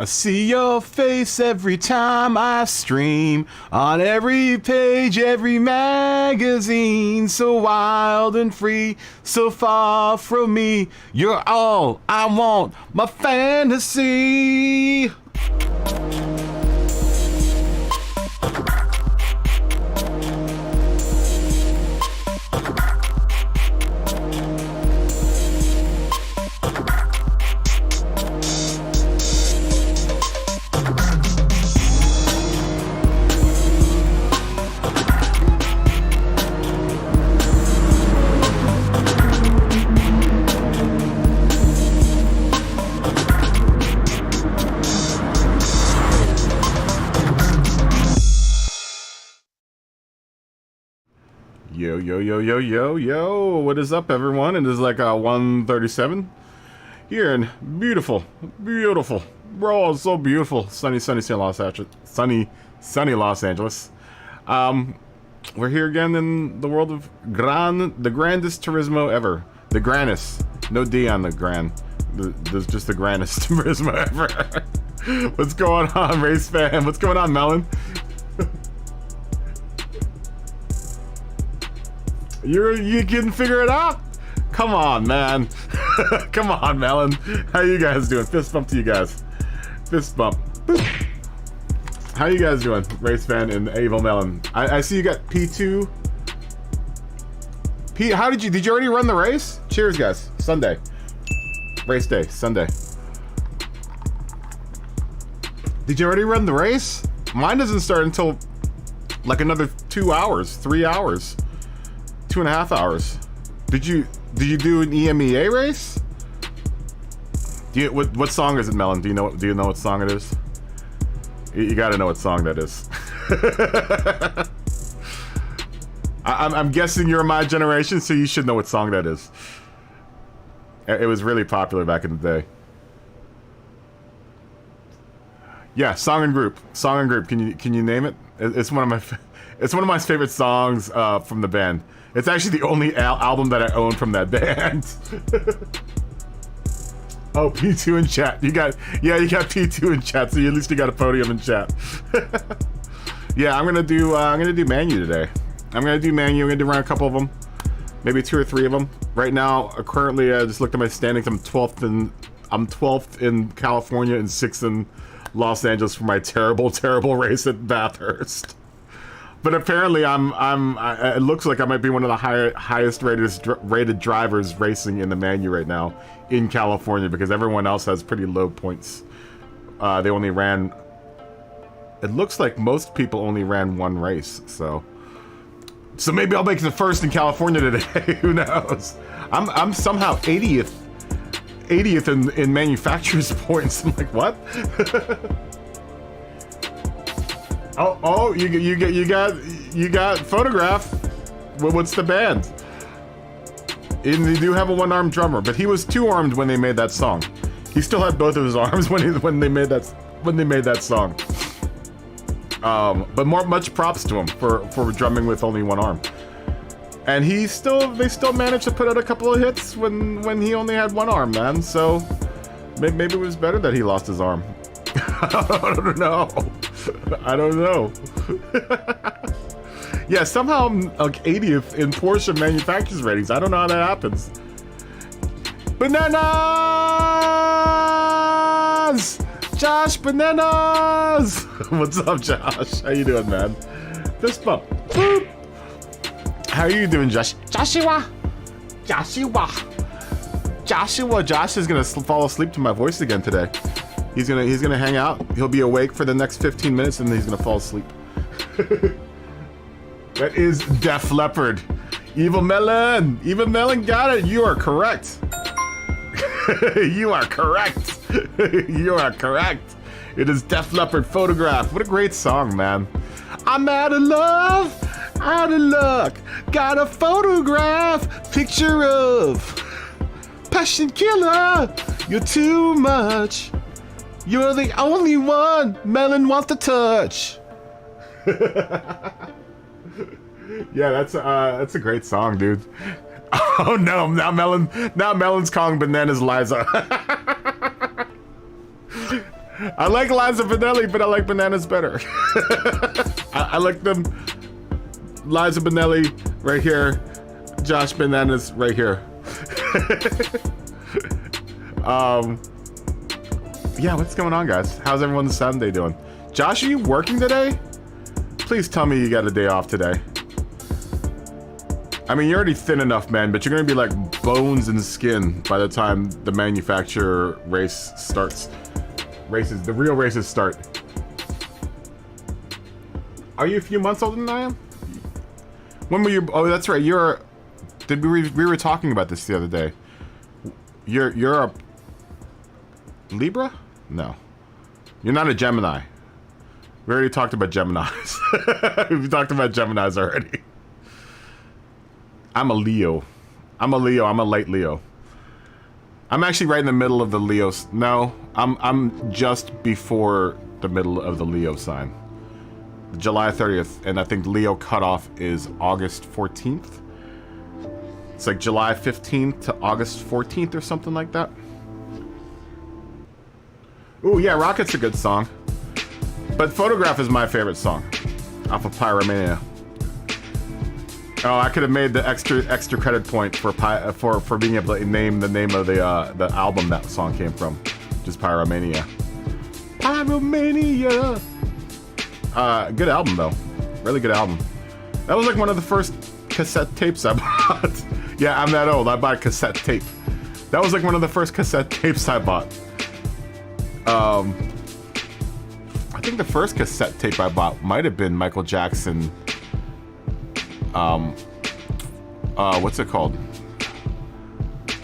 I see your face every time I stream, on every page, every magazine, so wild and free, so far from me. You're all I want, my fantasy. Yo, what is up, everyone? It is like 1:37 here in beautiful, we're all so beautiful, sunny Los Angeles. We're here again in the world of the grandest Turismo ever. The grandest, no D on the grand. There's just the grandest Turismo ever. What's going on, race fan? What's going on, Melon? You can figure it out? Come on, man. Come on, Melon. How you guys doing? Fist bump to you guys. Fist bump. How you guys doing? Race fan and Evil Melon. I see you got P2. How did you already run the race? Cheers, guys. Sunday. Race day, Sunday. Did you already run the race? Mine doesn't start until like another 2 hours, 3 hours. 2.5 hours. Did you do an EMEA race? What song is it, Melon? Do you know what song it is? You gotta know what song that is. I'm guessing you're my generation, so you should know what song that is. It was really popular back in the day. Yeah, song and group. Can you name it? It's one of my favorite songs from the band. It's actually the only album that I own from that band. Oh, P2 in chat. You got P2 in chat, so at least you got a podium in chat. Yeah, I'm gonna do Manu today. I'm gonna run a couple of them, maybe 2 or 3 of them. Right now, currently, I just looked at my standings. I'm 12th in California and 6th in Los Angeles for my terrible race at Bathurst. But apparently, it looks like I might be one of the highest rated drivers racing in the Manu right now in California, because everyone else has pretty low points. They only ran. It looks like most people only ran 1 race, so maybe I'll make the first in California today. Who knows? I'm somehow 80th in manufacturer's points. I'm like, what? Oh, you got Photograph. What's the band? And they do have a 1-armed drummer, but he was 2-armed when they made that song. He still had both of his arms when they made that song. But much props to him for drumming with only 1 arm. And they still managed to put out a couple of hits when he only had 1 arm, man. So maybe it was better that he lost his arm. I don't know. Yeah, somehow I'm like 80th in Porsche manufacturers ratings. I don't know how that happens. Bananas! Josh Bananas! What's up, Josh? How you doing, man? Fist bump. Boop. How are you doing, Josh? Joshua! Josh is gonna fall asleep to my voice again today. He's gonna hang out. He'll be awake for the next 15 minutes, and then he's gonna fall asleep. That is Def Leppard. Evil Melon got it. You are correct. You are correct. You are correct. It is Def Leppard, Photograph. What a great song, man. I'm out of love, out of luck. Got a photograph, picture of passion killer. You're too much. You're the only one Melon wants to touch. Yeah, that's a great song, dude. Oh no, now Melon's calling Bananas Liza. I like Liza Minnelli, but I like bananas better. I like them. Liza Minnelli right here. Josh Bananas right here. Yeah, what's going on, guys? How's everyone's Sunday doing? Josh, are you working today? Please tell me you got a day off today. I mean, you're already thin enough, man, but you're gonna be like bones and skin by the time the manufacturer race starts. The real races start. Are you a few months older than I am? When were you? Oh, that's right. You're. We were talking about this the other day. You're a Libra? No, you're not a Gemini. We already talked about Geminis. We talked about Geminis already. I'm a Leo. I'm a light Leo. I'm actually right in the middle of the Leos. No, I'm just before the middle of the Leo sign. July 30th, and I think Leo cutoff is August 14th. It's like July 15th to August 14th or something like that. Ooh, yeah, Rocket's a good song. But Photograph is my favorite song off of Pyromania. Oh, I could have made the extra credit point for being able to name the name of the album that song came from, just Pyromania. Pyromania. Good album though, really good album. That was like one of the first cassette tapes I bought. Yeah, I'm that old. I bought cassette tape. That was like one of the first cassette tapes I bought. I think the first cassette tape I bought might have been Michael Jackson. What's it called?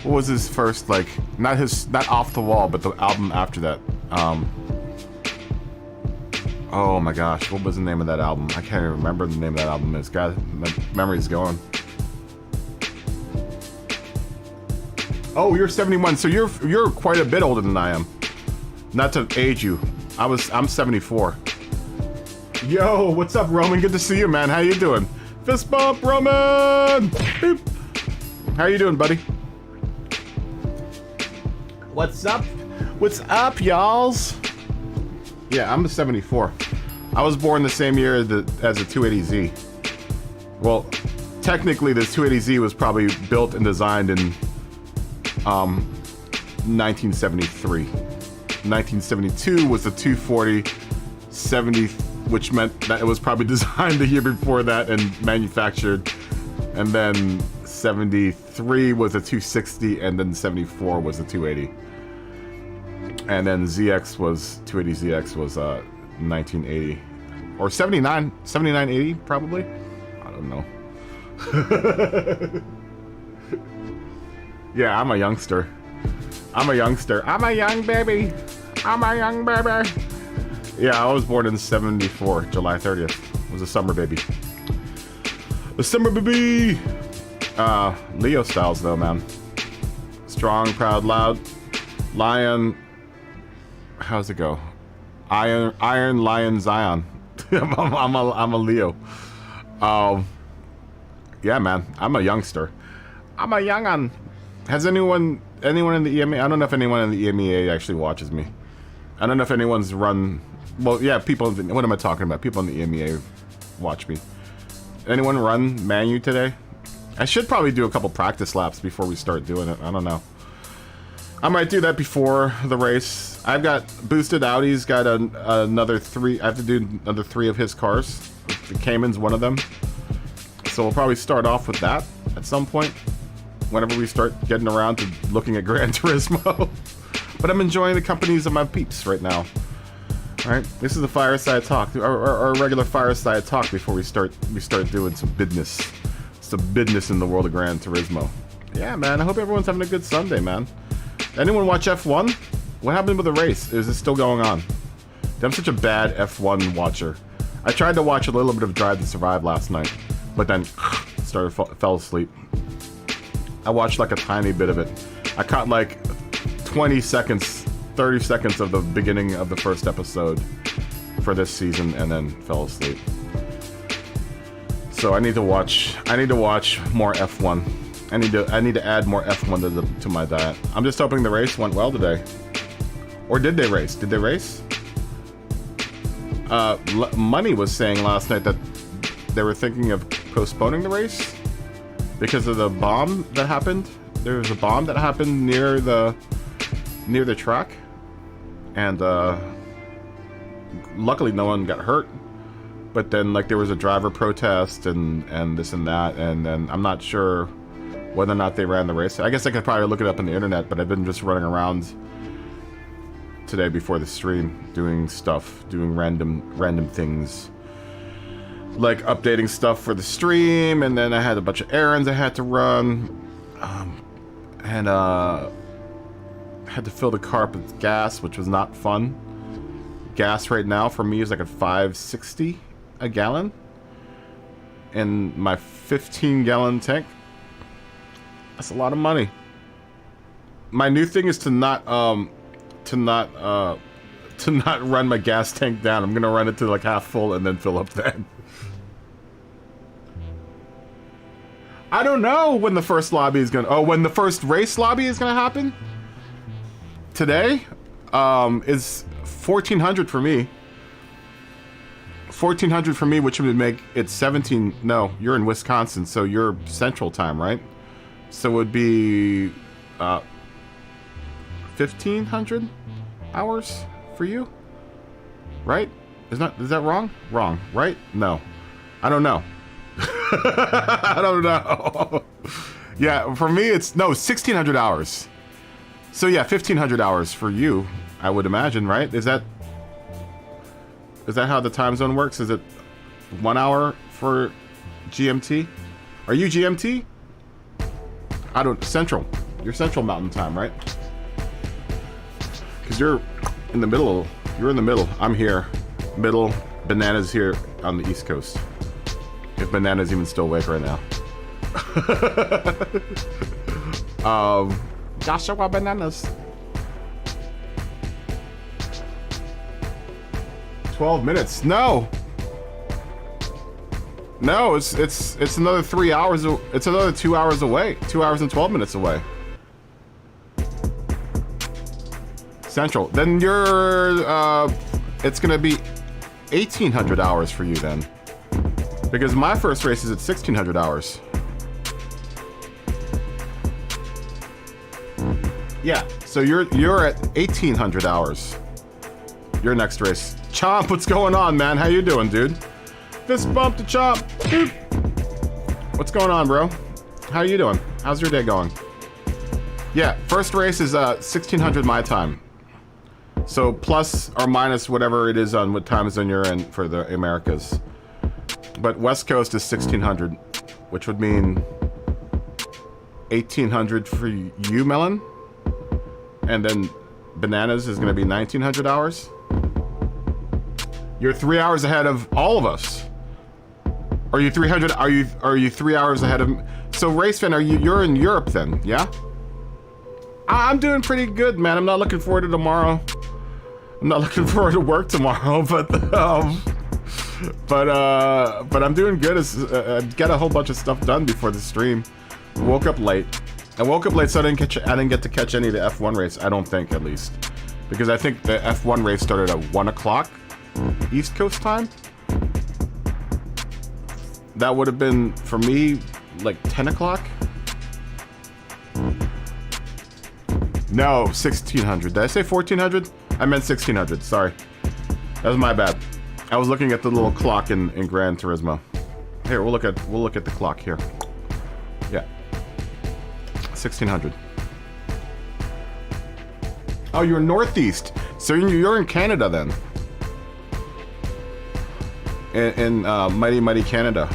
What was his first, like, not Off the Wall, but the album after that. Oh my gosh, what was the name of that album? I can't even remember the name of that album. It's got, my memory's going. Oh, you're 71, so you're quite a bit older than I am. Not to age you. I'm 74. Yo, what's up, Roman? Good to see you, man. How you doing? Fist bump, Roman! Beep. How you doing, buddy? What's up? What's up, y'alls? Yeah, I'm a 74. I was born the same year as a 280Z. Well, technically, the 280Z was probably built and designed in 1973. 1972 was the 240, 70, which meant that it was probably designed the year before that and manufactured. And then 73 was a 260, and then 74 was a 280. And then ZX was 280ZX was 1980 or 7980 probably. I don't know. Yeah, I'm a youngster. I'm a young baby. I'm a young baby. Yeah, I was born in 74, July 30th. I was a summer baby. A summer baby. Leo styles though, man. Strong, proud, loud. Lion. How's it go? Iron Lion Zion. I'm a Leo. Yeah, man. I'm a youngster. I'm a young'un. Has anyone in the EMEA? I don't know if anyone in the EMEA actually watches me. I don't know if anyone's run. Well, yeah, people. What am I talking about? People in the EMEA watch me. Anyone run Manu today? I should probably do a couple practice laps before we start doing it. I don't know. I might do that before the race. I've got boosted Audi's got another 3. I have to do another 3 of his cars. The Cayman's one of them. So we'll probably start off with that at some point. Whenever we start getting around to looking at Gran Turismo. But I'm enjoying the companies of my peeps right now. Alright, this is the fireside talk. Our regular fireside talk before we start doing some business. Some business in the world of Gran Turismo. Yeah, man, I hope everyone's having a good Sunday, man. Anyone watch F1? What happened with the race? Is it still going on? I'm such a bad F1 watcher. I tried to watch a little bit of Drive to Survive last night, but then fell asleep. I watched like a tiny bit of it. I caught like 20 seconds, 30 seconds of the beginning of the first episode for this season and then fell asleep. So I need to watch more F1. I need to add more F1 to my diet. I'm just hoping the race went well today. Or did they race? Did they race? Money was saying last night that they were thinking of postponing the race because of the bomb that happened. There was a bomb that happened near the track, and luckily no one got hurt. But then, like, there was a driver protest and this and that, and then I'm not sure whether or not they ran the race. I guess I could probably look it up on the internet, but I've been just running around today before the stream, doing stuff, doing random things, like updating stuff for the stream, and then I had a bunch of errands I had to run, and had to fill the car up with gas, which was not fun. Gas right now for me is like at $5.60 a gallon, and my 15-gallon tank. That's a lot of money. My new thing is to not run my gas tank down. I'm gonna run it to like half full and then fill up then. I don't know when the first lobby is gonna. Oh, when the first race lobby is gonna happen. Today, is 1400 for me. 1400 for me, which would make it 17. No, you're in Wisconsin, so you're Central Time, right? So it would be 1500 hours for you, right? Is that wrong? Wrong, right? No, I don't know. I don't know. Yeah, for me it's no 1600 hours. So yeah, 1500 hours for you, I would imagine, right? Is that how the time zone works? Is it 1 hour for GMT? Are you GMT? I don't Central. You're Central Mountain Time, right? Because you're in the middle. You're in the middle. I'm here. Middle. Bananas here on the East Coast. If Banana's even still awake right now. Joshua Bananas. 12 minutes. No. No, it's another 3 hours. It's another 2 hours away. 2 hours and 12 minutes away. Central. Then you're it's gonna be 1800 hours for you then. Because my first race is at 1600 hours. Yeah, so you're at 1800 hours. Your next race. Chomp, what's going on, man? How you doing, dude? Fist bump to Chomp. Dude. What's going on, bro? How you doing? How's your day going? Yeah, first race is 1600 my time. So plus or minus whatever it is on what time zone you're in for the Americas. But West Coast is 1600, which would mean 1800 for you, Melon. And then Bananas is going to be 1900 hours. You're 3 hours ahead of all of us. Are you 300? Are you 3 hours ahead of? So Race Fan, you're in Europe then? Yeah. I'm doing pretty good, man. I'm not looking forward to tomorrow. I'm not looking forward to work tomorrow, but I'm doing good. I got a whole bunch of stuff done before the stream. Woke up late. I woke up late, so I didn't get to catch any of the F1 race. I don't think, at least, because I think the F1 race started at 1 o'clock East Coast time. That would have been for me like 10 o'clock. No, 1600. Did I say 1400? I meant 1600. Sorry, that was my bad. I was looking at the little clock in Gran Turismo. Here, we'll look at the clock here. Yeah, 1600. Oh, you're northeast, so you're in Canada then. In mighty Canada.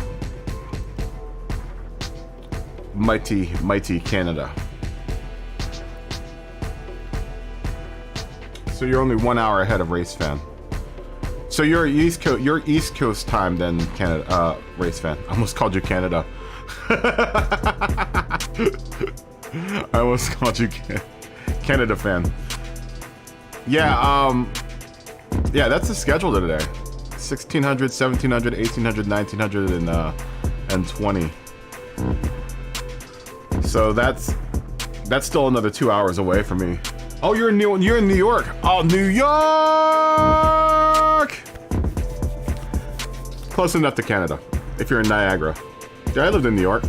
Mighty Canada. So you're only 1 hour ahead of Race Fan. So you're East Coast time then, Canada. Race Fan. I almost called you Canada. I almost called you Canada fan. Yeah. Yeah, that's the schedule today. 1600, 1700, 1800, 1900, and 20. So that's still another 2 hours away for me. Oh, you're in New York. Oh, New York. Close enough to Canada. If you're in Niagara. Yeah, I lived in New York.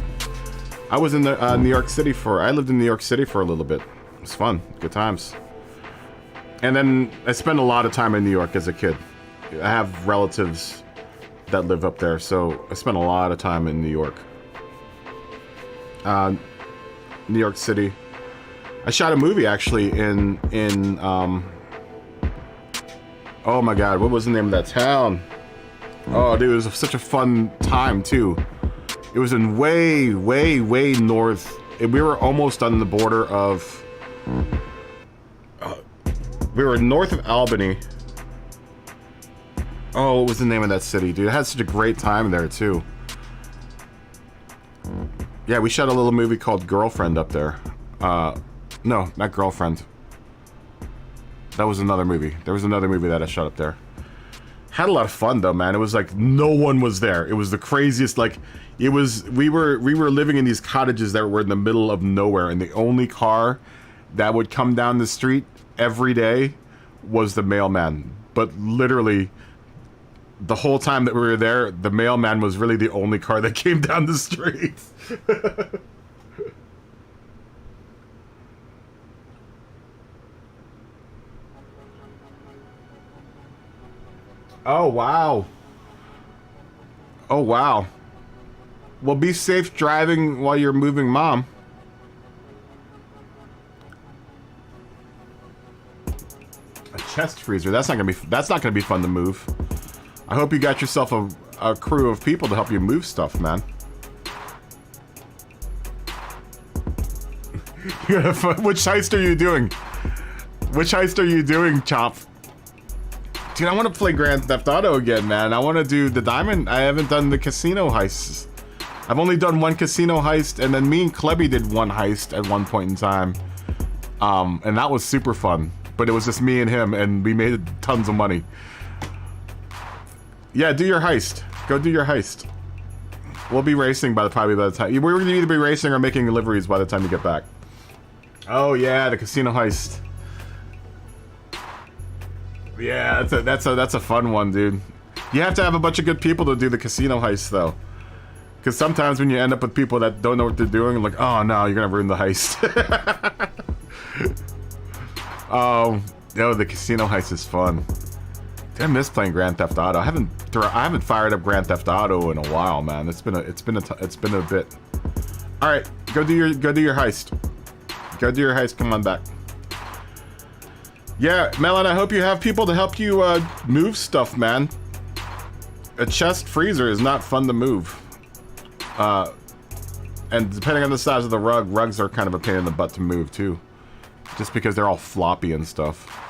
I was in the New York City I lived in New York City for a little bit. It was fun. Good times. And then I spent a lot of time in New York as a kid. I have relatives that live up there, so I spent a lot of time in New York. New York City. I shot a movie actually in oh my god, what was the name of that town? Oh dude, it was such a fun time too. It was in way north. We were almost on the border of we were north of Albany. Oh, what was the name of that city, dude? I had such a great time there, too. Yeah, we shot a little movie called Girlfriend up there. No, not Girlfriend. That was another movie. There was another movie that I shot up there. Had a lot of fun, though, man. It was like no one was there. It was the craziest, like, it was, we were living in these cottages that were in the middle of nowhere, and the only car that would come down the street every day was the mailman. But literally, the whole time that we were there, the mailman was really the only car that came down the street. Oh, wow. Oh, wow. Well, be safe driving while you're moving, Mom. A chest freezer. That's not gonna be fun to move. I hope you got yourself a crew of people to help you move stuff, man. Which heist are you doing? Which heist are you doing, Chop? Dude, I want to play Grand Theft Auto again, man. I want to do the diamond. I haven't done the casino heists. I've only done one casino heist, and then me and Klebby did one heist at one point in time. And that was super fun. But it was just me and him, and we made tons of money. Yeah, do your heist. Go do your heist. We'll be racing probably by the time. We're going to either be racing or making liveries by the time you get back. Oh yeah, the casino heist. Yeah, that's a fun one, dude. You have to have a bunch of good people to do the casino heist, though. Because sometimes when you end up with people that don't know what they're doing, like, oh no, you're gonna ruin the heist. Yo, the casino heist is fun. Dude, I miss playing Grand Theft Auto. I haven't fired up Grand Theft Auto in a while, man. It's been a bit. All right, go do your heist. Go do your heist. Come on back. Yeah, Melon, I hope you have people to help you move stuff, man. A chest freezer is not fun to move. And depending on the size of the rugs are kind of a pain in the butt to move, too. Just because they're all floppy and stuff.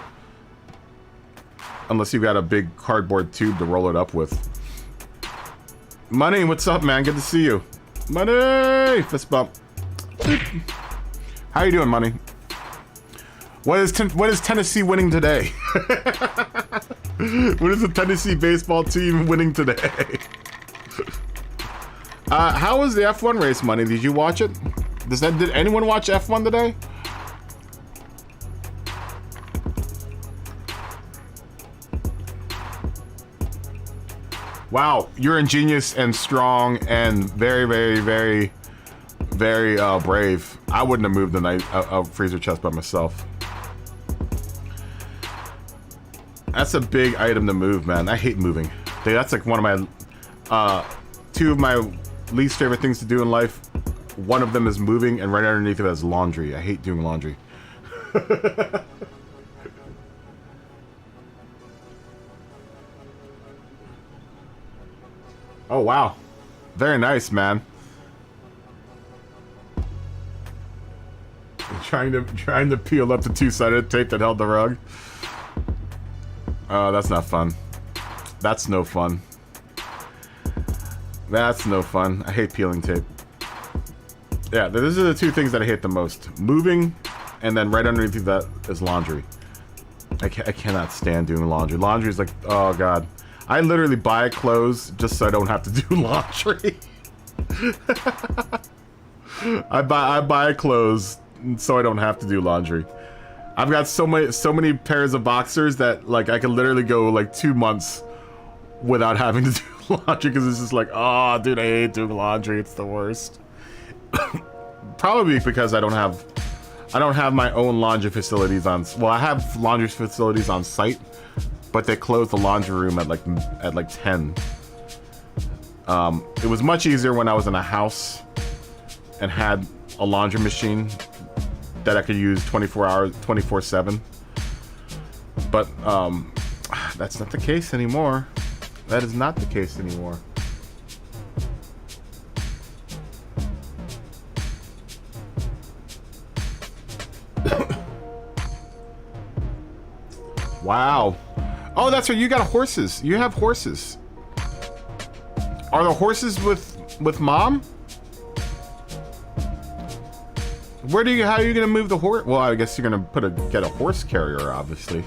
Unless you've got a big cardboard tube to roll it up with. Money, what's up, man? Good to see you. Money! Fist bump. How you doing, Money? What is Tennessee winning today? What is the Tennessee baseball team winning today? How was the F1 race, Money? Did you watch it? Did anyone watch F1 today? Wow, you're ingenious and strong and very, very, very, very brave. I wouldn't have moved a freezer chest by myself. That's a big item to move, man. I hate moving. Dude, that's like one of my, two of my least favorite things to do in life. One of them is moving, and right underneath it is laundry. I hate doing laundry. Oh, wow. Very nice, man. Trying to peel up the two-sided tape that held the rug. Oh, that's not fun. That's no fun. That's no fun. I hate peeling tape. Yeah, these are the two things that I hate the most. Moving, and then right underneath that is laundry. I cannot stand doing laundry. Laundry is like, oh god. I literally buy clothes just so I don't have to do laundry. I buy clothes so I don't have to do laundry. I've got so many pairs of boxers that like I could literally go like 2 months without having to do laundry because it's just like, oh, dude, I hate doing laundry. It's the worst. Probably because I don't have my own laundry facilities on. Well, I have laundry facilities on site, but they close the laundry room at like 10. It was much easier when I was in a house and had a laundry machine that I could use 24/7. But that's not the case anymore. That is not the case anymore. Wow. Oh, that's right. You got horses. You have horses. Are the horses with mom? How are you gonna move the horse? Well, I guess you're gonna get a horse carrier, obviously.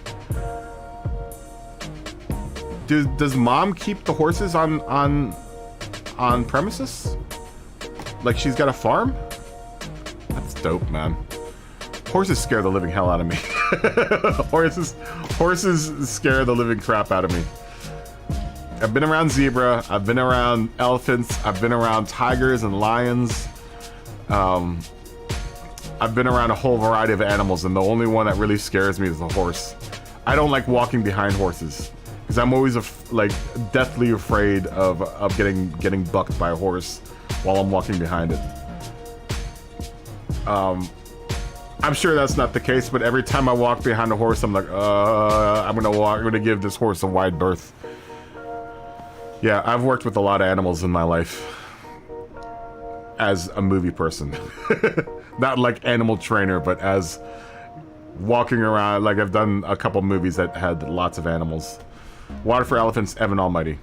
Does mom keep the horses on premises? Like she's got a farm? That's dope, man. Horses scare the living hell out of me. Horses scare the living crap out of me. I've been around zebra, I've been around elephants, I've been around tigers and lions. I've been around a whole variety of animals, and the only one that really scares me is the horse. I don't like walking behind horses because I'm always like deathly afraid of getting bucked by a horse while I'm walking behind it. I'm sure that's not the case, but every time I walk behind a horse, I'm like, I'm gonna give this horse a wide berth. Yeah, I've worked with a lot of animals in my life as a movie person. Not like animal trainer, but as walking around, like I've done a couple movies that had lots of animals. Water for Elephants, Evan Almighty.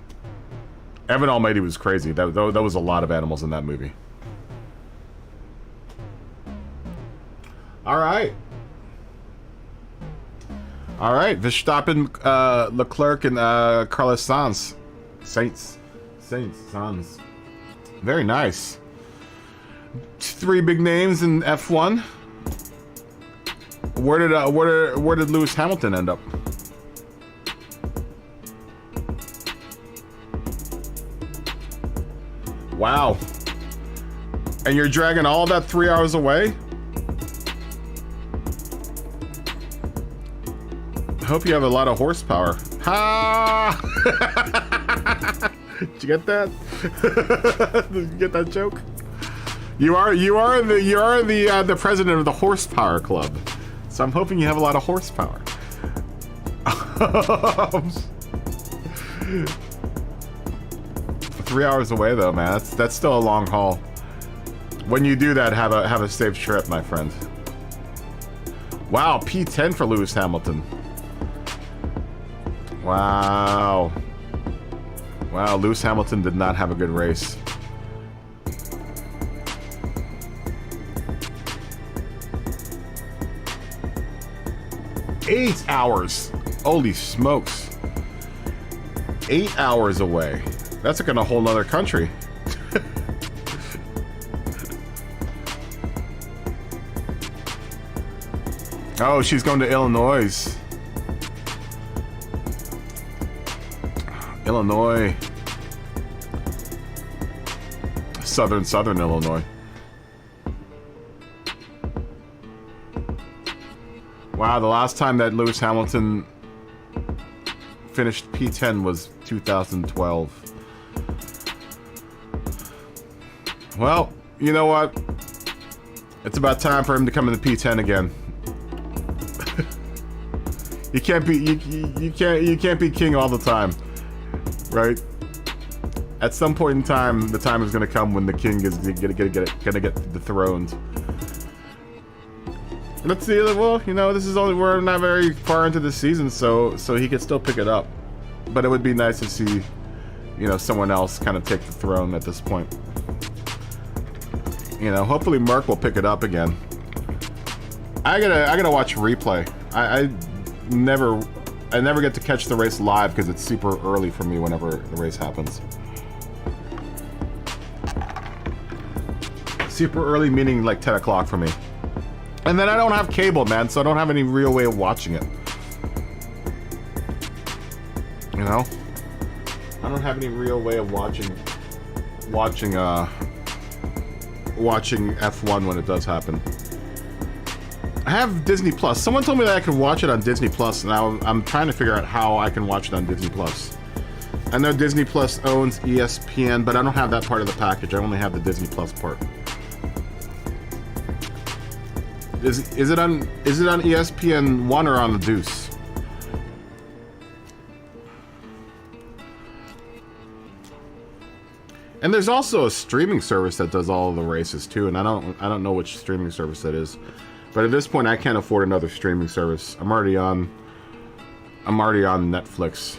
Evan Almighty was crazy. That was a lot of animals in that movie. All right. All right, Verstappen, Leclerc, and Carlos Sainz. Sainz. Very nice. 3 big names in F1. Where did Lewis Hamilton end up? Wow. And you're dragging all that 3 hours away? I hope you have a lot of horsepower. Ha! Did you get that? Did you get that joke? You are the president of the horsepower club, so I'm hoping you have a lot of horsepower. 3 hours away though, man. That's still a long haul. When you do that, have a safe trip, my friend. Wow, P10 for Lewis Hamilton. Wow. Wow, Lewis Hamilton did not have a good race. Eight hours. Holy smokes. 8 hours away. That's like in a whole nother country. Oh, she's going to Illinois. Illinois. Southern Illinois. Wow, the last time that Lewis Hamilton finished P10 was 2012. Well, you know what? It's about time for him to come in the P10 again. You can't be king all the time, right? At some point in time, the time is going to come when the king is gonna get dethroned. Let's see. Well, you know, we're not very far into the season, so he could still pick it up. But it would be nice to see, you know, someone else kind of take the throne at this point. You know, hopefully Merc will pick it up again. I gotta watch a replay. I never get to catch the race live because it's super early for me whenever the race happens. Super early meaning like 10 o'clock for me. And then I don't have cable, man, so I don't have any real way of watching it. You know? I don't have any real way of watching F1 when it does happen. I have Disney Plus. Someone told me that I could watch it on Disney Plus, and I'm trying to figure out how I can watch it on Disney Plus. I know Disney Plus owns ESPN, but I don't have that part of the package. I only have the Disney Plus part. Is it on ESPN 1 or on the Deuce? And there's also a streaming service that does all of the races too, and I don't know which streaming service that is. But at this point, I can't afford another streaming service. I'm already on Netflix.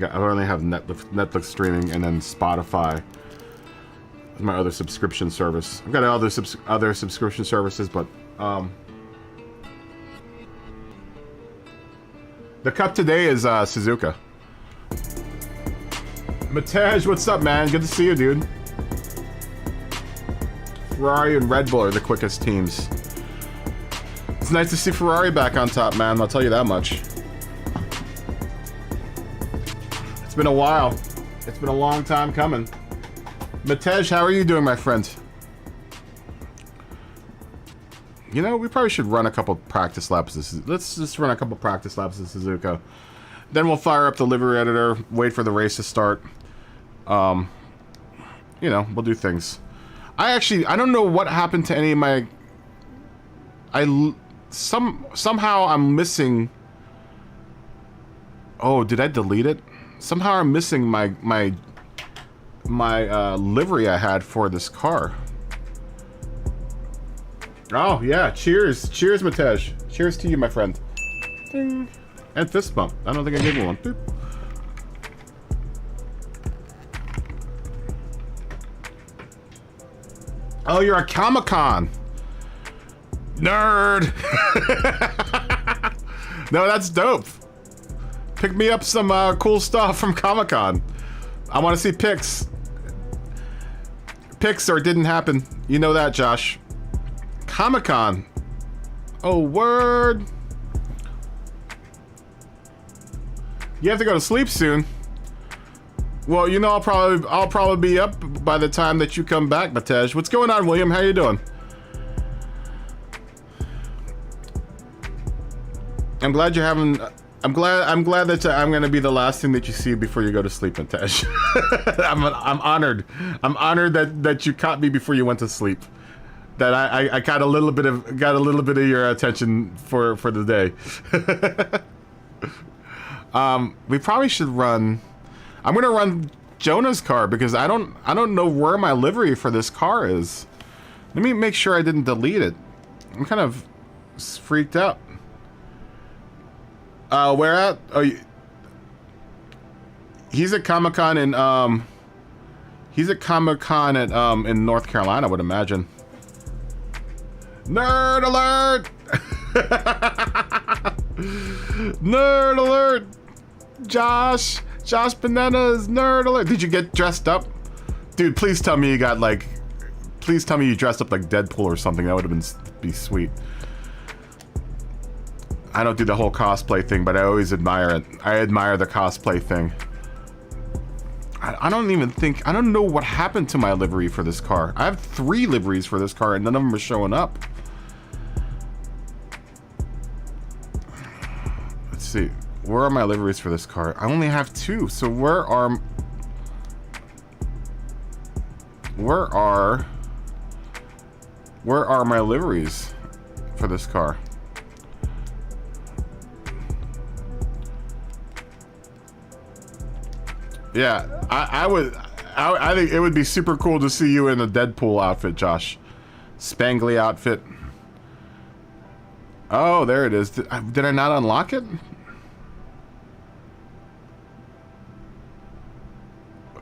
I only have Netflix streaming, and then Spotify is my other subscription service. I've got other subscription services, but the cup today is Suzuka. Matej, what's up, man? Good to see you, dude. Ferrari and Red Bull are the quickest teams. It's nice to see Ferrari back on top, man. I'll tell you that much. It's been a while. It's been a long time coming. Matej, how are you doing, my friend? You know, we probably should run a couple practice laps. Let's just run a couple practice laps of Suzuka. Then we'll fire up the livery editor, wait for the race to start. You know, we'll do things. I don't know what happened to any of my... Somehow I'm missing... Oh, did I delete it? Somehow I'm missing my livery I had for this car. Oh, yeah. Cheers. Cheers, Matej. Cheers to you, my friend. Ding. And fist bump. I don't think I gave you one. Boop. Oh, you're a Comic-Con. Nerd. No, that's dope. Pick me up some cool stuff from Comic-Con. I want to see pics. Pics or it didn't happen. You know that, Josh. Comic-Con. Oh, word. You have to go to sleep soon. Well, you know, I'll probably be up by the time that you come back, Matej. What's going on, William? How you doing? I'm glad you're having. I'm glad that I'm gonna be the last thing that you see before you go to sleep, Matej. I'm honored. I'm honored that you caught me before you went to sleep. That I got a little bit of your attention for the day. We probably should run. I'm gonna run Jonah's car because I don't know where my livery for this car is. Let me make sure I didn't delete it. I'm kind of freaked out. Where at? Oh, he's at Comic-Con in in North Carolina, I would imagine. Nerd alert! Nerd alert! Josh Bananas, nerd alert! Did you get dressed up? Dude, please tell me you got like... Please tell me you dressed up like Deadpool or something. That would have be sweet. I don't do the whole cosplay thing, but I always admire it. I admire the cosplay thing. I don't know what happened to my livery for this car. I have 3 liveries for this car and none of them are showing up. Let's see. Where are my liveries for this car? I only have 2. So where are my liveries for this car? Yeah, I think it would be super cool to see you in a Deadpool outfit, Josh. Spangly outfit. Oh, there it is. Did I not unlock it?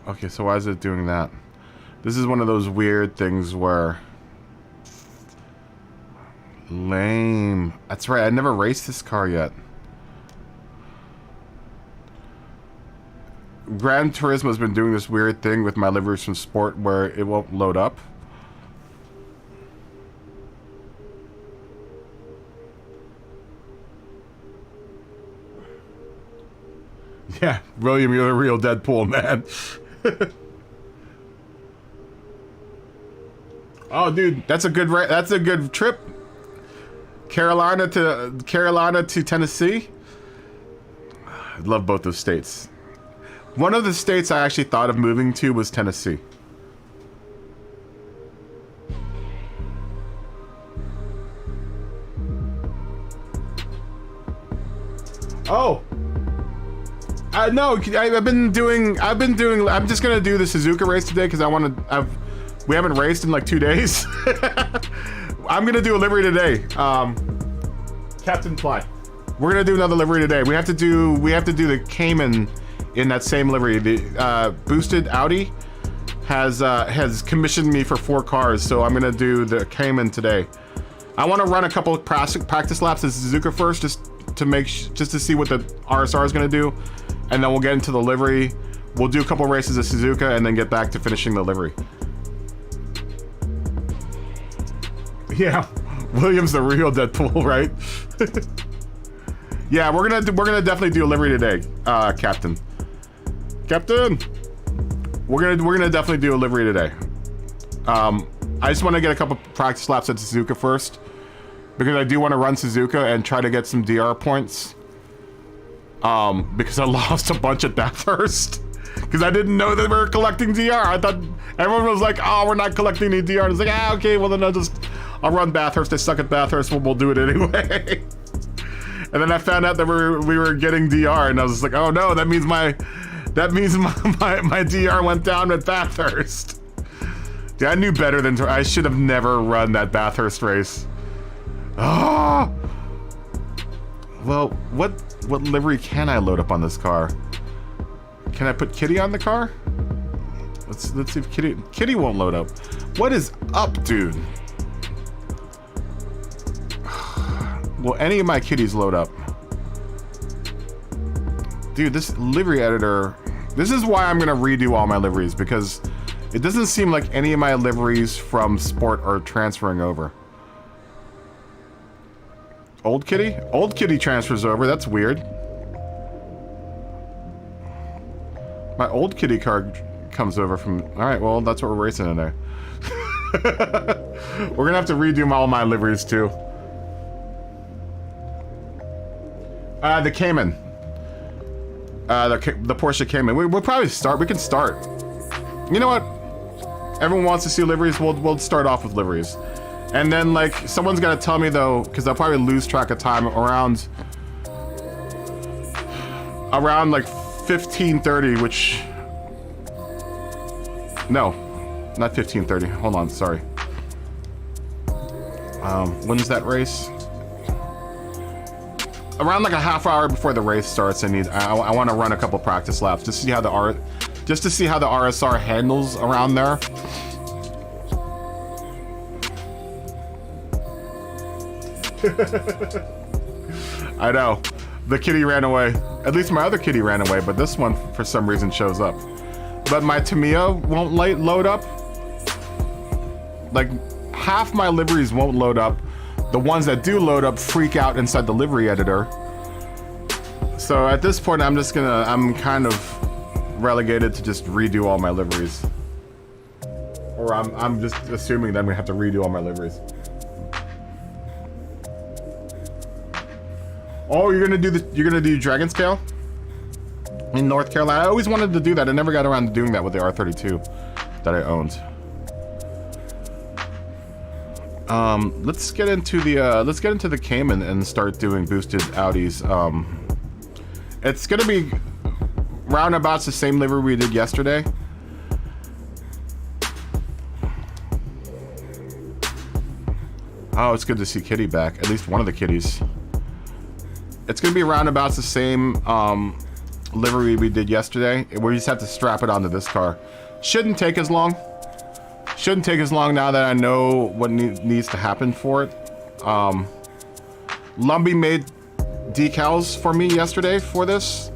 Okay, so why is it doing that? This is one of those weird things where... Lame. That's right, I never raced this car yet. Gran Turismo has been doing this weird thing with my liveries from Sport where it won't load up. Yeah, William, you're the real Deadpool, man. Oh, dude, that's a good trip. Carolina to Tennessee. I love both those states. One of the states I actually thought of moving to was Tennessee. Oh. No, I'm just gonna do the Suzuka race today because we haven't raced in like 2 days. I'm gonna do a livery today. Captain Fly. We're gonna do another livery today. We have to do the Cayman in that same livery. The boosted Audi has commissioned me for 4 cars, so I'm gonna do the Cayman today. I want to run a couple of practice laps of Suzuka first, just to see what the RSR is gonna do, and then we'll get into the livery. We'll do a couple of races of Suzuka and then get back to finishing the livery. Yeah, William's the real Deadpool, right? Yeah, we're gonna definitely do a livery today, Captain. We're gonna definitely do a livery today. I just want to get a couple practice laps at Suzuka first, because I do want to run Suzuka and try to get some DR points. Because I lost a bunch at Bathurst. Because I didn't know that we were collecting DR. I thought everyone was like, "Oh, we're not collecting any DR." And it's like, "Ah, okay, well then I'll run Bathurst. I suck at Bathurst. We'll do it anyway." And then I found out that we were getting DR, and I was like, "Oh no, that means my DR went down at Bathurst." Yeah, I knew better than I should have never run that Bathurst race. Ah. Well, what livery can I load up on this car? Can I put Kitty on the car? Let's see if Kitty won't load up. What is up, dude? Will any of my kitties load up? Dude, this livery editor, this is why I'm gonna redo all my liveries, because it doesn't seem like any of my liveries from Sport are transferring over. Old Kitty? Old Kitty transfers over, that's weird. My old Kitty car comes over from... Alright, well, that's what we're racing today. We're gonna have to redo all my liveries, too. The Cayman. The Porsche Cayman. We'll probably start. We can start. You know what? Everyone wants to see liveries. We'll start off with liveries. And then, like, someone's got to tell me, though, because I'll probably lose track of time around like 15:30, which... No, not 15:30. Hold on, sorry. When's that race? Around like a half hour before the race starts, I want to run a couple practice laps just to see how the RSR handles around there. I know. The kitty ran away. At least my other kitty ran away, but this one for some reason shows up. But my Tamiya won't load up. Like, half my liveries won't load up. The ones that do load up freak out inside the livery editor. So at this point, I'm kind of relegated to just redo all my liveries. Or I'm just assuming that we have to redo all my liveries. Oh, you're gonna do Dragon Scale in North Carolina? I always wanted to do that. I never got around to doing that with the R32 that I owned. Let's get into the Cayman and start doing boosted Audis. It's gonna be roundabouts the same livery we did yesterday. Oh, it's good to see Kitty back. At least one of the kitties. It's gonna be roundabouts the same livery we did yesterday. We just have to strap it onto this car. Shouldn't take as long. Shouldn't take as long now that I know what needs to happen for it. Lumbee made decals for me yesterday for this.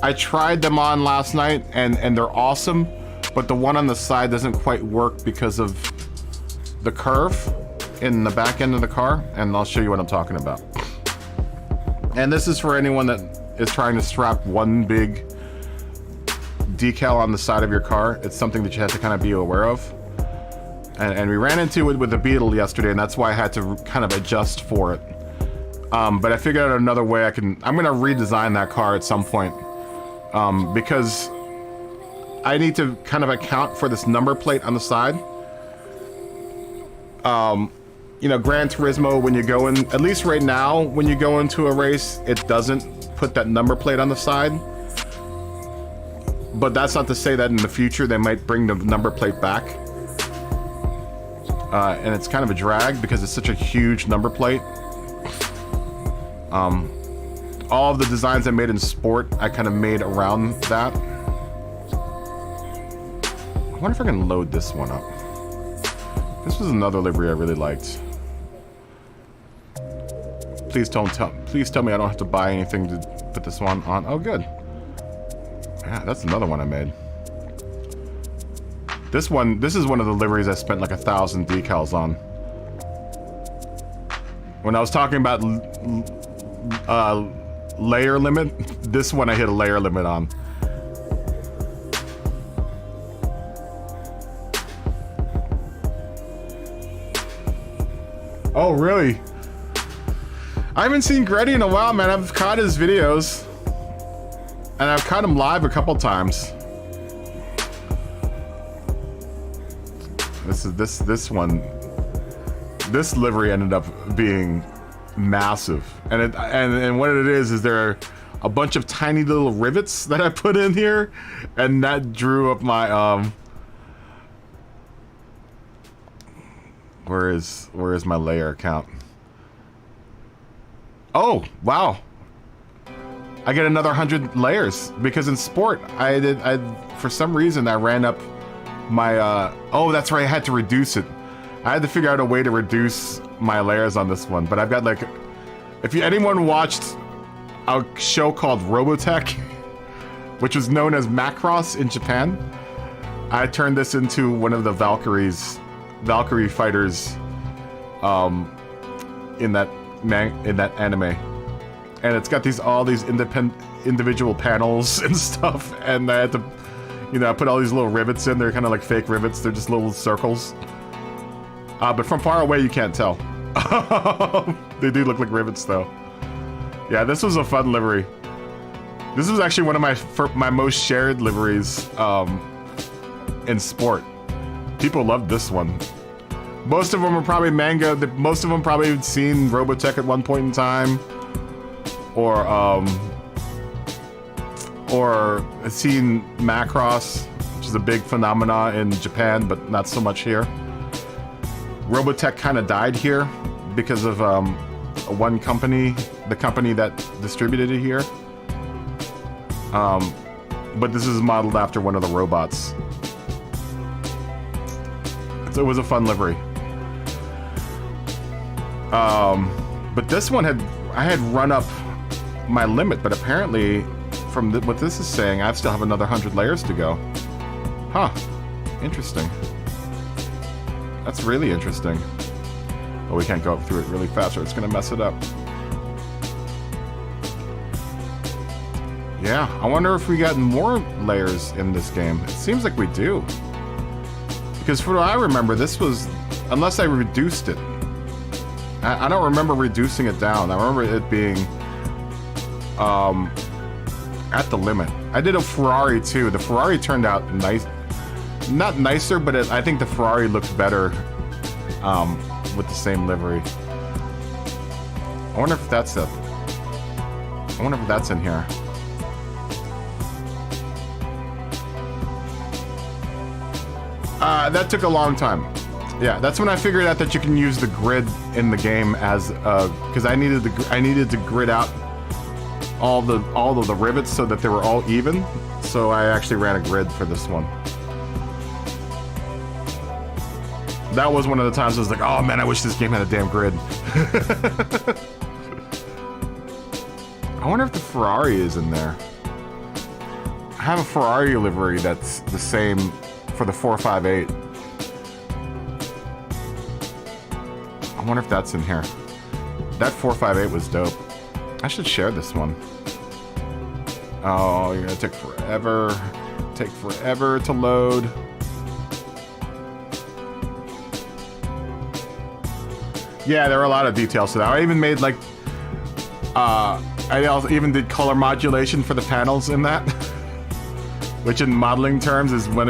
I tried them on last night and they're awesome, but the one on the side doesn't quite work because of the curve in the back end of the car, and I'll show you what I'm talking about. And this is for anyone that is trying to strap one big decal on the side of your car. It's something that you have to kind of be aware of. And we ran into it with the Beetle yesterday, and that's why I had to kind of adjust for it. But I figured out another way I'm gonna redesign that car at some point. Because I need to kind of account for this number plate on the side. You know, Gran Turismo, when you go in, at least right now, when you go into a race, it doesn't put that number plate on the side. But that's not to say that in the future they might bring the number plate back. And it's kind of a drag because it's such a huge number plate. All of the designs I made in Sport, I kind of made around that. I wonder if I can load this one up. This was another livery I really liked. Please tell me I don't have to buy anything to put this one on. Oh, good. Yeah, that's another one I made. This is one of the liveries I spent like 1,000 decals on. When I was talking about layer limit, this one I hit a layer limit on. Oh, really? I haven't seen Gretty in a while, man. I've caught his videos. And I've caught him live a couple times. This livery ended up being massive. And what it is there are a bunch of tiny little rivets that I put in here, and that drew up my where is my layer count? Oh, wow. I get another 100 layers because in Sport for some reason I ran up my oh, that's right, I had to reduce it. I had to figure out a way to reduce my layers on this one, but I've got like, if anyone watched a show called Robotech, which was known as Macross in Japan, I turned this into one of the Valkyrie fighters in that anime. And it's got all these individual panels and stuff, and I had to, you know, I put all these little rivets in. They're kind of like fake rivets. They're just little circles. But from far away, you can't tell. They do look like rivets, though. Yeah, this was a fun livery. This was actually one of my most shared liveries in Sport. People loved this one. Most of them are probably manga. Most of them probably seen Robotech at one point in time. Or seen Macross, which is a big phenomena in Japan, but not so much here. Robotech kind of died here because of one company, the company that distributed it here. But this is modeled after one of the robots. So it was a fun livery. But this one I had run up my limit, but apparently from what this is saying, I still have another 100 layers to go. Huh. Interesting. That's really interesting. But we can't go through it really fast or it's gonna mess it up. Yeah, I wonder if we got more layers in this game. It seems like we do. Because for what I remember, this was, unless I reduced it. I don't remember reducing it down. I remember it being at the limit. I did a Ferrari too. The Ferrari turned out nice. Not nicer, but I think the Ferrari looked better with the same livery. I wonder if that's it. I wonder if that's in here. That took a long time. Yeah, that's when I figured out that you can use the grid in the game as because I needed to grid out all of the rivets so that they were all even. So I actually ran a grid for this one. That was one of the times I was like, oh man, I wish this game had a damn grid. I wonder if the Ferrari is in there. I have a Ferrari livery that's the same for the 458. I wonder if that's in here. That 458 was dope. I should share this one. Oh, you're gonna take forever. Take forever to load. Yeah, there are a lot of details to that. I even made like, I also even did color modulation for the panels in that, which in modeling terms is when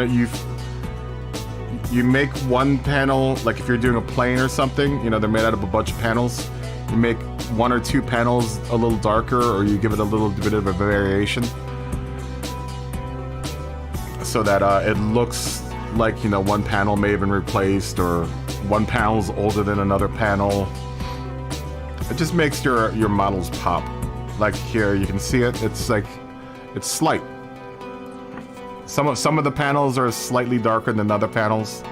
you make one panel, like if you're doing a plane or something, you know, they're made out of a bunch of panels. You make one or two panels a little darker, or you give it a little bit of a variation, so that it looks like, you know, one panel may have been replaced, or one panel's older than another panel. It just makes your models pop. Like here, you can see it. It's like, it's slight. Some of the panels are slightly darker than other panels.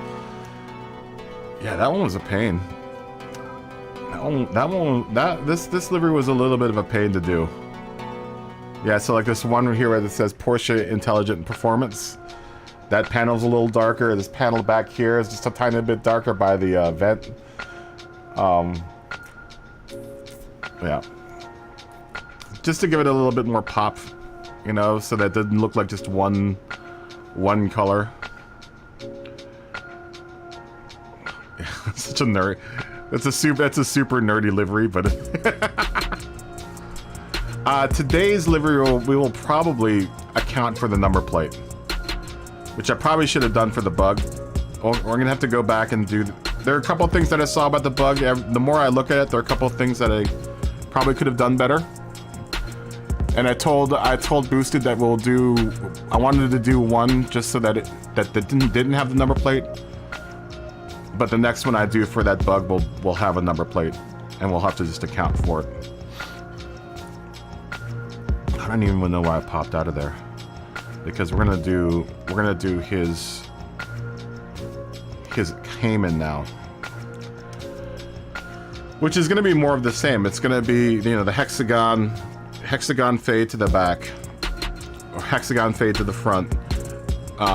Yeah, that one was a pain. This livery was a little bit of a pain to do. Yeah, so like this one here where it says Porsche Intelligent Performance. That panel's a little darker. This panel back here is just a tiny bit darker by the vent. Yeah. Just to give it a little bit more pop, you know, so that it doesn't look like just one color. Yeah, such a nerd. That's a super nerdy livery, but today's livery we will probably account for the number plate, which I probably should have done for the bug. We're gonna have to go back and do. There are a couple of things that I saw about the bug. The more I look at it, there are a couple of things that I probably could have done better. And I told Boosted that we'll do. I wanted to do one just so that that didn't have the number plate. But the next one I do for that bug will have a number plate, and we'll have to just account for it. I don't even know why it popped out of there, because we're gonna do his Cayman now, which is gonna be more of the same. It's gonna be, you know, the hexagon fade to the back, or hexagon fade to the front,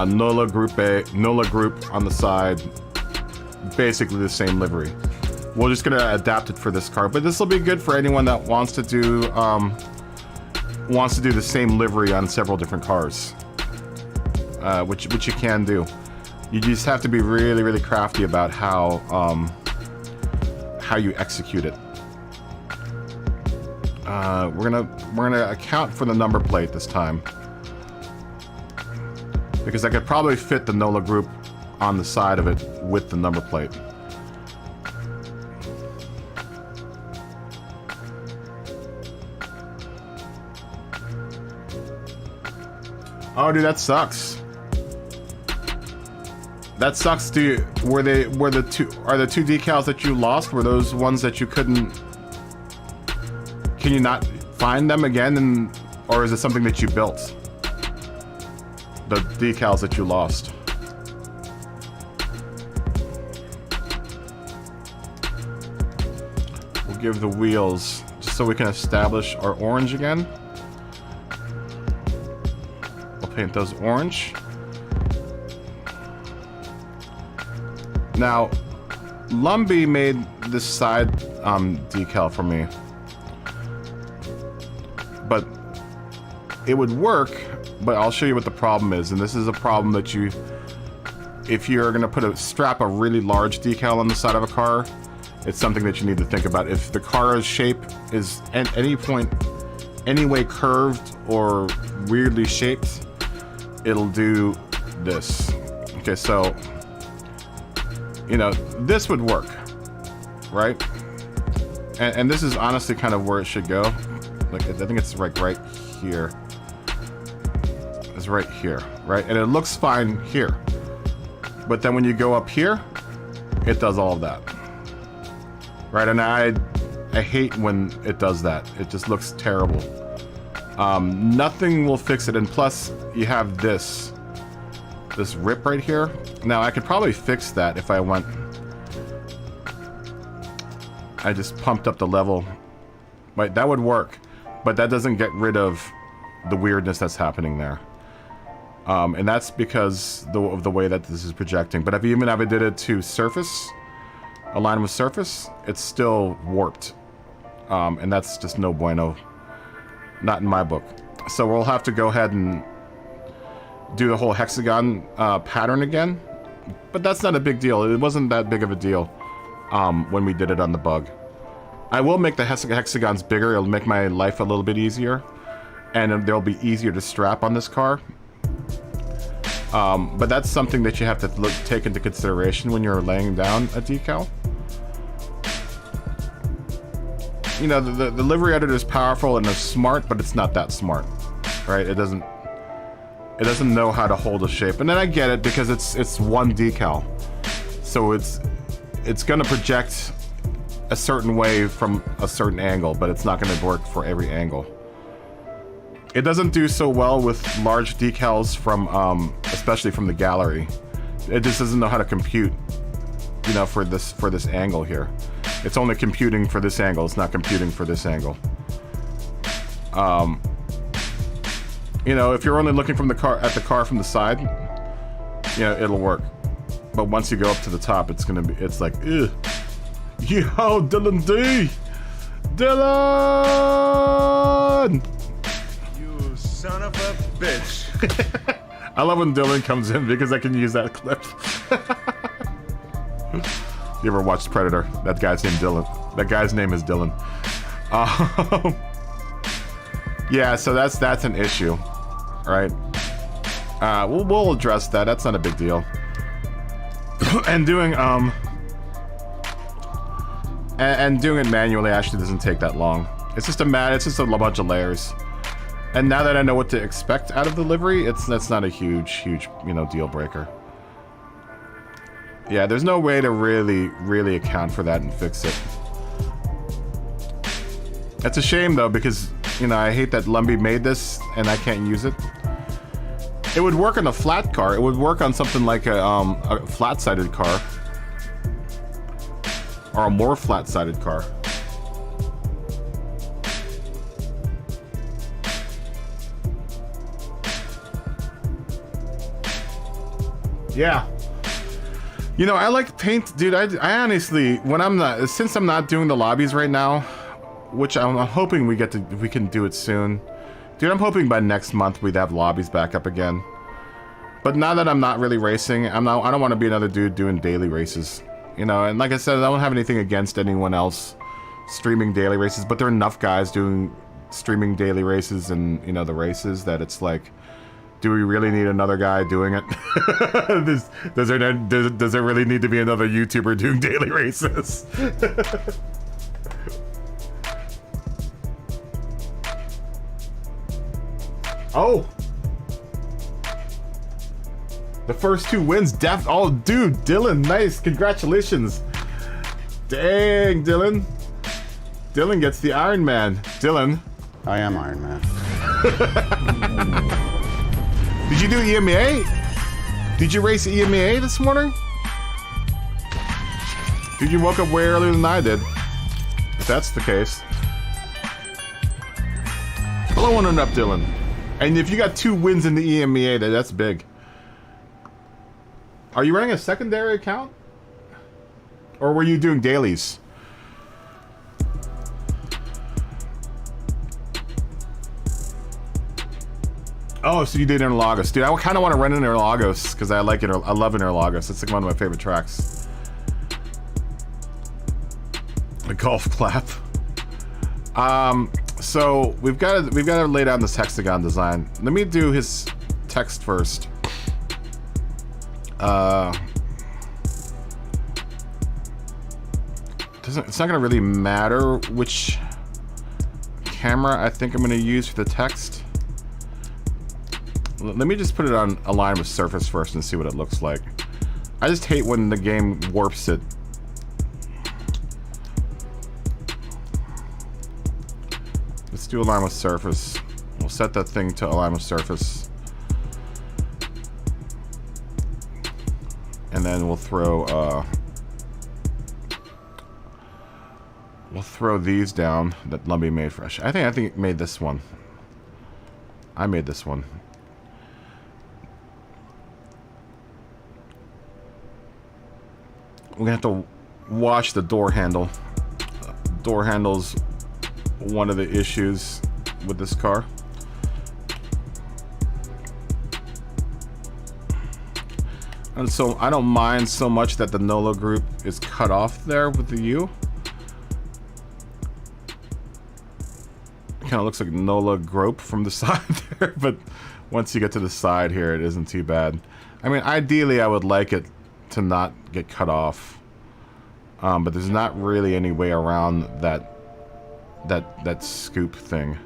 Nola group on the side. Basically the same livery. We're just gonna adapt it for this car, but this will be good for anyone that wants to do the same livery on several different cars, which you can do. You just have to be really crafty about how you execute it. We're gonna account for the number plate this time, because I could probably fit the Nola group on the side of it with the number plate. Oh, dude, that sucks. That sucks, dude. Are the two decals that you lost, were those ones that you couldn't? Can you not find them again, or is it something that you built? The decals that you lost. We'll give the wheels, just so we can establish our orange again. We'll paint those orange. Now, Lumbee made this side decal for me, but it would work, but I'll show you what the problem is. And this is a problem that if you're gonna strap a really large decal on the side of a car, it's something that you need to think about. If the car's shape is at any point any way curved or weirdly shaped, it'll do this. Okay, so, you know, this would work, right? And this is honestly kind of where it should go. Like, I think it's right here. It's right here, right? And it looks fine here. But then when you go up here, it does all of that. Right, and I hate when it does that. It just looks terrible. Nothing will fix it, and plus you have this rip right here. Now I could probably fix that if I just pumped up the level. Right, that would work, but that doesn't get rid of the weirdness that's happening there. And that's because of the way that this is projecting. But if I did it to surface, align with surface, it's still warped. And that's just no bueno. Not in my book. So we'll have to go ahead and do the whole hexagon pattern again. But that's not a big deal. It wasn't that big of a deal when we did it on the bug. I will make the hexagons bigger. It'll make my life a little bit easier. And they'll be easier to strap on this car. But that's something that you have to take into consideration when you're laying down a decal. You know, the livery editor is powerful and it's smart, but it's not that smart, right? It doesn't know how to hold a shape. And then I get it because it's one decal, so it's gonna project a certain way from a certain angle, but it's not gonna work for every angle. It doesn't do so well with large decals from, especially from the gallery. It just doesn't know how to compute, you know, for this angle here. It's only computing for this angle. It's not computing for this angle. You know, if you're only looking from the car from the side, you know, it'll work. But once you go up to the top, it's like, ugh. Yo, Dylan D! Dylan! You son of a bitch. I love when Dylan comes in because I can use that clip. You ever watched Predator? That guy's named Dylan. That guy's name is Dylan. Yeah, so that's an issue, right? We'll address that. That's not a big deal. And doing and doing it manually actually doesn't take that long. It's just a bunch of layers. And now that I know what to expect out of the livery, that's not a huge deal breaker. Yeah, there's no way to really account for that and fix it. It's a shame though, because you know I hate that Lumbee made this and I can't use it. It would work on a flat car. It would work on something like a flat-sided car, or a more flat-sided car. Yeah. You know, I like paint, dude. I honestly, since I'm not doing the lobbies right now, which I'm hoping we can do it soon. Dude, I'm hoping by next month we'd have lobbies back up again. But now that I'm not really racing, I don't want to be another dude doing daily races. You know, and like I said, I don't have anything against anyone else streaming daily races, but there are enough guys streaming daily races and, you know, the races that it's like, do we really need another guy doing it? Does there really need to be another YouTuber doing daily races? Oh! The first 2 wins, oh dude, Dylan, nice, congratulations. Dang, Dylan. Dylan gets the Iron Man. Dylan. I am Iron Man. Did you do EMEA? Did you race EMEA this morning? Dude, you woke up way earlier than I did. If that's the case. Blow one up, Dylan. And if you got 2 wins in the EMEA, that's big. Are you running a secondary account? Or were you doing dailies? Oh, so you did Interlagos. Dude, I kind of want to run Interlagos because I like it. I love Interlagos. It's like one of my favorite tracks. The golf clap. So we've got to lay down this hexagon design. Let me do his text first. It's not gonna really matter which camera I think I'm gonna use for the text. Let me just put it on align with surface first and see what it looks like. I just hate when the game warps it. Let's do align with surface. We'll set that thing to align with surface. And then we'll throw these down that Lumbee made fresh. I think it made this one. I made this one. We're gonna have to wash the door handle. Door handle's one of the issues with this car. And so I don't mind so much that the NOLA group is cut off there with the U. Kind of looks like NOLA grope from the side there, but once you get to the side here, it isn't too bad. I mean, ideally, I would like it to not get cut off, but there's not really any way around that scoop thing.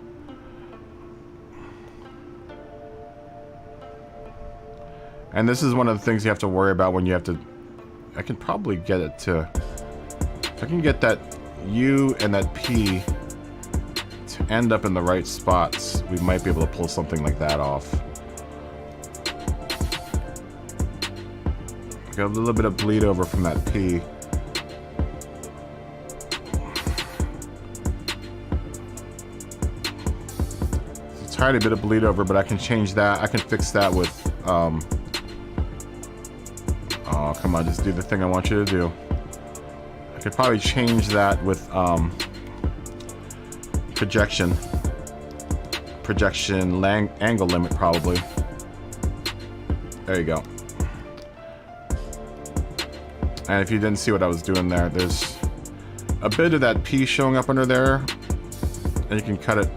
And this is one of the things you have to worry about when you have to... I can probably get it to... If I can get that U and that P to end up in the right spots, we might be able to pull something like that off. Got a little bit of bleed over from that P. It's a tiny bit of bleed over, but I can change that. I can fix that with... Oh, come on, just do the thing I want you to do. I could probably change that with projection angle limit, probably. There you go. And if you didn't see what I was doing there, there's a bit of that P showing up under there, and you can cut it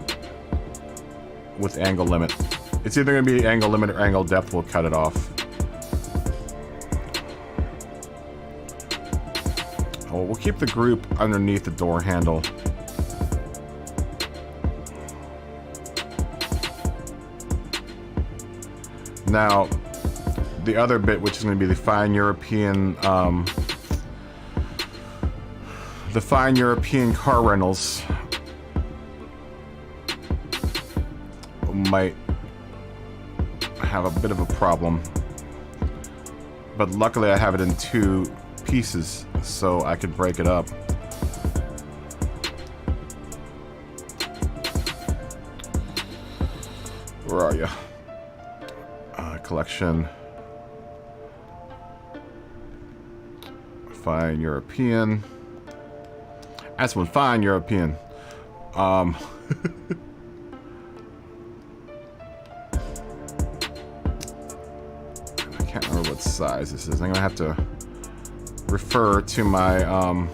with angle limit. It's either going to be angle limit or angle depth will cut it off. Oh, we'll keep the group underneath the door handle. Now, the other bit, which is going to be the fine European car rentals, might have a bit of a problem. But luckily I have it in 2 pieces, so I could break it up. Where are you? Collection. Fine European. That's one fine European. I can't remember what size this is. I'm gonna have to refer to my I'm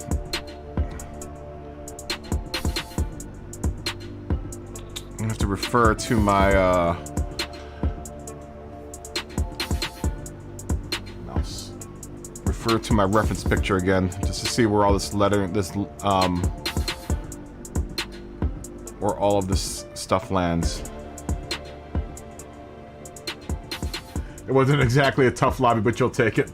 gonna have to refer to my mouse. Refer to my reference picture again, just to see where all this lettering, where all of this stuff lands. It wasn't exactly a tough lobby, but you'll take it.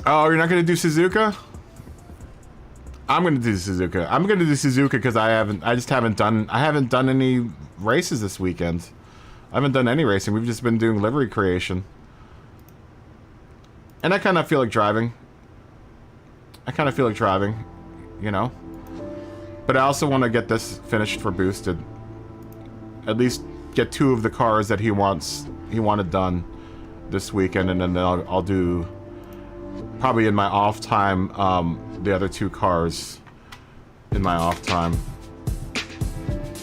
Oh, you're not gonna do Suzuka? I'm gonna do Suzuka. I'm gonna do Suzuka because I haven't done any races this weekend. I haven't done any racing. We've just been doing livery creation. And I kind of feel like driving. You know? But I also want to get this finished for Boosted. At least get 2 of the cars that he wanted done this weekend, and then I'll do probably in my off time the other 2 cars in my off time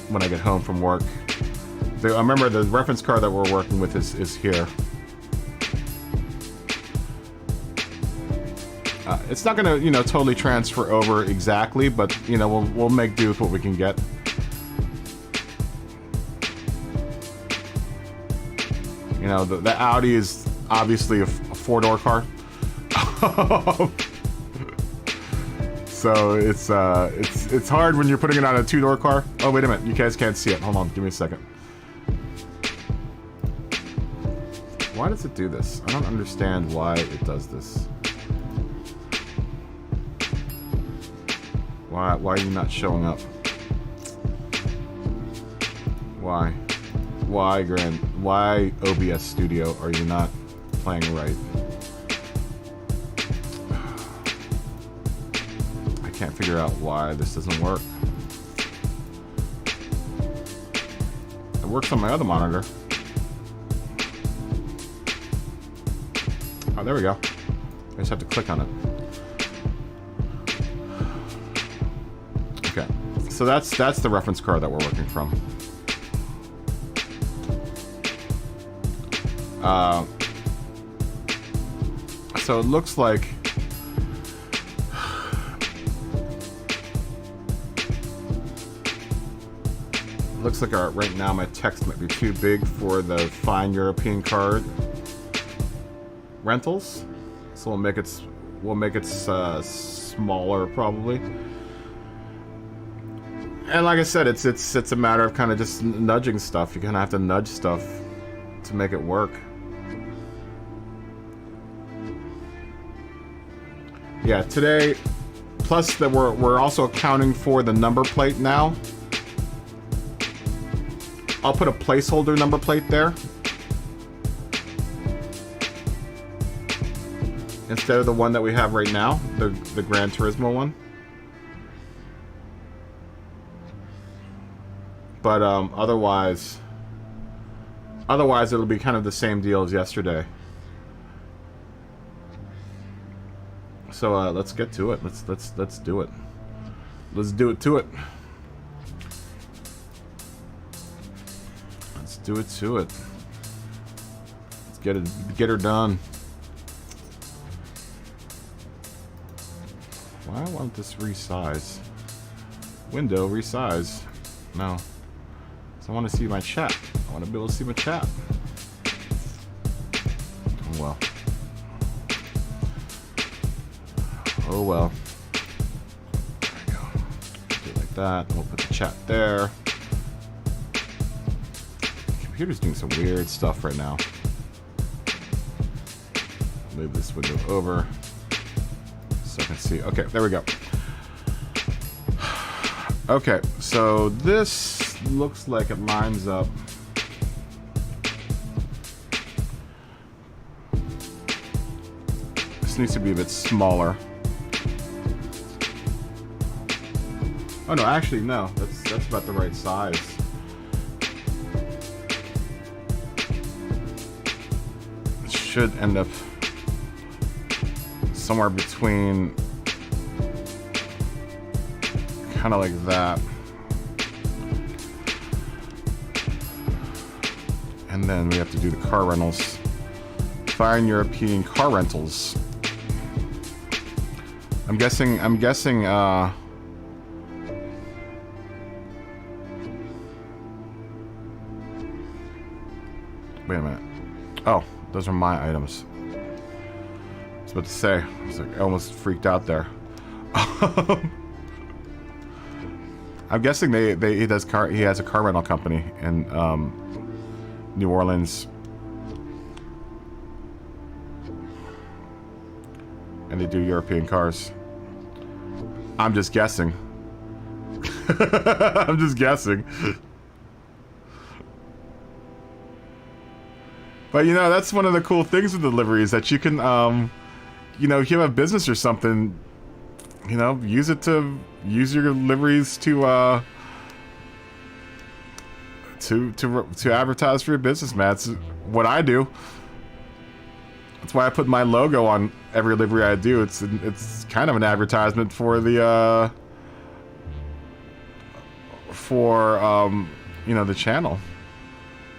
when I get home from work. I remember the reference car that we're working with is here. It's not gonna, you know, totally transfer over exactly, but you know, we'll make do with what we can get. You know, the Audi is obviously a 4-door car. So it's hard when you're putting it on a 2-door car. Oh, wait a minute, you guys can't see it. Hold on, give me a second. Why does it do this? I don't understand why it does this. Why are you not showing up? Why? Why OBS Studio are you not playing right? I can't figure out why this doesn't work. It works on my other monitor. Oh, there we go. I just have to click on it. Okay, so that's the reference car that we're working from. So it looks like right now my text might be too big for the fine European card rentals, so we'll make it smaller probably. And like I said, it's a matter of kind of just nudging stuff. You're gonna have to nudge stuff to make it work. Yeah, today, plus that we're also accounting for the number plate now. I'll put a placeholder number plate there instead of the one that we have right now, the Gran Turismo one. But otherwise it'll be kind of the same deal as yesterday. So let's get to it. Let's do it. Let's do it to it. Let's do it to it. Let's get her done. Why won't this resize? Window resize. No. So I want to see my chat. I want to be able to see my chat. Oh well. Oh well. There we go. Do it like that. We'll put the chat there. The computer's doing some weird stuff right now. Move this window over so I can see. Okay, there we go. Okay, so this looks like it lines up. This needs to be a bit smaller. Oh no, actually no, that's about the right size. It should end up somewhere between kind of like that. And then we have to do the car rentals. Fine European car rentals. I'm guessing wait a minute. Oh, those are my items. I was about to say, I almost freaked out there. I'm guessing he has a car rental company in New Orleans. And they do European cars. I'm just guessing. I'm just guessing. But you know, that's one of the cool things with the livery is that you can, you know, if you have a business or something, you know, use your liveries to advertise for your business, man. It's what I do. That's why I put my logo on every livery I do. It's kind of an advertisement for the you know, the channel.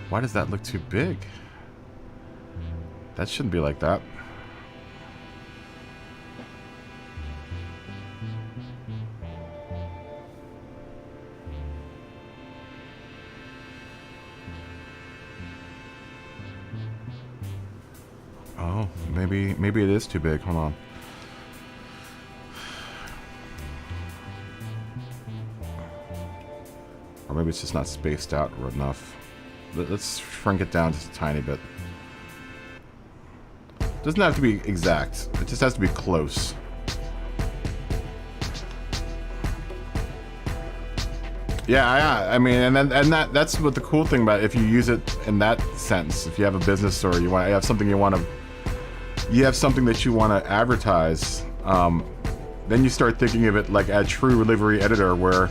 Why does that look too big? That shouldn't be like that. Oh, maybe it is too big. Hold on. Or maybe it's just not spaced out enough. Let's shrink it down just a tiny bit. Doesn't have to be exact. It just has to be close. Yeah. I mean, that's what the cool thing about it, if you use it in that sense. If you have a business or you have something that you want to advertise, then you start thinking of it like a true livery editor, or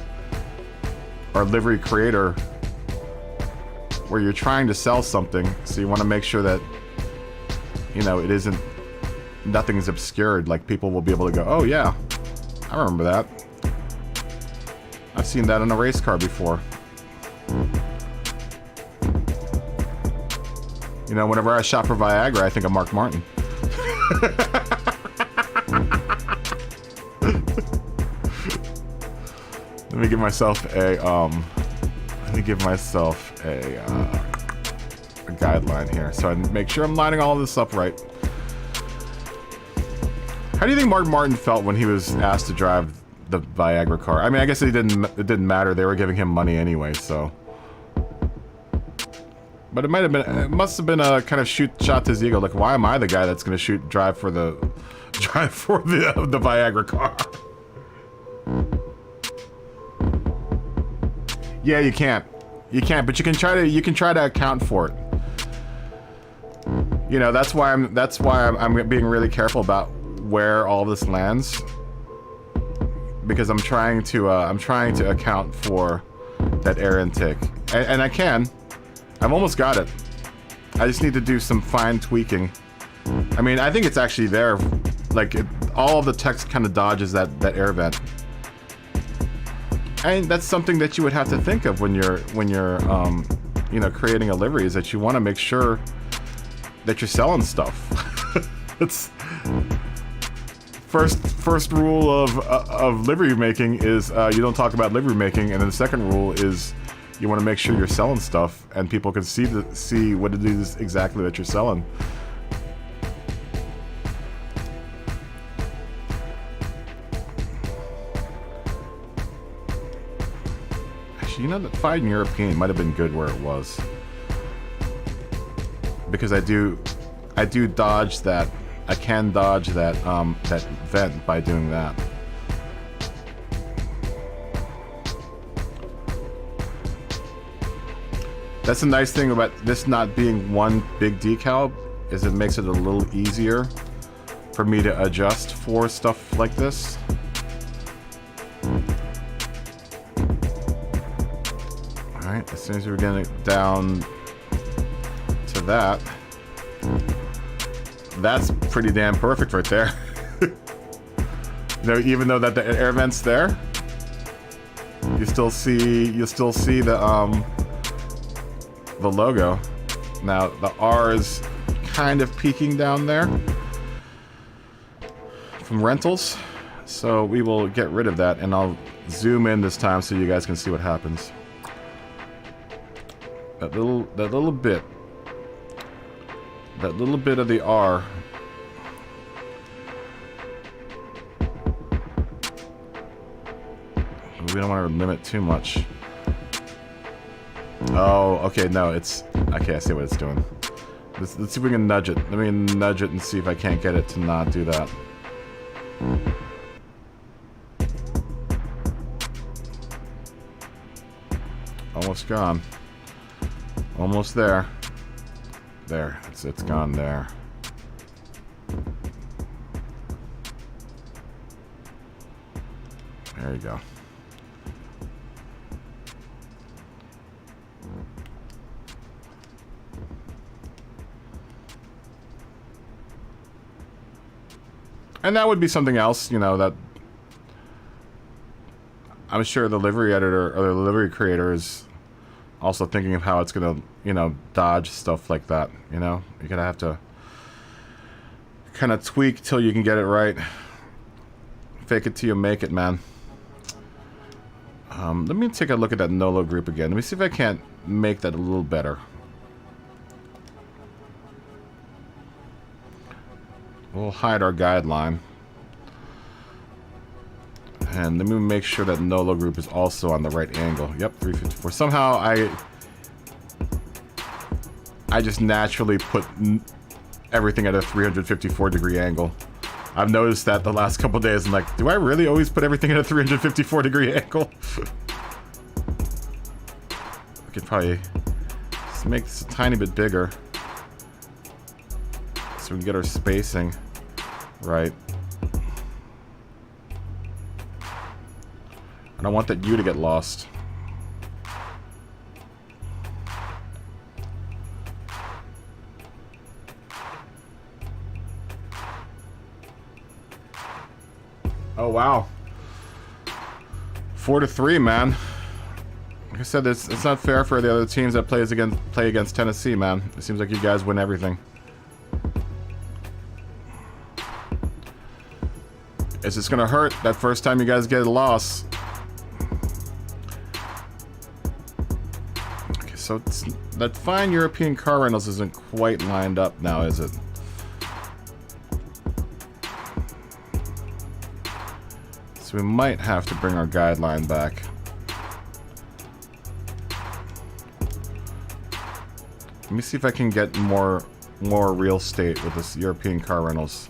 livery creator, where you're trying to sell something, so you want to make sure that, you know, nothing's obscured. Like, people will be able to go, oh yeah, I remember that. I've seen that in a race car before. You know, whenever I shop for Viagra, I think of Mark Martin. Let me give myself a guideline here, so I make sure I'm lining all of this up right. How do you think Mark Martin felt when he was asked to drive the Viagra car? I mean, I guess it didn't matter. They were giving him money anyway, so. But it must have been a kind of shot to his ego. Like, why am I the guy that's going to drive for the Viagra car? Yeah, you can't, but you can try to account for it. You know, that's why I'm being really careful about where all this lands, because I'm trying to account for that air intake, and I can. I've almost got it. I just need to do some fine tweaking. I mean, I think it's actually there. Like, all of the text kind of dodges that air vent. And that's something that you would have to think of when you're you know, creating a livery, is that you want to make sure that you're selling stuff. It's first rule of livery making is you don't talk about livery making, and then the second rule is you want to make sure you're selling stuff and people can see what it is exactly that you're selling. Actually, you know, that Fine European might have been good where it was, because I do dodge that. I can dodge that that vent by doing that. That's the nice thing about this not being one big decal, is it makes it a little easier for me to adjust for stuff like this. Alright, as soon as we're getting it down to that, that's pretty damn perfect right there. You know, even though that the air vent's there, you still see the logo. Now the R is kind of peeking down there from rentals, so we will get rid of that, and I'll zoom in this time so you guys can see what happens. That little bit of the R. We don't want to limit too much. Oh, okay, no, it's... Okay, I see what it's doing. Let's see if we can nudge it. Let me nudge it and see if I can't get it to not do that. Almost gone. Almost there. There, it's gone there. There you go. And that would be something else, you know, that I'm sure the livery editor or the livery creator is also thinking of how it's gonna, you know, dodge stuff like that. You know, you're gonna have to kind of tweak till you can get it right. Fake it till you make it, man. Let me take a look at that Nolo group again. Let me see if I can't make that a little better. We'll hide our guideline. And let me make sure that Nolo group is also on the right angle. Yep, 354. Somehow I just naturally put everything at a 354 degree angle. I've noticed that the last couple days. I'm like, do I really always put everything at a 354 degree angle? I could probably just make this a tiny bit bigger so we can get our spacing right. I don't want that U to get lost. Oh wow. 4-3, man. Like I said, it's not fair for the other teams that play against Tennessee, man. It seems like you guys win everything. It's just gonna hurt that first time you guys get a loss. Okay, so that fine European car rentals isn't quite lined up now, is it? So we might have to bring our guideline back. Let me see if I can get more real estate with this European car rentals,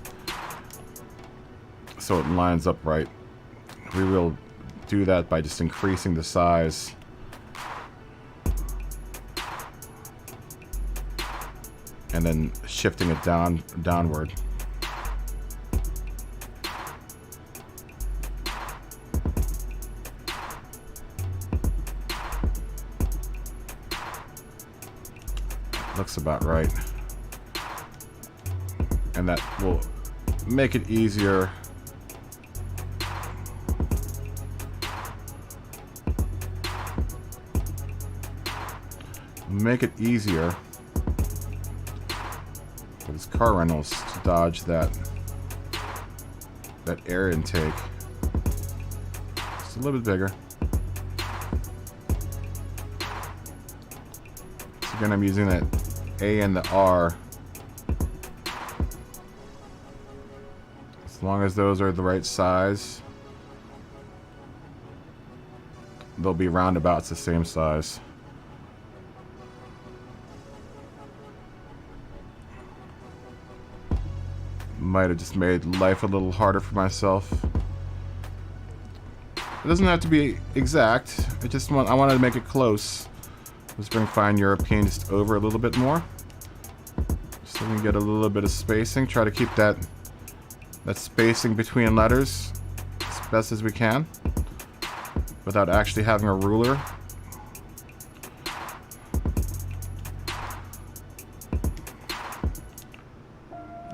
so it lines up right. We will do that by just increasing the size. And then shifting it downward. Looks about right. And that will make it easier. Make it easier for this car rentals to dodge that air intake. Just a little bit bigger. So again, I'm using that A and the R. As long as those are the right size, they'll be roundabouts the same size. Might have just made life a little harder for myself. It doesn't have to be exact. I wanted to make it close. Let's bring fine European just over a little bit more, so we can get a little bit of spacing. Try to keep that spacing between letters as best as we can, without actually having a ruler.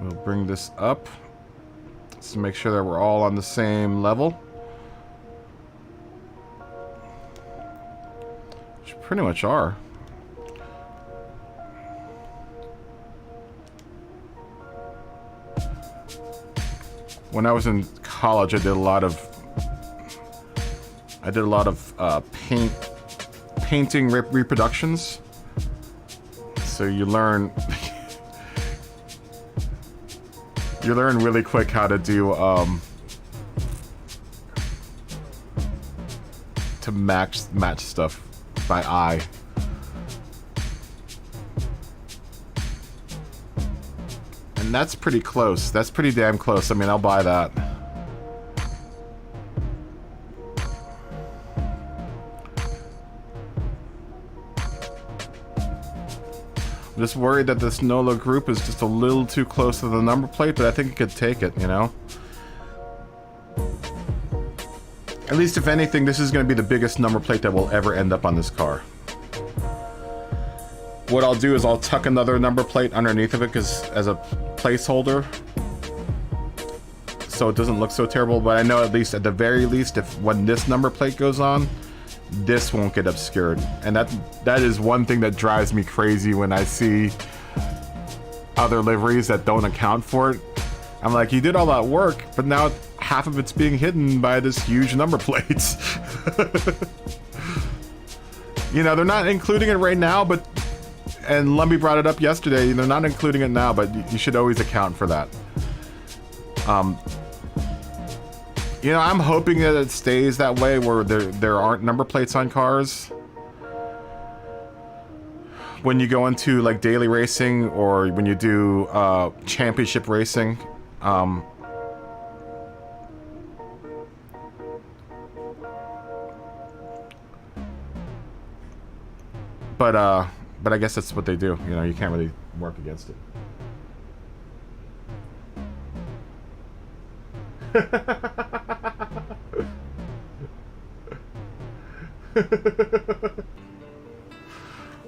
We'll bring this up to make sure that we're all on the same level. Which pretty much are. When I was in college, I did a lot of painting reproductions. So you learn you learn really quick how to do to match stuff by eye. And that's pretty close. That's pretty damn close. I mean, I'll buy that. I'm just worried that this NOLA group is just a little too close to the number plate, but I think it could take it, you know? At least, if anything, this is going to be the biggest number plate that will ever end up on this car. What I'll do is I'll tuck another number plate underneath of it as a placeholder, so it doesn't look so terrible. But I know, at least at the very least, if when this number plate goes on, this won't get obscured. And that is one thing that drives me crazy when I see other liveries that don't account for it. I'm like, you did all that work, but now half of it's being hidden by this huge number plates. You know, they're not including it right now, but, and Lumby brought it up yesterday, they're not including it now, but you should always account for that. You know, I'm hoping that it stays that way, where there aren't number plates on cars when you go into like daily racing, or when you do championship racing. But I guess that's what they do. You know, you can't really work against it.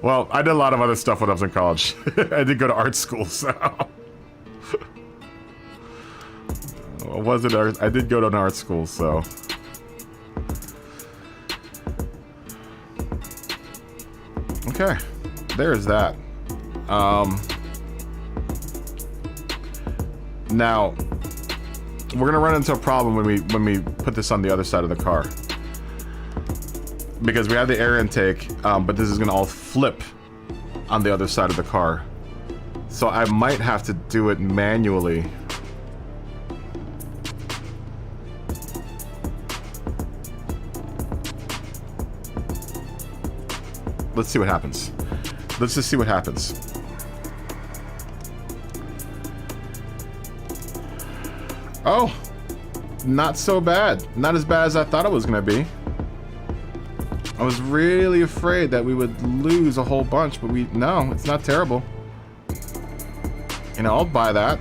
Well, I did a lot of other stuff when I was in college. I did go to art school, so... Was it art? I did go to an art school, so... Okay, there's that. Now we're gonna run into a problem when we put this on the other side of the car, because we have the air intake, but this is gonna all flip on the other side of the car. So I might have to do it manually. Let's see what happens. Let's just see what happens. Oh, not so bad. Not as bad as I thought it was gonna be. I was really afraid that we would lose a whole bunch, but no, it's not terrible. You know, I'll buy that.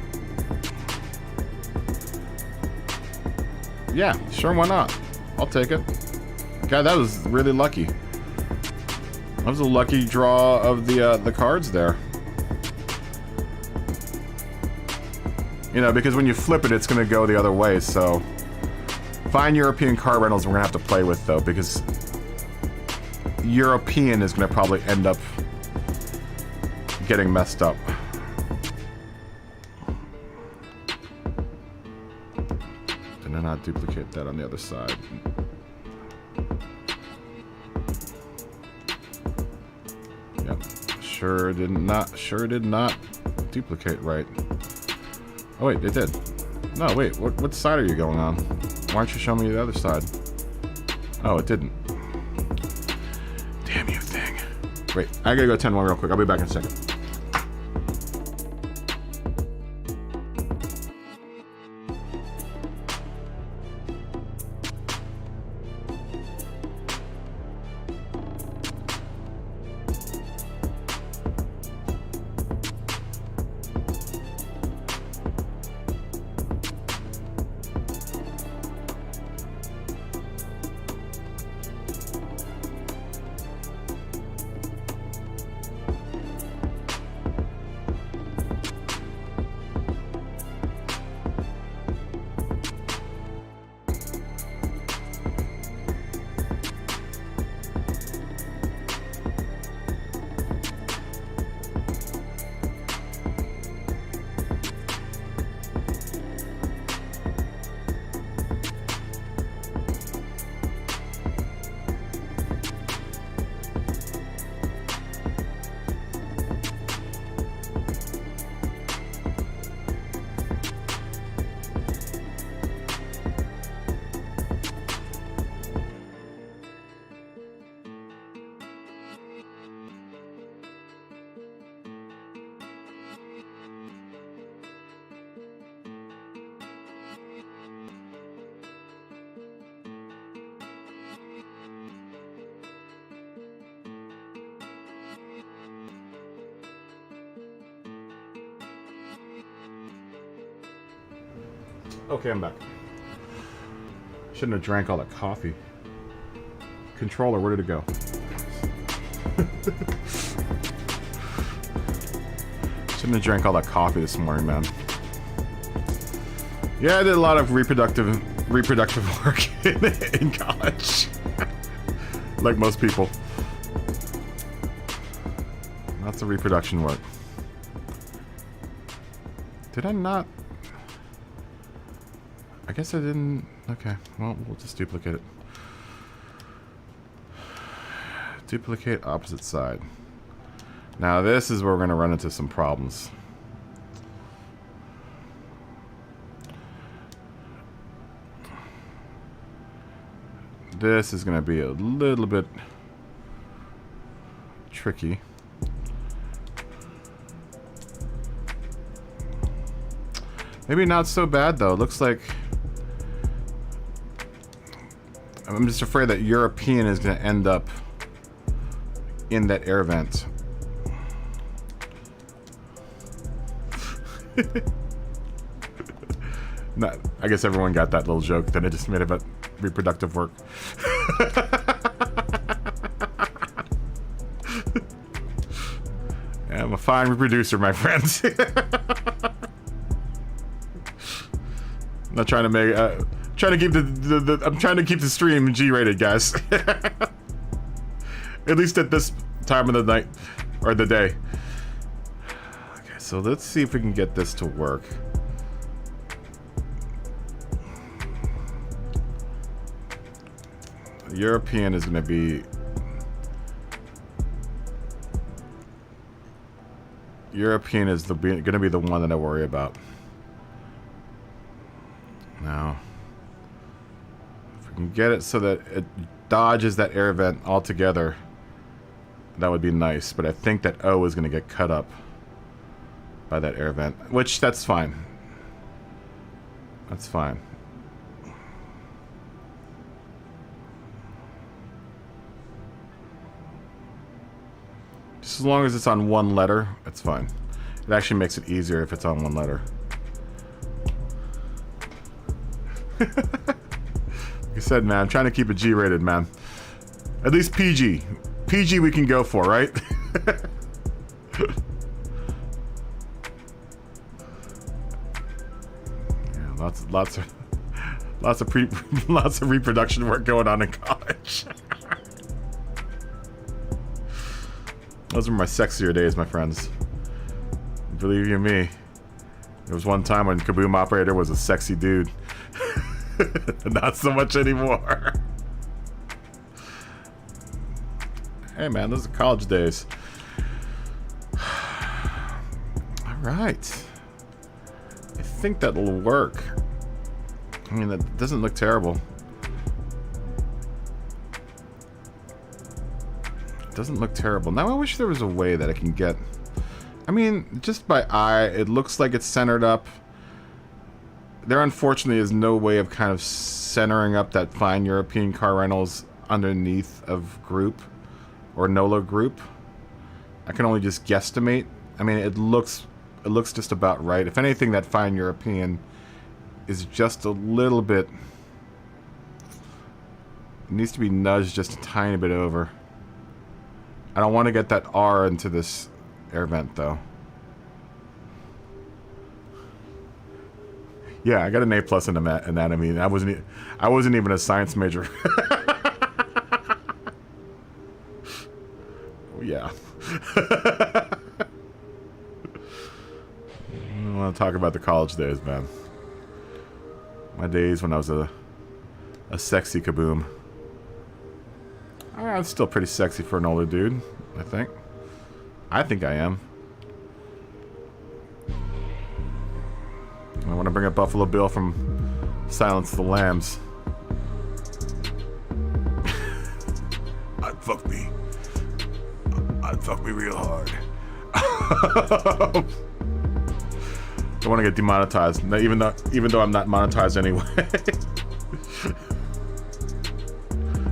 Yeah, sure, why not? I'll take it. God, that was really lucky. That was a lucky draw of the cards there. You know, because when you flip it, it's going to go the other way, so... Fine European car rentals we're going to have to play with, though, because... European is going to probably end up... getting messed up. Did I not duplicate that on the other side? Yep. Sure did not duplicate right. Oh wait, it did. No, wait, what side are you going on? Why aren't you showing me the other side? Oh, it didn't. Damn you thing. Wait, I gotta go 10-1 real quick. I'll be back in a second. Okay, I'm back. Shouldn't have drank all that coffee. Controller, where did it go? Shouldn't have drank all that coffee this morning, man. Yeah, I did a lot of reproductive work in college. Like most people. Lots of reproduction work. Did I not? I guess I didn't... Okay, well, we'll just duplicate it. Duplicate opposite side. Now this is where we're going to run into some problems. This is going to be a little bit tricky. Maybe not so bad though. Looks like... I'm just afraid that European is going to end up in that air vent. Not, I guess everyone got that little joke that I just made about reproductive work. I'm a fine reproducer, my friends. I'm not trying to make... trying to keep I'm trying to keep the stream G-rated, guys. At least at this time of the night or the day. Okay, so let's see if we can get this to work. European is going to be... European is going to be the one that I worry about. Now, if we can get it so that it dodges that air vent altogether, that would be nice. But I think that O is going to get cut up by that air vent, which that's fine. That's fine. Just as long as it's on one letter, it's fine. It actually makes it easier if it's on one letter. Like I said, man, I'm trying to keep it G-rated, man. At least PG. PG we can go for, right? Yeah, lots of reproduction work going on in college. Those were my sexier days, my friends. Believe you me. There was one time when Kaboom Operator was a sexy dude. Not so much anymore. Hey man, those are college days. Alright. I think that'll work. I mean, that doesn't look terrible. Doesn't look terrible. Now I wish there was a way that I can get... I mean, just by eye, it looks like it's centered up. There unfortunately is no way of kind of centering up that fine European car rentals underneath of group or NOLA group. I can only just guesstimate. I mean, it looks just about right. If anything, that fine European is just a little bit... It needs to be nudged just a tiny bit over. I don't want to get that R into this air vent, though. Yeah, I got an A+ in anatomy, and I wasn't even a science major. Oh, yeah. I don't want to talk about the college days, man. My days when I was a sexy Kaboom. I'm still pretty sexy for an older dude, I think. I think I am. I want to bring up Buffalo Bill from Silence of the Lambs. I'd fuck me. I'd fuck me real hard. Don't want to get demonetized, even though I'm not monetized anyway.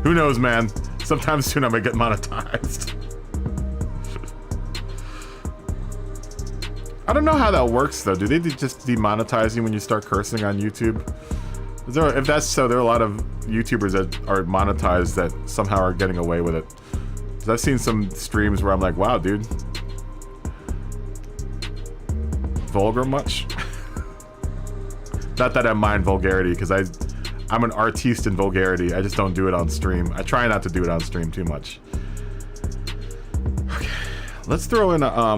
Who knows, man? Sometime soon I might get monetized. I don't know how that works though. Do they just demonetize you when you start cursing on YouTube? If that's so, there are a lot of YouTubers that are monetized that somehow are getting away with it. 'Cause I've seen some streams where I'm like, wow, dude. Vulgar much? Not that I mind vulgarity, because I'm an artiste in vulgarity. I just don't do it on stream. I try not to do it on stream too much. Okay, let's throw in a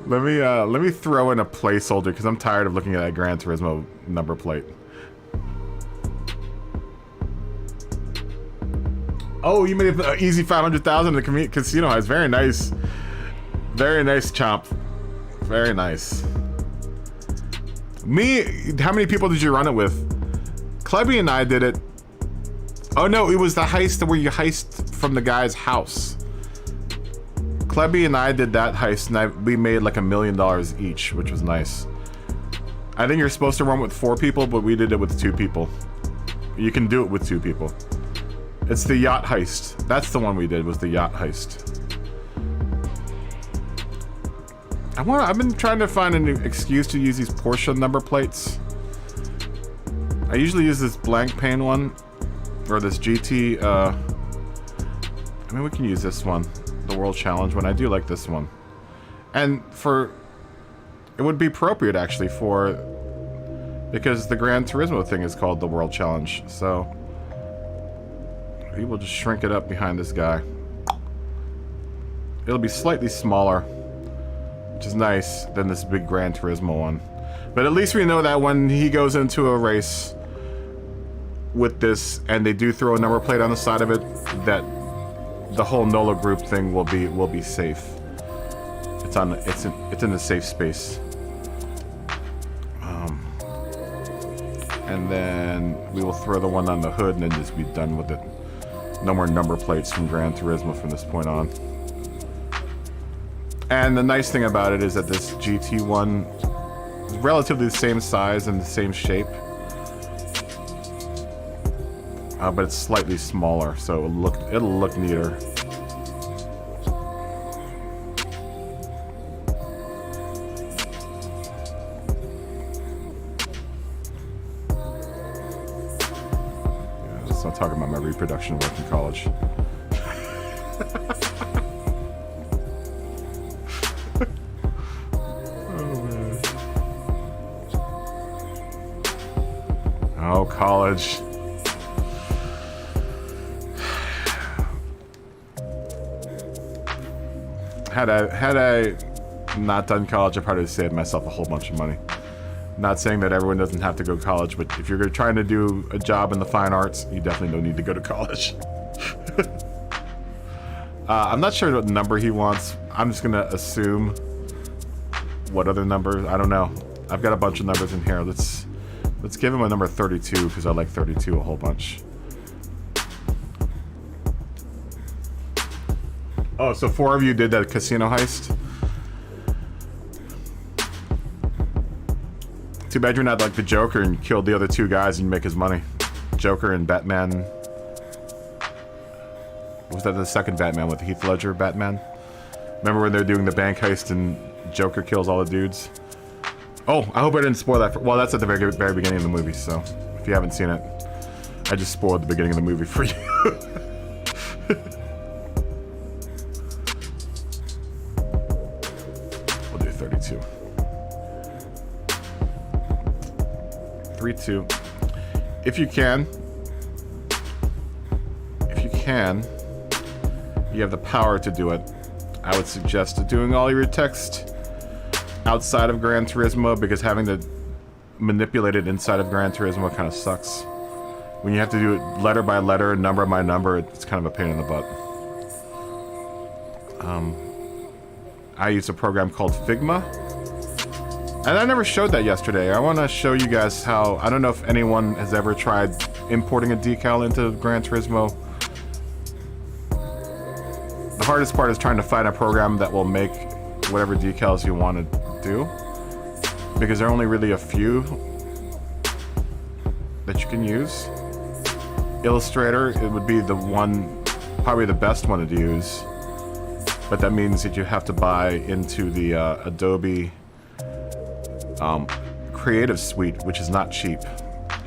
let me throw in a placeholder because I'm tired of looking at that Gran Turismo number plate. Oh, you made an easy 500,000 in the casino house. Very nice. Very nice, Chomp. Very nice. How many people did you run it with? Klebby and I did it. Oh no, it was the heist where you heist from the guy's house. Klebby and I did that heist and we made like $1 million each, which was nice. I think you're supposed to run with 4 people, but we did it with 2 people. You can do it with 2 people. It's the yacht heist. That's the one we did, was the yacht heist. I've been trying to find an excuse to use these Porsche number plates. I usually use this blank pane one, or this GT, I mean, we can use this one, the World Challenge one. I do like this one. And it would be appropriate actually because the Gran Turismo thing is called the World Challenge, so. he will just shrink it up behind this guy. It'll be slightly smaller, which is nice, than this big Gran Turismo one. But at least we know that when he goes into a race with this, and they do throw a number plate on the side of it, that the whole NOLA group thing will be safe. It's in the safe space. And then we will throw the one on the hood and then just be done with it. No more number plates from Gran Turismo from this point on. And the nice thing about it is that this GT1 is relatively the same size and the same shape. But it's slightly smaller, so it'll look neater. Not talking about my reproduction work in college. Oh, man. Oh, college. Had I not done college, I probably would have saved myself a whole bunch of money. Not saying that everyone doesn't have to go to college, but if you're trying to do a job in the fine arts, you definitely don't need to go to college. I'm not sure what number he wants. I'm just gonna assume what other numbers. I don't know. I've got a bunch of numbers in here. Let's give him a number 32 because I like 32 a whole bunch. Oh, so 4 of you did that casino heist? Too bad you're not like the Joker and killed the other 2 guys and you make his money. Joker and Batman. Was that the second Batman with Heath Ledger Batman? Remember when they're doing the bank heist and Joker kills all the dudes? Oh, I hope I didn't spoil that. Well, that's at the very beginning of the movie, so if you haven't seen it, I just spoiled the beginning of the movie for you. We'll do 32. 3-2. If you can, you have the power to do it. I would suggest doing all your text outside of Gran Turismo, because having to manipulate it inside of Gran Turismo kind of sucks. When you have to do it letter by letter, number by number, it's kind of a pain in the butt. I use a program called Figma. And I never showed that yesterday. I want to show you guys how... I don't know if anyone has ever tried importing a decal into Gran Turismo. The hardest part is trying to find a program that will make whatever decals you want to do. Because there are only really a few that you can use. Illustrator, it would be the one... probably the best one to use. But that means that you have to buy into the Adobe... Creative Suite, which is not cheap.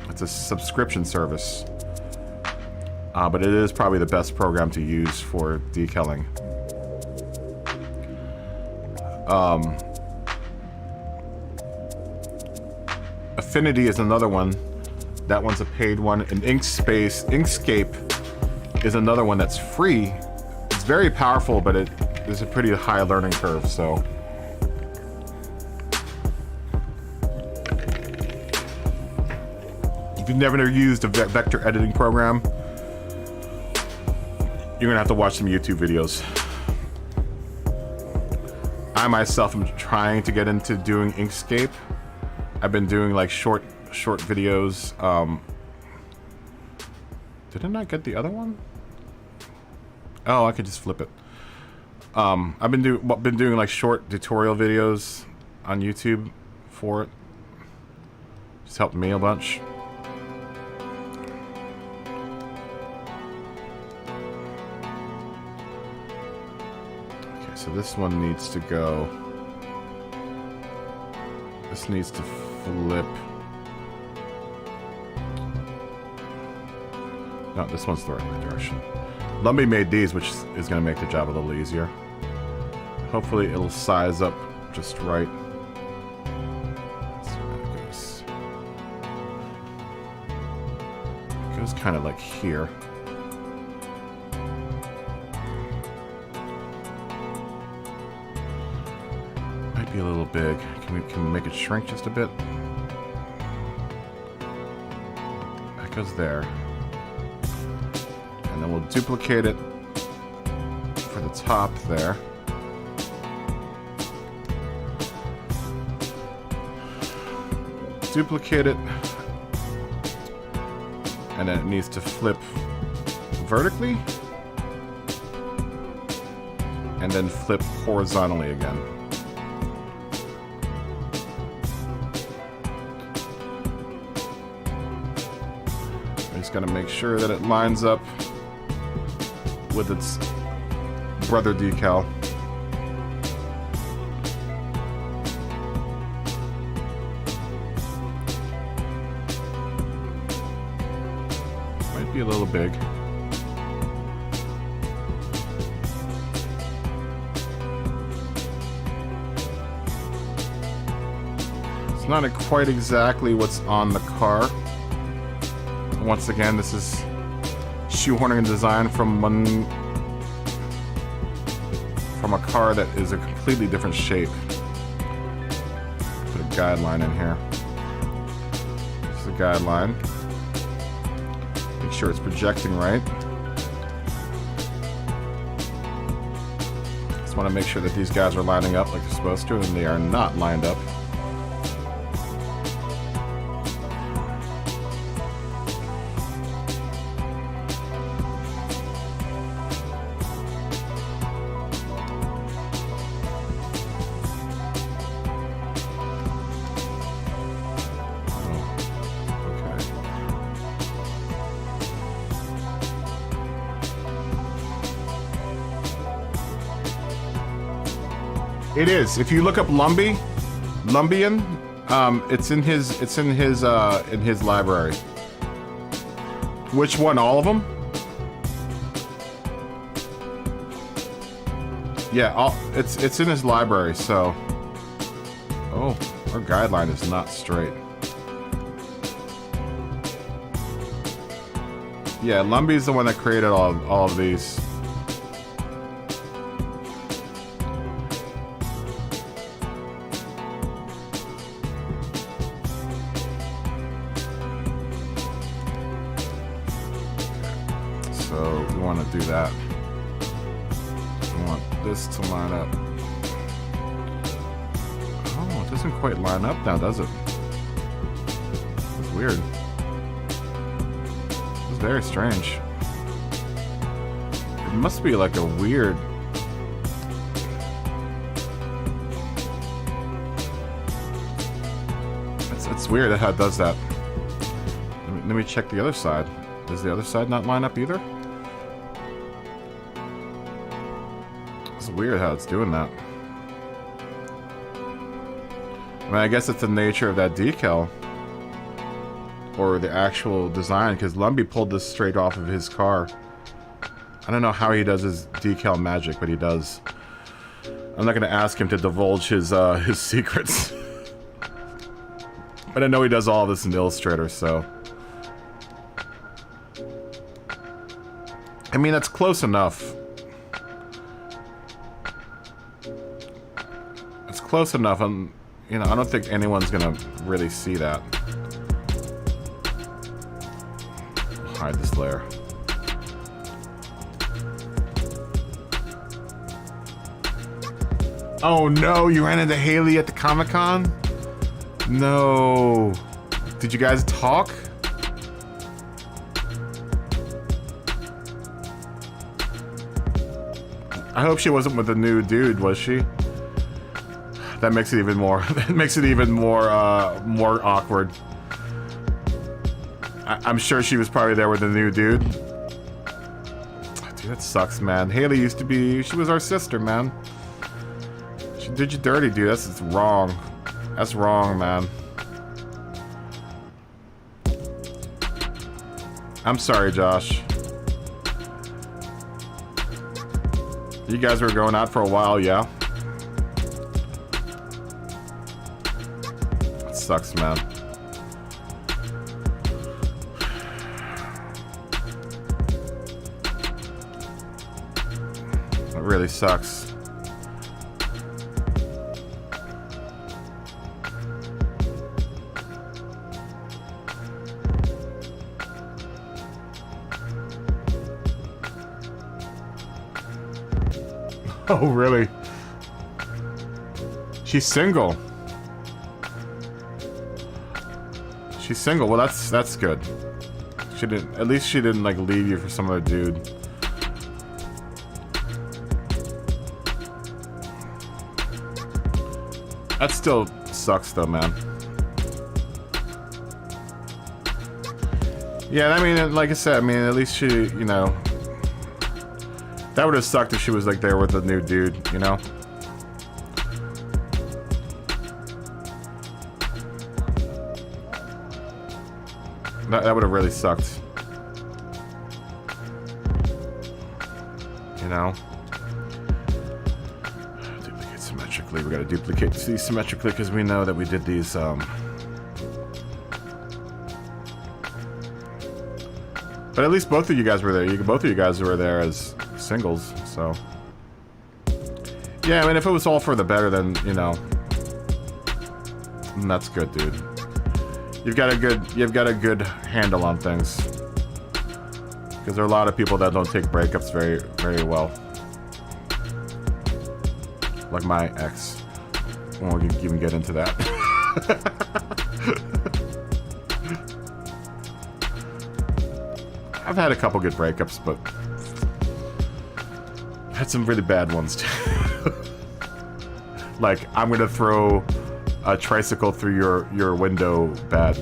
It's a subscription service. But it is probably the best program to use for decaling. Affinity is another one. That one's a paid one. And Inkscape is another one that's free. It's very powerful, but there's a pretty high learning curve, so... If you've never used a vector editing program, you're gonna have to watch some YouTube videos. I myself am trying to get into doing Inkscape. I've been doing like short videos. Did I not get the other one? Oh, I could just flip it. I've been doing like short tutorial videos on YouTube for it. Just helped me a bunch. So this one needs to go. This needs to flip. No, this one's the right direction. Lumby made these, which is going to make the job a little easier. Hopefully it'll size up just right. Let's see how it goes. It goes kind of like here. Might be a little big. Can we make it shrink just a bit? That goes there. And then we'll duplicate it for the top there. Duplicate it. And then it needs to flip vertically. And then flip horizontally again. I just gotta make sure that it lines up with its brother decal. Might be a little big. It's not quite exactly what's on the car. Once again, this is shoehorning a design from a car that is a completely different shape. Put a guideline in here. This is a guideline. Make sure it's projecting right. Just want to make sure that these guys are lining up like they're supposed to, and they are not lined up. It is. If you look up Lumbian, it's in his library. Which one? All of them? Yeah, it's in his library. So, oh, our guideline is not straight. Yeah, Lumby's the one that created all of these. So we want to do that. We want this to line up. Oh, it doesn't quite line up now, does it? It's weird. It's very strange. It must be like a weird... It's weird how it does that. Let me check the other side. Does the other side not line up either? It's weird how it's doing that. I mean, I guess it's the nature of that decal. Or the actual design, because Lumby pulled this straight off of his car. I don't know how he does his decal magic, but he does. I'm not going to ask him to divulge his secrets. But I know he does all this in Illustrator, so... I mean, that's close enough. It's close enough. You know, I don't think anyone's gonna really see that. Hide this layer. Oh no! You ran into Haley at the Comic-Con? No. Did you guys talk? I hope she wasn't with the new dude, was she? That makes it even more. That makes it even more awkward. I'm sure she was probably there with the new dude. Dude, that sucks, man. Haley used to be. She was our sister, man. She did you dirty, dude. That's wrong. That's wrong, man. I'm sorry, Josh. You guys were going out for a while, yeah? That sucks, man. It really sucks. Oh, really? She's single. She's single. Well, that's good. She didn't. At least she didn't like leave you for some other dude. That still sucks, though, man. Yeah, I mean, like I said, I mean, at least she, you know, that would have sucked if she was like there with a new dude, you know. That would have really sucked. You know? Duplicate symmetrically. We gotta duplicate these symmetrically because we know that we did these, But at least both of you guys were there. Both of you guys were there as singles, so... Yeah, I mean, if it was all for the better, then, you know... That's good, dude. You've got a good handle on things. Because there are a lot of people that don't take breakups very, very well. Like my ex. I won't even get into that. I've had a couple good breakups, but I've had some really bad ones too. Like, I'm gonna throw a tricycle through your window bad.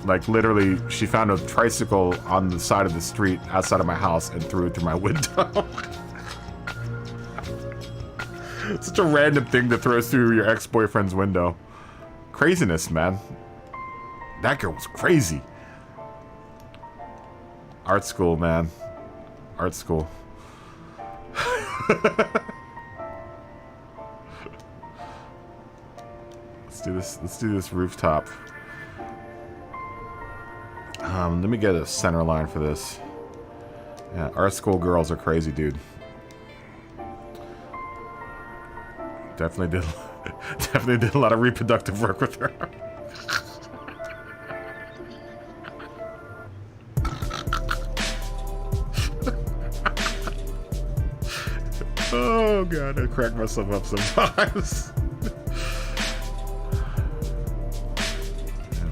Like, literally, she found a tricycle on the side of the street outside of my house and threw it through my window. Such a random thing to throw through your ex-boyfriend's window. Craziness, man. That girl was crazy. Art school, man. Art school. Let's do this rooftop. Let me get a center line for this. Yeah, art school girls are crazy, dude. Definitely did a lot of reproductive work with her. Oh god, I crack myself up sometimes.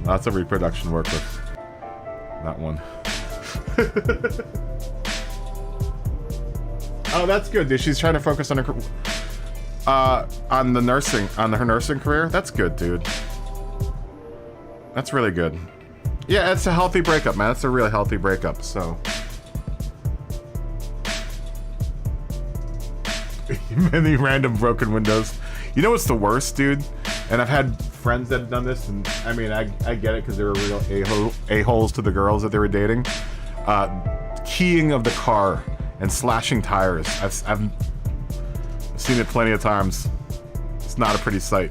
Lots of reproduction work with that one. Oh, that's good, dude. She's trying to focus on her on her nursing career. That's good, dude. That's really good. Yeah, it's a healthy breakup, man. It's a really healthy breakup. So many random broken windows. You know what's the worst, dude? And I've had friends that have done this, and I mean, I get it because they were real a-holes to the girls that they were dating. Keying of the car and slashing tires. I've seen it plenty of times. It's not a pretty sight.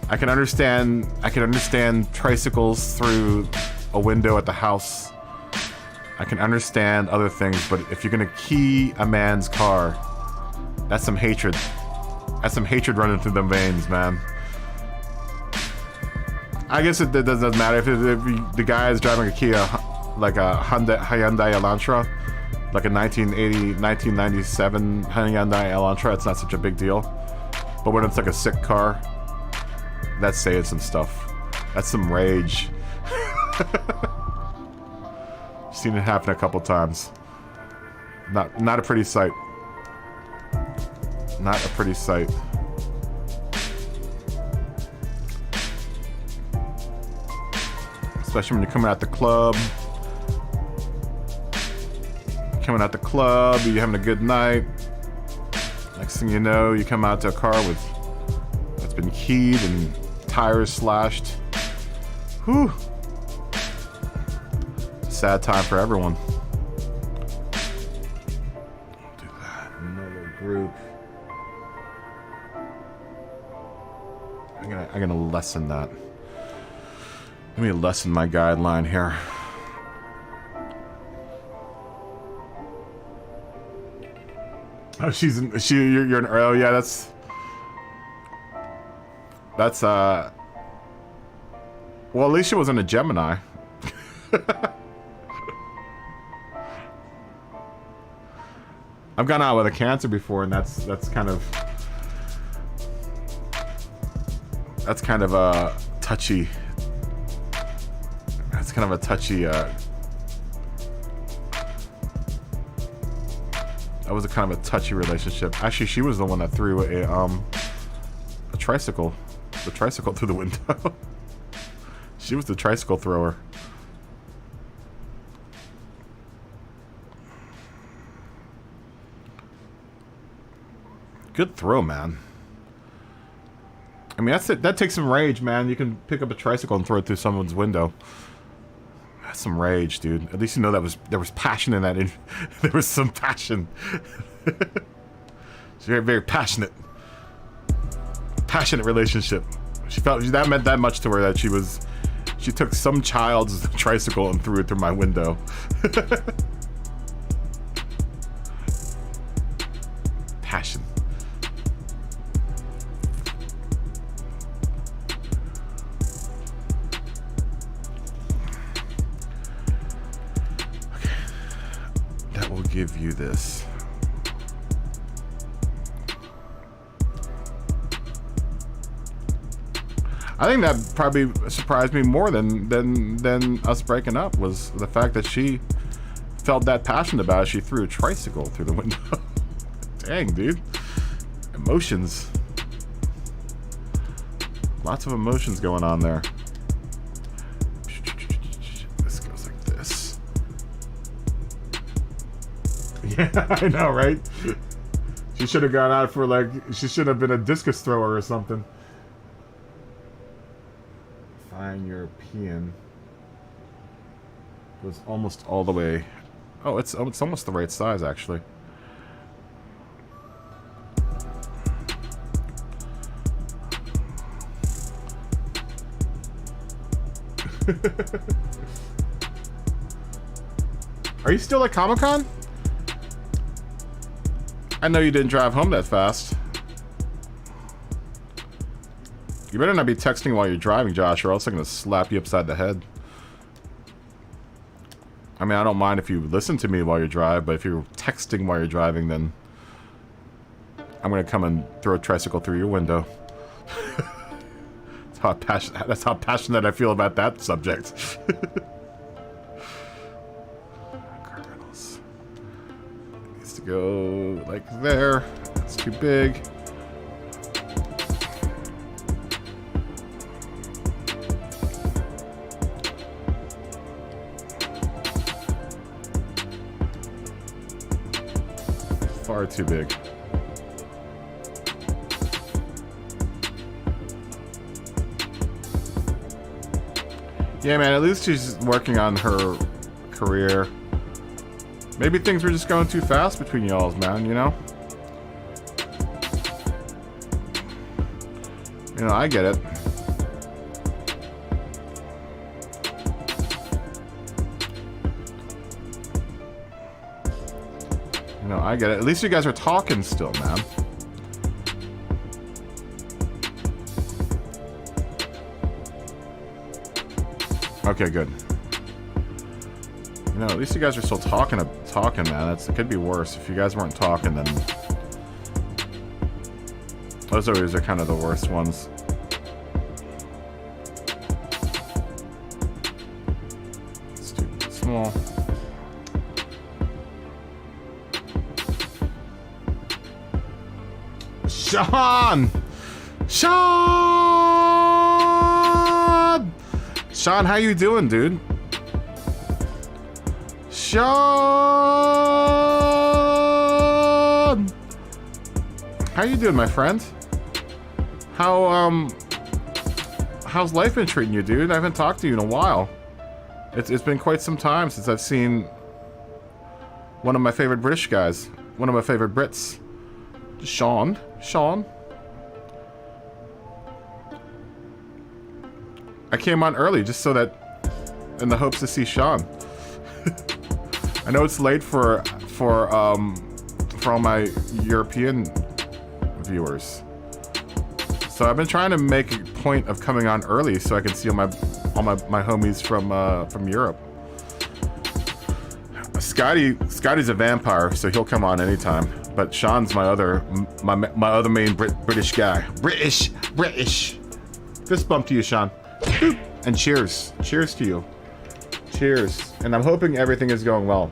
I can understand tricycles through a window at the house. I can understand other things, but if you're gonna key a man's car, that's some hatred. That's some hatred running through them veins, man. I guess it doesn't matter if the guy is driving a Kia, like a Hyundai Elantra, like a 1997 Hyundai Elantra. It's not such a big deal. But when it's like a sick car, that's saying some stuff. That's some rage. Seen it happen a couple times. Not a pretty sight. Not a pretty sight. Especially when you're coming out the club. Coming out the club, you're having a good night. Next thing you know, you come out to a car that's been keyed and tires slashed. Whew. Sad time for everyone. Do that. Another group. I'm gonna lessen that. Let me lessen my guideline here. Oh, you're an, oh yeah, that's well, at least she wasn't a Gemini. I've gone out with a cancer before, and that's kind of a touchy. That's kind of a touchy. That was a kind of a touchy relationship. Actually, she was the one that threw a tricycle, the tricycle through the window. She was the tricycle thrower. Good throw, man. I mean, that's it. That takes some rage, man. You can pick up a tricycle and throw it through someone's window. That's some rage, dude. At least you know there was passion in that. There was some passion. It's very, very passionate. Passionate relationship. She felt that meant that much to her that she took some child's tricycle and threw it through my window. Passion. Give you this. I think that probably surprised me more than us breaking up was the fact that she felt that passionate about it. She threw a tricycle through the window. Dang, dude. Emotions. Lots of emotions going on there. Yeah, I know, right? She should have gone out for like, she should have been a discus thrower or something. Fine European. It was almost all the way. Oh, it's almost the right size, actually. Are you still at Comic-Con? I know you didn't drive home that fast. You better not be texting while you're driving, Josh, or else I'm gonna slap you upside the head. I mean, I don't mind if you listen to me while you drive, but if you're texting while you're driving, then I'm gonna come and throw a tricycle through your window. That's how passionate I feel about that subject. Go like there. That's too big. Far too big. Yeah, man, at least she's working on her career. Maybe things were just going too fast between y'alls, man, you know? You know, I get it. You know, I get it. At least you guys are talking still, man. Okay, good. You know, at least you guys are still talking, man. It could be worse. If you guys weren't talking, then those always are kind of the worst ones. It's too small. Sean! Sean! Sean, how you doing, dude? Sean! How you doing, my friend? How's life been treating you, dude? I haven't talked to you in a while. It's been quite some time since I've seen one of my favorite British guys. One of my favorite Brits. Sean. I came on early just so that, in the hopes to see Sean. I know it's late for all my European viewers, so I've been trying to make a point of coming on early so I can see all my homies from Europe. Scotty's a vampire, so he'll come on anytime. But Sean's my other main British guy. British. Fist bump to you, Sean. Boop. And cheers. Cheers to you. Cheers. And I'm hoping everything is going well.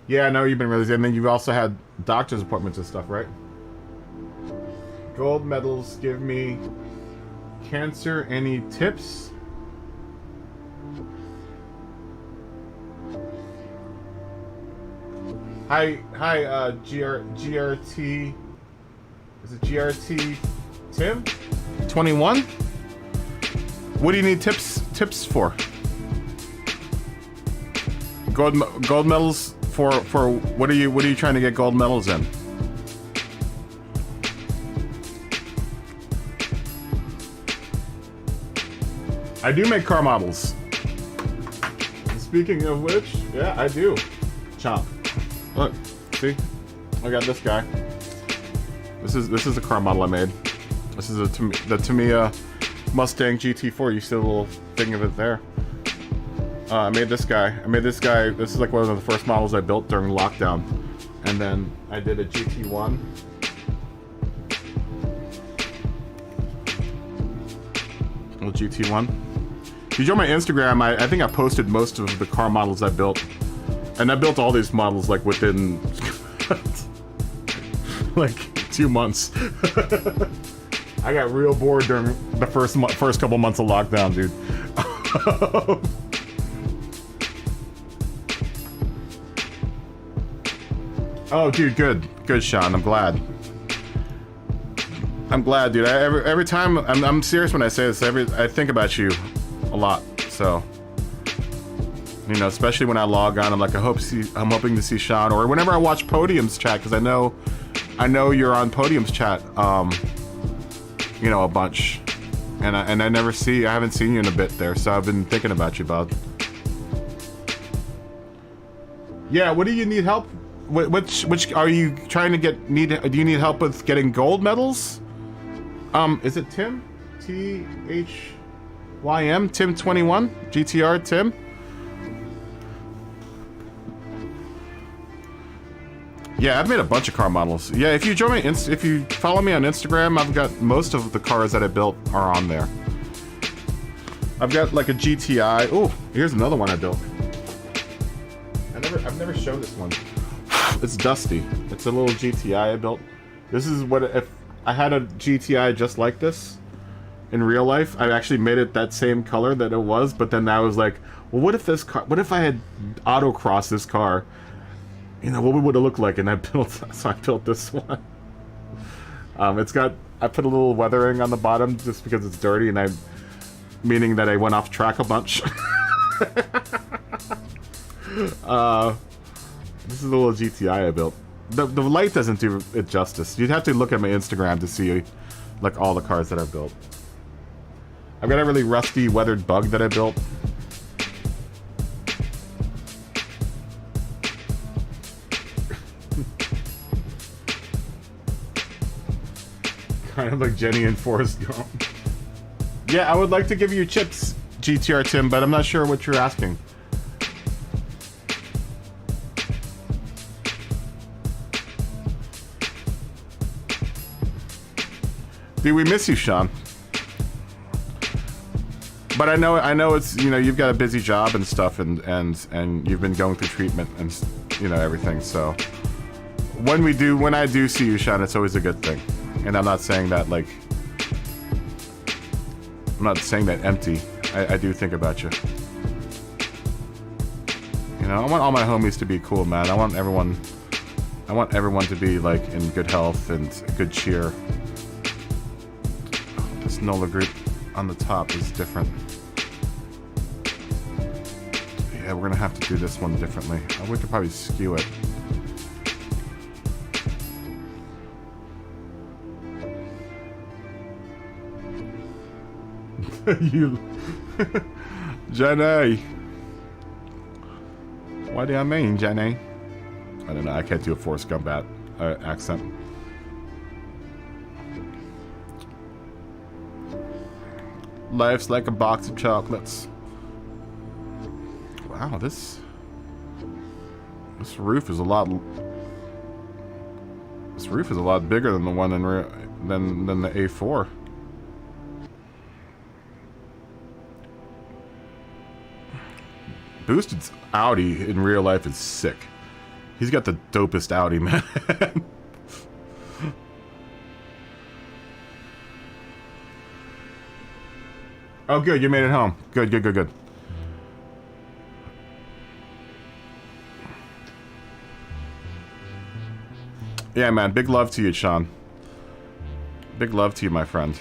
Yeah, I know you've been really, and then you've also had doctor's appointments and stuff, right? Gold medals give me cancer. Any tips? Hi, GRT. Is it GRT Tim? 21? What do you need tips for? Gold medals for what are you trying to get gold medals in? I do make car models. Speaking of which, yeah, I do. Chomp. Look, see? I got this guy. This is a car model I made. This is the Tamiya Mustang GT4. You see the little thing of it there. I made this guy. This is like one of the first models I built during lockdown. And then I did a GT1. Little GT1. If you join my Instagram, I think I posted most of the car models I built. And I built all these models like within like 2 months. I got real bored during the first couple months of lockdown, dude. Oh, dude, good, Sean. I'm glad. Dude. Every time I'm serious when I say this. I think about you a lot. So, you know, especially when I log on, I'm like, I'm hoping to see Sean, or whenever I watch Podium's chat, because I know you're on Podium's chat. You know, a bunch, and I haven't seen you in a bit there, so I've been thinking about you, bud. Yeah, what do you need help? Which are you trying to get? Do you need help with getting gold medals? Is it Tim? THYM? Tim 21? GTR Tim? Yeah, I've made a bunch of car models. Yeah, if you join me, if you follow me on Instagram, I've got most of the cars that I built are on there. I've got like a GTI. Oh, here's another one I built. I've never shown this one. It's dusty. It's a little GTI I built. This is what if I had a GTI just like this in real life. I actually made it that same color that it was, but then I was like, well, what if I had autocrossed this car? You know, what would it look like? And I built this one. I put a little weathering on the bottom just because it's dirty, and meaning that I went off track a bunch. This is a little GTI I built. The light doesn't do it justice. You'd have to look at my Instagram to see like all the cars that I've built. I've got a really rusty weathered bug that I built. Kind of like Jenny and Forrest Gump. Yeah, I would like to give you chips, GTR Tim, but I'm not sure what you're asking. Dude, we miss you, Sean. But I know it's, you know, you've got a busy job and stuff, and you've been going through treatment and, you know, everything. So when I do see you, Sean, it's always a good thing. And I'm not saying that like, I'm not saying that empty. I do think about you. You know, I want all my homies to be cool, man. I want everyone to be like in good health and good cheer. This NOLA group on the top is different. Yeah, we're gonna have to do this one differently. We could probably skew it. You... Jenny! What do you mean, Jenny? I don't know, I can't do a Forrest Gump accent. Life's like a box of chocolates. Wow, this roof is a lot... This roof is a lot bigger than the one than the A4. Boosted's Audi in real life is sick. He's got the dopest Audi, man. Oh, good, you made it home. Good, good, good, good. Yeah, man, big love to you, Sean. Big love to you, my friend.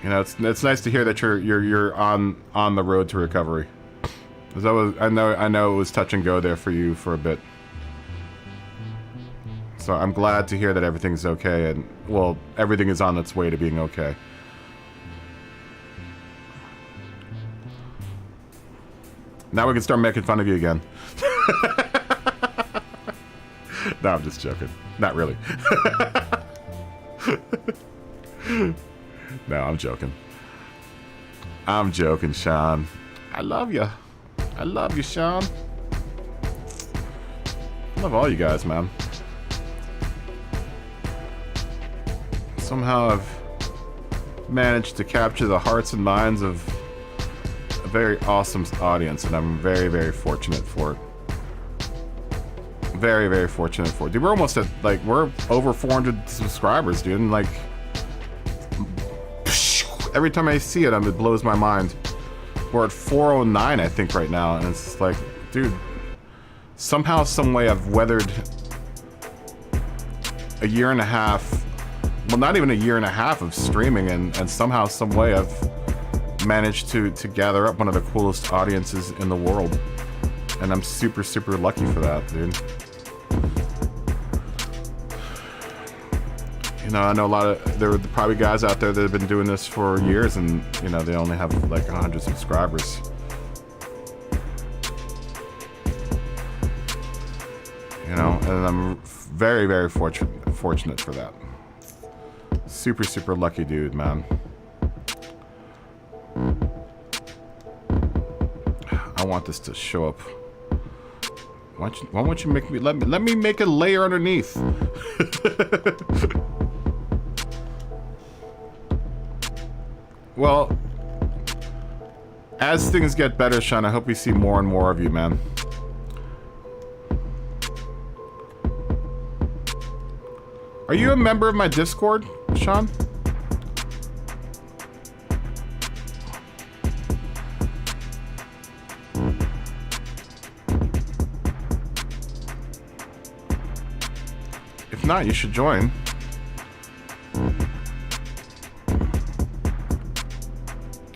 You know, it's nice to hear that you're on the road to recovery. I know it was touch and go there for you for a bit. So I'm glad to hear that everything's okay, and well, everything is on its way to being okay. Now we can start making fun of you again. No, I'm just joking. Not really. No, I'm joking. I'm joking, Sean. I love you. I love you, Sean. I love all you guys, man. Somehow I've managed to capture the hearts and minds of a very awesome audience, and I'm very, very fortunate for it. Very, very fortunate for it. Dude, we're almost at, like, we're over 400 subscribers, dude, and, like, every time I see it, it blows my mind. We're at 409, I think, right now, and it's like, dude, somehow, some way I've weathered a year and a half, well, not even a year and a half of streaming, and somehow, some way I've managed to gather up one of the coolest audiences in the world. And I'm super, super lucky for that, dude. You know, I know there are probably guys out there that have been doing this for years, and, you know, they only have like 100 subscribers. You know, and I'm very, very fortunate for that. Super, super lucky dude, man. I want this to show up. Why don't you make me let me make a layer underneath? Well, as things get better, Sean, I hope we see more and more of you, man. Are you a member of my Discord, Sean? If not, you should join.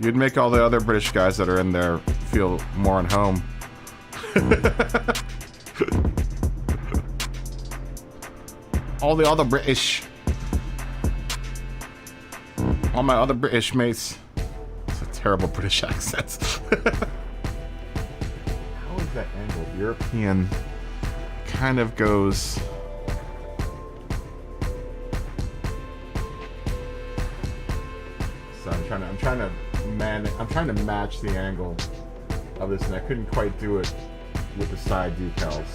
You'd make all the other British guys that are in there feel more at home. All the other British. All my other British mates. It's a terrible British accent. How is that angle? European kind of goes... So I'm trying to match the angle of this, and I couldn't quite do it with the side decals.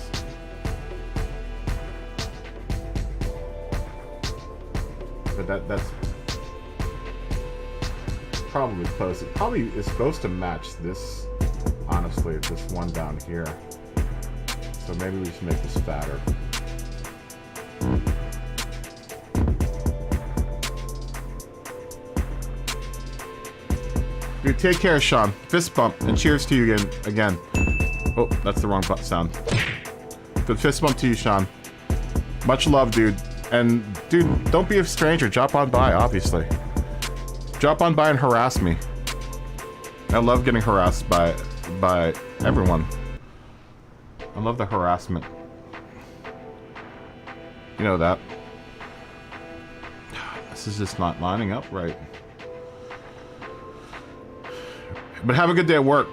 But that's probably close. It probably is supposed to match this, honestly, this one down here. So maybe we should make this fatter. Dude, take care, Sean. Fist bump, and cheers to you again. Oh, that's the wrong sound. Good fist bump to you, Sean. Much love, dude. And, dude, don't be a stranger. Drop on by, obviously. Drop on by and harass me. I love getting harassed by everyone. I love the harassment. You know that. This is just not lining up right. But have a good day at work,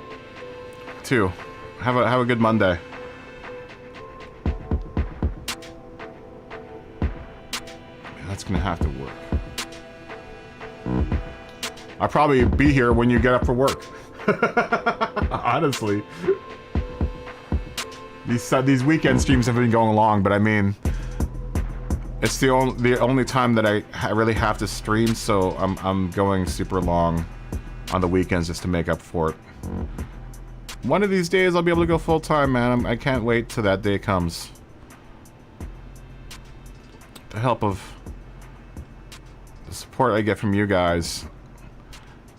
too. Have a good Monday. That's gonna have to work. I'll probably be here when you get up for work. Honestly. These weekend streams have been going long, but I mean, it's the only time that I really have to stream, so I'm going super long on the weekends just to make up for it. One of these days I'll be able to go full time, man. I can't wait till that day comes. The help of the support I get from you guys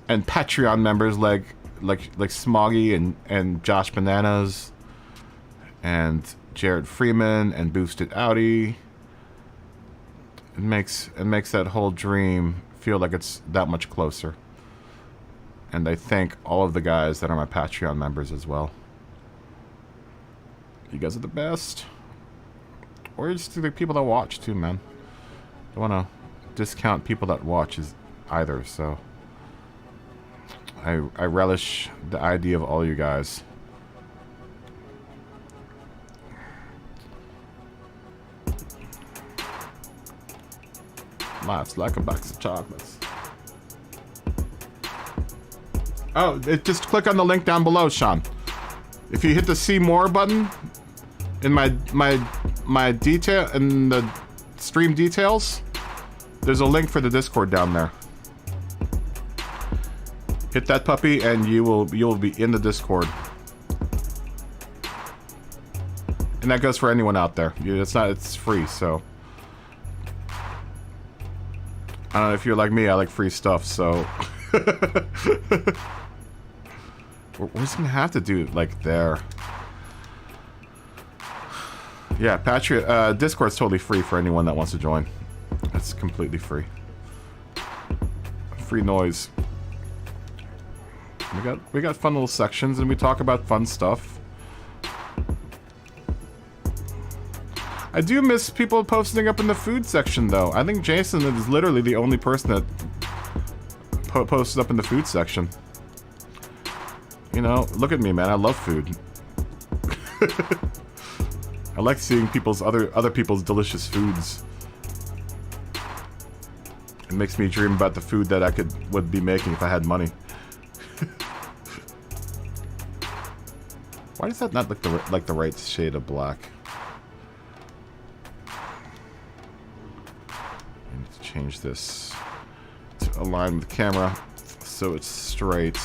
and Patreon members like Smoggy and Josh Bananas and Jared Freeman and Boosted Audi. It makes that whole dream feel like it's that much closer. And I thank all of the guys that are my Patreon members as well. You guys are the best. Or just the people that watch too, man. Don't want to discount people that watch either, so I relish the idea of all you guys. Life's like a box of chocolates. Oh, just click on the link down below, Sean. If you hit the see more button in my detail in the stream details, there's a link for the Discord down there. Hit that puppy and you'll be in the Discord. And that goes for anyone out there. It's free, so I don't know if you're like me, I like free stuff, so we're just gonna have to do it like there. Yeah, Discord's totally free for anyone that wants to join. It's completely free. Free noise. We got fun little sections and we talk about fun stuff. I do miss people posting up in the food section though. I think Jason is literally the only person that posted up in the food section. You know, look at me, man. I love food. I like seeing other people's delicious foods. It makes me dream about the food that I would be making if I had money. Why does that not look like the right shade of black? I need to change this to align with the camera so it's straight.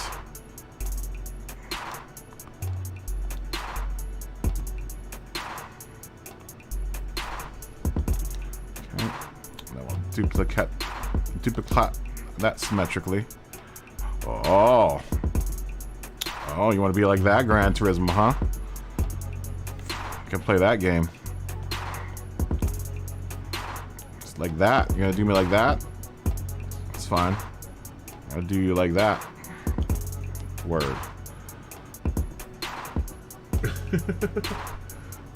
Okay. Now I'll duplicate that symmetrically. Oh, you want to be like that, Gran Turismo, huh? You can play that game. Just like that. You're gonna do me like that? That's fine. I'll do you like that. Word.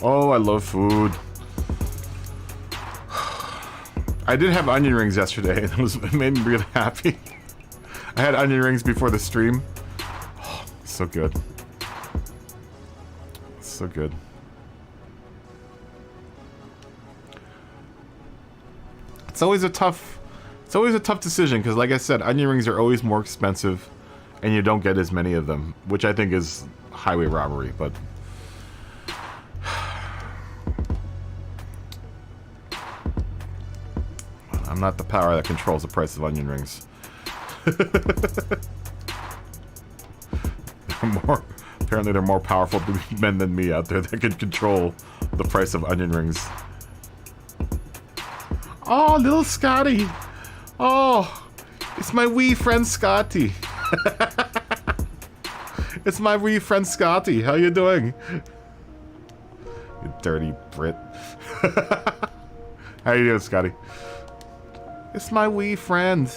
Oh, I love food. I did have onion rings yesterday, and it made me really happy. I had onion rings before the stream. Oh, so good. So good. It's always a tough decision because, like I said, onion rings are always more expensive, and you don't get as many of them, which I think is highway robbery. But I'm not the power that controls the price of onion rings. Apparently they're more powerful men than me out there that can control the price of onion rings. Oh, little Scotty. Oh, it's my wee friend Scotty. It's my wee friend Scotty. How you doing? You dirty Brit. How you doing, Scotty? It's my wee friend.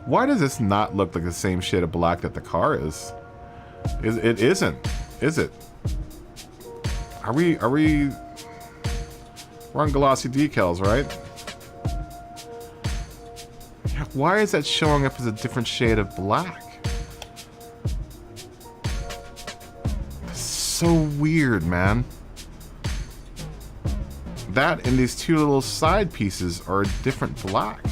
Why does this not look like the same shade of black that the car is? It isn't, is it? Are we? We're on glossy decals, right? Yeah, why is that showing up as a different shade of black? That's so weird, man. That and these two little side pieces are a different black.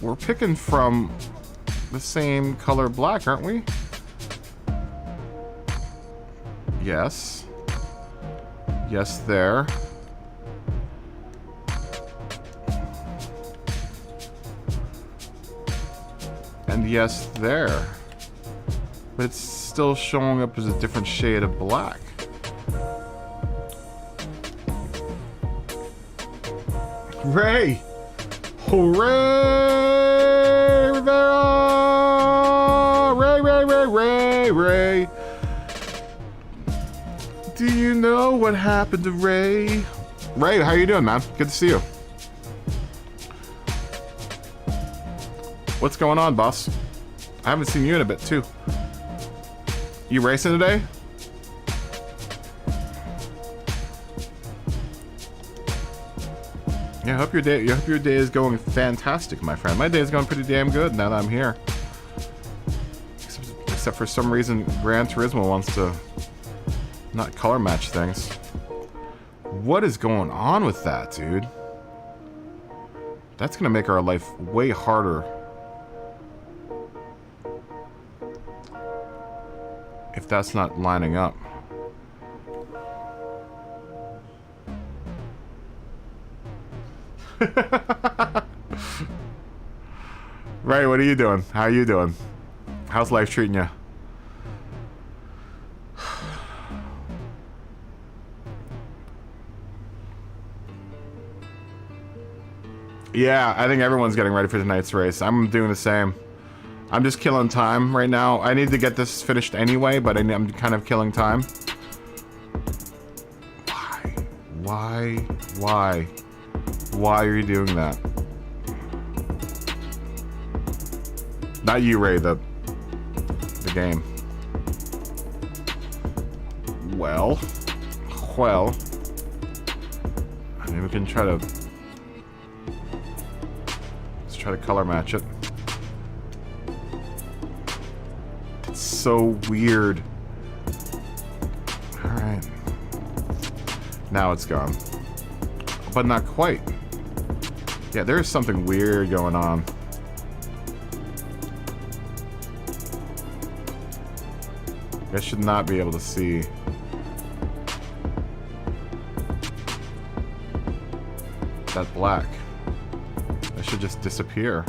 We're picking from the same color black, aren't we? Yes. Yes, there. And yes, there. But it's still showing up as a different shade of black. Ray! Hooray! Rivera! Ray! Do you know what happened to Ray? Ray, how you doing, man? Good to see you. What's going on, boss? I haven't seen you in a bit, too. You racing today? Yeah, I hope your day is going fantastic, my friend. My day is going pretty damn good now that I'm here. Except for some reason, Gran Turismo wants to not color match things. What is going on with that, dude? That's gonna make our life way harder. If that's not lining up. Right, what are you doing? How are you doing? How's life treating you? Yeah, I think everyone's getting ready for tonight's race. I'm doing the same. I'm just killing time right now. I need to get this finished anyway, but I'm kind of killing time. Why? Why are you doing that? Not you, Ray, the game. Well. I mean, we can try to... Let's try to color match it. It's so weird. Alright. Now it's gone. But not quite. Yeah, there's something weird going on. I should not be able to see. That black. That should just disappear.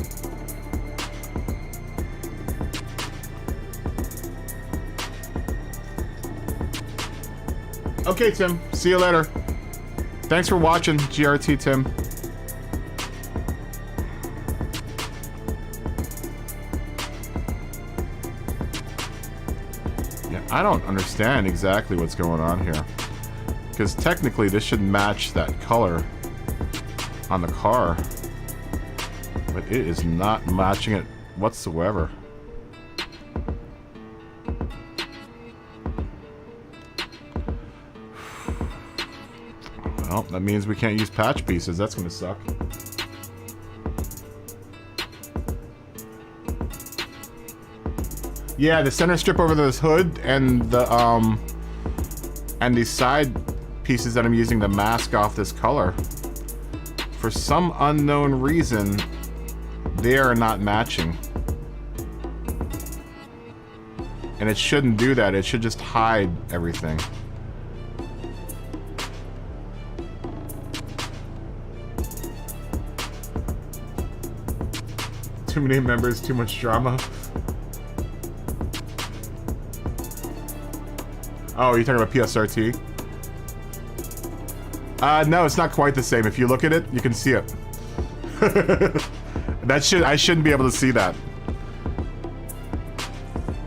Okay, Tim. See you later. Thanks for watching, GRT Tim. Yeah, I don't understand exactly what's going on here. Because technically this should match that color on the car. But it is not matching it whatsoever. Well, that means we can't use patch pieces. That's gonna suck. Yeah, the center strip over this hood and these side pieces that I'm using to mask off this color. For some unknown reason, they are not matching. And it shouldn't do that. It should just hide everything. Too many members, too much drama. Oh, you're talking about PSRT? No, it's not quite the same. If you look at it, you can see it. I shouldn't be able to see that.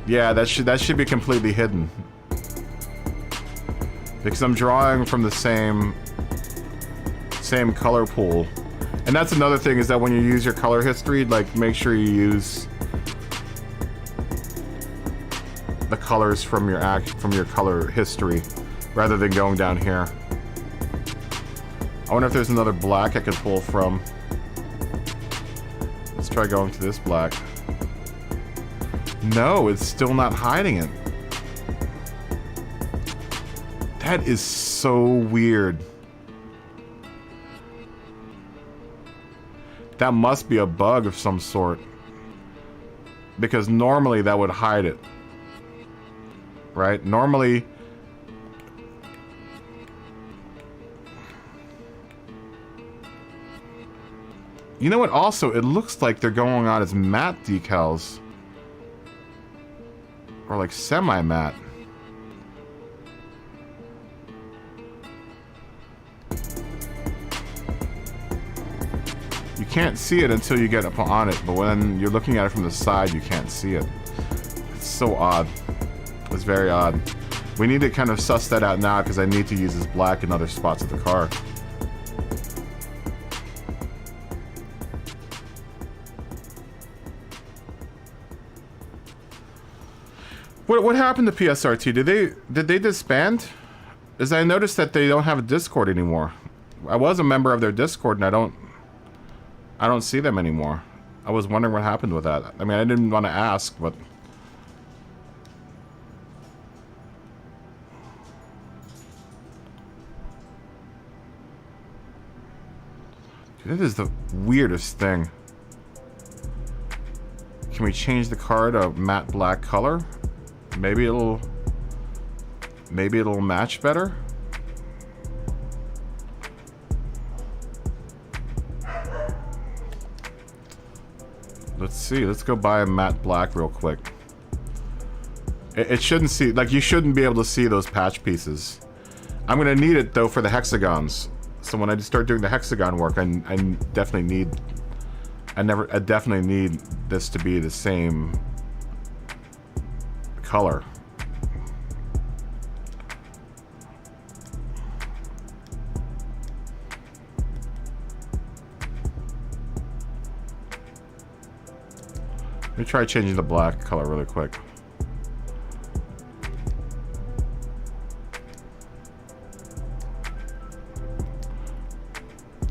Yeah, that should be completely hidden. Because I'm drawing from the same color pool. And that's another thing, is that when you use your color history, like, make sure you use the colors from your color history rather than going down here. I wonder if there's another black I could pull from. try going to this black. No, it's still not hiding it. That is so weird. That must be a bug of some sort. Because normally that would hide it. Right? Normally... You know what? Also, it looks like they're going on as matte decals. Or like semi-matte. You can't see it until you get up on it, but when you're looking at it from the side, you can't see it. It's so odd. It's very odd. We need to kind of suss that out now because I need to use this black in other spots of the car. What happened to PSRT? Did they disband? As I noticed that they don't have a Discord anymore. I was a member of their Discord and I don't see them anymore. I was wondering what happened with that. I mean, I didn't want to ask, but dude, this is the weirdest thing. Can we change the car to matte black color? Maybe it'll match better. Let's see. Let's go buy a matte black real quick. It shouldn't see, like, you shouldn't be able to see those patch pieces. I'm gonna need it though for the hexagons. So when I start doing the hexagon work, I definitely need. I definitely need this to be the same color. Let me try changing the black color really quick.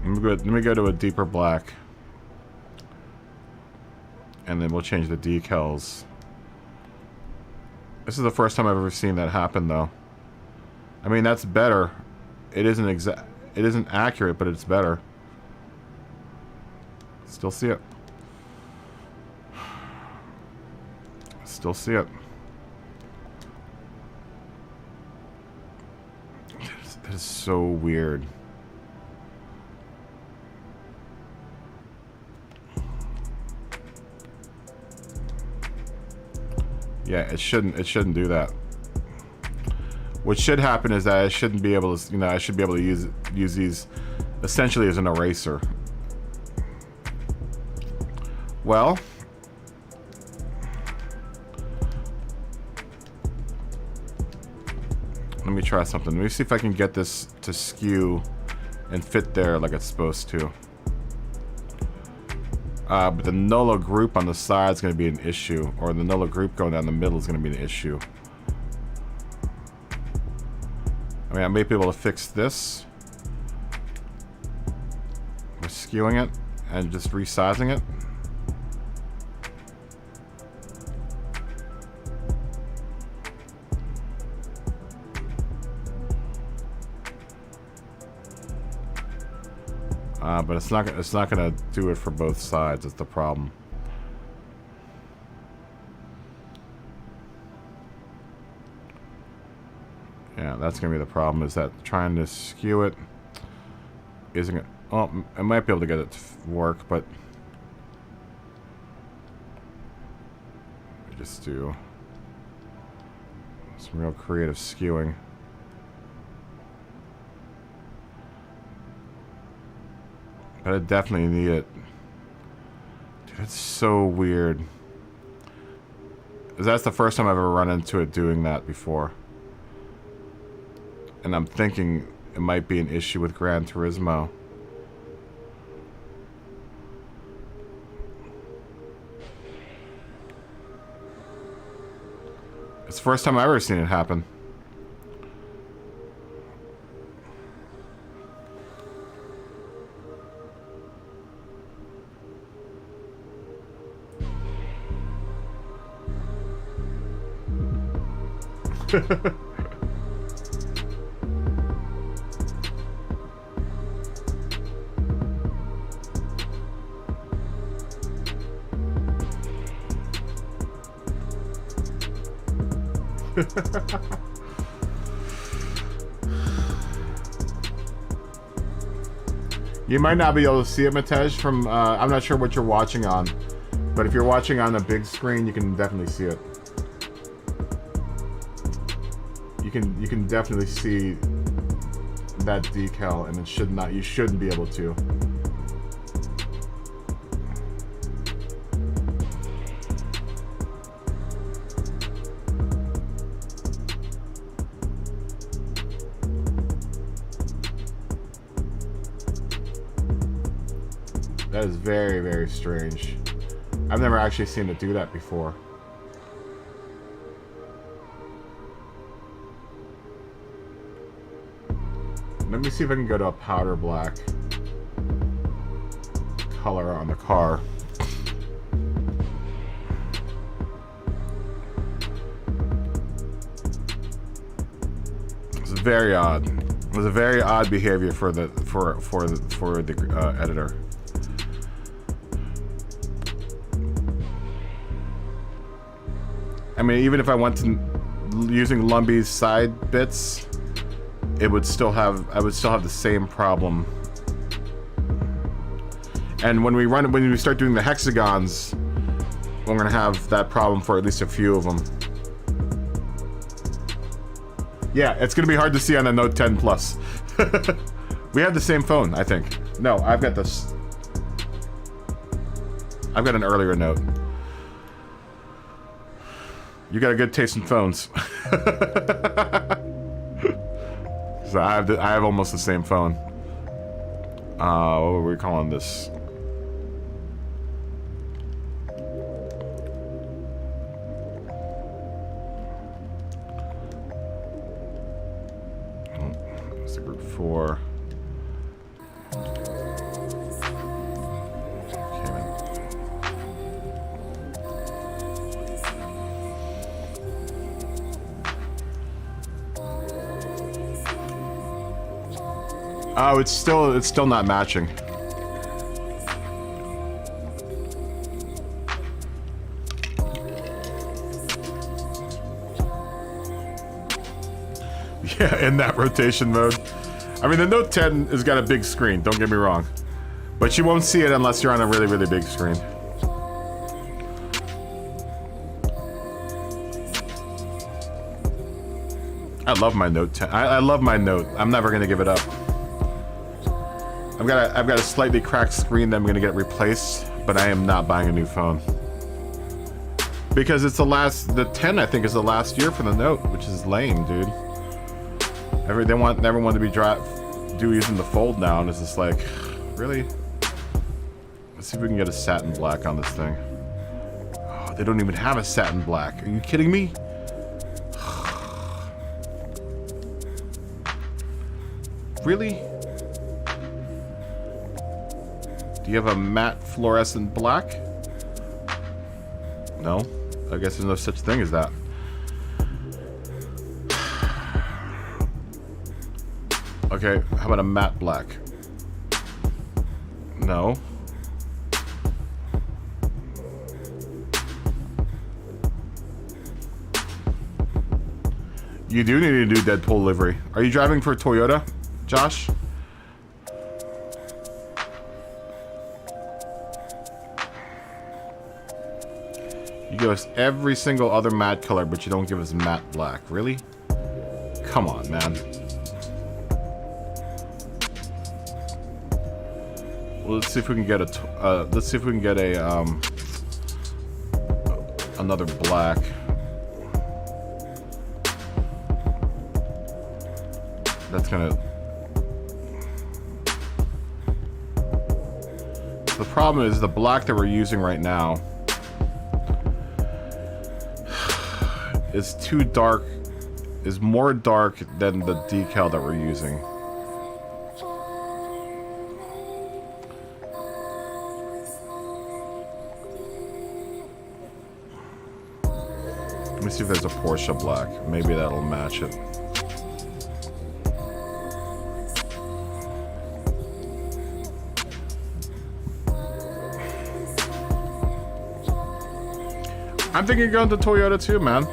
Let me go to a deeper black. And then we'll change the decals. This is the first time I've ever seen that happen, though. I mean, that's better. It isn't accurate, but it's better. Still see it. Still see it. That is so weird. Yeah, it shouldn't do that. What should happen is that I shouldn't be able to, I should be able to use these essentially as an eraser. Well, let me try something. Let me see if I can get this to skew and fit there like it's supposed to. But the Nolo group on the side is going to be an issue, or the Nolo group going down the middle is going to be an issue. I mean, I may be able to fix this by skewing it and just resizing it. But it's not gonna do it for both sides. It's the problem. Yeah, that's gonna be the problem. Is that trying to skew it isn't it? Oh, I might be able to get it to work, but I just do some real creative skewing. But I definitely need it. Dude, it's so weird. 'Cause that's the first time I've ever run into it doing that before. And I'm thinking it might be an issue with Gran Turismo. It's the first time I've ever seen it happen. You might not be able to see it, Matej, from, I'm not sure what you're watching on. But if you're watching on a big screen, you can definitely see it. You can definitely see that decal, and you shouldn't be able to. That is very, very strange. I've never actually seen it do that before. Let me see if I can go to a powder black color on the car. It's very odd. It was a very odd behavior for the editor. I mean, even if I went to using Lumbye's side bits, I would still have the same problem. And when we start doing the hexagons, we're gonna have that problem for at least a few of them. Yeah, it's gonna be hard to see on the Note 10 Plus. We have the same phone, I think. No, I've got this. I've got an earlier Note. You got a good taste in phones. So I have almost the same phone. What were we calling this? It's the Group 4. Oh, it's still not matching. Yeah, in that rotation mode. I mean, the Note 10 has got a big screen, don't get me wrong. But you won't see it unless you're on a really, really big screen. I love my Note 10. I love my Note. I'm never gonna give it up. I've got a slightly cracked screen that I'm gonna get replaced, but I am not buying a new phone. Because it's the 10 I think is the last year for the Note, which is lame, dude. They want everyone to be using the Fold now, and it's just like, really? Let's see if we can get a satin black on this thing. Oh, they don't even have a satin black. Are you kidding me? Really? Do you have a matte fluorescent black? No? I guess there's no such thing as that. Okay, how about a matte black? No. You do need to do Deadpool livery. Are you driving for Toyota, Josh? You give us every single other matte color, but you don't give us matte black. Really? Come on, man. Well, let's see if we can get another black. That's gonna. The problem is the black that we're using right now is too dark, is more dark than the decal that we're using. Let me see if there's a Porsche black. Maybe that'll match it. I'm thinking of going to Toyota too, man.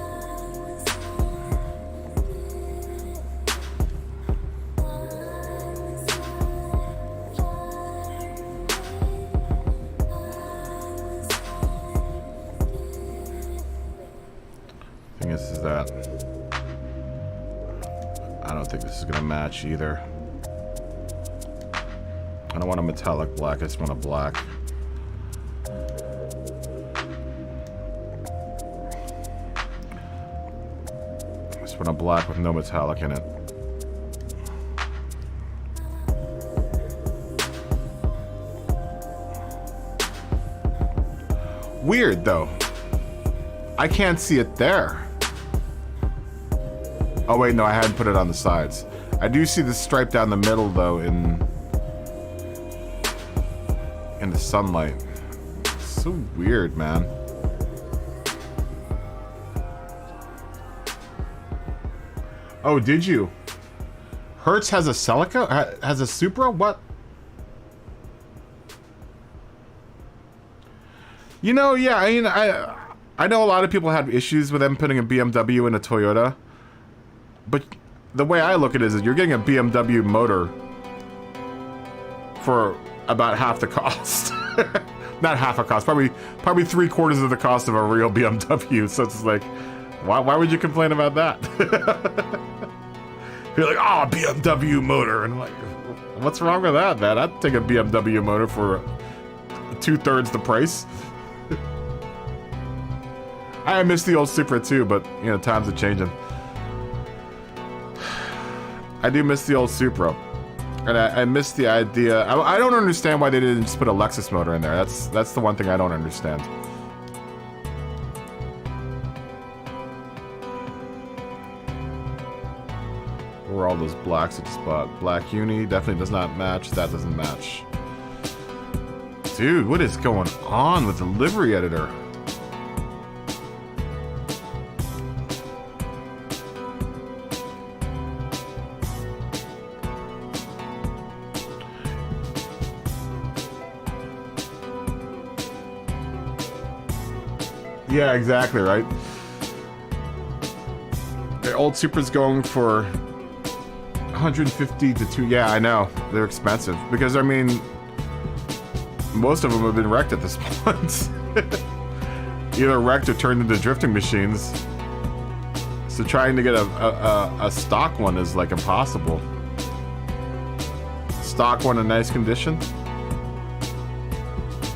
Thing is that I don't think this is gonna match either. I don't want a metallic black, I just want a black. On a black with no metallic in it. Weird though. I can't see it there. Oh wait, no, I hadn't put it on the sides. I do see the stripe down the middle though in the sunlight. It's so weird, man. Oh, did you? Hertz has a Celica? Has a Supra? What? You know, yeah, I mean, I know a lot of people had issues with them putting a BMW in a Toyota. But the way I look at it is you're getting a BMW motor for about half the cost. Not half the cost, probably 3/4 of the cost of a real BMW. So it's like, why would you complain about that? You're like, oh, BMW motor. And I'm like, what's wrong with that, man? I'd take a BMW motor for 2/3 the price. I miss the old Supra too, but, you know, times are changing. I do miss the old Supra. And I miss the idea. I don't understand why they didn't just put a Lexus motor in there. That's the one thing I don't understand. Where are all those blacks I just bought? Black Uni definitely does not match. That doesn't match. Dude, what is going on with the livery editor? Yeah, exactly, right? The old Supra's going for 150 to 2. Yeah, I know. They're expensive. Because, I mean, most of them have been wrecked at this point. Either wrecked or turned into drifting machines. So trying to get a stock one is, like, impossible. Stock one in nice condition.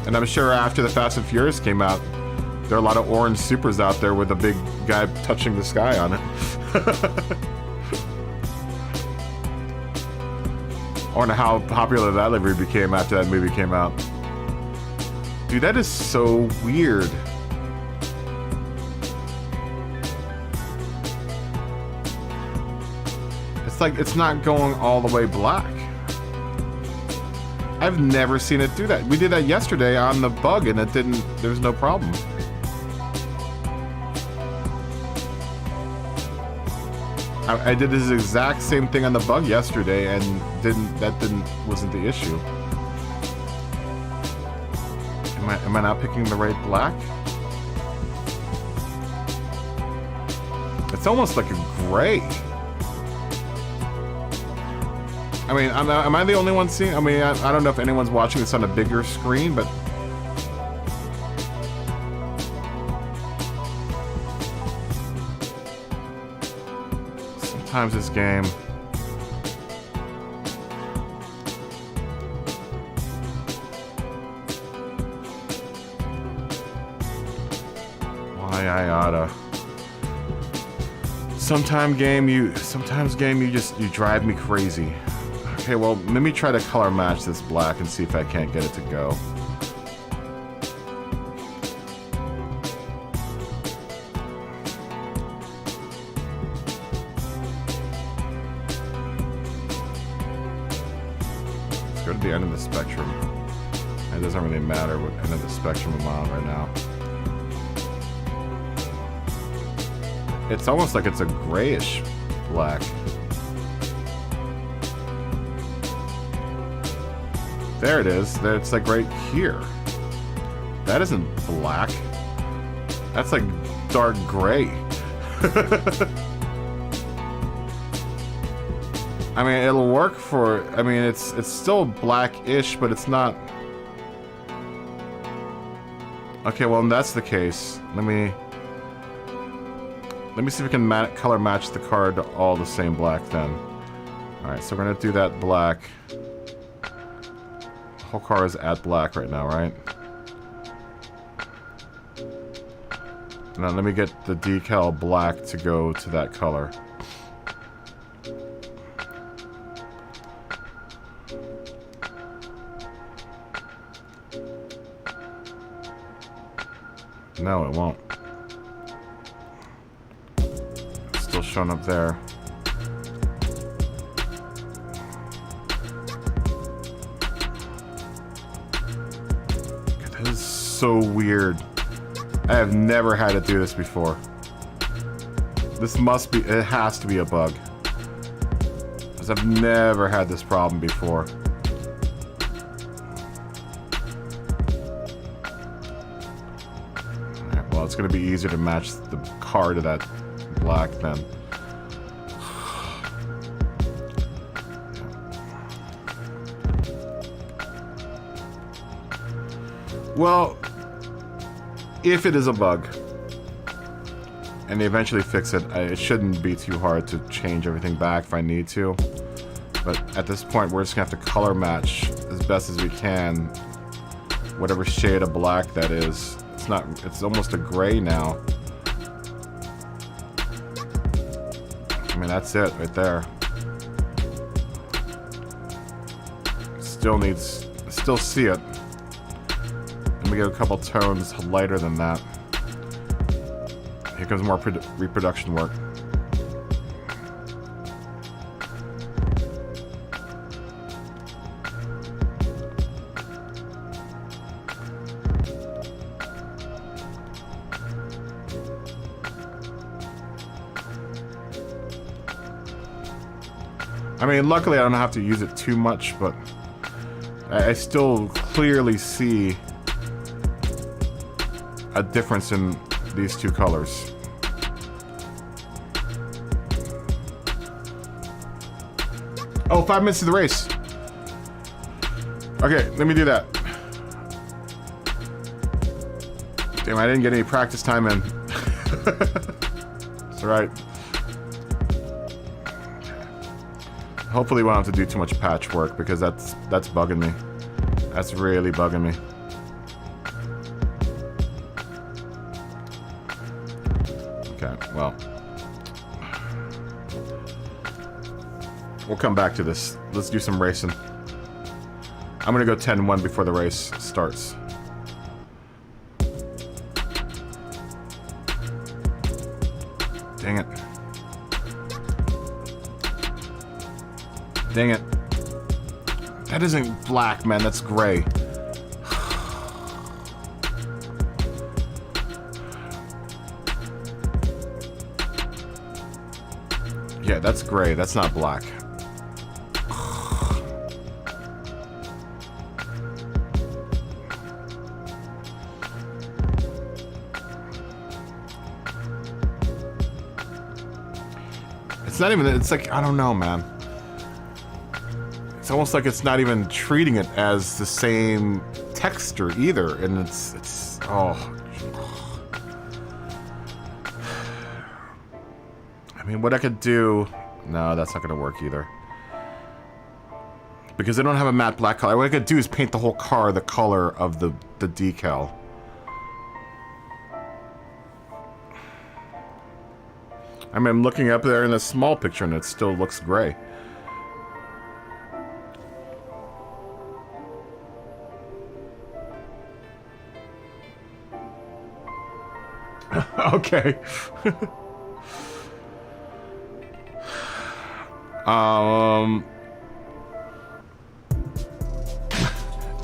And I'm sure after the Fast and Furious came out, there are a lot of orange Supras out there with a big guy touching the sky on it. I wonder how popular that livery became after that movie came out. Dude, that is so weird. It's like it's not going all the way black. I've never seen it do that. We did that yesterday on the Bug and it didn't, there was no problem. I did this exact same thing on the Bug yesterday and wasn't the issue. Am I not picking the right black? It's almost like a gray. I mean, am I the only one seeing? I mean, I don't know if anyone's watching this on a bigger screen, but sometimes this game. Why I oughta. Sometimes game you drive me crazy. Okay, well, let me try to color match this black and see if I can't get it to go. Let's go to the end of the spectrum. It doesn't really matter what end of the spectrum I'm on right now. It's almost like it's a grayish black. There it is. It's like right here. That isn't black. That's like dark gray. I mean, it'll work for... I mean, it's still black-ish, but it's not... Okay, well, if that's the case, let me see if we can color match the card to all the same black then. Alright, so we're gonna do that black. The whole car is at black right now, right? Now let me get the decal black to go to that color. No, it won't. It's still showing up there. God, that is so weird. I have never had to do this before. This must be... It has to be a bug. Because I've never had this problem before. Well, it's going to be easier to match the car to that black then. Well, if it is a bug, and they eventually fix it, it shouldn't be too hard to change everything back if I need to. But at this point, we're just going to have to color match as best as we can whatever shade of black that is. It's almost a gray now. I mean, that's it right there. Still see it. Let me get a couple tones lighter than that. Here comes more reproduction work. I mean, luckily I don't have to use it too much, but I still clearly see a difference in these two colors. Oh, 5 minutes to the race. Okay, let me do that. Damn, I didn't get any practice time in. It's alright. Hopefully we won't have to do too much patchwork, because that's bugging me. That's really bugging me. Okay, well. We'll come back to this. Let's do some racing. I'm gonna go 10-1 before the race starts. Dang it. Dang it. That isn't black, man. That's gray. Yeah, that's gray. That's not black. It's not even... It's like... I don't know, man. It's almost like it's not even treating it as the same texture either, and it's oh. I mean, what I could do... No, that's not gonna work either. Because they don't have a matte black color. What I could do is paint the whole car the color of the decal. I mean, I'm looking up there in a small picture and it still looks gray. Okay.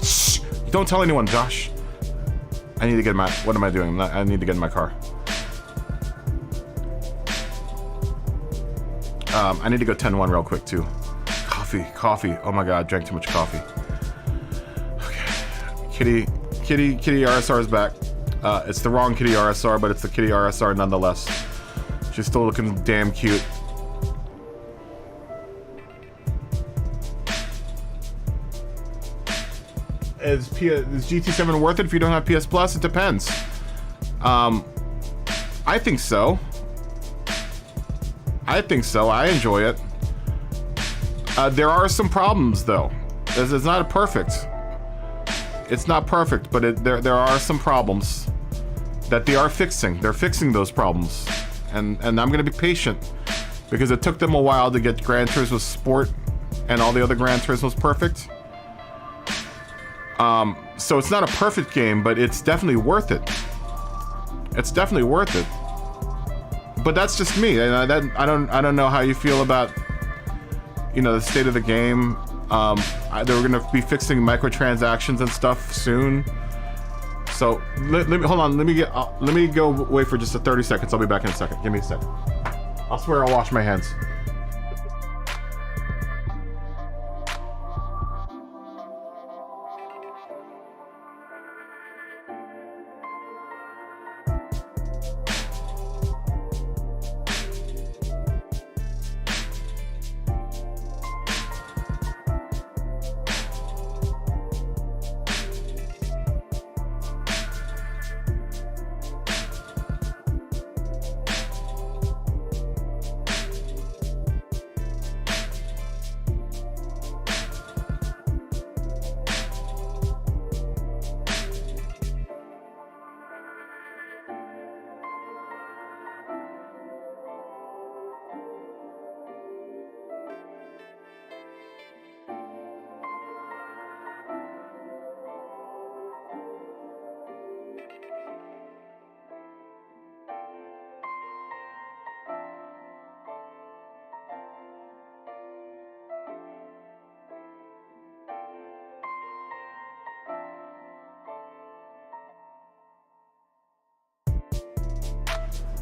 Shh. Don't tell anyone, Josh. I need to get my... What am I doing? I need to get in my car. I need to go 10-1 real quick too. Coffee. Oh my god, drank too much coffee. Okay. Kitty RSR is back. It's the wrong Kitty RSR, but it's the Kitty RSR nonetheless. She's still looking damn cute. Is GT7 worth it if you don't have PS Plus? It depends. I think so. I enjoy it. There are some problems though. It's not perfect. It's not perfect, but there are some problems that they are fixing. They're fixing those problems, and I'm gonna be patient because it took them a while to get Gran Turismo Sport and all the other Gran Turismos perfect. So it's not a perfect game, but it's definitely worth it. It's definitely worth it. But that's just me. I don't know how you feel about, you know, the state of the game. They were gonna be fixing microtransactions and stuff soon. So let me hold on. Let me go away for just 30 seconds. I'll be back in a second. Give me a second. I swear I'll wash my hands.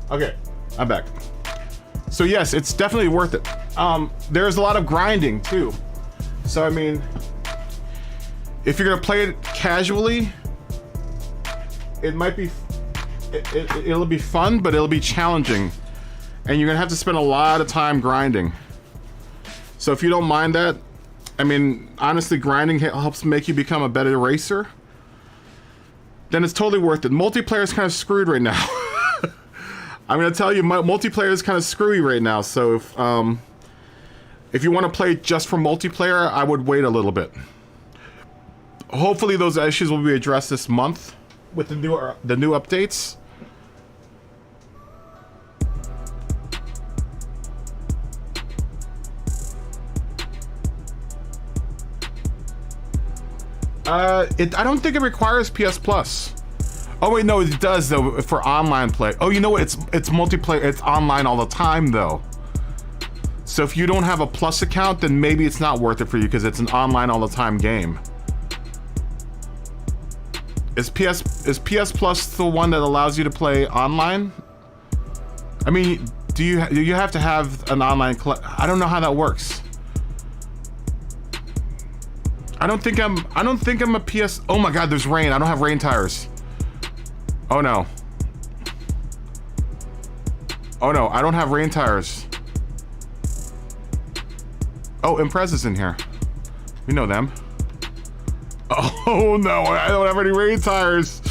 Okay, I'm back. So yes, it's definitely worth it. There's a lot of grinding too. So I mean, if you're gonna play it casually, it might be, it'll be fun, but it'll be challenging. And you're gonna have to spend a lot of time grinding. So if you don't mind that, I mean, honestly, grinding helps make you become a better racer. Then it's totally worth it. Multiplayer is kind of screwed right now. I'm gonna tell you, my multiplayer is kind of screwy right now. So if you want to play just for multiplayer, I would wait a little bit. Hopefully, those issues will be addressed this month with the new updates. I don't think it requires PS Plus. Oh wait, no, it does though for online play. Oh, you know what? It's multiplayer. It's online all the time though. So if you don't have a Plus account, then maybe it's not worth it for you because it's an online all the time game. Is PS Plus the one that allows you to play online? I mean, do you have to have an online? I don't know how that works. I don't think I'm a PS. Oh my God, there's rain. I don't have rain tires. Oh no. Oh no, I don't have rain tires. Oh, Imprez in here. We know them. Oh no, I don't have any rain tires.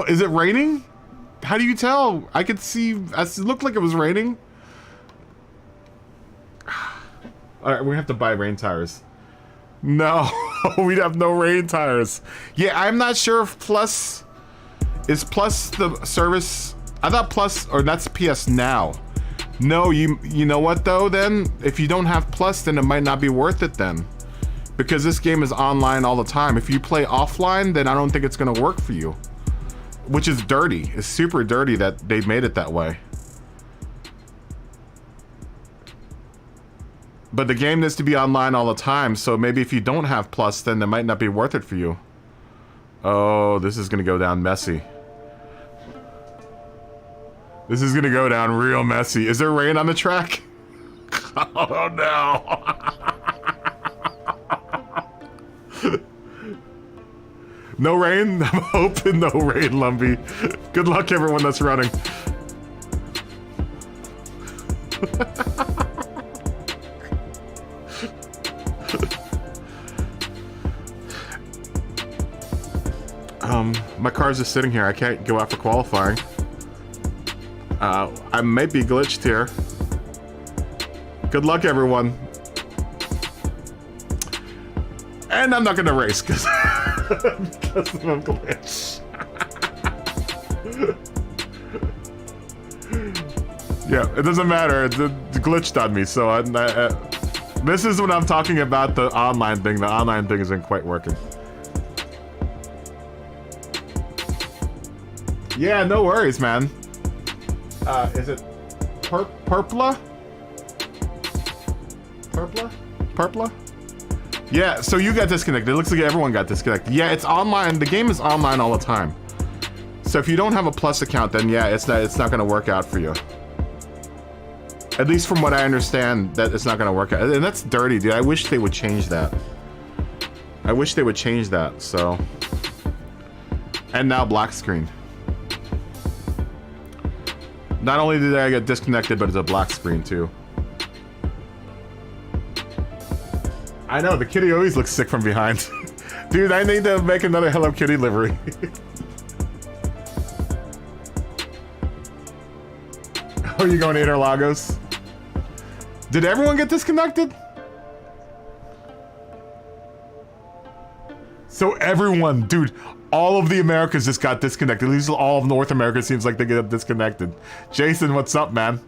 Is it raining? How do you tell? I could see, it looked like it was raining. All right, we're gonna have to buy rain tires. No, we'd have no rain tires. Yeah, I'm not sure if Plus is the service. I thought Plus, or that's PS Now. No, you know what though? Then if you don't have Plus, then it might not be worth it then, because this game is online all the time. If you play offline, then I don't think it's gonna work for you, which is dirty. It's super dirty that they made it that way. But the game needs to be online all the time, so maybe if you don't have Plus, then it might not be worth it for you. Oh, this is gonna go down messy. This is gonna go down real messy. Is there rain on the track? Oh no. No rain? I'm hoping no rain, Lumpy. Good luck, everyone that's running. My car's just sitting here. I can't go out for qualifying. I might be glitched here. Good luck, everyone. And I'm not gonna race because because of a glitch. Yeah, it doesn't matter. It glitched on me, so this is when I'm talking about the online thing. The online thing isn't quite working. Yeah, no worries, man. Is it Purpla? Purpla? Yeah, so you got disconnected. It looks like everyone got disconnected. Yeah, it's online. The game is online all the time. So if you don't have a Plus account, then yeah, it's not gonna work out for you. At least from what I understand, that it's not gonna work out. And that's dirty, dude. I wish they would change that. I wish they would change that, so. And now black screen. Not only did I get disconnected, but it's a black screen too. I know, the kitty always looks sick from behind. Dude, I need to make another Hello Kitty livery. Oh, you going to Interlagos? Did everyone get disconnected? So everyone, dude, all of the Americas just got disconnected. At least all of North America seems like they get disconnected. Jason, what's up, man?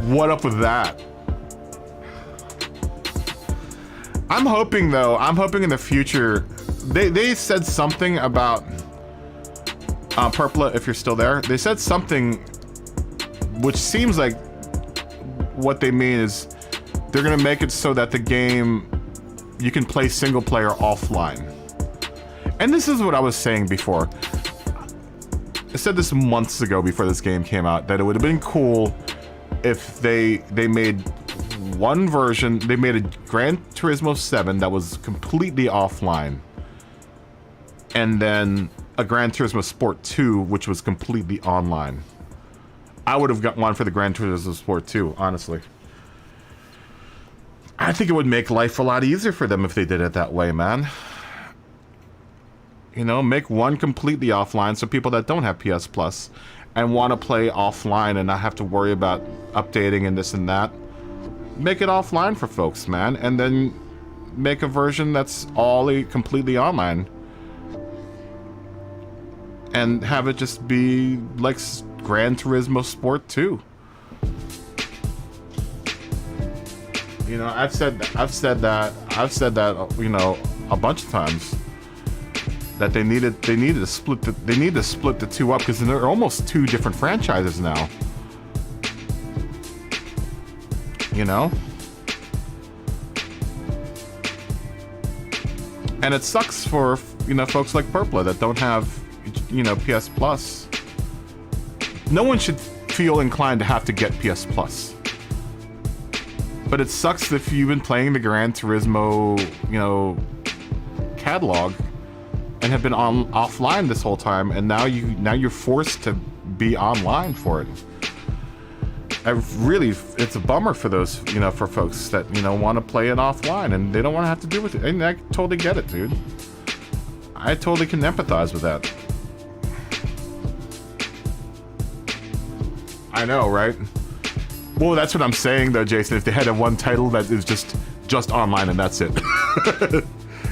What up with that? I'm hoping though, in the future, they said something about, Purpla, if you're still there, they said something which seems like what they mean is they're gonna make it so that the game, you can play single player offline. And this is what I was saying before. I said this months ago before this game came out, that it would have been cool if they made one version, they made a Gran Turismo 7 that was completely offline. And then a Gran Turismo Sport 2, which was completely online. I would have got one for the Gran Turismo Sport 2, honestly. I think it would make life a lot easier for them if they did it that way, man. You know, make one completely offline so people that don't have PS Plus and want to play offline and not have to worry about updating and this and that, make it offline for folks, man, and then make a version that's completely online. And have it just be like Gran Turismo Sport 2. You know, I've said that, you know, a bunch of times. That they need to split the two up because they're almost two different franchises now. You know? And it sucks for, you know, folks like Purpla that don't have, you know, PS Plus. No one should feel inclined to have to get PS Plus. But it sucks if you've been playing the Gran Turismo, you know, catalog and have been offline this whole time, and now you're forced to be online for it. It's a bummer for those, you know, for folks that, you know, want to play it offline and they don't want to have to do with it. And I totally get it, dude. I totally can empathize with that. I know, right? Well, that's what I'm saying though, Jason. If they had one title that is just online and that's it.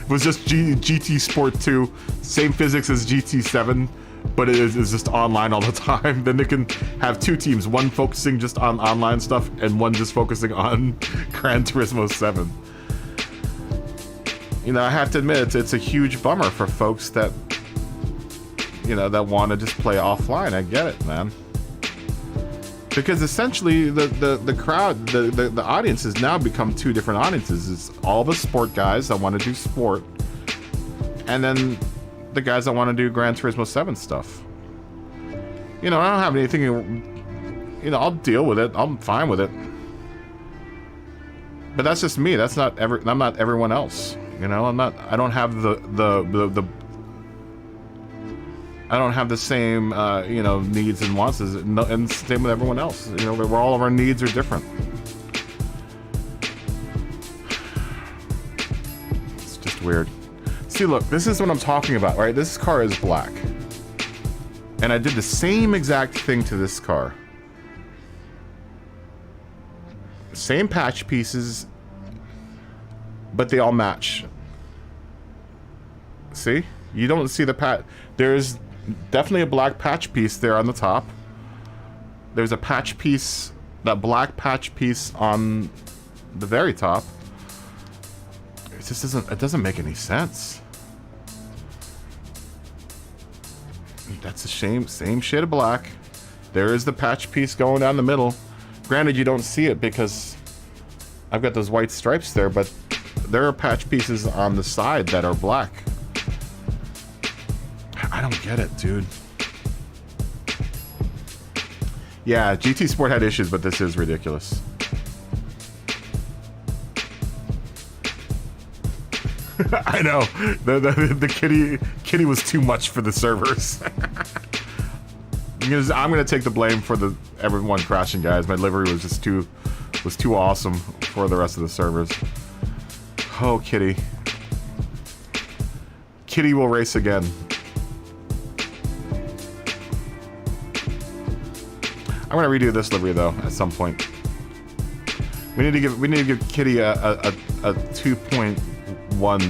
It was just GT Sport 2, same physics as GT7, but it is just online all the time. Then they can have two teams, one focusing just on online stuff and one just focusing on Gran Turismo 7. You know, I have to admit, it's a huge bummer for folks that, you know, that want to just play offline. I get it, man. Because essentially, the crowd, the audience has now become two different audiences. It's all the sport guys that want to do sport, and then the guys that want to do Gran Turismo 7 stuff. you know, I don't have anything, you know, I'll deal with it. I'm fine with it. But that's just me. That's not I'm not everyone else. You know, I don't have I don't have the same, you know, needs and wants as, and same with everyone else. You know, where all of our needs are different. It's just weird. See, look, this is what I'm talking about, right? This car is black. And I did the same exact thing to this car. Same patch pieces, but they all match. See? You don't see the patch. There's definitely a black patch piece there on the top. There's a patch piece, that black patch piece on the very top. It just doesn't make any sense. That's a shame. Same shade of black. There is the patch piece going down the middle. Granted, you don't see it because I've got those white stripes there, but there are patch pieces on the side that are black. I don't get it, dude. Yeah, GT Sport had issues, but this is ridiculous. I know. The kitty was too much for the servers. Because I'm gonna take the blame for everyone crashing, guys. My livery was just too awesome for the rest of the servers. Oh, kitty. Kitty will race again. I'm gonna redo this livery though at some point. We need to give Kitty a 2.1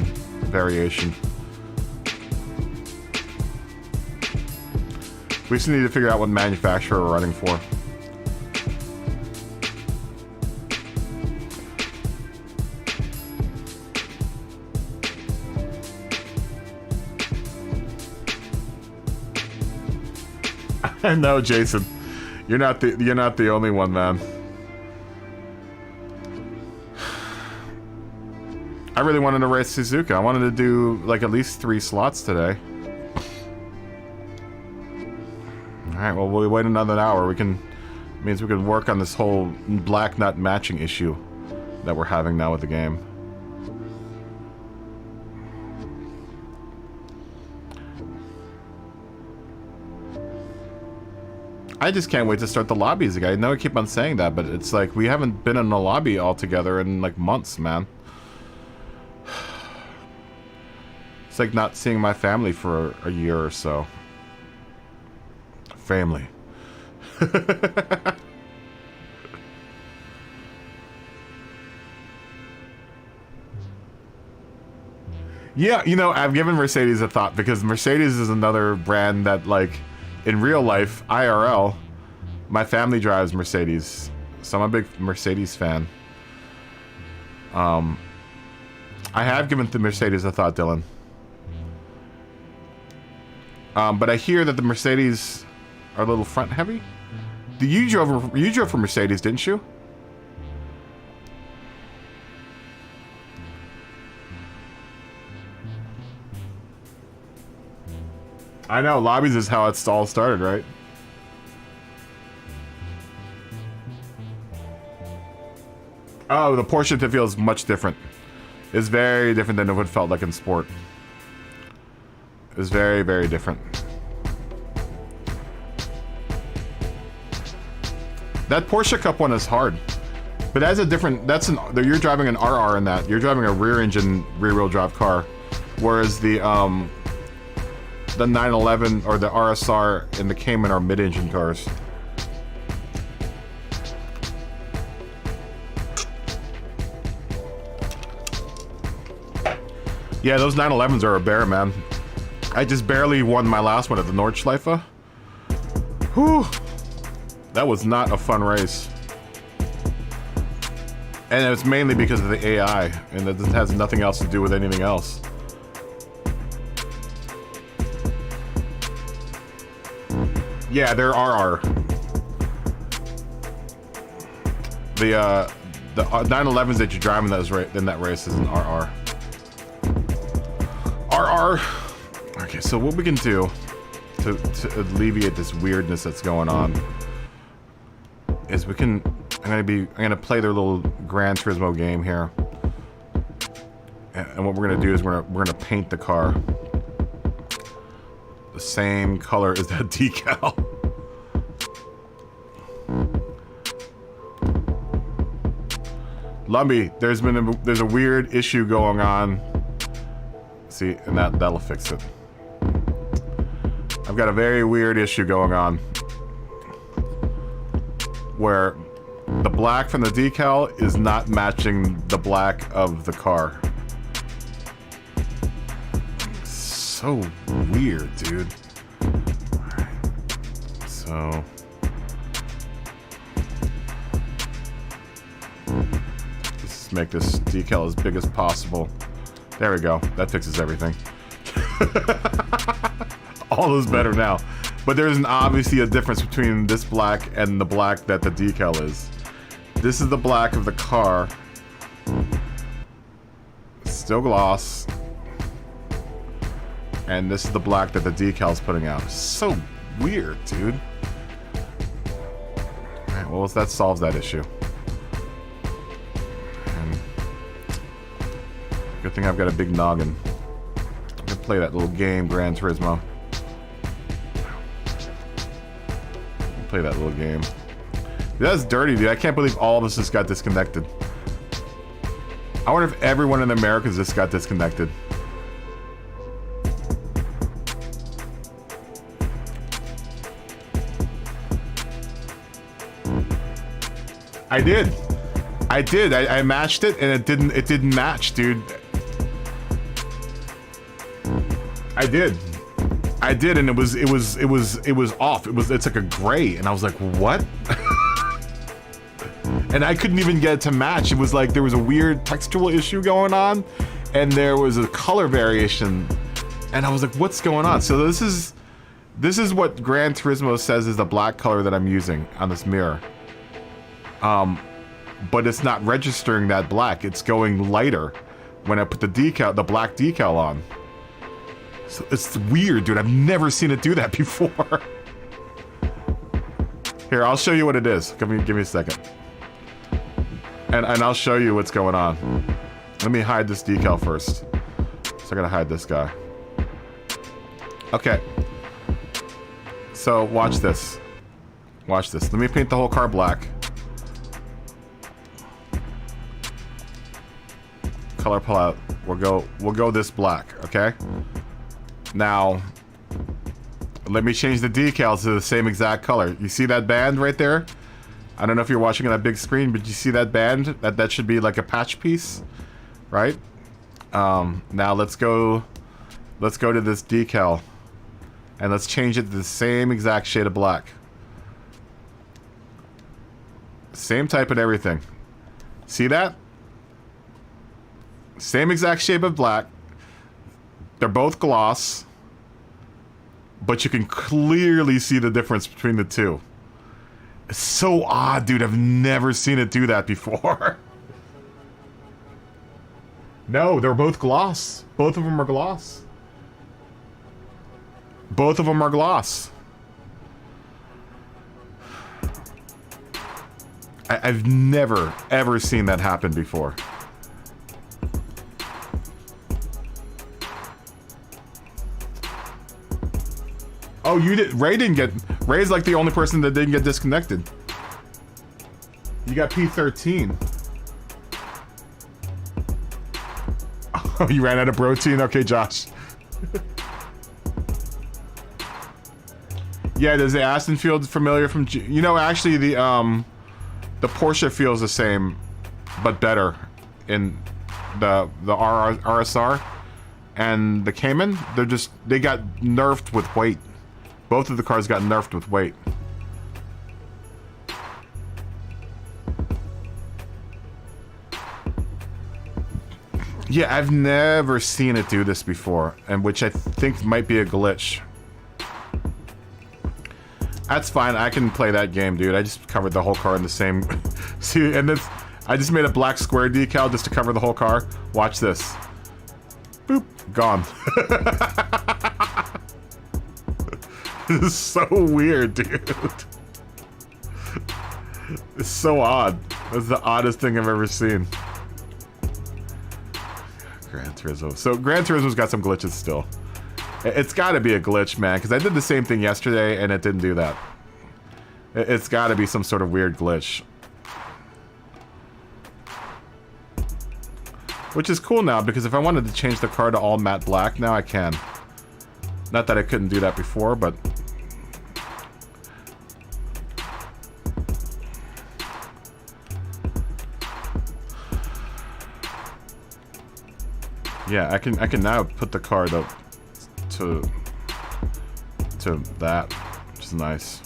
variation. We just need to figure out what manufacturer we're running for. I know, Jason. You're not the only one, man. I really wanted to race Suzuka. I wanted to do like at least 3 slots today. Alright, well, we'll wait another hour. Means we can work on this whole black nut matching issue that we're having now with the game. I just can't wait to start the lobbies again. I know I keep on saying that, but it's like we haven't been in a lobby all together in like months, man. It's like not seeing my family for a year or so. Family. Yeah, you know, I've given Mercedes a thought because Mercedes is another brand that, like, in real life, IRL, my family drives Mercedes. So I'm a big Mercedes fan. I have given the Mercedes a thought, Dylan. But I hear that the Mercedes are a little front heavy. You drove for Mercedes, didn't you? I know, lobbies is how it's all started, right? Oh, the Porsche to feels much different. It's very different than it would felt like in sport. It's very, very different. That Porsche Cup one is hard, but that's a different. You're driving an RR in that. You're driving a rear engine, rear wheel drive car, whereas the 911 or the RSR and the Cayman are mid engine cars. Yeah, those 911s are a bear, man. I just barely won my last one at the Nordschleife. Whew. That was not a fun race. And it's mainly because of the AI, and it has nothing else to do with anything else. Yeah, they're RR. The 911s that you're driving in that race is an RR. RR. Okay, so what we can do to alleviate this weirdness that's going on is I'm gonna play their little Gran Turismo game here. And what we're gonna do is we're gonna paint the car the same color as that decal. Lumby, there's a weird issue going on. See, and that'll fix it. I've got a very weird issue going on where the black from the decal is not matching the black of the car. So weird, dude. Alright. So let's make this decal as big as possible. There we go. That fixes everything. All is better now. But there's obviously a difference between this black and the black that the decal is. This is the black of the car. Still gloss. And this is the black that the decal's putting out. So weird, dude. Alright, well, that solves that issue. And good thing I've got a big noggin. I'm gonna play that little game, Gran Turismo. Play that little game. That's dirty, dude. I can't believe all of us just got disconnected. I wonder if everyone in America just got disconnected. I did. I matched it and it didn't match, dude. I did, and it was off. It's like a gray, and I was like, what? And I couldn't even get it to match. It was like there was a weird textural issue going on, and there was a color variation, and I was like, what's going on? So this is what Gran Turismo says is the black color that I'm using on this mirror. But it's not registering that black. It's going lighter when I put the black decal on. So it's weird, dude. I've never seen it do that before. Here, I'll show you what it is. Give me a second. And I'll show you what's going on. Let me hide this decal first. So I gotta hide this guy. Okay. So watch this. Watch this. Let me paint the whole car black. Color palette. We'll go this black, okay? Now, let me change the decals to the same exact color. You see that band right there? I don't know if you're watching on that big screen, but you see that band? That should be like a patch piece, right? Now let's go to this decal, and let's change it to the same exact shade of black. Same type and everything. See that? Same exact shape of black. They're both gloss, but you can clearly see the difference between the two. It's so odd, dude. I've never seen it do that before. No, they're both gloss. Both of them are gloss. Both of them are gloss. I've never, ever seen that happen before. Oh, you did. Ray's like the only person that didn't get disconnected. You got P13. Oh, you ran out of protein? Okay, Josh. Yeah, does the Aston feel familiar from... You know, actually, the Porsche feels the same, but better in the RSR. And the Cayman, they got nerfed with weight. Both of the cars got nerfed with weight. Yeah, I've never seen it do this before, and which I think might be a glitch. That's fine, I can play that game, dude. I just covered the whole car in the same... See, and then I just made a black square decal just to cover the whole car. Watch this. Boop. Gone. This is so weird, dude. It's so odd. That's the oddest thing I've ever seen. Gran Turismo. So Gran Turismo's got some glitches still. It's got to be a glitch, man, because I did the same thing yesterday and it didn't do that. It's got to be some sort of weird glitch. Which is cool now, because if I wanted to change the car to all matte black, now I can. Not that I couldn't do that before, but... yeah, I can now put the car to that, which is nice.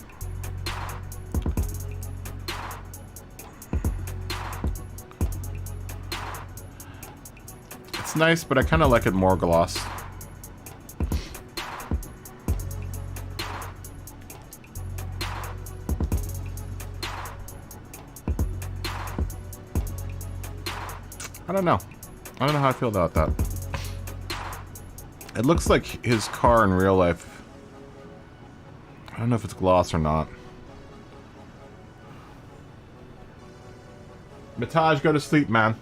It's nice, but I kind of like it more gloss. I don't know. I don't know how I feel about that. It looks like his car in real life. I don't know if it's gloss or not. Mataj, go to sleep, man.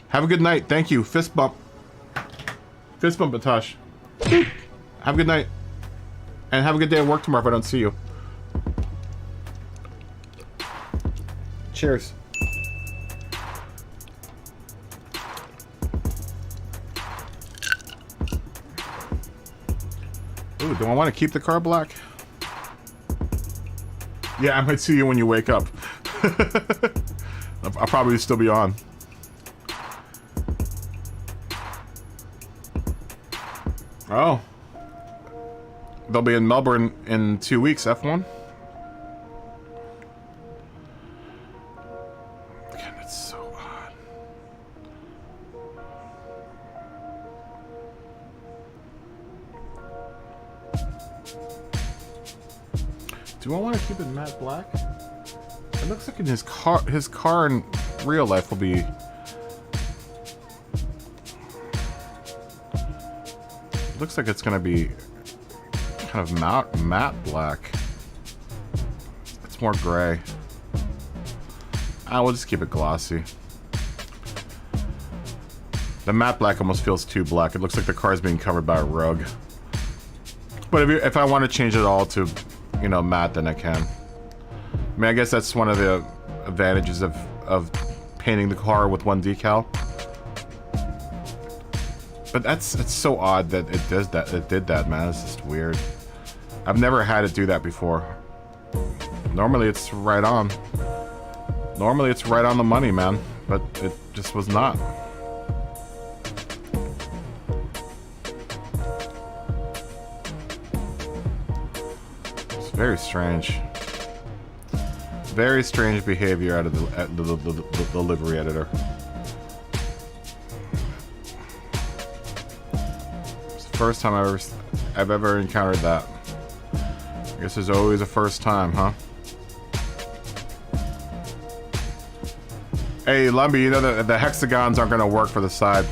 Have a good night. Thank you. Fist bump. Fist bump, Mataj. Have a good night. And have a good day at work tomorrow if I don't see you. Cheers. Ooh, do I want to keep the car black? Yeah, I might see you when you wake up. I'll probably still be on. Oh. They'll be in Melbourne in 2 weeks, F1. Again, that's so odd. Do I want to keep it matte black? It looks like in his car in real life will be... looks like it's gonna be kind of matte black. It's more gray. We'll just keep it glossy. The matte black almost feels too black. It looks like the car is being covered by a rug. But if I want to change it all to, you know, matte, then I can. I mean, I guess that's one of the advantages of painting the car with one decal. But it's so odd that it does that. It did that, man. It's just weird. I've never had it do that before. Normally it's right on. Normally it's right on the money, man. But it just was not. It's very strange. Very strange behavior out of the livery editor. First time I've ever encountered that. I guess there's always a first time, huh? Hey, Lumby, you know the hexagons aren't gonna work for the side.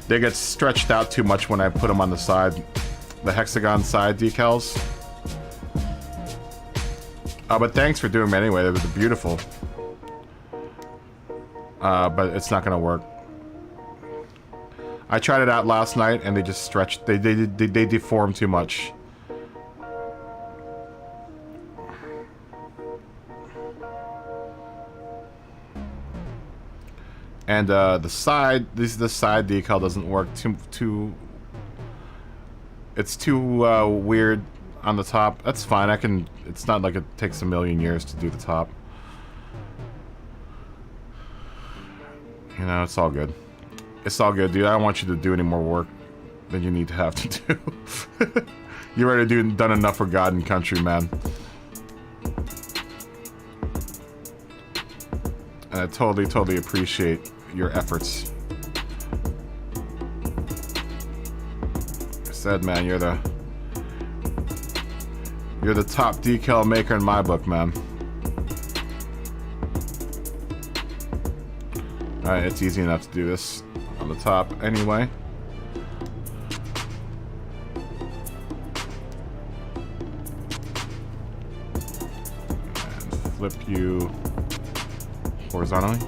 They get stretched out too much when I put them on the side. The hexagon side decals. But thanks for doing them anyway. They were beautiful. But it's not gonna work. I tried it out last night and they just stretched. They deformed too much. And the side decal doesn't work too. It's too weird on the top. That's fine. It's not like it takes a million years to do the top. You know, it's all good. It's all good, dude. I don't want you to do any more work than you need to have to do. You already done enough for God and country, man. And I totally appreciate your efforts. Like I said, man, you're the top decal maker in my book, man. Alright, it's easy enough to do this on the top anyway. flip you horizontally.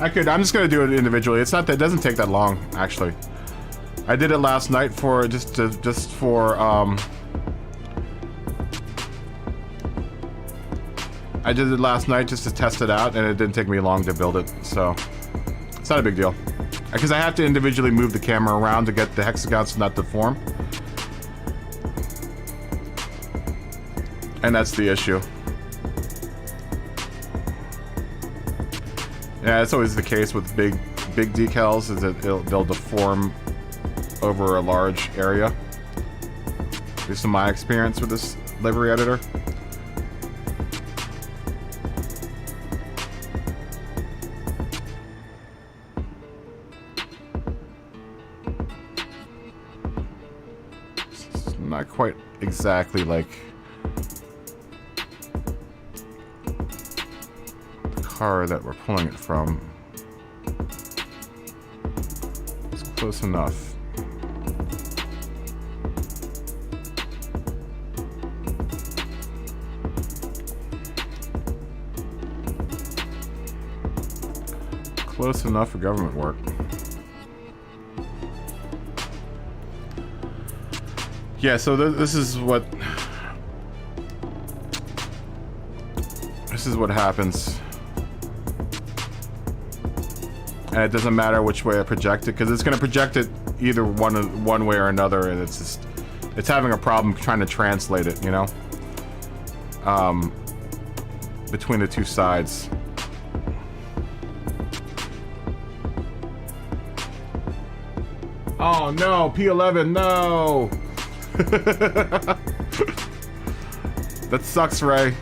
I'm just gonna do it individually. It's not that, it doesn't take that long, actually. I did it last night for, I did it last night just to test it out, and it didn't take me long to build it, so it's not a big deal. Because I have to individually move the camera around to get the hexagons to not deform. And that's the issue. Yeah, it's always the case with big decals, is that they'll deform over a large area. At least in my experience with this livery editor. It's not quite exactly like the car that we're pulling it from. It's close enough. Close enough for government work. Yeah, so this is what happens, and it doesn't matter which way I project it, because it's going to project it either one way or another, and it's having a problem trying to translate it, you know, between the two sides. Oh no, P11, no! That sucks, Ray.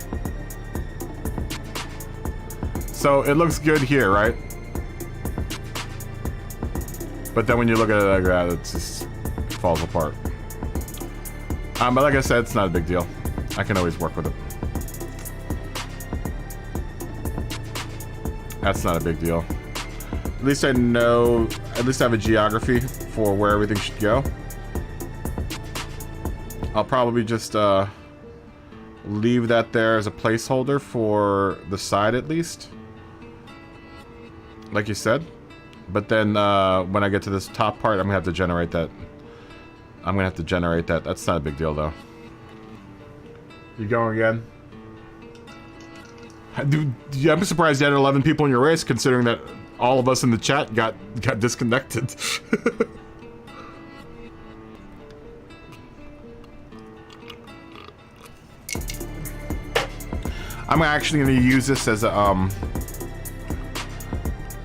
So it looks good here, right? But then when you look at it like that, it just falls apart. But like I said, it's not a big deal. I can always work with it. That's not a big deal. At least I know, at least I have a geography for where everything should go. I'll probably just leave that there as a placeholder for the side at least. Like you said. But then when I get to this top part, I'm gonna have to generate that. That's not a big deal though. You going again? Dude, I'm surprised you had 11 people in your race, considering that all of us in the chat got disconnected. I'm actually going to use this as a I'm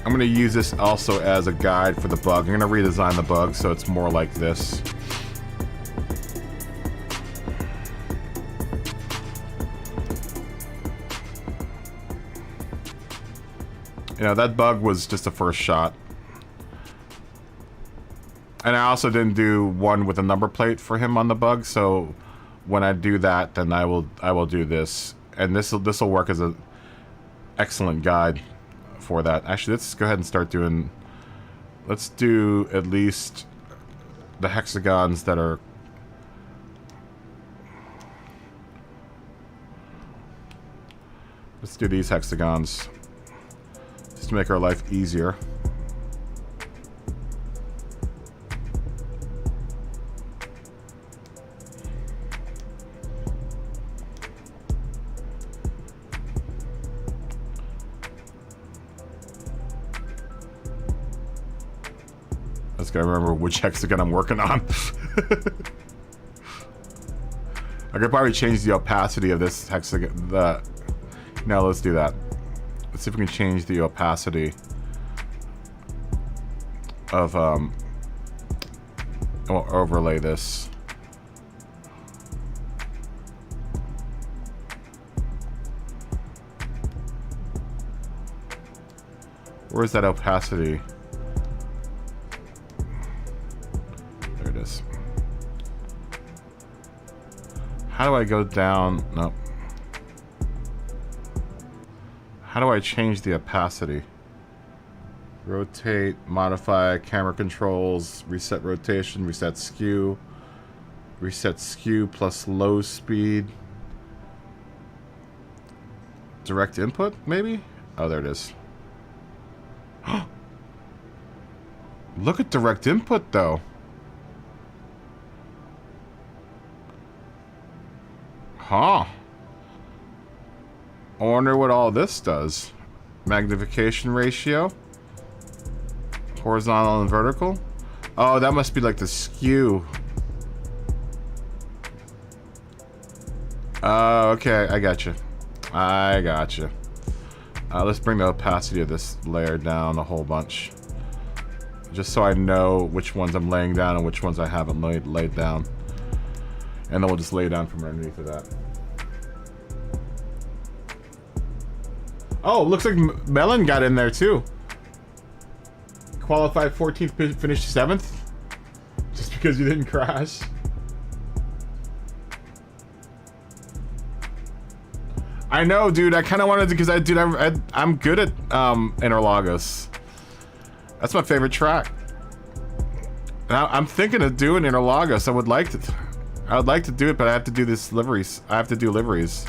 going to use this also as a guide for the bug. I'm going to redesign the bug so it's more like this. You know, that bug was just the first shot. And I also didn't do one with a number plate for him on the bug, so when I do that, then I will do this. And this'll work as a excellent guide for that. Actually, let's go ahead and start doing, let's do at least the hexagons that are, let's do these hexagons. Just to make our life easier. I just gotta remember which hexagon I'm working on. I could probably change the opacity of this hexagon. No, let's do that. Let's see if we can change the opacity of, we'll overlay this. Where's that opacity? There it is. How do I go down? Nope. How do I change the opacity? Rotate, modify, camera controls, reset rotation, reset skew, Reset skew plus low speed. Direct input, maybe? Oh, there it is. Look at direct input, though. Huh. I wonder what all this does. Magnification ratio. Horizontal and vertical. Oh, that must be like the skew. Oh, okay. I gotcha. I gotcha. Let's bring the opacity of this layer down a whole bunch. Just so I know which ones I'm laying down and which ones I haven't laid down. And then we'll just lay down from underneath of that. Oh, looks like Melon got in there too. Qualified 14th, finished 7th. Just because you didn't crash. I know, dude. I kind of wanted to, because I'm good at Interlagos. That's my favorite track. Now I'm thinking of doing Interlagos. I would like to do it, but I have to do this liveries. I have to do liveries.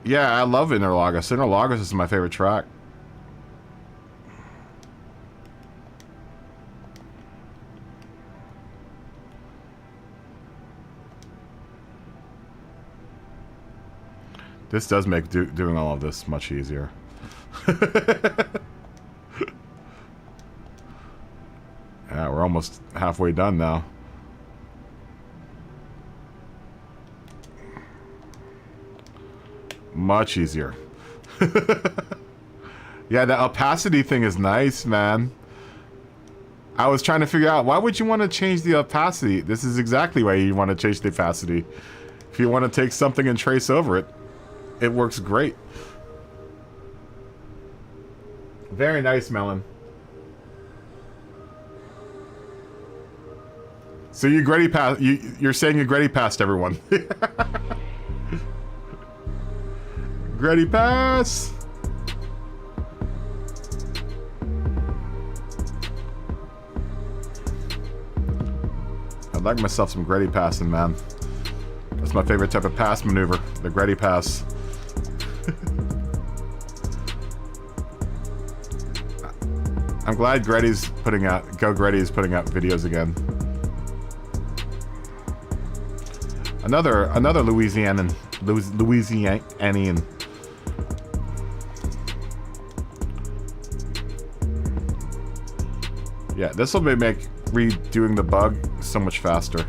Yeah, I love Interlagos. Interlagos is my favorite track. This does make doing all of this much easier. Yeah, we're almost halfway done now. Much easier. Yeah, the opacity thing is nice, man. I was trying to figure out, why would you want to change the opacity? This is exactly why you want to change the opacity. If you want to take something and trace over it, it works great. Very nice, Melon. So you Gretty pass. You're saying you Gretty passed everyone. Gretty pass. I'd like myself some Gretty passing, man. That's my favorite type of pass maneuver, the Gretty pass. I'm glad Gretty's putting out, Gretty's putting out videos again. Another Louisianian. Yeah, this will make redoing the bug so much faster.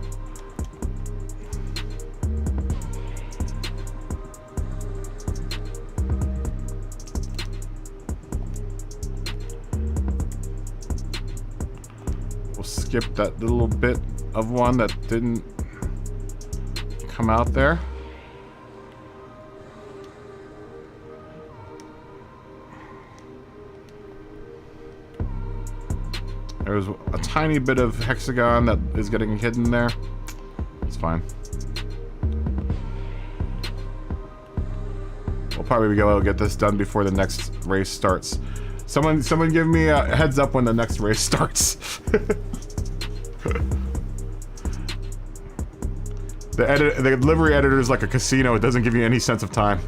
We'll skip that little bit of one that didn't come out there. There's a tiny bit of hexagon that is getting hidden there. It's fine. We'll probably be able to get this done before the next race starts. Someone give me a heads up when the next race starts. The livery editor is like a casino. It doesn't give you any sense of time.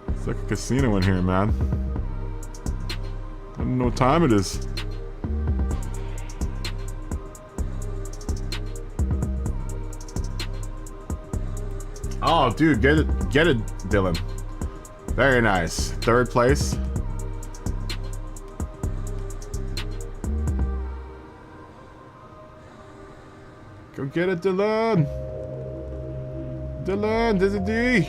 It's like a casino in here, man. I don't know what time it is. Oh, dude, get it, Dylan. Very nice. 3rd place. Go get it, Dylan. Dylan, Dizzy D.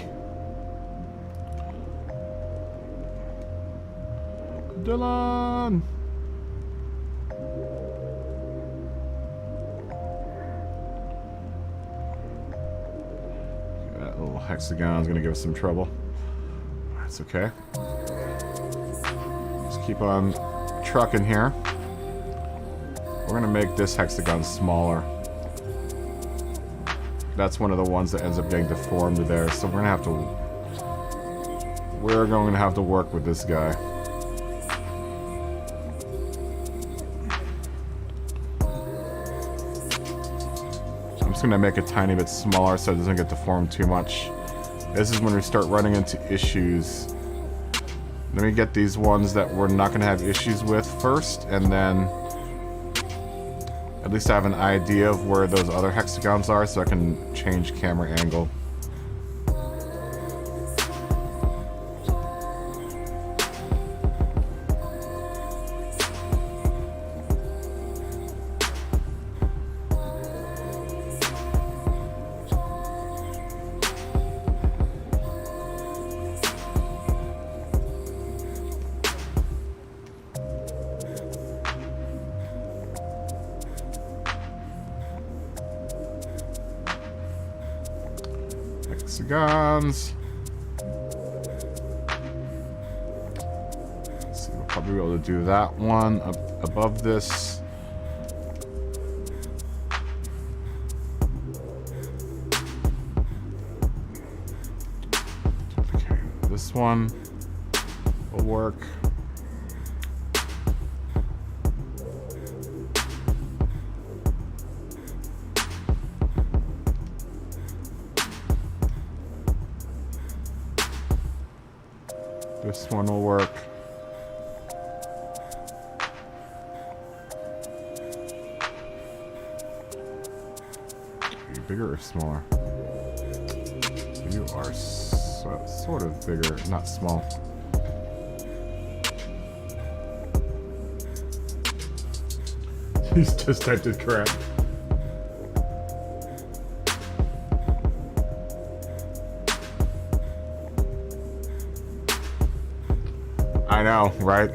Dylan. That little hexagon's gonna give us some trouble. That's okay. Just keep on trucking here. We're gonna make this hexagon smaller. that's one of the ones that ends up getting deformed there. So we're going to have to work with this guy. I'm just going to make it a tiny bit smaller so it doesn't get deformed too much. This is when we start running into issues. Let me get these ones that we're not going to have issues with first, and then at least I have an idea of where those other hexagons are so I can change camera angle. Hexagons. Let's see, we'll probably be able to do that one up above this. Okay, this one will work. This one will work. Are you bigger or smaller? You are sort of bigger, not small. He's just typed it correct. I know, right?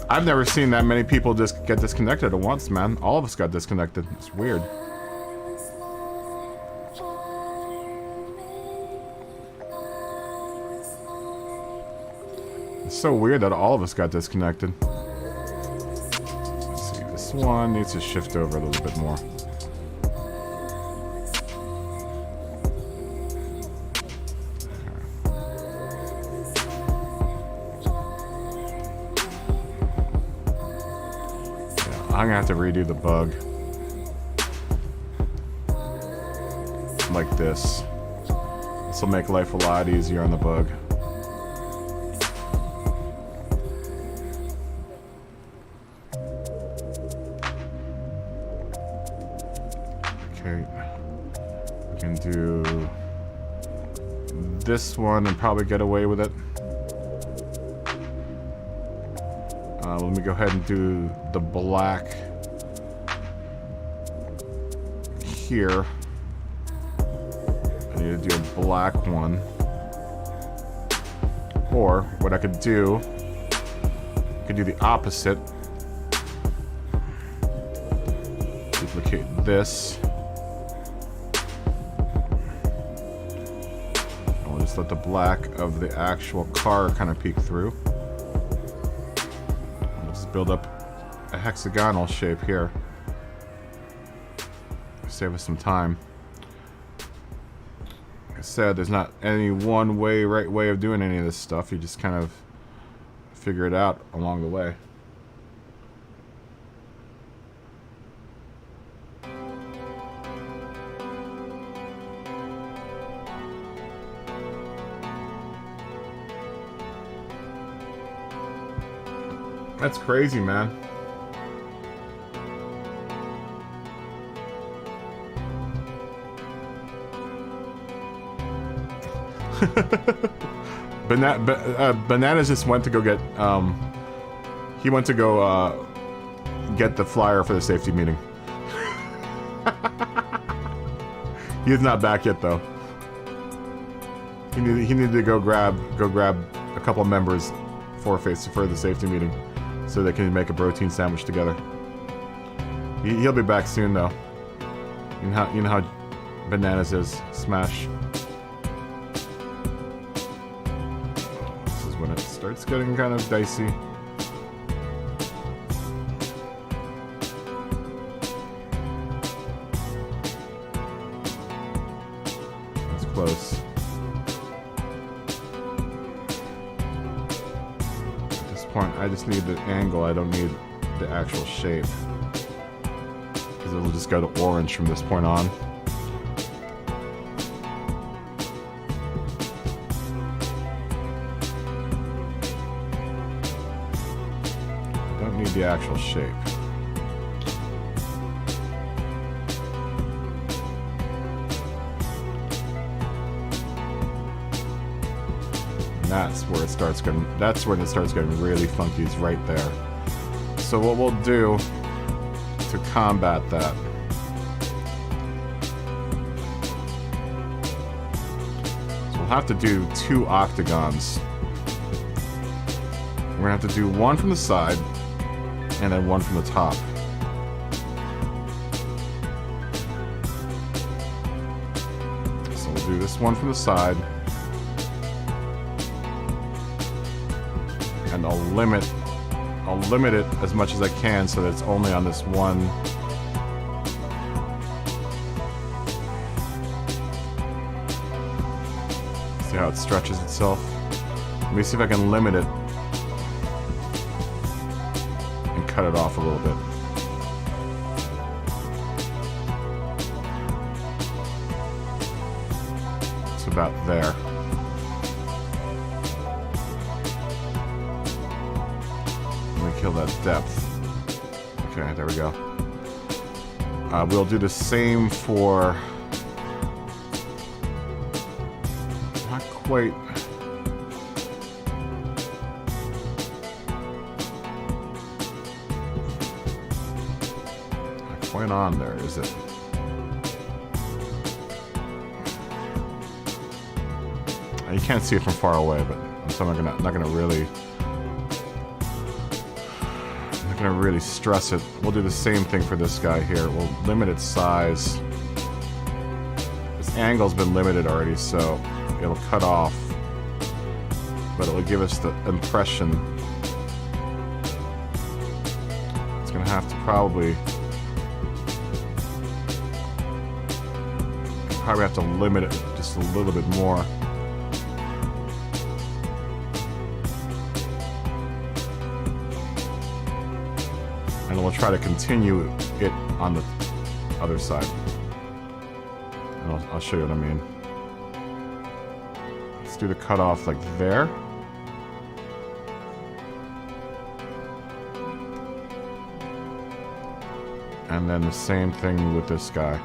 I've never seen that many people just get disconnected at once, man. All of us got disconnected. It's weird. It's so weird that all of us got disconnected. Let's see, this one needs to shift over a little bit more. I'm gonna have to redo the bug. Like this. This will make life a lot easier on the bug. Okay. We can do this one and probably get away with it. Let me go ahead and do the black here. I need to do a black one. Or what I could do, I could do the opposite. Duplicate this. And we'll just let the black of the actual car kind of peek through. Build up a hexagonal shape here. Save us some time. Like I said, there's not any one way, right way of doing any of this stuff. You just kind of figure it out along the way. That's crazy, man. Bananas just went to go get, he went to go, get the flyer for the safety meeting. He is not back yet, though. He needed to go grab a couple members for the safety meeting, so they can make a protein sandwich together. He'll be back soon, though. You know how Bananas is. Smash. This is when it starts getting kind of dicey. point, I just need the angle. I don't need the actual shape. Because it'll just go to orange from this point on. I don't need the actual shape. That's where it starts getting. That's when it starts getting really funky. Is right there. So what we'll do to combat that, so we'll have to do 2 octagons. We're gonna have to do one from the side and then one from the top. So we'll do this one from the side. And I'll limit it as much as I can so that it's only on this one. See how it stretches itself? Let me see if I can limit it and cut it off a little bit. It's about there. Kill that depth. Okay, there we go. We'll do the same for... Not quite... Not quite on there, is it? You can't see it from far away, but so I'm not gonna really... Gonna really stress it. We'll do the same thing for this guy here. We'll limit its size. This angle's been limited already, so it'll cut off, but it'll give us the impression. It's gonna have to probably have to limit it just a little bit more. And we'll try to continue it on the other side. And I'll show you what I mean. Let's do the cutoff like there. And then the same thing with this guy.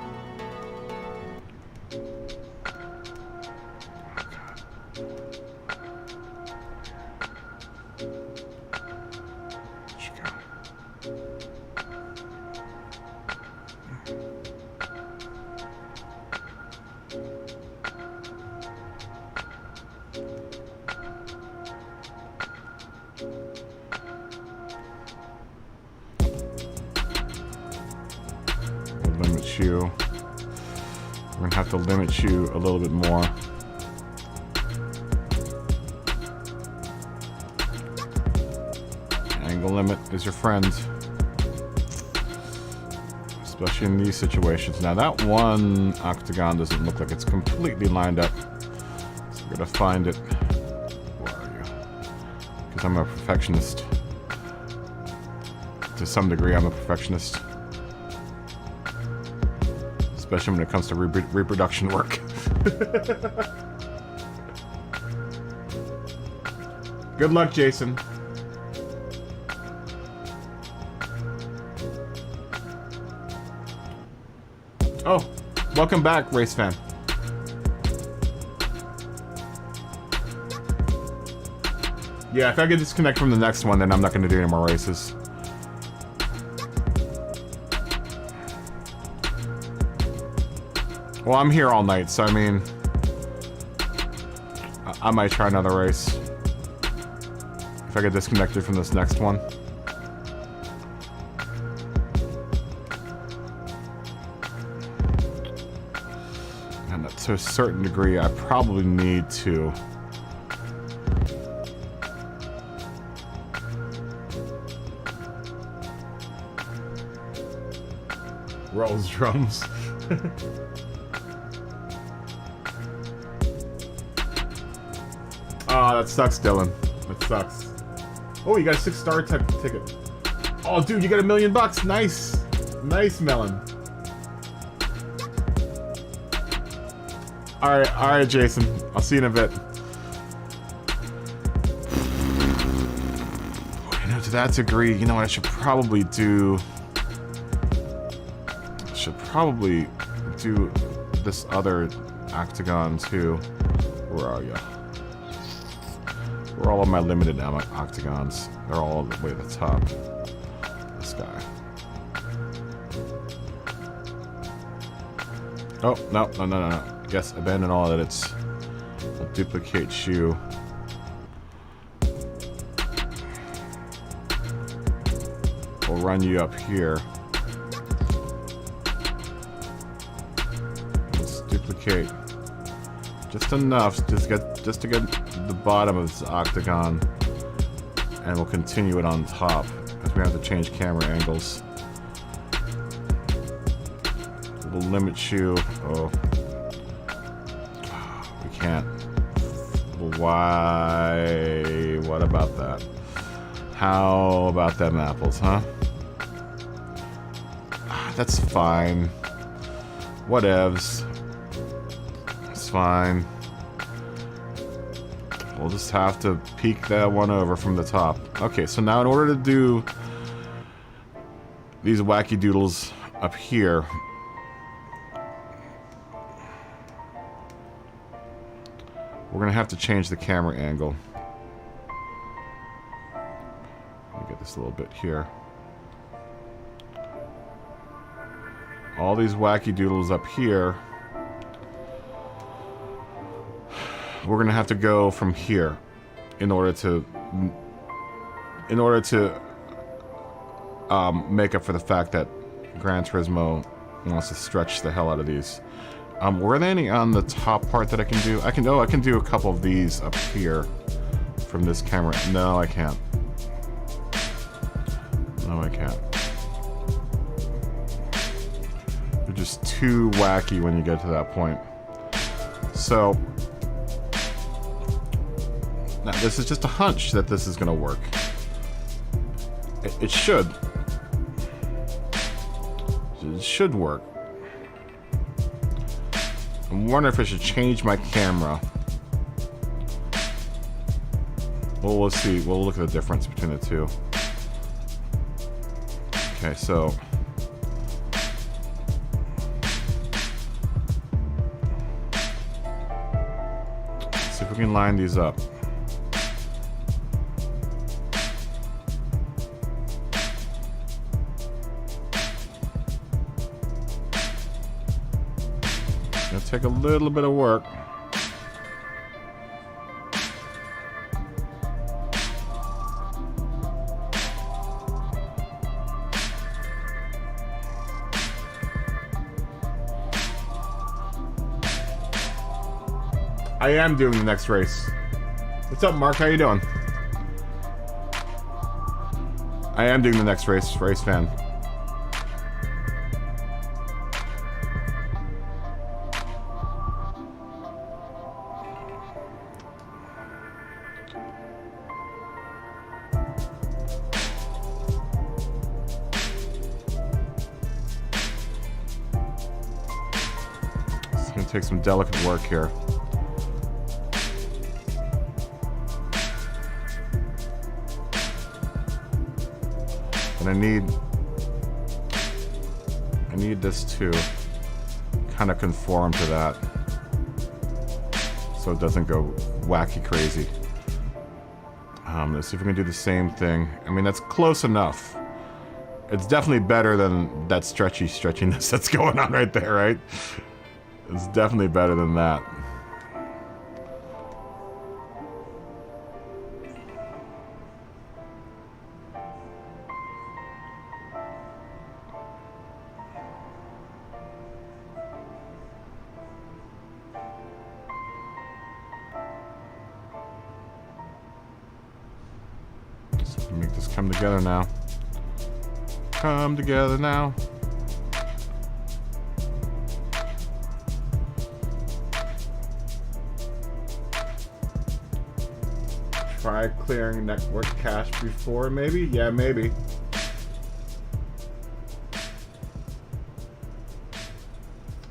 Limit you a little bit more. Angle limit is your friend, especially in these situations. Now that one octagon doesn't look like it's completely lined up, so we're gonna find it. Where are you? Because I'm a perfectionist. To some degree, I'm a perfectionist. Especially when it comes to reproduction work. Good luck, Jason. Oh, welcome back, race fan. Yeah, if I could disconnect from the next one, then I'm not going to do any more races. Well, I'm here all night, so I mean, I might try another race if I get disconnected from this next one. And to a certain degree, I probably need to rolls drums. Oh, that sucks, Dylan. That sucks. Oh, you got a 6-star type ticket. Oh, dude, you got $1 million. Nice. Nice, Melon. All right, Jason. I'll see you in a bit. You know, to that degree, you know what I should probably do? I should probably do this other octagon too. Where are you? Where are all of my limited octagons? They're all the way at the top. This guy. Oh, no. Yes, abandon all edits. I'll duplicate shoe. We'll run you up here. Let's duplicate just enough just to get the bottom of this octagon, and we'll continue it on top because we have to change camera angles. We'll limit shoe. Oh. We can't. Why? What about that? How about them apples, huh? That's fine. Whatevs. It's fine. We'll just have to peek that one over from the top. Okay, so now in order to do these wacky doodles up here, we're gonna have to change the camera angle. Let me get this a little bit here. All these wacky doodles up here, we're gonna have to go from here in order to make up for the fact that Gran Turismo wants to stretch the hell out of these. Were there any on the top part that I can do? I can do a couple of these up here from this camera. No, I can't. No, I can't. They're just too wacky when you get to that point. So now this is just a hunch that this is gonna work. It should. It should work. I'm wondering if I should change my camera. Well, we'll see. We'll look at the difference between the two. Okay, so let's see if we can line these up. Take a little bit of work. I am doing the next race. What's up, Mark? How you doing? I am doing the next race fan. Take some delicate work here. And I need this to kind of conform to that so it doesn't go wacky crazy. Let's see if we can do the same thing. I mean, that's close enough. It's definitely better than that stretchiness that's going on right there, right? It's definitely better than that. Let's make this come together now. Come together now. Try clearing network cache before, maybe? Yeah, maybe.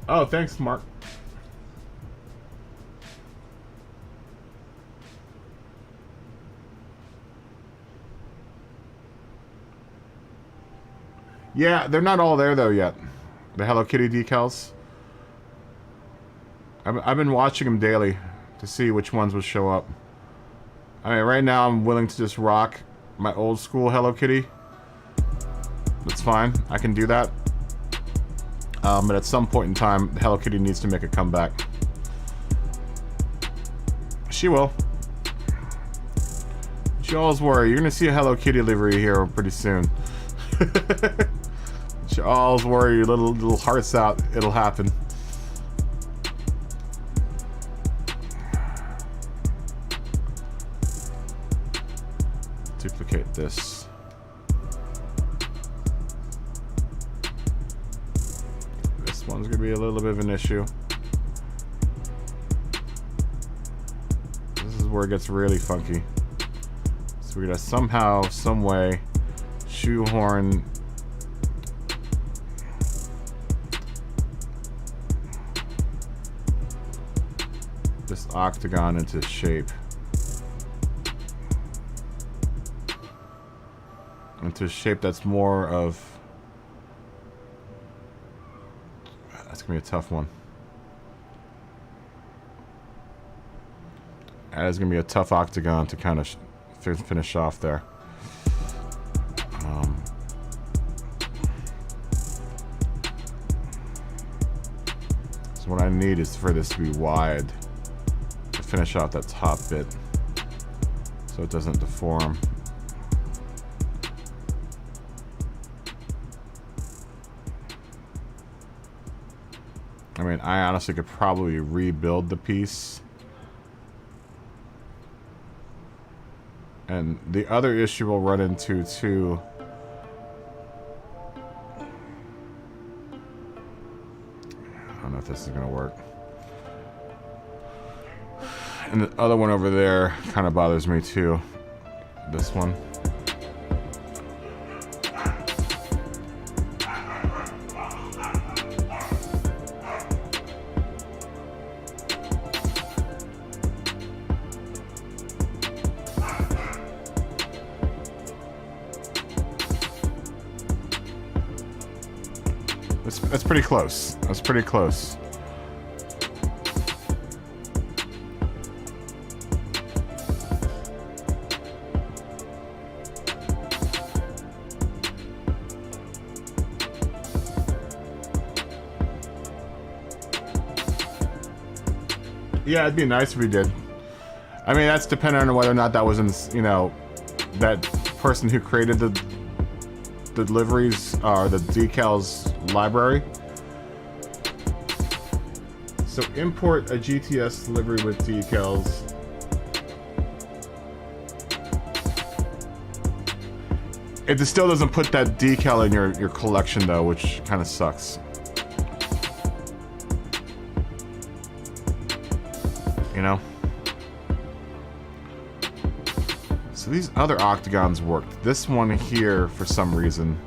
Oh, thanks, Mark. Yeah, they're not all there though yet. The Hello Kitty decals. I've been watching them daily to see which ones will show up. I mean, right now I'm willing to just rock my old school Hello Kitty. That's fine. I can do that. But at some point in time, Hello Kitty needs to make a comeback. She will. She always worry. You're gonna see a Hello Kitty livery here pretty soon. She always worry. Your little hearts out. It'll happen. Duplicate this. This one's gonna be a little bit of an issue. This is where it gets really funky. So we're gonna somehow, some way, shoehorn this octagon into shape. Into a shape that's more of... That's gonna be a tough one. That is gonna be a tough octagon to kind of finish off there. So what I need is for this to be wide to finish off that top bit so it doesn't deform. I mean, I honestly could probably rebuild the piece. And the other issue we'll run into too, I don't know if this is gonna work. And the other one over there kind of bothers me too. This one. That's pretty close. That's pretty close. Yeah, it'd be nice if we did. I mean, that's dependent on whether or not that was in, you know, that person who created the liveries or the decals library. So import a GTS livery with decals. It still doesn't put that decal in your collection though, which kind of sucks. You know? So these other octagons worked. This one here, for some reason...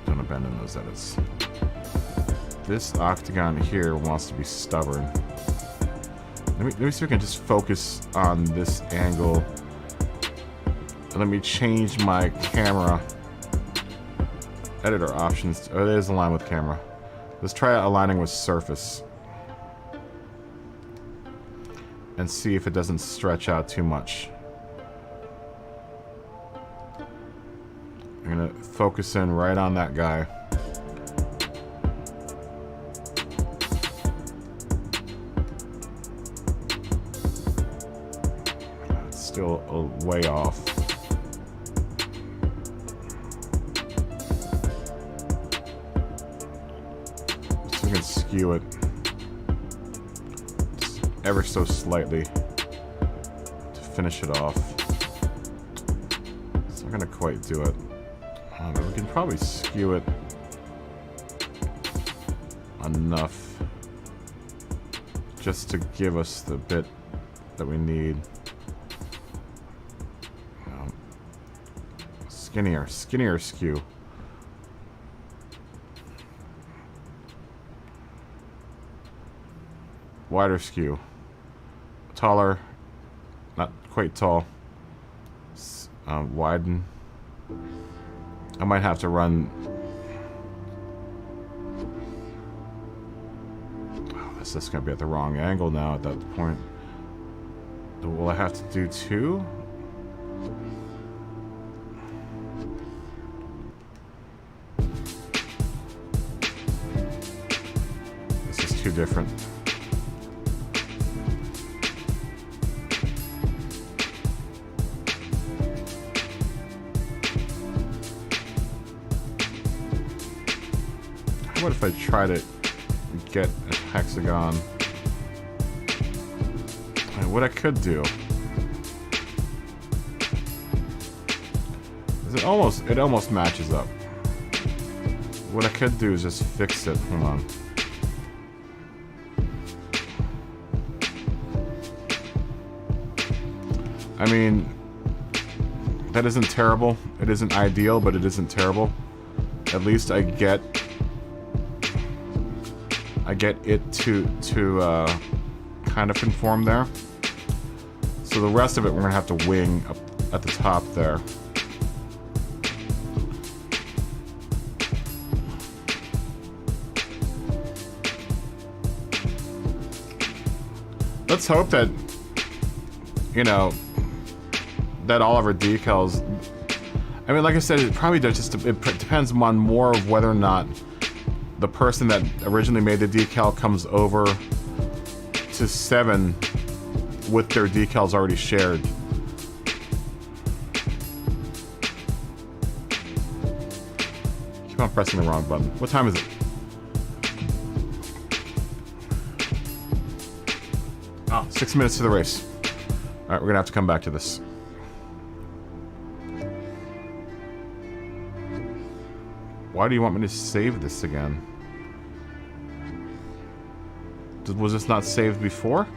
Don't abandon those edits. This octagon here wants to be stubborn. Let me see if we can just focus on this angle. And let me change my camera. Editor options. Oh, there's align with camera. Let's try aligning with surface. And see if it doesn't stretch out too much. I'm gonna focus in right on that guy. It's still a way off. So we can skew it ever so slightly to finish it off. It's not gonna quite do it. But we can probably skew it enough just to give us the bit that we need. Skinnier skew. Wider skew. Taller. Not quite tall. Widen. I might have to run. Oh, that's just gonna be at the wrong angle now at that point. Will I have to do 2? This is too different. What if I try to get a hexagon? And what I could do is it almost matches up. What I could do is just fix it. Hold on. I mean, that isn't terrible. It isn't ideal, but it isn't terrible. At least I get it to kind of conform there. So the rest of it we're gonna have to wing up at the top there. Let's hope that, you know, that all of our decals, I mean, like I said, it probably does just, it depends on more of whether or not the person that originally made the decal comes over to 7 with their decals already shared. Keep on pressing the wrong button. What time is it? Oh, 6 minutes to the race. Alright, we're gonna have to come back to this. Why do you want me to save this again? Was this not saved before?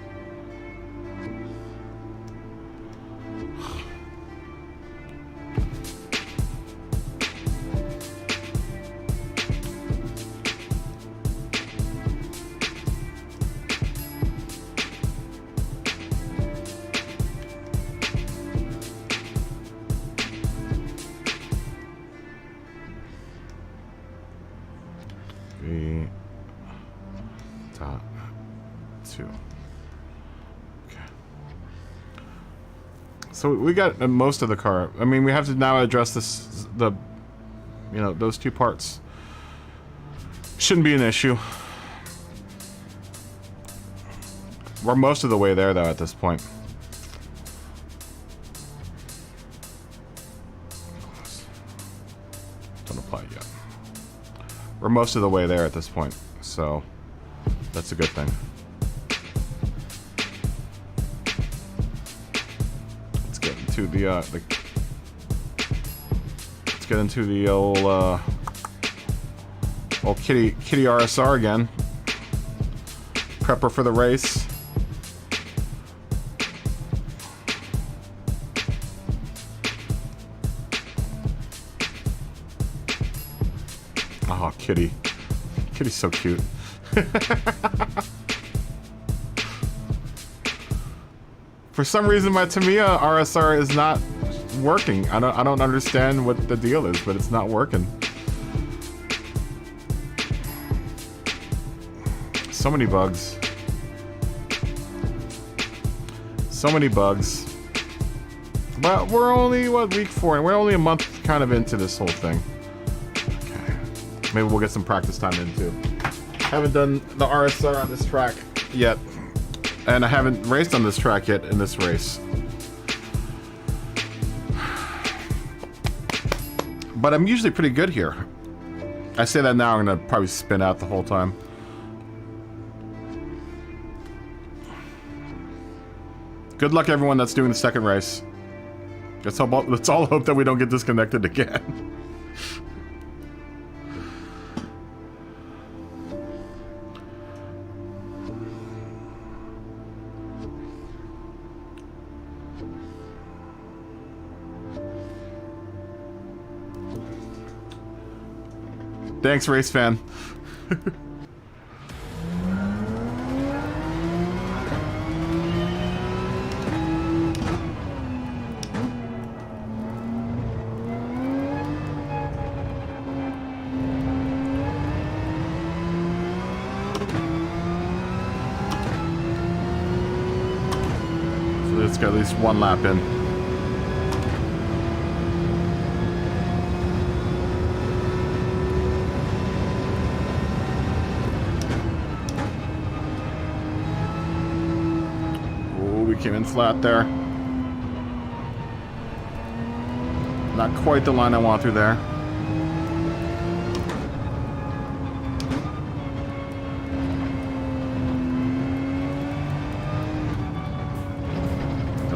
So we got most of the car. I mean, we have to now address this, you know, those two parts. Shouldn't be an issue. We're most of the way there, though, at this point. Don't apply yet. We're most of the way there at this point, so that's a good thing. To the let's get into the old kitty RSR again. Prep her for the race. Oh, Kitty. Kitty's so cute. For some reason, my Tamiya RSR is not working. I don't understand what the deal is, but it's not working. So many bugs. So many bugs. But we're only, what, week 4, and we're only a month kind of into this whole thing. Okay. Maybe we'll get some practice time in too. Haven't done the RSR on this track yet. And I haven't raced on this track yet in this race. But I'm usually pretty good here. I say that now, I'm gonna probably spin out the whole time. Good luck everyone that's doing the second race. Let's all hope that we don't get disconnected again. Thanks, race fan. Let's get at least one lap in. Oh, we came in flat there. Not quite the line I want through there.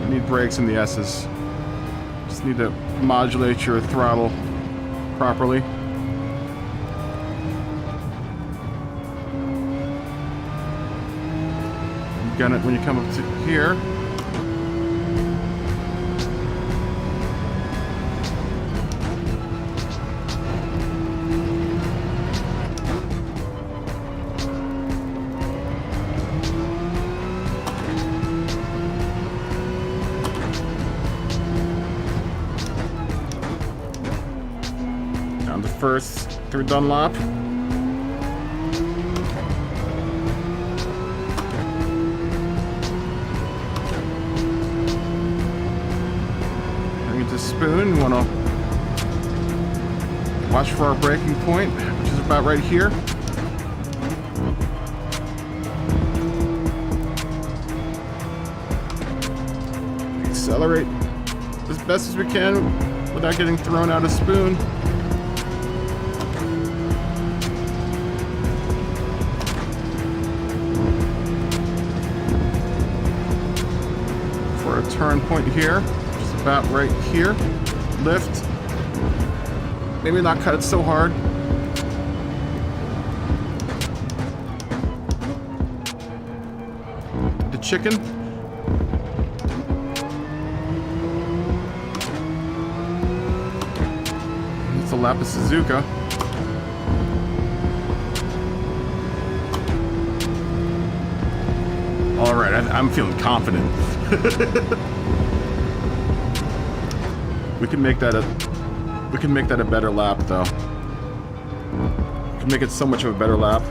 Need brakes in the S's. Just need to modulate your throttle properly. You gun it when you come up to here. First through Dunlop. Bring it to Spoon. We want to watch for our braking point, which is about right here. Accelerate as best as we can without getting thrown out of Spoon. Turn point here, which is about right here. Lift. Maybe not cut it so hard. The chicken. It's a lap of Suzuka. All right, I'm feeling confident. We can make that a better lap though. We can make it so much of a better lap.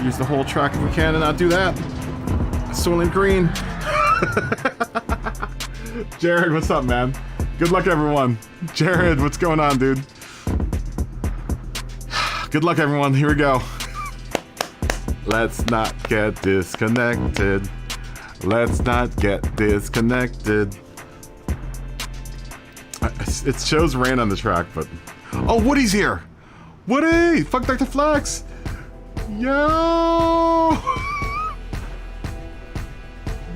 Use the whole track if we can and not do that. Soylent Green. Jared, what's up, man? Good luck, everyone. Jared, what's going on, dude? Good luck, everyone. Here we go. Let's not get disconnected. Let's not get disconnected. It shows rain on the track, but... Oh, Woody's here! Woody! Fuck Dr. Flex! Yo!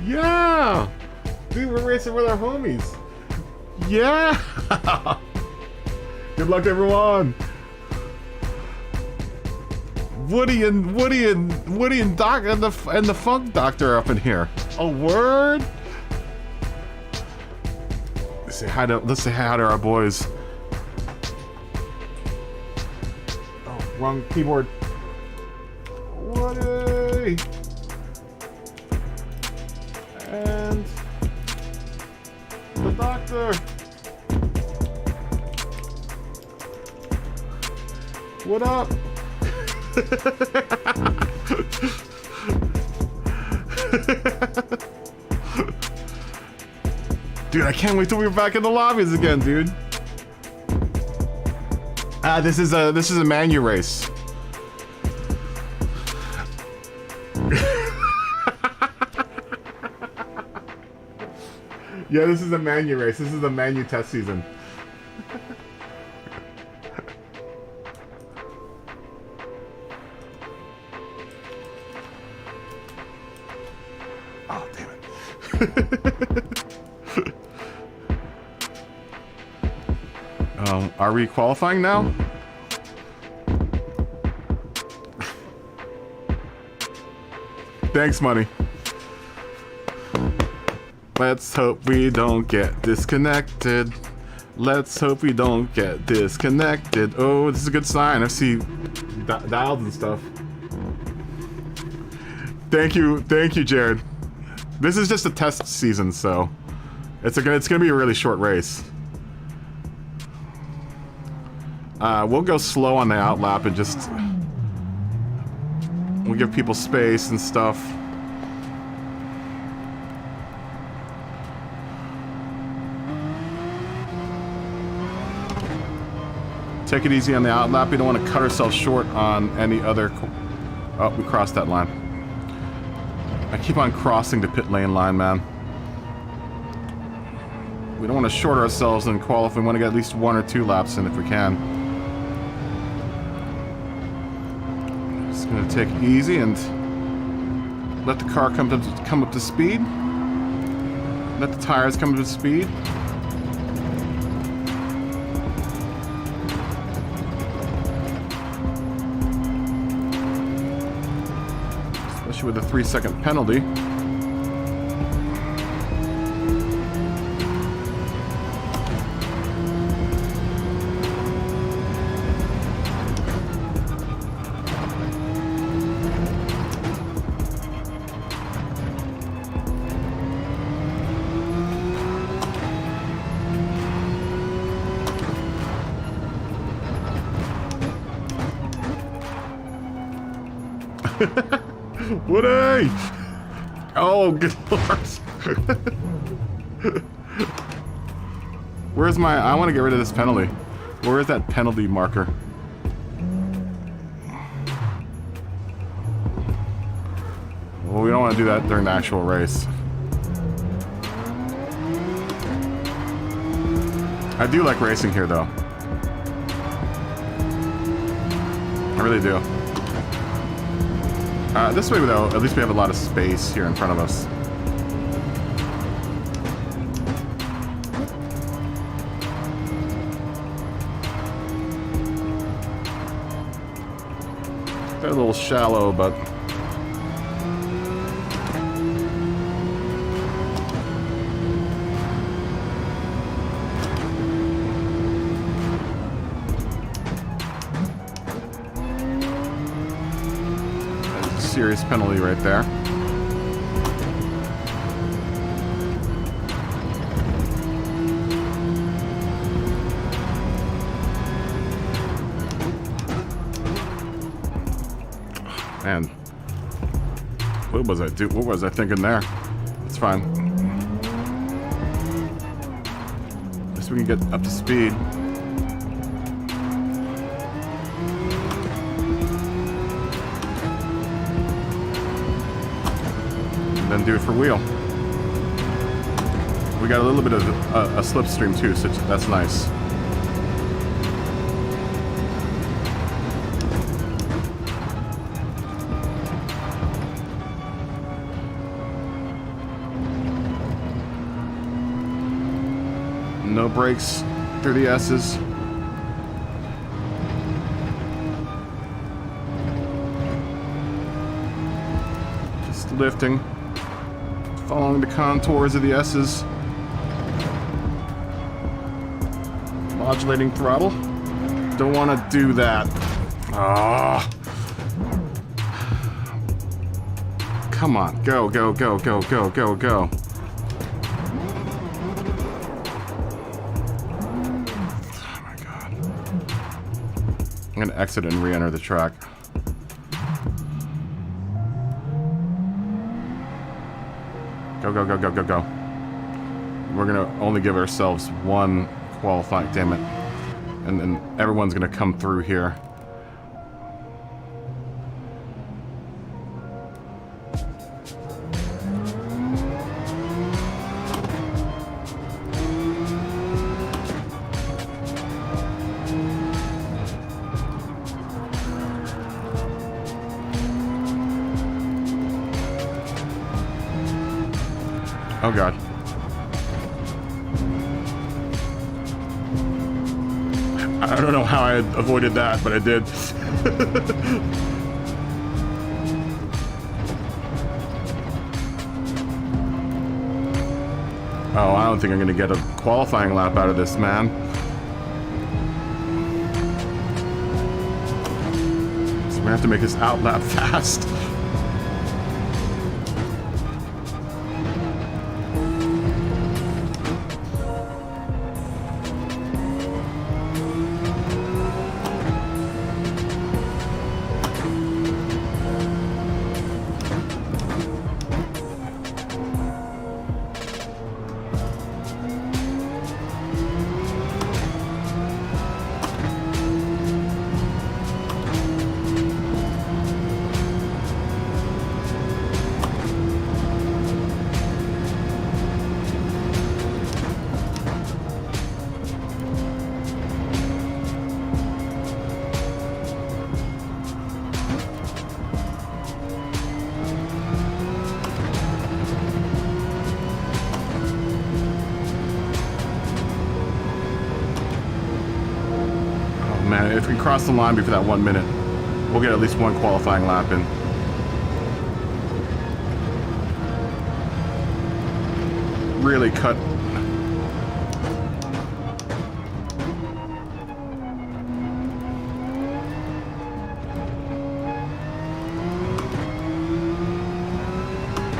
Yeah! Dude, we're racing with our homies. Yeah! Good luck, everyone! Woody and Doc and the Funk Doctor are up in here. A word. Let's say hi to our boys. Oh, wrong keyboard. Woody and the Doctor. What up? Dude, I can't wait till we're back in the lobbies again, dude. This is a manu race. Yeah, this is a manu race. This is the manu test season. Oh, damn it. Are we qualifying now? Thanks, money. Let's hope we don't get disconnected. Let's hope we don't get disconnected. Oh, this is a good sign. I see dials and stuff. Thank you, Jared. This is just a test season, so it's gonna be a really short race. We'll go slow on the outlap and just we'll give people space and stuff. Take it easy on the outlap. We don't want to cut ourselves short on any other... Oh, we crossed that line. I keep on crossing the pit lane line, man. We don't want to short ourselves and qualify. We want to get at least 1 or 2 laps in if we can. Just going to take it easy and let the car come up to speed. Let the tires come up to speed. With a 3-second penalty. Woody! Oh, good lord. Where's my... I want to get rid of this penalty. Where is that penalty marker? Well, we don't want to do that during the actual race. I do like racing here, though. I really do. This way, though, at least we have a lot of space here in front of us. They're a little shallow, but... serious penalty right there. Man, what was I thinking there? It's fine. At least we can get up to speed. Then do it for wheel. We got a little bit of a slipstream too, so that's nice. No brakes through the S's. Just lifting. Following the contours of the S's. Modulating throttle. Don't want to do that. Ah. Come on. Go, go, go, go, go, go, go. Oh my god. I'm going to exit and re-enter the track. Go, go, go, go, go, go. We're gonna only give ourselves 1 qualifying, damn it. And then everyone's gonna come through here. Oh god. I don't know how I avoided that, but I did. Oh, I don't think I'm gonna get a qualifying lap out of this, man. gonna have to make this out lap fast. Man, if we cross the line before that 1 minute, we'll get at least one qualifying lap in. Really cut.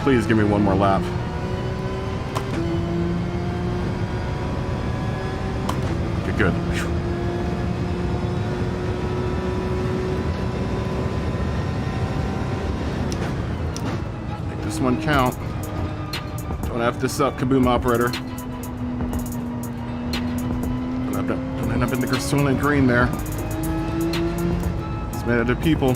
Please give me one more lap. Okay, good. Whew. This one count. Don't F this up, Kaboom operator. Don't end up in the Persona green there. It's made out of people.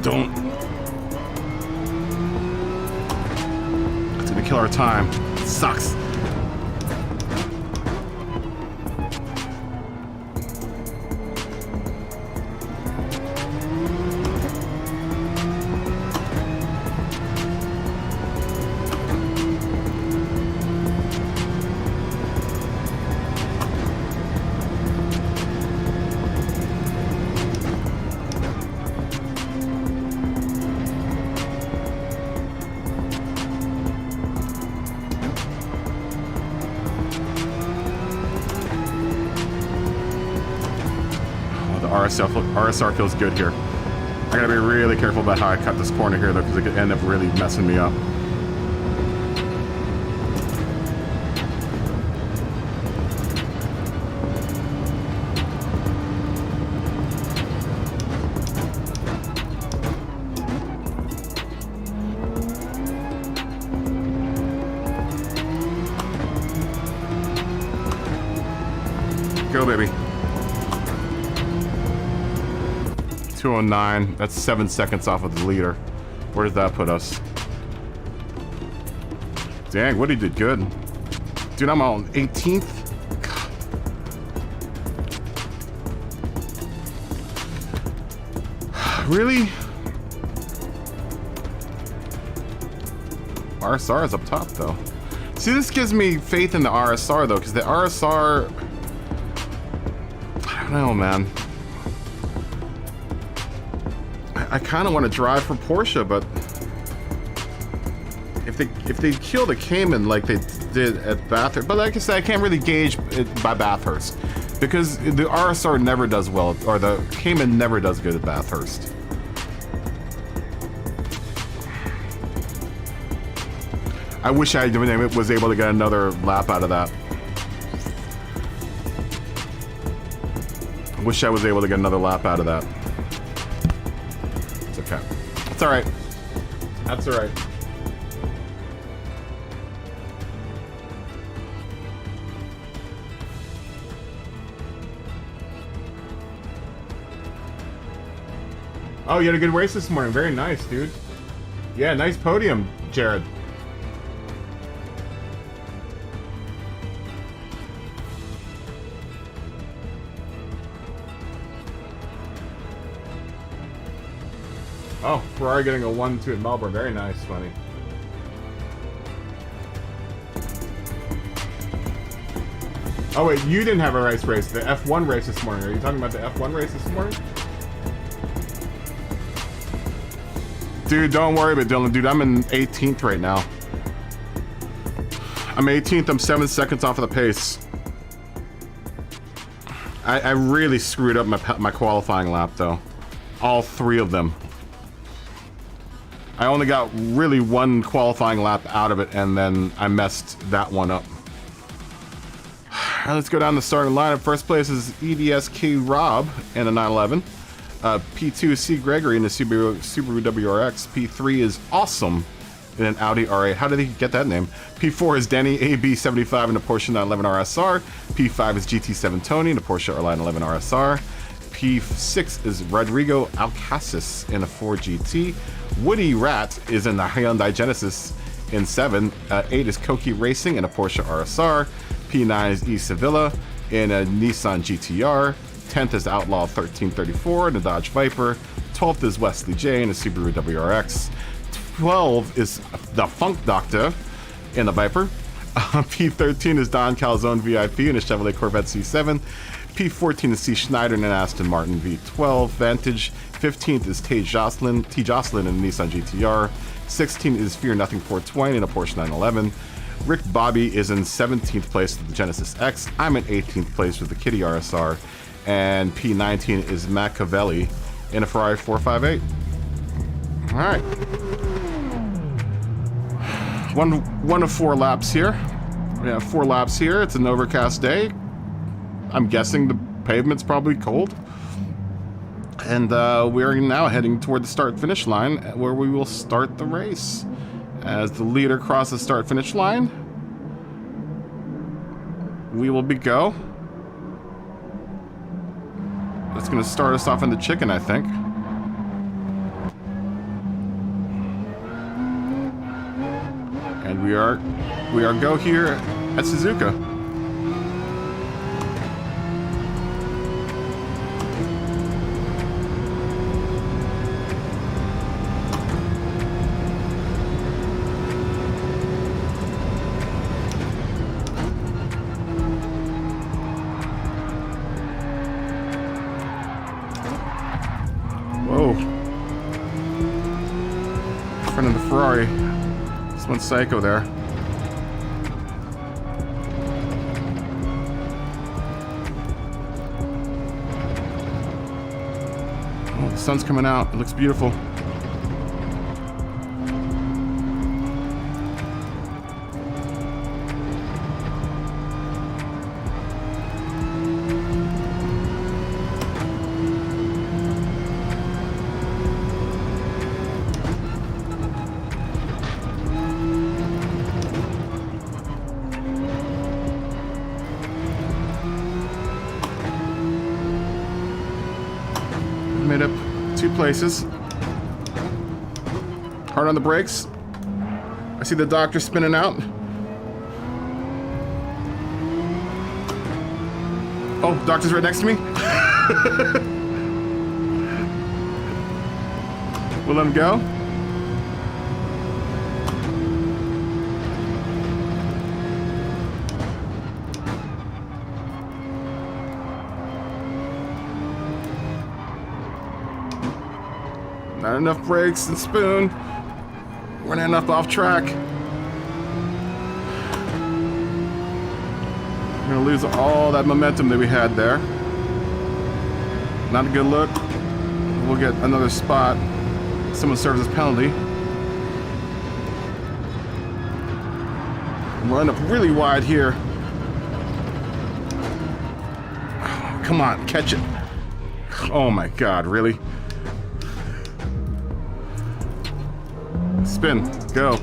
Don't. It's gonna kill our time. It sucks. RSR feels good here. I gotta be really careful about how I cut this corner here though, because it could end up really messing me up. Go, baby. 209. That's 7 seconds off of the leader. Where does that put us? Dang, Woody did good. Dude, I'm on 18th. God. Really? RSR is up top, though. See, this gives me faith in the RSR, though, because the RSR... I don't know, man. I kind of want to drive for Porsche, but if they kill the Cayman like they did at Bathurst, but like I said, I can't really gauge it by Bathurst because the RSR never does well, or the Cayman never does good at Bathurst. I wish I was able to get another lap out of that. I wish I was able to get another lap out of that. Okay. It's alright. That's alright. Oh, you had a good race this morning. Very nice, dude. Yeah, nice podium, Jared. Oh, Ferrari getting a 1-2 at Melbourne. Very nice, funny. Oh wait, you didn't have a race. The F1 race this morning. Are you talking about the F1 race this morning? Dude, don't worry about it, Dylan. Dude, I'm in 18th right now. I'm 18th. I'm 7 seconds off of the pace. I really screwed up my qualifying lap, though. All 3 of them. I only got really 1 qualifying lap out of it, and then I messed that one up. Let's go down the starting lineup. First place is EDSK Rob in a 911. P2 is C Gregory in a Subaru WRX. P3 is Awesome in an Audi R8. How did he get that name? P4 is Danny AB75 in a Porsche 911 RSR. P5 is GT7 Tony in a Porsche 911 RSR. P6 is Rodrigo Alcacis in a Ford GT. Woody Rat is in the Hyundai Genesis in 7. 8 is Koki Racing in a Porsche RSR. P9 is E Sevilla in a Nissan GTR. 10th is Outlaw 1334 in a Dodge Viper. 12th is Wesley J in a Subaru WRX. 12 is the Funk Doctor in a Viper. P13 is Don Calzone VIP in a Chevrolet Corvette C7. P14 is C Schneider in an Aston Martin V12 Vantage. 15th is T Jocelyn in a Nissan GTR. 16 is Fear Nothing 420 in a Porsche 911. Rick Bobby is in 17th place with the Genesis X. I'm in 18th place with the Kitty RSR. And P19 is Machiavelli in a Ferrari 458. All right. One of 4 laps here. We have 4 laps here. It's an overcast day. I'm guessing the pavement's probably cold. And we're now heading toward the start-finish line where we will start the race. As the leader crosses the start-finish line, we will be go. That's going to start us off in the chicken, I think. And we are go here at Suzuka. Whoa. In front of the Ferrari. This one's psycho there. Oh, the sun's coming out. It looks beautiful. Made up 2 places. Hard on the brakes. I see the doctor spinning out. Oh, doctor's right next to me. We'll let him go. Not enough brakes and spoon. We're not enough off track. We're gonna lose all that momentum that we had there. Not a good look. We'll get another spot. Someone serves as penalty. We'll end up really wide here. Come on, catch it. Oh my God, really? Spin, go.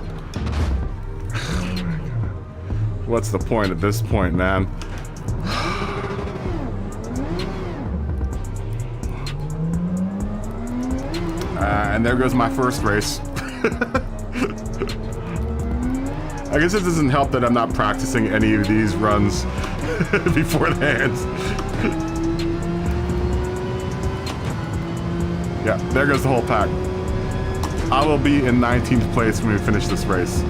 What's the point at this point, man? And there goes my first race. I guess it doesn't help that I'm not practicing any of these runs beforehand. Yeah, there goes the whole pack. I will be in 19th place when we finish this race.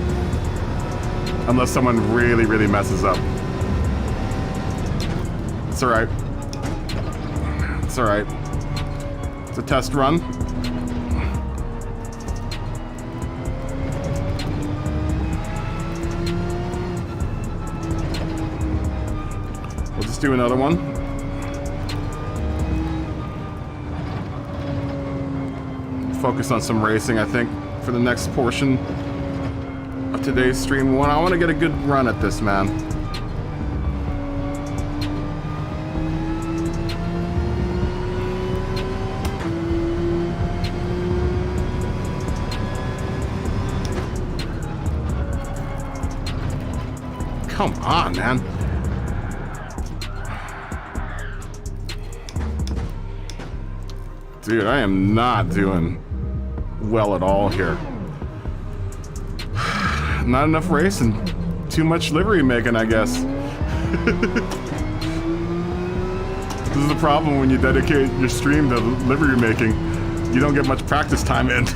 Unless someone really, really messes up. It's alright. It's alright. It's a test run. We'll just do another one. Focus on some racing, I think, for the next portion of today's stream. I want to get a good run at this, man. Come on, man. Dude, I am not doing well at all here. Not enough racing. Too much livery making, I guess. This is the problem when you dedicate your stream to livery making. You don't get much practice time in.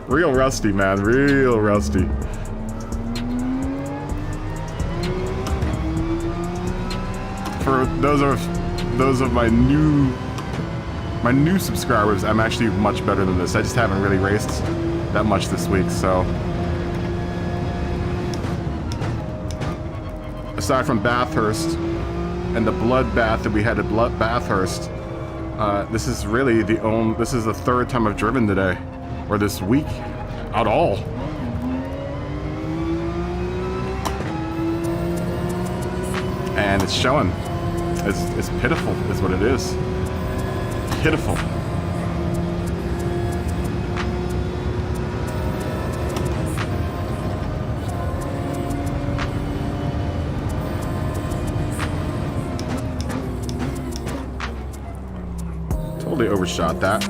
Real rusty, man. Real rusty. For those of my new subscribers, I'm actually much better than this. I just haven't really raced that much this week, so. Aside from Bathurst and the bloodbath that we had at Bathurst, this is really this is the third time I've driven today, or this week, at all. And it's showing. It's pitiful, is what it is. Pitiful. Totally overshot that.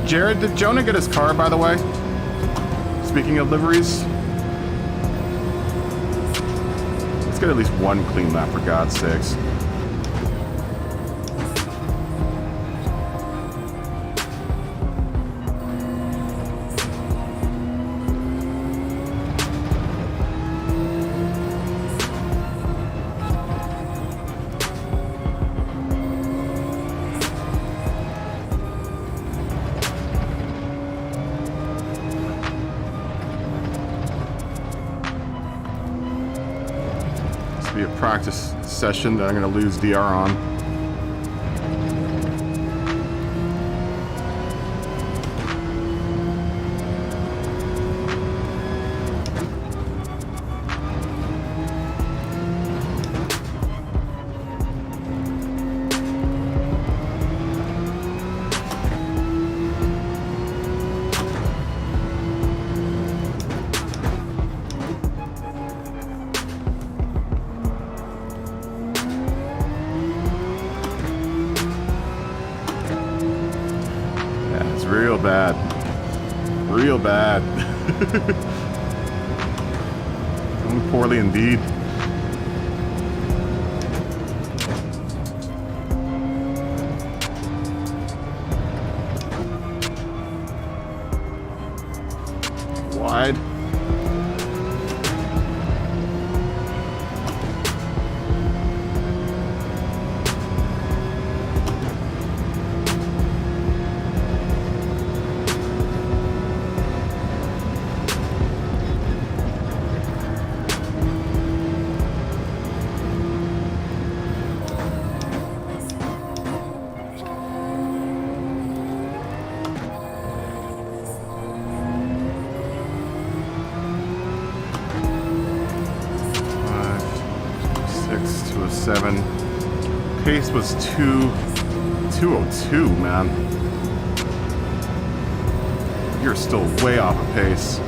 Jared, did Jonah get his car, by the way? Speaking of liveries. Let's get at least one clean lap, for God's sakes. Practice session that I'm going to lose DR on. Real bad. Going poorly indeed. Wide. Pace was 202, man. You're still way off of pace.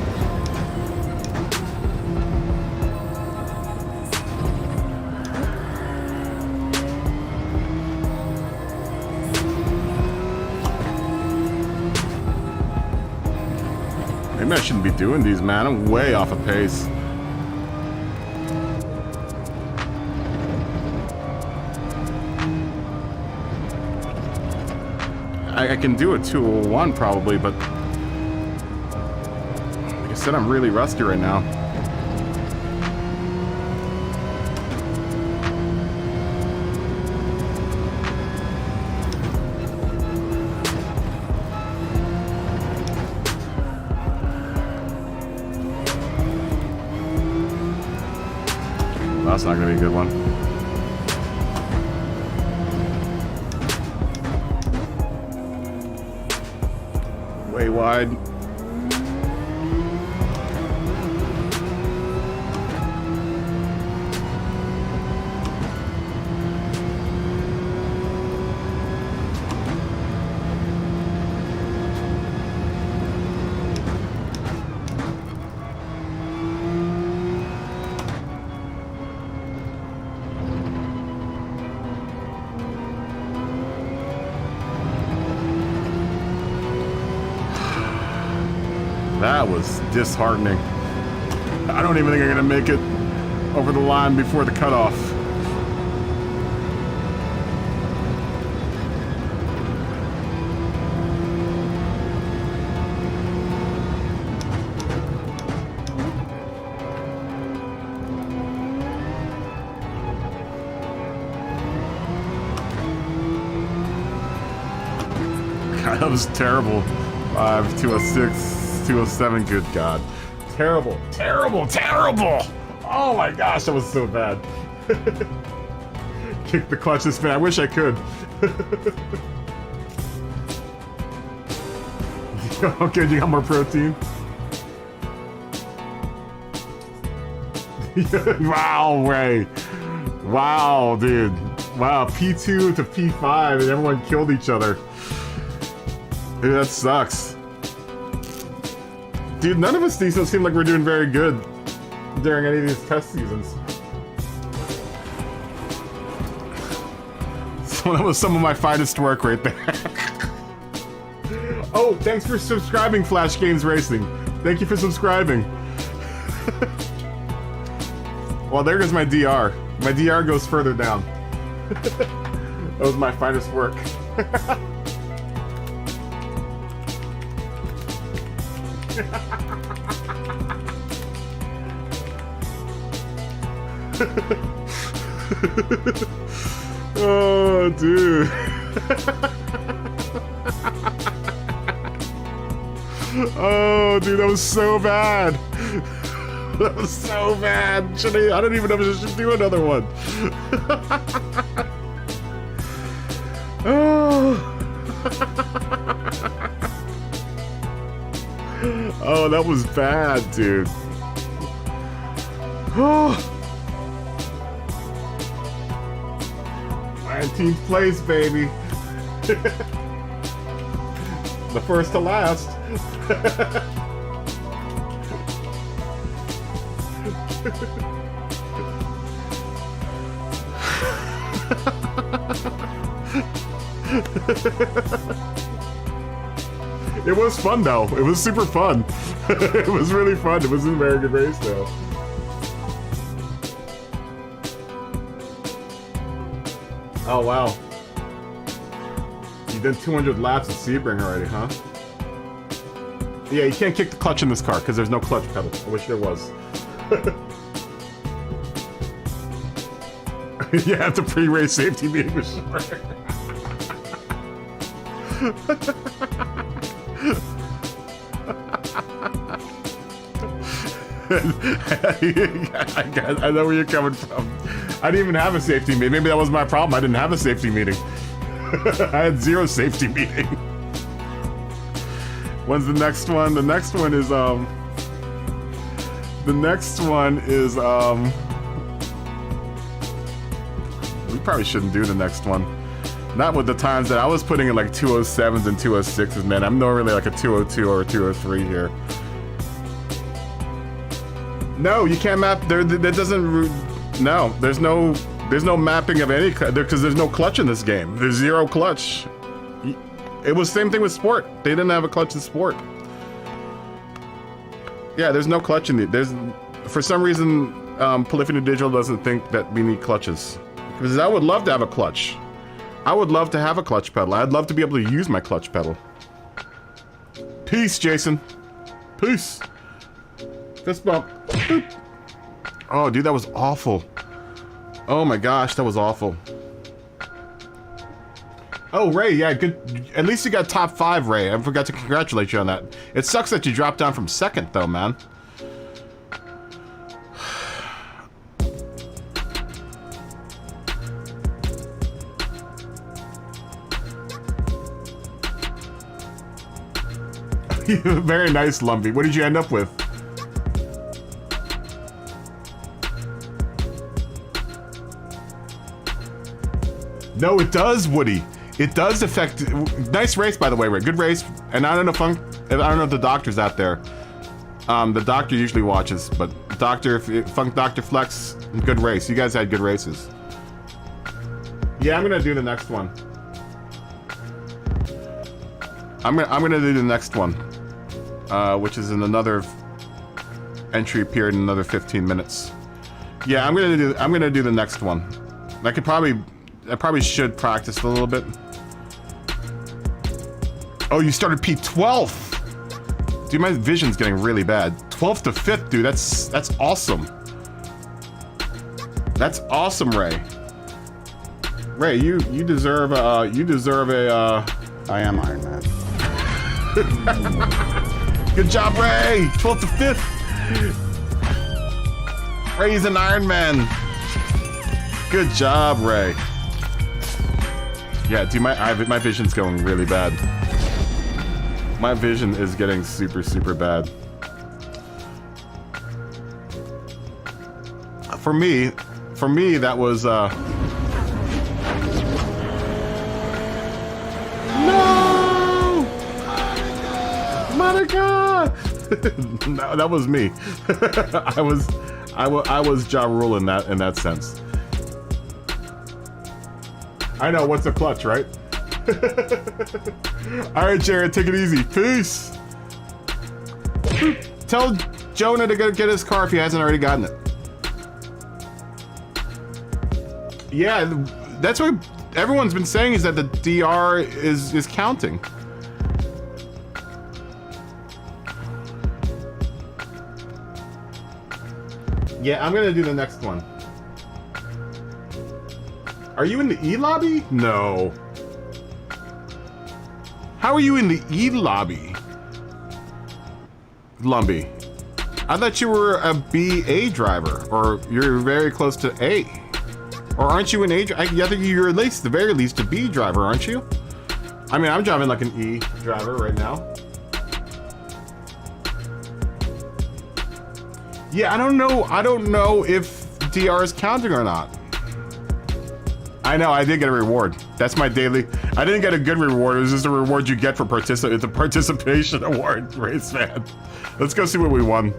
Maybe I shouldn't be doing these, man. I'm way off of pace. I can do a 201 probably, but like I said, I'm really rusty right now. That's not gonna be a good one. Way wide. That was disheartening. I don't even think I'm gonna make it over the line before the cutoff. God, that was terrible. 5, 206. 207, good God. Terrible, terrible, terrible! Oh my gosh, that was so bad. Kick the clutch this man. I wish I could. Okay, you got more protein? Wow, Ray. Wow, dude. Wow, P2 to P5 and everyone killed each other. Dude, that sucks. Dude, none of us don't seem like we're doing very good during any of these test seasons. So that was some of my finest work right there. Oh, thanks for subscribing, Flash Games Racing. Thank you for subscribing. Well, there goes my DR. My DR goes further down. That was my finest work. Oh, dude. Oh, dude, that was so bad. That was so bad. I don't even know if I should do another one. Oh. Oh, that was bad, dude. Oh. 19th place, baby. The first to last. It was fun though. It was super fun. It was really fun. It was a very good race though. Oh wow. You did 200 laps of Sebring already, huh? Yeah, you can't kick the clutch in this car because there's no clutch pedal. I wish there was. You have to pre-race safety meeting for sure. I know where you're coming from. I didn't even have a safety meeting. Maybe that was my problem. I didn't have a safety meeting. I had zero safety meeting. When's the next one? The next one is we probably shouldn't do the next one. Not with the times that I was putting in like 207s and 206s, man. I'm not really like a 202 or a 203 here. No, you can't map. That doesn't. No, there's no mapping of any because there's no clutch in this game. There's zero clutch. It was the same thing with Sport. They didn't have a clutch in Sport. Yeah, there's no clutch in it. There's for some reason Polyphony Digital doesn't think that we need clutches because I would love to have a clutch. I would love to have a clutch pedal. I'd love to be able to use my clutch pedal. Peace, Jason. Peace. Fist bump. Boop. Oh, dude, that was awful. Oh my gosh, that was awful. Oh, Ray, yeah, good. At least you got top 5, Ray. I forgot to congratulate you on that. It sucks that you dropped down from 2nd, though, man. Very nice, Lumpy. What did you end up with? No, it does, Woody. It does affect. Nice race, by the way, Ray. Good race. And I don't know if the doctor's out there. The doctor usually watches, but Funk Doctor Flex, good race. You guys had good races. Yeah, I'm gonna do the next one. I'm gonna do the next one, which is in another entry period in another 15 minutes. Yeah, I'm gonna do the next one. I probably should practice a little bit. Oh, you started P12. Dude, my vision's getting really bad. 12th to 5th, dude. That's awesome. That's awesome, Ray. Ray, you deserve a I am Iron Man. Good job, Ray. 12th to 5th. Ray's an Iron Man. Good job, Ray. Yeah, dude, my vision's going really bad. My vision is getting super, super bad. For me, that was no, Monica. No, that was me. I was Ja Rule in that sense. I know, what's a clutch, right? Alright, Jared, take it easy. Peace! Tell Jonah to go get his car if he hasn't already gotten it. Yeah, that's what everyone's been saying, is that the DR is counting. Yeah, I'm gonna do the next one. Are you in the E lobby? No. How are you in the E lobby? Lumpy. I thought you were a BA driver, or you're very close to A. Or aren't you an A driver? I think you're at least, the very least, a B driver, aren't you? I mean, I'm driving like an E driver right now. Yeah, I don't know if DR is counting or not. I know, I did get a reward. That's my daily. I didn't get a good reward. It was just a reward you get for it's a participation award, race fan. Let's go see what we won.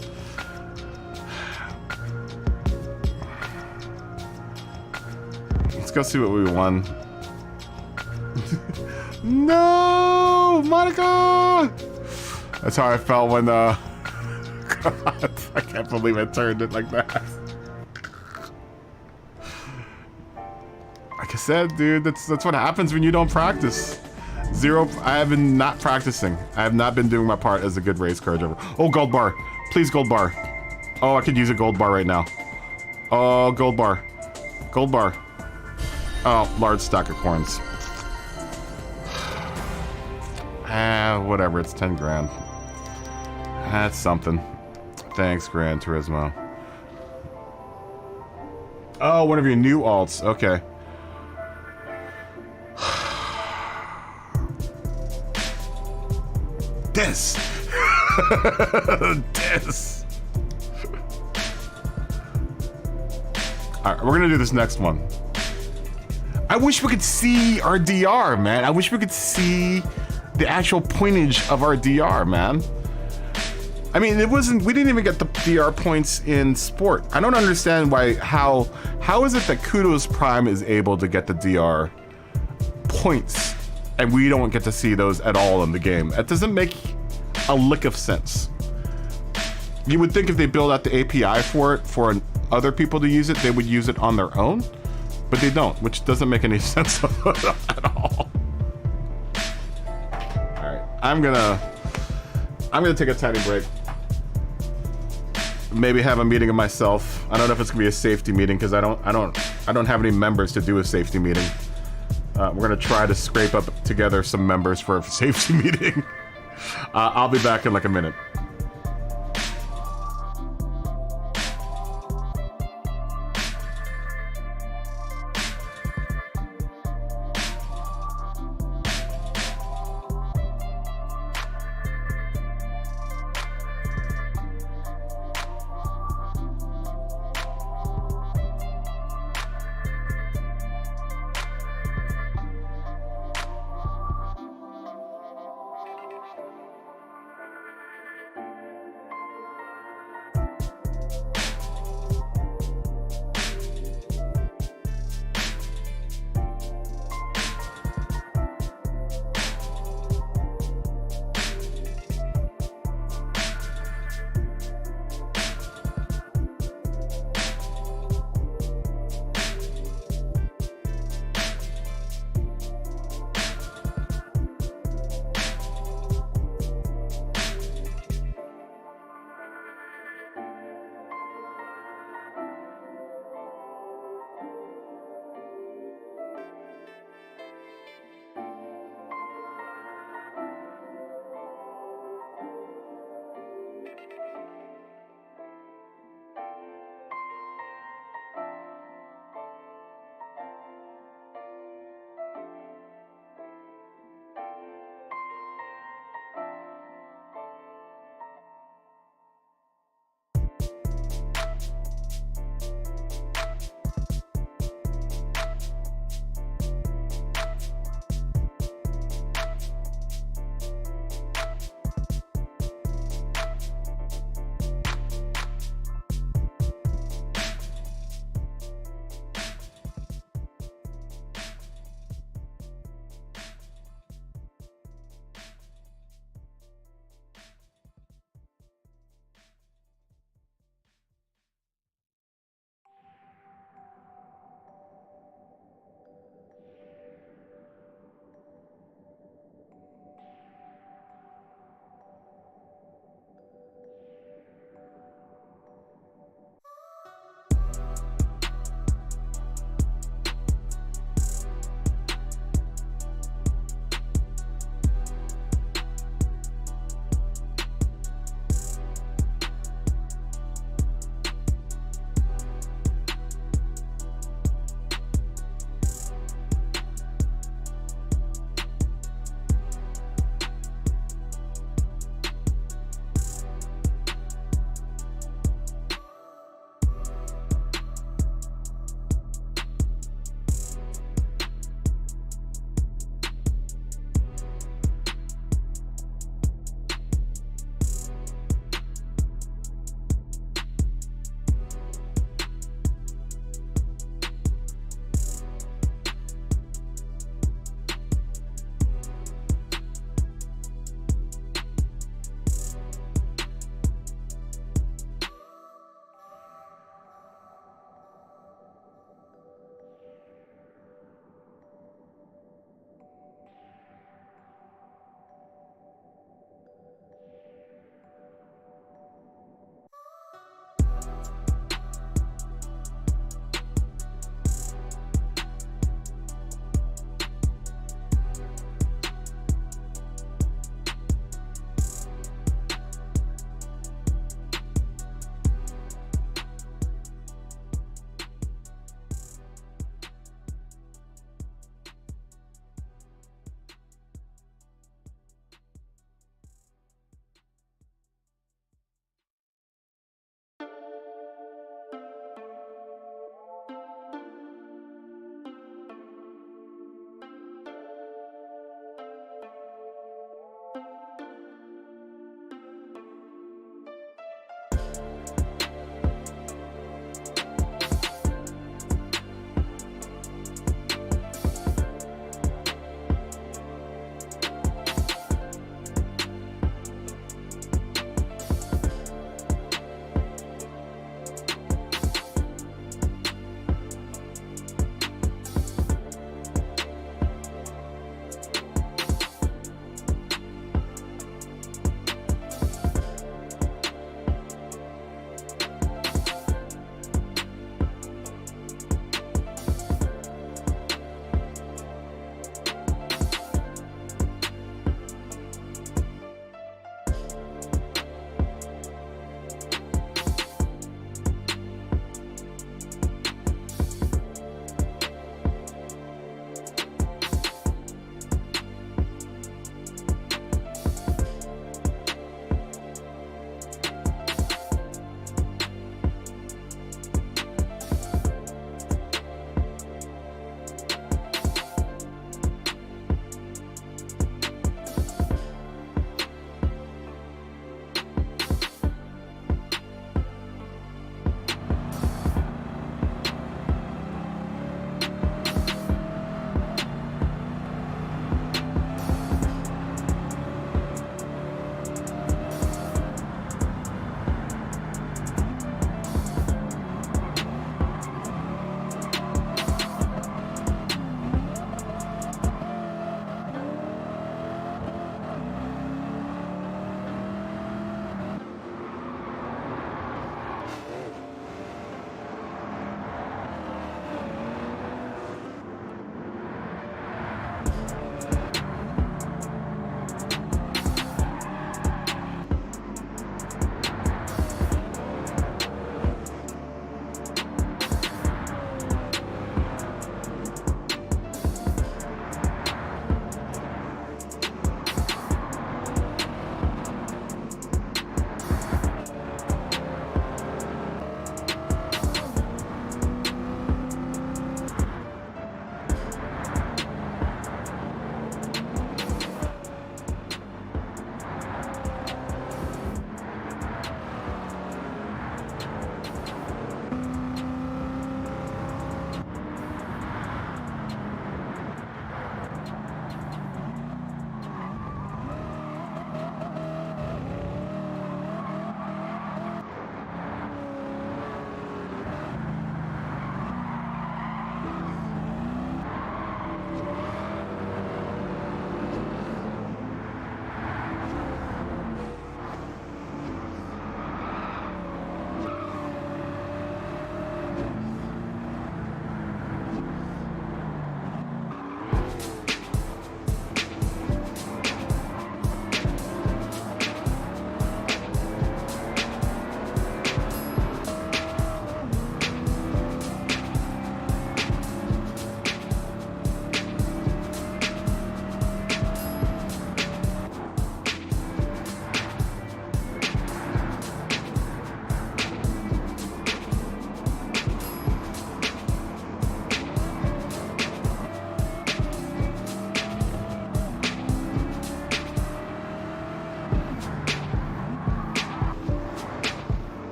Let's go see what we won. No, Monica! That's how I felt when, God, I can't believe I turned it like that. Like I said, dude, that's what happens when you don't practice. I have been not practicing. I have not been doing my part as a good race car driver. Oh, gold bar. Please, gold bar. Oh, I could use a gold bar right now. Oh, gold bar. Gold bar. Oh, large stack of corns. Whatever, it's 10 grand. That's something. Thanks, Gran Turismo. Oh, one of your new alts. Okay. This. This. Alright, we're gonna do this next one. I wish we could see our DR, man. I wish we could see the actual pointage of our DR, man. I mean, we didn't even get the DR points in sport. I don't understand how is it that Kudos Prime is able to get the DR points and we don't get to see those at all in the game? That doesn't make a lick of sense. You would think if they build out the API for it, for other people to use it, they would use it on their own. but they don't, which doesn't make any sense at all. All right, I'm gonna take a tiny break. Maybe have a meeting of myself. I don't know if it's gonna be a safety meeting because I don't have any members to do a safety meeting. We're gonna try to scrape up together some members for a safety meeting. I'll be back in like a minute.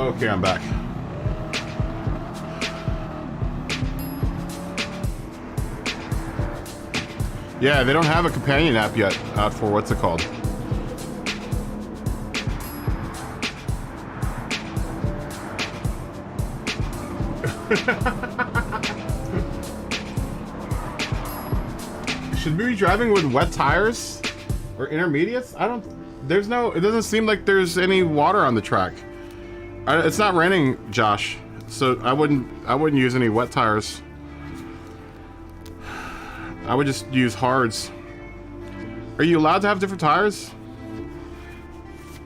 Okay, I'm back. Yeah, they don't have a companion app yet for what's it called? Should we be driving with wet tires or intermediates? I don't. There's no. It doesn't seem like there's any water on the track. It's not raining, Josh. So I wouldn't use any wet tires. I would just use hards. Are you allowed to have different tires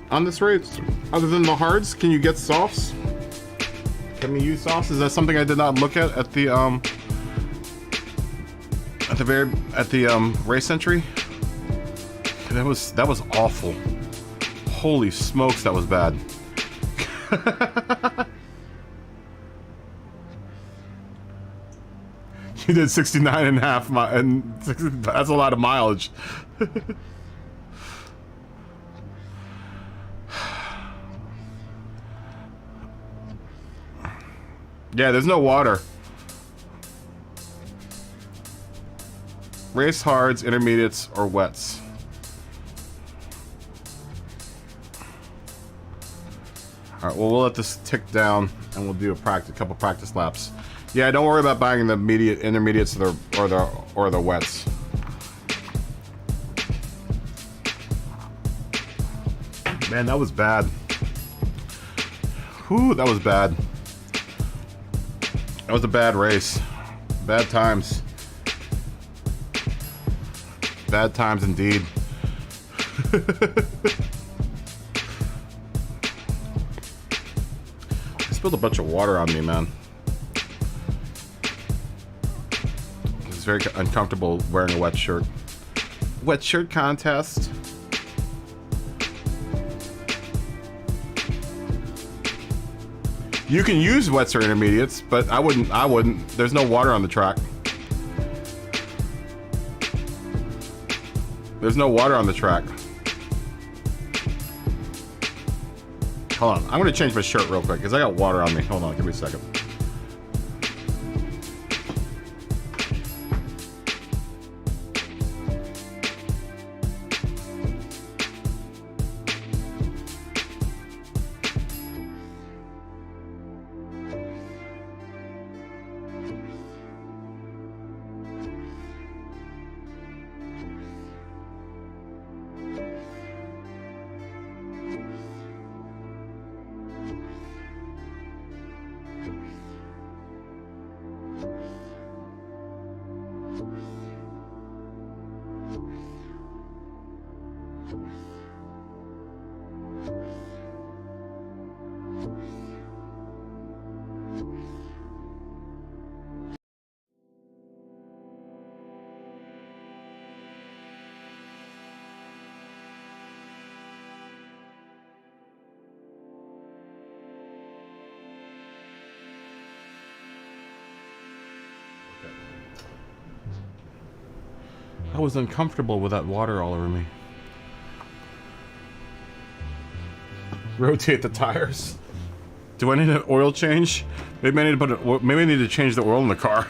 on this race? Other than the hards, can you get softs? Can we use softs? Is that something I did not look at the race entry? That was awful. Holy smokes, that was bad. You did 69.5 and that's a lot of mileage. Yeah, there's no water. Race hards, intermediates, or wets. Alright, well, we'll let this tick down and we'll do a couple practice laps. Yeah, don't worry about buying the intermediates or the wets. Man, that was bad. Whew, that was bad. That was a bad race. Bad times. Bad times indeed. I spilled a bunch of water on me, man. It's very uncomfortable wearing a wet shirt. Wet shirt contest. You can use wets or intermediates, but I wouldn't. There's no water on the track. There's no water on the track. Hold on, I'm gonna change my shirt real quick because I got water on me. Hold on, give me a second. I was uncomfortable with that water all over me. Rotate the tires. Do I need an oil change? Maybe I need to change the oil in the car.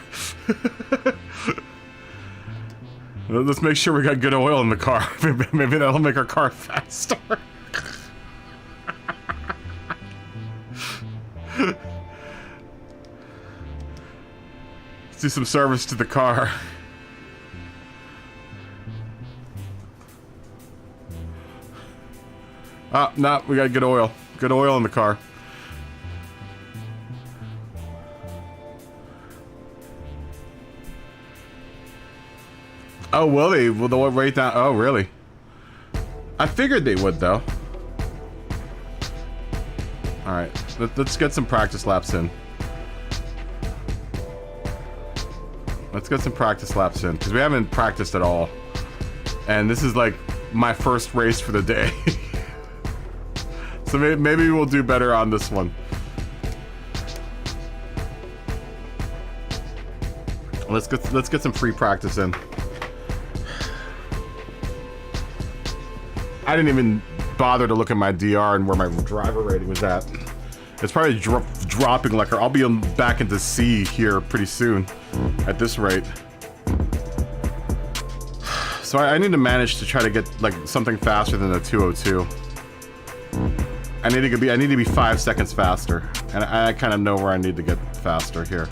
Let's make sure we got good oil in the car. Maybe that'll make our car faster. Let's do some service to the car. Ah, no, we got good oil. Good oil in the car. Oh, will they? Will they rate down? Oh, really? I figured they would, though. Alright, let's get some practice laps in. Let's get some practice laps in, because we haven't practiced at all. And this is like my first race for the day. So maybe we'll do better on this one. Let's get some free practice in. I didn't even bother to look at my DR and where my driver rating was at. It's probably dropping like I'll be back into C here pretty soon at this rate. So I need to manage to try to get like something faster than the 202. I need to be 5 seconds faster, and I kind of know where I need to get faster here.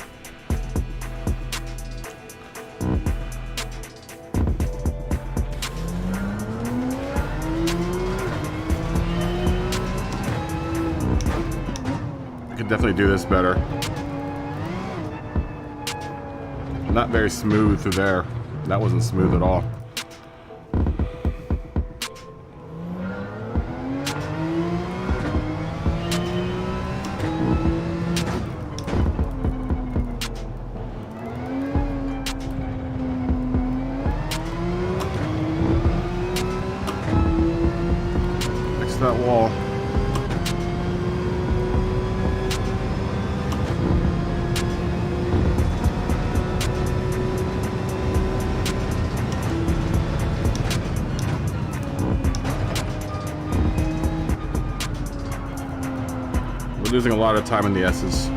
I could definitely do this better. Not very smooth through there. That wasn't smooth at all. That wall. We're losing a lot of time in the S's.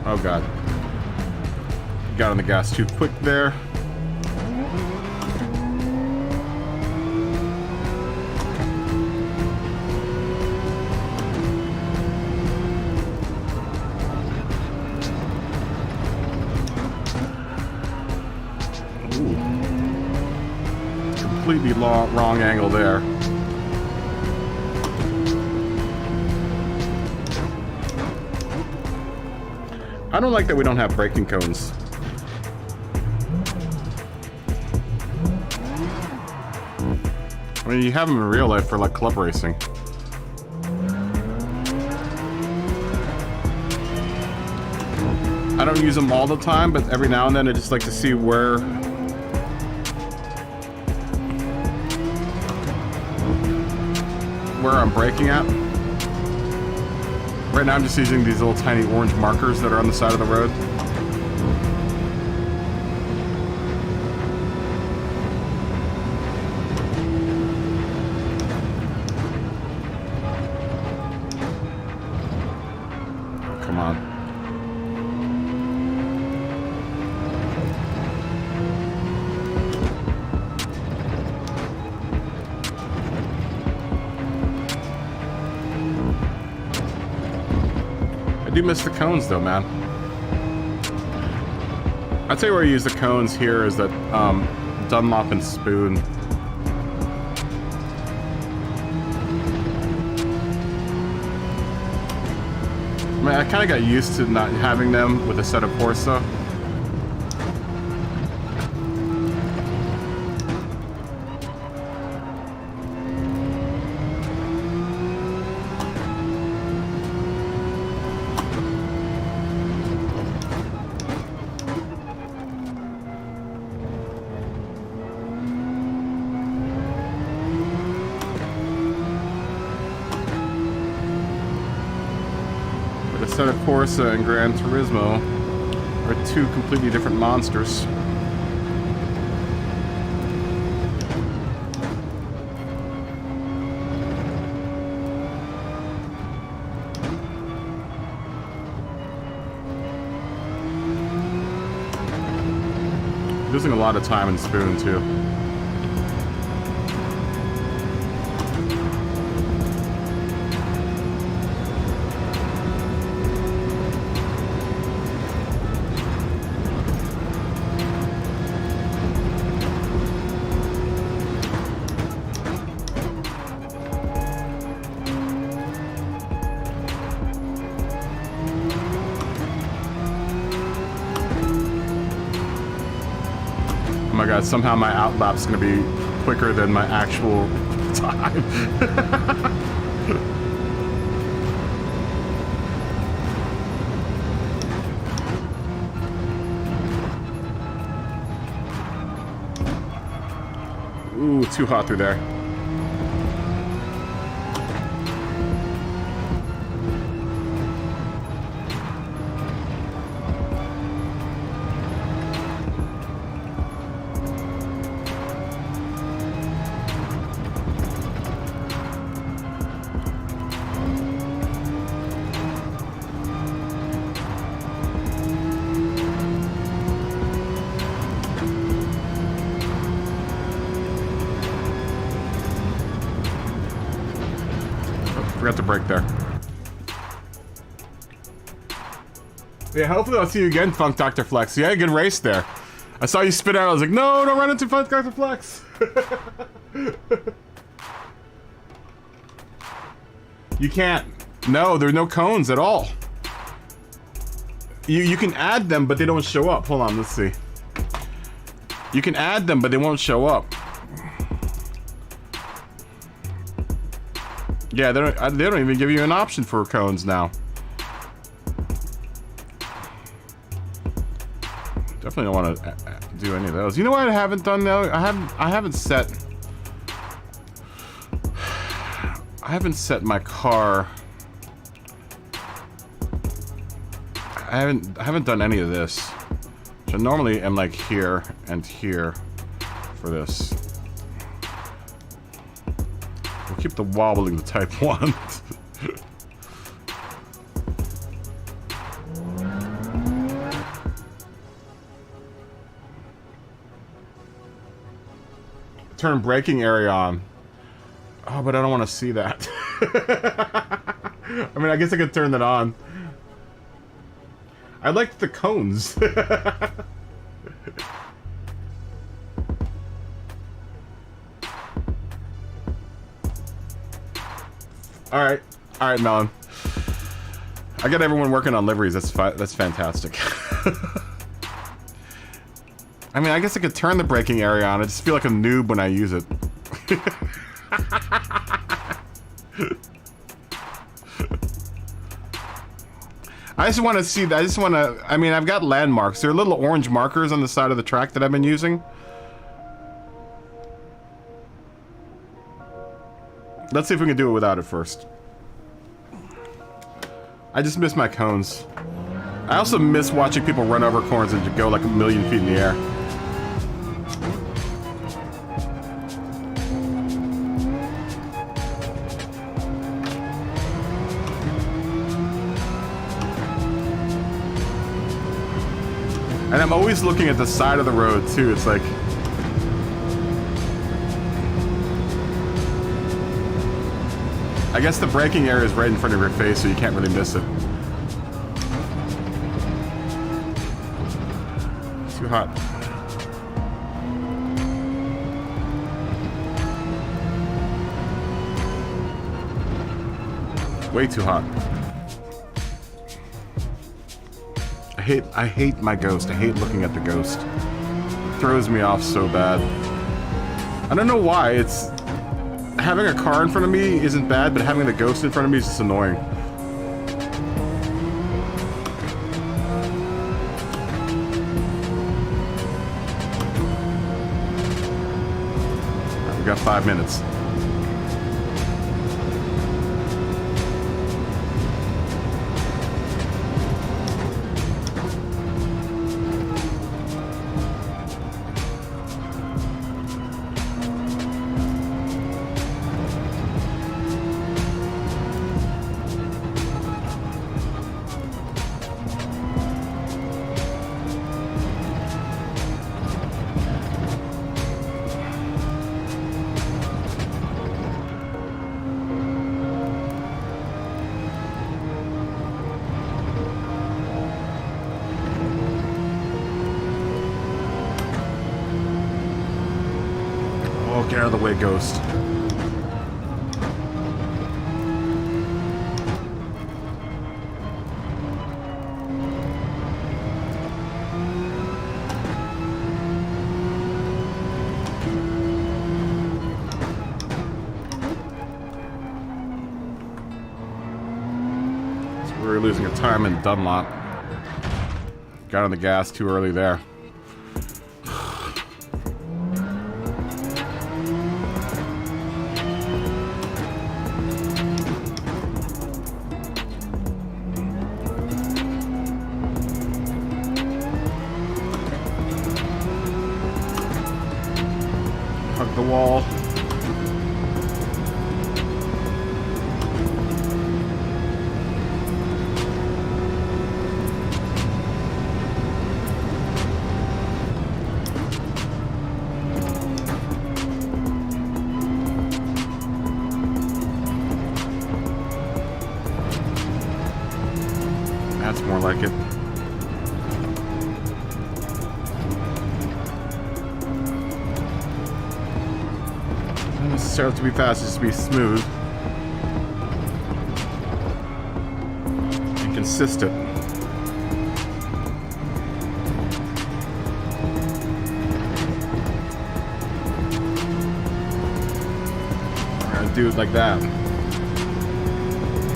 Oh god. Got on the gas too quick there. Ooh. Completely wrong angle there. I don't like that we don't have braking cones. I mean, you have them in real life for like club racing. I don't use them all the time, but every now and then I just like to see where I'm braking at. Right now I'm just using these little tiny orange markers that are on the side of the road. Oh, come on. I do miss the cones though, man. I'd say where I use the cones here is that Dunlop and Spoon. I mean, I kind of got used to not having them with a set of Corsa. Corsa and Gran Turismo are two completely different monsters. Losing a lot of time in Spoon too. Somehow my outlap's gonna be quicker than my actual time. Ooh, too hot through there. Forgot to brake there. Yeah, hopefully I'll see you again, Funk Dr. Flex. You had a good race there. I saw you spit out. I was like, no, don't run into Funk Dr. Flex. You can't. No, there are no cones at all. You can add them, but they don't show up. Hold on, let's see. You can add them, but they won't show up. Yeah, they don't even give you an option for cones now. Definitely don't want to do any of those. You know what I haven't done though? I haven't set my car. I haven't done any of this. So normally I'm like here and here for this. We'll keep the wobbling to type 1. Turn braking area on. Oh, but I don't want to see that. I mean, I guess I could turn that on. I liked the cones. Alright, Melon. I got everyone working on liveries. That's fantastic. I mean, I guess I could turn the braking area on. I just feel like a noob when I use it. I just want to see that. I mean, I've got landmarks. There are little orange markers on the side of the track that I've been using. Let's see if we can do it without it first. I just miss my cones. I also miss watching people run over corners and go like 1,000,000 feet in the air. And I'm always looking at the side of the road too. It's like, I guess the braking area is right in front of your face, so you can't really miss it. Too hot. Way too hot. I hate my ghost. I hate looking at the ghost. It throws me off so bad. I don't know why. It's having a car in front of me isn't bad, but having the ghost in front of me is just annoying. Right, we got 5 minutes. Get out of the way, ghost. So we were losing a time in Dunlop. Got on the gas too early there. the wall. That's more like it. Not necessarily to be fast, just to be smooth and consistent. We're gonna do it like that.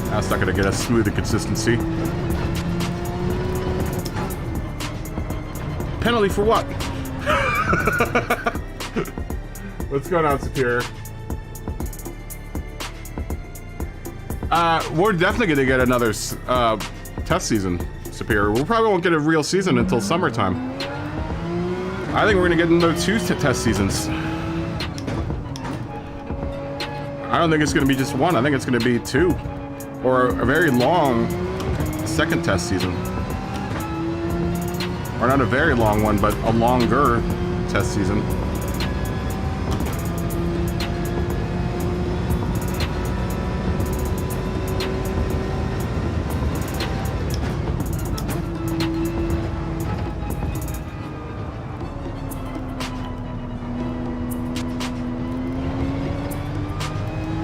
That's not gonna get us smooth and consistency. Penalty for what? What's going on, Superior? We're definitely gonna get another test season, Superior. We probably won't get a real season until summertime. I think we're gonna get another 2 test seasons. I don't think it's gonna be just 1. I think it's gonna be 2, or a very long second test season. Or not a very long one, but a longer test season.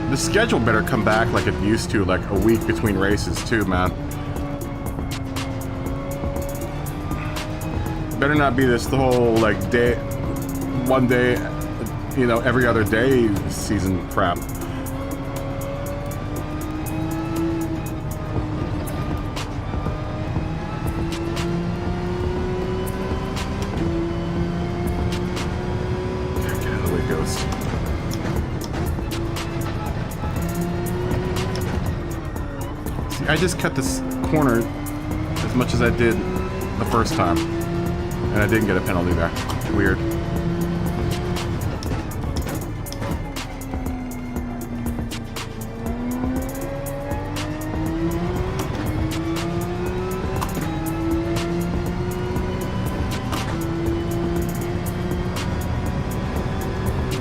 The schedule better come back like it used to, like a week between races too, man. Better not be this the whole like day, one day, you know, every other day season crap. Get out of the way, Ghost. See, I just cut this corner as much as I did the first time. And I didn't get a penalty there. Weird.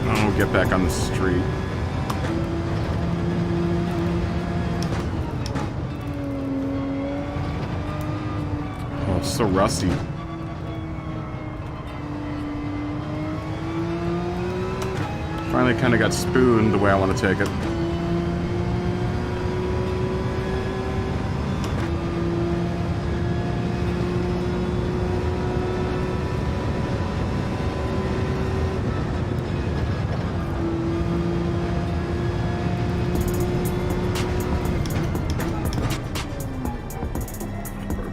Oh, get back on the street. Oh, so rusty. Finally kind of got spooned the way I want to take it.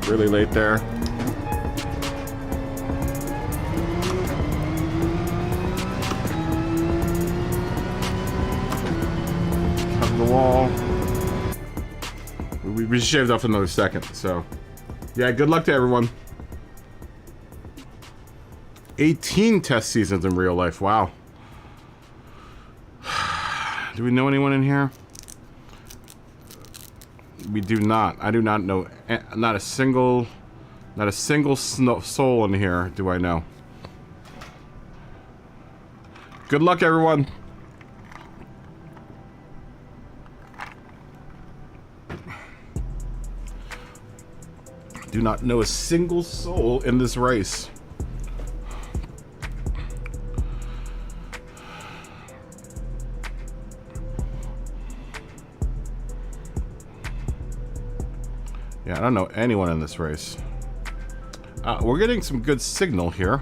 We're really late there. The wall. We shaved off another second, so yeah, good luck to everyone. 18 test seasons in real life. Wow. Do we know anyone in here? We do not. I do not know. Not a single soul in here do I know. Good luck, everyone. Do not know a single soul in this race. Yeah, I don't know anyone in this race. We're getting some good signal here.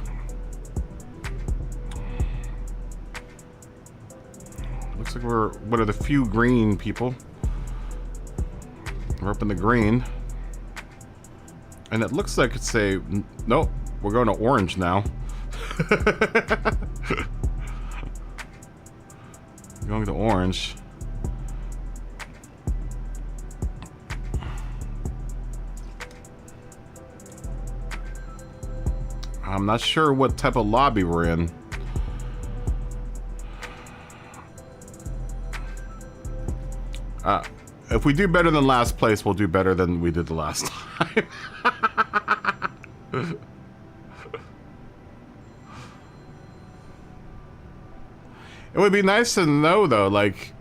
Looks like we're one of the few green people. We're up in the green. And it looks like it's a... Nope, we're going to orange now. Going to orange. I'm not sure what type of lobby we're in. If we do better than last place, we'll do better than we did the last time. It would be nice to know, though, like...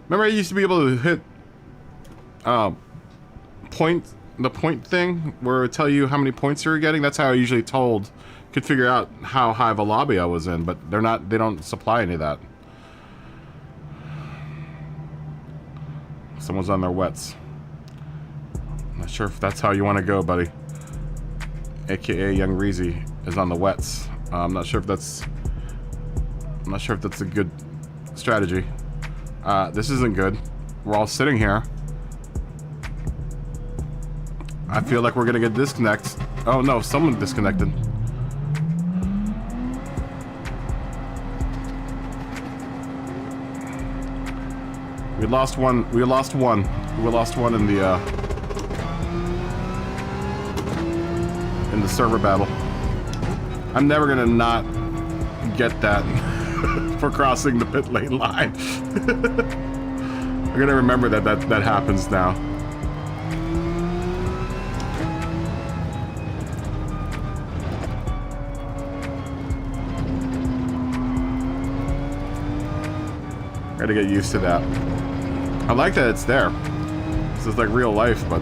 Remember I used to be able to hit... the point thing? Where it would tell you how many points you were getting? That's how I usually could figure out how high of a lobby I was in, but they don't supply any of that. Someone's on their wets. Not sure if that's how you want to go, buddy. AKA Young Reezy is on the wets. I'm not sure if that's a good strategy. This isn't good. We're all sitting here. I feel like we're gonna get disconnected. Oh no, someone disconnected. We lost one. We lost one in the server battle. I'm never gonna not get that for crossing the pit lane line. I'm gonna remember that happens now. Gotta get used to that. I like that it's there. This is like real life, but...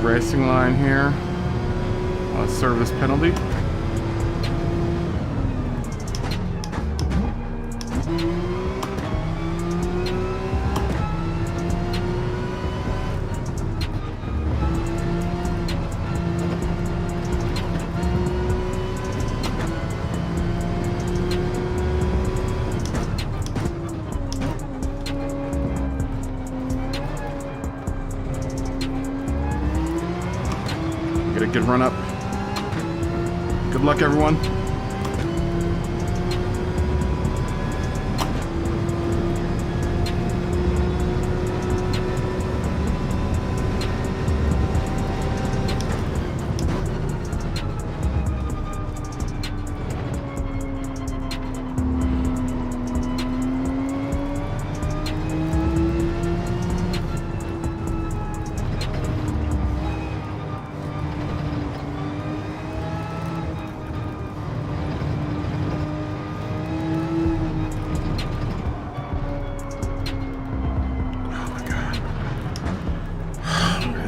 Racing line here. Service penalty. Good run up. Good luck, everyone.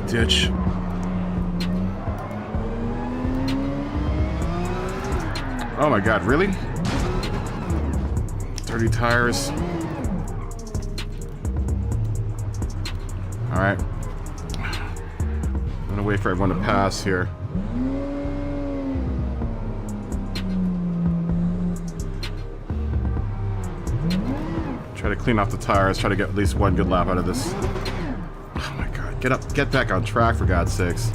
Ditch. Oh my god, really? Dirty tires. Alright. I'm gonna wait for everyone to pass here. Try to clean off the tires, try to get at least one good lap out of this. Get up, get back on track, for God's sakes.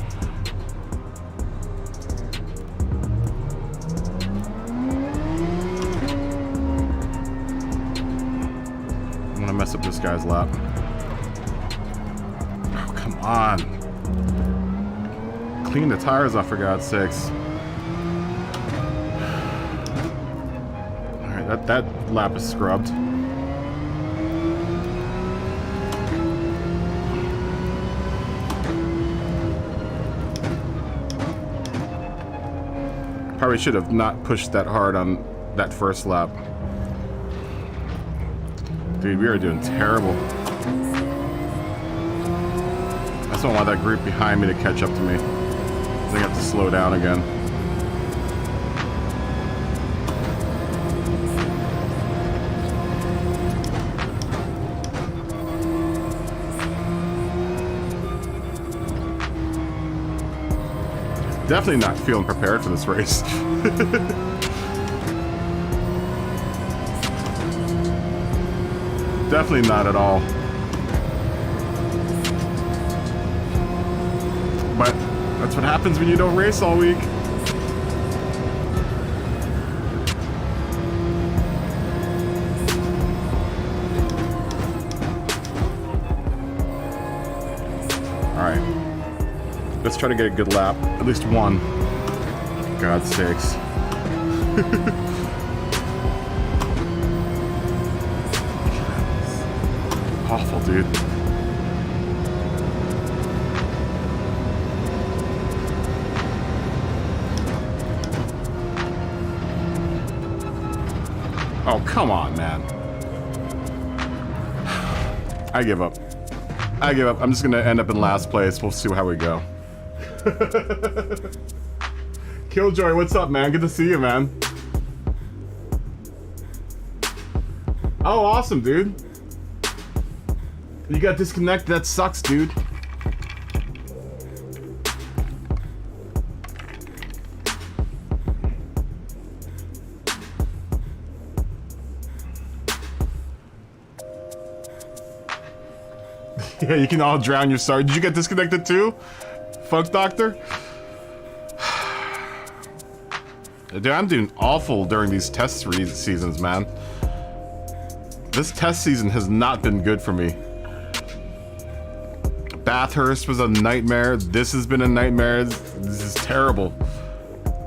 I'm gonna mess up this guy's lap. Oh, come on. Clean the tires off, for God's sakes. Alright, that lap is scrubbed. Probably should have not pushed that hard on that first lap. Dude, we are doing terrible. I just don't want that group behind me to catch up to me. I think I have to slow down again. Definitely not feeling prepared for this race. Definitely not at all. But that's what happens when you don't race all week. Alright. Let's try to get a good lap. At least one. For God's sakes. Awful, dude. Oh, come on, man. I give up. I give up. I'm just gonna end up in last place. We'll see how we go. Killjoy, what's up, man? Good to see you, man. Oh, awesome, dude. You got disconnected. That sucks, dude. Yeah, you can all drown your sorrow. Did you get disconnected too? Fuck Doctor? Dude, I'm doing awful during these test seasons, man. This test season has not been good for me. Bathurst was a nightmare. This has been a nightmare. This is terrible.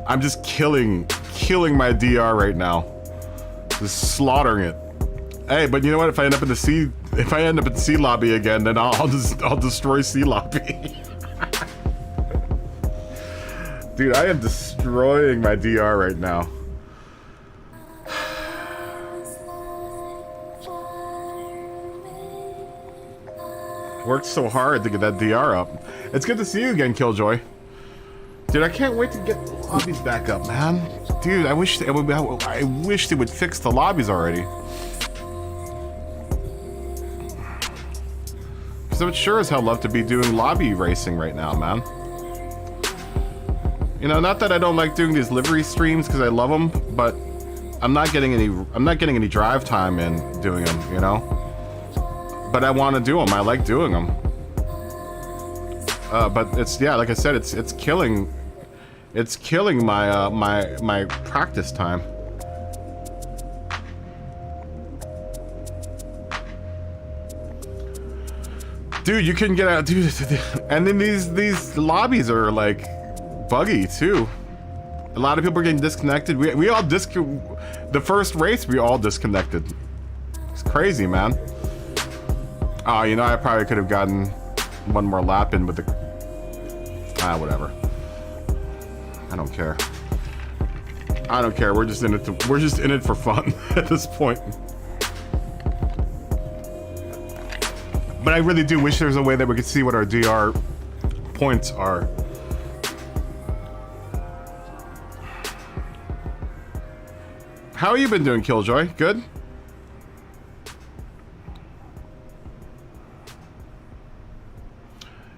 I'm just killing my DR right now. Just slaughtering it. Hey, but you know what? If I end up in the C lobby again, then I'll destroy C lobby. Dude, I am destroying my DR right now. Worked so hard to get that DR up. It's good to see you again, Killjoy. Dude, I can't wait to get the lobbies back up, man. Dude, I wish they would fix the lobbies already. Because I would sure as hell love to be doing lobby racing right now, man. You know, not that I don't like doing these livery streams because I love them, but I'm not getting any drive time in doing them, you know. But I want to do them. I like doing them. But it's, yeah, like I said, it's killing my my practice time. Dude, you couldn't get out, dude. And then these lobbies are like buggy too. A lot of people are getting disconnected. We all the first race we all disconnected. It's crazy, man. Oh, you know, I probably could have gotten one more lap in with the... whatever. I don't care. I don't care. We're just in it for fun at this point. But I really do wish there was a way that we could see what our DR points are. How you been doing, Killjoy? Good?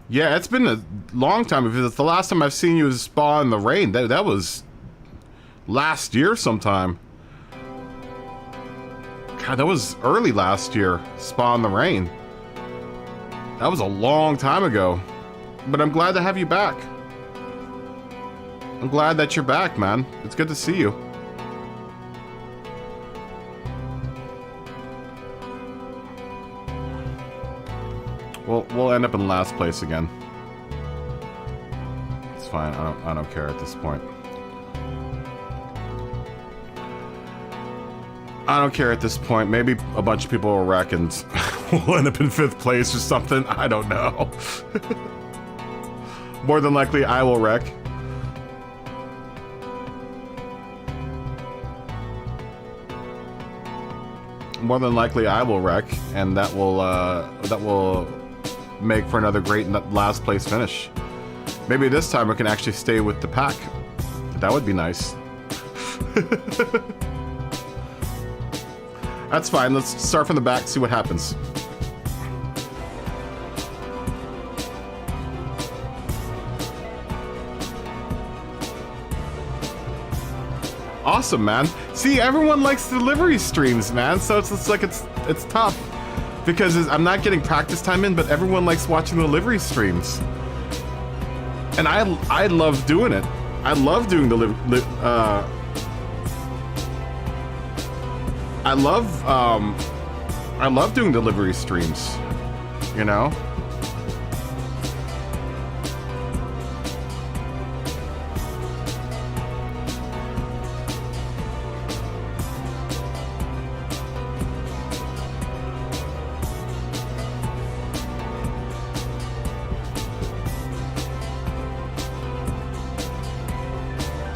Yeah, it's been a long time. If the last time I've seen you was Spa in the rain, that was last year sometime. God, that was early last year, Spa in the rain. That was a long time ago. But I'm glad to have you back. I'm glad that you're back, man. It's good to see you. We'll end up in last place again. It's fine. I don't care at this point. I don't care at this point. Maybe a bunch of people will wreck and we'll end up in 5th place or something. I don't know. More than likely, I will wreck. more than likely I will wreck, and that will make for another great last place finish. Maybe this time we can actually stay with the pack. That would be nice. That's fine. Let's start from the back, see what happens. Awesome, man. See, everyone likes the livery streams, man. So it's like it's tough because I'm not getting practice time in, but everyone likes watching the livery streams, and I love doing it. I love doing the I love doing delivery streams, you know?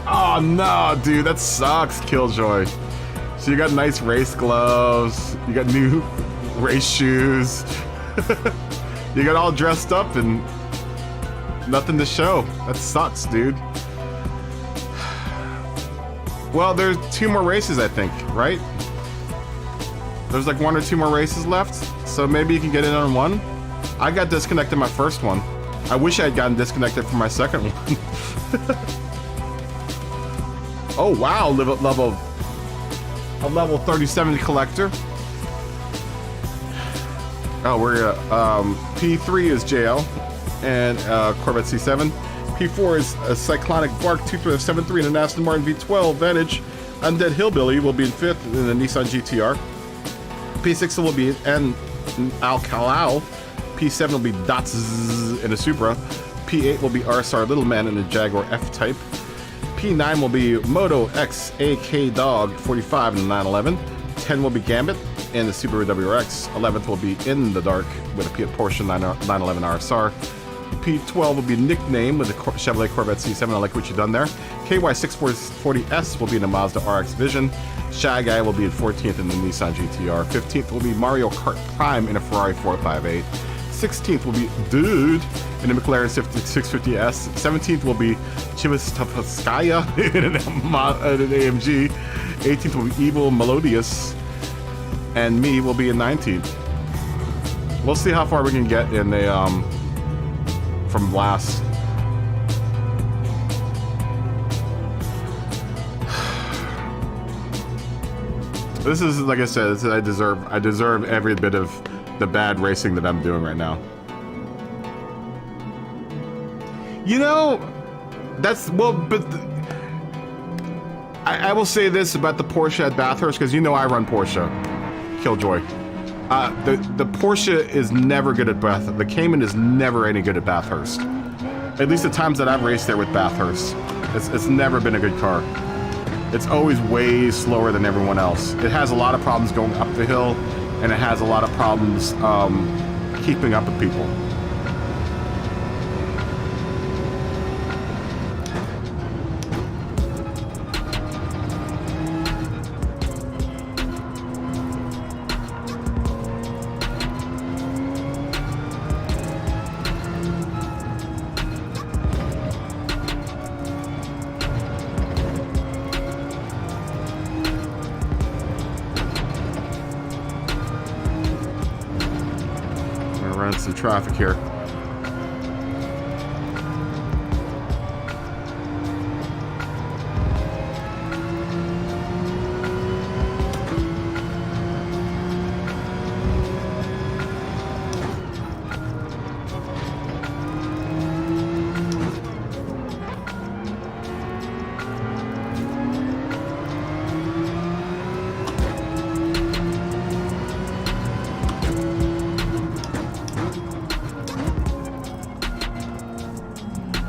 Oh no, dude, that sucks, Killjoy. So you got nice race gloves, you got new race shoes, you got all dressed up and nothing to show. That sucks, dude. Well, there's 2 more races, I think, right? There's like 1 or 2 more races left, so maybe you can get in on one. I got disconnected my first one. I wish I had gotten disconnected from my second one. Oh wow, a level 37 collector. Oh, we're P3 is JL and Corvette C7. P4 is a Cyclonic Bark 2.73 and an Aston Martin V12 Vantage. Undead Hillbilly will be in 5th in the Nissan GTR. P6 will be an Alcalao. P7 will be Datsun in a Supra. P8 will be RSR Little Man in a Jaguar F-Type. P9 will be Moto X AK Dog 45 in the 911. 10 will be Gambit in the Subaru WRX. 11th will be In the Dark with a Porsche 911 RSR. P12 will be Nickname with a Chevrolet Corvette C7. I like what you've done there. KY6440S will be in a Mazda RX Vision. Shy Guy will be in 14th in the Nissan GTR. 15th will be Mario Kart Prime in a Ferrari 458. 16th will be Dude in a McLaren 650S. 17th will be Chivastopskaya in an AMG. 18th will be Evil Melodious. And me will be in 19th. We'll see how far we can get in the from last. This is, like I said, I deserve every bit of the bad racing that I'm doing right now. You know, that's, well, but I will say this about the Porsche at Bathurst, because you know I run Porsche, Killjoy. The Porsche is never good at Bathurst. The Cayman is never any good at Bathurst. At least the times that I've raced there with Bathurst, it's never been a good car. It's always way slower than everyone else. It has a lot of problems going up the hill, and it has a lot of problems keeping up with people. Some traffic here.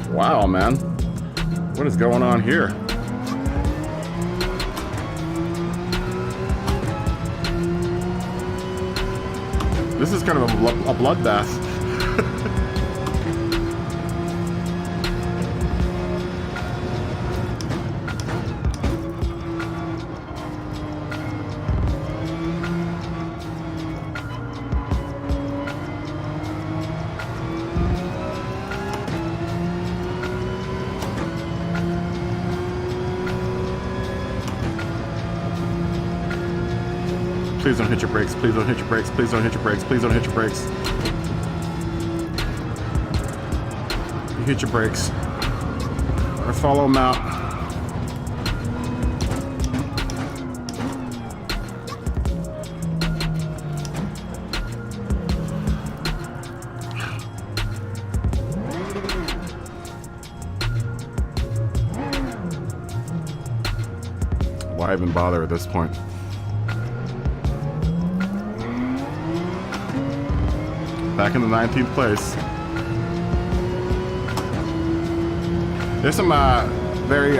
Wow, man. What is going on here? This is kind of a bloodbath. Please don't hit your brakes. Please don't hit your brakes. Please don't hit your brakes. Please don't hit your brakes. You hit your brakes. Or follow them out. Why even bother at this point? Back in the 19th place. There's some very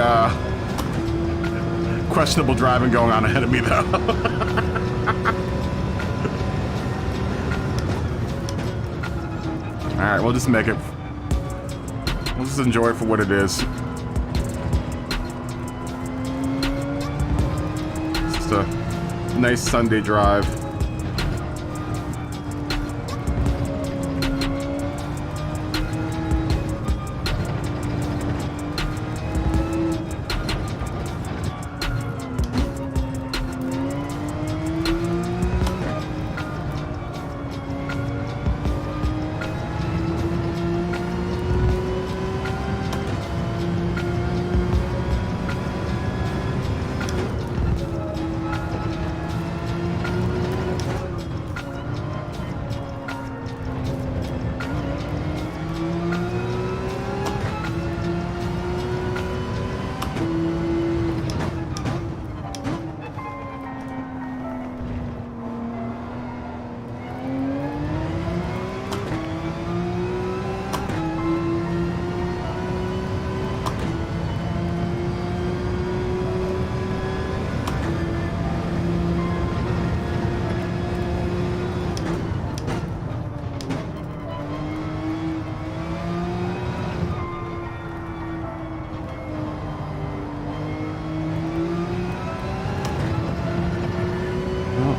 questionable driving going on ahead of me, though. All right, we'll just make it. We'll just enjoy it for what it is. It's just a nice Sunday drive.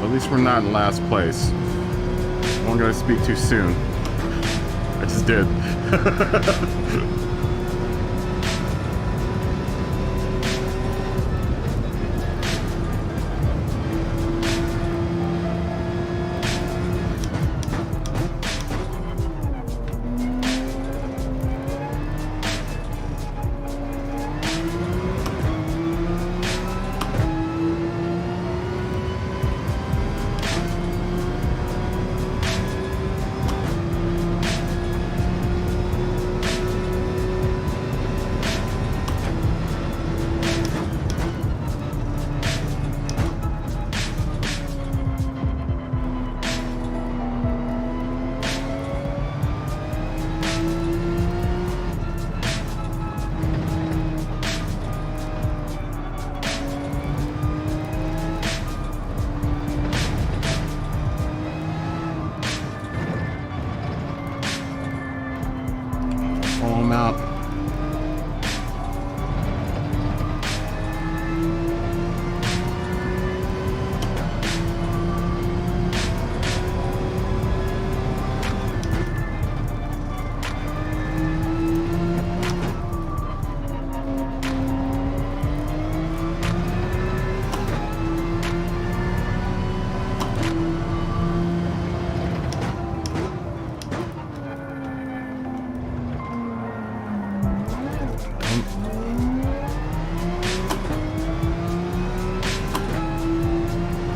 At least we're not in last place. I wasn't gonna speak too soon. I just did.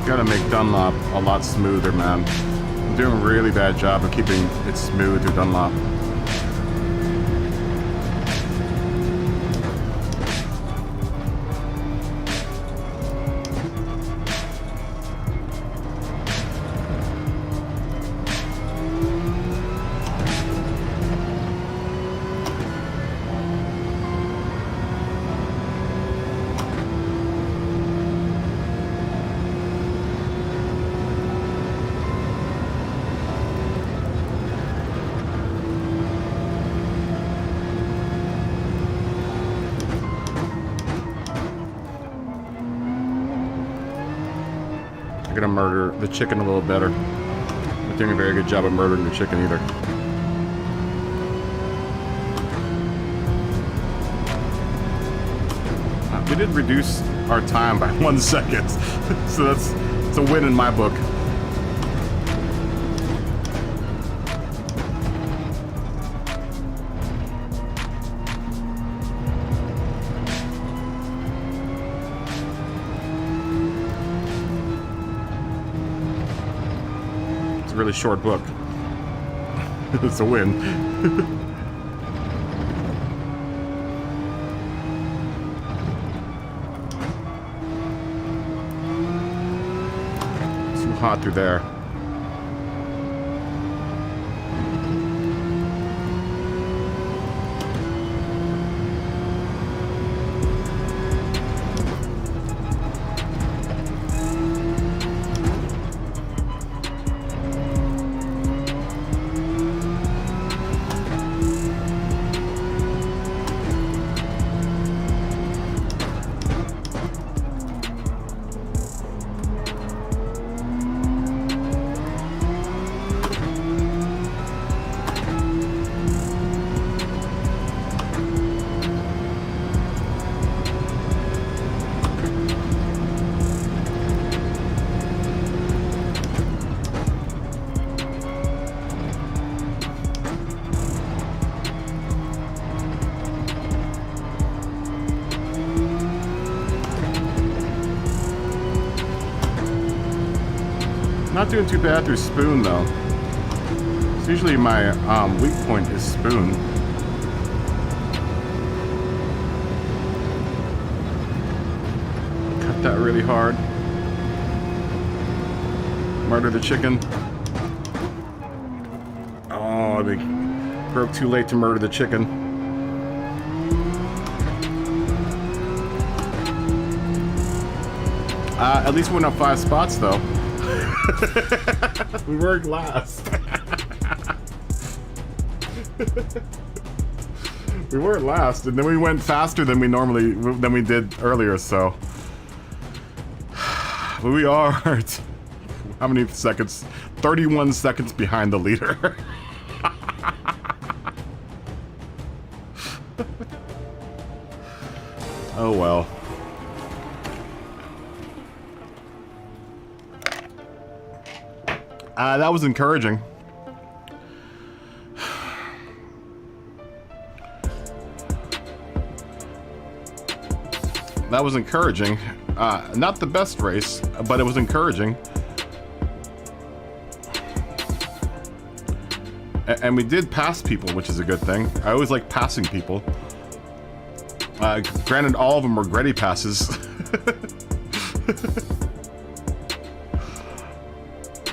Gotta make Dunlop a lot smoother, man. I'm doing a really bad job of keeping it smooth through Dunlop. I'm gonna murder the chicken a little better. I'm not doing a very good job of murdering the chicken either. We did reduce our time by 1 second, so It's a win in my book. It's a really short book. It's a win. Too hot through there. Not doing too bad through spoon though. It's usually my weak point is spoon. Cut that really hard. Murder the chicken. Oh, I broke too late to murder the chicken. At least we went up 5 spots though. We weren't last. We weren't last, and then we went faster than we did earlier. So we are how many seconds? 31 seconds behind the leader. Oh well. That was encouraging. That was encouraging. Not the best race, but it was encouraging. And we did pass people, which is a good thing. I always like passing people. Granted, all of them were Gretty passes.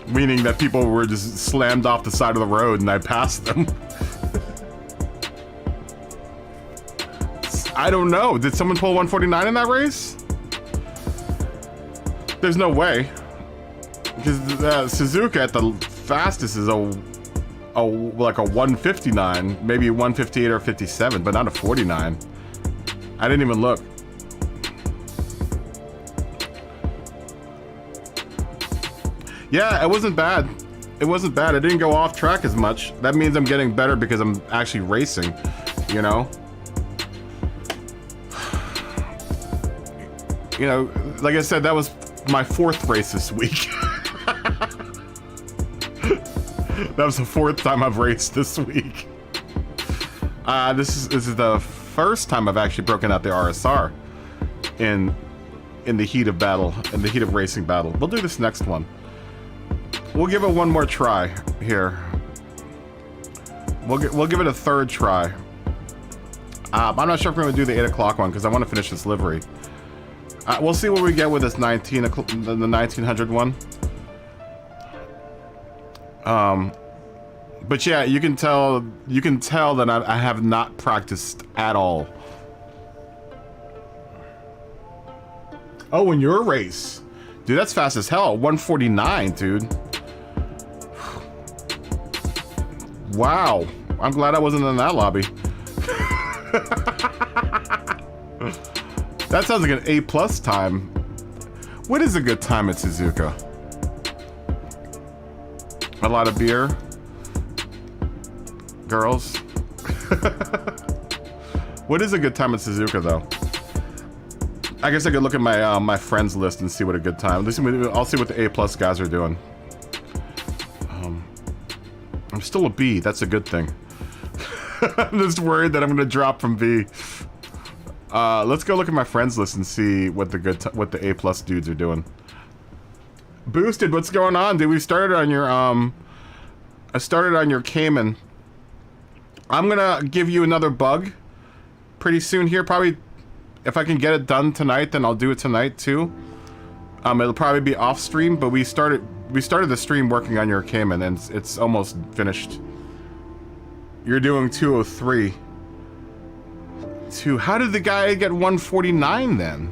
Meaning that people were just slammed off the side of the road and I passed them. I don't know. Did someone pull 149 in that race? There's no way. Because Suzuka at the fastest is like a 159, maybe a 158 or 57, but not a 49. I didn't even look. Yeah, it wasn't bad. It wasn't bad. I didn't go off track as much. That means I'm getting better because I'm actually racing, you know? You know, like I said, that was my 4th race this week. That was the 4th time I've raced this week. This is the first time I've actually broken out the RSR in the heat of battle, in the heat of racing battle. We'll do this next one. We'll give it one more try here. We'll give it a 3rd try. I'm not sure if we're going to do the 8 o'clock one because I want to finish this livery. We'll see what we get with this the 1900 one. But yeah, you can tell that I have not practiced at all. Oh, in your race, dude, that's fast as hell. 149, dude. Wow, I'm glad I wasn't in that lobby. That sounds like an A+ time. What is a good time at Suzuka? A lot of beer? Girls? What is a good time at Suzuka, though? I guess I could look at my my friends list and see what a good time. I'll see what the A+ guys are doing. I'm still a B. That's a good thing. I'm just worried that I'm gonna drop from B. Let's go look at my friends list and see what the what the A+ dudes are doing. Boosted, what's going on, dude? We started on your I started on your Cayman. I'm gonna give you another bug pretty soon here. Probably, if I can get it done tonight, then I'll do it tonight too. It'll probably be off stream, but we started the stream working on your Cayman, and it's almost finished. You're doing 203. How did the guy get 149 then?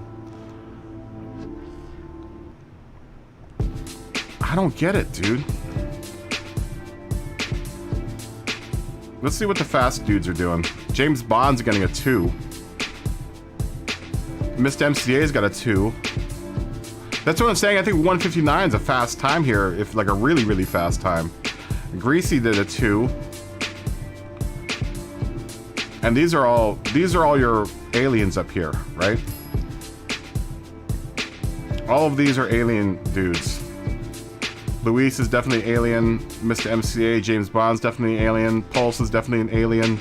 I don't get it, dude. Let's see what the fast dudes are doing. James Bond's getting a 2. Mr. MCA's got a 2. That's what I'm saying. I think 159 is a fast time here, if like a really, really fast time. Greasy did a 2. And these are all your aliens up here, right? All of these are alien dudes. Luis is definitely alien. Mr. MCA, James Bond's definitely alien. Pulse is definitely an alien.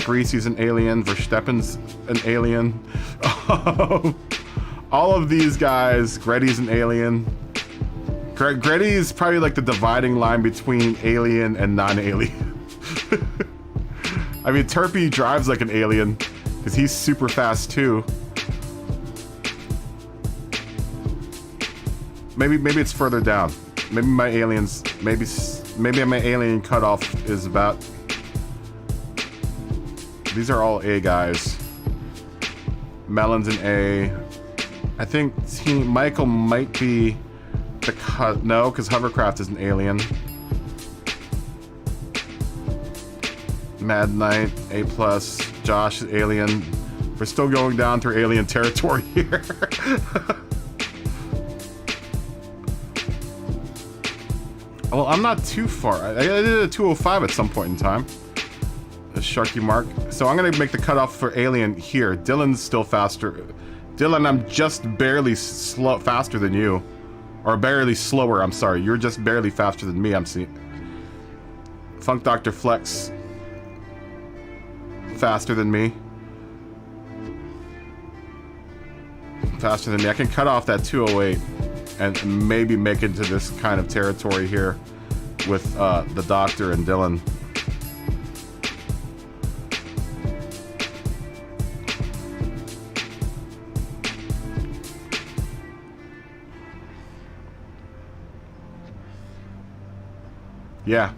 Greasy's an alien. Verstappen's an alien. All of these guys, Gretty's an alien. Gretty is probably like the dividing line between alien and non-alien. I mean, Turpy drives like an alien, because he's super fast too. Maybe it's further down. Maybe my aliens, maybe my alien cutoff is about. These are all A guys. Melon's an A. I think Michael might be the cut. No, because Hovercraft is an alien. Mad Knight, A+. Josh is alien. We're still going down through alien territory here. Well, I'm not too far. I did a 205 at some point in time. A Sharky Mark. So I'm gonna make the cutoff for alien here. Dylan's still faster. Dylan, I'm just barely faster than you. Or barely slower, I'm sorry. You're just barely faster than me, I'm seeing. Funk Dr. Flex. Faster than me. Faster than me. I can cut off that 208 and maybe make it into this kind of territory here with the Doctor and Dylan. Yeah.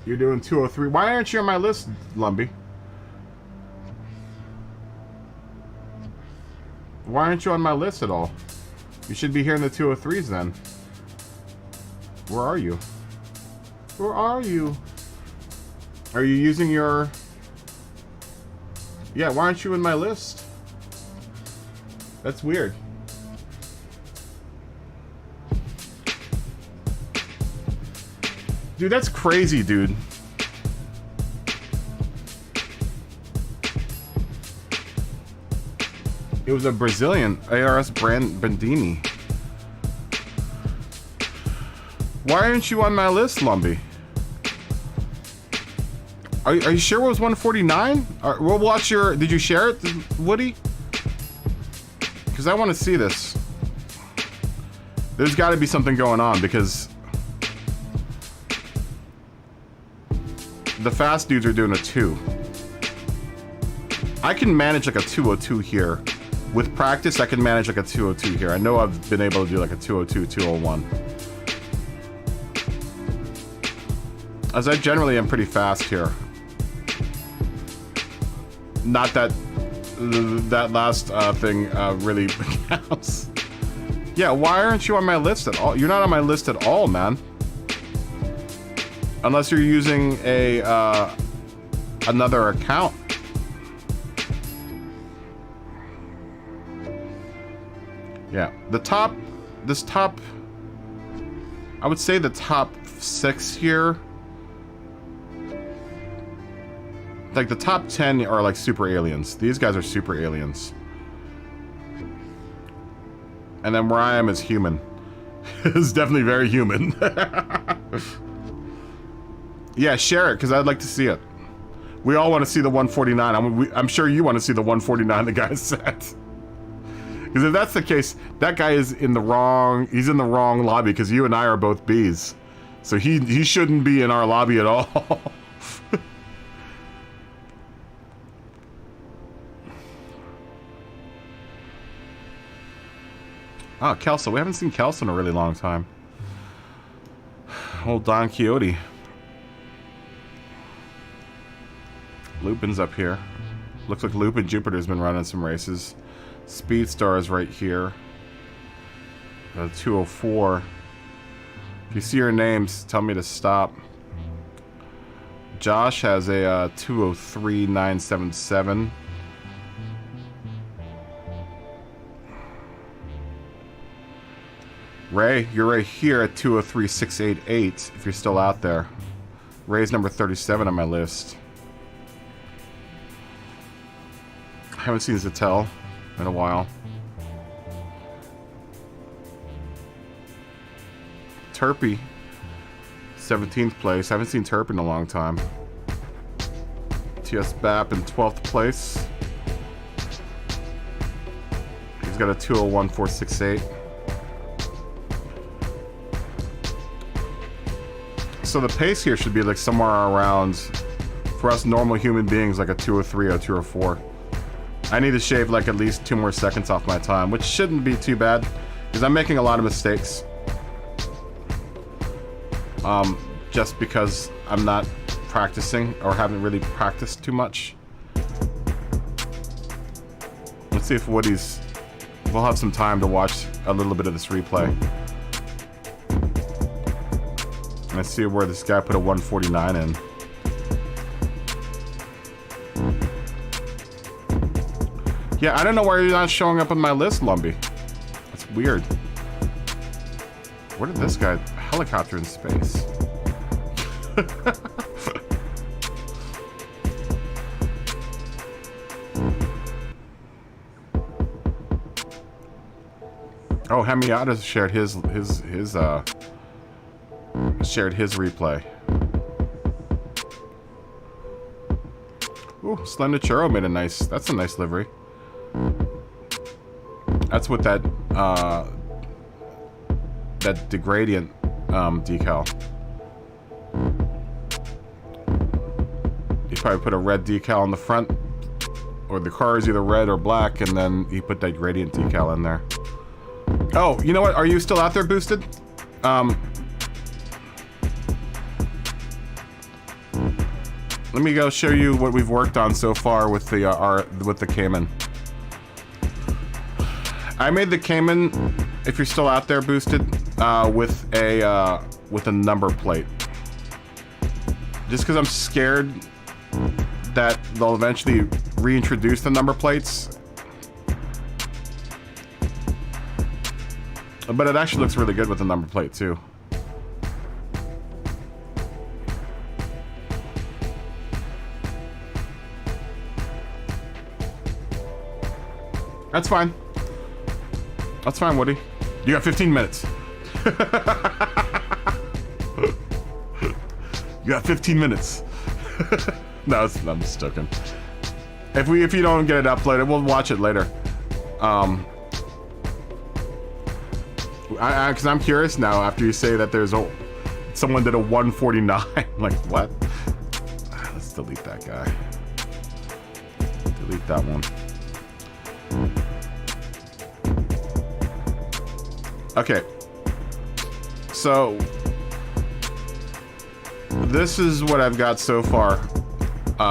You're doing 203. Why aren't you on my list, Lumbee? Why aren't you on my list at all? You should be here in the 203s then. Where are you? Where are you? Are you using your... Yeah, why aren't you in my list? That's weird. Dude, that's crazy, dude. It was a Brazilian, ARS Bandini. Why aren't you on my list, Lumbee? Are you sure it was 149? We'll watch your... Did you share it, Woody? Because I want to see this. There's got to be something going on, because... The fast dudes are doing a 2. I can manage like a 202 here. With practice, I can manage like a 202 here. I know I've been able to do like a 202, 201. As I generally am pretty fast here. Not that that last thing really counts. Yeah, why aren't you on my list at all? You're not on my list at all, man. Unless you're using a another account. Yeah, this top, I would say the top 6 here. Like, the top 10 are like super aliens. These guys are super aliens. And then where I am is human. It's definitely very human. Yeah, share it, because I'd like to see it. We all want to see the 149. I'm sure you want to see the 149 the guy said. Because if that's the case, that guy is in the wrong... He's in the wrong lobby, because you and I are both Bs. So he shouldn't be in our lobby at all. Oh, Kelso. We haven't seen Kelso in a really long time. Old Don Quixote. Lupin's up here. Looks like Lupin Jupiter's been running some races. Speedstar is right here. 204. If you see your names, tell me to stop. Josh has a 203.977. Ray, you're right here at 203.688 if you're still out there. Ray's number 37 on my list. I haven't seen Zattel in a while. Turpy, 17th place. I haven't seen Turpy in a long time. TS Bap in 12th place. He's got a 201.468. So the pace here should be like somewhere around, for us normal human beings, like a 203 or 204. I need to shave like at least 2 more seconds off my time, which shouldn't be too bad, because I'm making a lot of mistakes. Just because I'm not practicing, or haven't really practiced too much. Let's see if Woody's... We'll have some time to watch a little bit of this replay. Let's see where this guy put a 149 in. Yeah, I don't know why you're not showing up on my list, Lumpy. That's weird. Where did this guy... Helicopter in space. Oh, Hemiata's shared his replay. Ooh, Slender Churro made a nice... That's a nice livery. That's with that degradient decal. He probably put a red decal on the front, or the car is either red or black, and then he put that gradient decal in there. Oh, you know what? Are you still out there, Boosted? Let me go show you what we've worked on so far with the Cayman. I made the Cayman, if you're still out there, Boosted, with a number plate. Just because I'm scared that they'll eventually reintroduce the number plates. But it actually looks really good with the number plate too. That's fine. That's fine, Woody. You got 15 minutes. You got 15 minutes. No, I'm just joking. If you don't get it uploaded, we'll watch it later. Because I'm curious now after you say that there's someone did a 149. Like, what? Let's delete that guy. Delete that one. Okay. So this is what I've got so far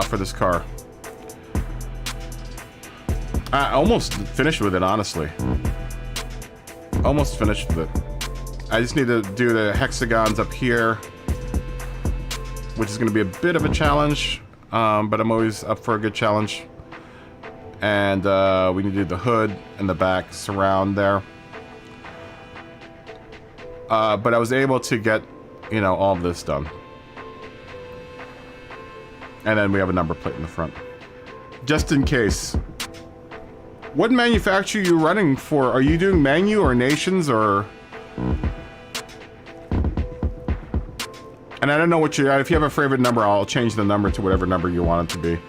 for this car. I almost finished with it, honestly. Almost finished with it. I just need to do the hexagons up here, which is going to be a bit of a challenge, but I'm always up for a good challenge. And we need to do the hood and the back surround there. But I was able to get, all of this done. And then we have a number plate in the front. Just in case. What manufacturer are you running for? Are you doing Manu or Nations or... And I don't know what if you have a favorite number, I'll change the number to whatever number you want it to be.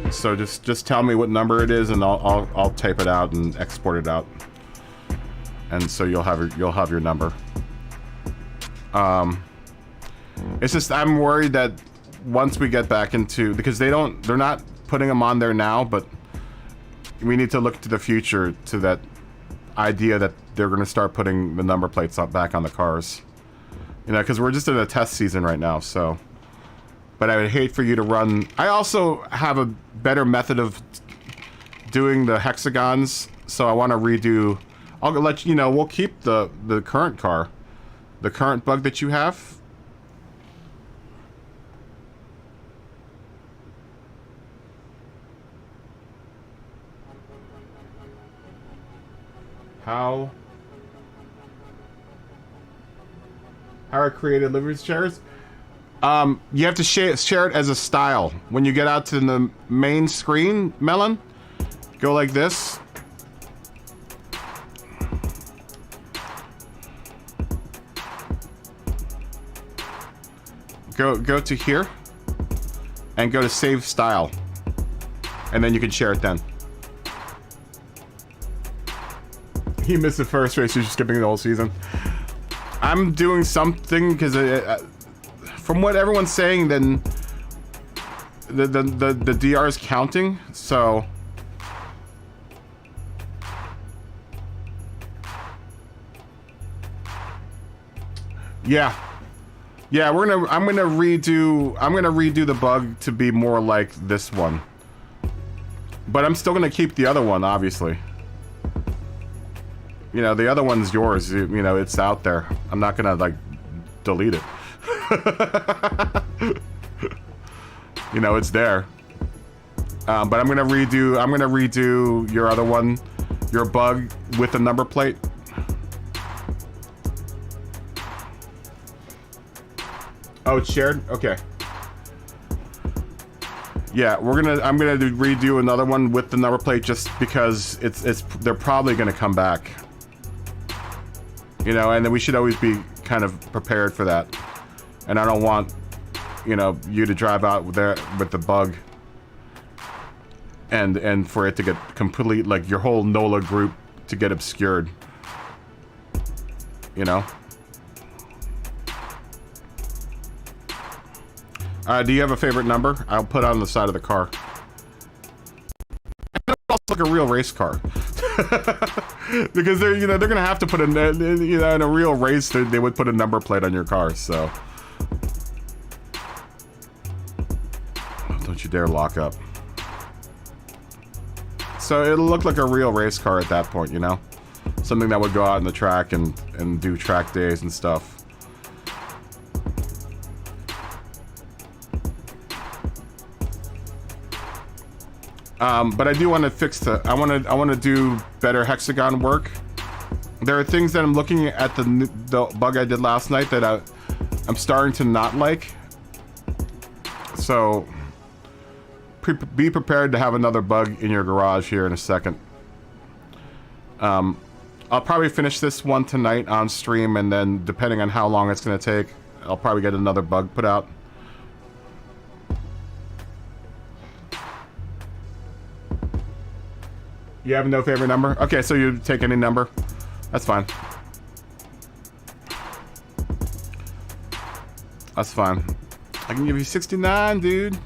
So just tell me what number it is and I'll type it out and export it out. And so you'll have your number. It's just I'm worried that once we get back into, because they're not putting them on there now, but we need to look to the future, to that idea that they're going to start putting the number plates back on the cars. You know, because we're just in a test season right now, so. But I would hate for you to run. I also have a better method of doing the hexagons, so I want to redo. I'll let you know, we'll keep the current car, the current bug that you have. How I created Liveries chairs? You have to share it as a style. When you get out to the main screen, Melon, go like this. Go to here and go to save style. And then you can share it then. He missed the first race, he's skipping the whole season. I'm doing something because from what everyone's saying, then the DR is counting, so yeah, I'm gonna redo the bug to be more like this one, but I'm still gonna keep the other one, obviously. You know, the other one's yours. You know, it's out there. I'm not gonna like delete it. You know, it's there. But I'm gonna redo your other one, your bug with the number plate. Oh, it's shared? Okay. Yeah, I'm gonna redo another one with the number plate just because they're probably gonna come back. You know, and then we should always be kind of prepared for that. And I don't want, you know, you to drive out with the bug and for it to get complete, like your whole NOLA group to get obscured. You know? Do you have a favorite number? I'll put it on the side of the car. It's like a real race car. Because they're gonna have to put in a real race, they would put a number plate on your car, so. Oh, don't you dare lock up. So it'll look like a real race car at that point, you know? Something that would go out in the track and do track days and stuff. But I do want to fix I want to do better hexagon work. There are things that I'm looking at the bug I did last night that I'm starting to not like. So be prepared to have another bug in your garage here in a second. I'll probably finish this one tonight on stream, and then depending on how long it's going to take, I'll probably get another bug put out. You have no favorite number? Okay, so you take any number. That's fine. That's fine. I can give you 69, dude.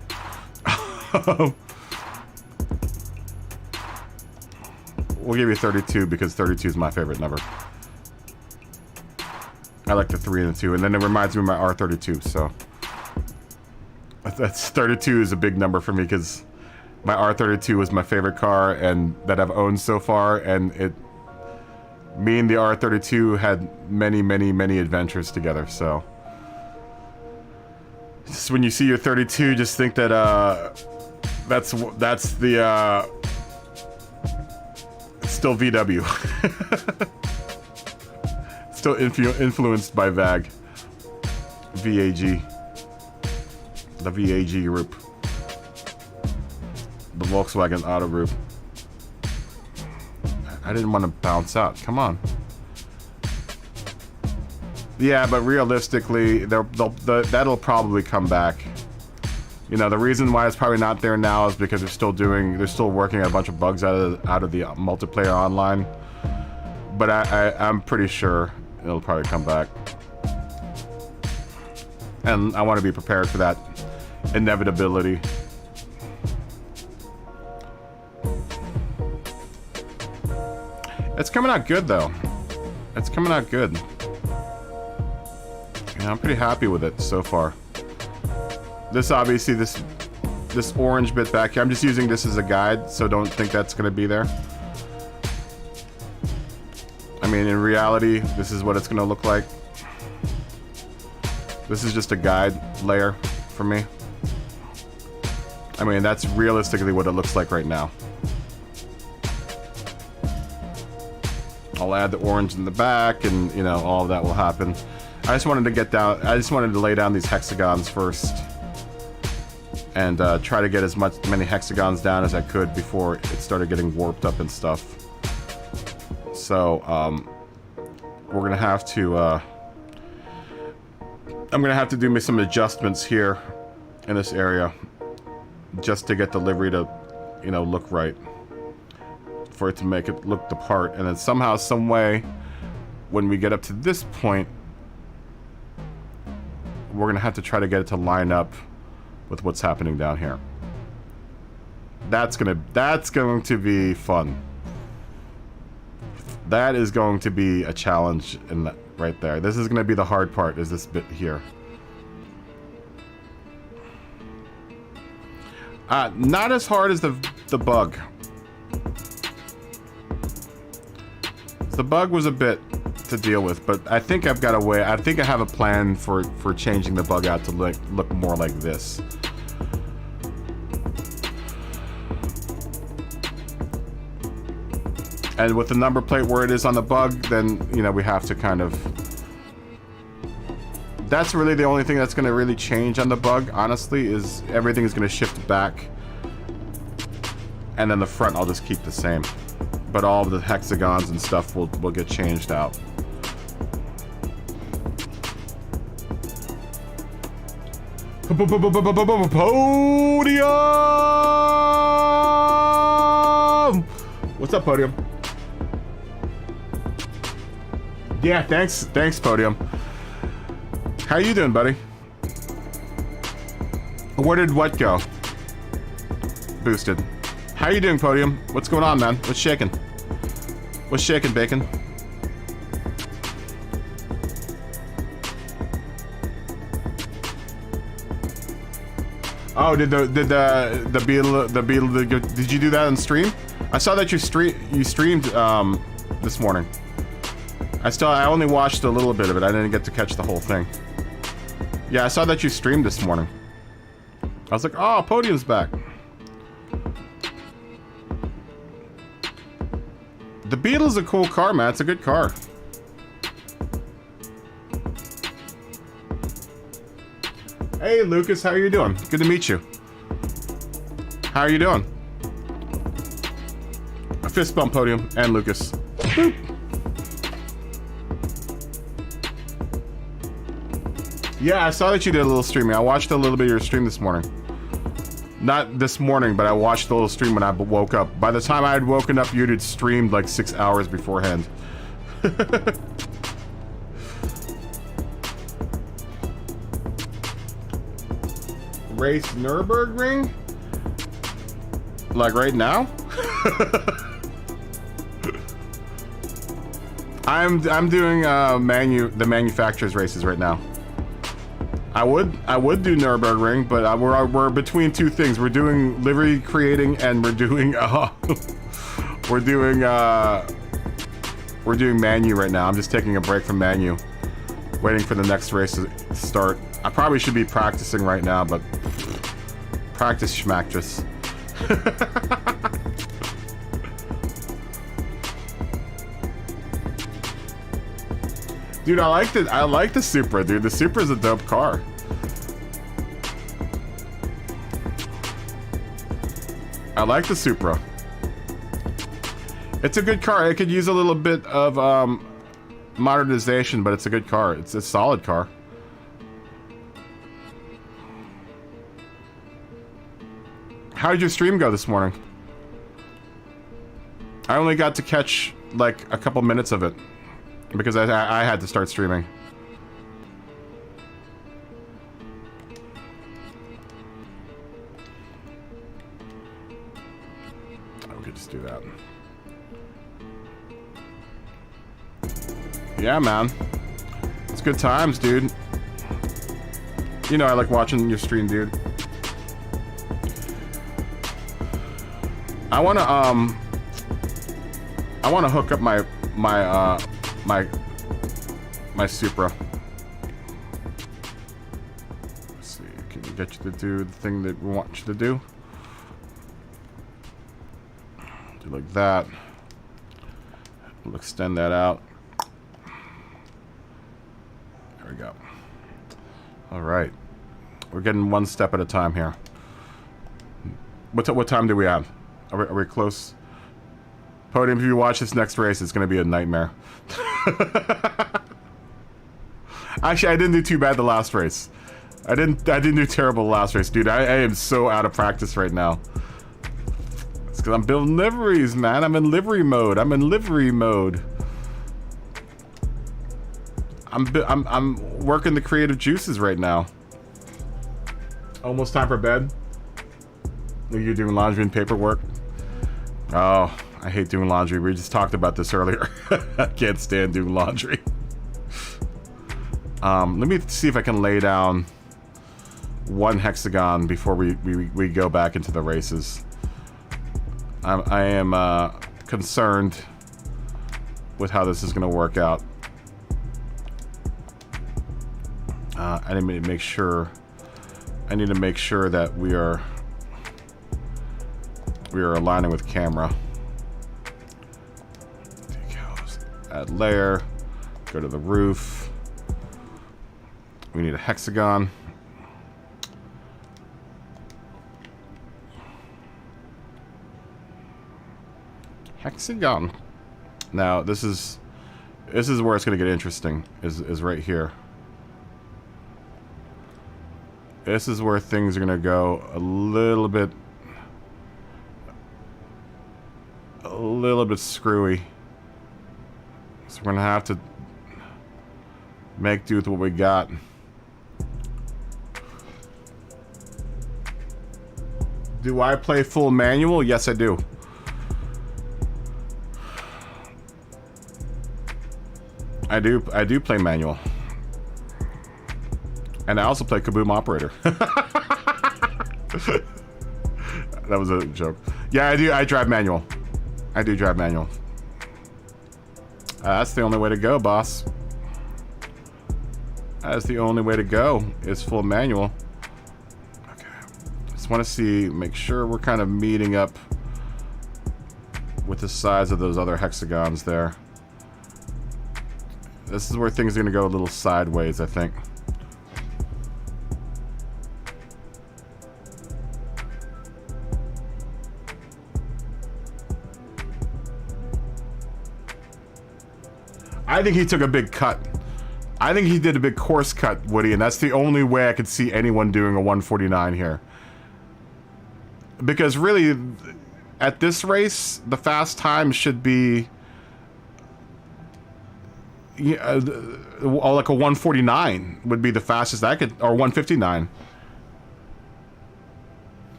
We'll give you 32 because 32 is my favorite number. I like the 3 and the 2, and then it reminds me of my R32, so. That's 32 is a big number for me because my R32 was my favorite car and that I've owned so far, and me and the R32 had many, many, many adventures together, so. Just when you see your 32, just think that, that's the, it's still VW. Still influenced by VAG. VAG. The VAG group. The Volkswagen Auto Group. I didn't want to bounce out. Come on. Yeah, but realistically, that'll probably come back. You know, the reason why it's probably not there now is because they're still working on a bunch of bugs out of the multiplayer online. But I'm pretty sure it'll probably come back. And I want to be prepared for that inevitability. It's coming out good, though. It's coming out good. Yeah, I'm pretty happy with it so far. This, obviously, this orange bit back here, I'm just using this as a guide, so don't think that's going to be there. I mean, in reality, this is what it's going to look like. This is just a guide layer for me. I mean, that's realistically what it looks like right now. I'll add the orange in the back, and you know, all of that will happen. I just wanted to lay down these hexagons first, and try to get as many hexagons down as I could before it started getting warped up and stuff. So we're gonna have to. I'm gonna have to do some adjustments here in this area, just to get the livery to, you know, look right. For it to make it look the part, and then somehow, some way, when we get up to this point, we're gonna have to try to get it to line up with what's happening down here. That's going to be fun. That is going to be a challenge in that right there. This is gonna be the hard part, is this bit here. Not as hard as the bug. The bug was a bit to deal with, but I think I've got a way. I think I have a plan for changing the bug out to look more like this. And with the number plate where it is on the bug, then, you know, we have to kind of... That's really the only thing that's going to really change on the bug, honestly, is everything is going to shift back. And then the front I'll just keep the same. But all of the hexagons and stuff will get changed out. Podium! What's up, Podium? Yeah, thanks, Podium. How you doing, buddy? Where did what go? Boosted. How you doing, Podium? What's going on, man? What's shaking? What's shaking, Bacon? Oh, did the beetle did you do that on stream? I saw that you streamed this morning. I only watched a little bit of it. I didn't get to catch the whole thing. Yeah, I saw that you streamed this morning. I was like, oh, Podium's back. The Beetle's a cool car, man. It's a good car. Hey, Lucas, how are you doing? Good to meet you. How are you doing? A fist bump, Podium, and Lucas. Boop. Yeah, I saw that you did a little streaming. I watched a little bit of your stream this morning. Not this morning, but I watched the little stream when I woke up. By the time I had woken up, you had streamed like 6 hours beforehand. Race Nürburgring? Like right now? I'm doing the manufacturer's races right now. I would do Nürburgring, but we're between two things. We're doing livery creating, and we're doing Manu right now. I'm just taking a break from Manu, waiting for the next race to start. I probably should be practicing right now, but practice schmacktress. Dude, I like the Supra, dude. The Supra is a dope car. I like the Supra. It's a good car. It could use a little bit of modernization, but it's a good car. It's a solid car. How did your stream go this morning? I only got to catch like a couple minutes of it because I had to start streaming. We could just do that. Yeah, man. It's good times, dude. You know I like watching your stream, dude. I wanna hook up my Supra. Let's see, can we get you to do the thing that we want you to do? Do like that. We'll extend that out. There we go. All right, we're getting one step at a time here. What time do we have? Are we close? Podium, if you watch this next race, it's going to be a nightmare. Actually, I didn't do too bad the last race. I didn't do terrible the last race, dude. I am so out of practice right now. It's because I'm building liveries, man. I'm in livery mode. I'm working the creative juices right now. Almost time for bed. You're doing laundry and paperwork. Oh, I hate doing laundry. We just talked about this earlier. I can't stand doing laundry. Let me see if I can lay down one hexagon before we go back into the races. I am concerned with how this is going to work out. I need to make sure that we are aligning with camera. Decals. Add layer. Go to the roof. We need a hexagon. Hexagon. Now this is where it's going to get interesting. Is right here. This is where things are going to go a little bit screwy. So we're gonna have to make do with what we got. Do I play full manual? Yes, I do. I do play manual. And I also play Kaboom Operator. That was a joke. Yeah, I drive manual. I do drive manual. That's the only way to go, boss. That's the only way to go, is full manual. Okay. Just want to see, make sure we're kind of meeting up with the size of those other hexagons there. This is where things are going to go a little sideways, I think. I think he took a big cut. I think he did a big course cut, Woody, and that's the only way I could see anyone doing a 149 here. Because really, at this race, the fast time should be like a 149 would be the fastest I could, or 159.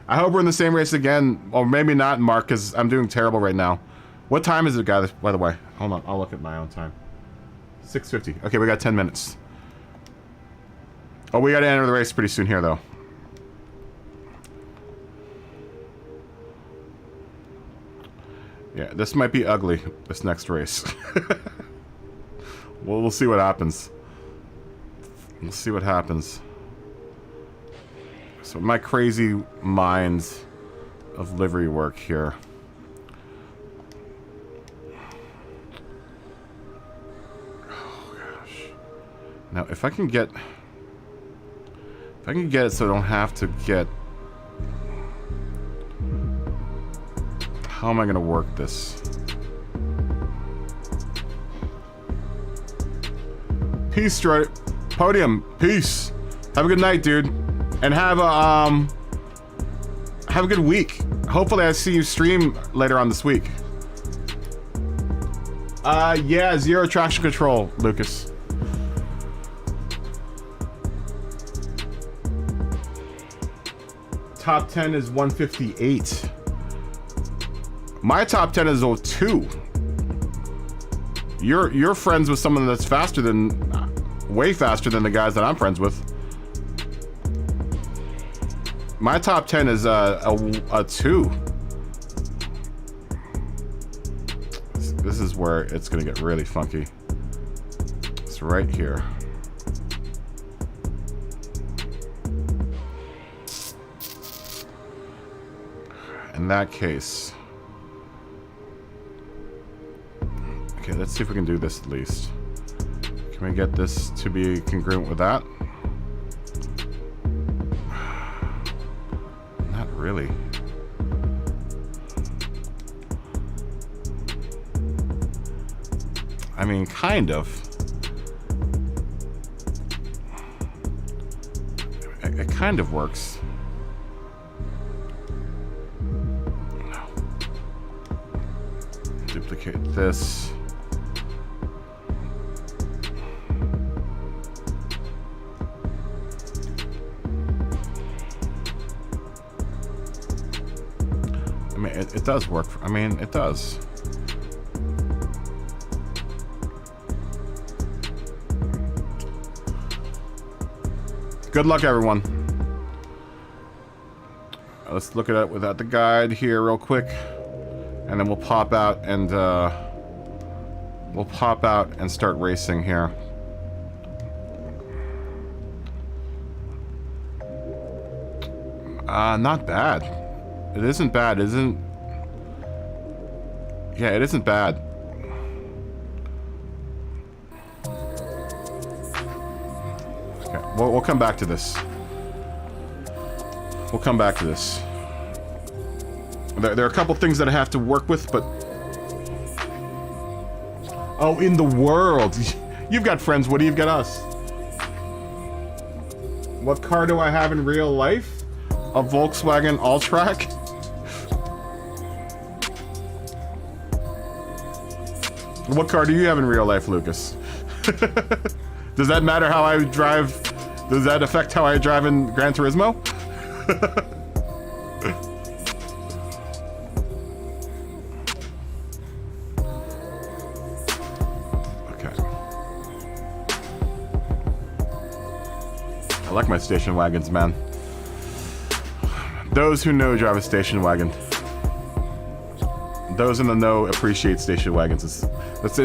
I hope we're in the same race again, or maybe not, Mark, because I'm doing terrible right now. What time is it, guys, by the way? Hold on, I'll look at my own time. 6:50. Okay, we got 10 minutes. Oh, we got to enter the race pretty soon here, though. Yeah, this might be ugly, this next race. Well, we'll see what happens. We'll see what happens. So my crazy mind of livery work here. Now, if I can get it so I don't have to get How am I gonna work this? Peace, Podium. Peace. Have a good night, dude, and have a good week. Hopefully, I see you stream later on this week. Yeah, 0 traction control, Lucas. Top 10 is 158. My top 10 is 02. You're friends with someone that's faster than, way faster than the guys that I'm friends with. My top 10 is a 2. This is where it's gonna get really funky. It's right here. In that case, okay, let's see if we can do this at least. Can we get this to be congruent with that? Not really. I mean, kind of. It kind of works. Duplicate this. I mean, it does work. I mean, it does. Good luck, everyone. Let's look at it without the guide here real quick, and then we'll pop out and start racing here. Not bad. It isn't bad, isn't? Yeah, it isn't bad. Okay, we'll come back to this. We'll come back to this. There are a couple things that I have to work with, but... Oh, in the world! You've got friends, Woody, you've got us. What car do I have in real life? A Volkswagen Alltrack? What car do you have in real life, Lucas? Does that matter how I drive? Does that affect how I drive in Gran Turismo? Okay. I like my station wagons, man. Those who know drive a station wagon. Those in the know appreciate station wagons. Let's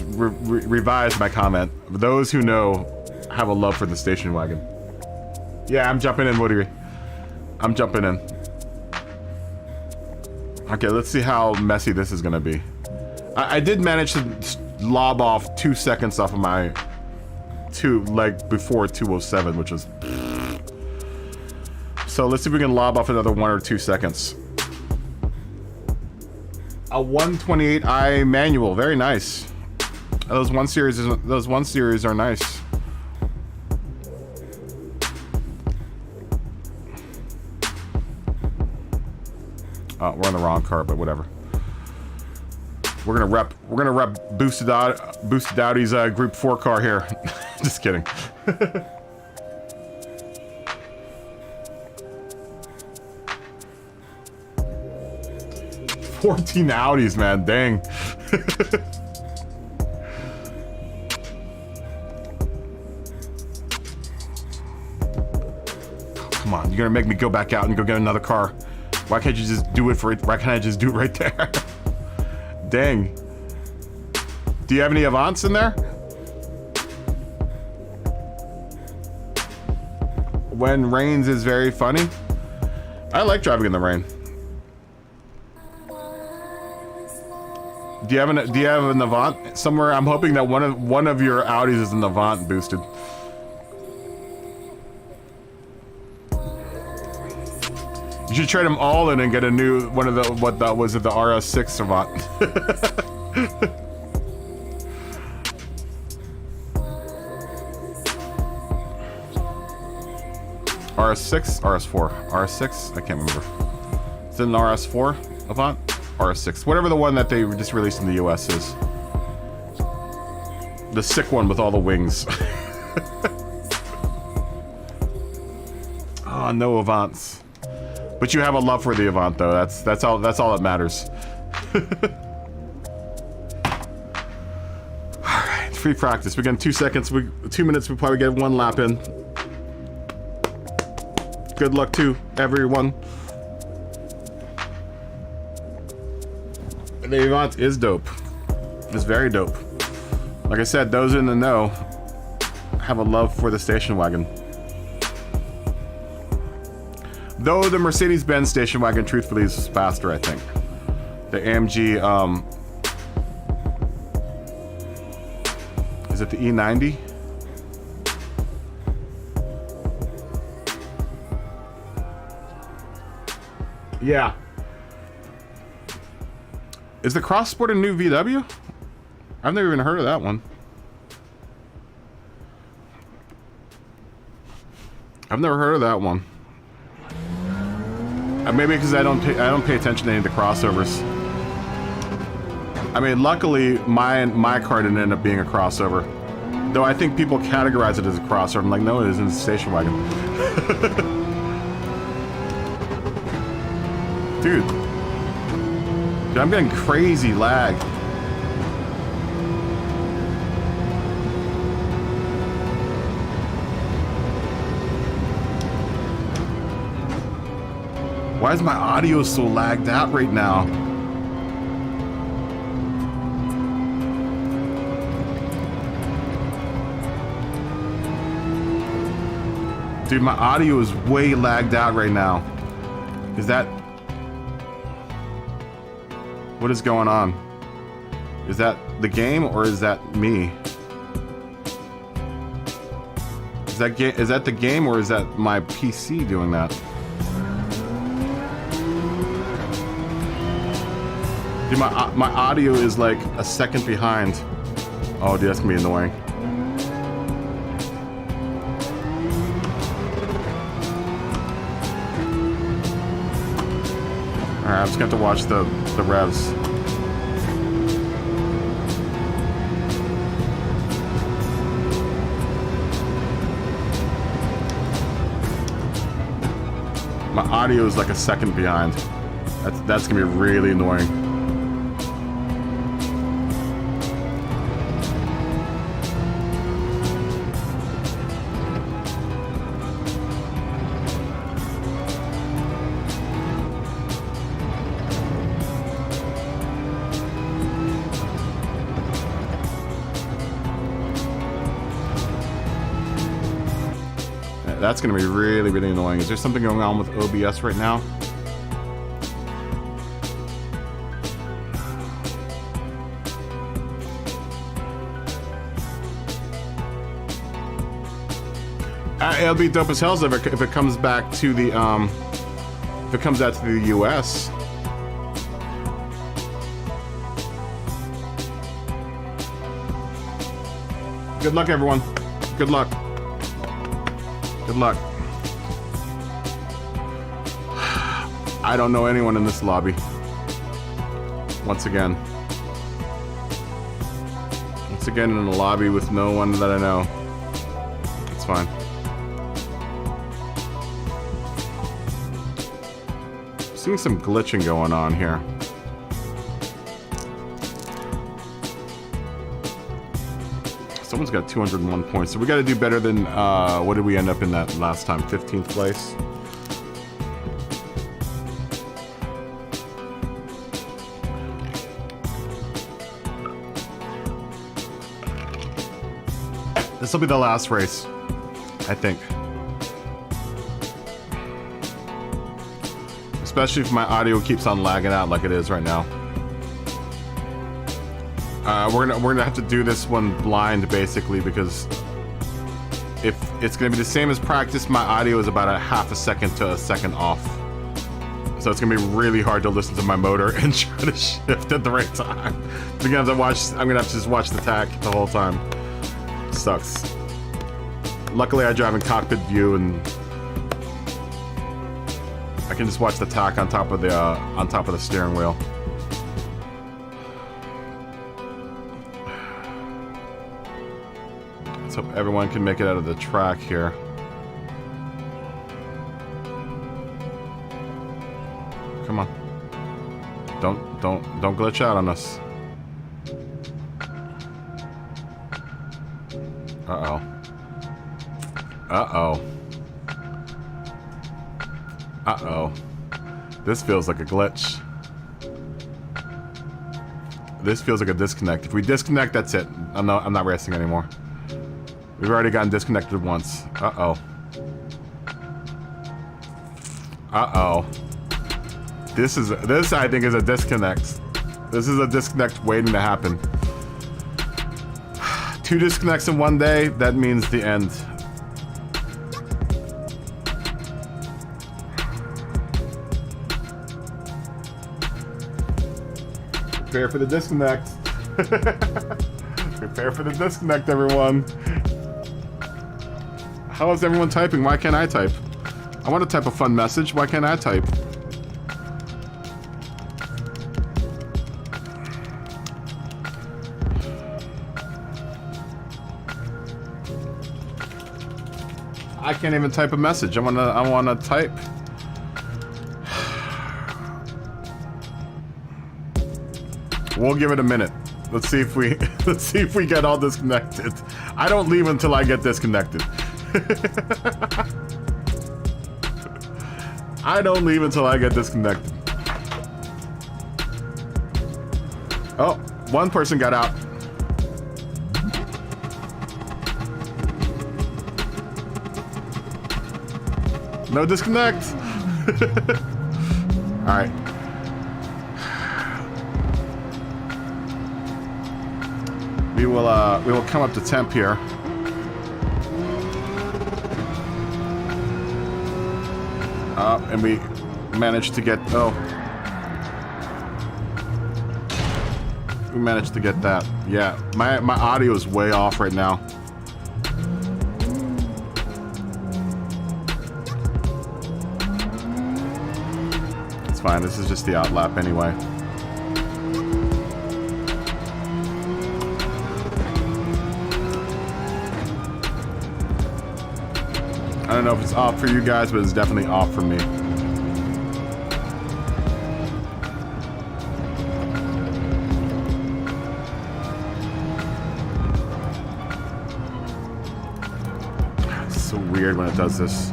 revise my comment. Those who know have a love for the station wagon. Yeah, I'm jumping in, Woody. I'm jumping in. Okay, let's see how messy this is gonna be. I did manage to lob off 2 seconds off of my before 207, which was. So let's see if we can lob off another 1 or 2 seconds. A 128i manual, very nice. Those 1 series are nice. We're on the wrong car, but whatever. We're gonna rep Boosted Audi's Group 4 car here. Just kidding. 14 Audis, man, dang. Come on, you're gonna make me go back out and go get another car. Why can't you just do it why can't I just do it right there? Dang. Do you have any Avants in there? When rains is very funny. I like driving in the rain. Do you have an Avant somewhere? I'm hoping that one of your Audis is an Avant boosted. You should trade them all in and get a new one of the what that was it the RS6 Savant. RS6, RS4, RS6. I can't remember. Is it an RS4 Avant? RS6, whatever the one that they just released in the US is. The sick one with all the wings. Oh, no Avants. But you have a love for the Avant, though. That's all that matters. All right, free practice. We got 2 seconds. 2 minutes. We probably get 1 lap in. Good luck to everyone. The Avant is dope. It's very dope. Like I said, those in the know have a love for the station wagon. Though the Mercedes-Benz station wagon, truthfully, is faster, I think. The AMG, is it the E90? Yeah. Is the Cross Sport a new VW? I've never even heard of that one. I've never heard of that one. Maybe because I don't pay attention to any of the crossovers. I mean, luckily my car didn't end up being a crossover. Though I think people categorize it as a crossover. I'm like, no, it isn't. It's a station wagon. Dude, I'm getting crazy lag. Why is my audio so lagged out right now? Dude, my audio is way lagged out right now. Is that... What is going on? Is that the game or is that me? Is that the game or is that my PC doing that? Dude, my audio is like a second behind. Oh, dude, that's gonna be annoying. Alright, I'm just gonna have to watch the revs. My audio is like a second behind. That's gonna be really annoying. That's gonna be really, really annoying. Is there something going on with OBS right now? It'll be dope as hell if it comes back to the if it comes out to the US. Good luck, everyone. Good luck. Good luck. I don't know anyone in this lobby. Once again. Once again in a lobby with no one that I know. It's fine. Seeing some glitching going on here. Someone's got 201 points, so we got to do better than, what did we end up in that last time? 15th place? This will be the last race, I think. Especially if my audio keeps on lagging out like it is right now. We're gonna have to do this one blind, basically, because if it's gonna be the same as practice, my audio is about a half a second to a second off. So it's gonna be really hard to listen to my motor and try to shift at the right time. I'm gonna have to just watch the tack the whole time. Sucks. Luckily I drive in cockpit view and I can just watch the tack on top of the steering wheel. Let's hope everyone can make it out of the track here. Come on. Don't glitch out on us. Uh-oh. Uh-oh. Uh-oh. This feels like a glitch. This feels like a disconnect. If we disconnect, that's it. I'm not racing anymore. We've already gotten disconnected once. Uh-oh. Uh-oh. This I think is a disconnect. This is a disconnect waiting to happen. 2 disconnects in one day, that means the end. Prepare for the disconnect. Prepare for the disconnect, everyone. How is everyone typing? Why can't I type? I want to type a fun message. Why can't I type? I can't even type a message. I wanna type. We'll give it a minute. Let's see if we get all disconnected. I don't leave until I get disconnected. I don't leave until I get disconnected. Oh, one person got out. No disconnect. All right. We will come up to temp here. And we managed to get we managed to get that. Yeah, my audio is way off right now. It's fine. This is just the outlap anyway. I don't know if it's off for you guys, but it's definitely off for me. It's so weird when it does this.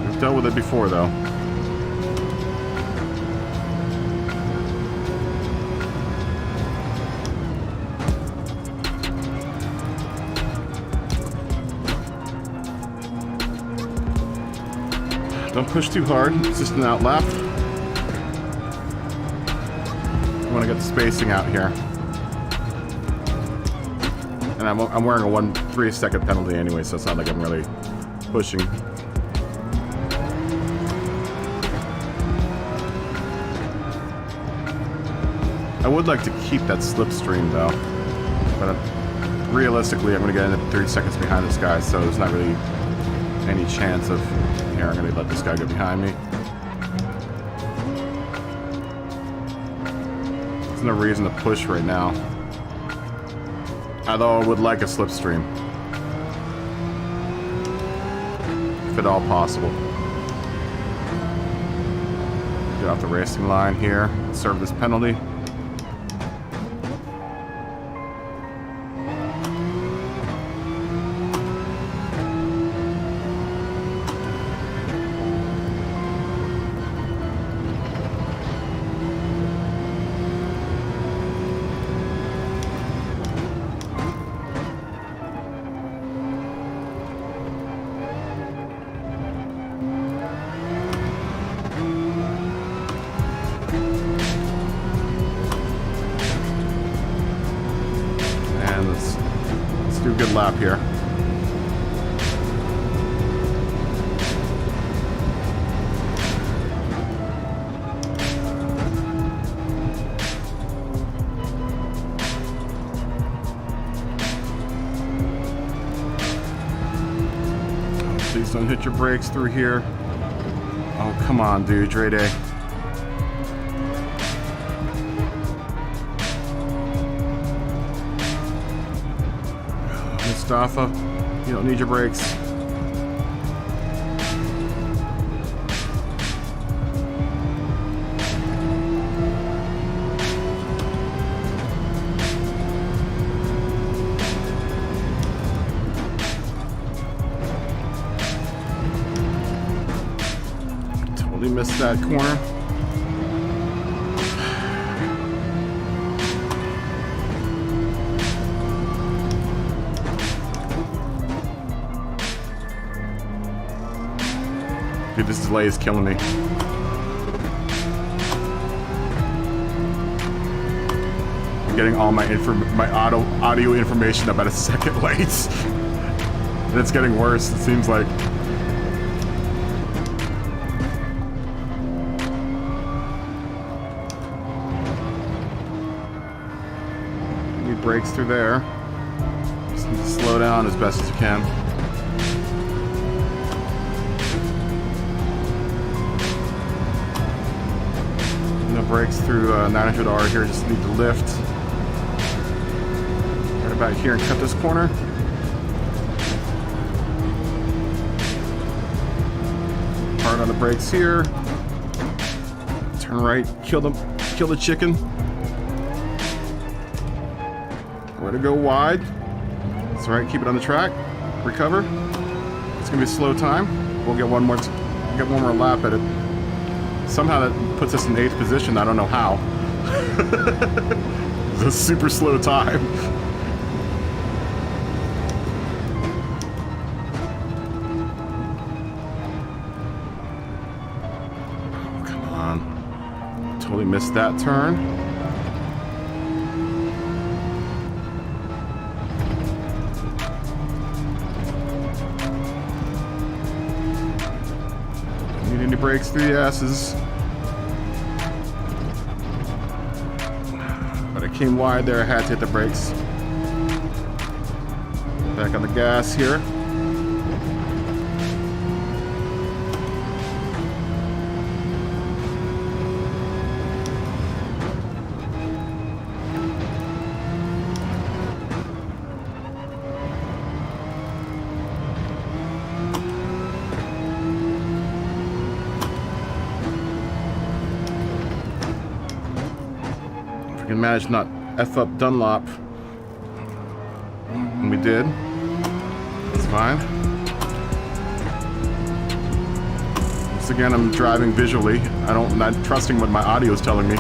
We've dealt with it before, though. Don't push too hard, it's just an outlap. I want to get the spacing out here. And I'm wearing a 1-3 second penalty anyway, so it's not like I'm really pushing. I would like to keep that slipstream though. But realistically, I'm going to get in 30 seconds behind this guy, so there's not really any chance of... Here, I'm gonna let this guy go behind me. There's no reason to push right now. Although I would like a slipstream. If at all possible. Get off the racing line here. Serve this penalty. Lap here. Please don't hit your brakes through here. Oh, come on, dude. Dre Day. Mustafa, you don't need your brakes. Totally missed that corner. Dude, this delay is killing me. I'm getting all my audio information about a second late. And it's getting worse, it seems like. Need brakes through there. Just need to slow down as best as you can. Brakes through 900R here, just need to lift right about here and cut this corner. Hard on the brakes here. Turn right, kill the chicken. Way to go wide. That's right, keep it on the track. Recover. It's gonna be a slow time. We'll get one more lap at it. Somehow that puts us in 8th position. I don't know how. It's a super slow time. Oh, come on. Totally missed that turn. Don't need any brakes through the S's. Came wide there, I had to hit the brakes. Back on the gas here. If we can manage not F up Dunlop. And we did. That's fine. Once again, I'm driving visually. I'm not trusting what my audio is telling me.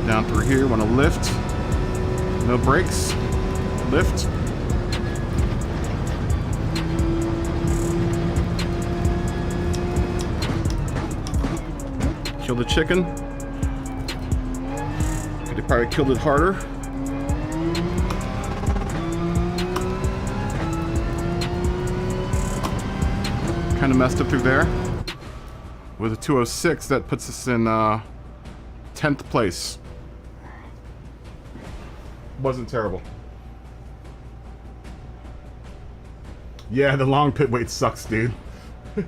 Down through here, want to lift. No brakes. Lift. Kill the chicken. Could have probably killed it harder. Kind of messed up through there. With a 206, that puts us in 10th place. Wasn't terrible. Yeah, the long pit wait sucks, dude. A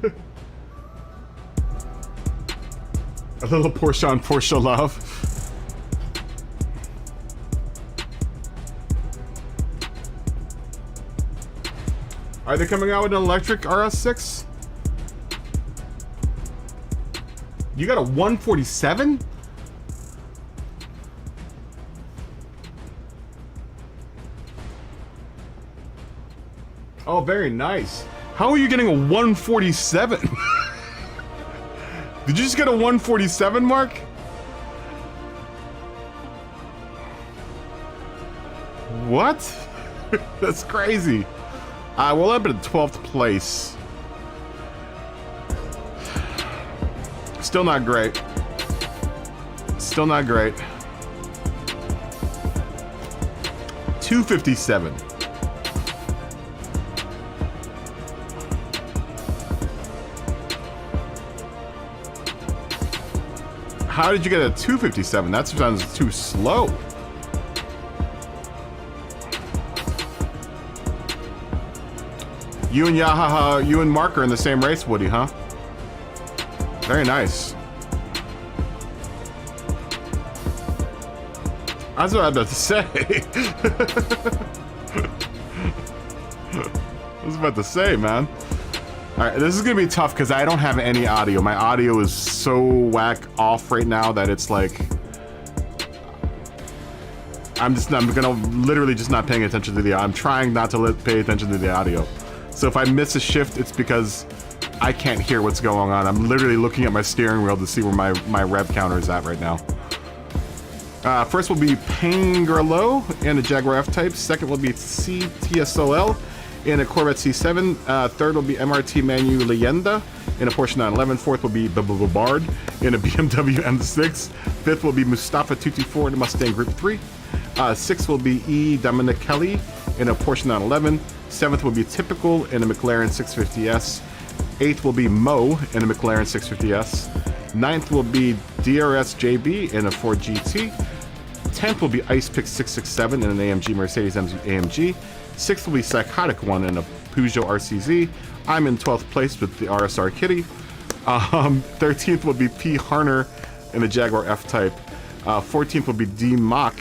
little Porsche on Porsche love. Are they coming out with an electric RS6? You got a 147? Oh, very nice. How are you getting a 147? Did you just get a 147, Mark? What? That's crazy. We'll end up in 12th place. Still not great. Still not great. 257. How did you get a 257? That sounds too slow. You and Yahaha, you and Mark are in the same race, Woody, huh? Very nice. That's what I was about to say. I was about to say, man. Alright, this is gonna be tough because I don't have any audio. My audio is so whack off right now that it's like... I'm gonna literally just not paying attention to the audio. I'm trying not to pay attention to the audio. So if I miss a shift, it's because I can't hear what's going on. I'm literally looking at my steering wheel to see where my rev counter is at right now. First will be Pangerlo in a Jaguar F-Type. Second will be CTSOL in a Corvette C7. Third will be MRT Manu Leyenda in a Porsche 911. Fourth will be Bard in a BMW M6. Fifth will be Mustafa 224 in a Mustang Group 3. Sixth will be E. Dominichelli in a Porsche 911. Seventh will be Typical in a McLaren 650S. Eighth will be Mo in a McLaren 650S. Ninth will be DRS JB in a Ford GT. 10th will be Ice Pick 667 in an AMG Mercedes AMG. 6th will be Psychotic One in a Peugeot RCZ. I'm in 12th place with the RSR Kitty. 13th will be P. Harner in a Jaguar F-Type. 14th will be D. Mach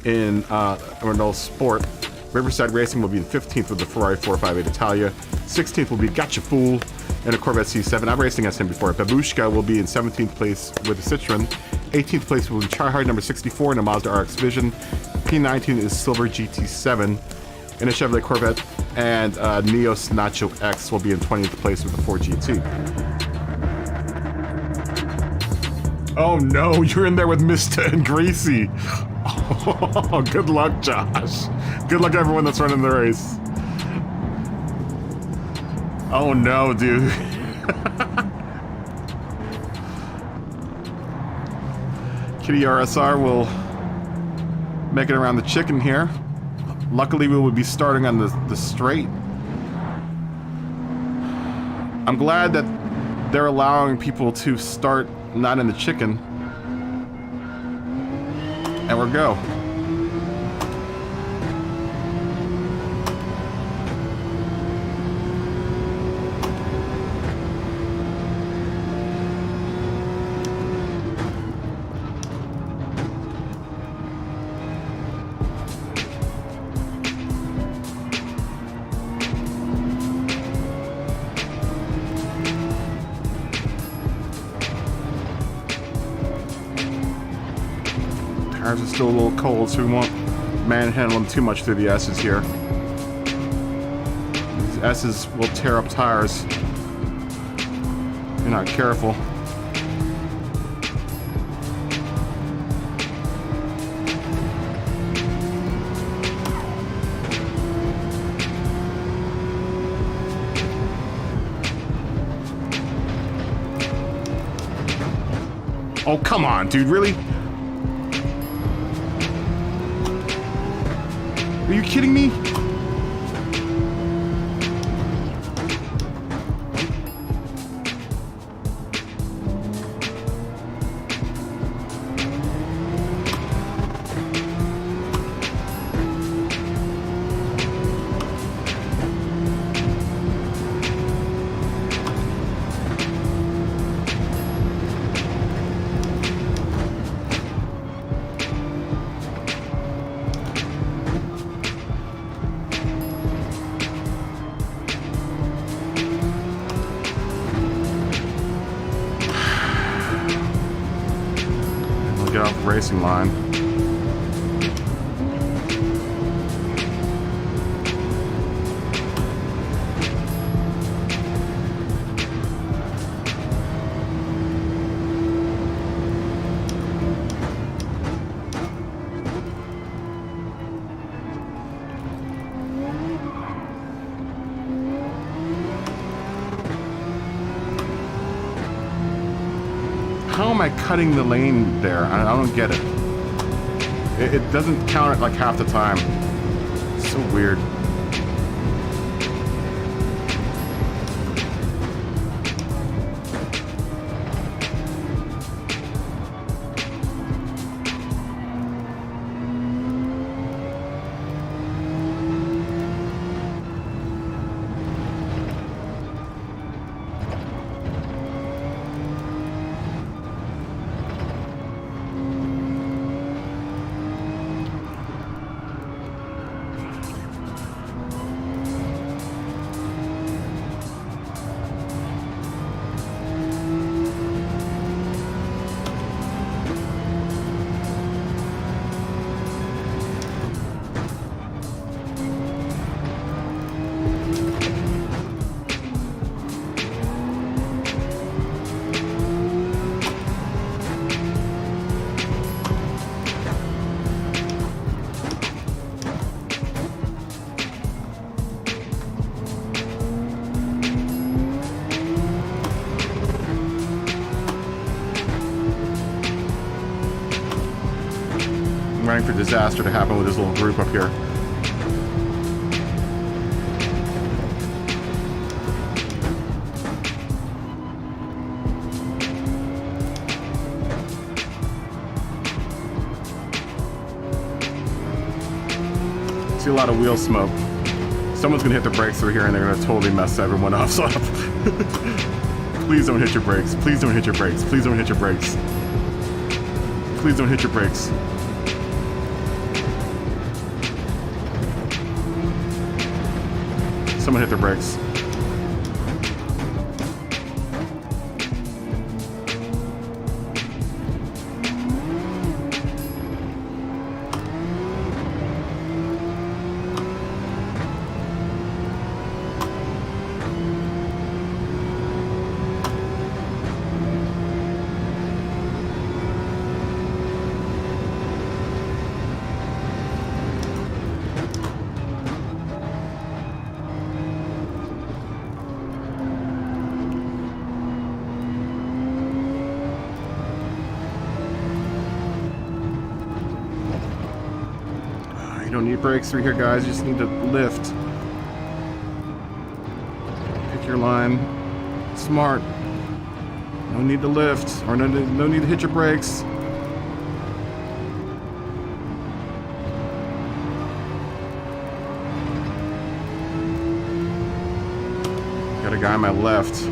in a Renault Sport. Riverside Racing will be in 15th with the Ferrari 458 Italia. 16th will be Gotcha Fool in a Corvette C7. I've raced against him before. Babushka will be in 17th place with a Citroen. 18th place will be Tryhard number 64 in a Mazda RX Vision. P19 is Silver GT7 in a Chevrolet Corvette. And Neos Nacho X will be in 20th place with the Ford GT. Oh no, you're in there with Mista and Greasy. Oh, good luck, Josh. Good luck, everyone that's running the race. Oh no, dude. Kitty RSR will make it around the chicken here. Luckily, we will be starting on the straight. I'm glad that they're allowing people to start not in the chicken. And we'll go. Tires are still a little cold, so we won't manhandle them too much through the S's here. These S's will tear up tires if you're not careful. Oh, come on, dude, really? Are you kidding me? Get off the racing line. How am am I cutting the lane there? I don't get it. It doesn't count it like half the time. It's so weird. Running for disaster to happen with this little group up here. See a lot of wheel smoke. Someone's gonna hit the brakes through here and they're gonna totally mess everyone else up. Please don't hit your brakes. Please don't hit your brakes. Please don't hit your brakes. Please don't hit your brakes. Someone hit their brakes. You don't need brakes through here, guys. You just need to lift. Pick your line. Smart. No need to lift, or no need to hit your brakes. Got a guy on my left.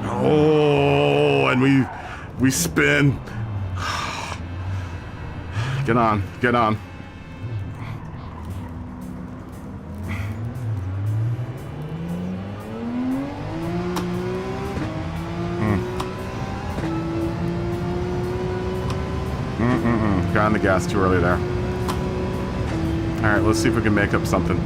Oh, and we spin. Get on, get on. Got on the gas too early there. All right, let's see if we can make up something.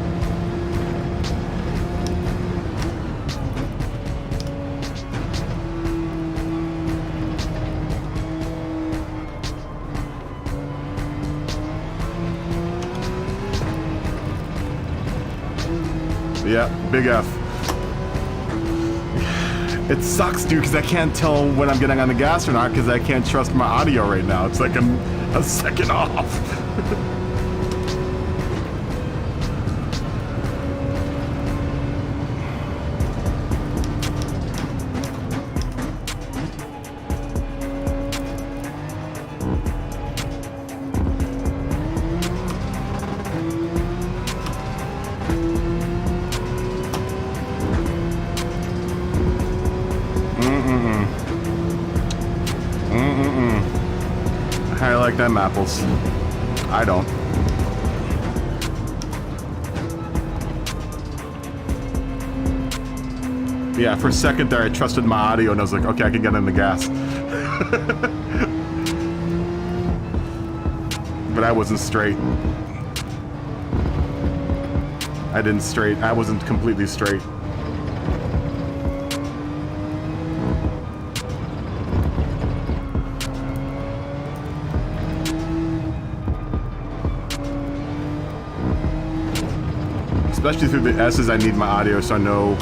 Yeah, big F. It sucks, dude, because I can't tell when I'm getting on the gas or not because I can't trust my audio right now. It's like I'm a second off. I like them apples. I don't. Yeah, for a second there I trusted my audio and I was like, okay, I can get in the gas. But I wasn't straight. I wasn't completely straight. Especially through the S's, I need my audio so I know.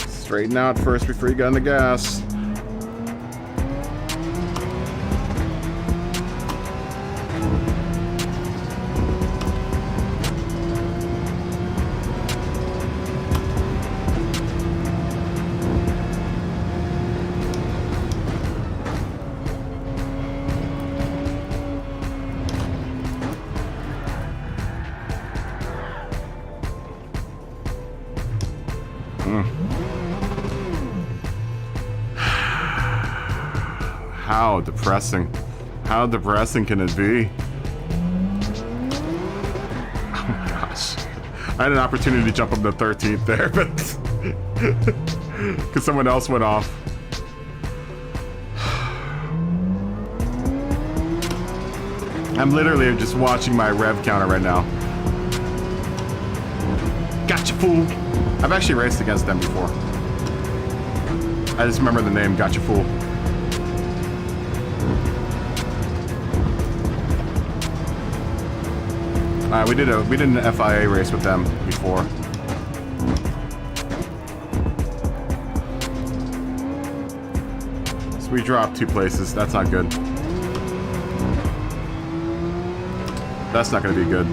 Straighten out first before you get on the gas. How depressing. How depressing can it be? Oh my gosh. I had an opportunity to jump up to 13th there, but because someone else went off. I'm literally just watching my rev counter right now. Gotcha, fool. I've actually raced against them before. I just remember the name, Gotcha, fool. We did an FIA race with them before. So we dropped 2 places. That's not good. That's not gonna be good.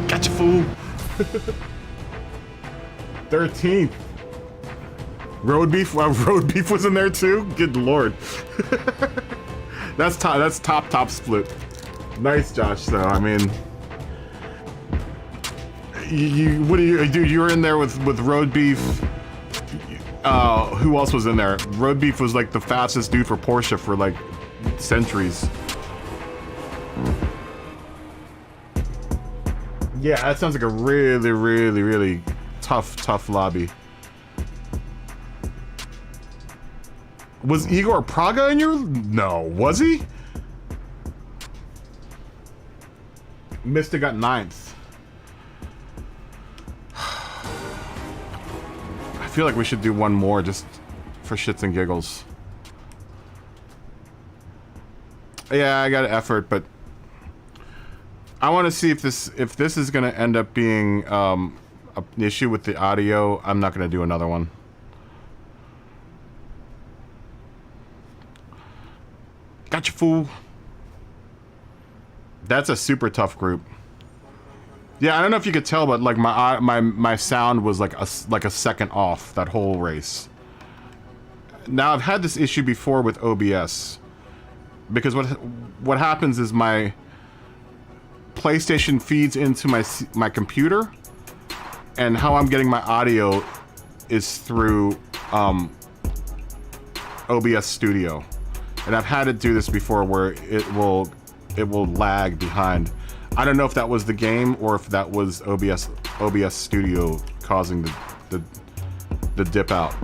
Gotcha, fool. 13th. Road beef. Road beef was in there too. Good lord. That's top. That's top split. Nice, Josh. Though I mean, what do you do? You were in there with road beef. Who else was in there? Road beef was like the fastest dude for Porsche for like centuries. Yeah, that sounds like a really tough lobby. Was Igor Praga in your? No, was he? Mista got 9th. I feel like we should do one more just for shits and giggles. Yeah, I got effort, but I want to see if this is gonna end up being an issue with the audio. I'm not gonna do another one. Gotcha, fool. That's a super tough group. Yeah, I don't know if you could tell, but like my sound was like a second off that whole race. Now I've had this issue before with OBS because what happens is my PlayStation feeds into my computer, and how I'm getting my audio is through OBS Studio, and I've had it do this before where it will lag behind. I don't know if that was the game or if that was OBS Studio causing the dip out.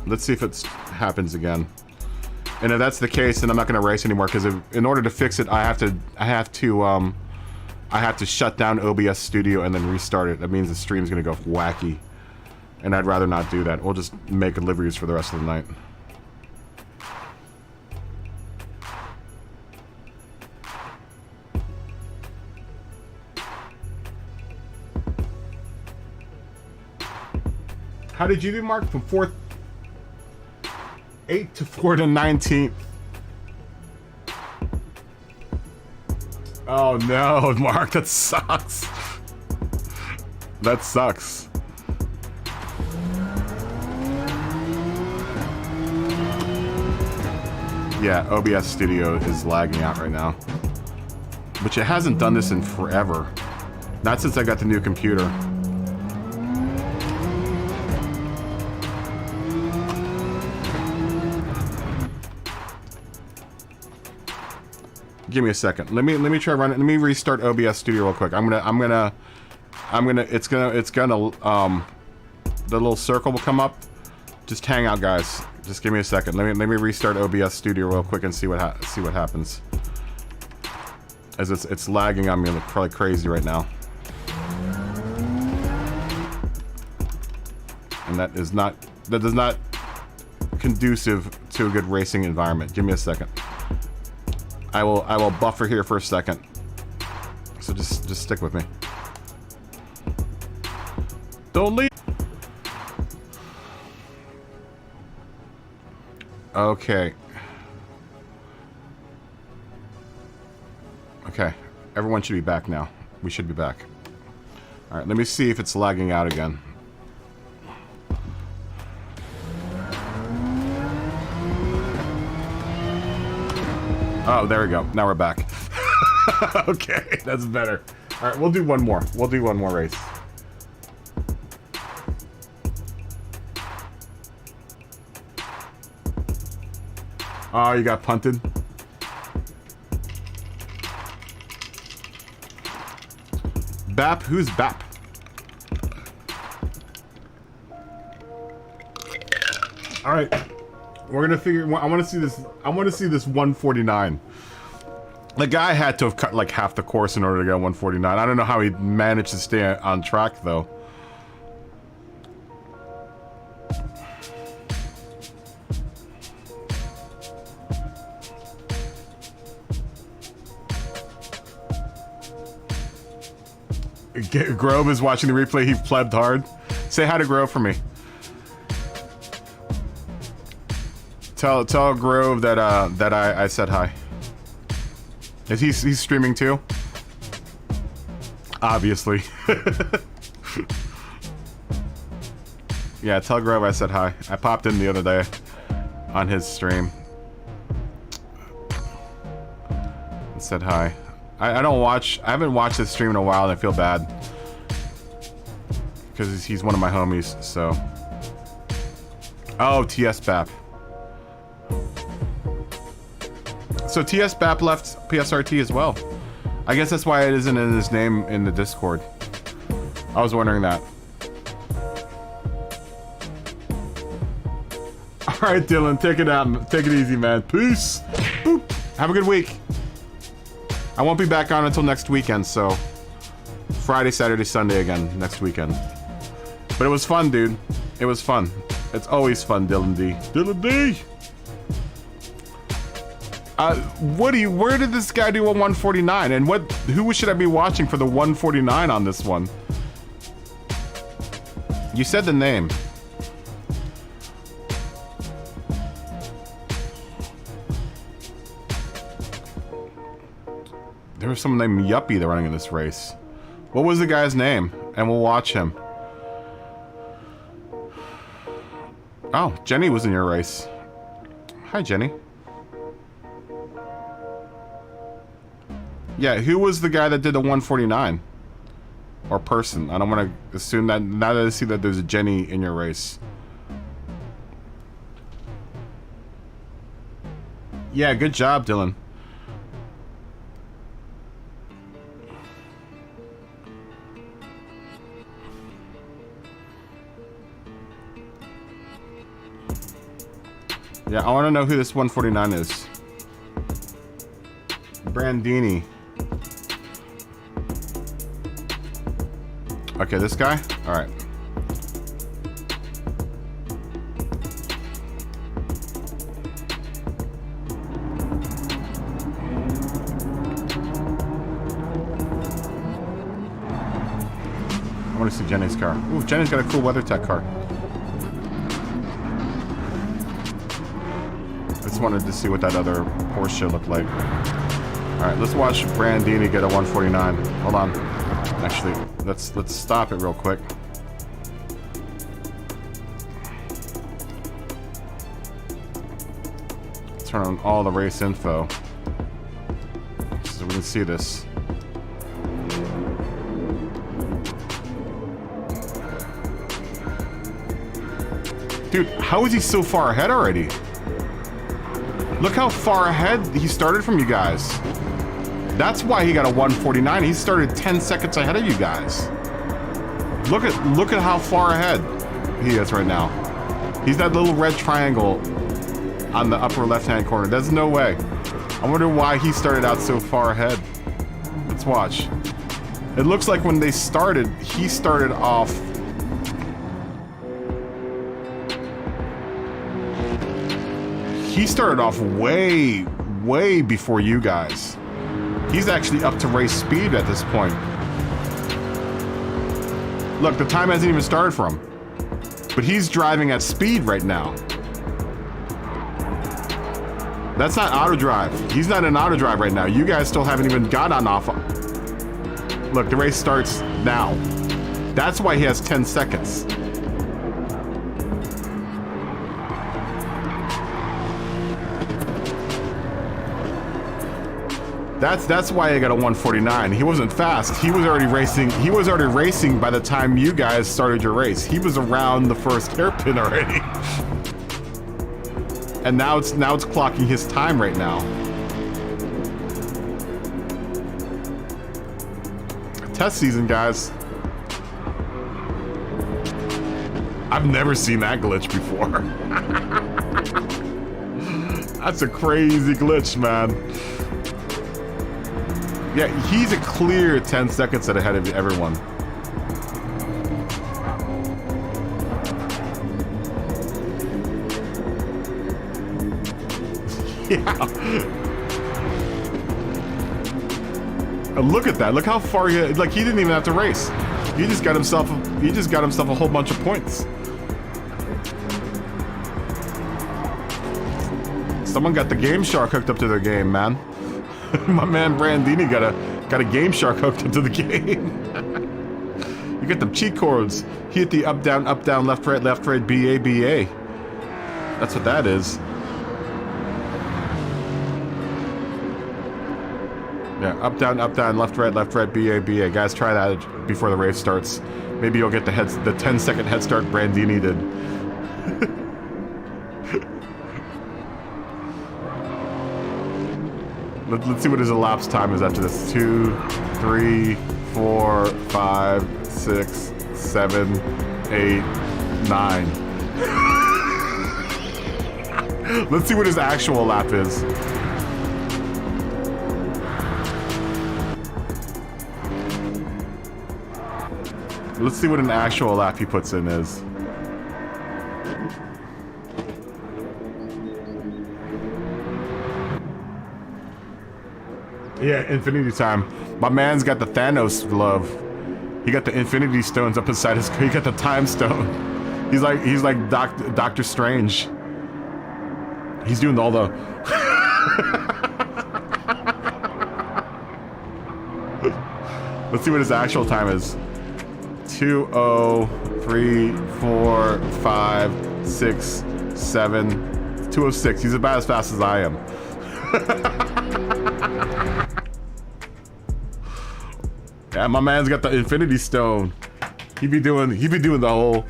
Let's see if it happens again. And if that's the case, then I'm not going to race anymore, because in order to fix it, I have to shut down OBS Studio and then restart it. That means the stream's going to go wacky, and I'd rather not do that. We'll just make liveries for the rest of the night. How did you do, Mark? From 8 to 4 to 19th. Oh no, Mark, that sucks. That sucks. Yeah, OBS Studio is lagging out right now. Which it hasn't done this in forever. Not since I got the new computer. Give me a second. Let me try running. Let me restart OBS Studio real quick. It's gonna the little circle will come up. Just hang out, guys. Just give me a second. Let me restart OBS Studio real quick and see what happens. As it's lagging on me like crazy right now. And that is not conducive to a good racing environment. Give me a second. I will buffer here for a second. So just stick with me. Don't leave. Okay. Okay. Everyone should be back now. We should be back. All right, let me see if it's lagging out again. Oh, there we go. Now we're back. Okay, that's better. All right, we'll do one more. We'll do one more race. Oh, you got punted? Bap? Who's Bap? All right. We're gonna figure. I want to see this. I want to see this 149. The guy had to have cut like half the course in order to get 149. I don't know how he managed to stay on track though. Grove is watching the replay. He plebbed hard. Say hi to Grove for me. Tell Grove that I said hi. Is he's streaming too? Obviously. Yeah, tell Grove I said hi. I popped in the other day on his stream and said hi. I haven't watched his stream in a while and I feel bad because he's one of my homies. So, oh, TS Bap. So TS Bap left PSRT as well. I guess that's why it isn't in his name in the Discord. I was wondering that. All right, Dylan, take it out. Take it easy, man. Peace. Boop. Have a good week. I won't be back on until next weekend, so Friday, Saturday, Sunday again next weekend. But it was fun, dude. It was fun. It's always fun, Dylan D. Dylan D. Where did this guy do a 149? And who should I be watching for the 149 on this one? You said the name. There was someone named Yuppie that running in this race. What was the guy's name? And we'll watch him. Oh, Jenny was in your race. Hi, Jenny. Yeah, who was the guy that did the 149? Or person? I don't want to assume that. Now that I see that there's a Jenny in your race. Yeah, good job, Dylan. Yeah, I want to know who this 149 is. Brandini. Okay, this guy? Alright. I want to see Jenny's car. Ooh, Jenny's got a cool WeatherTech car. I just wanted to see what that other Porsche looked like. Alright, let's watch Brandini get a 149. Hold on. Actually, let's stop it real quick. Turn on all the race info so we can see this. Dude, how is he so far ahead already? Look how far ahead he started from you guys. That's why he got a 149. He started 10 seconds ahead of you guys. Look at how far ahead he is right now. He's that little red triangle on the upper left-hand corner. There's no way. I wonder why he started out so far ahead. Let's watch. It looks like when they started, he started off. He started off way, way before you guys. He's actually up to race speed at this point. Look, the time hasn't even started for him. But he's driving at speed right now. That's not auto drive. He's not in auto drive right now. You guys still haven't even got on off. Look, the race starts now. That's why he has 10 seconds. That's why I got a 149. He wasn't fast. He was already racing. He was already racing by the time you guys started your race. He was around the first hairpin already. And now it's clocking his time right now. Test season, guys. I've never seen that glitch before. That's a crazy glitch, man. Yeah, he's a clear 10 seconds ahead of everyone. Yeah. And look at that. Look how far he, like, he didn't even have to race. He just got himself a whole bunch of points. Someone got the Game Shark hooked up to their game, man. My man Brandini got a Game Shark hooked up to the game. You get them cheat codes. He hit the up down, left right, BA, BA. That's what that is. Yeah, up down, left right, BA, BA. Guys, try that before the race starts. Maybe you'll get the 10-second head start Brandini did. Let's see what his elapsed time is after this. 2, 3, 4, 5, 6, 7, 8, 9. Let's see what his actual lap is. Let's see what an actual lap he puts in is. Yeah, infinity time. My man's got the Thanos glove. He got the infinity stones up inside his. He got the time stone. He's like Doctor Strange. He's doing all the. Let's see what his actual time is. 2, 0, 3, 4, 5, 6, 7, 206. He's about as fast as I am. Yeah, my man's got the Infinity Stone. He be doing the whole.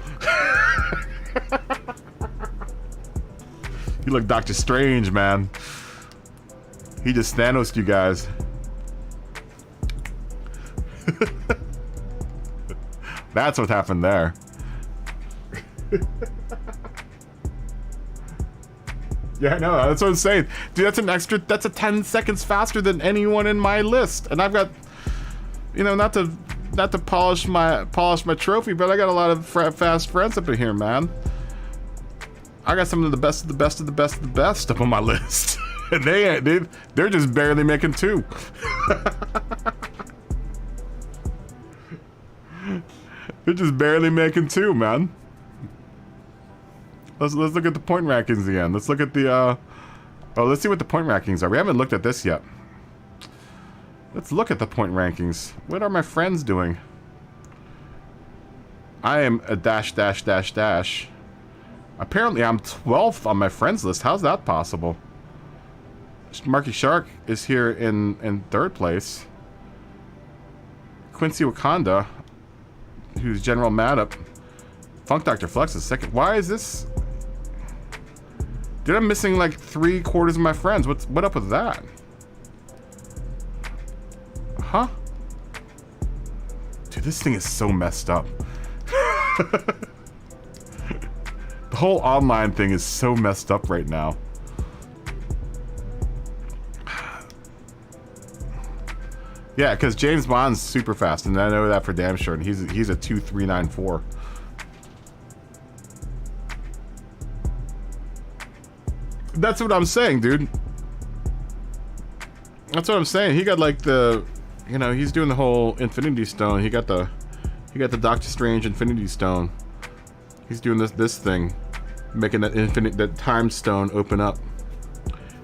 You look Doctor Strange, man. He just Thanos'd you guys. That's what happened there. Yeah, no, that's what I'm saying. Dude, that's a 10 seconds faster than anyone in my list. And I've got, you know, not to polish my trophy, but I got a lot of fast friends up in here, man. I got some of the best of the best of the best of the best up on my list. And they're just barely making 2. They're just barely making 2, man. Let's look at the point rankings again. Let's look at the let's see what the point rankings are. We haven't looked at this yet. Let's look at the point rankings. What are my friends doing? I am a dash. Apparently I'm 12th on my friends list. How's that possible? Marky Shark is here in 3rd place. Quincy Wakanda, who's General Maddup. Funk Dr. Flex is 2nd. Why is this? Dude, I'm missing like 3/4 of my friends. What up with that? This thing is so messed up. The whole online thing is so messed up right now. Yeah, because James Bond's super fast, and I know that for damn sure. And he's a 2394. That's what I'm saying, dude. That's what I'm saying. He got like the, you know, he's doing the whole Infinity Stone. He got the Doctor Strange Infinity Stone. He's doing this thing, making that time stone open up,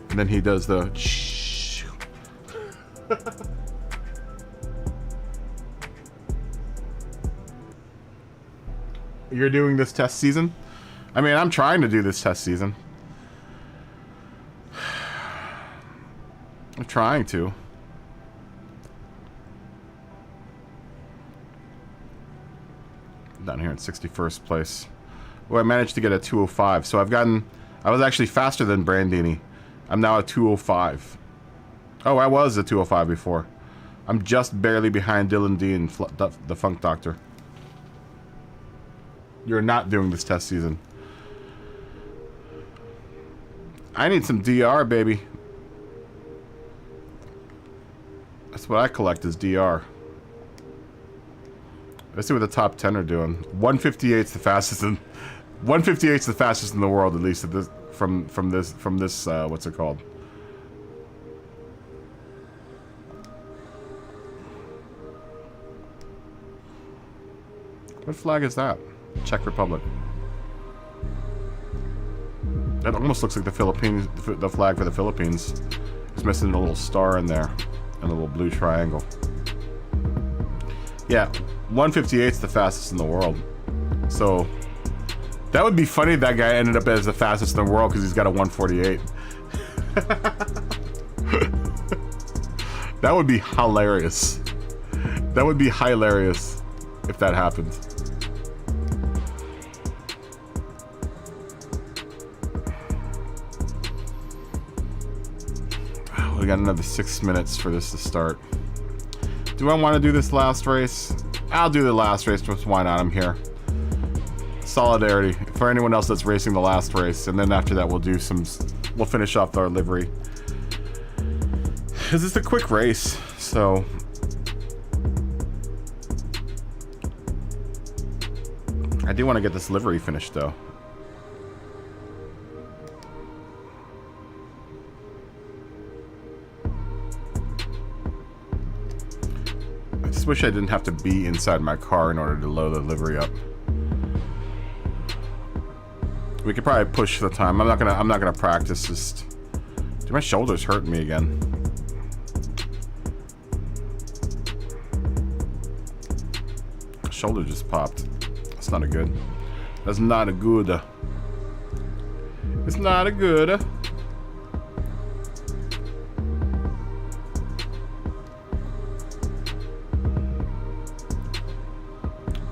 and then he does the. You're doing this test season? I mean, I'm trying to do this test season. I'm trying to. Down here in 61st place. Well, I managed to get a 205, so I was actually faster than Brandini. I'm now at 205. Oh, I was a 205 before. I'm just barely behind Dylan D and the Funk Doctor. You're not doing this test season. I need some DR, baby. That's what I collect is DR. Let's see what the top 10 are doing. 158's the fastest in 158's the fastest in the world, at least at this from this what's it called? What flag is that? Czech Republic. That almost looks like the Philippines, the flag for the Philippines. It's missing a little star in there and a little blue triangle. Yeah, 158's the fastest in the world. So that would be funny if that guy ended up as the fastest in the world because he's got a 148. That would be hilarious. That would be hilarious if that happened. We got another 6 minutes for this to start. Do I want to do this last race? I'll do the last race, just why not? I'm here. Solidarity for anyone else that's racing the last race, and then after that we'll finish off our livery. This is a quick race, so I do want to get this livery finished though. I just wish I didn't have to be inside my car in order to load the livery up. We could probably push the time. I'm not gonna practice. Just, dude, my shoulder's hurting me again. Shoulder just popped. That's not a good. That's not a good. It's not a good.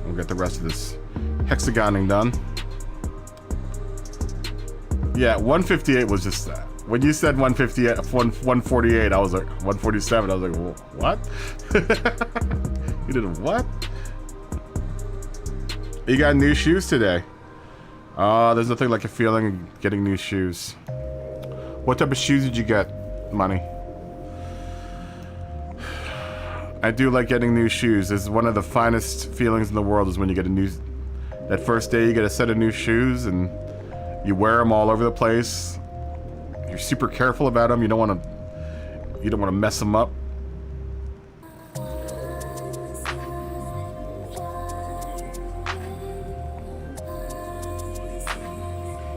We'll get the rest of this hexagoning done. Yeah, 158 was just that. When you said 158, 148, I was like 147. I was like, well, what? You did what? You got new shoes today. There's nothing like a feeling of getting new shoes. What type of shoes did you get, Money? I do like getting new shoes. It's one of the finest feelings in the world is when you get that first day you get a set of new shoes and you wear them all over the place. You're super careful about them. You don't want to mess them up.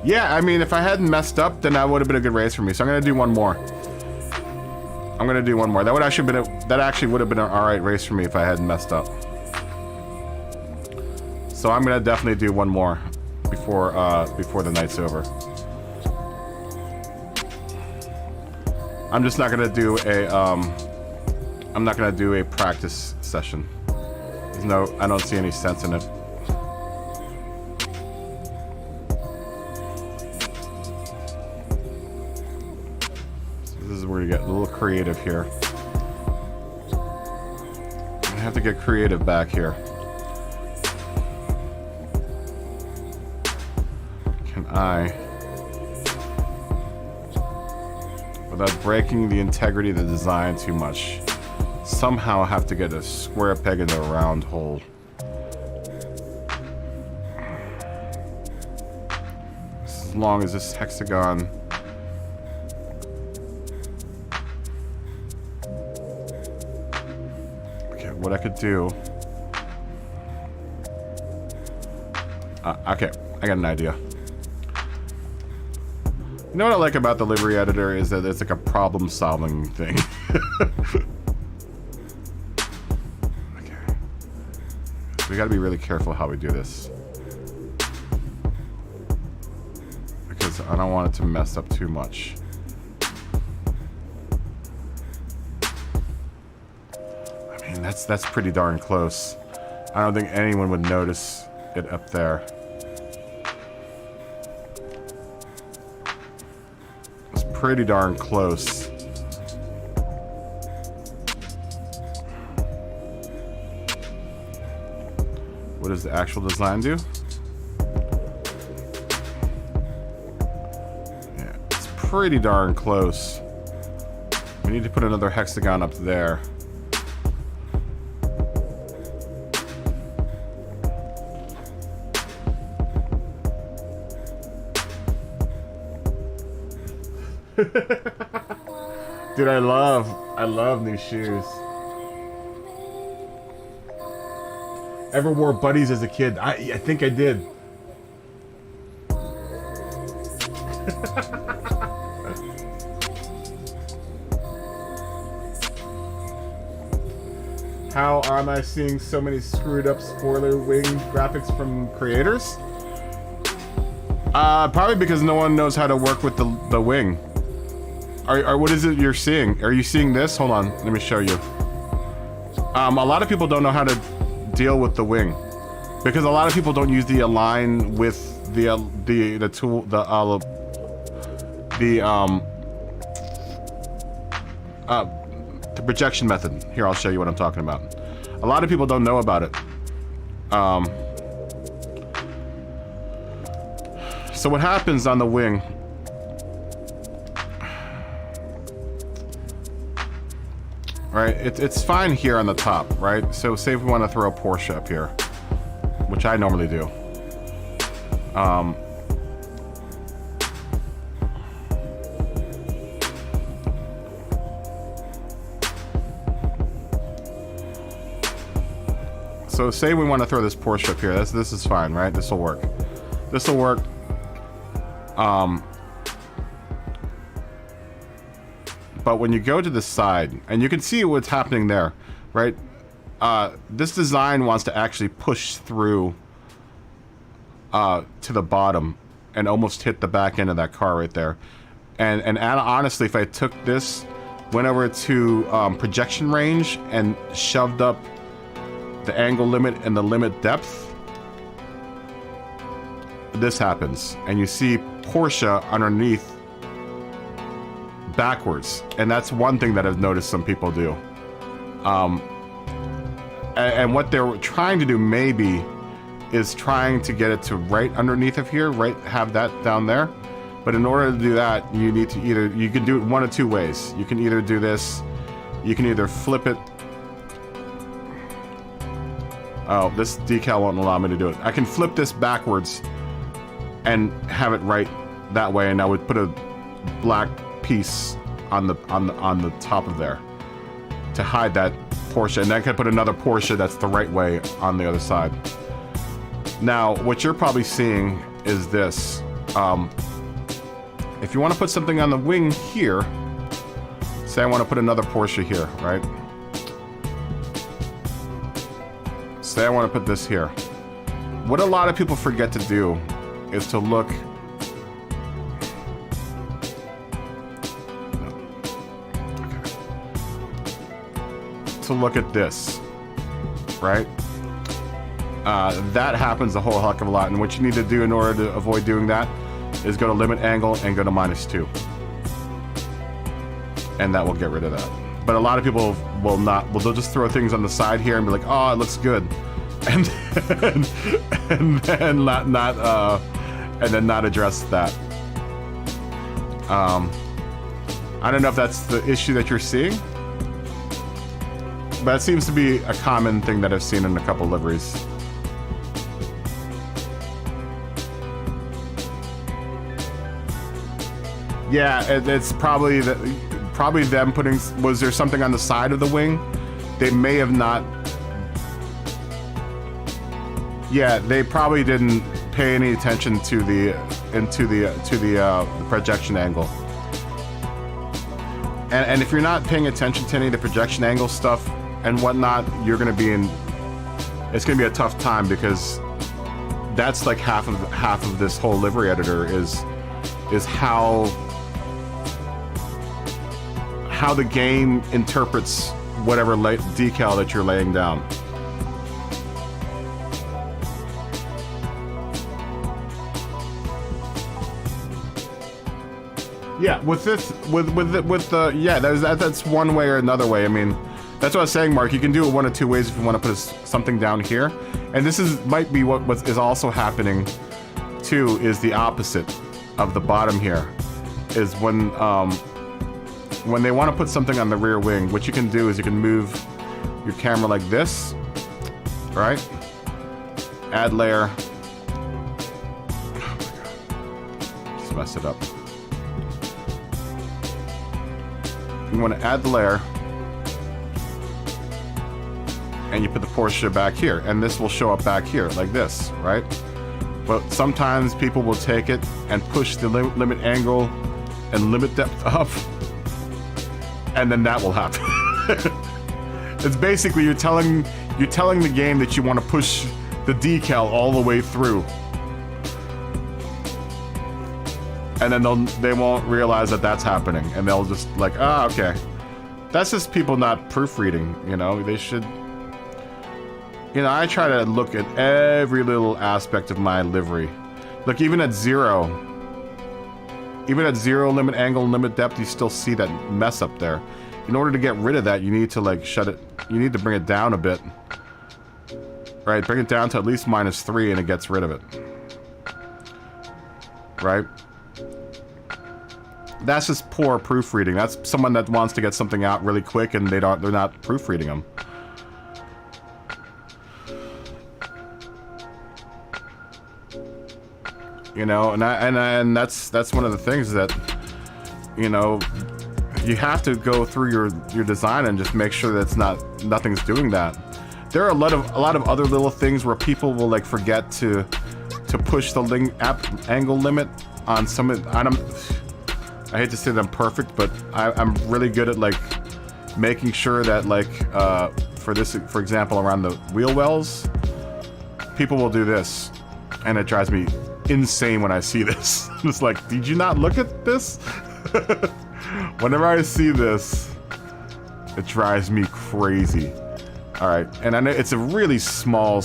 Yeah, I mean, if I hadn't messed up, then that would have been a good race for me. So I'm gonna do one more. That actually would have been an alright race for me if I hadn't messed up. So I'm gonna definitely do one more before the night's over. I'm just not gonna do a practice session. I don't see any sense in it. So this is where you get a little creative here. have to get creative back here. Can I, without breaking the integrity of the design too much, somehow have to get a square peg into a round hole? As long as this hexagon. Okay, what I could do. Okay, I got an idea. You know what I like about the livery editor is that it's like a problem-solving thing. Okay. So we gotta be really careful how we do this. Because I don't want it to mess up too much. I mean, that's pretty darn close. I don't think anyone would notice it up there. Pretty darn close. What does the actual design do? Yeah, it's pretty darn close. We need to put another hexagon up there. Dude, I love new shoes. Ever wore buddies as a kid? I think I did. How am I seeing so many screwed up spoiler wing graphics from creators? Probably because no one knows how to work with the wing. What is it you're seeing? Are you seeing this? Hold on, let me show you. A lot of people don't know how to deal with the wing because a lot of people don't use the align with the tool, the projection method. Here, I'll show you what I'm talking about. A lot of people don't know about it. So what happens on the wing? Right, it's fine here on the top, right? So say if we want to throw a Porsche up here, which I normally do. So say we want to throw this Porsche up here. This is fine, right? This will work. This will work. But when you go to the side, and you can see what's happening there, right? This design wants to actually push through to the bottom and almost hit the back end of that car right there. And honestly, if I took this, went over to projection range and shoved up the angle limit and the limit depth, this happens. And you see Porsche underneath backwards, and that's one thing that I've noticed some people do. And what they're trying to do maybe is trying to get it to right underneath of here, right, have that down there. But in order to do that, you need to you can do it one of two ways. You can either do this, you can either flip it. Oh, this decal won't allow me to do it. I can flip this backwards and have it right that way, and I would put a black piece on the top of there to hide that Porsche, and then I could put another Porsche that's the right way on the other side. Now, what you're probably seeing is this. If you want to put something on the wing here, say I want to put another Porsche here, right? Say I want to put this here. What a lot of people forget to do is to look. To look at this, right? That happens a whole heck of a lot, and what you need to do in order to avoid doing that is go to limit angle and go to -2, and that will get rid of that. But a lot of people they'll just throw things on the side here and be like, oh, it looks good, and then not address that. I don't know if that's the issue that you're seeing, but it seems to be a common thing that I've seen in a couple liveries. Yeah, it's probably them putting. Was there something on the side of the wing? They may have not. Yeah, they probably didn't pay any attention to the projection angle. And if you're not paying attention to any of the projection angle stuff and whatnot, you're gonna be in. It's gonna be a tough time, because that's like half of this whole livery editor is how the game interprets whatever decal that you're laying down. Yeah, with that's one way or another way. I mean, that's what I was saying, Mark. You can do it one of two ways if you want to put something down here, and this might be what is also happening too. Is the opposite of the bottom here, is when they want to put something on the rear wing. What you can do is you can move your camera like this, right? Add layer. Oh my God. Just mess it up. You want to add the layer, and you put the Porsche back here, and this will show up back here like this, right? But sometimes people will take it and push the limit angle and limit depth up, and then that will happen. It's basically you're telling the game that you want to push the decal all the way through, and then they won't realize that that's happening, and they'll just like, ah, okay. That's just people not proofreading, you know. They should, you know, I try to look at every little aspect of my livery. Look, even at zero limit angle, limit depth, you still see that mess up there. In order to get rid of that, you need to like shut it, you need to bring it down a bit. Right, bring it down to at least -3 and it gets rid of it. Right? That's just poor proofreading. That's someone that wants to get something out really quick and they're not proofreading them. You know, and that's one of the things that, you know, you have to go through your design and just make sure that nothing's doing that. There are a lot of other little things where people will like forget to push the angle limit on some. I hate to say that I'm perfect, but I'm really good at like making sure that like for example, around the wheel wells, people will do this, and it drives me insane when I see this. It's like, did you not look at this? Whenever I see this, it drives me crazy. All right, and I know it's a really small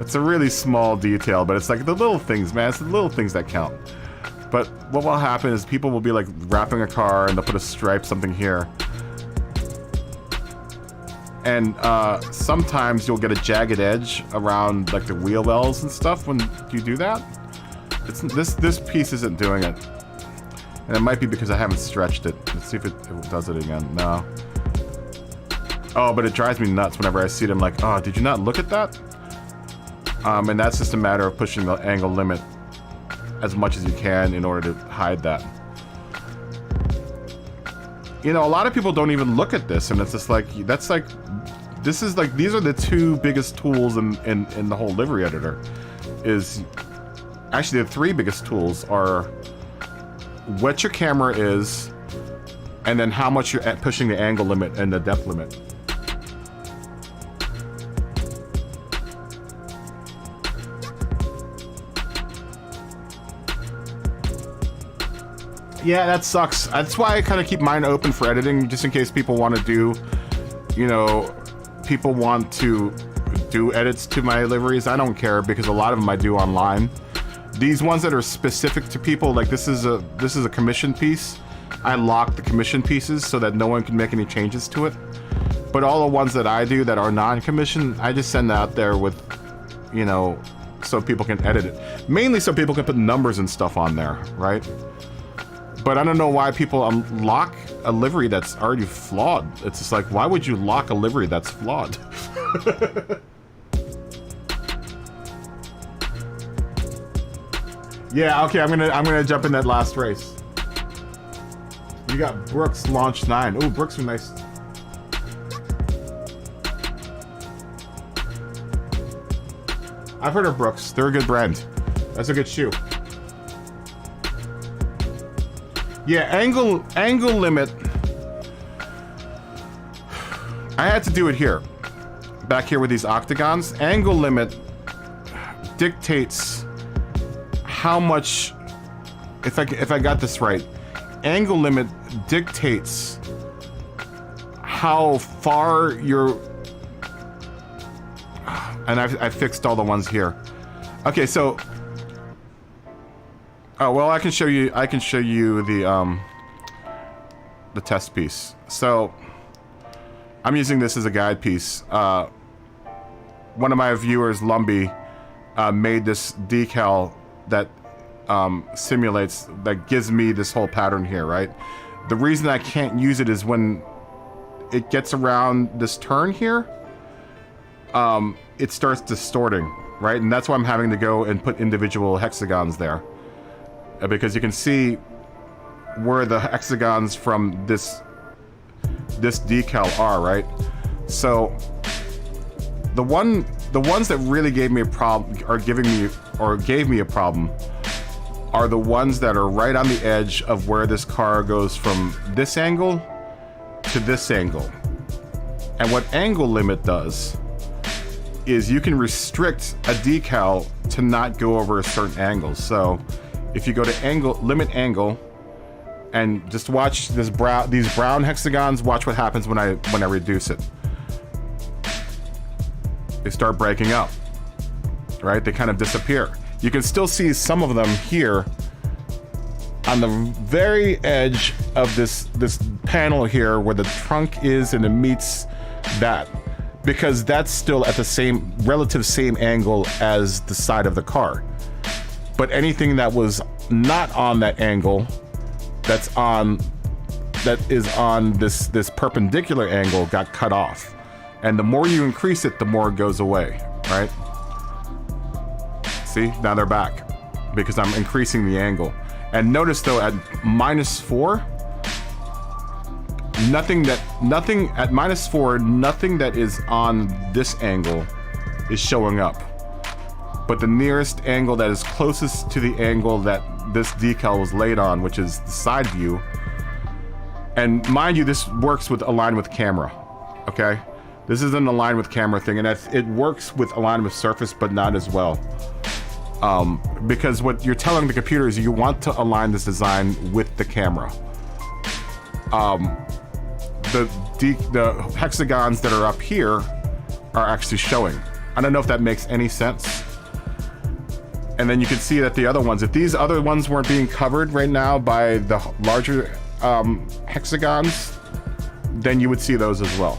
it's a really small detail, but it's like the little things, man. It's the little things that count. But what will happen is people will be like wrapping a car and they'll put a stripe, something here. And sometimes you'll get a jagged edge around like the wheel wells and stuff when you do that. This piece isn't doing it. And it might be because I haven't stretched it. Let's see if it does it again. No. Oh, but it drives me nuts whenever I see it. I'm like, oh, did you not look at that? And that's just a matter of pushing the angle limit as much as you can in order to hide that. You know, a lot of people don't even look at this, and it's just like, these are the two biggest tools in the whole livery editor. Actually, the three biggest tools are what your camera is, and then how much you're pushing the angle limit and the depth limit. Yeah, that sucks. That's why I kind of keep mine open for editing, just in case people want to do, you know, people want to do edits to my liveries. I don't care, because a lot of them I do online. These ones that are specific to people, like this is a commission piece, I lock the commission pieces so that no one can make any changes to it. But all the ones that I do that are non-commission, I just send out there with, you know, so people can edit it. Mainly so people can put numbers and stuff on there, right? But I don't know why people lock a livery that's already flawed. It's just like, why would you lock a livery that's flawed? Yeah, okay, I'm gonna jump in that last race. You got Brooks Launch 9. Oh, Brooks are nice. I've heard of Brooks. They're a good brand. That's a good shoe. Yeah, angle limit. I had to do it here. Back here with these octagons. Angle limit dictates how much, if I got this right, angle limit dictates how far you're, and I fixed all the ones here. Okay, so, oh well, I can show you the test piece. So I'm using this as a guide piece. One of my viewers, Lumbee, made this decal that simulates, that gives me this whole pattern here, right? The reason I can't use it is when it gets around this turn here, it starts distorting, right? And that's why I'm having to go and put individual hexagons there. Because you can see where the hexagons from this decal are, right? So the ones that really gave me a problem, gave me a problem, are the ones that are right on the edge of where this car goes from this angle to this angle. And what angle limit does is you can restrict a decal to not go over a certain angle. So if you go to limit angle, and just watch these brown hexagons, watch what happens when I reduce it. They start breaking up, right? They kind of disappear. You can still see some of them here on the very edge of this panel here where the trunk is and it meets that, because that's still at the relative same angle as the side of the car. But anything that was not on that angle, that is on this perpendicular angle, got cut off. And the more you increase it, the more it goes away, right? See, now they're back because I'm increasing the angle. And notice though, at -4, nothing at -4, nothing that is on this angle is showing up. But the nearest angle that is closest to the angle that this decal was laid on, which is the side view, and mind you, this works with align with camera, okay? This is an align with camera thing, and it works with align with surface, but not as well. Because what you're telling the computer is you want to align this design with the camera. The hexagons that are up here are actually showing. I don't know if that makes any sense. And then you can see that the other ones, if these other ones weren't being covered right now by the larger hexagons, then you would see those as well.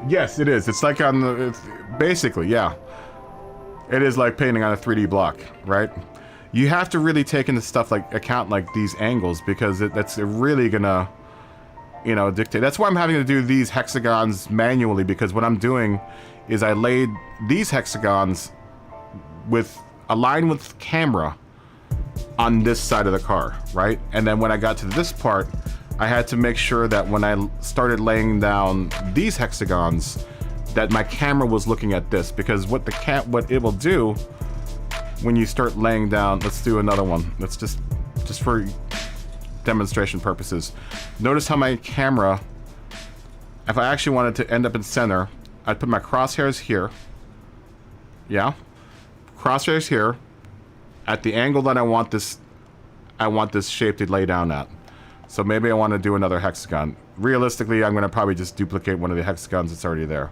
Yes, it is. It's like on the, basically, yeah. It is like painting on a 3D block, right? You have to really take into stuff like account like these angles, because that's really gonna, you know, dictate. That's why I'm having to do these hexagons manually, because what I'm doing is I laid these hexagons aligned with camera on this side of the car, right? And then when I got to this part, I had to make sure that when I started laying down these hexagons, that my camera was looking at this, because what it will do when you start laying down, let's do another one. Let's just for demonstration purposes. Notice how my camera, if I actually wanted to end up in center, I'd put my crosshairs here. Yeah, crosshairs here, at the angle that I want this shape to lay down at. So maybe I want to do another hexagon. Realistically, I'm going to probably just duplicate one of the hexagons that's already there.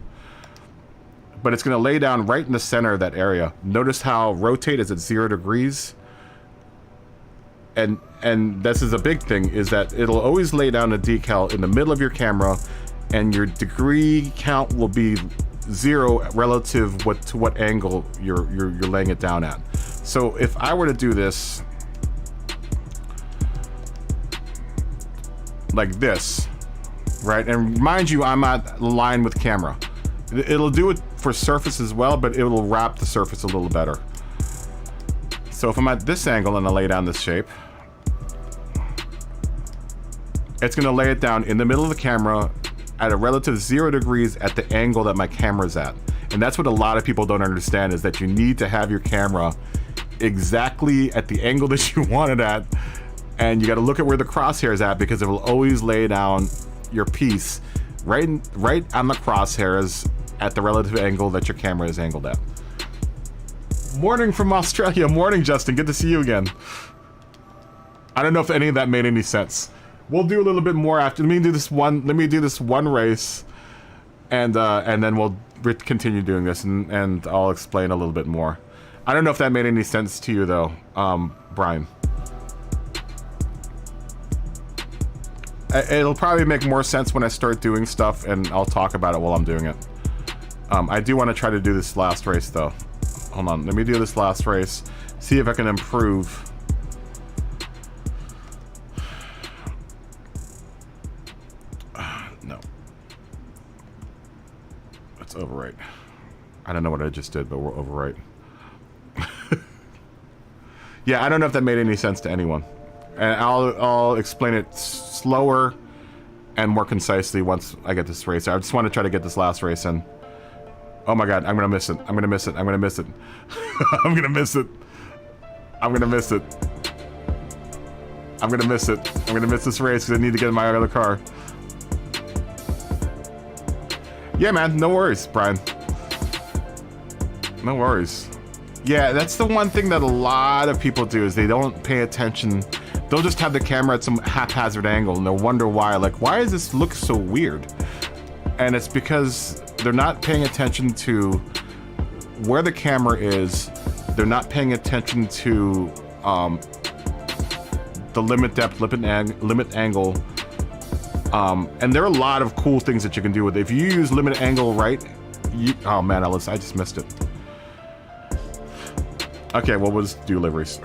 But it's going to lay down right in the center of that area. Notice how rotate is at 0 degrees. And this is a big thing, is that it'll always lay down a decal in the middle of your camera, and your degree count will be 0 relative to what angle you're laying it down at. So if I were to do this like this, right? And mind you, I'm at line with camera. It'll do it for surface as well, but it will wrap the surface a little better. So if I'm at this angle and I lay down this shape, it's going to lay it down in the middle of the camera at a relative 0 degrees at the angle that my camera's at. And that's what a lot of people don't understand, is that you need to have your camera exactly at the angle that you want it at. And you got to look at where the crosshair is at, because it will always lay down your piece right on the crosshairs at the relative angle that your camera is angled at. Morning from Australia. Morning, Justin. Good to see you again. I don't know if any of that made any sense. We'll do a little bit more after. Let me do this one race, and then we'll continue doing this, and I'll explain a little bit more. I don't know if that made any sense to you though, Brian. It'll probably make more sense when I start doing stuff, and I'll talk about it while I'm doing it. I do want to try to do this last race though. Hold on, let me do this last race, see if I can improve. No. Let's overwrite. I don't know what I just did, but we'll overwrite. Yeah, I don't know if that made any sense to anyone. And I'll explain it slower and more concisely once I get this race. I just want to try to get this last race in. Oh my god, I'm gonna miss it. I'm gonna miss it. I'm gonna miss it. I'm gonna miss it. I'm gonna miss it. I'm gonna miss it. I'm gonna miss this race because I need to get in my other car. Yeah, man, no worries, Brian. No worries. Yeah, that's the one thing that a lot of people do, is they don't pay attention. They'll just have the camera at some haphazard angle, and they'll wonder why. Like, why does this look so weird? And it's because they're not paying attention to where the camera is. They're not paying attention to the limit depth, limit angle. And there are a lot of cool things that you can do with it. If you use limit angle right, oh man, Ellis, I just missed it. Okay, well, we'll just do liveries.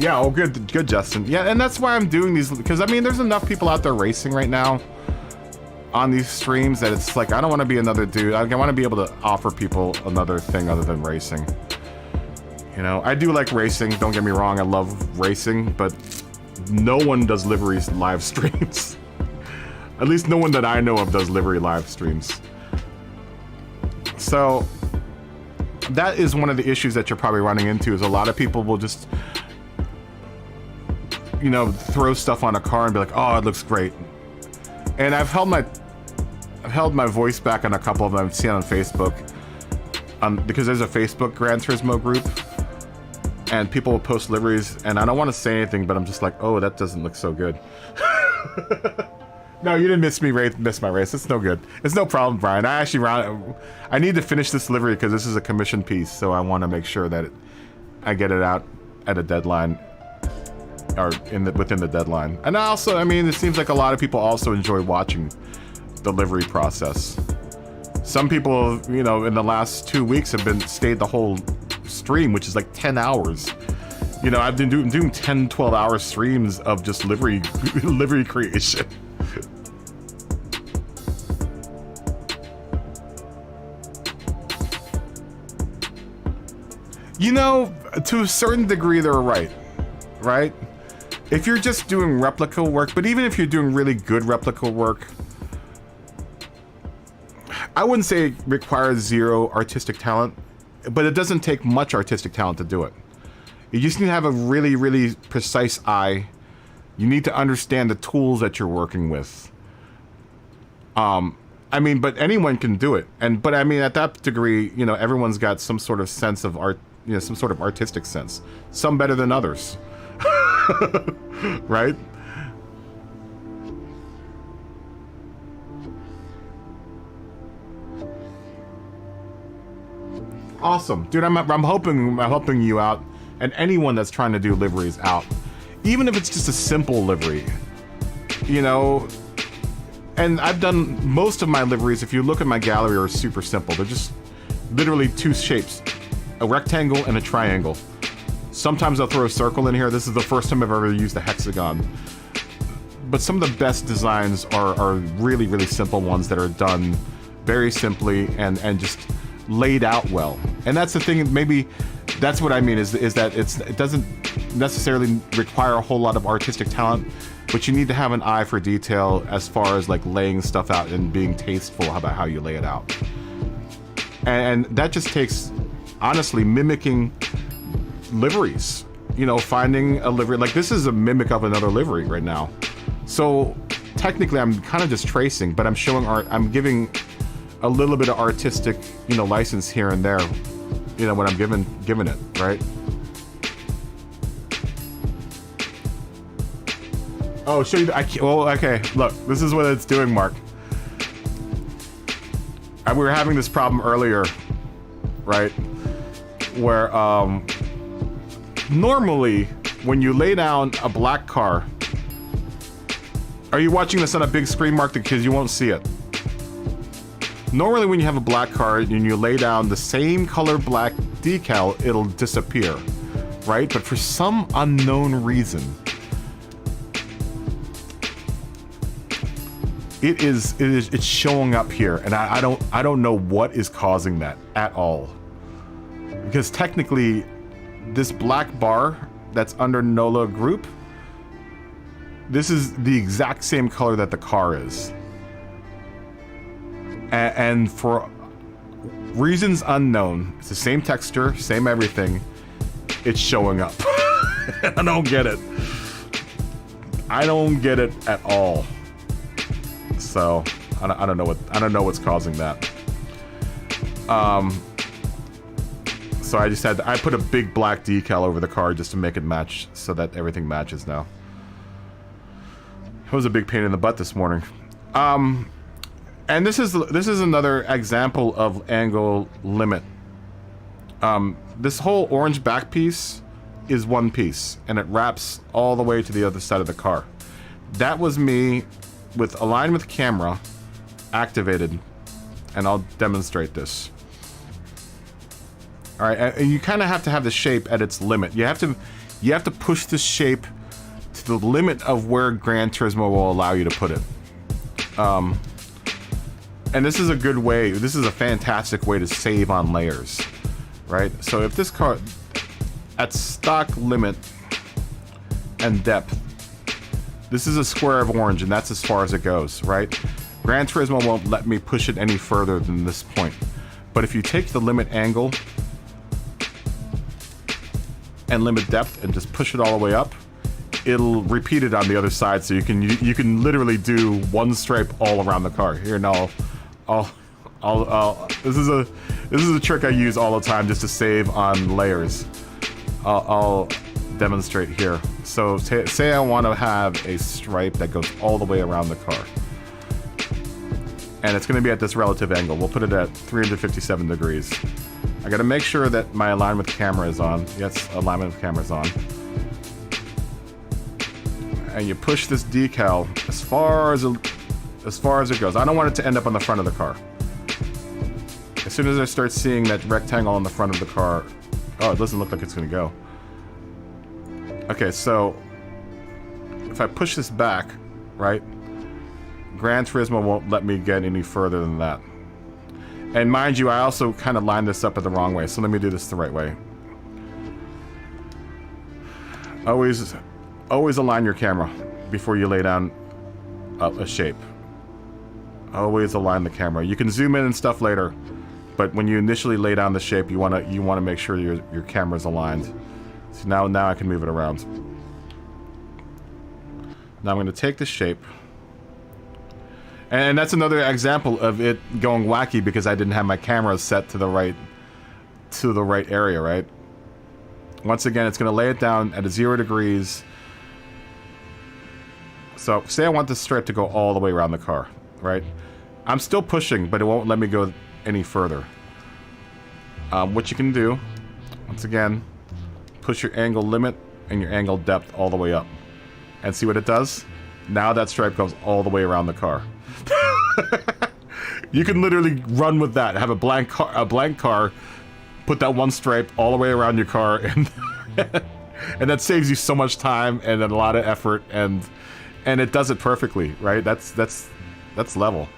Yeah, oh good, Justin. Yeah, and that's why I'm doing these, because I mean, there's enough people out there racing right now on these streams that it's like, I don't want to be another dude. I want to be able to offer people another thing other than racing. You know, I do like racing, don't get me wrong, I love racing, but no one does liveries live streams. At least no one that I know of does livery live streams. So that is one of the issues that you're probably running into, is a lot of people will just, you know, throw stuff on a car and be like, oh, it looks great. And I've held my voice back on a couple of them I've seen on Facebook, because there's a Facebook Gran Turismo group, and people will post liveries, and I don't want to say anything, but I'm just like, oh, that doesn't look so good. No, you didn't miss my race. It's no good. It's no problem, Brian. I need to finish this livery because this is a commission piece, so I want to make sure that I get it out at a deadline, or within the deadline. And also, I mean, it seems like a lot of people also enjoy watching the livery process. Some people, you know, in the last 2 weeks have stayed the whole stream, which is like 10 hours. You know, I've been doing 10, 12-hour streams of just livery creation. You know, to a certain degree, they're right? If you're just doing replica work, but even if you're doing really good replica work, I wouldn't say it requires zero artistic talent, but it doesn't take much artistic talent to do it. You just need to have a really, really precise eye. You need to understand the tools that you're working with. I mean, but anyone can do it. But I mean, at that degree, you know, everyone's got some sort of sense of art, you know, some sort of artistic sense. Some better than others. Right? Awesome, dude. I'm helping you out, and anyone that's trying to do liveries out, even if it's just a simple livery, you know. And I've done most of my liveries. If you look at my gallery, are super simple. They're just literally two shapes, a rectangle and a triangle. Sometimes I'll throw a circle in here. This is the first time I've ever used a hexagon. But some of the best designs are really, really simple ones that are done very simply and just laid out well. And that's the thing, maybe that's what I mean, is that it doesn't necessarily require a whole lot of artistic talent, but you need to have an eye for detail as far as like laying stuff out and being tasteful about how you lay it out. And that just takes, honestly, mimicking liveries. You know, finding a livery, like this is a mimic of another livery right now. So technically I'm kind of just tracing, but I'm showing art, I'm giving a little bit of artistic, you know, license here and there, you know, when I'm giving it, right? Oh, show you. Well, okay. Look, this is what it's doing, Mark. We were having this problem earlier, right? Where normally when you lay down a black car, are you watching this on a big screen, Mark? Because you won't see it. Normally when you have a black car and you lay down the same color black decal, it'll disappear, right? But for some unknown reason, it's showing up here, and I don't know what is causing that at all. Because technically, this black bar that's under NOLA group, this is the exact same color that the car is. And for reasons unknown, it's the same texture, same everything, it's showing up. I don't get it. I don't get it at all. So I don't know what's causing that. So I put a big black decal over the car just to make it match, so that everything matches now. It was a big pain in the butt this morning. And this is another example of angle limit. This whole orange back piece is one piece, and it wraps all the way to the other side of the car. That was me with align with camera activated, and I'll demonstrate this. All right, and you kind of have to have the shape at its limit. You have to push this shape to the limit of where Gran Turismo will allow you to put it. And this is a good way, this is a fantastic way to save on layers, right? So if this car, at stock limit and depth, this is a square of orange, and that's as far as it goes, right? Gran Turismo won't let me push it any further than this point. But if you take the limit angle and limit depth and just push it all the way up, it'll repeat it on the other side, so you can literally do one stripe all around the car. Here, now, this is a trick I use all the time just to save on layers. I'll demonstrate here. So say I want to have a stripe that goes all the way around the car, and it's going to be at this relative angle. We'll put it at 357 degrees. I got to make sure that my alignment with camera is on. Yes, alignment with camera is on. And you push this decal as far as it goes. I don't want it to end up on the front of the car. As soon as I start seeing that rectangle on the front of the car, oh, it doesn't look like it's going to go. Okay, so if I push this back, right, Gran Turismo won't let me get any further than that. And mind you, I also kind of lined this up at the wrong way, so let me do this the right way. Always align your camera before you lay down a shape. Always align the camera. You can zoom in and stuff later, but when you initially lay down the shape, you want to make sure your camera's aligned. So now I can move it around. Now I'm going to take the shape, And that's another example of it going wacky because I didn't have my camera set to the right area, right? Once again, it's going to lay it down at a 0 degrees. So, say I want this stripe to go all the way around the car, right? I'm still pushing, but it won't let me go any further. What you can do, once again, push your angle limit and your angle depth all the way up. And see what it does? Now that stripe goes all the way around the car. You can literally run with that. Have a blank car, put that one stripe all the way around your car, and and that saves you so much time and a lot of effort, and it does it perfectly, right? That's level.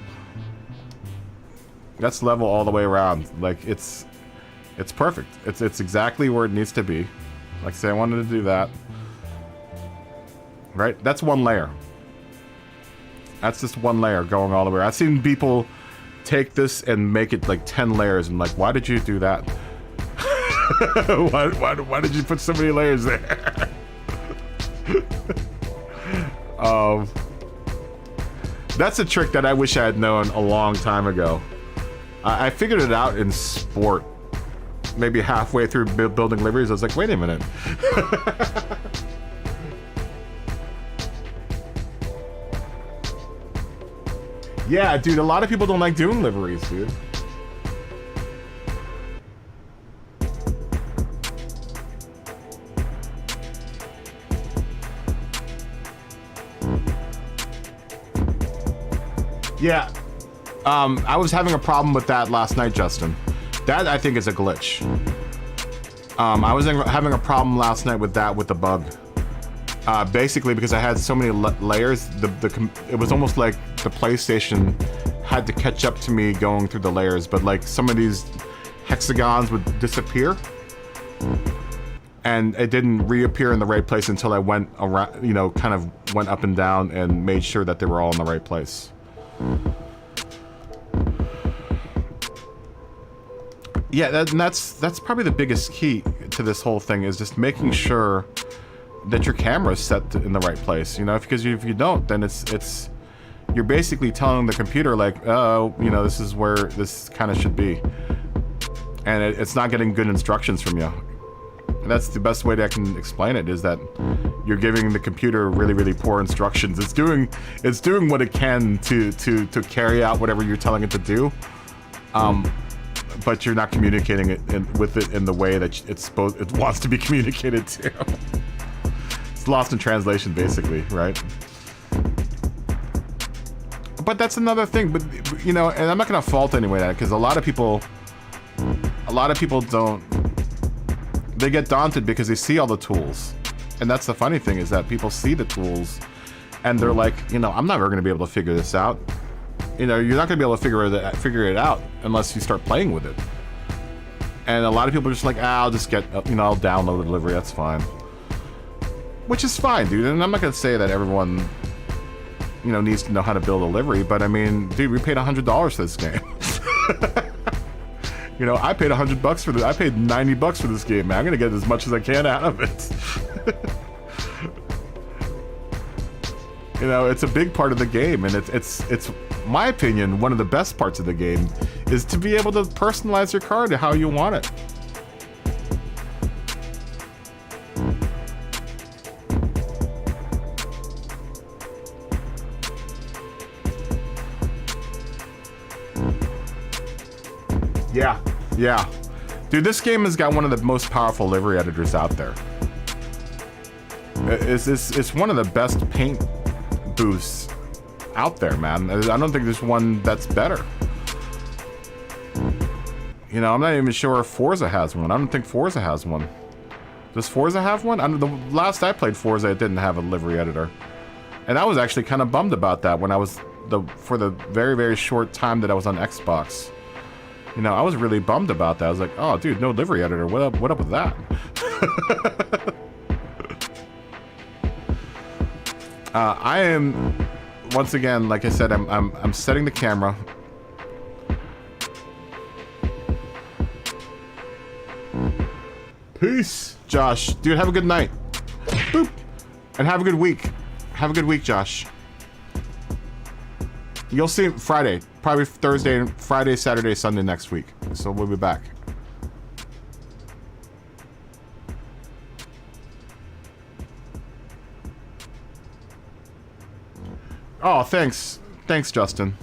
That's level all the way around. Like it's perfect. It's exactly where it needs to be. Like say I wanted to do that. Right? That's one layer. That's just one layer going all the way. I've seen people take this and make it like 10 layers. And like, why did you do that? why did you put so many layers there? That's a trick that I wish I had known a long time ago. I figured it out in sport. Maybe halfway through building liveries, I was like, wait a minute. Yeah, dude, a lot of people don't like doing liveries, dude. Yeah. I was having a problem with that last night, Justin. That, I think, is a glitch. I was having a problem last night with that, with the bug. Basically, because I had so many layers, it was almost like the PlayStation had to catch up to me going through the layers, but like some of these hexagons would disappear. And it didn't reappear in the right place until I went around, you know, kind of went up and down and made sure that they were all in the right place. Yeah, that's probably the biggest key to this whole thing, is just making sure that your camera is set in the right place, you know, because if you don't, then it's you're basically telling the computer like, oh, you know, this is where this kind of should be, and it's not getting good instructions from you. And that's the best way that I can explain it, is that you're giving the computer really, really poor instructions. It's doing what it can to carry out whatever you're telling it to do, but you're not communicating it with it in the way that it wants to be communicated to. It's lost in translation, basically, right? But that's another thing. But you know, and I'm not gonna fault anyone that, because a lot of people don't. They get daunted because they see all the tools, and that's the funny thing, is that people see the tools, and they're like, you know, I'm never gonna be able to figure this out. You know, you're not gonna be able to figure it out unless you start playing with it. And a lot of people are just like, I'll just get, you know, I'll download the livery, that's fine. Which is fine, dude, and I'm not gonna say that everyone, you know, needs to know how to build a livery, but I mean, dude, we paid $100 for this game. You know, I paid $100 for this. I paid $90 for this game, man. I'm gonna get as much as I can out of it. You know, it's a big part of the game, and it's my opinion, one of the best parts of the game is to be able to personalize your car to how you want it. Yeah. Dude, this game has got one of the most powerful livery editors out there. It's one of the best paint boosts out there, man. I don't think there's one that's better. You know, I'm not even sure if Forza has one. I don't think Forza has one. Does Forza have one? The last I played Forza, it didn't have a livery editor. And I was actually kind of bummed about that when I was for the very, very short time that I was on Xbox. You know, I was really bummed about that. I was like, oh, dude, no livery editor. What up with that? I am, once again, like I said, I'm setting the camera. Peace, Josh. Dude, have a good night. Boop. And have a good week. Have a good week, Josh. You'll see Friday, probably Thursday, Friday, Saturday, Sunday next week. So we'll be back. Oh, thanks. Thanks, Justin.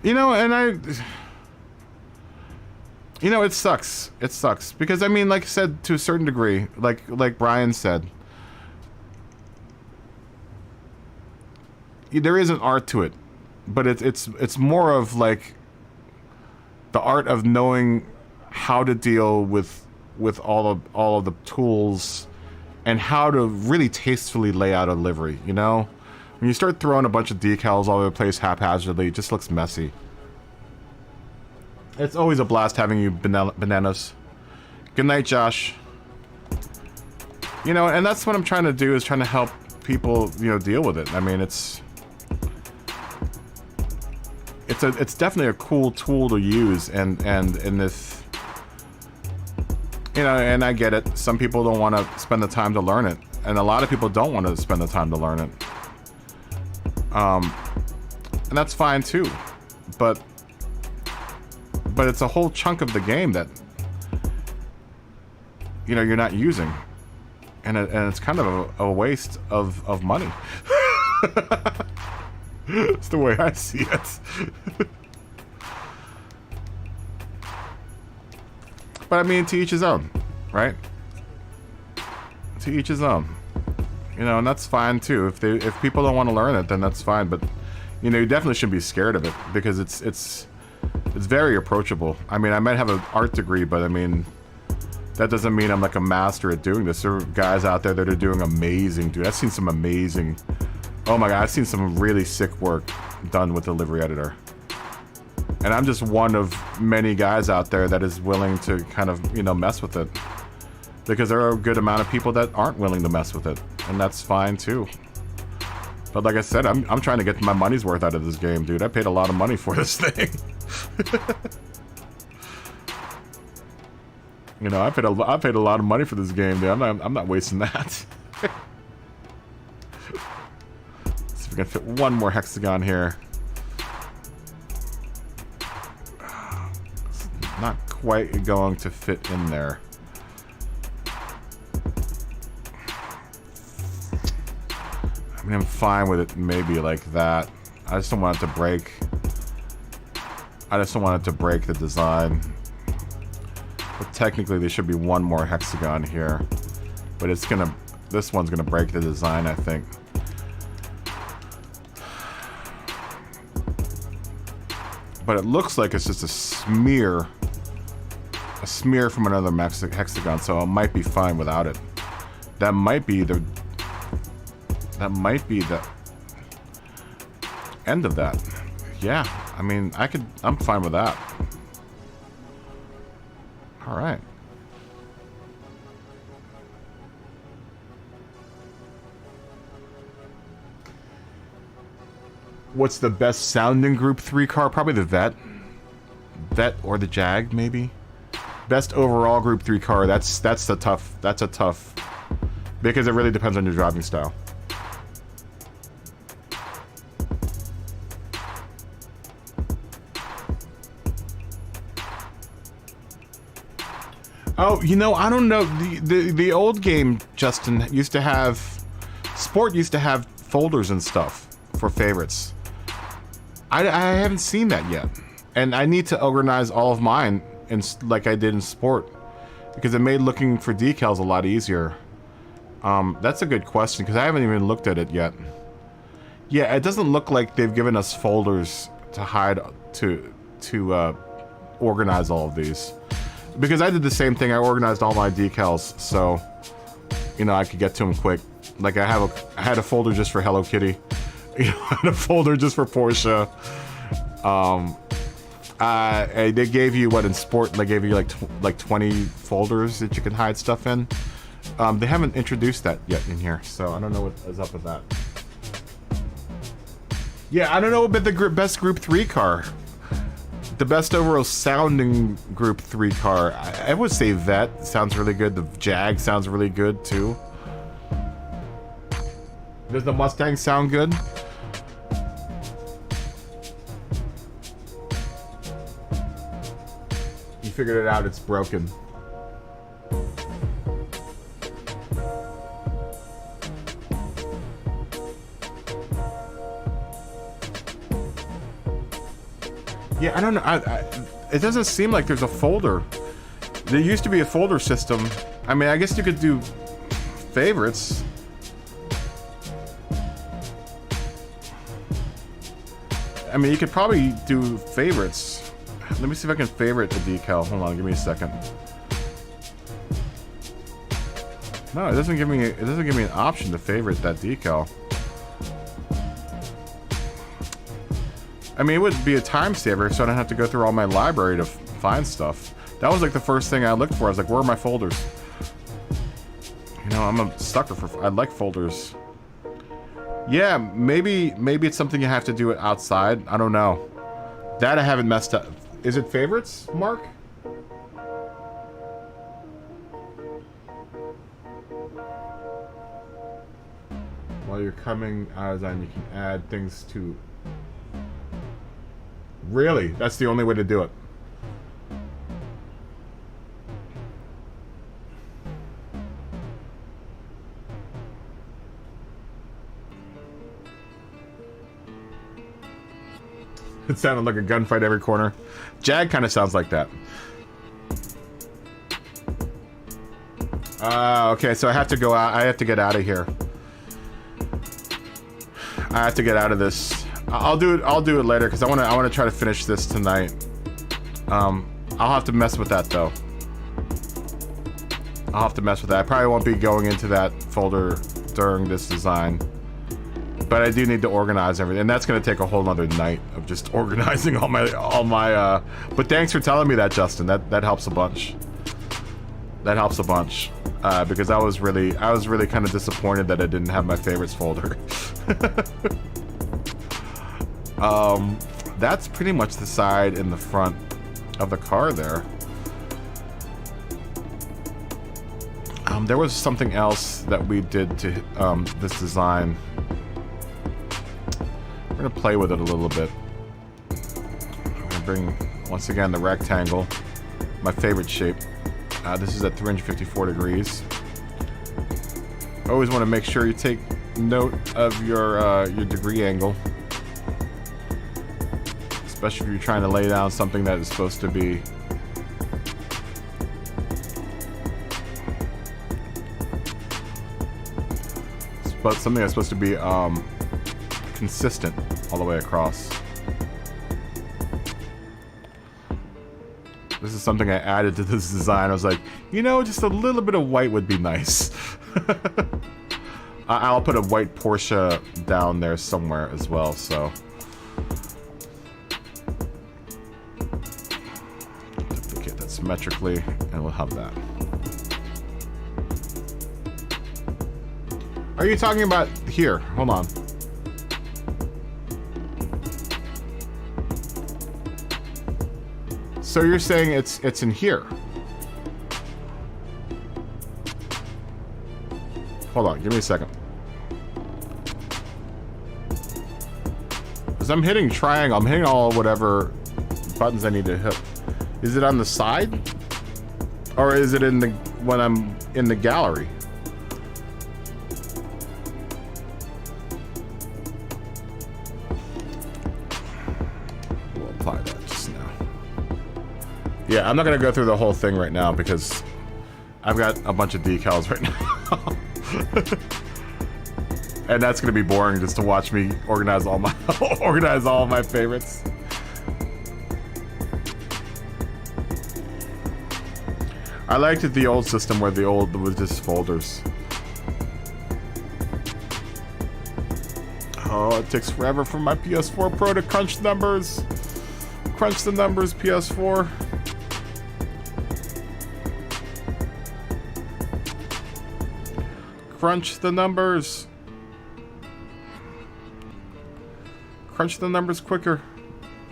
You know, and you know, it sucks. It sucks. Because, I mean, like I said, to a certain degree, like Brian said, there is an art to it. But it's more of, like, the art of knowing how to deal with all of the tools and how to really tastefully lay out a livery, you know? When you start throwing a bunch of decals all over the place haphazardly, it just looks messy. It's always a blast having you bananas. Good night, Josh. You know, and that's what I'm trying to do, is trying to help people, you know, deal with it. I mean, it's definitely a cool tool to use, and this, you know, and I get it. Some people don't want to spend the time to learn it, and a lot of people don't want to spend the time to learn it. And that's fine too, but it's a whole chunk of the game that, you know, you're not using, and it's kind of a waste of money. It's the way I see it. But I mean, to each his own, right? To each his own. You know, and that's fine too. If people don't want to learn it, then that's fine. But you know, you definitely shouldn't be scared of it, because it's very approachable. I mean, I might have an art degree, but I mean, that doesn't mean I'm like a master at doing this. There are guys out there that are doing amazing, dude. I've seen some amazing. Oh my god, I've seen some really sick work done with the livery editor. And I'm just one of many guys out there that is willing to kind of, you know, mess with it. Because there are a good amount of people that aren't willing to mess with it. And that's fine too. But like I said, I'm trying to get my money's worth out of this game, dude. I paid a lot of money for this thing. You know, I paid a lot of money for this game, dude. I'm not wasting that. Let's see if we can fit one more hexagon here. It's not quite going to fit in there. I mean, I'm fine with it maybe like that. I just don't want it to break. I just don't want it to break the design. But technically there should be one more hexagon here. But it's gonna, this one's gonna break the design, I think. But it looks like it's just a smear from another hexagon, so it might be fine without it. That might be the end of that. Yeah, I mean, I'm fine with that. All right. What's the best sounding Group 3 car? Probably the Vet or the Jag, maybe. Best overall Group 3 car. That's a tough, because it really depends on your driving style. Oh, you know, I don't know. The old game, Justin, used to have... Sport used to have folders and stuff for favorites. I haven't seen that yet. And I need to organize all of mine like I did in Sport. Because it made looking for decals a lot easier. That's a good question, because I haven't even looked at it yet. Yeah, it doesn't look like they've given us folders to hide, to organize all of these. Because I did the same thing. I organized all my decals, so you know, I could get to them quick. Like I had a folder just for Hello Kitty, you know, I had a folder just for Porsche. They gave you what in Sport? They gave you like 20 folders that you can hide stuff in. They haven't introduced that yet in here, so I don't know what is up with that. Yeah, I don't know about the best Group 3 car. The best overall sounding Group 3 car, I would say Vet sounds really good. The Jag sounds really good too. Does the Mustang sound good? you figured it out, it's broken. Yeah, I don't know. It doesn't seem like there's a folder. There used to be a folder system. I mean, I guess you could do favorites. I mean, you could probably do favorites. Let me see if I can favorite the decal. Hold on, give me a second. No, it doesn't give me. It doesn't give me an option to favorite that decal. I mean, it would be a time saver, so I don't have to go through all my library to find stuff. That was like the first thing I looked for. I was like, where are my folders? You know, I'm a sucker for. I like folders. Yeah, maybe it's something you have to do it outside. I don't know. That I haven't messed up. Is it favorites, Mark? While you're coming out of design, you can add things to. Really? That's the only way to do it. It sounded like a gunfight every corner. Jag kind of sounds like that. Okay, so I have to go out. I have to get out of here. I have to get out of this. I'll do it later because I want to try to finish this tonight. I'll have to mess with that though. I'll have to mess with that. I probably won't be going into that folder during this design. But I do need to organize everything, and that's gonna take a whole nother night of just organizing all my. But thanks for telling me that, Justin. That helps a bunch. That helps a bunch, because I was really kind of disappointed that I didn't have my favorites folder. That's pretty much the side and the front of the car there. There was something else that we did to this design. We're gonna play with it a little bit. I'm gonna bring, once again, the rectangle, my favorite shape. This is at 354 degrees. Always want to make sure you take note of your degree angle, especially if you're trying to lay down something that is supposed to be something that's supposed to be consistent all the way across. This is something I added to this design. I was like, you know, just a little bit of white would be nice. I'll put a white Porsche down there somewhere as well, so. Duplicate that symmetrically, and we'll have that. Are you talking about here? Hold on. So you're saying it's in here? Hold on, give me a second. Because I'm hitting triangle, I'm hitting all whatever buttons I need to hit. Is it on the side? Or is it in the when I'm in the gallery? We'll apply that just now. Yeah, I'm not gonna go through the whole thing right now because I've got a bunch of decals right now. And that's gonna be boring just to watch me organize all my my favorites. I liked it the old system where with just folders. Oh, it takes forever for my PS4 Pro to crunch numbers. Crunch the numbers, PS4. Crunch the numbers. Crunch the numbers quicker.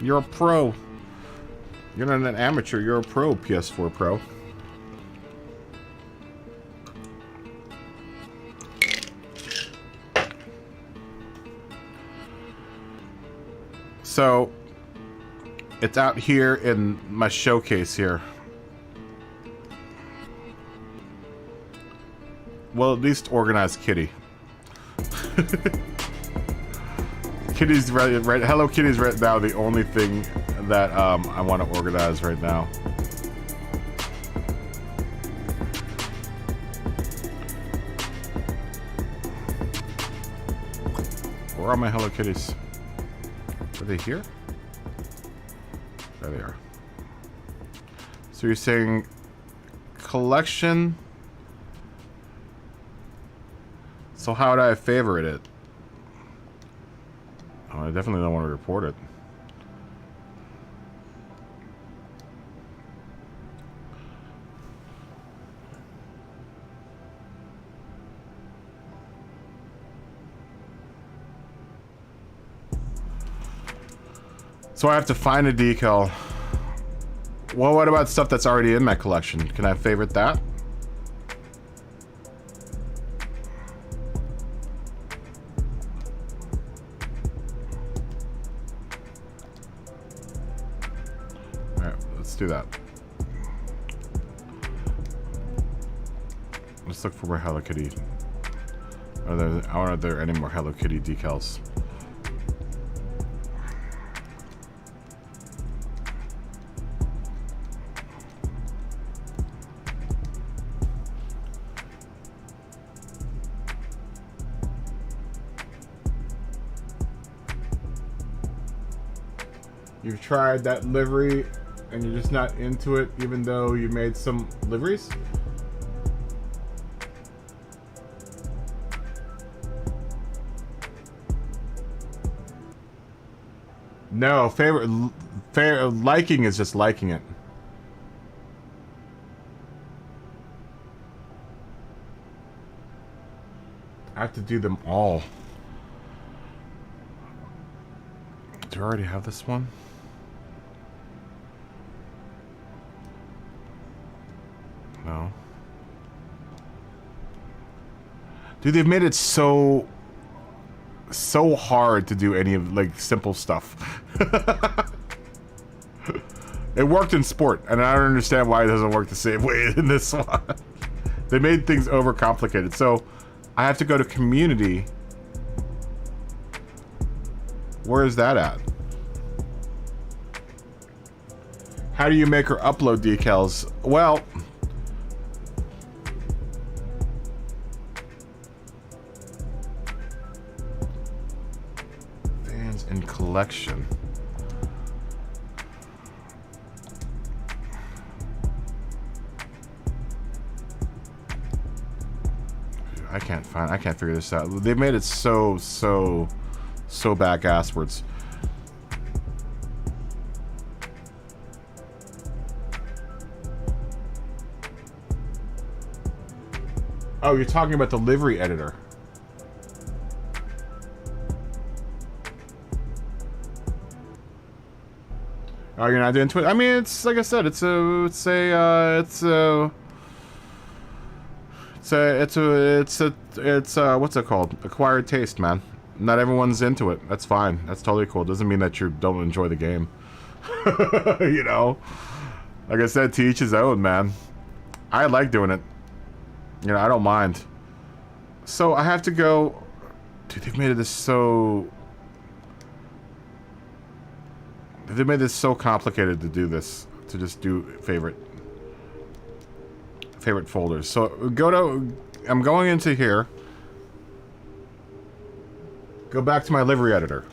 You're a pro. You're not an amateur, you're a pro, PS4 Pro. So, it's out here in my showcase here. well, at least organize Kitty. Kitty's right. Hello Kitty's right now the only thing that I want to organize right now. Where are my Hello Kitties? Are they here? There they are. So you're saying collection. So how do I favorite it? Oh, I definitely don't want to report it. So I have to find a decal. Well, what about stuff that's already in my collection? Can I favorite that? Alright, let's do that. Let's look for more Hello Kitty. I wonder if there are any more Hello Kitty decals. You've tried that livery and you're just not into it even though you made some liveries? No, liking is just liking it. I have to do them all. Do I already have this one? No. Dude, they've made it so hard to do any of, like, simple stuff. It worked in sport, and I don't understand why it doesn't work the same way in this one. They made things overcomplicated. So, I have to go to community. Where is that at? How do you make her upload decals? Well... in collection. I can't figure this out. They made it so back asswards. Oh, you're talking about the livery editor. Oh, you're not doing Twitter? I mean, it's like I said, it's what's it called? Acquired taste, man. Not everyone's into it. That's fine. That's totally cool. Doesn't mean that you don't enjoy the game. You know, like I said, to each his own, man. I like doing it. You know, I don't mind. So I have to go. Dude, they've made this so. They made this so complicated to do this, to just do favorite folders. So I'm going into here. Go back to my livery editor.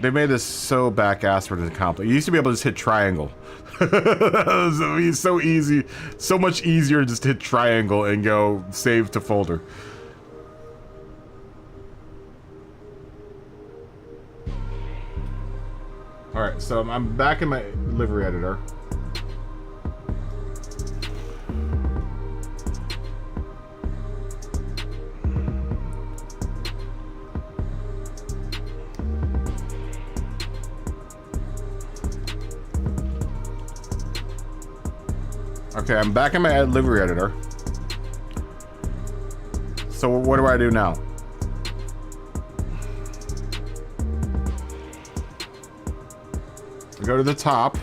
They made this so back-assward and complicated. You used to be able to just hit triangle. It's so easy, so much easier just to hit triangle and go save to folder. Alright, so I'm back in my livery editor. Okay, I'm back in my livery editor. So what do I do now? Go to the top.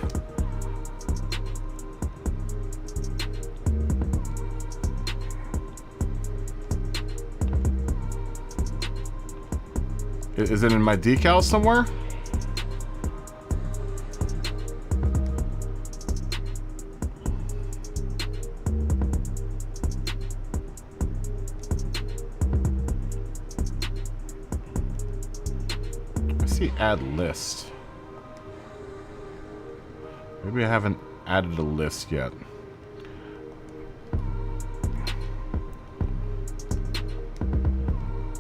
Is it in my decals somewhere? I see add list. Maybe I haven't added a list yet.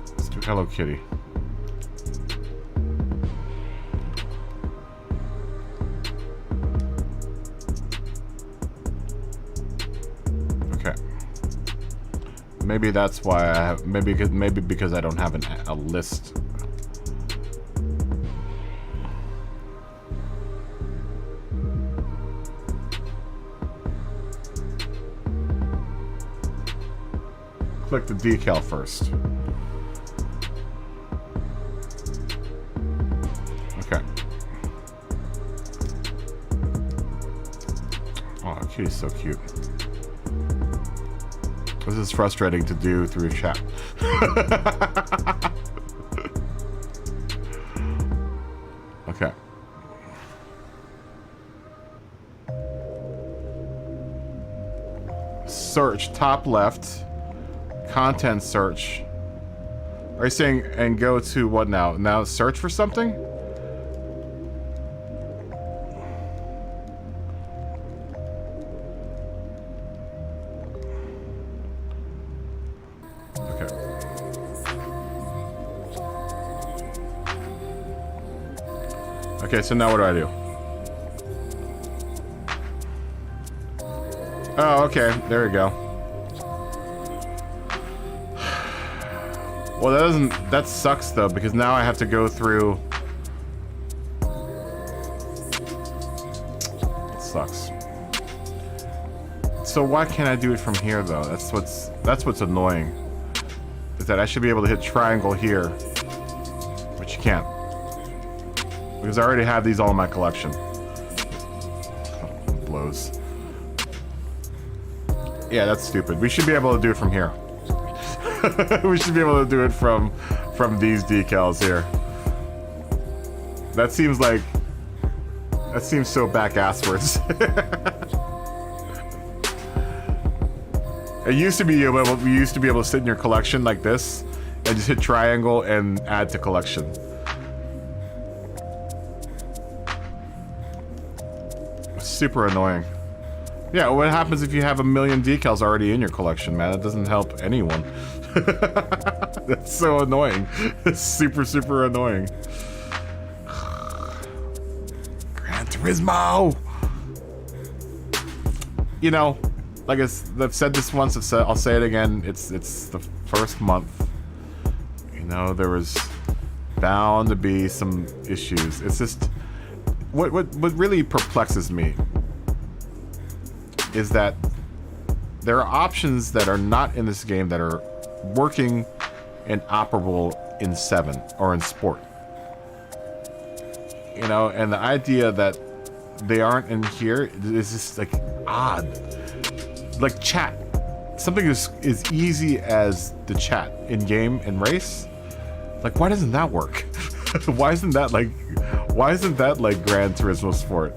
Let's do Hello Kitty. Okay. Maybe that's why I have. Maybe because I don't have a list. Click the decal first. Okay. Oh, Kitty's so cute. This is frustrating to do through chat. Okay. Search, top left. Content search. Are you saying and go to what now? Now search for something? Okay. Okay, so now what do I do? Oh, okay. There we go. Well, that sucks though, because now I have to go through. It sucks. So why can't I do it from here though? That's what's annoying. Is that I should be able to hit triangle here, but you can't. Because I already have these all in my collection. Oh, blows. Yeah, that's stupid. We should be able to do it from here. We should be able to do it from these decals here. That seems so back-asswards. We used to be able to sit in your collection like this and just hit triangle and add to collection. Super annoying. Yeah, what happens if you have a million decals already in your collection, man? That doesn't help anyone. That's so annoying. It's super, super annoying. Gran Turismo! You know, like I've said this once, I'll say it again. It's the first month. You know, there was bound to be some issues. It's just what really perplexes me is that there are options that are not in this game that are working and operable in 7 or in Sport. You know, and the idea that they aren't in here is just like odd. Like chat. Something as easy as the chat in game and race. Like, why doesn't that work? Why isn't that like Gran Turismo Sport?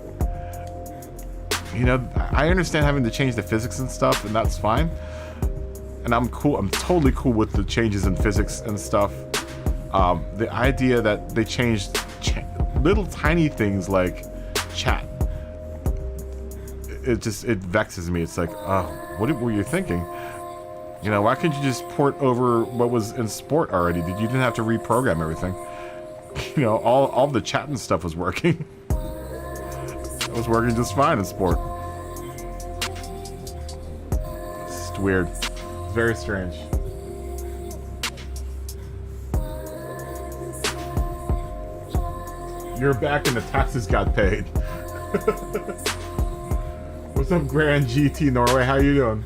You know, I understand having to change the physics and stuff, and that's fine. And I'm cool. I'm totally cool with the changes in physics and stuff. The idea that they changed little tiny things like chat, it vexes me. It's like, what were you thinking? You know, why couldn't you just port over what was in Sport already? You didn't have to reprogram everything. You know, all the chat and stuff was working. It was working just fine in Sport. It's just weird. It's very strange. You're back and the taxes got paid. What's up, Grand GT Norway? How you doing?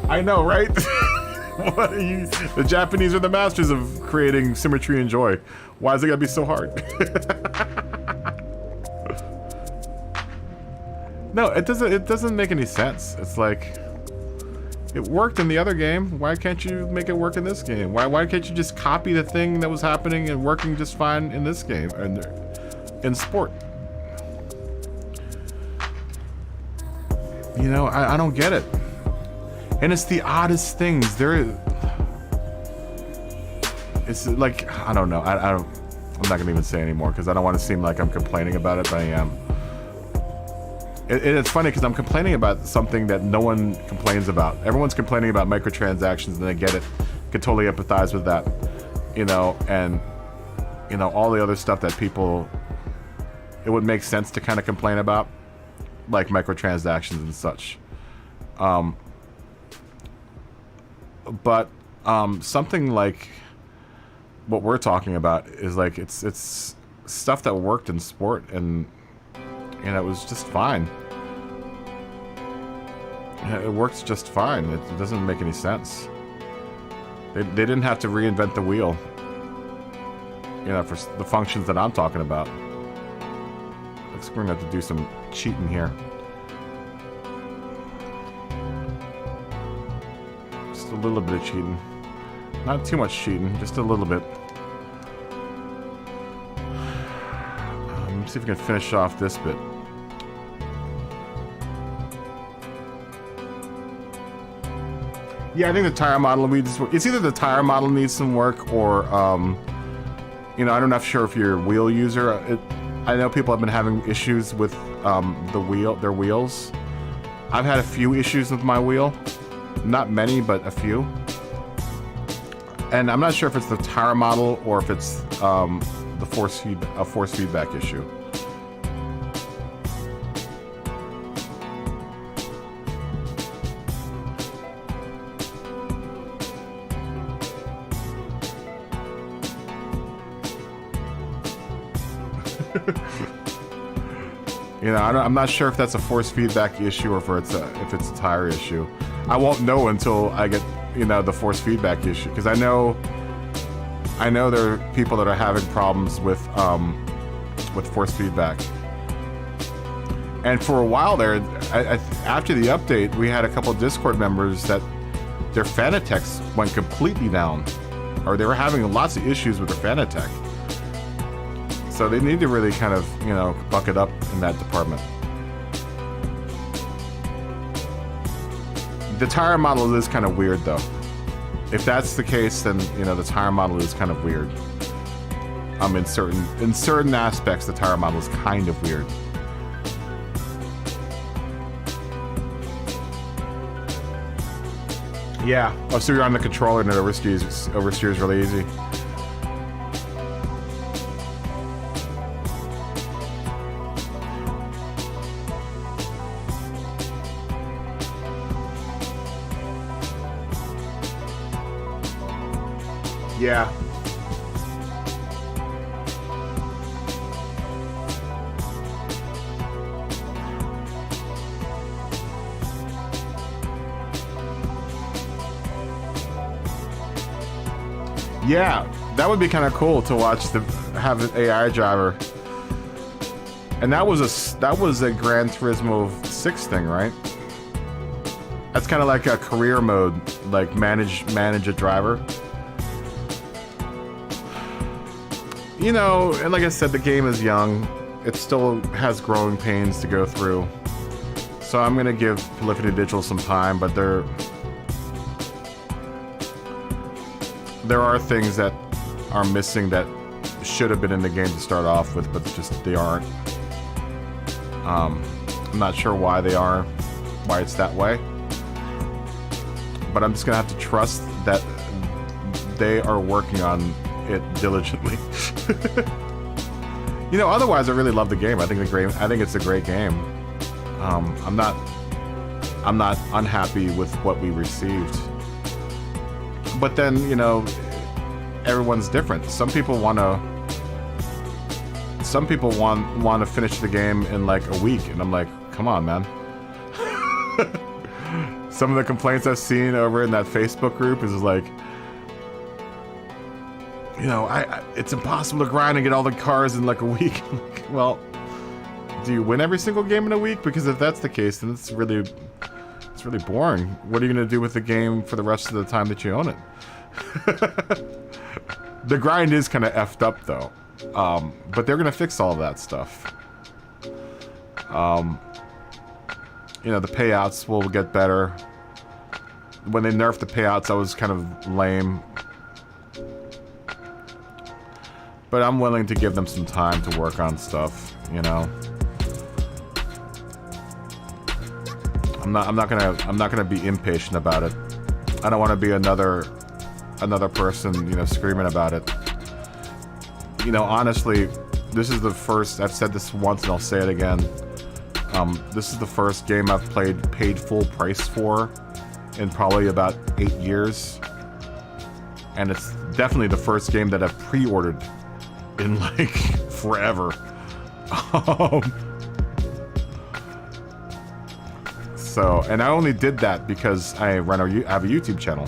I know, right? What are you? The Japanese are the masters of creating symmetry and joy. Why is it gotta be so hard? No, it doesn't make any sense. It's like, It worked in the other game. Why can't you make it work in this game? Why can't you just copy the thing that was happening and working just fine in this game and in sport? You know, I don't get it. And it's the oddest things. It's like, I don't know. I'm not gonna even say anymore because I don't want to seem like I'm complaining about it, but I am. It's funny because I'm complaining about something that no one complains about. Everyone's complaining about microtransactions and they get it. Could totally empathize with that. You know, and you know, all the other stuff that people, it would make sense to kind of complain about, like microtransactions and such. But something like what we're talking about is like it's stuff that worked in sport and it was just fine. It works just fine. It doesn't make any sense. They didn't have to reinvent the wheel, you know, for the functions that I'm talking about. Looks like we're gonna have to do some cheating here. Just a little bit of cheating. Not too much cheating, just a little bit. Let's see if we can finish off this bit. Yeah, I think the tire model needs work. It's either the tire model needs some work or, you know, I'm not sure if you're a wheel user. I know people have been having issues with their wheels. I've had a few issues with my wheel. Not many, but a few. And I'm not sure if it's the tire model or if it's the force feedback issue. You know, I'm not sure if that's a force feedback issue or if it's a tire issue. I won't know until I get, you know, the force feedback issue, because I know there are people that are having problems with force feedback. And for a while there, after the update, we had a couple of Discord members that their Fanatechs went completely down, or they were having lots of issues with their Fanatech. So they need to really kind of, you know, buck it up in that department. The tire model is kind of weird, though. If that's the case, then, you know, the tire model is kind of weird. In certain aspects, the tire model is kind of weird. Yeah. Oh, so you're on the controller and it oversteers really easy. Yeah. Yeah, that would be kind of cool to watch have an AI driver. And that was a Gran Turismo 6 thing, right? That's kind of like a career mode, like manage a driver. You know, and like I said, the game is young. It still has growing pains to go through. So I'm gonna give Polyphony Digital some time, but there are things that are missing that should have been in the game to start off with, but just they aren't. I'm not sure why they are, why it's that way. But I'm just gonna have to trust that they are working on it diligently. You know, otherwise I really love the game. I think it's a great game. I'm not unhappy with what we received. But then, you know, everyone's different. Some people want to finish the game in like a week, and I'm like, come on, man. Some of the complaints I've seen over in that Facebook group is like, you know, it's impossible to grind and get all the cars in like a week. Like, well, do you win every single game in a week? Because if that's the case, then it's really It's really boring. What are you gonna do with the game for the rest of the time that you own it? The grind is kind of effed up though, but they're gonna fix all of that stuff. You know, the payouts will get better. When they nerfed the payouts, that was kind of lame. But I'm willing to give them some time to work on stuff, you know. I'm not gonna be impatient about it. I don't want to be another person, you know, screaming about it. You know, honestly, this is the first. I've said this once and I'll say it again. This is the first game I've paid full price for in probably about 8 years, and it's definitely the first game that I've pre-ordered in like forever. So, and I only did that because I have a YouTube channel.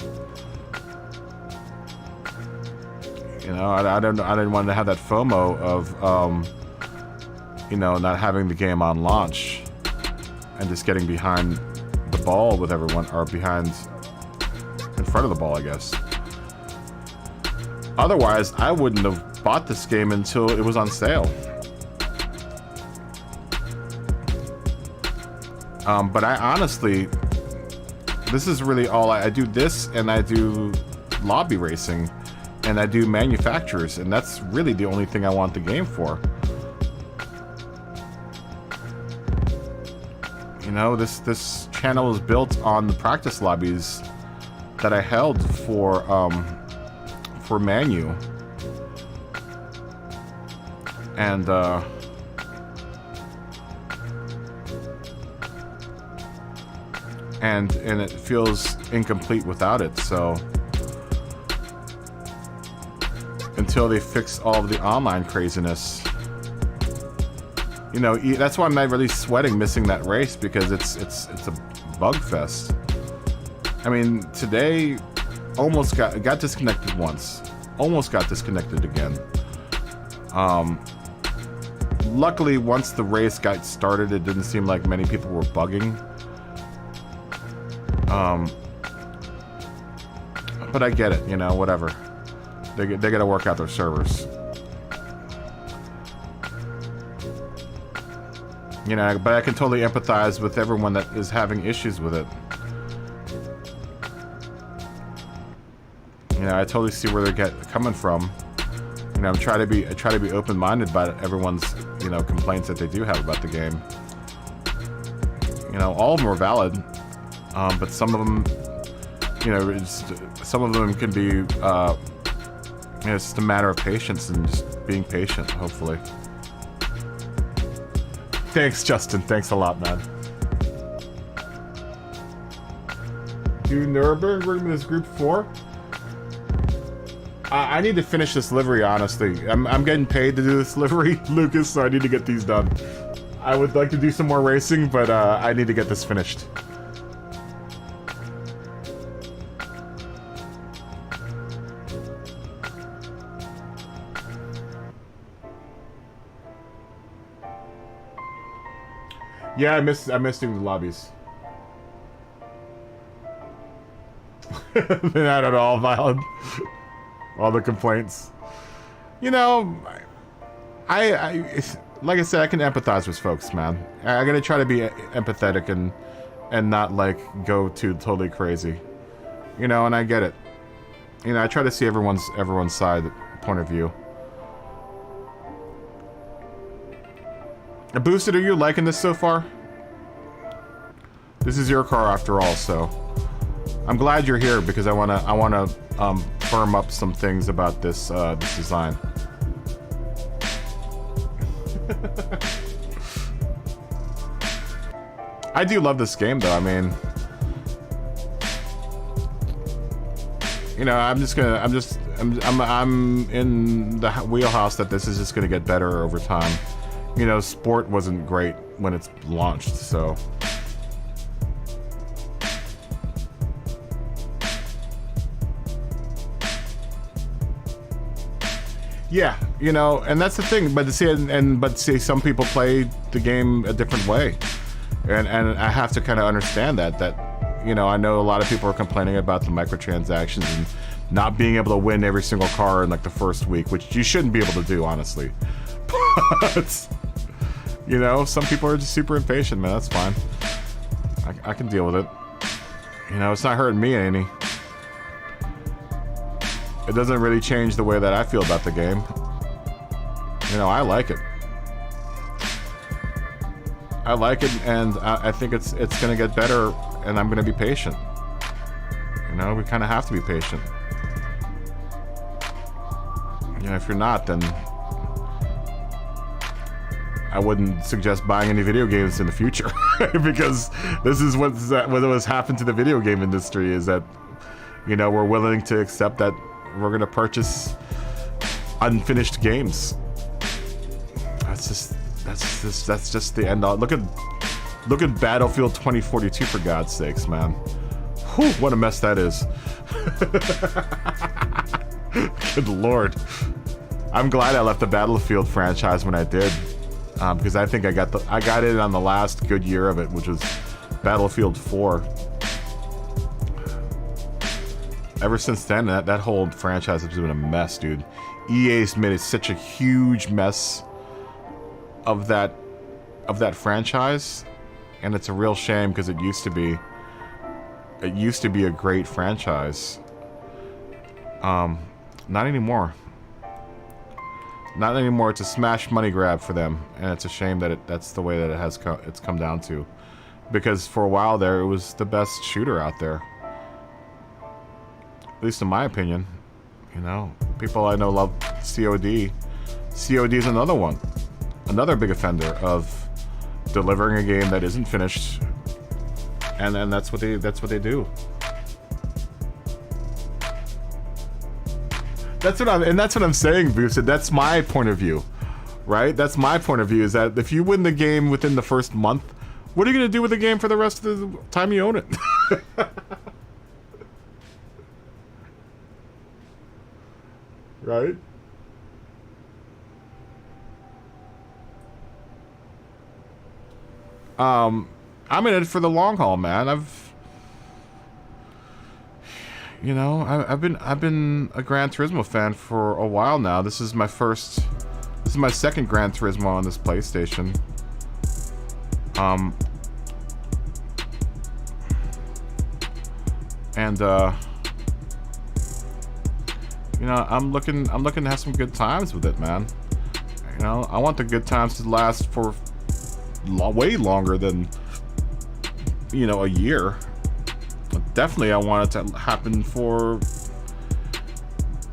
You know, I didn't want to have that FOMO of, you know, not having the game on launch and just getting behind the ball with everyone, or in front of the ball, I guess. Otherwise, I wouldn't have bought this game until it was on sale. But I honestly, this is really all I do. This, and I do lobby racing, and I do manufacturers, and that's really the only thing I want the game for. You know, this channel is built on the practice lobbies that I held for Manu, and and it feels incomplete without it. So until they fix all of the online craziness, you know, that's why I'm not really sweating missing that race, because it's a bug fest. I mean, today almost got disconnected once, almost got disconnected again. Luckily, once the race got started, it didn't seem like many people were bugging. But I get it, you know, whatever. They gotta work out their servers. You know, but I can totally empathize with everyone that is having issues with it. You know, I totally see where they're coming from. You know, I try to be open-minded about everyone's, you know, complaints that they do have about the game. You know, all of them are valid, but some of them, you know, some of them can be, you know, it's just a matter of patience and just being patient, hopefully. Thanks, Justin. Thanks a lot, man. Do Nuremberg this group 4? I need to finish this livery, honestly. I'm getting paid to do this livery, Lucas, so I need to get these done. I would like to do some more racing, but I need to get this finished. Yeah, I miss doing the lobbies. They're not at all violent. All the complaints. You know, I like I said, I can empathize with folks, man. I gotta try to be empathetic and not like go too totally crazy. You know, and I get it. You know, I try to see everyone's side point of view. Boosted, are you liking this so far? This is your car after all, so I'm glad you're here because I wanna firm up some things about this this design. I do love this game though. I mean, you know, I'm in the wheelhouse that this is just gonna get better over time. You know, sport wasn't great when it's launched, so. Yeah, you know, and that's the thing. But see, some people play the game a different way, and I have to kind of understand that you know, I know a lot of people are complaining about the microtransactions and not being able to win every single car in like the first week, which you shouldn't be able to do, honestly. But, you know, some people are just super impatient, man. That's fine. I can deal with it. You know, it's not hurting me any. It doesn't really change the way that I feel about the game. You know, I like it. I like it, and I think it's gonna get better, and I'm gonna be patient. You know, we kind of have to be patient. You know, if you're not, then I wouldn't suggest buying any video games in the future. Because this is what has happened to the video game industry, is that, you know, we're willing to accept that we're gonna purchase unfinished games. That's just the end all. Look at Battlefield 2042, for God's sakes, man. Whew, what a mess that is. Good lord. I'm glad I left the Battlefield franchise when I did, because I think I got it on the last good year of it, which was Battlefield 4. Ever since then, that whole franchise has been a mess, dude. EA's made it such a huge mess of that franchise, and it's a real shame, because it used to be a great franchise. Not anymore. Not anymore. It's a smash money grab for them, and it's a shame that that's the way that it's come down to, because for a while there it was the best shooter out there, at least in my opinion. You know, people I know love COD. COD is another one. Another big offender of delivering a game that isn't finished, and that's what they do. That's what I'm saying, Boosted. That's my point of view, right? That's my point of view, is that if you win the game within the first month, what are you gonna do with the game for the rest of the time you own it? Right? I'm in it for the long haul, man. I've been a Gran Turismo fan for a while now. This is my second Gran Turismo on this PlayStation. You know, I'm looking to have some good times with it, man. You know, I want the good times to last for way longer than, you know, a year. But definitely I want it to happen for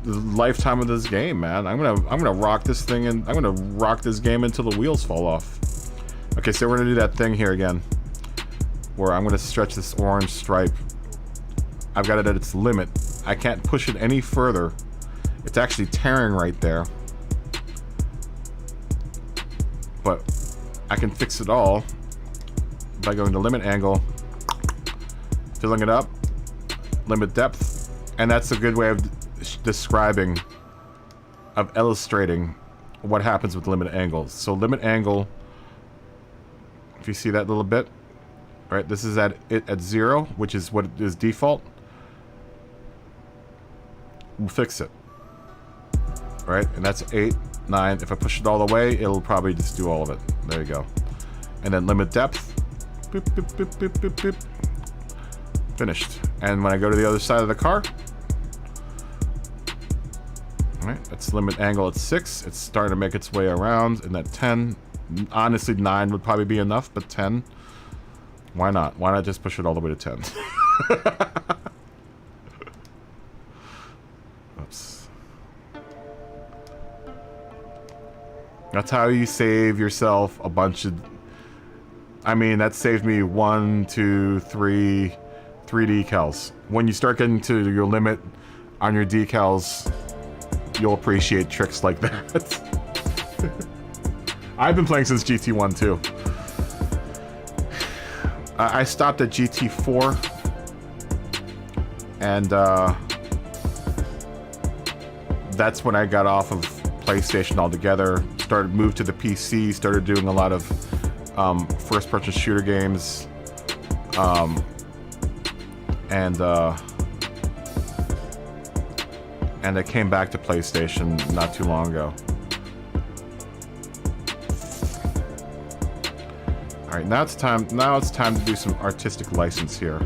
the lifetime of this game, man. I'm gonna rock this thing, and I'm gonna rock this game until the wheels fall off. Okay, so we're gonna do that thing here again, where I'm gonna stretch this orange stripe. I've got it at its limit. I can't push it any further. It's actually tearing right there, but I can fix it all by going to limit angle, filling it up, limit depth, and that's a good way of illustrating what happens with limit angles. So limit angle, if you see that little bit, right, this is at 0, which is what is default. We'll fix it, right, and that's 8, 9. If I push it all the way, it'll probably just do all of it. There you go. And then limit depth, boop, boop, boop, boop, boop, boop. Finished. And when I go to the other side of the car, all right, that's limit angle at 6. It's starting to make its way around, and at 10, honestly 9 would probably be enough, but 10, why not? Why not just push it all the way to 10? Oops. That's how you save yourself a bunch of... I mean, that saved me 1, 2, 3 decals. When you start getting to your limit on your decals, you'll appreciate tricks like that. I've been playing since GT1 too. I stopped at GT4, and that's when I got off of PlayStation altogether. Moved to the PC, started doing a lot of first-person shooter games. and it came back to PlayStation not too long ago. All right, now it's time. Now it's time to do some artistic license here.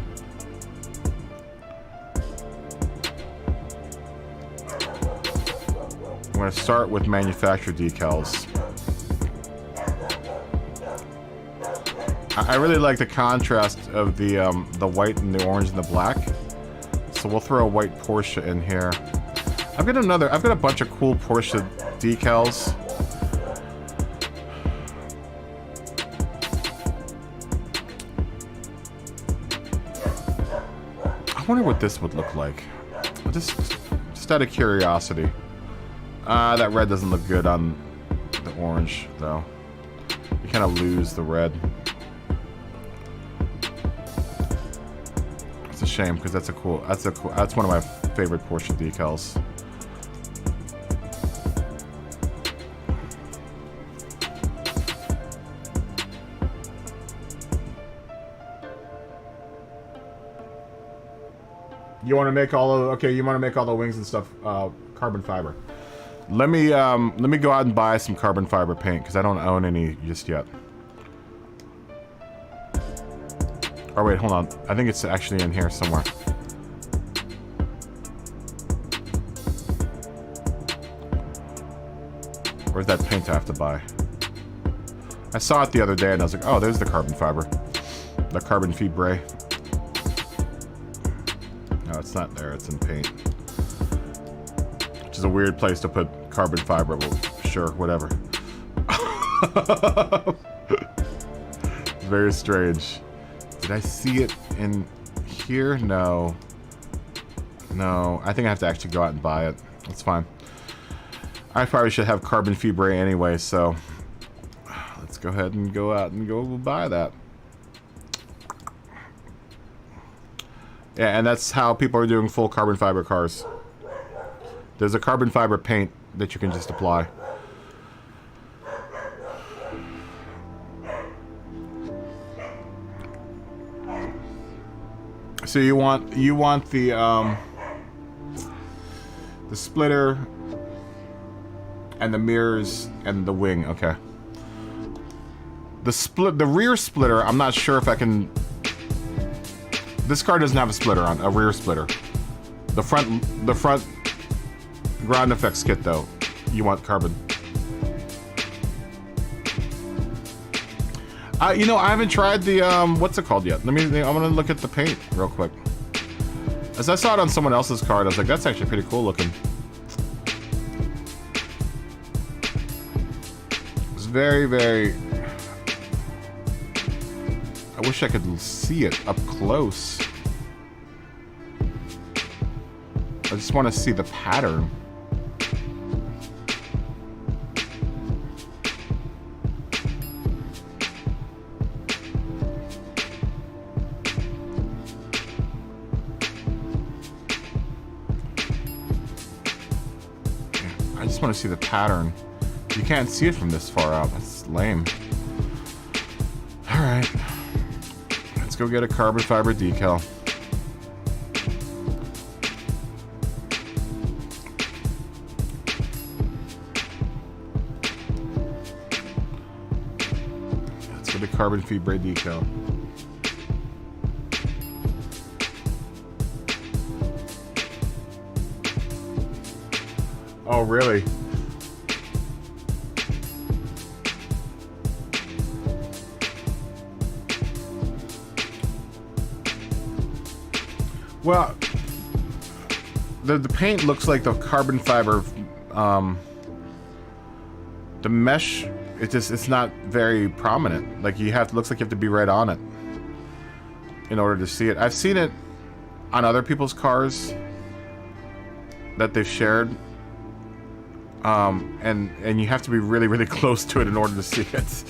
I'm going to start with manufacturer decals. I really like the contrast of the white and the orange and the black. So we'll throw a white Porsche in here. I've got a bunch of cool Porsche decals. I wonder what this would look like. Just out of curiosity. That red doesn't look good on the orange, though. You kind of lose the red. It's a shame because that's one of my favorite Porsche decals. You want to make all of you want to make all the wings and stuff carbon fiber. Let me go out and buy some carbon fiber paint because I don't own any just yet. Oh wait, hold on. I think it's actually in here somewhere. Where's that paint I have to buy? I saw it the other day and I was like, oh, there's the carbon fiber. The carbon fibre. No, it's not there. It's in paint. Which is a weird place to put carbon fiber. Well, sure, whatever. Very strange. Did I see it in here? No. No, I think I have to actually go out and buy it. That's fine. I probably should have carbon fibre anyway, so let's go ahead and go out and go buy that. Yeah, and that's how people are doing full carbon fiber cars. There's a carbon fiber paint that you can just apply. So you want the splitter and the mirrors and the wing, okay. The rear splitter, I'm not sure if I can. This car doesn't have a splitter on, a rear splitter. The front ground effects kit though, you want carbon. You know, I haven't tried the what's it called yet. I'm gonna look at the paint real quick. As I saw it on someone else's car, I was like, that's actually pretty cool looking. It's very, very. I wish I could see it up close. I just want to see the pattern. I just want to see the pattern. You can't see it from this far out. That's lame. Alright. Let's go get a carbon fiber decal. Let's get a carbon fiber decal. Oh, really? Well, the paint looks like the carbon fiber, the mesh, it's not very prominent. Like looks like you have to be right on it in order to see it. I've seen it on other people's cars that they've shared. And you have to be really, really close to it in order to see it.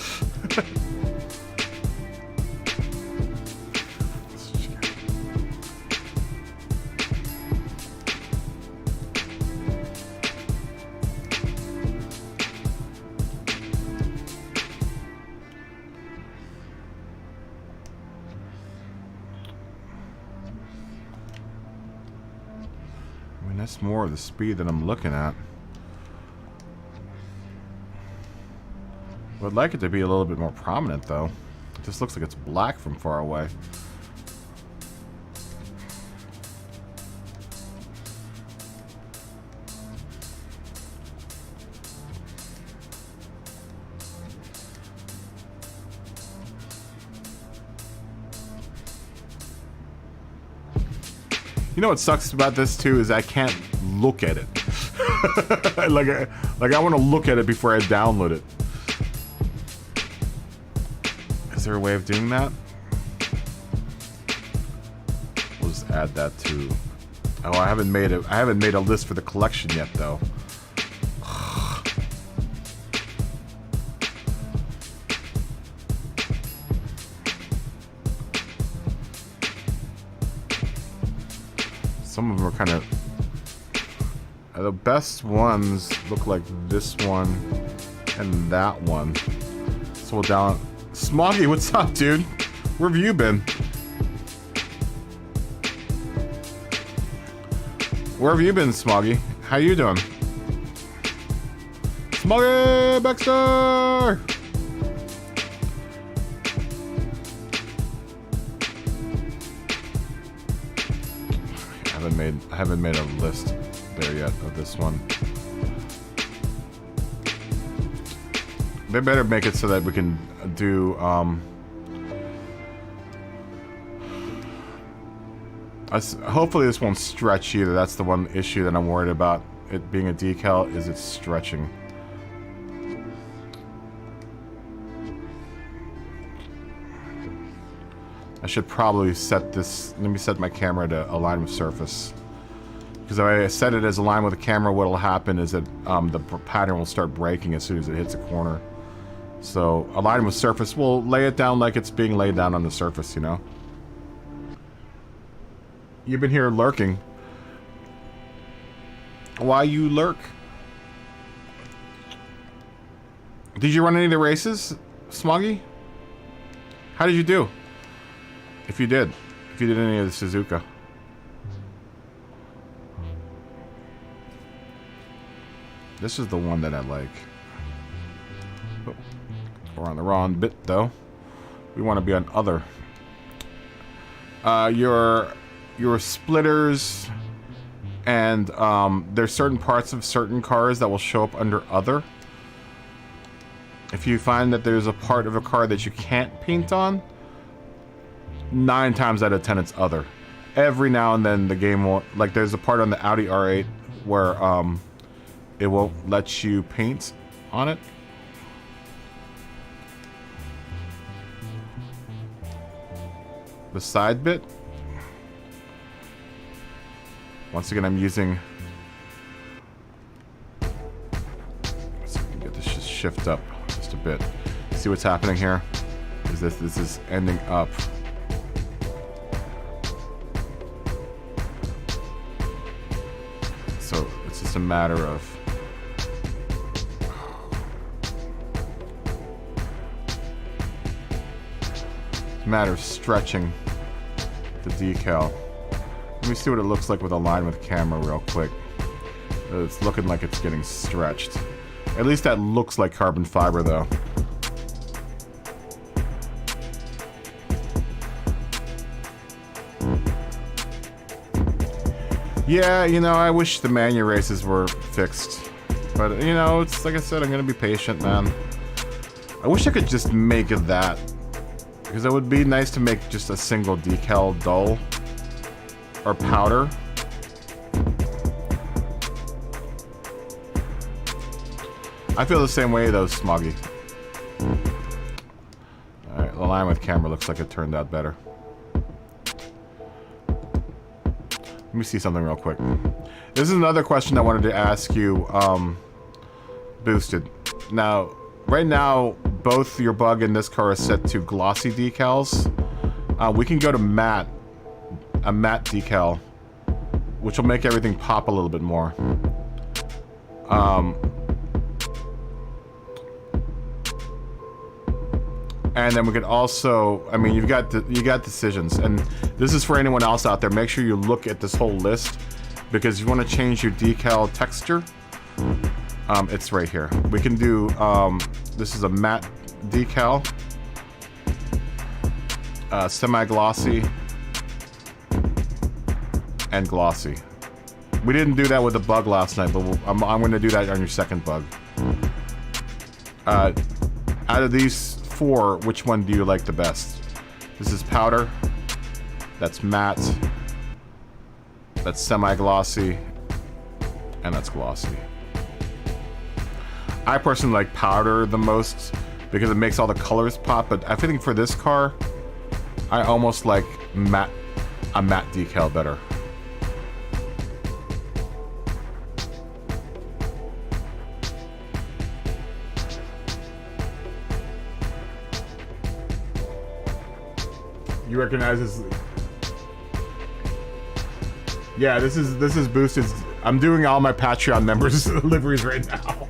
It's more of the speed that I'm looking at. I would like it to be a little bit more prominent, though. It just looks like it's black from far away. You know what sucks about this too is I can't look at it. like I want to look at it before I download it. Is there a way of doing that? We'll just add that to. Oh, I haven't made a list for the collection yet though. Some of them are kind of... the best ones look like this one and that one. So we'll down... Smoggy, what's up, dude? Where have you been? Where have you been, Smoggy? How you doing? Smoggy Baxter! I haven't made a list there yet of this one. They better make it so that we can do hopefully this won't stretch either. That's the one issue that I'm worried about it being a decal, is it's stretching. I should probably set this, let me set my camera to align with surface. Because if I set it as aligned with the camera, what will happen is that the pattern will start breaking as soon as it hits a corner. So align with surface, we'll lay it down like it's being laid down on the surface, you know? You've been here lurking. Why you lurk? Did you run any of the races, Smoggy? How did you do? If you did any of the Suzuka. This is the one that I like. Oh, we're on the wrong bit though. We want to be on other. Your splitters and there's certain parts of certain cars that will show up under other. If you find that there's a part of a car that you can't paint on, 9 times out of 10 it's other. Every now and then the game will, like there's a part on the Audi R8 where it won't let you paint on it. The side bit. Once again, I'm using. Let's see if we can get this just shift up just a bit. See what's happening here? Is this is ending up. So it's just a matter of. Matter of stretching the decal. Let me see what it looks like with a line with camera real quick. It's looking like it's getting stretched. At least that looks like carbon fiber though. Yeah, you know, I wish the manual races were fixed. But, you know, it's like I said, I'm gonna be patient, man. I wish I could just make it that. Because it would be nice to make just a single decal dull or powder. I feel the same way though, Smoggy. Alright, the line with camera looks like it turned out better. Let me see something real quick. This is another question I wanted to ask you, Boosted. Now, right now, both your bug and this car is set to glossy decals. We can go to matte, a matte decal, which will make everything pop a little bit more. And then we could also, I mean, you got decisions, and this is for anyone else out there. Make sure you look at this whole list, because you want to change your decal texture. It's right here. We can do, this is a matte decal, semi-glossy, and glossy. We didn't do that with the bug last night, but I'm going to do that on your second bug. Out of these four, which one do you like the best? This is powder, that's matte, that's semi-glossy, and that's glossy. I personally like powder the most because it makes all the colors pop, but I think for this car, I almost like a matte decal better. You recognize this? Yeah, this is boosted. I'm doing all my Patreon members liveries right now.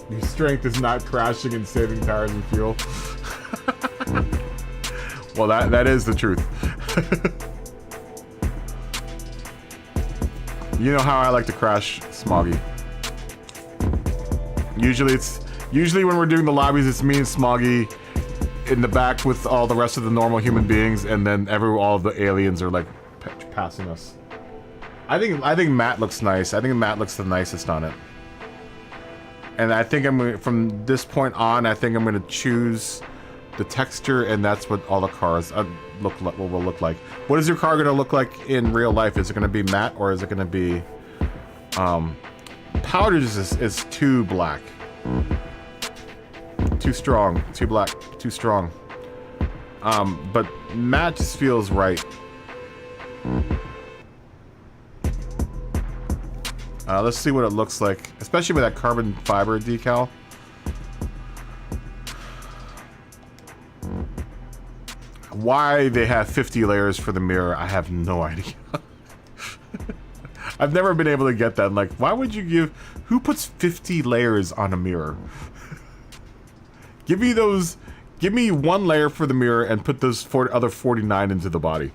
Your strength is not crashing and saving tires and fuel. Well, that is the truth. You know how I like to crash, Smoggy. Usually when we're doing the lobbies, it's me and Smoggy in the back with all the rest of the normal human beings, and then all of the aliens are like passing us. I think Matt looks nice. I think Matt looks the nicest on it. And I think from this point on, I think I'm gonna choose the texture, and that's what all the cars will look like. What is your car gonna look like in real life? Is it gonna be matte, or is it gonna be powdered? Is too black, too strong, too black, too strong. But matte just feels right. Let's see what it looks like, especially with that carbon fiber decal. Why they have 50 layers for the mirror, I have no idea. I've never been able to get that. Like, why would you who puts 50 layers on a mirror? Give me one layer for the mirror and put those other 49 into the body.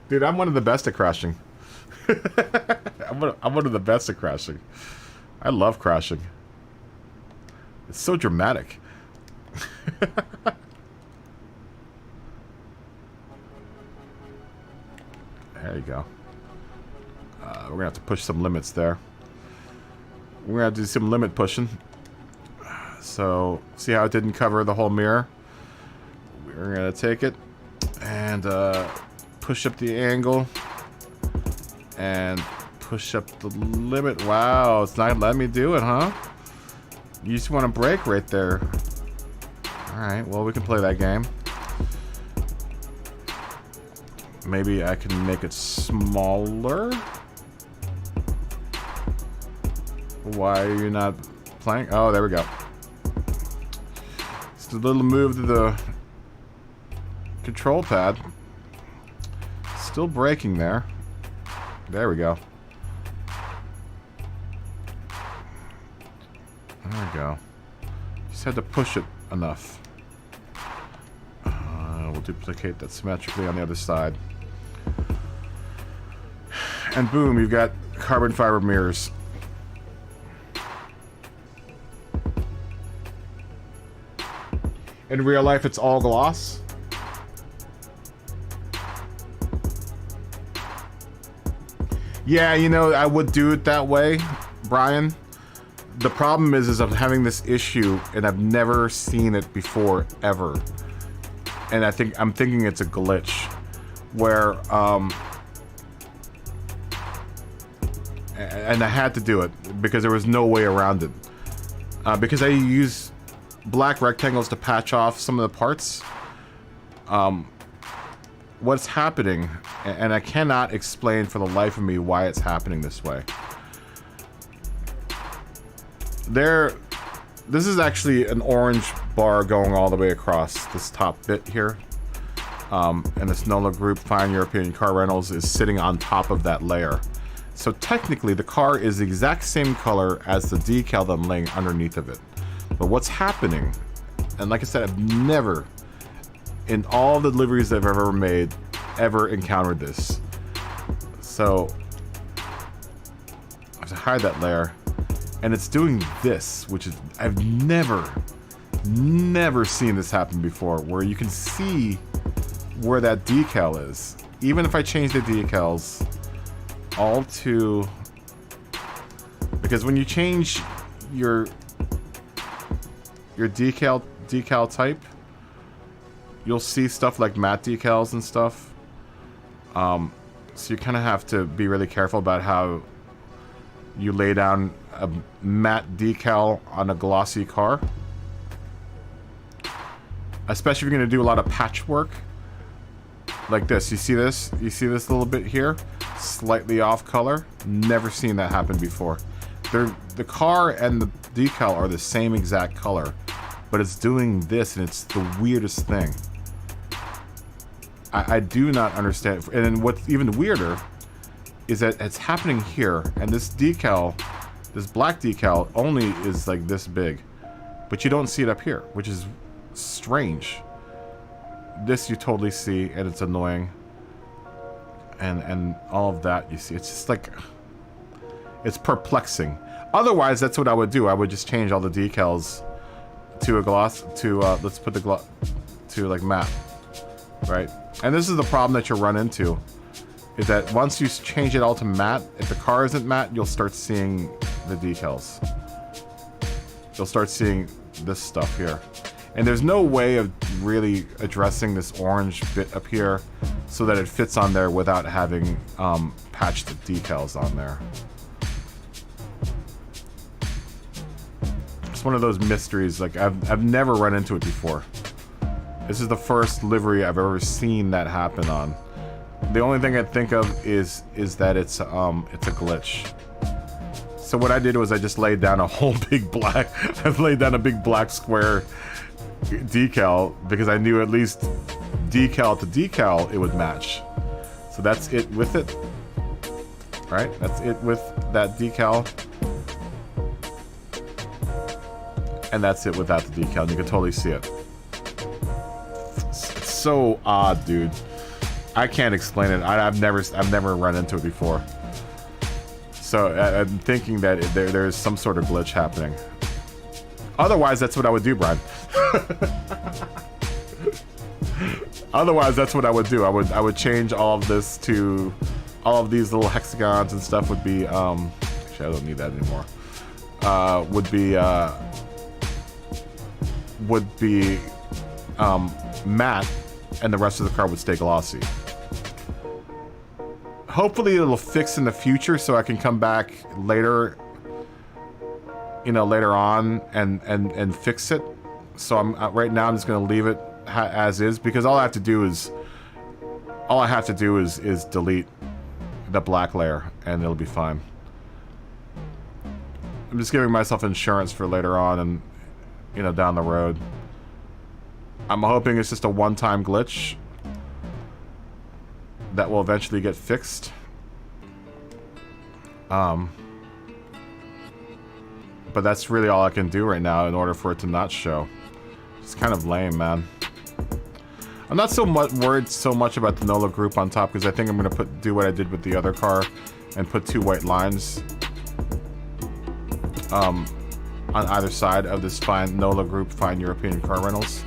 Dude, I'm one of the best at crashing. I'm one of the best at crashing. I love crashing. It's so dramatic. There you go. We're gonna have to push some limits there. We're gonna have to do some limit pushing. So, see how it didn't cover the whole mirror? We're gonna take it and push up the angle and push up the limit. Wow, it's not letting me do it, huh? You just want to brake right there. Alright, well, we can play that game. Maybe I can make it smaller? Why are you not playing? Oh, there we go. Just a little move to the control pad. Still braking there. There we go. There we go. Just had to push it enough. We'll duplicate that symmetrically on the other side. And boom, you've got carbon fiber mirrors. In real life, it's all gloss. Yeah, you know, I would do it that way, Brian. The problem is I'm having this issue, and I've never seen it before, ever. And I'm thinking it's a glitch, where and I had to do it because there was no way around it. Because I use black rectangles to patch off some of the parts. What's happening, and I cannot explain for the life of me why it's happening this way. This is actually an orange bar going all the way across this top bit here. And this NOLA Group Fine European Car Rentals is sitting on top of that layer. So technically, the car is the exact same color as the decal that I'm laying underneath of it. But what's happening, and like I said, I've never, in all the liveries I've ever made, ever encountered this. So I have to hide that layer, and it's doing this, which is, I've never seen this happen before, where you can see where that decal is. Even if I change the decals all to, because when you change your decal type, you'll see stuff like matte decals and stuff. So you kind of have to be really careful about how you lay down a matte decal on a glossy car, especially if you're going to do a lot of patchwork like this. You see this? You see this little bit here? Slightly off color. Never seen that happen before. The car and the decal are the same exact color, but it's doing this, and it's the weirdest thing. I do not understand. And then what's even weirder is that it's happening here, and this decal, this black decal, only is like this big, but you don't see it up here, which is strange. This you totally see, and it's annoying, and all of that you see. It's just like, it's perplexing. Otherwise, that's what I would do. I would just change all the decals to a gloss, to let's put the gloss to like matte, right? And this is the problem that you'll run into, is that once you change it all to matte, if the car isn't matte, you'll start seeing the decals. You'll start seeing this stuff here. And there's no way of really addressing this orange bit up here so that it fits on there without having patched decals on there. It's one of those mysteries. Like I've never run into it before. This is the first livery I've ever seen that happen on. The only thing I think of is that it's a glitch. So what I did was I just laid down a whole big black. I've laid down a big black square decal because I knew at least decal to decal it would match. So that's it with it. Right? That's it with that decal. And that's it without the decal. You can totally see it. It's so odd, dude. I can't explain it. I've never run into it before. So I'm thinking that there's some sort of glitch happening. Otherwise, that's what I would do, Brian. Otherwise, that's what I would do. I would change all of this to all of these little hexagons and stuff would be actually I don't need that anymore. Would be matte, and the rest of the car would stay glossy. Hopefully it'll fix in the future so I can come back later, you know, later on and fix it. So right now I'm just gonna leave it as is, because all I have to do is delete the black layer and it'll be fine. I'm just giving myself insurance for later on and, you know, down the road. I'm hoping it's just a one-time glitch that will eventually get fixed. But that's really all I can do right now in order for it to not show. It's kind of lame, man. I'm not so much worried so much about the NOLA group on top, because I think I'm gonna do what I did with the other car and put 2 white lines on either side of this fine NOLA group, fine European car rentals.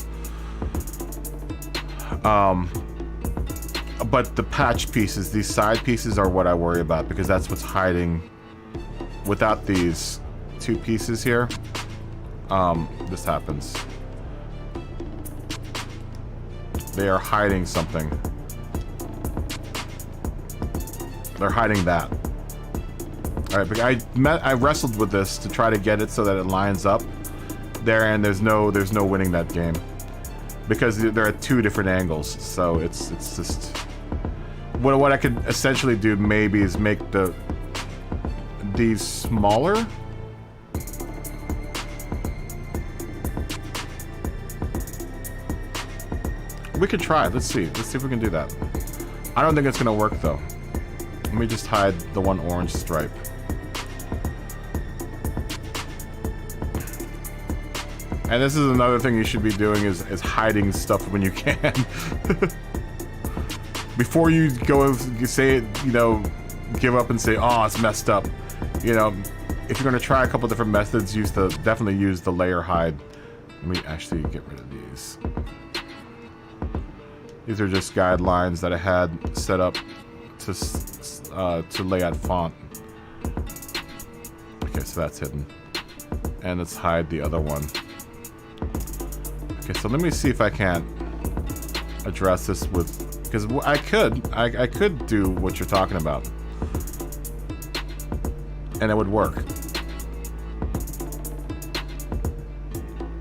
But the patch pieces, these side pieces, are what I worry about, because that's what's hiding. Without these 2 pieces here, this happens. They are hiding something. They're hiding that. Alright, but I wrestled with this to try to get it so that it lines up there, and there's no winning that game. Because they're at 2 different angles, so it's just... What I could essentially do maybe is make these smaller. We could try. Let's see if we can do that. I don't think it's gonna work though. Let me just hide the one orange stripe. And this is another thing you should be doing is hiding stuff when you can. Before you go and say, you know, give up and say, oh, it's messed up. You know, if you're going to try a couple different methods, definitely use the layer hide. Let me actually get rid of these. These are just guidelines that I had set up to lay out font. Okay, so that's hidden. And let's hide the other one. Okay, so let me see if I can't address this with, because I could do what you're talking about, and it would work.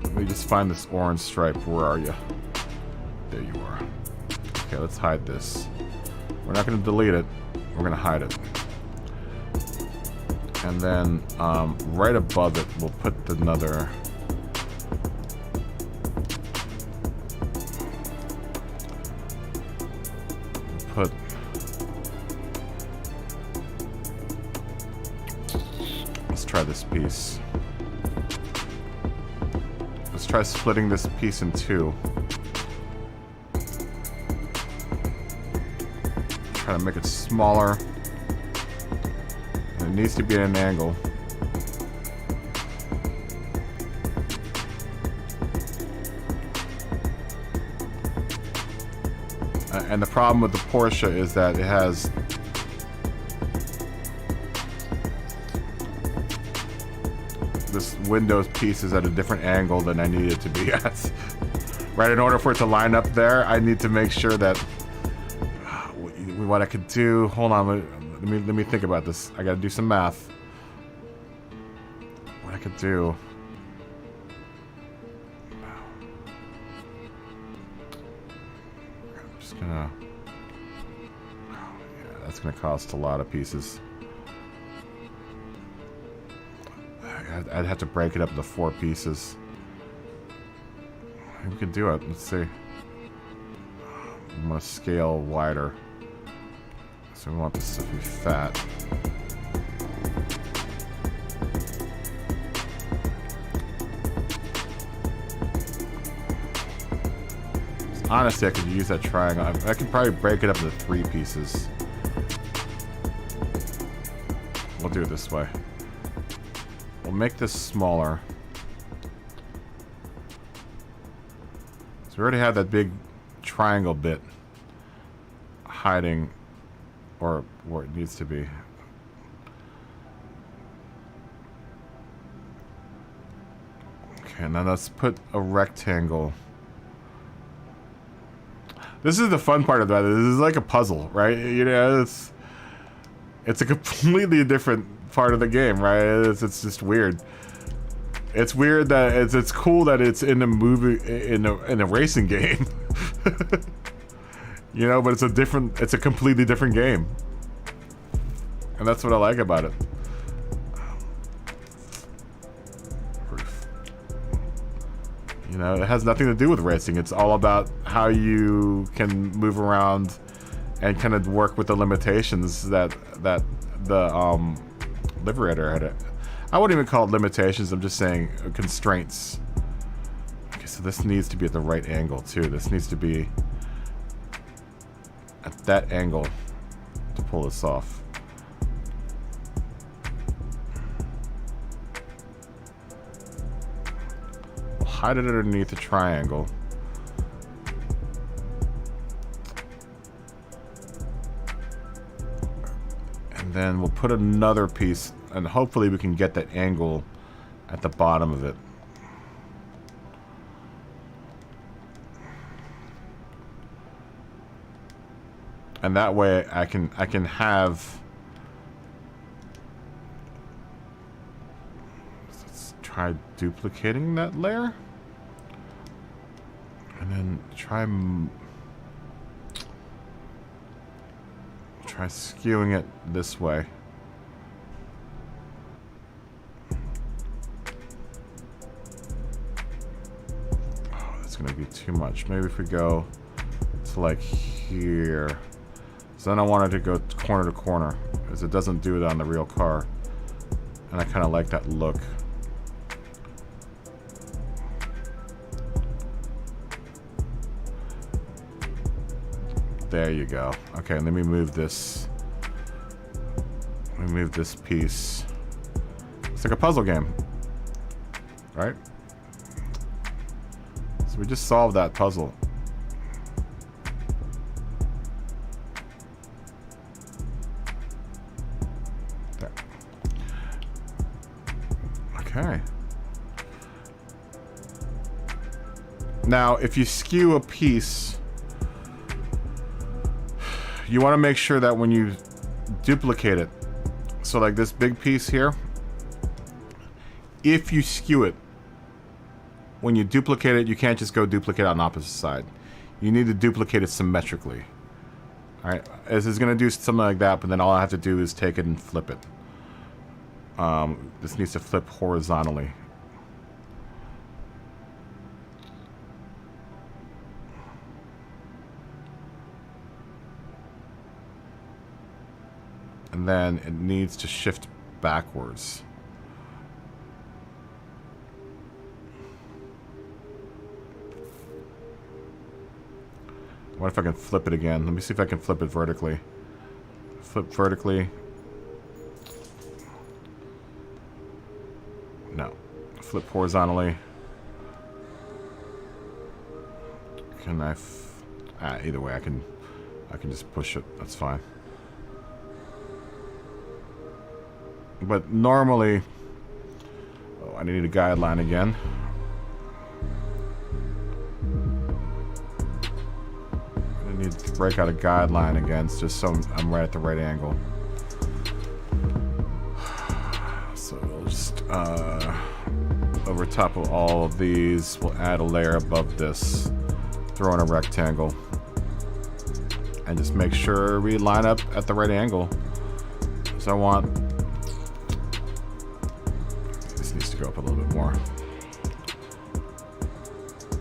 Let me just find this orange stripe. Where are you? There you are. Okay, let's hide this. We're not going to delete it. We're going to hide it. And then right above it, we'll put another. Let's try this piece. Let's try splitting this piece in two. Try to make it smaller. And it needs to be at an angle. And the problem with the Porsche is that it has this Windows piece is at a different angle than I need it to be at. Right, in order for it to line up there, I need to make sure that what I could do. Hold on, let me think about this. I gotta do some math. What I could do. Yeah, that's gonna cost a lot of pieces. I'd have to break it up into 4 pieces. We can do it. Let's see. I'm gonna scale wider. So we want this to be fat. Honestly, I could use that triangle. I could probably break it up into 3 pieces. We'll do it this way. We'll make this smaller. So we already have that big triangle bit hiding, or where it needs to be. Okay, now let's put a rectangle. This is the fun part about it. This is like a puzzle, right? You know, it's a completely different part of the game, right? It's just weird. It's weird that it's cool that it's in a movie, in a racing game. You know, but it's a completely different game. And that's what I like about it. You know, it has nothing to do with racing. It's all about how you can move around and kind of work with the limitations that the Liberator had. I wouldn't even call it limitations. I'm just saying constraints. Okay, so this needs to be at the right angle too. This needs to be at that angle to pull this off. Hide it underneath the triangle. And then we'll put another piece, and hopefully we can get that angle at the bottom of it. And that way I can have, let's try duplicating that layer. And then try skewing it this way. Oh, that's gonna be too much. Maybe if we go to like here, So then I wanted to go corner to corner, because it doesn't do it on the real car. And I kind of like that look. There you go. Okay, let me move this. Let me move this piece. It's like a puzzle game, right? So we just solved that puzzle. There. Okay. Now, if you skew a piece, you want to make sure that when you duplicate it, so like this big piece here, if you skew it, when you duplicate it, you can't just go duplicate on the opposite side. You need to duplicate it symmetrically. Alright, this is going to do something like that, but then all I have to do is take it and flip it. This needs to flip horizontally. And then it needs to shift backwards. What if I can flip it again? Let me see if I can flip it vertically. Flip vertically. No. Flip horizontally. Can I either way I can just push it. That's fine. But normally, oh, I need a guideline again. I need to break out a guideline again, just so I'm right at the right angle. So we'll just over top of all of these, we'll add a layer above this, throw in a rectangle, and just make sure we line up at the right angle. So I want. Go up a little bit more.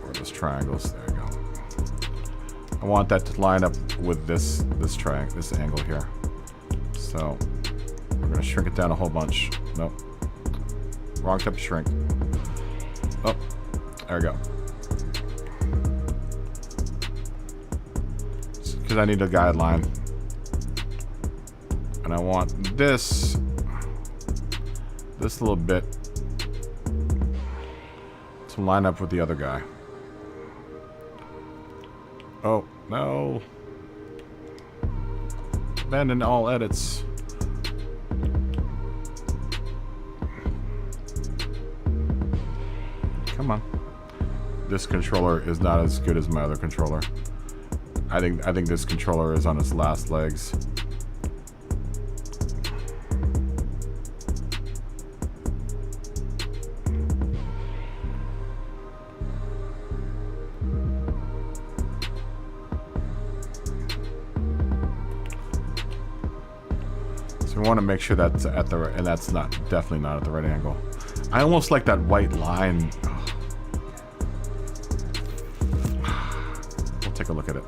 Or those triangles. There you go. I want that to line up with this triangle, this angle here. So we're gonna shrink it down a whole bunch. Nope. Wrong type of shrink. Oh, there we go. Because I need a guideline. And I want this little bit to line up with the other guy. Oh, no. Abandon all edits. Come on. This controller is not as good as my other controller. I think this controller is on its last legs. So we want to make sure that's at the right, and that's definitely not at the right angle. I almost like that white line. We'll take a look at it.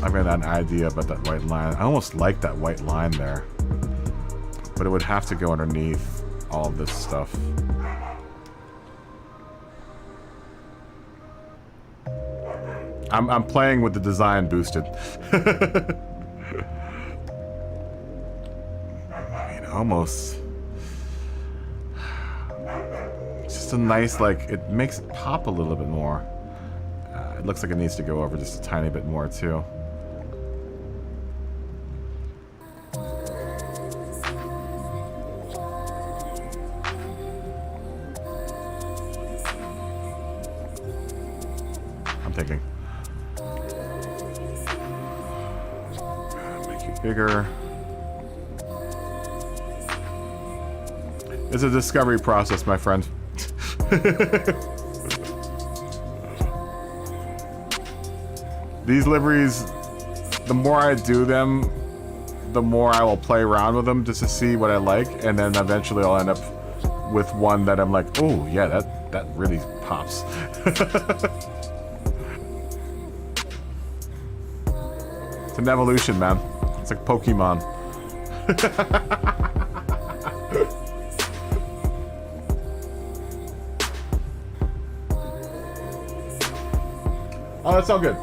I've got an idea about that white line. I almost like that white line there, but it would have to go underneath all of this stuff. I'm playing with the design boosted. I mean, almost. It's just a nice, like, it makes it pop a little bit more. It looks like it needs to go over just a tiny bit more too. I'm thinking. Make it bigger. It's a discovery process, my friend. These liveries, the more I do them, the more I will play around with them just to see what I like, and then eventually I'll end up with one that I'm like, oh yeah, that really pops. It's an evolution, man. It's like Pokemon. Oh, that's all good.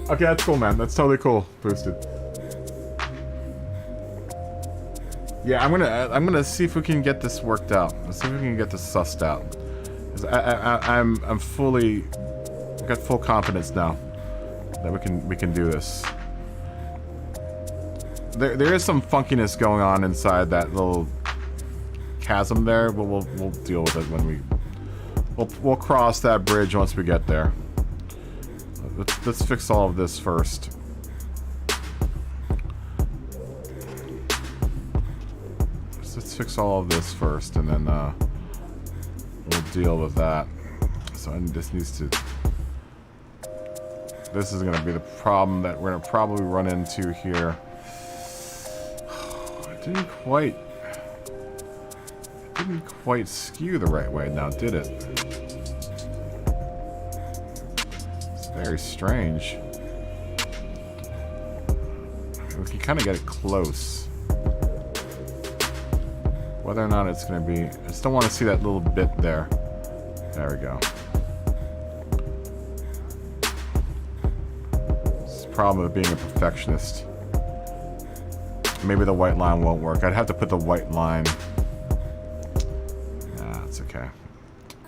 Okay, that's cool, man. That's totally cool. Boosted. Yeah, I'm gonna see if we can get this worked out. Let's see if we can get this sussed out. 'Cause I'm fully, I've got full confidence now that we can do this. There is some funkiness going on inside that little chasm there, but we'll deal with it when we'll cross that bridge once we get there. Let's fix all of this first. Let's fix all of this first, and then we'll deal with that. So this needs to. This is gonna be the problem that we're gonna probably run into here. It didn't quite skew the right way now, did it? It's very strange. We can kind of get it close. Whether or not it's going to be... I just don't want to see that little bit there. There we go. It's the problem with being a perfectionist. Maybe the white line won't work. I'd have to put the white line... Nah, it's okay.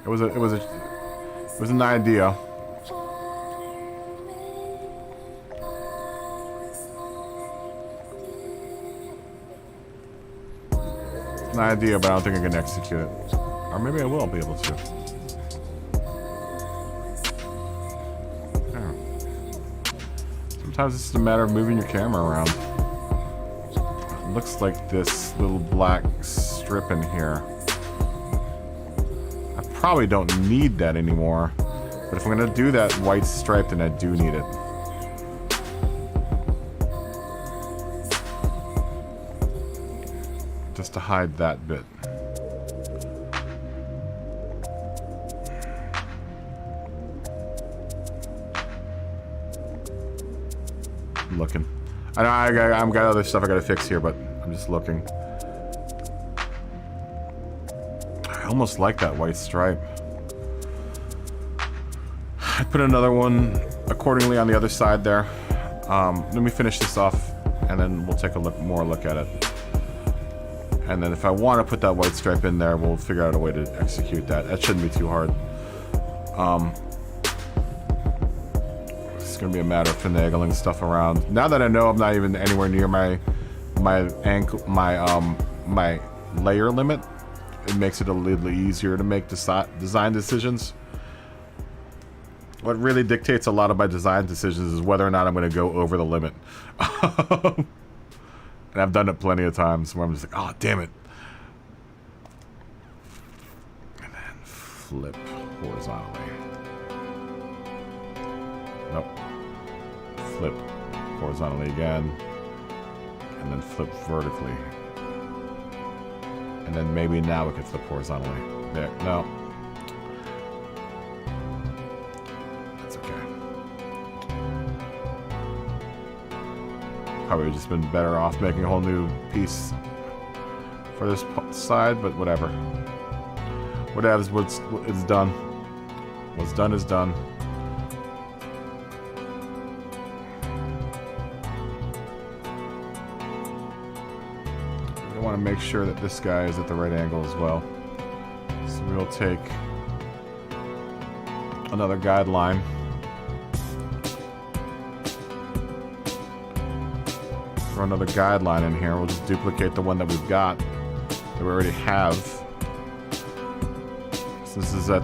It was an idea. An idea, but I don't think I can execute it. Or maybe I will be able to. Yeah. Sometimes it's just a matter of moving your camera around. It looks like this little black strip in here. I probably don't need that anymore. But if I'm gonna do that white stripe, then I do need it. Just to hide that bit. I'm looking. I know I've got other stuff I gotta fix here, but I'm just looking. I almost like that white stripe. I put another one accordingly on the other side there. Let me finish this off, and then we'll take a more look at it. And then if I want to put that white stripe in there, we'll figure out a way to execute that. That shouldn't be too hard. It's going to be a matter of finagling stuff around. Now that I know I'm not even anywhere near my layer limit, it makes it a little easier to make design decisions. What really dictates a lot of my design decisions is whether or not I'm going to go over the limit. And I've done it plenty of times where I'm just like, oh, damn it. And then flip horizontally. Nope. Flip horizontally again. And then flip vertically. And then maybe now we can flip horizontally. There. No. That's okay. Probably just been better off making a whole new piece for this side, but whatever. Whatever, it's done. What's done is done. I want to make sure that this guy is at the right angle as well. So we'll take another guideline. Throw another guideline in here. We'll just duplicate the one that we've got, that we already have. So this is it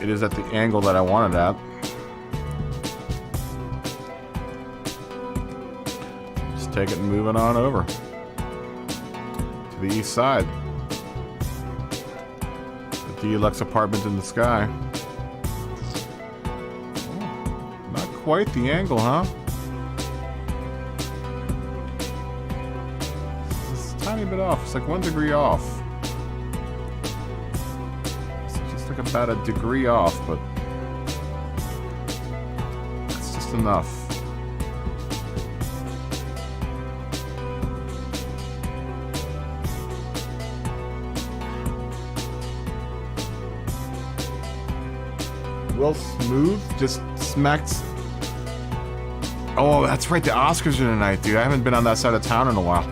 is at the angle that I want it at. Just take it and move it on over to the east side. The deluxe apartment in the sky. Oh, not quite the angle, huh? Tiny bit off. It's like 1 degree off. It's just a like about a degree off, but it's just enough. Will Smooth just smacked. Oh, that's right. The Oscars are tonight, dude. I haven't been on that side of town in a while.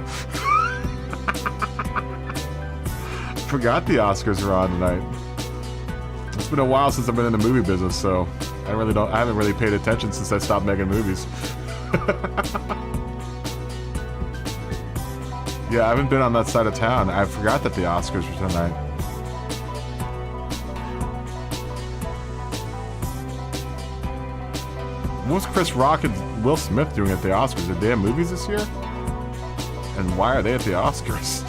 Forgot the Oscars are on tonight. It's been a while since I've been in the movie business, so I haven't really paid attention since I stopped making movies. Yeah, I haven't been on that side of town. I forgot that the Oscars were tonight. What was Chris Rock and Will Smith doing at the Oscars? Did they have movies this year? And why are they at the Oscars?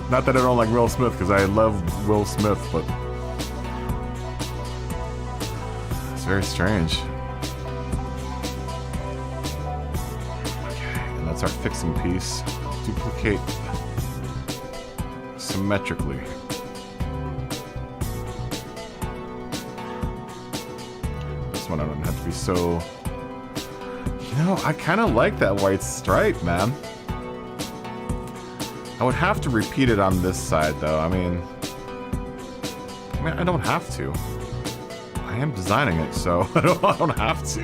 Not that I don't like Will Smith, because I love Will Smith, but it's very strange. Okay, and that's our fixing piece. Duplicate symmetrically. This one I don't have to be so... You know, I kind of like that white stripe, man. I would have to repeat it on this side, though. I mean, I don't have to. I am designing it, so I don't have to.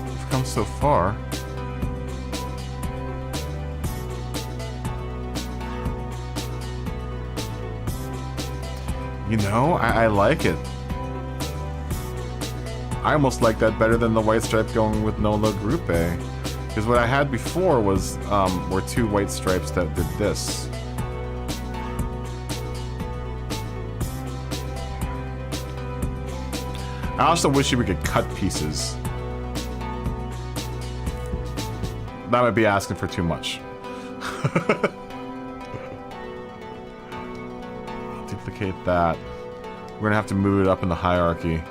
We've come so far. You know, I like it. I almost like that better than the white stripe going with Nolo Group A. Because what I had before was were two white stripes that did this. I also wish we could cut pieces. That might be asking for too much. Duplicate that. We're gonna have to move it up in the hierarchy.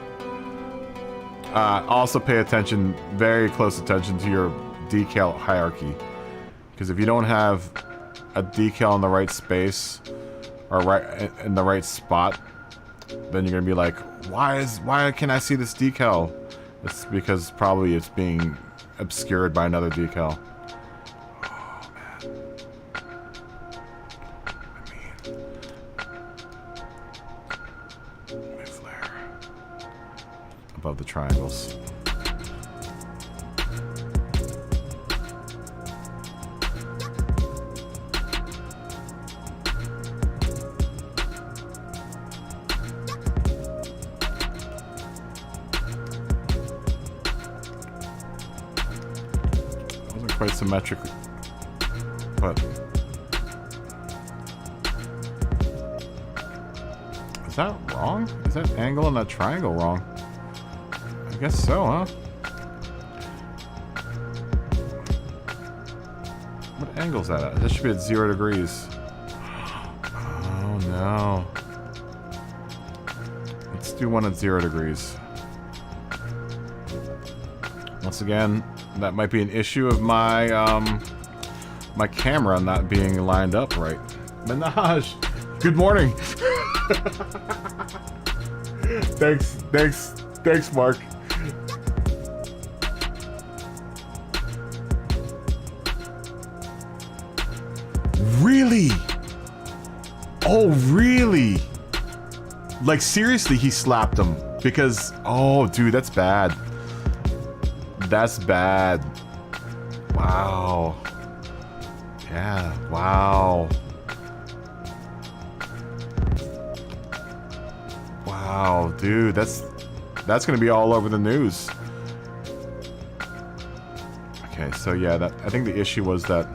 Also pay attention, very close attention to your decal hierarchy. Because if you don't have a decal in the right space, or right in the right spot, then you're gonna be like, why can't I see this decal? It's because probably it's being obscured by another decal. Oh man. Let me flare above the triangles. Wasn't quite symmetric, but is that wrong? Is that angle and that triangle wrong? I guess so, huh? What angle is that at? That should be at 0 degrees. Oh no. Let's do one at 0 degrees. Once again, that might be an issue of my my camera not being lined up right. Minaj, good morning. Thanks, Mark. Really? Oh, really? Like, seriously, he slapped him. Because, oh, dude, that's bad. That's bad. Wow. Yeah, wow. Wow, dude, that's gonna be all over the news. Okay, so yeah, I think the issue was that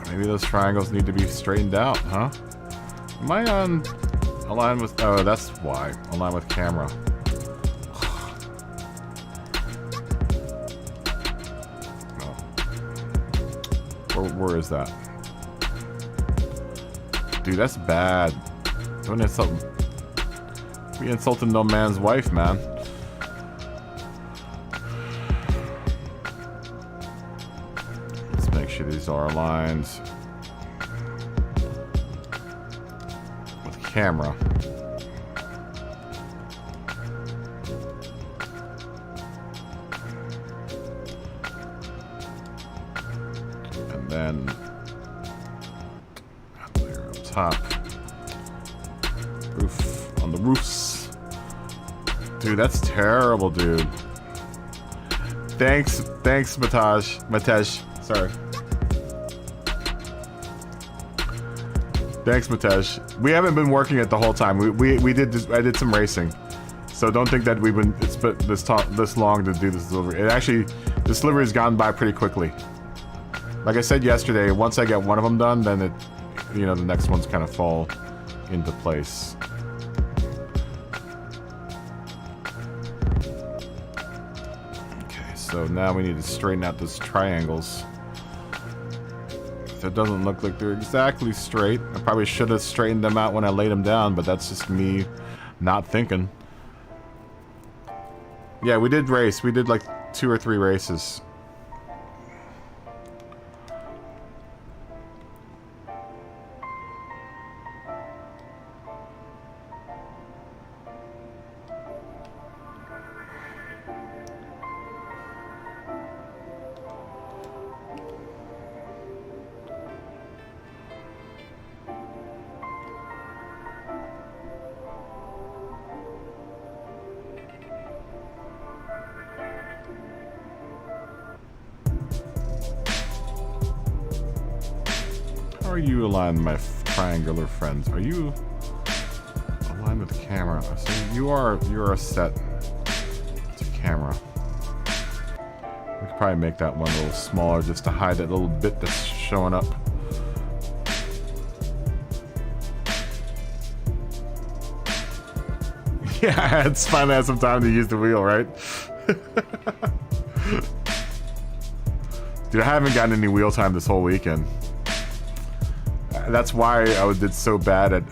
maybe those triangles need to be straightened out, huh? Am I on align with? Oh, that's why. Align with camera. Oh. Where is that? Dude, that's bad. Don't insult. We insulted no man's wife, man. these are aligned with camera. And then there on top. Roof on the roofs. Dude, that's terrible, dude. Thanks, Matej. Sorry. Thanks, Matej. We haven't been working it the whole time. We did this, I did some racing, so don't think that we've been it's been this long to do this delivery. It actually, this delivery has gone by pretty quickly. Like I said yesterday, once I get one of them done, then it, you know, the next ones kind of fall into place. So now we need to straighten out those triangles. So it doesn't look like they're exactly straight. I probably should have straightened them out when I laid them down, but that's just me not thinking. Yeah, we did race. We did like 2 or 3 races. How are you aligned, my triangular friends? Are you aligned with the camera? So you're set to camera. We could probably make that one a little smaller just to hide that little bit that's showing up. Yeah, it's finally had some time to use the wheel, right? Dude, I haven't gotten any wheel time this whole weekend. That's why I did so bad at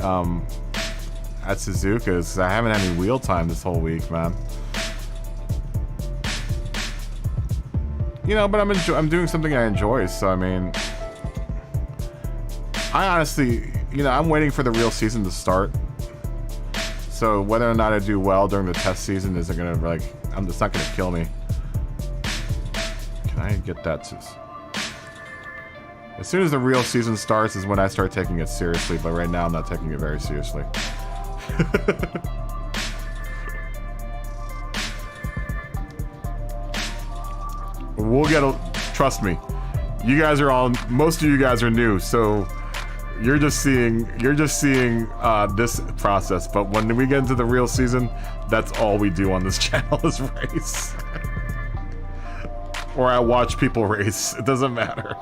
Suzuka, is I haven't had any wheel time this whole week, man. You know, but I'm doing something I enjoy, so I mean, I honestly, you know, I'm waiting for the real season to start. So whether or not I do well during the test season isn't gonna, like, it's not gonna kill me. Can I get that to... As soon as the real season starts is when I start taking it seriously, but right now I'm not taking it very seriously. We'll get a... Trust me. You guys are all... Most of you guys are new, so you're just seeing this process, but when we get into the real season, that's all we do on this channel is race. Or I watch people race. It doesn't matter.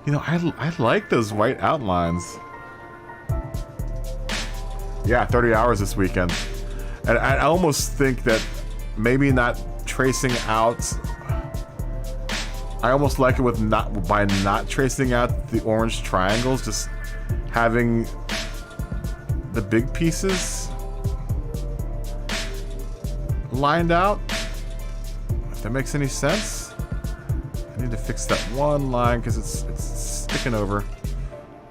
You know, I like those white outlines. Yeah, 30 hours this weekend. And I almost think that maybe not tracing out... I almost like it with by not tracing out the orange triangles, just having the big pieces lined out. If that makes any sense. I need to fix that one line because it's sticking over.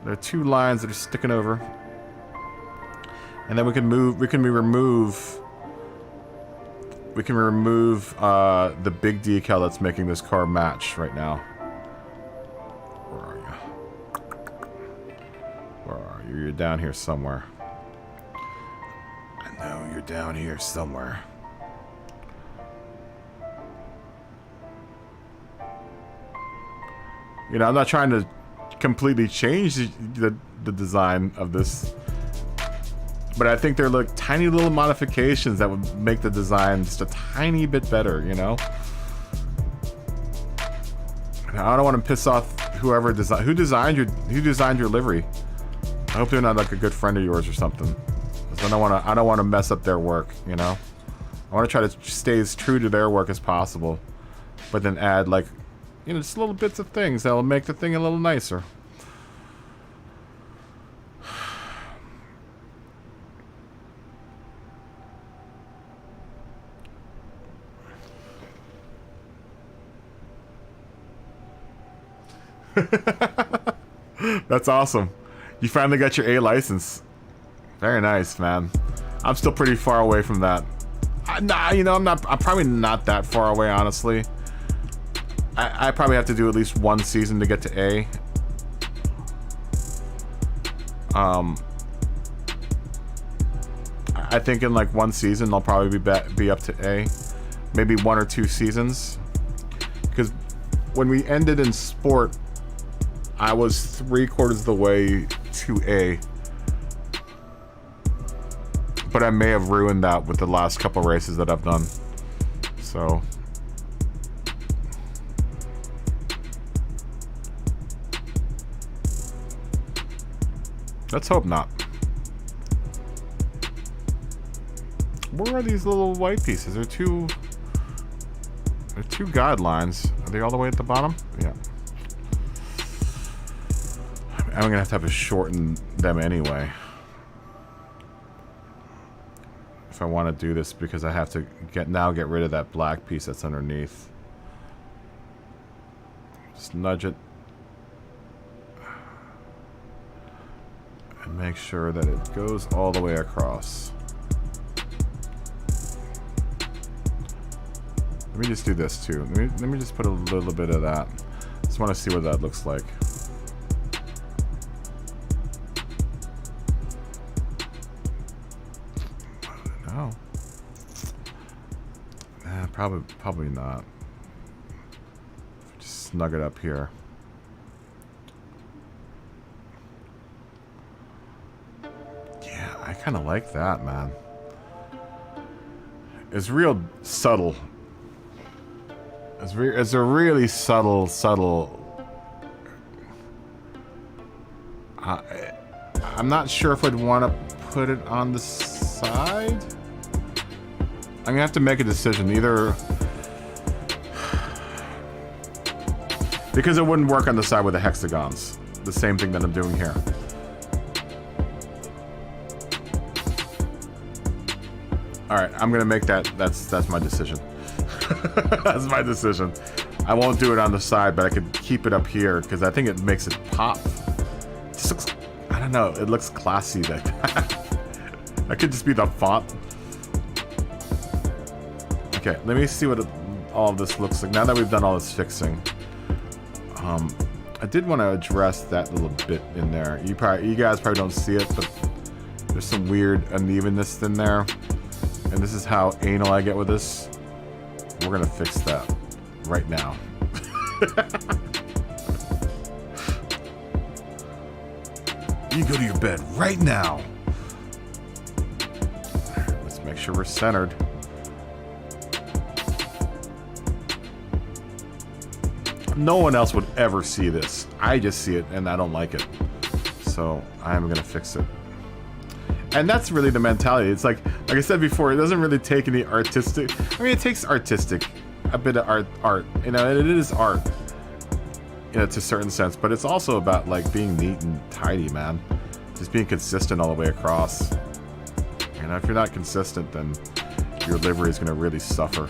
There are 2 lines that are sticking over. And then we can remove the big decal that's making this car match right now. Where are you? Where are you? You're down here somewhere. I know you're down here somewhere. You know, I'm not trying to completely change the design of this, but I think they're like tiny little modifications that would make the design just a tiny bit better, you know? I don't want to piss off whoever who designed your livery. I hope they're not like a good friend of yours or something. I don't want to mess up their work, you know? I want to try to stay as true to their work as possible, but then add, like, you know, just little bits of things that'll make the thing a little nicer. That's awesome. You finally got your A license. Very nice, man. I'm still pretty far away from that. Nah, you know, I'm probably not that far away, honestly. I probably have to do at least one season to get to A. I think in like one season I'll probably be up to A. Maybe 1 or 2 seasons. Because when we ended in sport, I was 3/4 of the way to A. But I may have ruined that with the last couple races that I've done. So let's hope not. Where are these little white pieces? They're two guidelines. Are they all the way at the bottom? Yeah. I'm gonna have to shorten them anyway. If I want to do this, because I have to get rid of that black piece that's underneath. Just nudge it. And make sure that it goes all the way across. Let me just do this too. Let me just put a little bit of that. Just want to see what that looks like. No. Probably not. Just snug it up here. Yeah, I kind of like that, man. It's real subtle. It's a really subtle. I'm not sure if I'd want to put it on the side. I'm gonna have to make a decision. Either because it wouldn't work on the side with the hexagons. The same thing that I'm doing here. All right, I'm gonna make that. That's my decision. That's my decision. I won't do it on the side, but I could keep it up here because I think it makes it pop. It just looks, I don't know, it looks classy like that. That could just be the font. Okay, let me see what all of this looks like now that we've done all this fixing. I did want to address that little bit in there. You guys probably don't see it, but there's some weird unevenness in there, and this is how anal I get with this. We're gonna fix that right now. You go to your bed right now. Let's make sure we're centered. No one else would ever see this. I just see it and I don't like it. So I'm gonna fix it. And that's really the mentality. It's like I said before, it doesn't really take any artistic. I mean, it takes artistic, a bit of art. You know, it is art, you know, to a certain sense. But it's also about like being neat and tidy, man. Just being consistent all the way across. You know, if you're not consistent, then your livery is going to really suffer.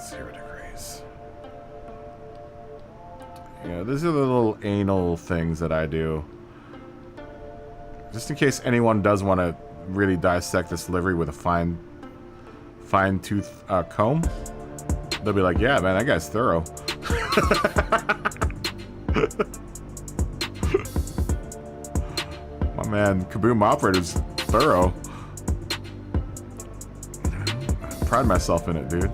0 degrees. Yeah, these are the little anal things that I do. Just in case anyone does want to really dissect this livery with a fine tooth comb, they'll be like, yeah, man, that guy's thorough. My man, Kaboom Operator's thorough. I pride myself in it, dude.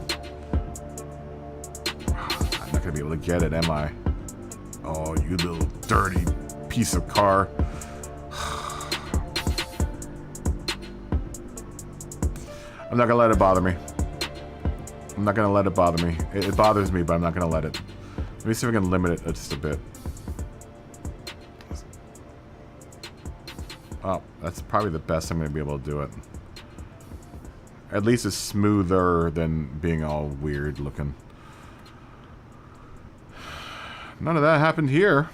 I'm not gonna be able to get it, am I? Oh, you little dirty piece of car. I'm not gonna let it bother me. I'm not gonna let it bother me. It bothers me, but I'm not gonna let it. Let me see if I can limit it just a bit. Oh, that's probably the best I'm gonna be able to do it. At least it's smoother than being all weird looking. None of that happened here.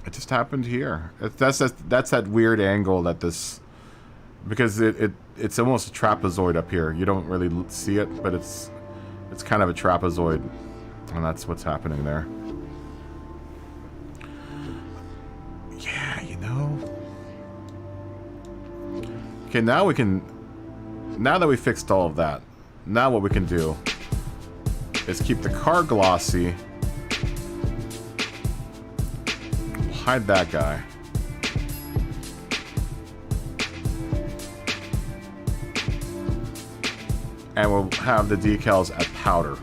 It just happened here. That's that weird angle that this, because it's almost a trapezoid up here. You don't really see it, but it's kind of a trapezoid, and that's what's happening there. Okay, now we can... Now that we fixed all of that, now what we can do is keep the car glossy. We'll hide that guy. And we'll have the decals at powder.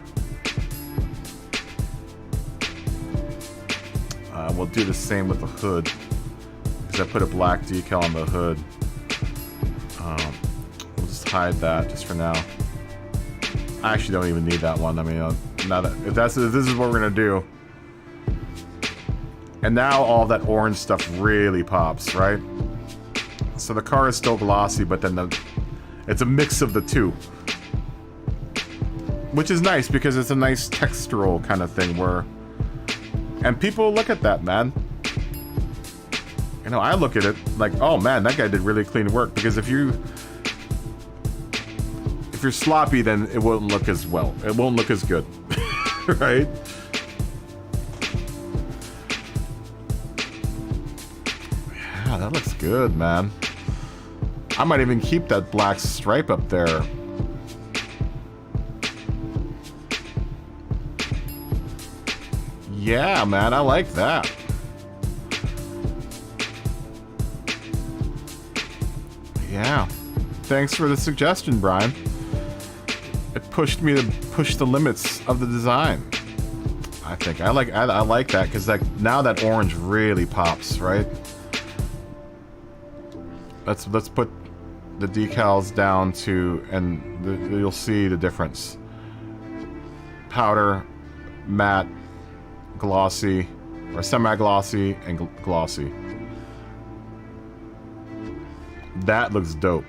We'll do the same with the hood, because I put a black decal on the hood. We'll just hide that just for now. I actually don't even need that one. I mean, now that if this is what we're gonna do, and now all that orange stuff really pops, right? So the car is still glossy, but then it's a mix of the two. Which is nice, because it's a nice textural kind of thing where... And people look at that, man. You know, I look at it like, oh man, that guy did really clean work. Because if you're sloppy, then it won't look as well. It won't look as good. Right? Yeah, that looks good, man. I might even keep that black stripe up there. Yeah, man, I like that. Yeah. Thanks for the suggestion, Brian. It pushed me to push the limits of the design. I think I like that, because like now that orange really pops, right? Let's put the decals down to, and you'll see the difference. Powder, matte, glossy, or semi-glossy, and glossy. That looks dope.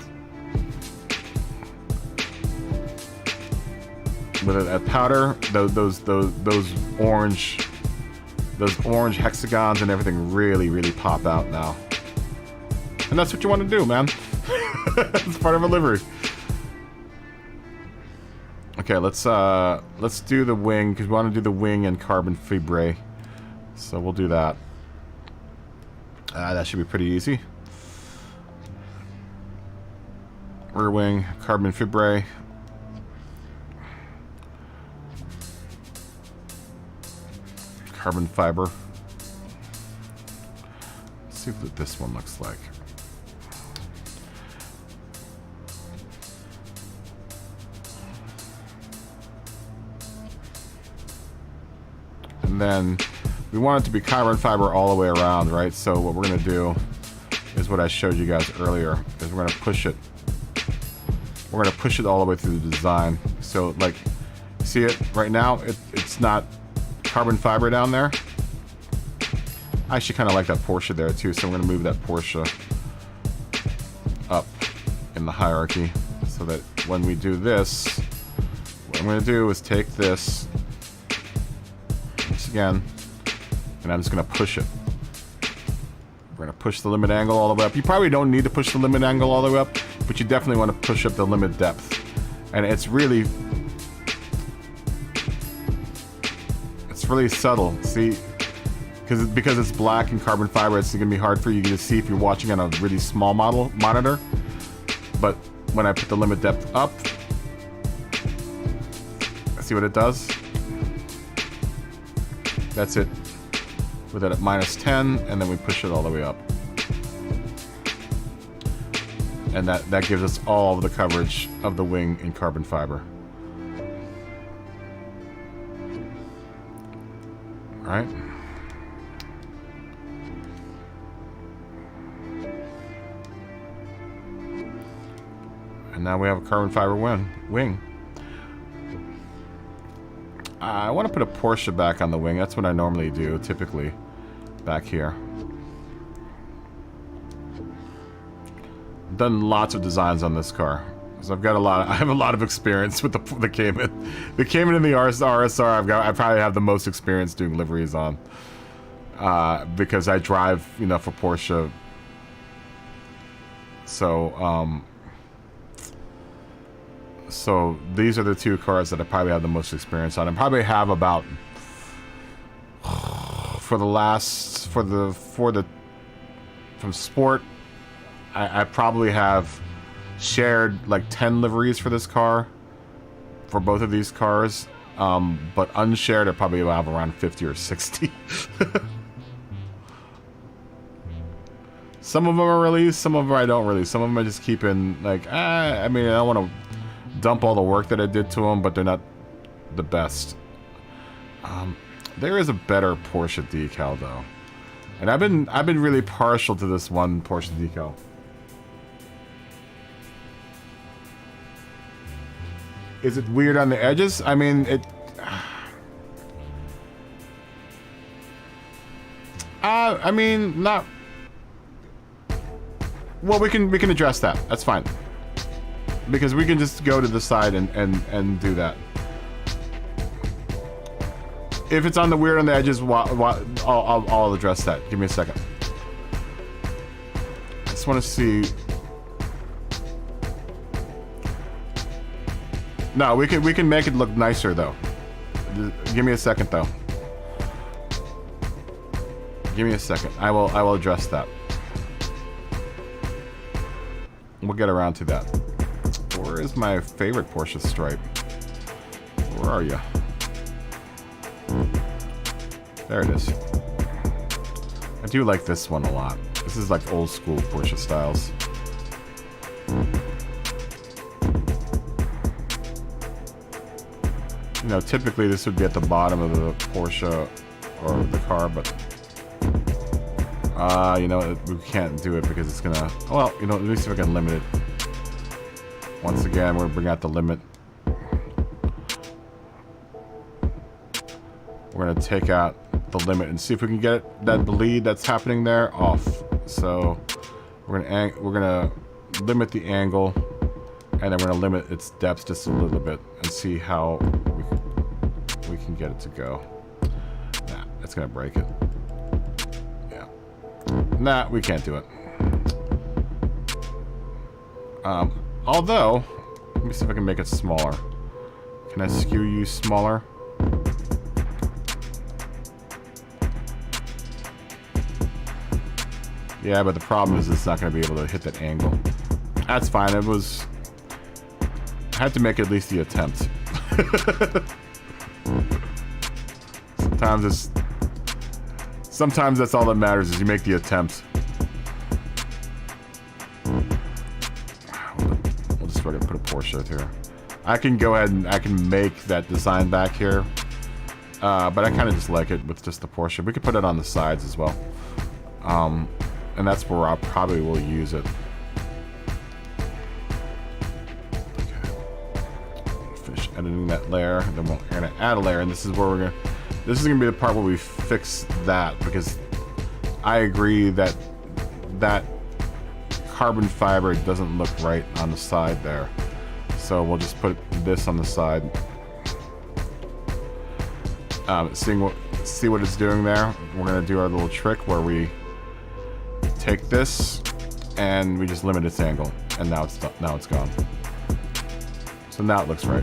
With it at powder, those orange hexagons and everything really pop out now. And that's what you want to do, man. It's part of a livery. Okay, let's do the wing, because we want to do the wing in carbon fibre. So we'll do that. That should be pretty easy. Rear wing, carbon fibre. Carbon fiber. Let's see what this one looks like. And then we want it to be carbon fiber all the way around, right? So what we're going to do is what I showed you guys earlier, is we're going to push it. We're going to push it all the way through the design. So like, see it right now? It's not carbon fiber down there. I actually kind of like that Porsche there too, so I'm going to move that Porsche up in the hierarchy, so that when we do this, what I'm going to do is take this again, and I'm just going to push it. We're going to push the limit angle all the way up. You probably don't need to push the limit angle all the way up, but you definitely want to push up the limit depth. And it's really subtle. See, because it's black and carbon fiber, it's going to be hard for you to see if you're watching on a really small monitor. But when I put the limit depth up, see what it does? That's it. With it at -10, and then we push it all the way up. And that gives us all of the coverage of the wing in carbon fiber. Right? And now we have a carbon fiber wing. I want to put a Porsche back on the wing. That's what I normally do, typically, back here. Done lots of designs on this car, so I have a lot of experience with the Cayman. The Cayman and the RSR, I probably have the most experience doing liveries on, because I drive, you know, for Porsche. So these are the two cars that I probably have the most experience on. I probably have about from sport, I probably have shared like 10 liveries for this car, for both of these cars, but unshared I probably have around 50 or 60. Some of them are released, some of them I don't release. Some of them I just keep in, like, I mean, I don't want to dump all the work that I did to them, but they're not the best. There is a better Porsche decal though, and I've been really partial to this one Porsche decal. Is it weird on the edges? I mean, it. I mean, not. Well, we can address that. That's fine, because we can just go to the side and do that. If it's on the weird on the edges, I'll address that. Give me a second. I just want to see. No, we can make it look nicer though. Give me a second though. Give me a second. I will address that. We'll get around to that. Where is my favorite Porsche stripe? Where are you? There it is. I do like this one a lot. This is like old school Porsche styles. You know, typically this would be at the bottom of the Porsche or the car, but you know, we can't do it because it's gonna, well, you know, let me see if I can limit it. Once again, we're gonna bring out the limit. We're gonna take out the limit and see if we can get that bleed that's happening there off. So we're gonna limit the angle, and then we're gonna limit its depth just a little bit and see how we can get it to go. Nah, it's gonna break it. Yeah. Nah, we can't do it. Although, let me see if I can make it smaller. Can I skew you smaller? Yeah, but the problem is it's not going to be able to hit that angle. That's fine. It was... I had to make at least the attempt. Sometimes that's all that matters, is you make the attempt. We'll just put a Porsche here. I can go ahead and I can make that design back here. But I kind of just like it with just the Porsche. We could put it on the sides as well. And that's where I probably will use it. Okay. Finish editing that layer. Then we're gonna add a layer, and this is where this is gonna be the part where we fix that, because I agree that that carbon fiber doesn't look right on the side there. So we'll just put this on the side. See what it's doing there. We're gonna do our little trick where we take this and we just limit its angle, and now it's gone. So now it looks right.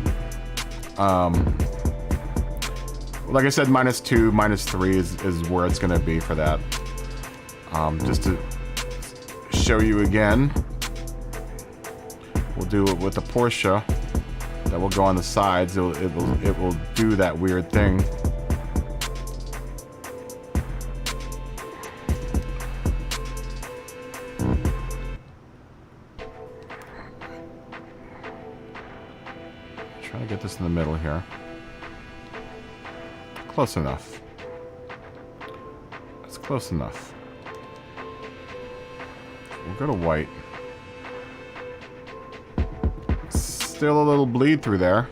Like I said, -2, -3 is where it's gonna be for that. Just to show you again, we'll do it with the Porsche. That will go on the sides. It will do that weird thing. Trying to get this in the middle here. Close enough. That's close enough. We'll go to white. Still a little bleed through there.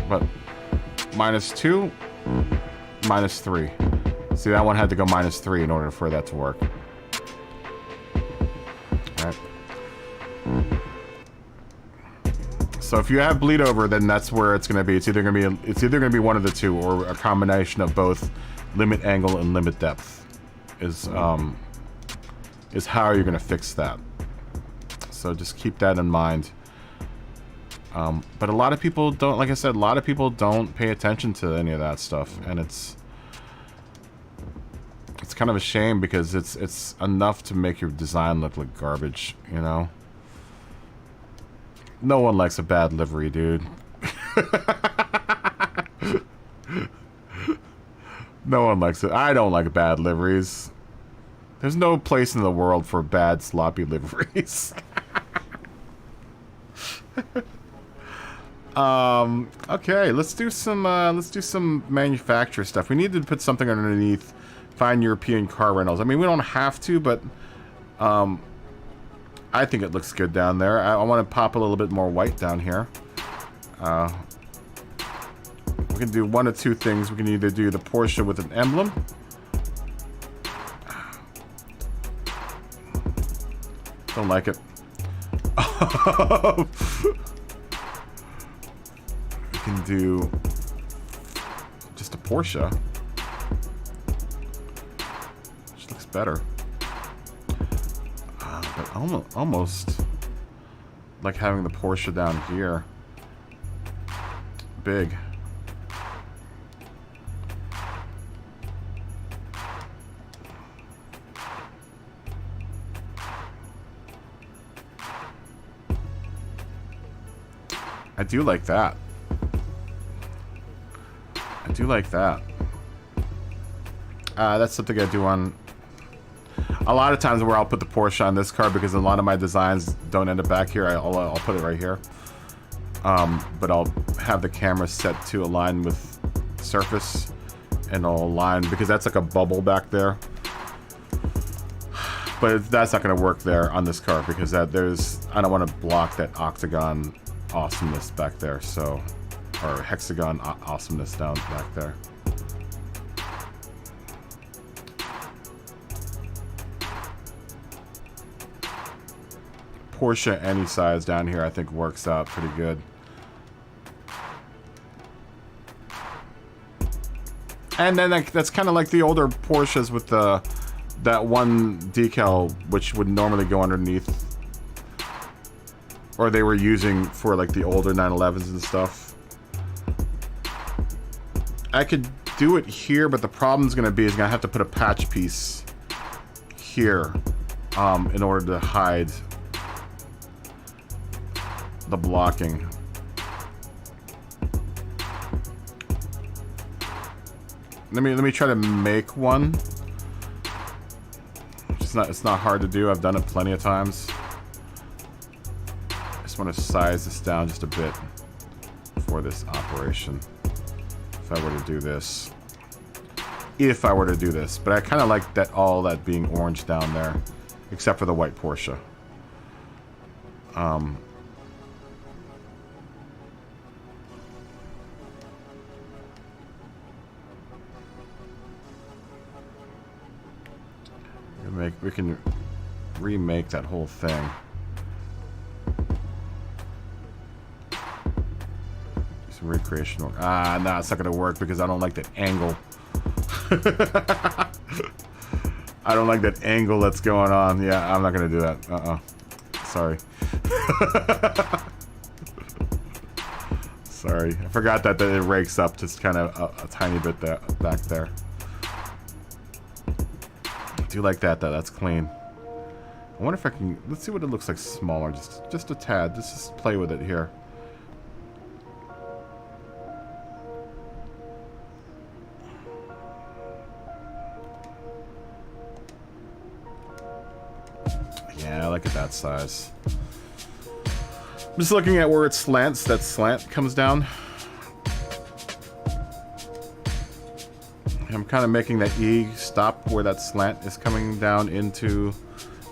But -2, -3. See, that one had to go -3 in order for that to work. Alright. So if you have bleed over, then that's where it's going to be. It's either going to be one of the two, or a combination of both limit angle and limit depth is how you're going to fix that. So just keep that in mind. But a lot of people don't, like I said, a lot of people don't pay attention to any of that stuff, and it's kind of a shame, because it's enough to make your design look like garbage, you know. No one likes a bad livery, dude. No one likes it. I don't like bad liveries. There's no place in the world for bad, sloppy liveries. Okay, let's do some manufacturer stuff. We need to put something underneath fine European car rentals. I mean, we don't have to, but I think it looks good down there. I want to pop a little bit more white down here. We can do one of two things. We can either do the Porsche with an emblem. Don't like it. We can do just a Porsche. Which looks better. But almost like having the Porsche down here. Big. I do like that. I do like that. That's something I do on a lot of times where I'll put the Porsche on this car because a lot of my designs don't end up back here. I'll put it right here. But I'll have the camera set to align with the surface and I'll align because that's like a bubble back there. But that's not going to work there on this car because I don't want to block that octagon awesomeness back there, so, or hexagon awesomeness down back there. Porsche any size down here I think works out pretty good. And then that's kind of like the older Porsches with that one decal which would normally go underneath, or they were using for like the older 911s and stuff. I could do it here, but the problem's gonna be is gonna have to put a patch piece here in order to hide the blocking. Let me try to make one. It's not hard to do. I've done it plenty of times. I just want to size this down just a bit for this operation. If I were to do this. If I were to do this. But I kind of like all that being orange down there. Except for the white Porsche. We can remake that whole thing. Some recreation work. No, it's not gonna work because I don't like that angle. I don't like that angle that's going on. Yeah, I'm not gonna do that. Sorry. Sorry. I forgot that it rakes up just kind of a tiny bit back there. I do like that though. That's clean. I wonder if I can. Let's see what it looks like smaller. Just a tad. Just play with it here. Yeah, I like it that size. I'm just looking at where it slants. That slant comes down. I'm kind of making that E stop where that slant is coming down into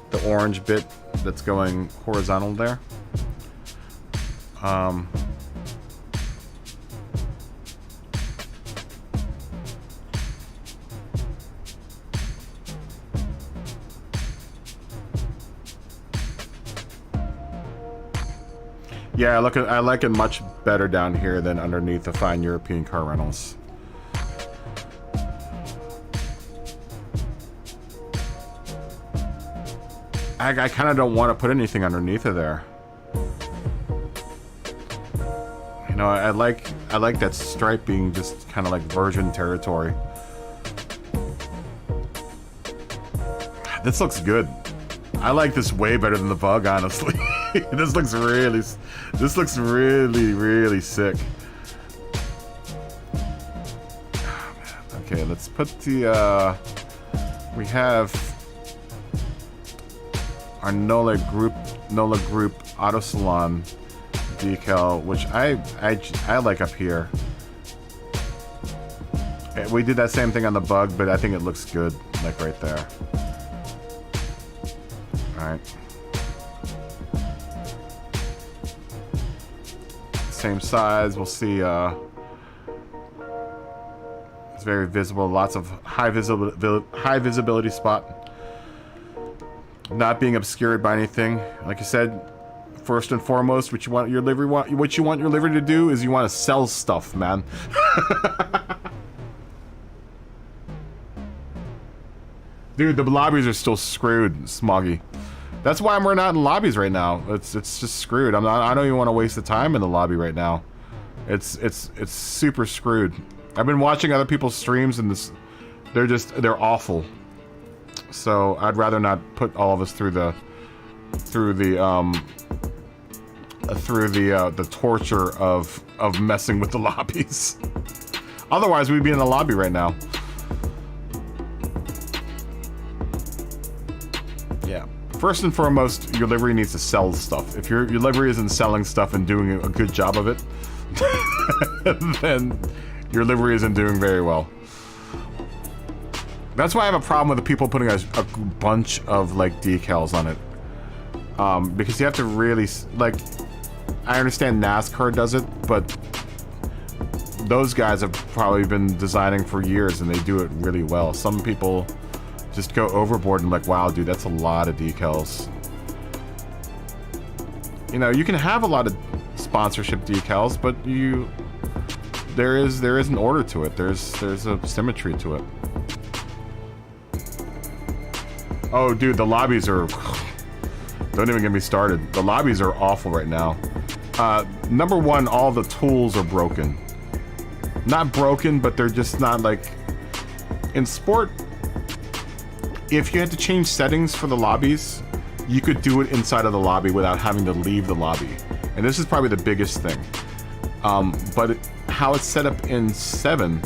the orange bit that's going horizontal there. Yeah, I like it much better down here than underneath the fine European car rentals. I kind of don't want to put anything underneath of there. You know, I like that stripe being just kind of like virgin territory. This looks good. I like this way better than the bug, honestly. This looks really sick. Oh, man. Okay, let's put the we have our NOLA group auto salon decal, which I like up here. We did that same thing on the bug, but I think it looks good, like right there. Alright. Same size, we'll see, it's very visible, lots of high visibility spot. Not being obscured by anything. Like I said, first and foremost, what you want your livery to do is you want to sell stuff, man. Dude, the lobbies are still screwed, Smoggy. That's why we're not in lobbies right now. It's just screwed. I don't even want to waste the time in the lobby right now. It's super screwed. I've been watching other people's streams and they're awful. So I'd rather not put all of us through the torture of messing with the lobbies. Otherwise, we'd be in the lobby right now. Yeah. First and foremost, your livery needs to sell stuff. If your livery isn't selling stuff and doing a good job of it, then your livery isn't doing very well. That's why I have a problem with the people putting a bunch of like decals on it. Because you have to really, like, I understand NASCAR does it, but those guys have probably been designing for years and they do it really well. Some people just go overboard and like, wow, dude, that's a lot of decals. You know, you can have a lot of sponsorship decals, but there is an order to it. There's a symmetry to it. Oh, dude, the lobbies are... Don't even get me started. The lobbies are awful right now. Number one, all the tools are broken. Not broken, but they're just not like... In sport, if you had to change settings for the lobbies, you could do it inside of the lobby without having to leave the lobby. And this is probably the biggest thing. But how it's set up in 7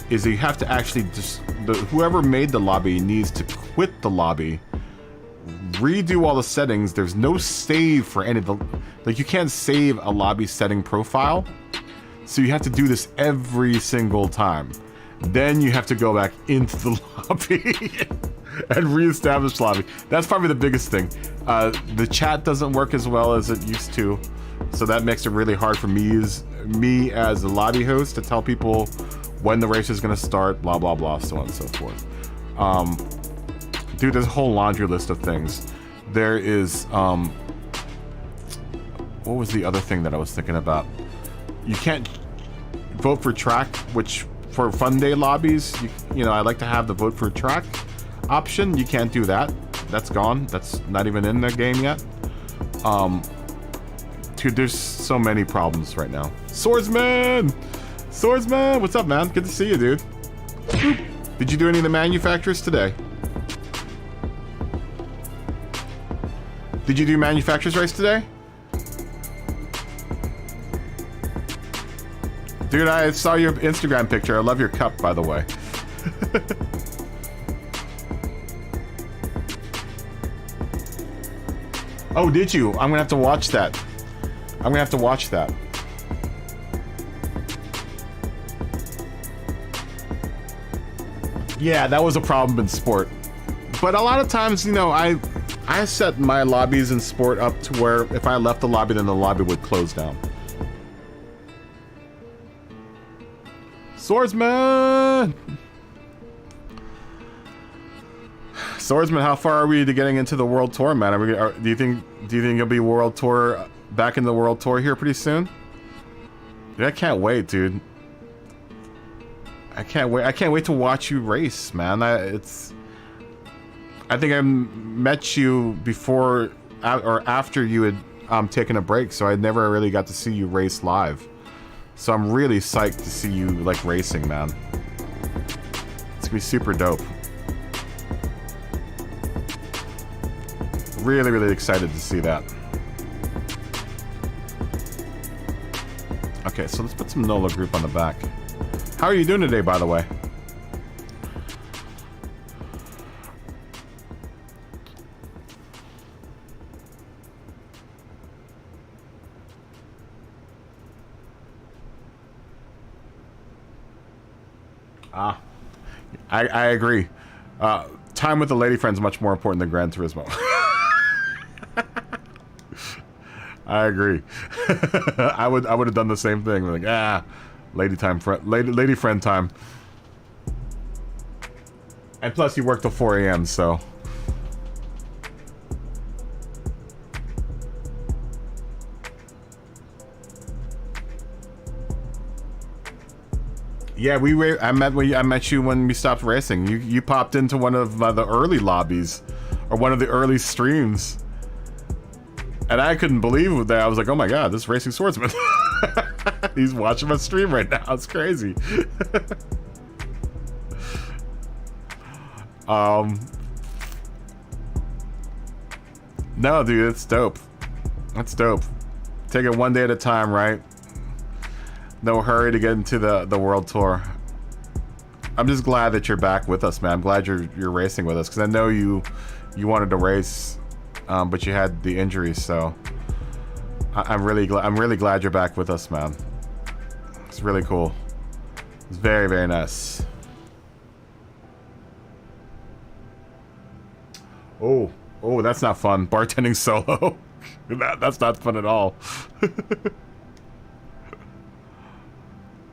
is that you have to actually just... whoever made the lobby needs to quit the lobby, redo all the settings. There's no save for any of the... Like, you can't save a lobby setting profile. So you have to do this every single time. Then you have to go back into the lobby and reestablish lobby. That's probably the biggest thing. The chat doesn't work as well as it used to. So that makes it really hard for me as a lobby host to tell people when the race is going to start, blah, blah, blah, so on and so forth. Dude, there's a whole laundry list of things. There is, what was the other thing that I was thinking about? You can't vote for track, which for fun day lobbies, you know, I like to have the vote for track option. You can't do that. That's gone. That's not even in the game yet. Dude, there's so many problems right now. Swordsman! Swordsman! What's up, man? Good to see you, dude. Boop. Did you do any of the manufacturers today? Did you do manufacturers race today? Dude, I saw your Instagram picture. I love your cup, by the way. Oh, did you? I'm gonna have to watch that. I'm gonna have to watch that. Yeah, that was a problem in sport. But a lot of times, you know, I set my lobbies in sport up to where if I left the lobby, then the lobby would close down. Swordsman! Swordsman, how far are we to getting into the World Tour, man? Do you think you'll be World Tour, back in the World Tour here pretty soon? Dude, I can't wait, dude. I can't wait. I can't wait to watch you race, man. I think I met you before or after you had taken a break, so I never really got to see you race live. So I'm really psyched to see you like racing, man. It's gonna be super dope. Really, really excited to see that. Okay, so let's put some NOLA group on the back. How are you doing today, by the way? Ah, I agree. Time with the lady friend's much more important than Gran Turismo. I agree. I would have done the same thing. Like, lady friend time. And plus, you work till 4 a.m. So. Yeah, I met you when we stopped racing. You popped into one of the early lobbies, or one of the early streams, and I couldn't believe that. I was like, oh my god, this racing swordsman. He's watching my stream right now. It's crazy. No, dude, it's dope. That's dope. Take it one day at a time, right? No hurry to get into the world tour. I'm just glad that you're back with us, man. I'm glad you're racing with us, because I know you wanted to race, but you had the injuries. So I'm really glad you're back with us, man. It's really cool. It's very, very nice. Oh, that's not fun. Bartending solo. That's not fun at all.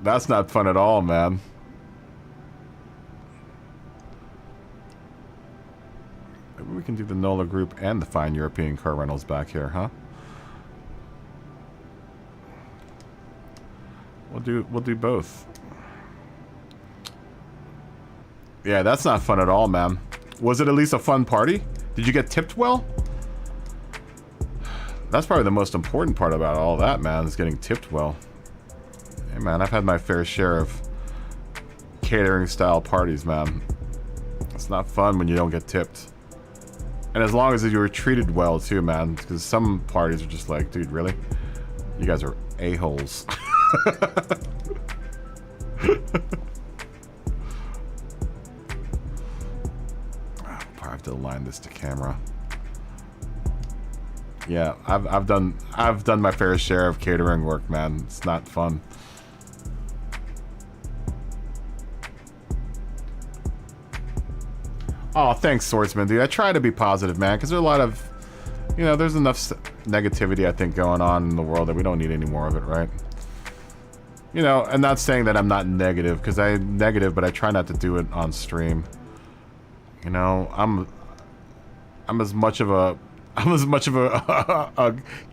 That's not fun at all, man. Maybe we can do the NOLA group and the Fine European Car Rentals back here, huh? We'll do both. Yeah, that's not fun at all, man. Was it at least a fun party? Did you get tipped well? That's probably the most important part about all that, man, is getting tipped well. Hey man, I've had my fair share of catering style parties, man. It's not fun when you don't get tipped. And as long as you were treated well too, man, because some parties are just like, dude, really? You guys are a-holes. I have to align this to camera. Yeah, I've done my fair share of catering work, man. It's not fun. Oh, thanks, Swordsman, dude. I try to be positive, man, because there's a lot of, you know, there's enough negativity, I think, going on in the world that we don't need any more of it, right? You know, I'm not saying that I'm not negative, because I'm negative, but I try not to do it on stream. You know, I'm as much of a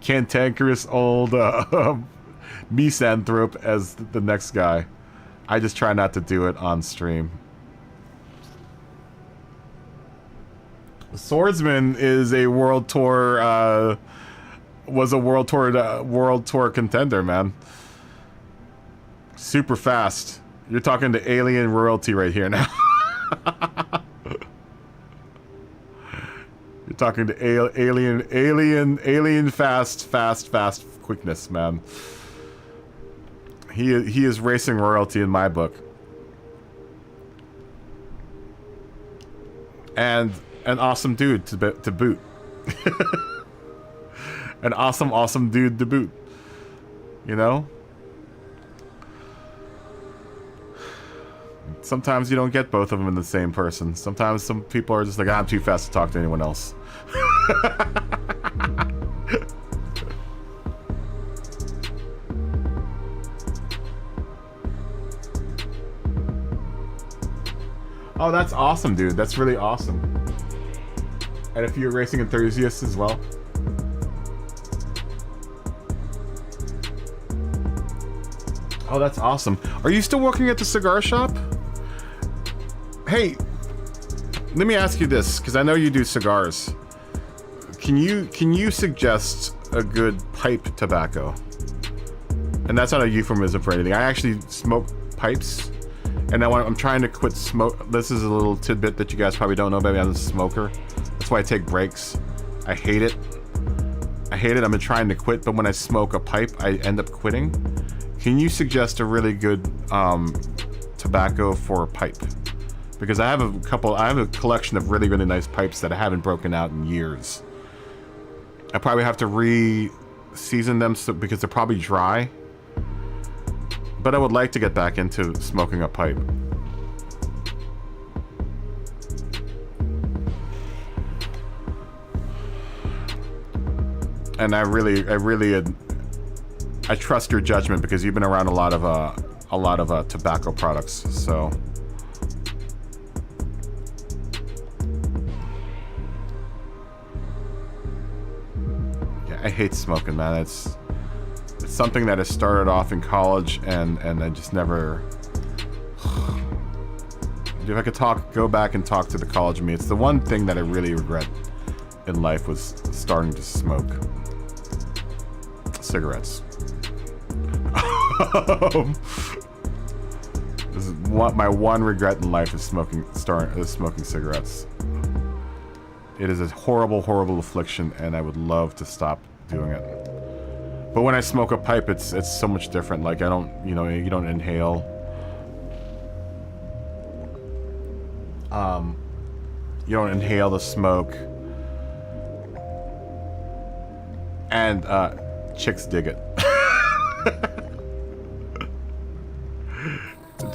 cantankerous old misanthrope as the next guy. I just try not to do it on stream. Swordsman is a world tour, was a world tour contender, man. Super fast. You're talking to alien royalty right here now. You're talking to alien fast quickness, man. He is racing royalty in my book. And an awesome dude to boot. An awesome dude to boot. You know? Sometimes you don't get both of them in the same person. Sometimes some people are just like, I'm too fast to talk to anyone else. Oh, that's awesome, dude. That's really awesome. And if you're racing enthusiasts as well. Oh, that's awesome. Are you still working at the cigar shop? Hey, let me ask you this, because I know you do cigars. Can you suggest a good pipe tobacco? And that's not a euphemism for anything. I actually smoke pipes, and now I'm trying to quit smoke. This is a little tidbit that you guys probably don't know, baby. I'm a smoker. That's why I take breaks. I hate it. I've been trying to quit, but when I smoke a pipe, I end up quitting. Can you suggest a really good tobacco for a pipe? Because I have a collection of really, really nice pipes that I haven't broken out in years. I probably have to re-season them because they're probably dry. But I would like to get back into smoking a pipe. And I trust your judgment because you've been around a lot of tobacco products, so. Yeah, I hate smoking, man. It's something that I started off in college and I just never. If I could go back and talk to the college me, it's the one thing that I really regret in life was starting to smoke cigarettes. This is my one regret in life is smoking cigarettes. It is a horrible, horrible affliction, and I would love to stop doing it. But when I smoke a pipe, it's so much different. Like I don't, you don't inhale. You don't inhale the smoke. And chicks dig it.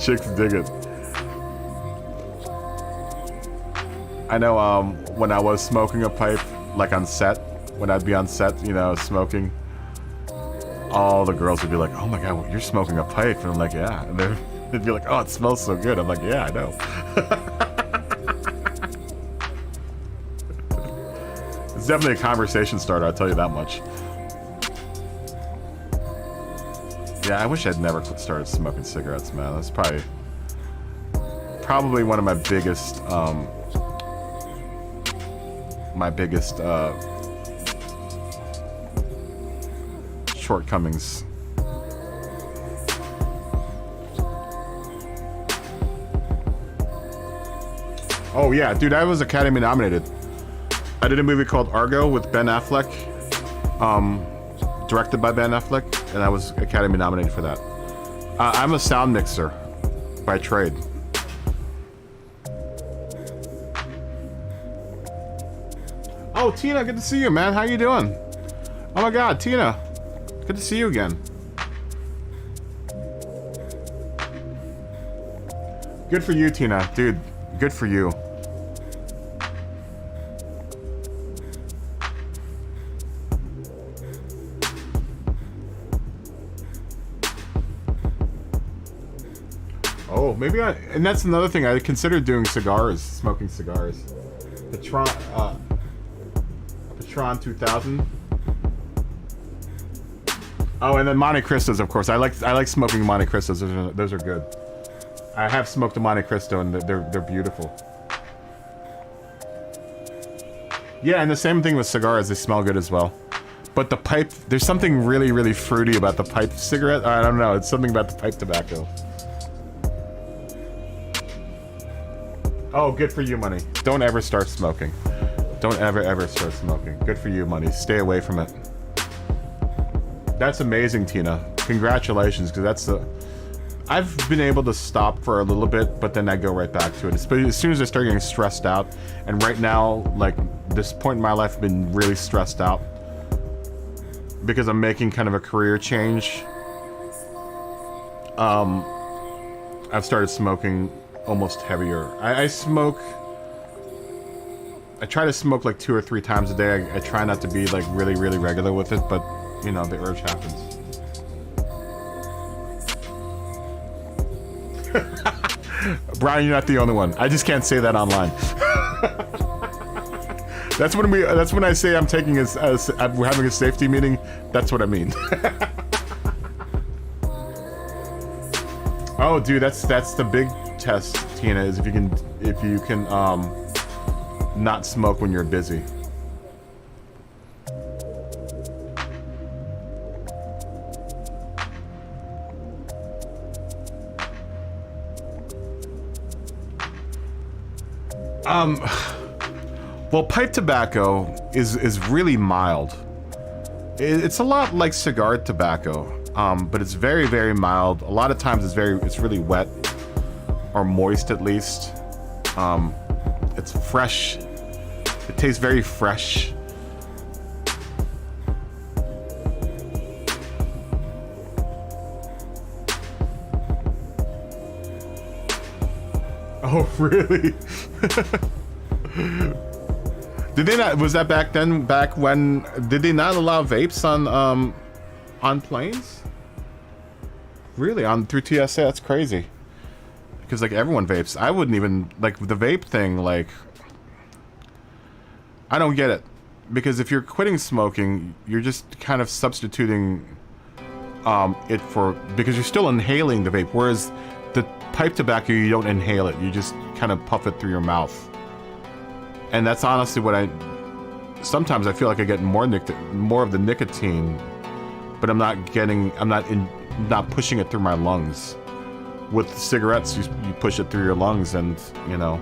Chicks dig it. I know when I was smoking a pipe, like on set, when I'd be on set, smoking, all the girls would be like, oh my god, you're smoking a pipe. And I'm like, yeah. And they'd be like, oh, it smells so good. I'm like, yeah, I know. It's definitely a conversation starter, I'll tell you that much. Yeah, I wish I'd never started smoking cigarettes, man. That's probably one of my biggest shortcomings. Oh yeah, dude, I was Academy nominated. I did a movie called Argo with Ben Affleck, directed by Ben Affleck, and I was Academy nominated for that. I'm a sound mixer by trade. Oh, Tina, good to see you, man. How you doing? Oh my god, Tina. Good to see you again. Good for you, Tina. Dude, good for you. Oh, maybe and that's another thing. I considered doing cigars, smoking cigars. Patron 2000. Oh, and then Monte Cristos, of course. I like smoking Monte Cristos. Those are good. I have smoked a Monte Cristo, and they're beautiful. Yeah, and the same thing with cigars. They smell good as well. But the pipe, there's something really, really fruity about the pipe cigarette. I don't know. It's something about the pipe tobacco. Oh, good for you, Money. Don't ever start smoking. Don't ever start smoking. Good for you, Money. Stay away from it. That's amazing, Tina. Congratulations, because that's the... I've been able to stop for a little bit, but then I go right back to it. As soon as I start getting stressed out, and right now, like, this point in my life, I've been really stressed out because I'm making kind of a career change. I've started smoking almost heavier. I smoke... I try to smoke like 2 or 3 times a day. I try not to be like really, really regular with it, but you know, the urge happens. Brian, you're not the only one. I just can't say that online. That's when I say I'm taking we're having a safety meeting. That's what I mean. Oh, dude, that's the big test, Tina, is if you can not smoke when you're busy. Well, pipe tobacco is really mild. It's a lot like cigar tobacco. but it's very, very mild. A lot of times it's really wet or moist at least. It's fresh. It tastes very fresh. Oh, really? Did they not? Was that back then? Back when? Did they not allow vapes on planes? Really? Through TSA? That's crazy. Because like everyone vapes. I wouldn't even like the vape thing. Like, I don't get it. Because if you're quitting smoking, you're just kind of substituting it for, because you're still inhaling the vape. Whereas the pipe tobacco, you don't inhale it. You just kind of puff it through your mouth. And that's honestly what sometimes I feel like I get more of the nicotine, but I'm not pushing it through my lungs. With cigarettes, you push it through your lungs, and you know,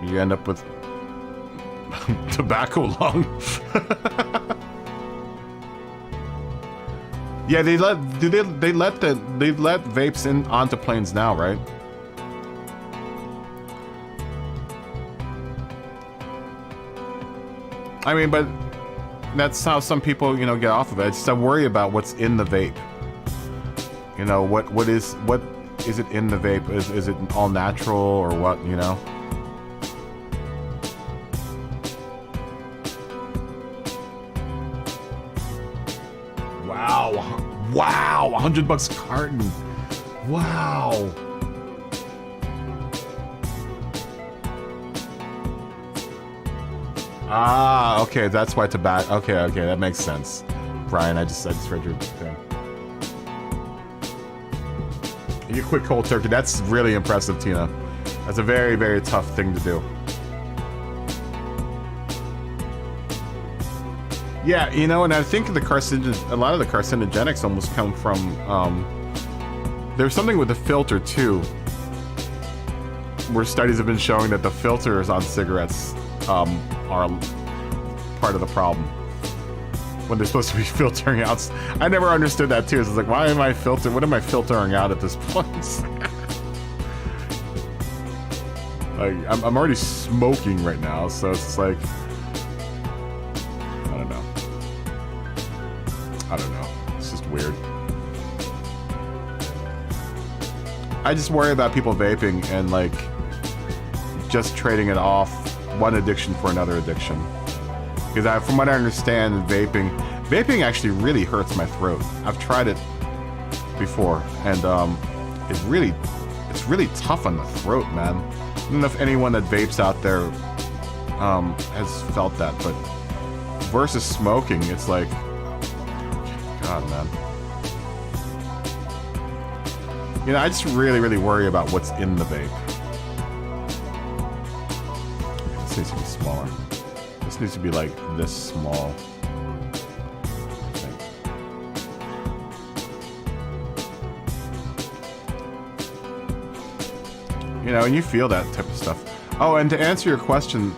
you end up with tobacco lung. Yeah, they let vapes in onto planes now, right? I mean, but that's how some people, you know, get off of it. I just worry about what's in the vape. You know, what is it in the vape? Is it all natural or what, you know? Wow, $100 a carton. Wow. Ah, okay, that's why tobacco. Okay, that makes sense. Brian, I just read your thing. You quit cold turkey. That's really impressive, Tina. That's a very, very tough thing to do. Yeah, you know, and I think a lot of the carcinogenics almost come from, there's something with the filter too, where studies have been showing that the filters on cigarettes are part of the problem. When they're supposed to be filtering out. I never understood that too. So it's like, what am I filtering out at this point? Like, I'm already smoking right now, so it's like, I don't know. It's just weird. I just worry about people vaping and like just trading it off one addiction for another addiction. Because from what I understand, vaping actually really hurts my throat. I've tried it before, and it's really tough on the throat, man. I don't know if anyone that vapes out there has felt that, but versus smoking, it's like, God, man. You know, I just really, really worry about what's in the vape. This needs to be smaller. This needs to be like this small. I think. You know, and you feel that type of stuff. Oh, and to answer your question,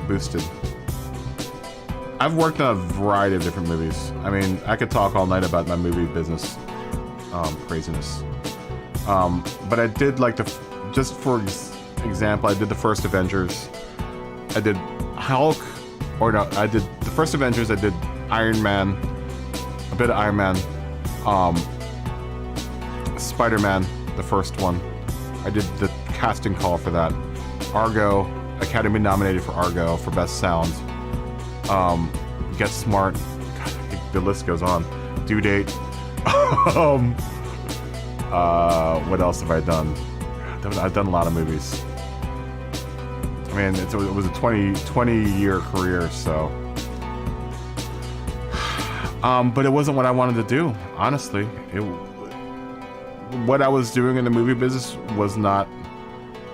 Boosted. I've worked on a variety of different movies. I mean, I could talk all night about my movie business craziness. But I did like just for example, I did the first Avengers. I did Hulk, or no, I did the first Avengers. I did Iron Man, a bit of Iron Man, Spider-Man, the first one. I did the casting call for that. Argo, Academy nominated for Argo for Best Sound. Get Smart. God, I think the list goes on. Due Date. What else have I done? I've done a lot of movies. I mean, it was a 20-year career, so. But it wasn't what I wanted to do, honestly. What I was doing in the movie business was not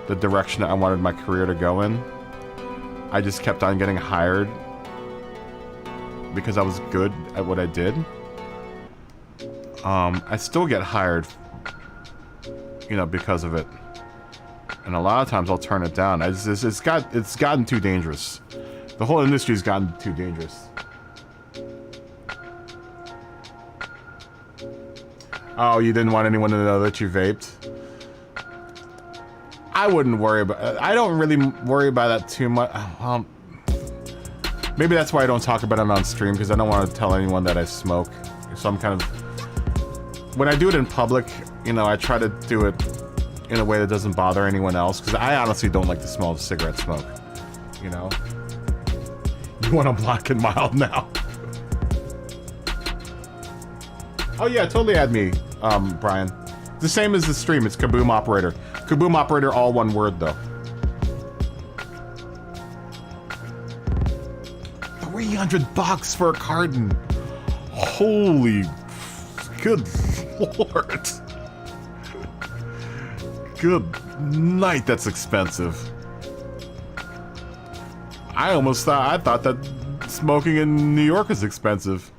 the direction that I wanted my career to go in. I just kept on getting hired because I was good at what I did. I still get hired, you know, because of it. And a lot of times I'll turn it down. It's gotten too dangerous. The whole industry's gotten too dangerous. Oh, you didn't want anyone to know that you vaped? I wouldn't worry about. I don't really worry about that too much. Maybe that's why I don't talk about it on stream, because I don't want to tell anyone that I smoke. So I'm kind of, when I do it in public, you know, I try to do it in a way that doesn't bother anyone else, because I honestly don't like the smell of cigarette smoke. You know, you want a black and mild now? Oh yeah, totally add me, Brian. The same as the stream. It's Kaboom Operator. Kaboom Operator, all one word though. 300 bucks for a carton. Holy, good lord. Good night, that's expensive. I thought that smoking in New York is expensive.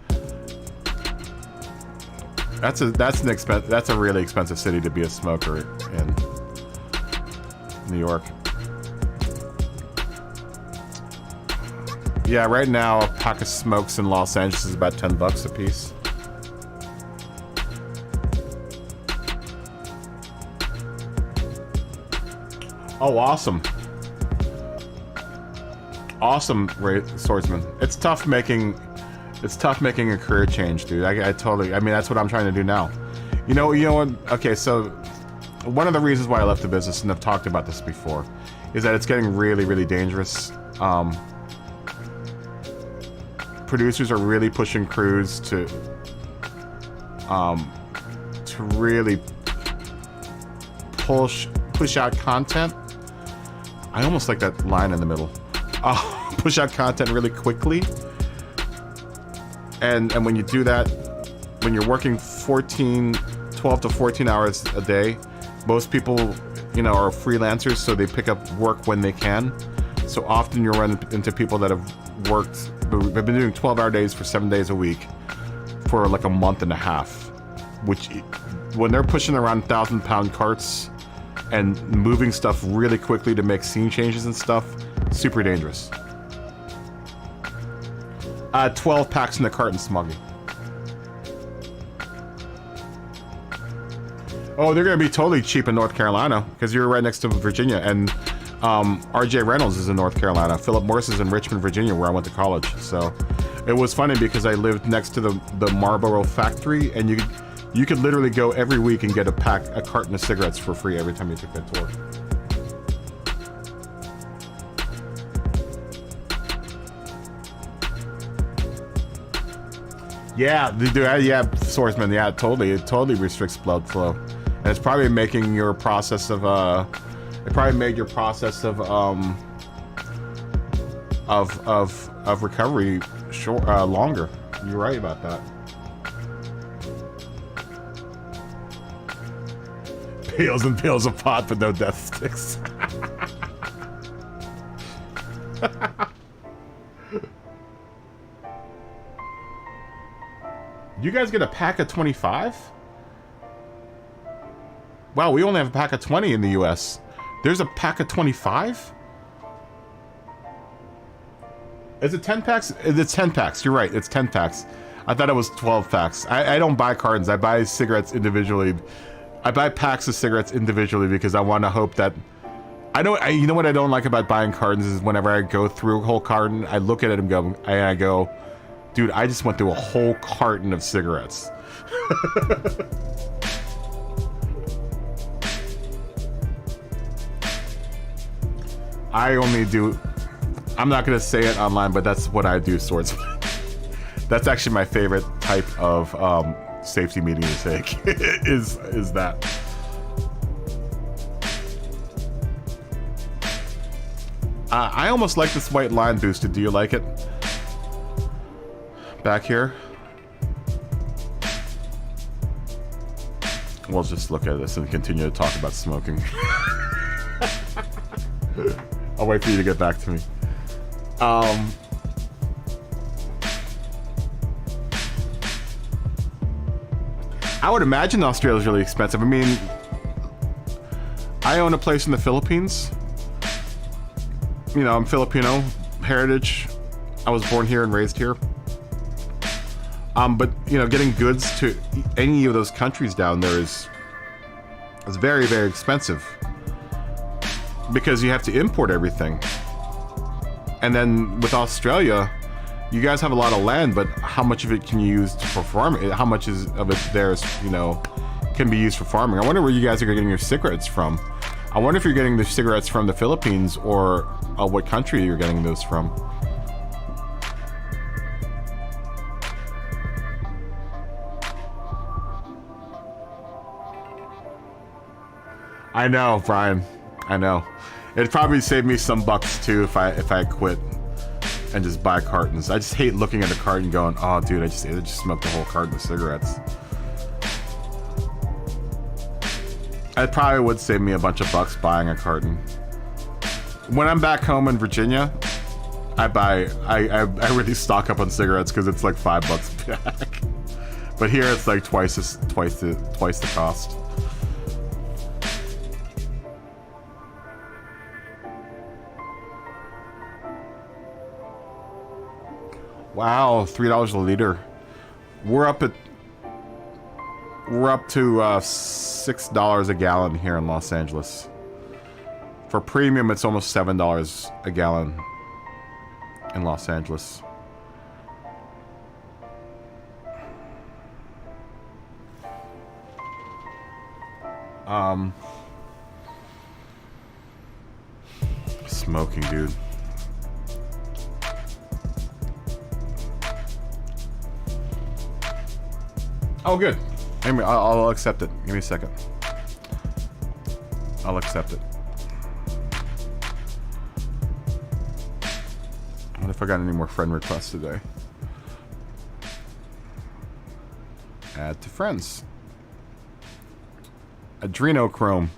That's a really expensive city to be a smoker in New York. Yeah, right now a pack of smokes in Los Angeles is about 10 bucks a piece. Oh, awesome. Awesome, Swordsman. It's tough making a career change, dude. I totally, I mean, that's what I'm trying to do now. You know what? Okay, so one of the reasons why I left the business, and I've talked about this before, is that it's getting really, really dangerous. Producers are really pushing crews to really push out content. I almost like that line in the middle. Push out content really quickly. And when you do that, when you're working 12 to 14 hours a day, most people, you know, are freelancers, so they pick up work when they can. So often you'll run into people that have been doing 12-hour days for 7 days a week for like a month and a half, which when they're pushing around 1,000-pound carts and moving stuff really quickly to make scene changes and stuff, super dangerous. 12 packs in the cart and smuggy. Oh, they're gonna be totally cheap in North Carolina because you're right next to Virginia, and RJ Reynolds is in North Carolina. Philip Morris is in Richmond, Virginia, where I went to college. So it was funny because I lived next to the Marlboro factory, and you could literally go every week and get a carton of cigarettes for free every time you took that tour. Yeah, yeah, Swordsman, yeah, it totally restricts blood flow, and it's probably making your process of of recovery longer. You're right about that. Pails and pails of pot, but no death sticks. You guys get a pack of 25? Wow, we only have a pack of 20 in the US. There's a pack of 25? Is it 10 packs? It's 10 packs. You're right, it's 10 packs. I thought it was 12 packs. I don't buy cartons. I buy cigarettes individually. I buy packs of cigarettes individually because I want to hope that... you know what I don't like about buying cartons is whenever I go through a whole carton, I look at it and I go, dude, I just went through a whole carton of cigarettes. I'm not gonna say it online, but that's what I do, Swords. That's actually my favorite type of safety meeting to take, is that. I almost like this white line boosted. Do you like it? Back here. We'll just look at this and continue to talk about smoking. I'll wait for you to get back to me. I would imagine Australia's really expensive. I mean, I own a place in the Philippines. You know, I'm Filipino heritage. I was born here and raised here. But you know, getting goods to any of those countries down there is very, very expensive because you have to import everything. And then with Australia, you guys have a lot of land, but how much of it can you use for farming? How much of it there's, you know, can be used for farming? I wonder where you guys are getting your cigarettes from. I wonder if you're getting the cigarettes from the Philippines or what country you're getting those from. I know, Brian. I know. It'd probably save me some bucks too if I quit and just buy cartons. I just hate looking at a carton going, oh dude, I just smoked a whole carton of cigarettes. It probably would save me a bunch of bucks buying a carton. When I'm back home in Virginia, I really stock up on cigarettes because it's like $5 a pack. But here it's like twice the cost. Wow, $3 a liter. We're up to $6 a gallon here in Los Angeles. For premium, it's almost $7 a gallon in Los Angeles. Smoking, dude. Oh, good. Anyway, I'll accept it. Give me a second. I'll accept it. I wonder if I got any more friend requests today. Add to friends. Adrenochrome.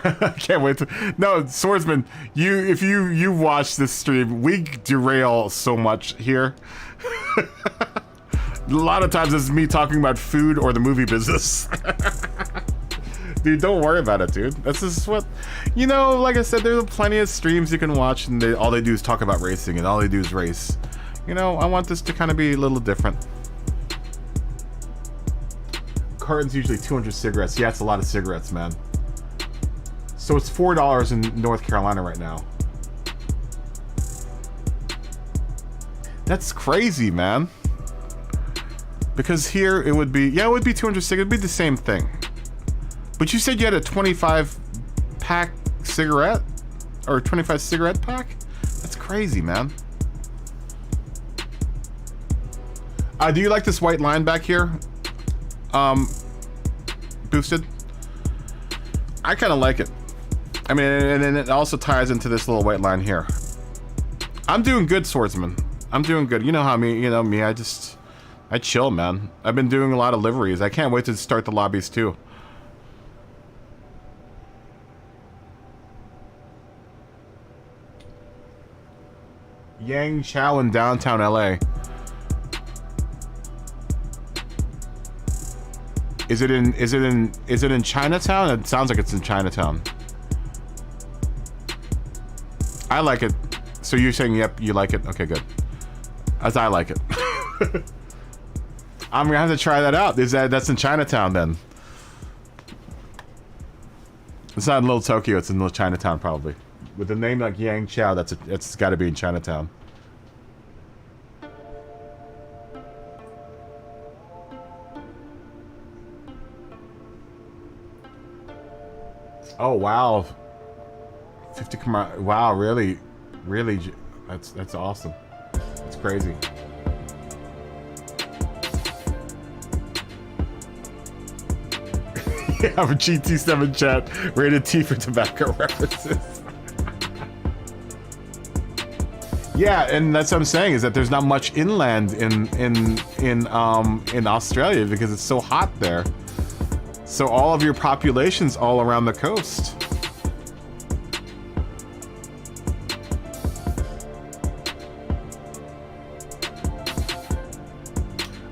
I can't wait to... No, Swordsman, if you watch this stream, we derail so much here. A lot of times it's me talking about food or the movie business. Dude, don't worry about it, dude. This is what... You know, like I said, there's plenty of streams you can watch and all they do is talk about racing and all they do is race. You know, I want this to kind of be a little different. Carton's usually 200 cigarettes. Yeah, it's a lot of cigarettes, man. So it's $4 in North Carolina right now. That's crazy, man. Because here it would be, yeah, it would be 200 cigarettes. It'd be the same thing. But you said you had a 25 pack cigarette? Or a 25 cigarette pack? That's crazy, man. Do you like this white line back here? Boosted? I kind of like it. I mean, and then it also ties into this little white line here. I'm doing good, Swordsman. I'm doing good. You know how me, I chill, man. I've been doing a lot of liveries. I can't wait to start the lobbies too. Yang Chow in downtown LA. Is it in Chinatown? It sounds like it's in Chinatown. I like it. So you're saying, yep, you like it? Okay, good. As I like it. I'm gonna have to try that out. That's in Chinatown then? It's not in Little Tokyo. It's in Little Chinatown probably. With a name like Yang Chow, it's got to be in Chinatown. Oh wow. 50 wow, really, that's awesome. That's crazy. Yeah, I'm a GT7 chat, rated T for tobacco references. Yeah, and that's what I'm saying is that there's not much inland in Australia because it's so hot there. So all of your population's all around the coast.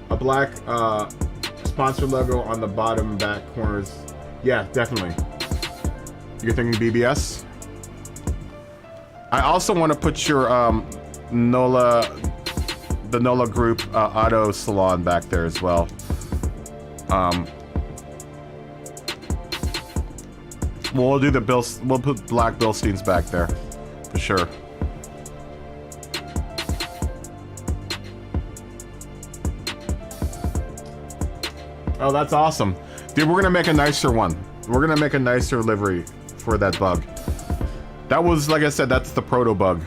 A black sponsor logo on the bottom back corners Yeah, definitely. You're thinking BBS? I also want to put your NOLA, the NOLA Group auto salon back there as well. We'll do the we'll put black Bilsteins back there for sure. Oh, that's awesome. Dude, we're gonna make a nicer one. We're gonna make a nicer livery for that bug. That was, like I said, that's the proto bug.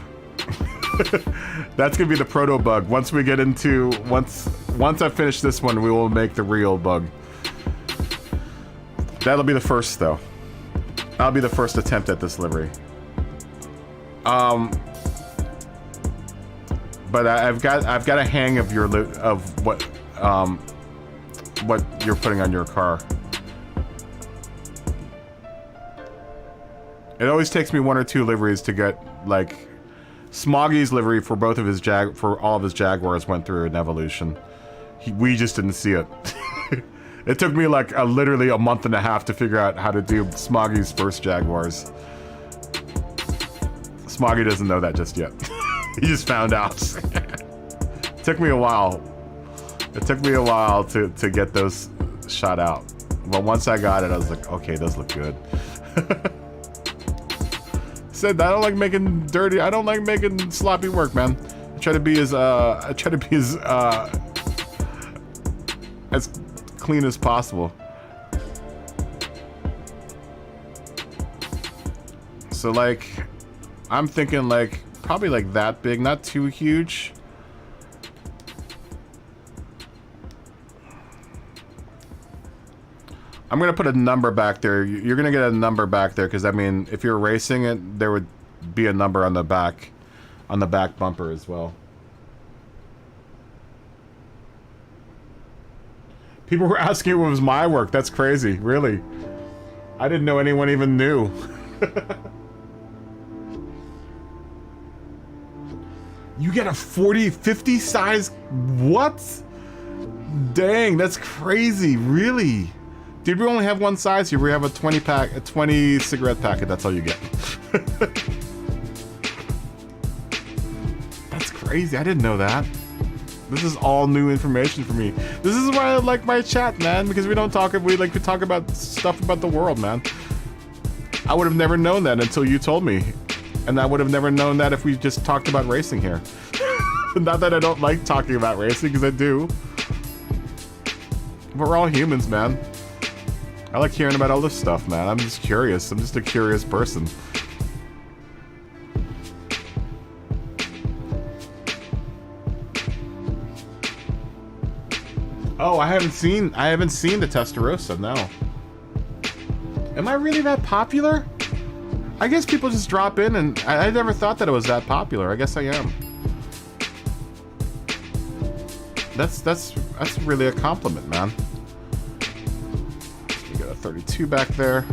That's gonna be the proto bug. Once we get into, once I finish this one, we will make the real bug. That'll be the first, though. That'll be the first attempt at this livery. But I've got a hang of your what you're putting on your car. It always takes me 1 or 2 liveries to get, like, Smoggy's livery for both of his for all of his Jaguars went through an evolution. We just didn't see it. It took me like literally a month and a half to figure out how to do Smoggy's first Jaguars. Smoggy doesn't know that just yet. He just found out. It took me a while. It took me a while to get those shot out. But once I got it, I was like, okay, those look good. Said I don't like making dirty. I don't like making sloppy work, man. I try to be as clean as possible. So like, I'm thinking like probably like that big, not too huge. I'm gonna put a number back there. You're gonna get a number back there because I mean, if you're racing it, there would be a number on the back bumper as well. People were asking if it was my work. That's crazy, really. I didn't know anyone even knew. You get a 40-50 size? What? Dang, that's crazy, really. Dude, we only have one size here. We have a 20 cigarette packet. That's all you get. That's crazy. I didn't know that. This is all new information for me. This is why I like my chat, man, because we like to talk about stuff about the world, man. I would have never known that until you told me. And I would have never known that if we just talked about racing here. Not that I don't like talking about racing, because I do. But we're all humans, man. I like hearing about all this stuff, man. I'm just curious. I'm just a curious person. Oh, I haven't seen the Testarossa, no. Am I really that popular? I guess people just drop in, and I never thought that it was that popular. I guess I am. That's really a compliment, man. We got a 32 back there.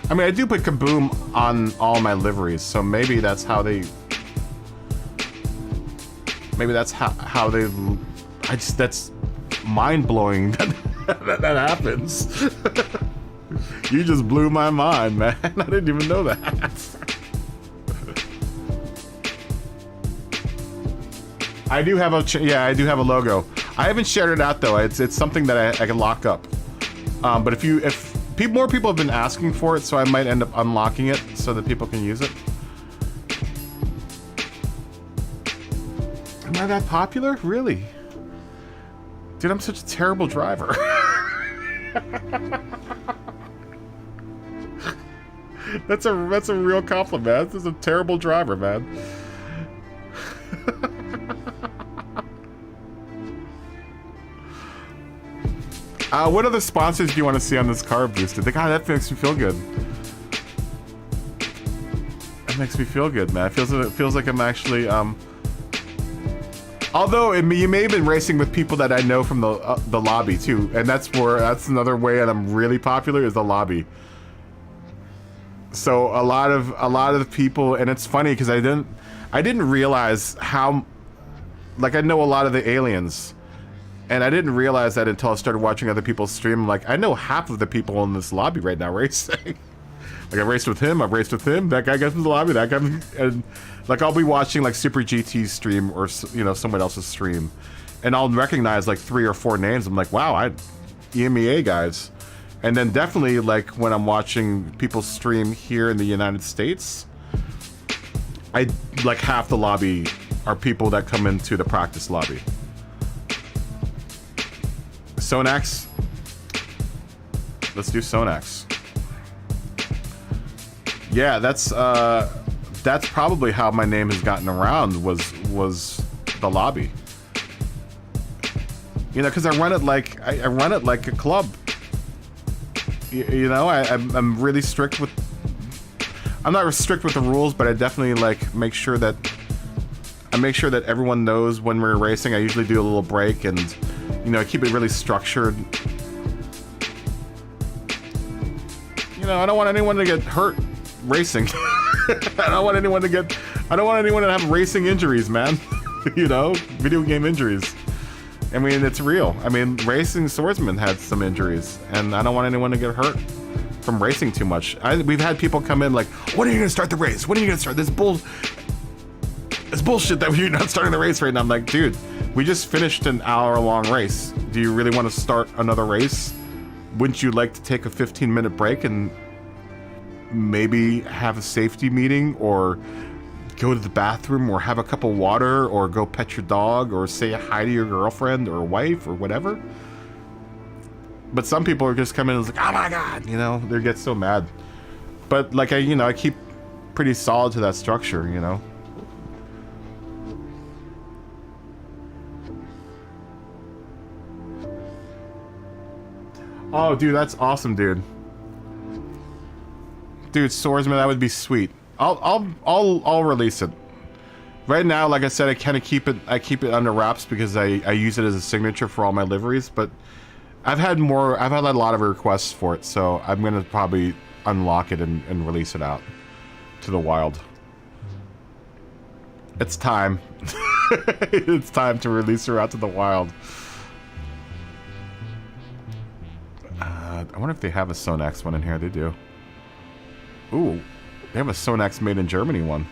I mean, I do put Kaboom on all my liveries, so maybe that's how they. Maybe that's how they. That's mind-blowing that happens. You just blew my mind, man. I didn't even know that. I do have I do have a logo. I haven't shared it out though. It's something that I can lock up. But if more people have been asking for it, so I might end up unlocking it so that people can use it. Am I that popular? Really? Dude, I'm such a terrible driver. That's a real compliment. This is a terrible driver, man. What other sponsors do you want to see on this car boosted? God, that makes me feel good. That makes me feel good, man. It feels like I'm actually although you may have been racing with people that I know from the lobby too, and that's another way that I'm really popular is the lobby. So a lot of the people, and it's funny because I didn't realize how, like, I know a lot of the aliens, And I didn't realize that until I started watching other people stream. I'm like, I know half of the people in this lobby right now racing. Like, I raced with him, I've raced with him, that guy gets in the lobby, that guy, and like, I'll be watching like Super GT's stream or, you know, someone else's stream, and I'll recognize like 3 or 4 names. I'm like, wow, EMEA guys. And then definitely like when I'm watching people stream here in the United States, like half the lobby are people that come into the practice lobby. Sonax. Let's do Sonax. Yeah, that's probably how my name has gotten around, was the lobby. You know, because I run it like a club. You know, I'm really strict with. I'm not strict with the rules, but I definitely like make sure that everyone knows when we're racing. I usually do a little break, and you know, I keep it really structured. You know, I don't want anyone to get hurt racing. I don't want anyone to have racing injuries, man. You know, video game injuries. I mean, it's real. I mean, racing swordsmen had some injuries, and I don't want anyone to get hurt from racing too much. We've had people come in like, when are you gonna start the race? When are you gonna start this bullshit that you're not starting the race right now? I'm like, dude, we just finished an hour-long race. Do you really want to start another race? Wouldn't you like to take a 15-minute break and maybe have a safety meeting, or go to the bathroom, or have a cup of water, or go pet your dog, or say hi to your girlfriend or wife or whatever? But some people are just coming and like, oh my god, you know, they get so mad. But like, I keep pretty solid to that structure, you know. Oh, dude, that's awesome, dude. Dude, swordsman, that would be sweet. I'll release it. Right now, like I said, I kind of keep it under wraps because I use it as a signature for all my liveries, but I've had a lot of requests for it, so I'm gonna probably unlock it and release it out to the wild. It's time. It's time to release her out to the wild. I wonder if they have a Sonax one in here. They do. Ooh, they have a Sonax made in Germany one.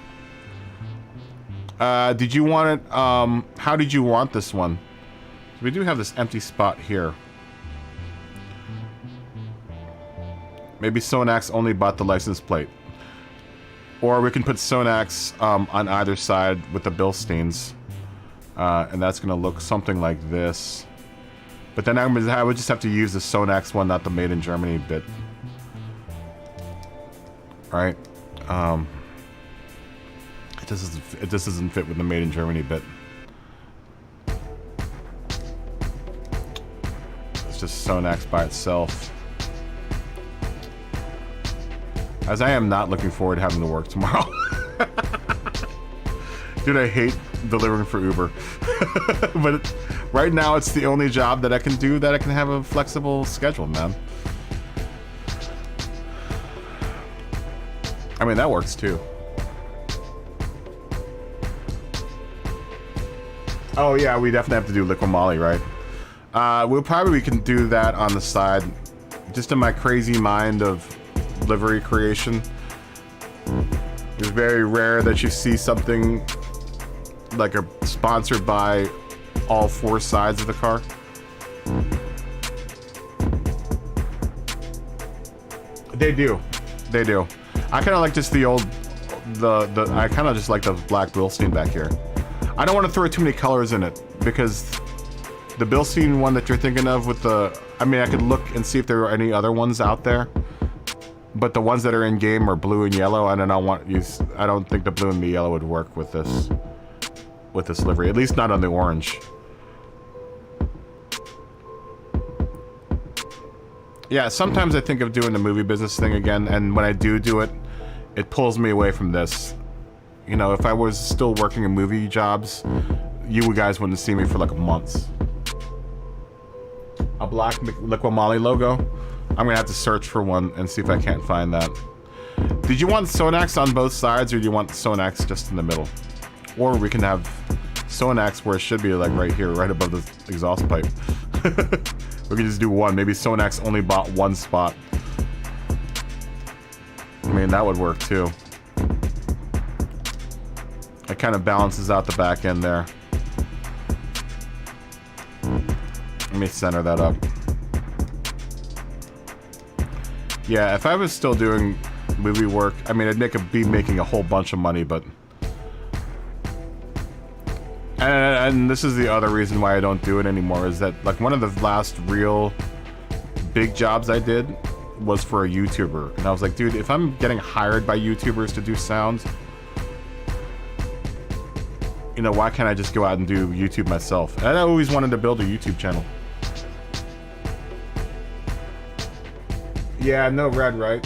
Did you want it, how did you want this one? We do have this empty spot here. Maybe Sonax only bought the license plate. Or we can put Sonax on either side with the Bilsteins. And that's gonna look something like this. But then I would just have to use the Sonax one, not the made in Germany bit. Right? It just doesn't fit with the made in Germany bit. It's just Sonax by itself. As I am not looking forward to having to work tomorrow. Dude, I hate delivering for Uber. But right now it's the only job that I can do that I can have a flexible schedule, man. I mean, that works too. Oh yeah, we definitely have to do Liquid Molly, right? We can do that on the side. Just in my crazy mind of livery creation. It's very rare that you see something like a sponsored by all 4 sides of the car. They do. They do. I kind of like just the old, I kind of just like the black Bilstein back here. I don't want to throw too many colors in it because the Bilstein one that you're thinking of with the, I mean, I could look and see if there are any other ones out there, but the ones that are in game are blue and yellow, and I don't think the blue and the yellow would work with this livery, at least not on the orange. Yeah, sometimes I think of doing the movie business thing again, and when I do it, it pulls me away from this. You know, if I was still working in movie jobs, you guys wouldn't see me for like months. A black Liquid Molly logo? I'm gonna have to search for one and see if I can't find that. Did you want Sonax on both sides, or do you want Sonax just in the middle? Or we can have Sonax where it should be, like right here, right above the exhaust pipe. We can just do one. Maybe Sonax only bought one spot. I mean, that would work too. It kind of balances out the back end there. Let me center that up. Yeah, if I was still doing movie work, I mean, I'd be making a whole bunch of money, but... And this is the other reason why I don't do it anymore, is that, like, one of the last real big jobs I did was for a YouTuber. And I was like, dude, if I'm getting hired by YouTubers to do sound, you know, why can't I just go out and do YouTube myself? And I always wanted to build a YouTube channel. Yeah, no red, right?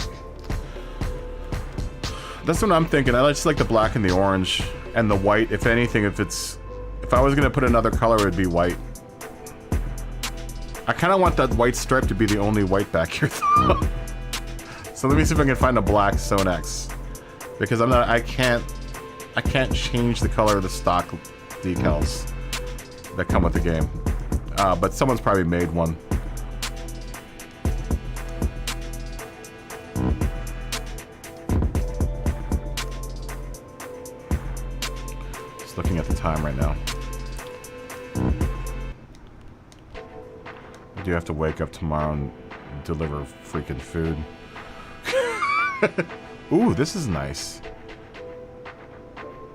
That's what I'm thinking. I just like the black and the orange and the white. If anything, if I was gonna put another color, it would be white. I kind of want that white stripe to be the only white back here, though. So let me see if I can find a black Sonax, because I can't change the color of the stock decals that come with the game. But someone's probably made one. Just looking at the time right now. I do have to wake up tomorrow and deliver freaking food. Ooh, this is nice.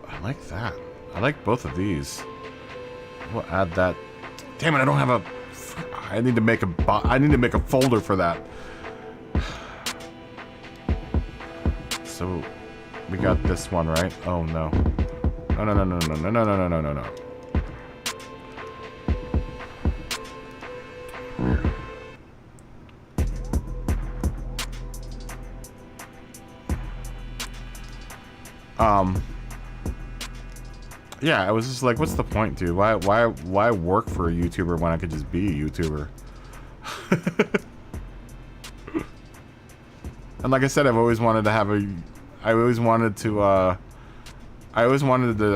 I like that. I like both of these. We'll add that. Damn it! I don't have a. I need to make a folder for that. So, we got this one, right? Oh no! No! No! No! No! No! No! No! No! No! No! No! Yeah, I was just like, what's the point, dude? Why work for a YouTuber when I could just be a YouTuber? And like I said, I've always wanted to have I always wanted to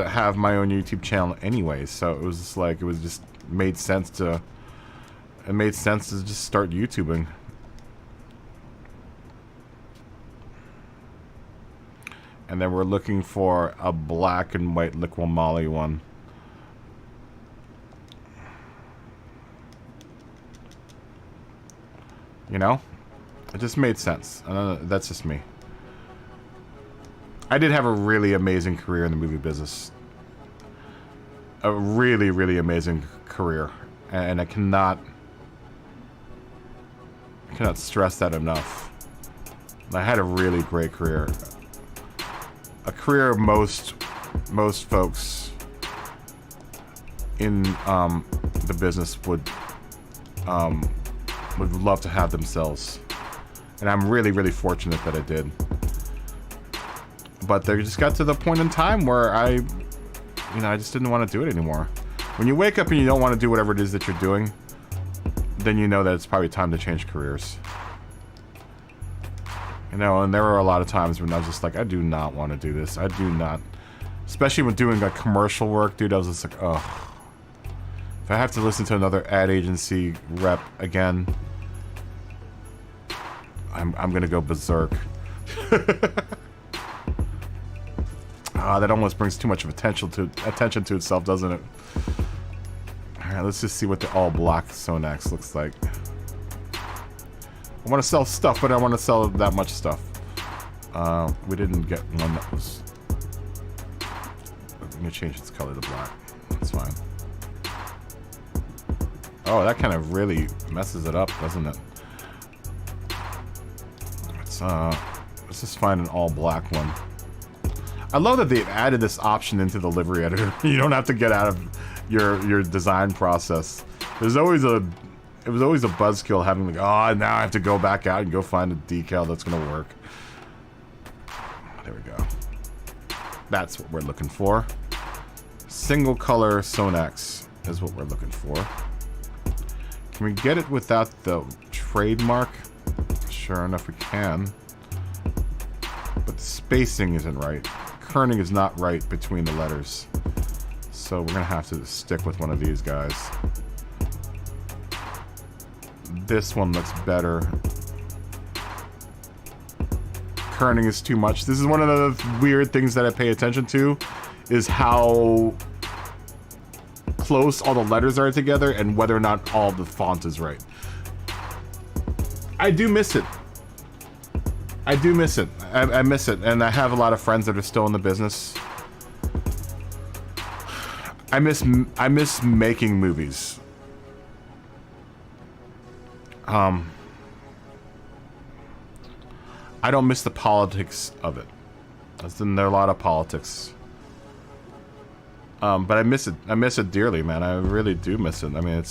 have my own YouTube channel anyway, so it was just like, it made sense to just start YouTubing. And then we're looking for a black and white liquid moly one. You know? It just made sense. That's just me. I did have a really amazing career in the movie business. A really, really amazing career. And I cannot stress that enough. I had a really great career. A career most folks in the business would love to have themselves, and I'm really, really fortunate that I did. But they just got to the point in time where I just didn't want to do it anymore. When you wake up and you don't want to do whatever it is that you're doing, then you know that it's probably time to change careers. You know, and there were a lot of times when I was just like, I do not want to do this. I do not. Especially when doing like commercial work, dude, I was just like, ugh. If I have to listen to another ad agency rep again, I'm gonna go berserk. That almost brings too much of attention to itself, doesn't it? Alright, let's just see what the all black Sonax looks like. I want to sell stuff, but I want to sell that much stuff. We didn't get one that was... I'm going to change its color to black. That's fine. Oh, that kind of really messes it up, doesn't it? Let's just find an all black one. I love that they've added this option into the livery editor. You don't have to get out of your design process. There's always it was always a buzzkill having like, oh, now I have to go back out and go find a decal that's gonna work. There we go. That's what we're looking for. Single color Sonax is what we're looking for. Can we get it without the trademark? Sure enough we can. But the spacing isn't right. Kerning is not right between the letters. So we're gonna have to stick with one of these guys. This one looks better. Kerning is too much. This is one of the weird things that I pay attention to, is how close all the letters are together and whether or not all the font is right. I do miss it. I do miss it. I miss it, and I have a lot of friends that are still in the business. I miss making movies. I don't miss the politics of it. There are a lot of politics. But I miss it. I miss it dearly, man. I really do miss it. I mean,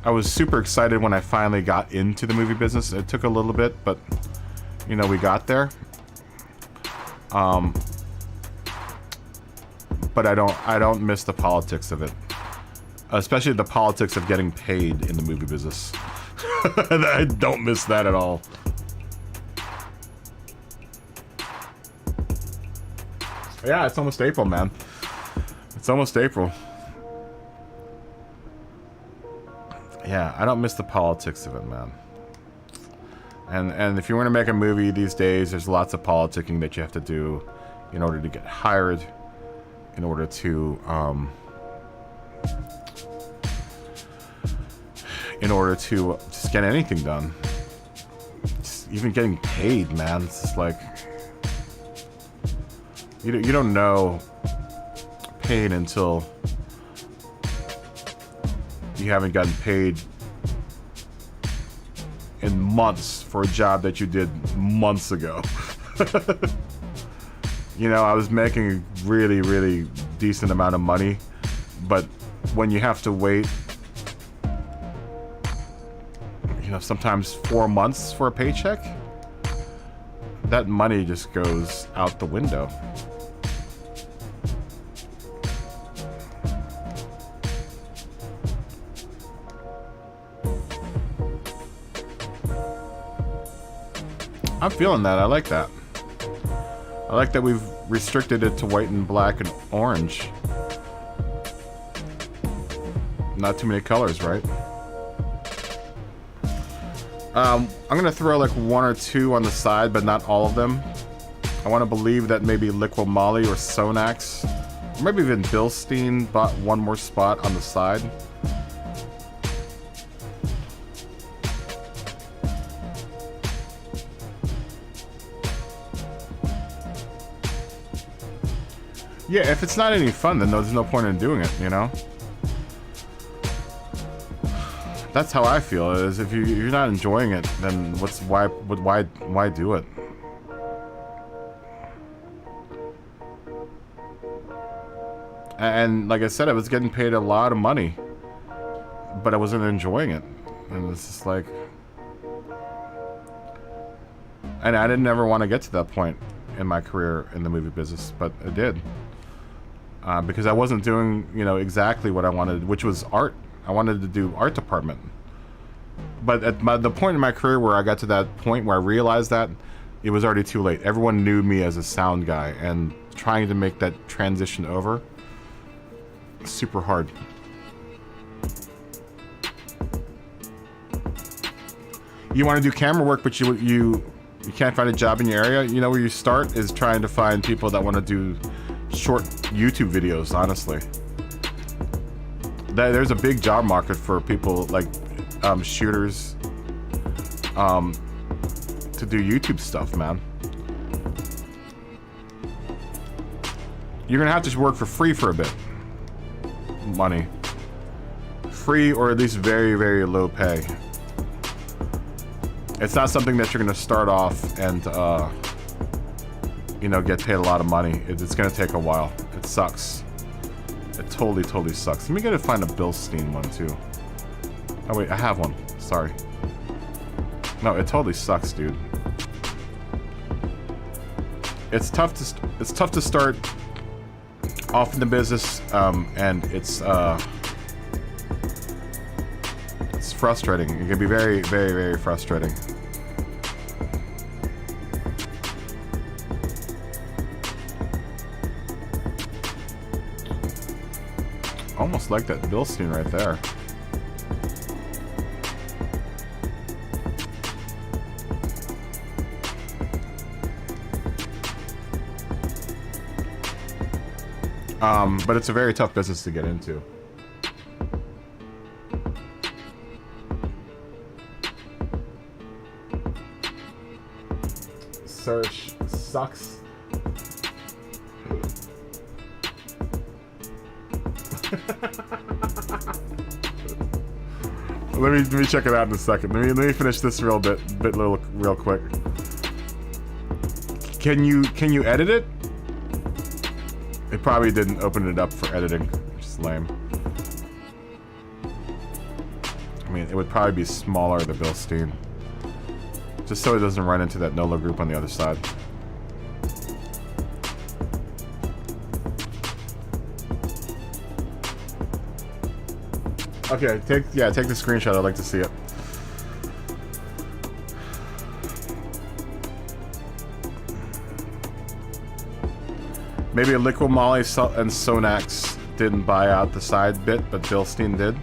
I was super excited when I finally got into the movie business. It took a little bit, but you know, we got there. But I don't miss the politics of it. Especially the politics of getting paid in the movie business. I don't miss that at all. Yeah, it's almost April, man. It's almost April. Yeah, I don't miss the politics of it, man. And if you want to make a movie these days, there's lots of politicking that you have to do in order to get hired, in order to just get anything done. Just even getting paid, man. It's just like you don't know paid until you haven't gotten paid in months for a job that you did months ago. You know, I was making a really, really decent amount of money, but when you have to wait, you know, sometimes 4 months for a paycheck, that money just goes out the window. I'm feeling that. I like that. I like that we've restricted it to white and black and orange. Not too many colors, right? I'm gonna throw like 1 or 2 on the side, but not all of them. I want to believe that maybe Liquid Molly or Sonax, or maybe even Bilstein bought 1 more spot on the side. Yeah, if it's not any fun, then there's no point in doing it, you know? That's how I feel, is if you're not enjoying it, then why do it? And like I said, I was getting paid a lot of money, but I wasn't enjoying it. And it's just like... And I didn't ever want to get to that point in my career in the movie business, but I did. Because I wasn't doing, you know, exactly what I wanted, which was art. I wanted to do art department. But at the point in my career where I got to that point where I realized that, it was already too late. Everyone knew me as a sound guy, and trying to make that transition over, super hard. You want to do camera work, but you can't find a job in your area. You know where you start is trying to find people that want to do short YouTube videos, honestly. There's a big job market for people like shooters to do YouTube stuff, man. You're gonna have to work for free for a bit. Money. Free, or at least very, very low pay. It's not something that you're gonna start off and you know, get paid a lot of money. It's gonna take a while. It sucks. It totally sucks. Let me go find a Bilstein one too. Oh wait, I have one. Sorry. No, it totally sucks, dude. It's tough to start off in the business, and it's frustrating. It can be very, very, very frustrating. just like that Bilstein right there. But it's a very tough business to get into. Search sucks. Let me check it out in a second. Let me finish this real quick. Can you edit it? It probably didn't open it up for editing, which is lame. I mean, it would probably be smaller, the Bilstein. Just so it doesn't run into that NOLA group on the other side. Okay, take the screenshot. I'd like to see it. Maybe a Liquid Moly and Sonax didn't buy out the side bit, but Bilstein did.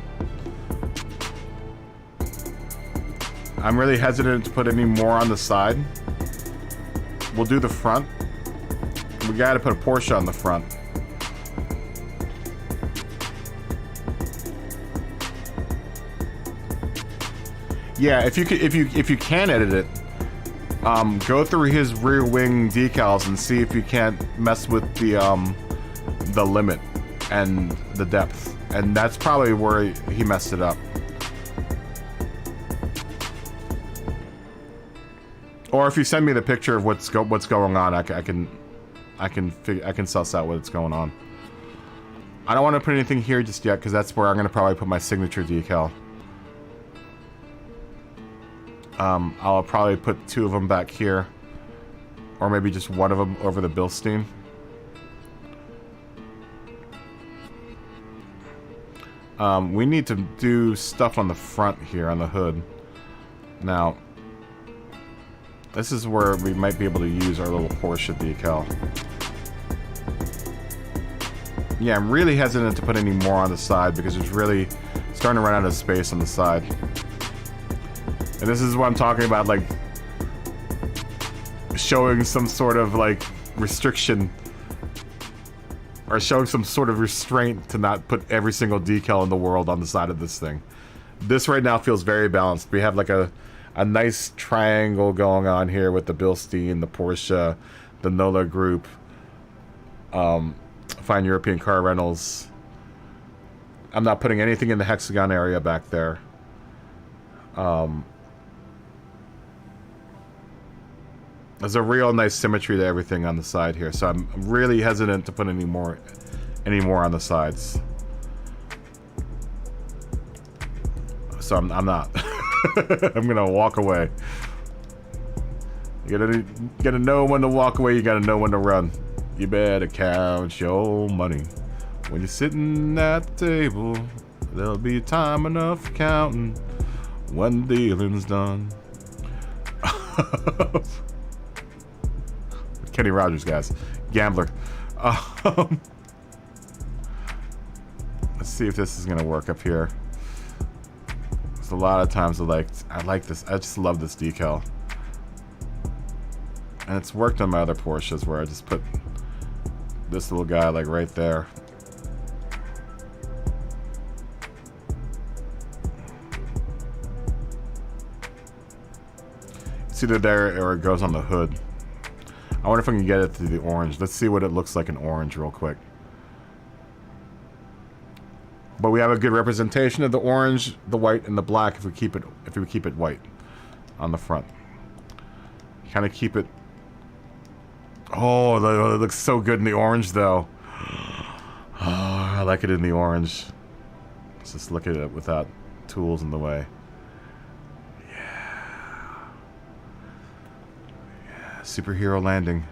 I'm really hesitant to put any more on the side. We'll do the front. We gotta put a Porsche on the front. Yeah, if you can edit it, go through his rear wing decals and see if you can't mess with the limit and the depth, and that's probably where he messed it up. Or if you send me the picture of what's going on, I can suss out what's going on. I don't want to put anything here just yet because that's where I'm gonna probably put my signature decal. I'll probably put 2 of them back here, or maybe just 1 of them over the Bilstein. We need to do stuff on the front here, on the hood. Now, this is where we might be able to use our little Porsche decal. Yeah, I'm really hesitant to put any more on the side because it's really starting to run out of space on the side. And this is what I'm talking about, like, showing some sort of, like, restriction. Or showing some sort of restraint to not put every single decal in the world on the side of this thing. This right now feels very balanced. We have, like, a nice triangle going on here with the Bilstein, the Porsche, the NOLA group, Fine European Car Rentals. I'm not putting anything in the hexagon area back there. There's a real nice symmetry to everything on the side here, so I'm really hesitant to put any more on the sides. So I'm not. I'm gonna walk away. You gotta know when to walk away. You gotta know when to run. You better count your money when you're sitting at the table. There'll be time enough counting when the dealing's done. Kenny Rogers, guys. Gambler. Let's see if this is gonna work up here. There's a lot of times I like this. I just love this decal. And it's worked on my other Porsches where I just put this little guy like right there. It's either there or it goes on the hood. I wonder if I can get it to the orange. Let's see what it looks like in orange real quick. But we have a good representation of the orange, the white, and the black if we keep it white on the front. Kind of keep it. Oh, it looks so good in the orange though. Oh, I like it in the orange. Let's just look at it without tools in the way. Superhero landing.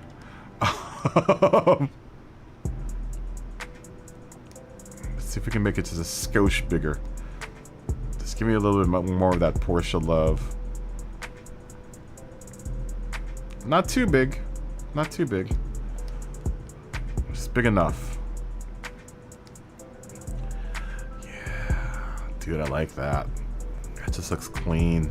Let's see if we can make it just a skosh bigger. Just give me a little bit more of that Porsche love. Not too big. Not too big. Just big enough. Dude, I like that. It just looks clean.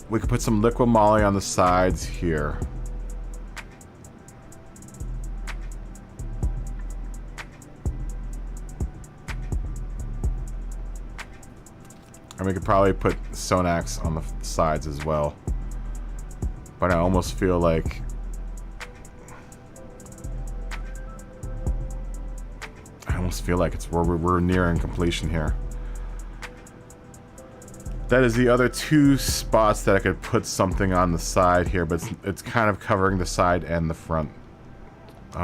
We could put some liquid moly on the sides here. And we could probably put Sonax on the sides as well. But I almost feel like it's where we're nearing completion here. That is the other two spots that I could put something on the side here, but it's kind of covering the side and the front. We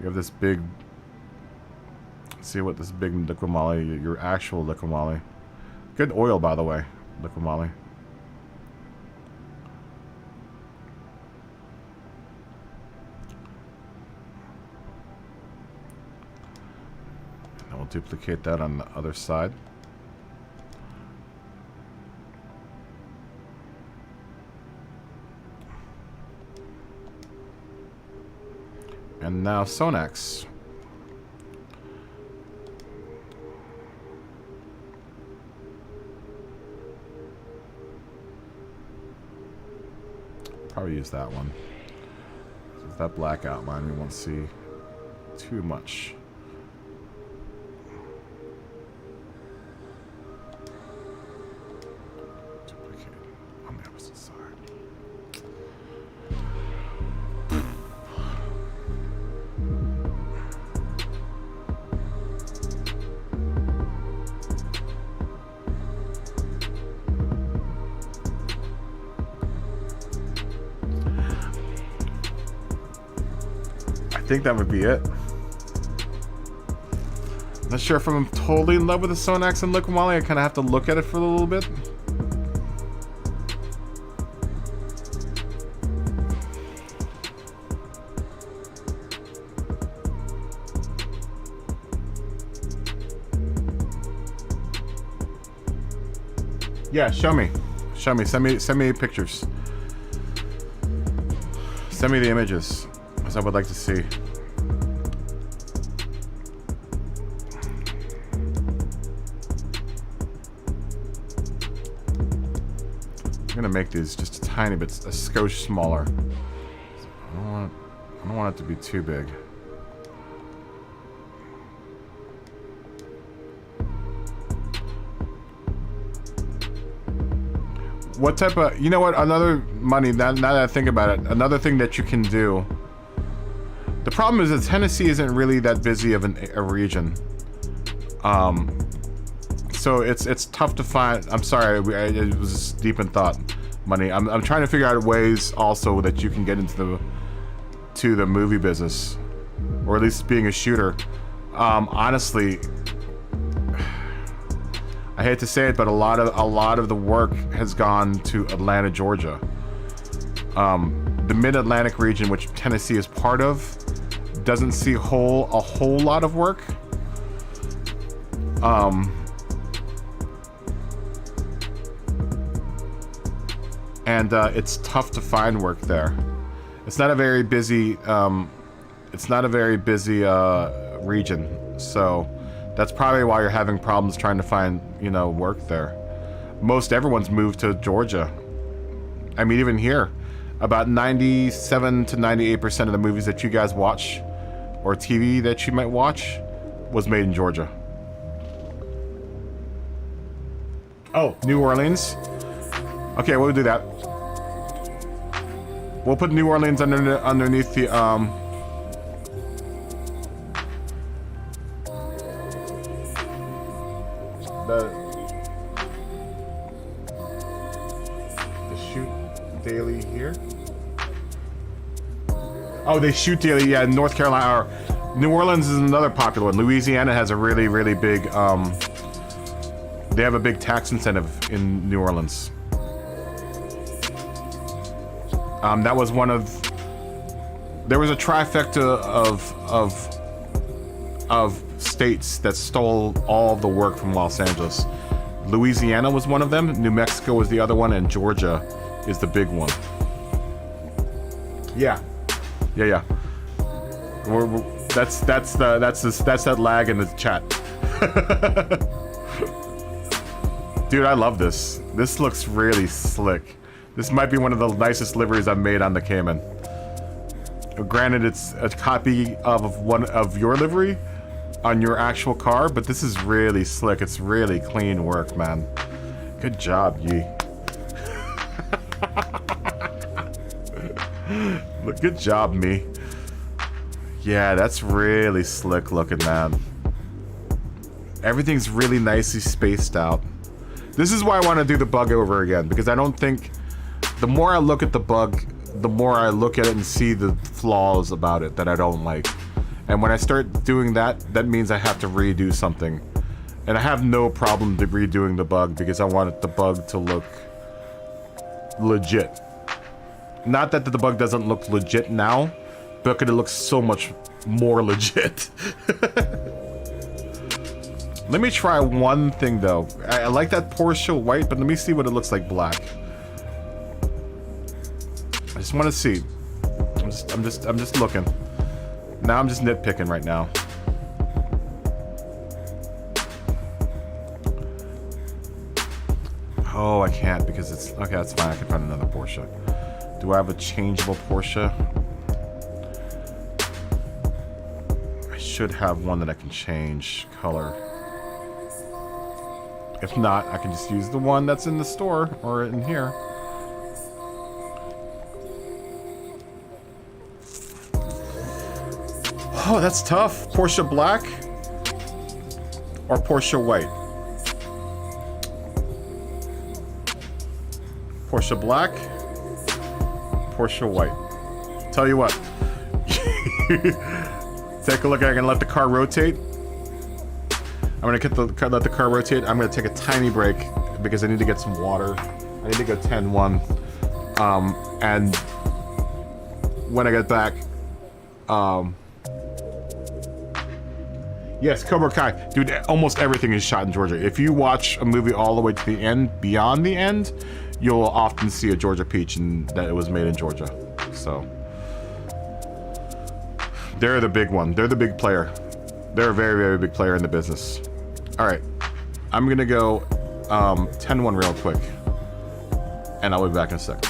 have this big. Let's see what this big liquid moly, your actual liquid moly. Good oil, by the way, liquid moly. And we'll duplicate that on the other side. And now Sonax. Probably use that one. So that black outline we won't see too much. Duplicate on the opposite side. I think that would be it. Not sure if I'm totally in love with the Sonax and liquid moly. I kind of have to look at it for a little bit. Yeah, show me. Show me. Send me pictures. Send me the images, as I would like to see. I'm gonna make these just a tiny bit, a skosh smaller. I don't want it to be too big. What type of, you know what, another money, now that I think about it, another thing that you can do. The problem is that Tennessee isn't really that busy of a region. So it's tough to find. I'm sorry, I was deep in thought, money. I'm trying to figure out ways also that you can get into the movie business, or at least being a shooter. Honestly, I hate to say it, but a lot of the work has gone to Atlanta, Georgia. The Mid-Atlantic region, which Tennessee is part of, doesn't see a whole lot of work. And it's tough to find work there. It's not a very busy. It's not a very busy region, so that's probably why you're having problems trying to find, you know, work there. Most everyone's moved to Georgia. I mean, even here, about 97 to 98% of the movies that you guys watch, or TV that you might watch, was made in Georgia. Oh, New Orleans. Okay, we'll do that. We'll put New Orleans underneath the shoot daily here. Oh, they shoot daily, yeah, in North Carolina. New Orleans is another popular one. Louisiana has a really, really big, they have a big tax incentive in New Orleans. That was one of, there was a trifecta of states that stole all of the work from Los Angeles. Louisiana was one of them, New Mexico was the other one, and Georgia is the big one. Yeah. That's that lag in the chat. Dude, I love this. This looks really slick. This might be one of the nicest liveries I've made on the Cayman. Granted, it's a copy of one of your livery on your actual car, but this is really slick. It's really clean work, man. Good job, Yi. Look, good job, me. Yeah, that's really slick looking, man. Everything's really nicely spaced out. This is why I want to do the bug over again, because I don't think... The more I look at the bug, the more I look at it and see the flaws about it that I don't like. And when I start doing that, that means I have to redo something. And I have no problem redoing the bug because I want the bug to look legit. Not that the bug doesn't look legit now, but it looks so much more legit. Let me try one thing though. I like that Porsche white, but let me see what it looks like black. I just want to see. I'm just looking. Now I'm just nitpicking right now. Oh, I can't because it's... Okay, that's fine. I can find another Porsche. Do I have a changeable Porsche? I should have one that I can change color. If not, I can just use the one that's in the store or in here. Oh, that's tough. Porsche black or Porsche white? Porsche black, Porsche white. Tell you what. Take a look. I can let the car rotate. I'm gonna let the car rotate. I'm gonna take a tiny break because I need to get some water. I need to go 10-1. And when I get back, yes, Cobra Kai. Dude, almost everything is shot in Georgia. If you watch a movie all the way to the end, beyond the end, you'll often see a Georgia peach and that it was made in Georgia. So they're the big one. They're the big player. They're a very, very big player in the business. All right, I'm gonna go 10-1 real quick, and I'll be back in a second.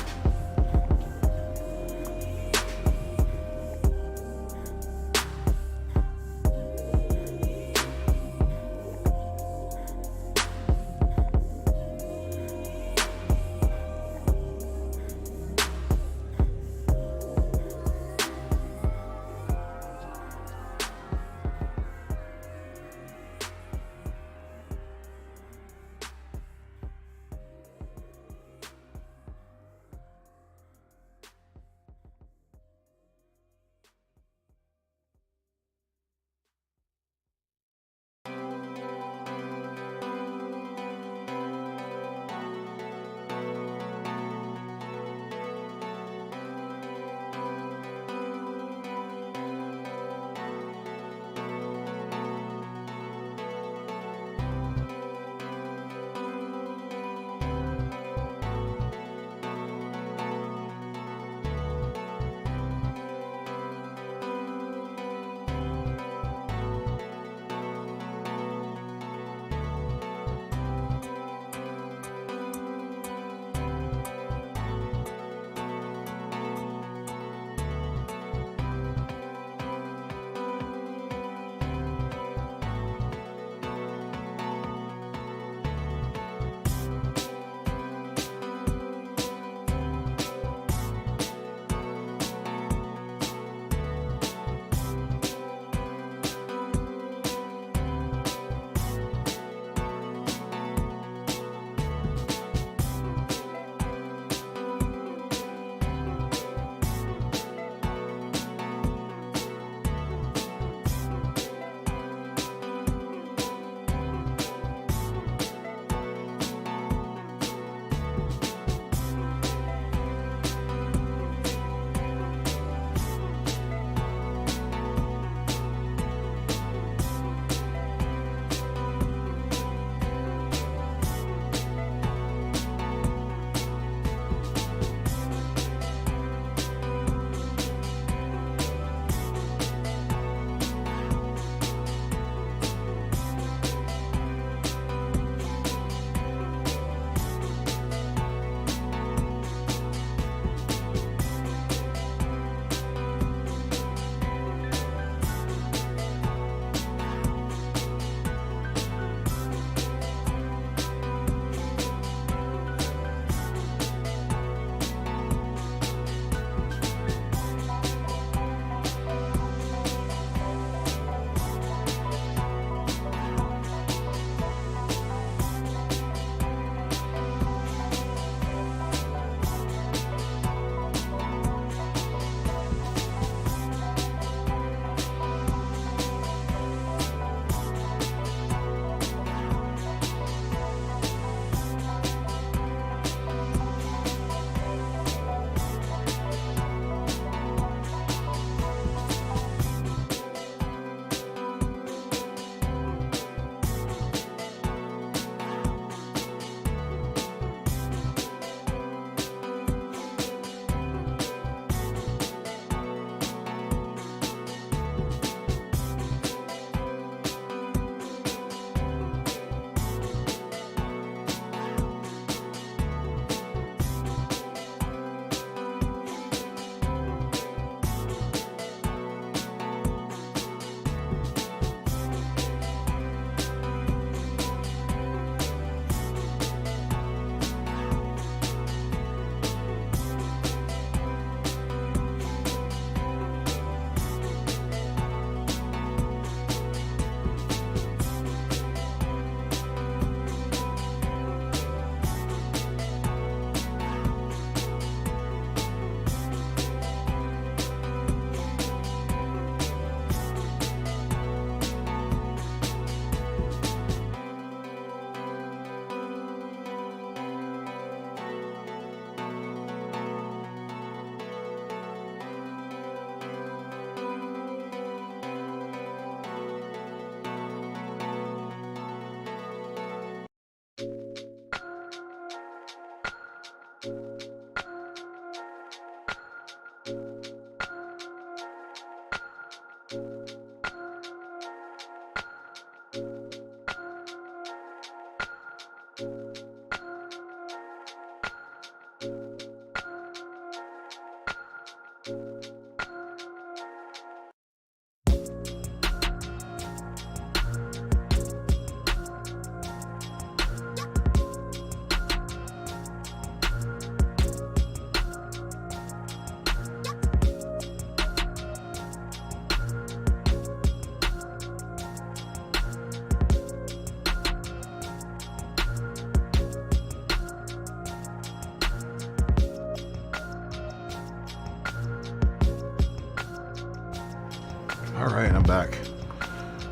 I'm back.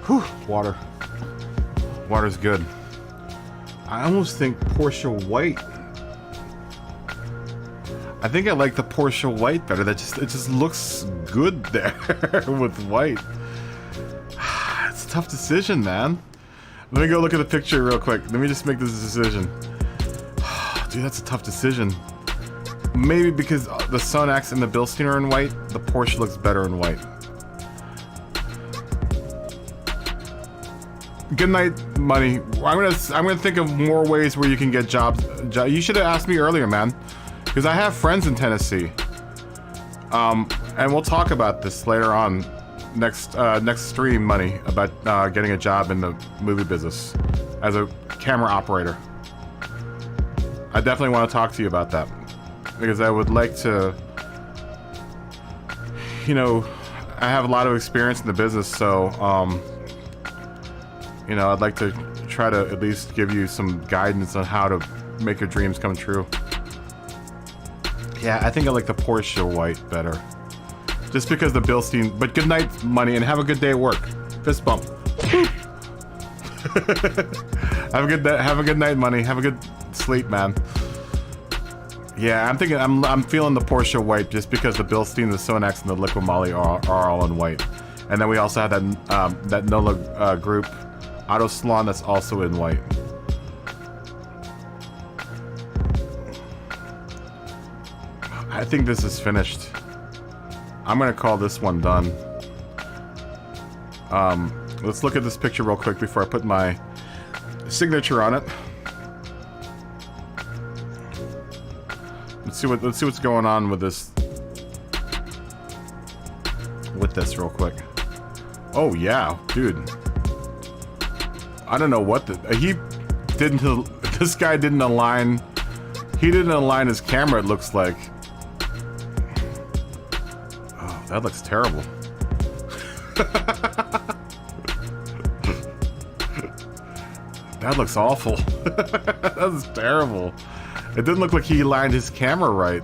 Whew, water. Water's good. I almost think Porsche White. I think I like the Porsche White better. It just looks good there with white. It's a tough decision, man. Let me go look at the picture real quick. Let me just make this decision. Dude, that's a tough decision. Maybe because the Sonax and the Bilstein are in white, the Porsche looks better in white. Good night, money. I'm gonna think of more ways where you can get jobs. You should have asked me earlier, man, because I have friends in Tennessee. And we'll talk about this later on, next stream, money, about getting a job in the movie business as a camera operator. I definitely want to talk to you about that, because I would like to, you know, I have a lot of experience in the business, so, you know, I'd like to try to at least give you some guidance on how to make your dreams come true. Yeah, I think I like the Porsche White better. Just because the Bilstein, but good night, money, and have a good day at work. Fist bump. Have a good night, money. Have a good sleep, man. Yeah, I'm thinking, I'm feeling the Porsche White just because the Bilstein, the Sonax, and the Liquid Moly are all in white. And then we also have that NOLA group Auto Salon that's also in white. I think this is finished. I'm gonna call this one done. Let's look at this picture real quick before I put my signature on it. Let's see what's going on with this. With this real quick. Oh yeah, dude. I don't know what this guy didn't align. He didn't align his camera, it looks like. Oh, that looks terrible. That looks awful. That's terrible. It didn't look like he aligned his camera right.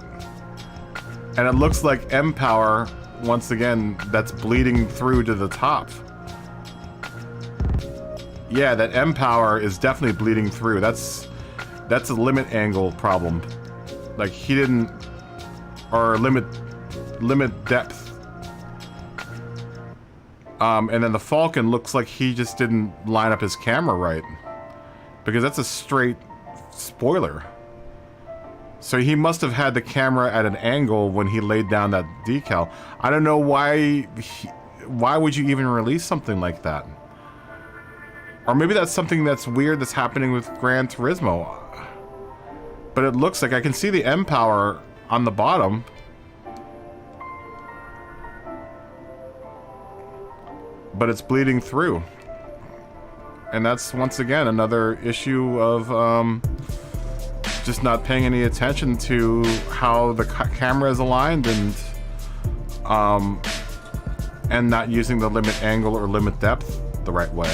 And it looks like M-Power, once again, that's bleeding through to the top. Yeah, that M-Power is definitely bleeding through. That's a limit angle problem. Like, he didn't... Or limit depth. And then the Falcon looks like he just didn't line up his camera right. Because that's a straight spoiler. So he must have had the camera at an angle when he laid down that decal. I don't know why would you even release something like that? Or maybe that's something that's weird that's happening with Gran Turismo. But it looks like I can see the M-Power on the bottom. But it's bleeding through. And that's, once again, another issue of just not paying any attention to how the camera is aligned and not using the limit angle or limit depth the right way.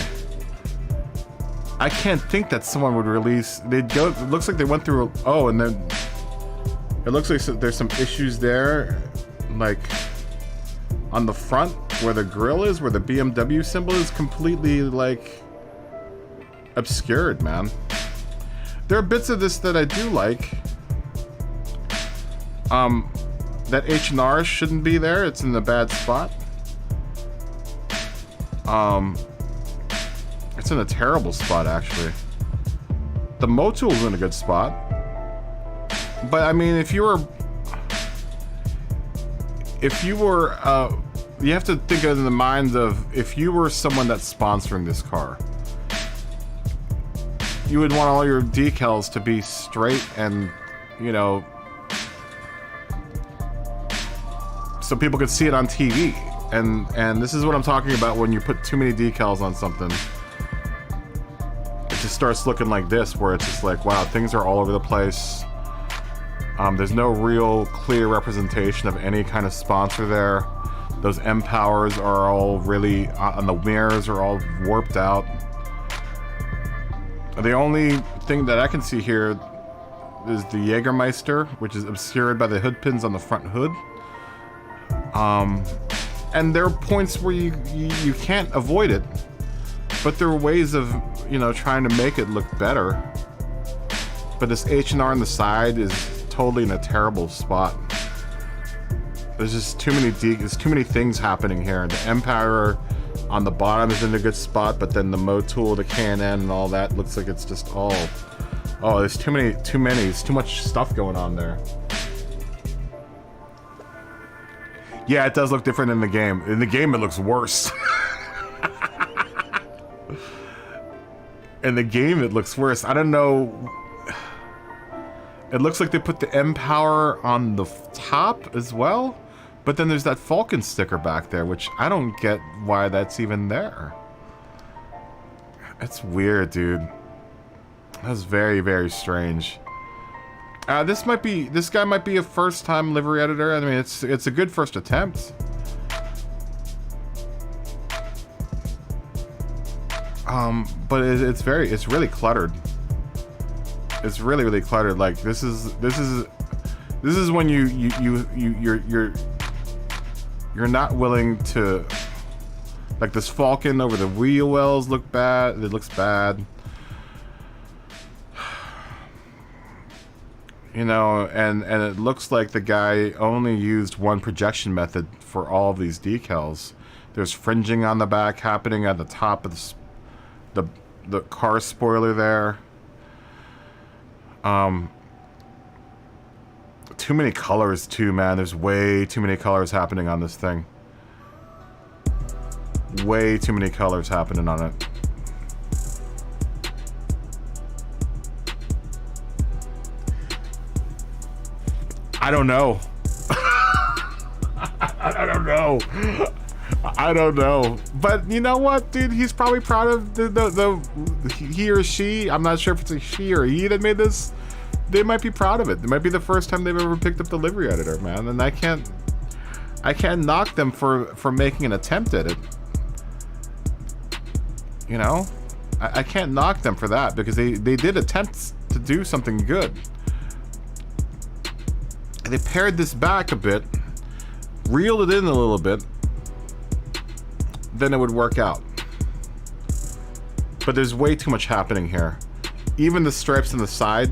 I can't think that someone would release... They'd go... It looks like they went through... Oh, and then... It looks like there's some issues there. Like... On the front, where the grill is, where the BMW symbol is completely, like... obscured, man. There are bits of this that I do like. That H&R shouldn't be there. It's in a bad spot. It's in a terrible spot, actually. The Motul is in a good spot. But, I mean, if you were... you have to think of the mind of, if you were someone that's sponsoring this car, you would want all your decals to be straight and, you know, so people could see it on TV. And this is what I'm talking about when you put too many decals on something. It just starts looking like this, where it's just like, wow, things are all over the place. There's no real clear representation of any kind of sponsor there. Those M-Powers are all really, and the mirrors are all warped out. The only thing that I can see here is the Jägermeister, which is obscured by the hood pins on the front hood. And there are points where you can't avoid it, but there are ways of, you know, trying to make it look better. But this H&R on the side is totally in a terrible spot. There's just too many there's too many things happening here. The Empower on the bottom is in a good spot, but then the mode tool, the K&N and all that looks like it's just all... Oh, there's too many, there's too much stuff going on there. Yeah, it does look different in the game. In the game, it looks worse. In the game, it looks worse. I don't know. It looks like they put the Empower on the top as well, but then there's that Falcon sticker back there, which I don't get why that's even there. It's weird, dude. That's very, very strange. This guy might be a first-time livery editor. I mean, it's a good first attempt. But it's really cluttered. It's really, really cluttered. Like this is when you're not willing to, like, this Falcon over the wheel wells look bad. It looks bad. You know, and it looks like the guy only used one projection method for all of these decals. There's fringing on the back happening at the top of the car spoiler there. Too many colors too, man. There's way too many colors happening on this thing. Way too many colors happening on it. I don't know. I don't know. I don't know. But you know what, dude? He's probably proud of he or she. I'm not sure if it's a she or he that made this. They might be proud of it. It might be the first time they've ever picked up the livery editor, man. And I can't knock them for making an attempt at it. You know? I can't knock them for that because they did attempt to do something good. They pared this back a bit, reeled it in a little bit, then it would work out. But there's way too much happening here. Even the stripes on the side,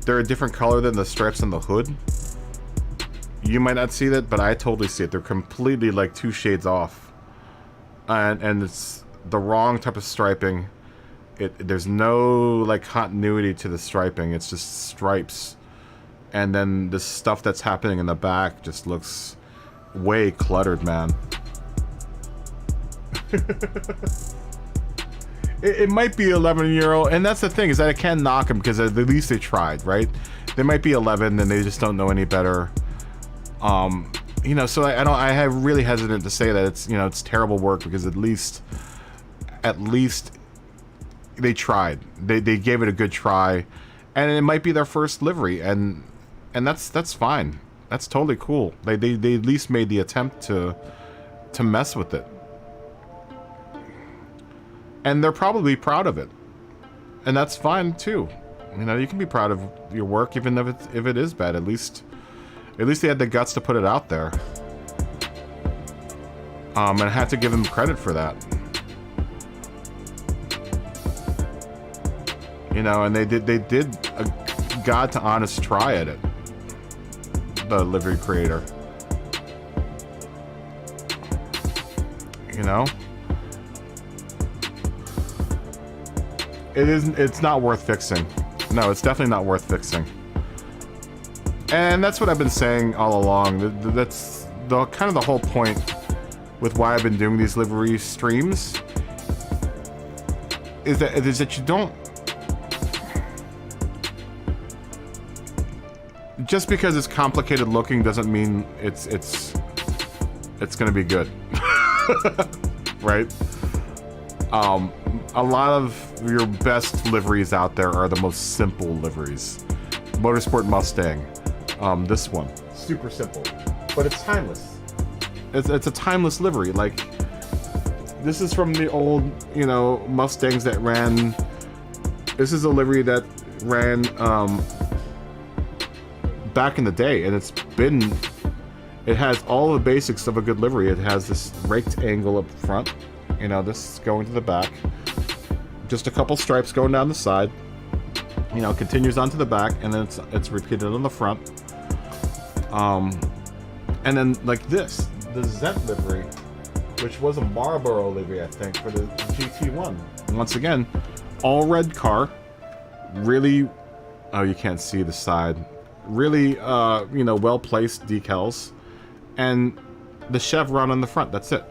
they're a different color than the stripes on the hood. You might not see that, but I totally see it. They're completely like 2 shades off. And it's the wrong type of striping. There's no like continuity to the striping. It's just stripes. And then the stuff that's happening in the back just looks way cluttered, man. it might be 11-year-old, and that's the thing, is that I can't knock them because at least they tried, right? They might be 11 and they just don't know any better. You know, so I have really hesitant to say that it's, you know, it's terrible work because at least they tried. They gave it a good try, and it might be their first livery, and that's fine. That's totally cool. They at least made the attempt to mess with it. And they're probably proud of it. And that's fine too. You know, you can be proud of your work even if it is bad. At least they had the guts to put it out there. And I have to give them credit for that. You know, and they did a god to honest try at it. The livery creator. You know? It's not worth fixing. No, it's definitely not worth fixing. And that's what I've been saying all along. That's the kind of the whole point with why I've been doing these livery streams. Is that you don't... Just because it's complicated looking doesn't mean it's gonna be good. Right? A lot of your best liveries out there are the most simple liveries. Motorsport Mustang. This one. Super simple. But it's timeless. It's a timeless livery. Like, this is from the old, you know, Mustangs that ran... This is a livery that ran, back in the day, and it's been It has all the basics of a good livery. It has this raked angle up front, you know, this going to the back. Just a couple stripes going down the side. You know, continues onto the back, and then it's repeated on the front. And then like this, the Zet livery, which was a Marlboro livery, I think, for the GT1. And once again, all red car, really, oh, you can't see the side. Really, you know, well-placed decals, and the chevron on the front. That's it.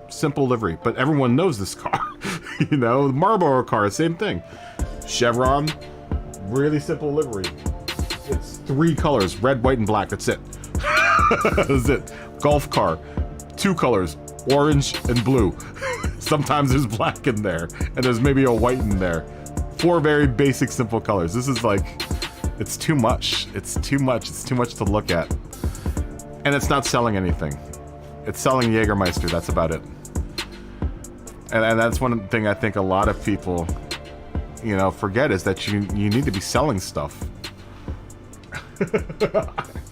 Simple livery, but everyone knows this car. You know, the Marlboro car, same thing. Chevron, really simple livery. It's 3 colors, red, white, and black. That's it. That's it. Golf car, 2 colors, orange and blue. Sometimes there's black in there, and there's maybe a white in there. 4 very basic, simple colors. This is like, it's too much. It's too much. It's too much to look at. And it's not selling anything. It's selling Jägermeister, that's about it. And that's one thing I think a lot of people, you know, forget, is that you need to be selling stuff.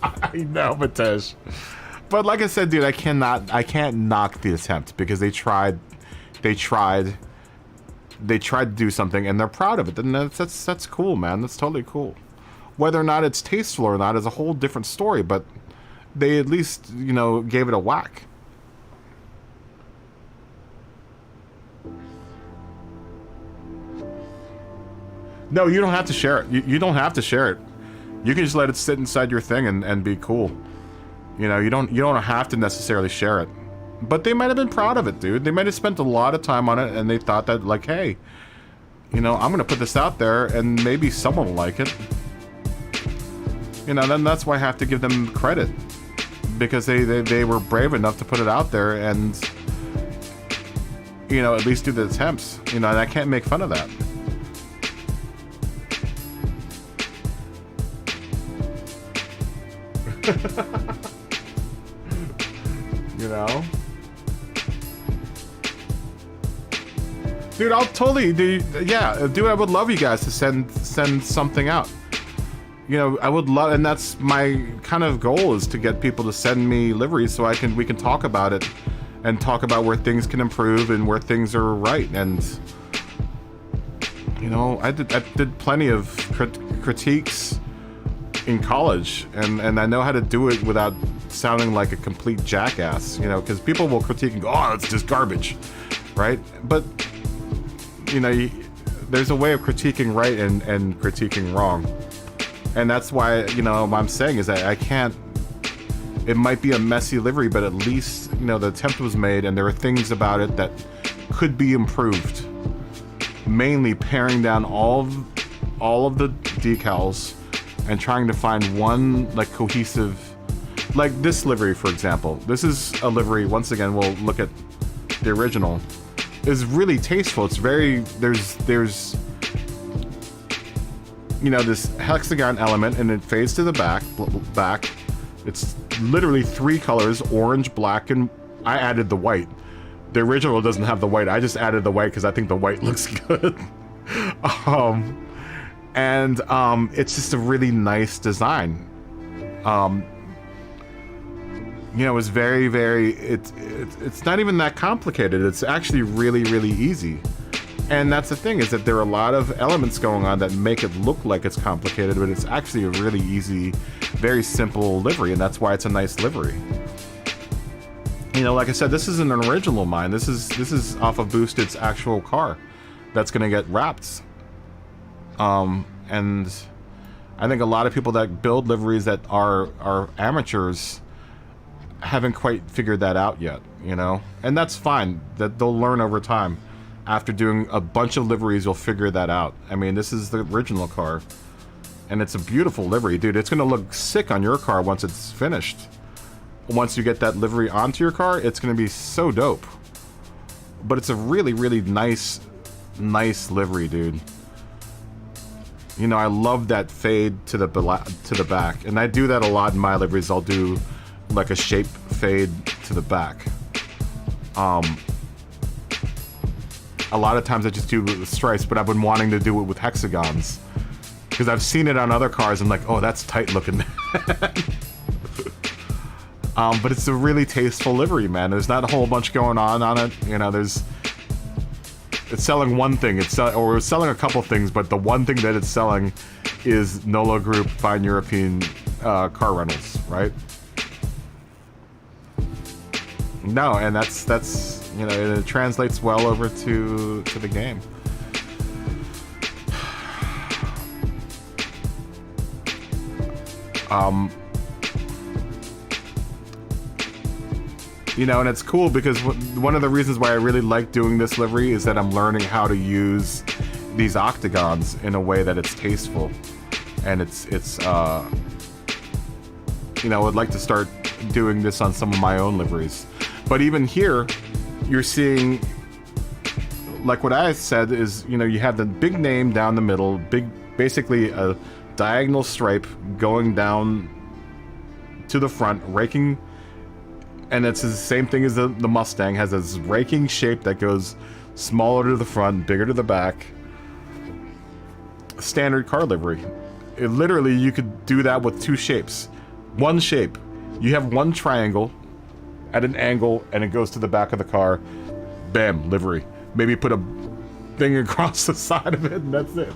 I know, Matesh. But like I said, dude, I can't knock the attempt, because they tried to do something, and they're proud of it, and that's cool, man. That's totally cool. Whether or not it's tasteful or not is a whole different story, but they at least, you know, gave it a whack. No, you don't have to share it. You don't have to share it. You can just let it sit inside your thing and be cool. You know, you don't have to necessarily share it. But they might have been proud of it, dude. They might have spent a lot of time on it, and they thought that, like, hey, you know, I'm gonna put this out there, and maybe someone will like it. You know, then that's why I have to give them credit, because they were brave enough to put it out there and, you know, at least do the attempts. You know, and I can't make fun of that. You know? Dude, I'll totally do. Yeah, dude, I would love you guys to send something out. You know, I would love, and that's my kind of goal, is to get people to send me liveries so we can talk about it and talk about where things can improve and where things are right. And you know, I did plenty of critiques in college, and I know how to do it without sounding like a complete jackass, you know, because people will critique and go, oh, it's just garbage, right? But you know, there's a way of critiquing right and critiquing wrong, and that's why, you know, what I'm saying is that I can't, it might be a messy livery, but at least, you know, the attempt was made, and there are things about it that could be improved, mainly paring down all of the decals and trying to find one, like, cohesive, like this livery, for example. This is a livery, once again, we'll look at the original, is really tasteful. It's very, there's you know, this hexagon element, and it fades to the back. It's literally 3 colors, orange, black, and I added the white. The original doesn't have the white. I just added the white because I think the white looks good. It's just a really nice design. You know, it's very, very, it's not even that complicated. It's actually really, really easy. And that's the thing, is that there are a lot of elements going on that make it look like it's complicated, but it's actually a really easy, very simple livery, and that's why it's a nice livery. You know, like I said, this isn't an original of mine. This is off of Boosted's actual car that's gonna get wrapped. And I think a lot of people that build liveries that are amateurs haven't quite figured that out yet, you know? And that's fine, that they'll learn over time. After doing a bunch of liveries, you'll figure that out. I mean, this is the original car, and it's a beautiful livery, dude. It's gonna look sick on your car once it's finished. Once you get that livery onto your car, it's gonna be so dope. But it's a really, really nice livery, dude. You know, I love that fade to the back, and I do that a lot in my liveries. I'll do like a shape fade to the back. A lot of times I just do it with stripes, but I've been wanting to do it with hexagons because I've seen it on other cars. I'm like, oh, that's tight looking. But it's a really tasteful livery, man. There's not a whole bunch going on it. You know, it's selling one thing. It's selling a couple things, but the one thing that it's selling is Nolo Group Fine European car rentals, right? No, and that's you know, it translates well over to the game. You know, and it's cool because one of the reasons why I really like doing this livery is that I'm learning how to use these octagons in a way that it's tasteful, and it's you know, I'd like to start doing this on some of my own liveries. But even here, you're seeing, like what I said is, you know, you have the big name down the middle, basically a diagonal stripe going down to the front, raking, and it's the same thing as the Mustang, has this raking shape that goes smaller to the front, bigger to the back. Standard car livery. Literally, you could do that with two shapes. One shape. You have one triangle at an angle, and it goes to the back of the car. Bam, livery. Maybe put a thing across the side of it, and that's it.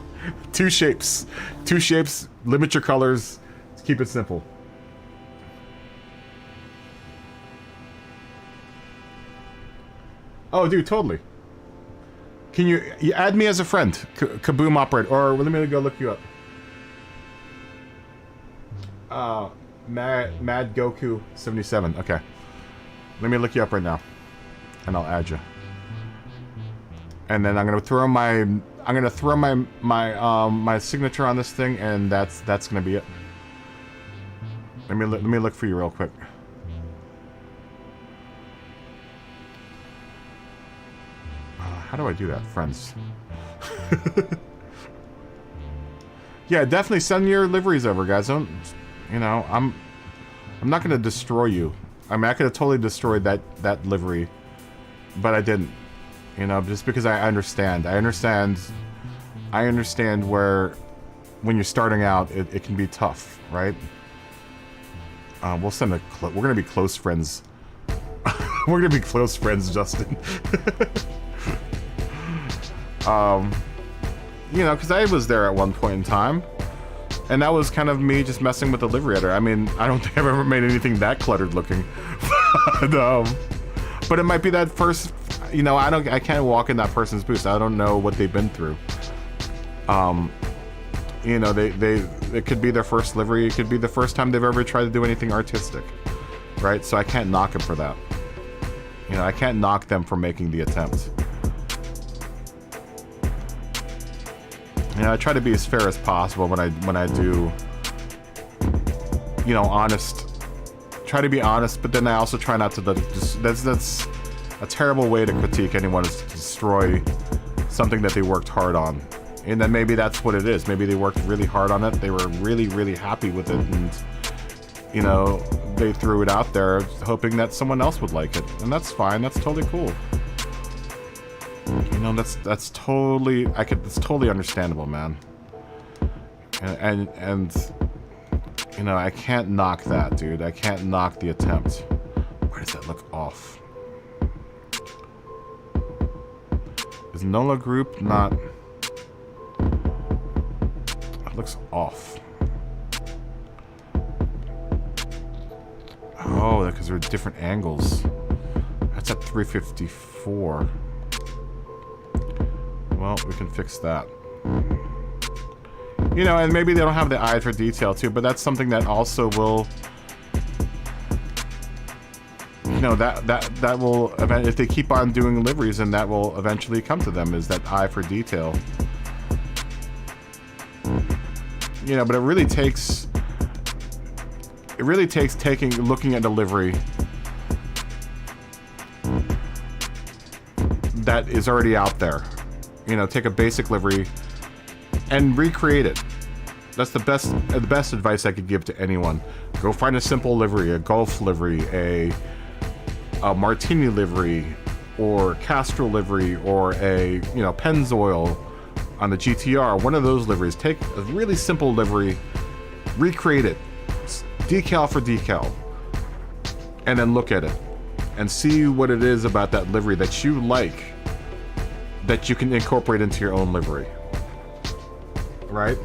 Two shapes. Two shapes, limit your colors, keep it simple. Oh, dude, totally. Can you add me as a friend? Kaboom operator, or let me go look you up. Mad Goku 77. Okay, let me look you up right now, and I'll add you. And then I'm gonna throw my my signature on this thing, and that's gonna be it. Let me look for you real quick. How do I do that? Friends. Yeah, definitely send your liveries over, guys. Don't, you know, I'm not gonna destroy you. I mean, I could have totally destroyed that livery, but I didn't. You know, just because I understand. I understand where when you're starting out, it can be tough, right? We'll send we're gonna be close friends. We're gonna be close friends, Justin. You know, because I was there at one point in time, and that was kind of me just messing with the livery editor. I mean, I don't think I've ever made anything that cluttered looking. But it might be that first, you know, I can't walk in that person's boots. I don't know what they've been through. You know, it could be their first livery. It could be the first time they've ever tried to do anything artistic, right? So I can't knock them for that. You know, I can't knock them for making the attempt. You know, I try to be as fair as possible when I do, you know, honest. Try to be honest, but then I also try not to that's a terrible way to critique anyone, is to destroy something that they worked hard on. And then maybe that's what it is. Maybe they worked really hard on it. They were really, really happy with it, and you know, they threw it out there hoping that someone else would like it. And that's fine. That's totally cool. You know, that's totally, it's totally understandable, man. And you know, I can't knock that, dude. I can't knock the attempt. Why does that look off? Is Nolo Group not? It looks off. Oh, because there are different angles. That's at 354. Well, we can fix that. You know, and maybe they don't have the eye for detail too, but that's something that also will, you know, that will, if they keep on doing liveries, and that will eventually come to them, is that eye for detail. You know, but it really takes looking at a livery that is already out there. You know, take a basic livery and recreate it. That's the best advice I could give to anyone. Go find a simple livery, a Golf livery, a Martini livery, or Castrol livery, or a, you know, Pennzoil on the GTR. One of those liveries. Take a really simple livery, recreate it, decal for decal, and then look at it and see what it is about that livery that you like that you can incorporate into your own livery, right?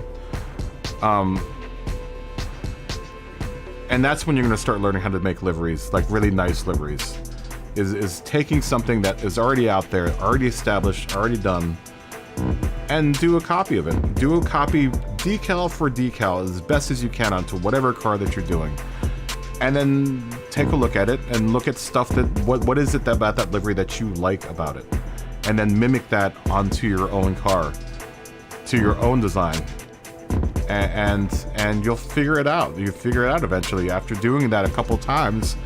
And that's when you're going to start learning how to make liveries, like really nice liveries. Is taking something that is already out there, already established, already done, and do a copy of it. Do a copy, decal for decal, as best as you can onto whatever car that you're doing. And then take a look at it and look at stuff that, what is it about that livery that you like about it? And then mimic that onto your own car, to your own design. And you'll figure it out. You figure it out eventually. After doing that a couple times,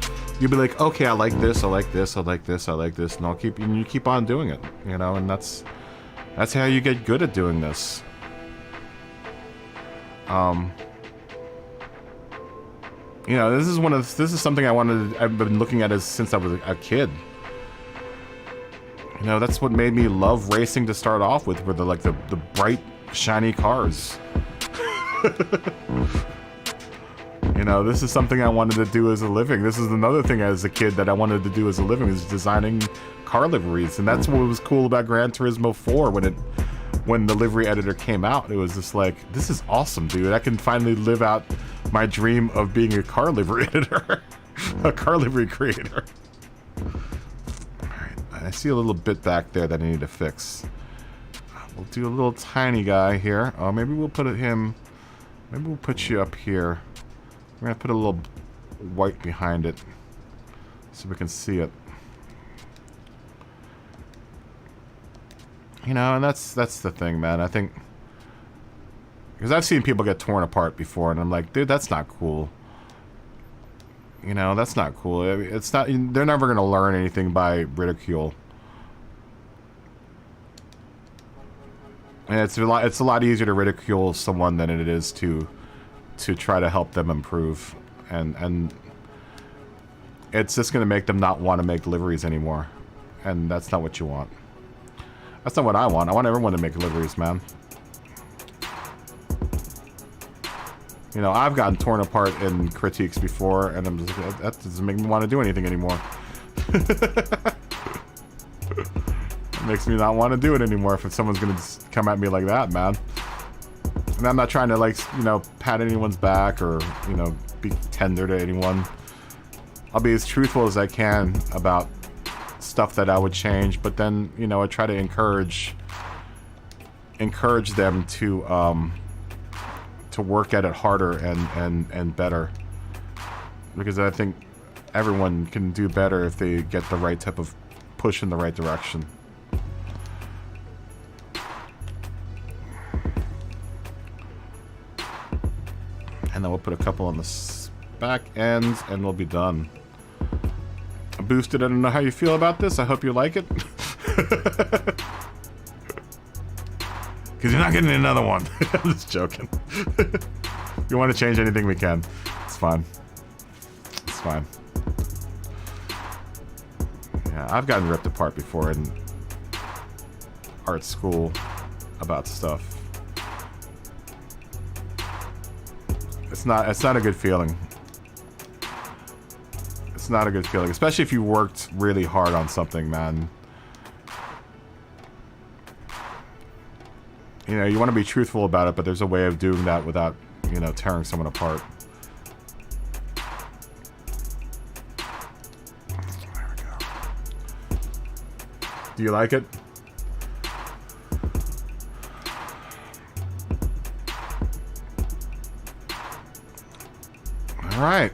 you'll be like, okay, I like this, I like this, I like this, I like this, and you keep on doing it, you know, and that's how you get good at doing this. You know, this is something I've been looking at since I was a kid. You know, that's what made me love racing to start off with, were the bright, shiny cars. You know, this is something I wanted to do as a living. This is another thing as a kid that I wanted to do as a living, is designing car liveries. And that's what was cool about Gran Turismo 4 when the livery editor came out. It was just like, this is awesome, dude. I can finally live out my dream of being a car livery editor. A car livery creator. Alright, I see a little bit back there that I need to fix. We'll do a little tiny guy here. Oh, maybe we'll put him... Maybe we'll put you up here. We're gonna put a little white behind it so we can see it. You know, and that's the thing, man. I think, because I've seen people get torn apart before, and I'm like, dude, that's not cool. You know, that's not cool. It's not. They're never gonna learn anything by ridicule. And it's a lot easier to ridicule someone than it is to try to help them improve, and it's just gonna make them not want to make liveries anymore, and that's not what you want. That's not what I want. I want everyone to make liveries, man. You know, I've gotten torn apart in critiques before, and I'm just like, that doesn't make me want to do anything anymore. It makes me not want to do it anymore if someone's gonna just come at me like that, man. And I'm not trying to, like, you know, pat anyone's back or, you know, be tender to anyone. I'll be as truthful as I can about stuff that I would change, but then, you know, I try to encourage them to work at it harder and better, because I think everyone can do better if they get the right type of push in the right direction. And then we'll put a couple on the back ends and we'll be done. Boosted, I don't know how you feel about this. I hope you like it. Because you're not getting another one. I'm just joking. If you want to change anything, we can. It's fine. It's fine. Yeah, I've gotten ripped apart before in art school about stuff. It's not a good feeling. It's not a good feeling, especially if you worked really hard on something, man. You know, you want to be truthful about it, but there's a way of doing that without, you know, tearing someone apart. There we go. Do you like it? Alright.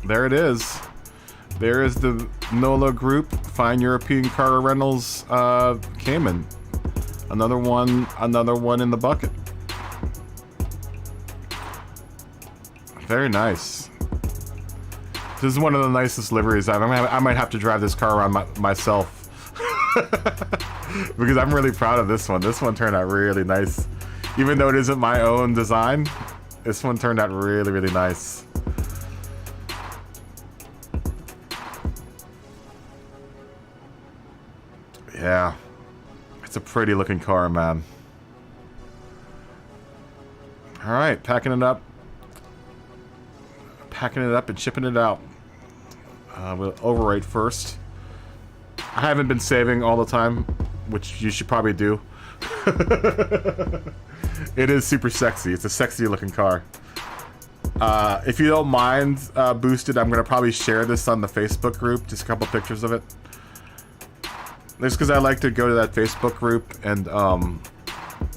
There it is. There is the NOLA Group Fine European Car Rentals Cayman. Another one in the bucket. Very nice. This is one of the nicest liveries I might have to drive this car around myself. Because I'm really proud of this one. This one turned out really nice. Even though it isn't my own design, this one turned out really, really nice. Yeah, it's a pretty looking car, man. All right, packing it up and shipping it out. We'll overwrite first. I haven't been saving all the time, which you should probably do. It is super sexy. It's a sexy looking car. If you don't mind, Boosted, I'm gonna probably share this on the Facebook group. Just a couple pictures of it. Just because I like to go to that Facebook group, and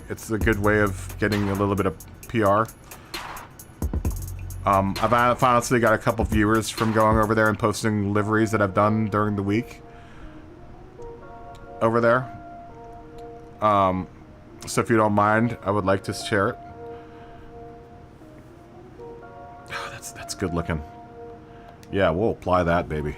it's a good way of getting a little bit of PR. I've honestly got a couple viewers from going over there and posting liveries that I've done during the week over there. So if you don't mind, I would like to share it. Oh, that's good looking. Yeah, we'll apply that, baby.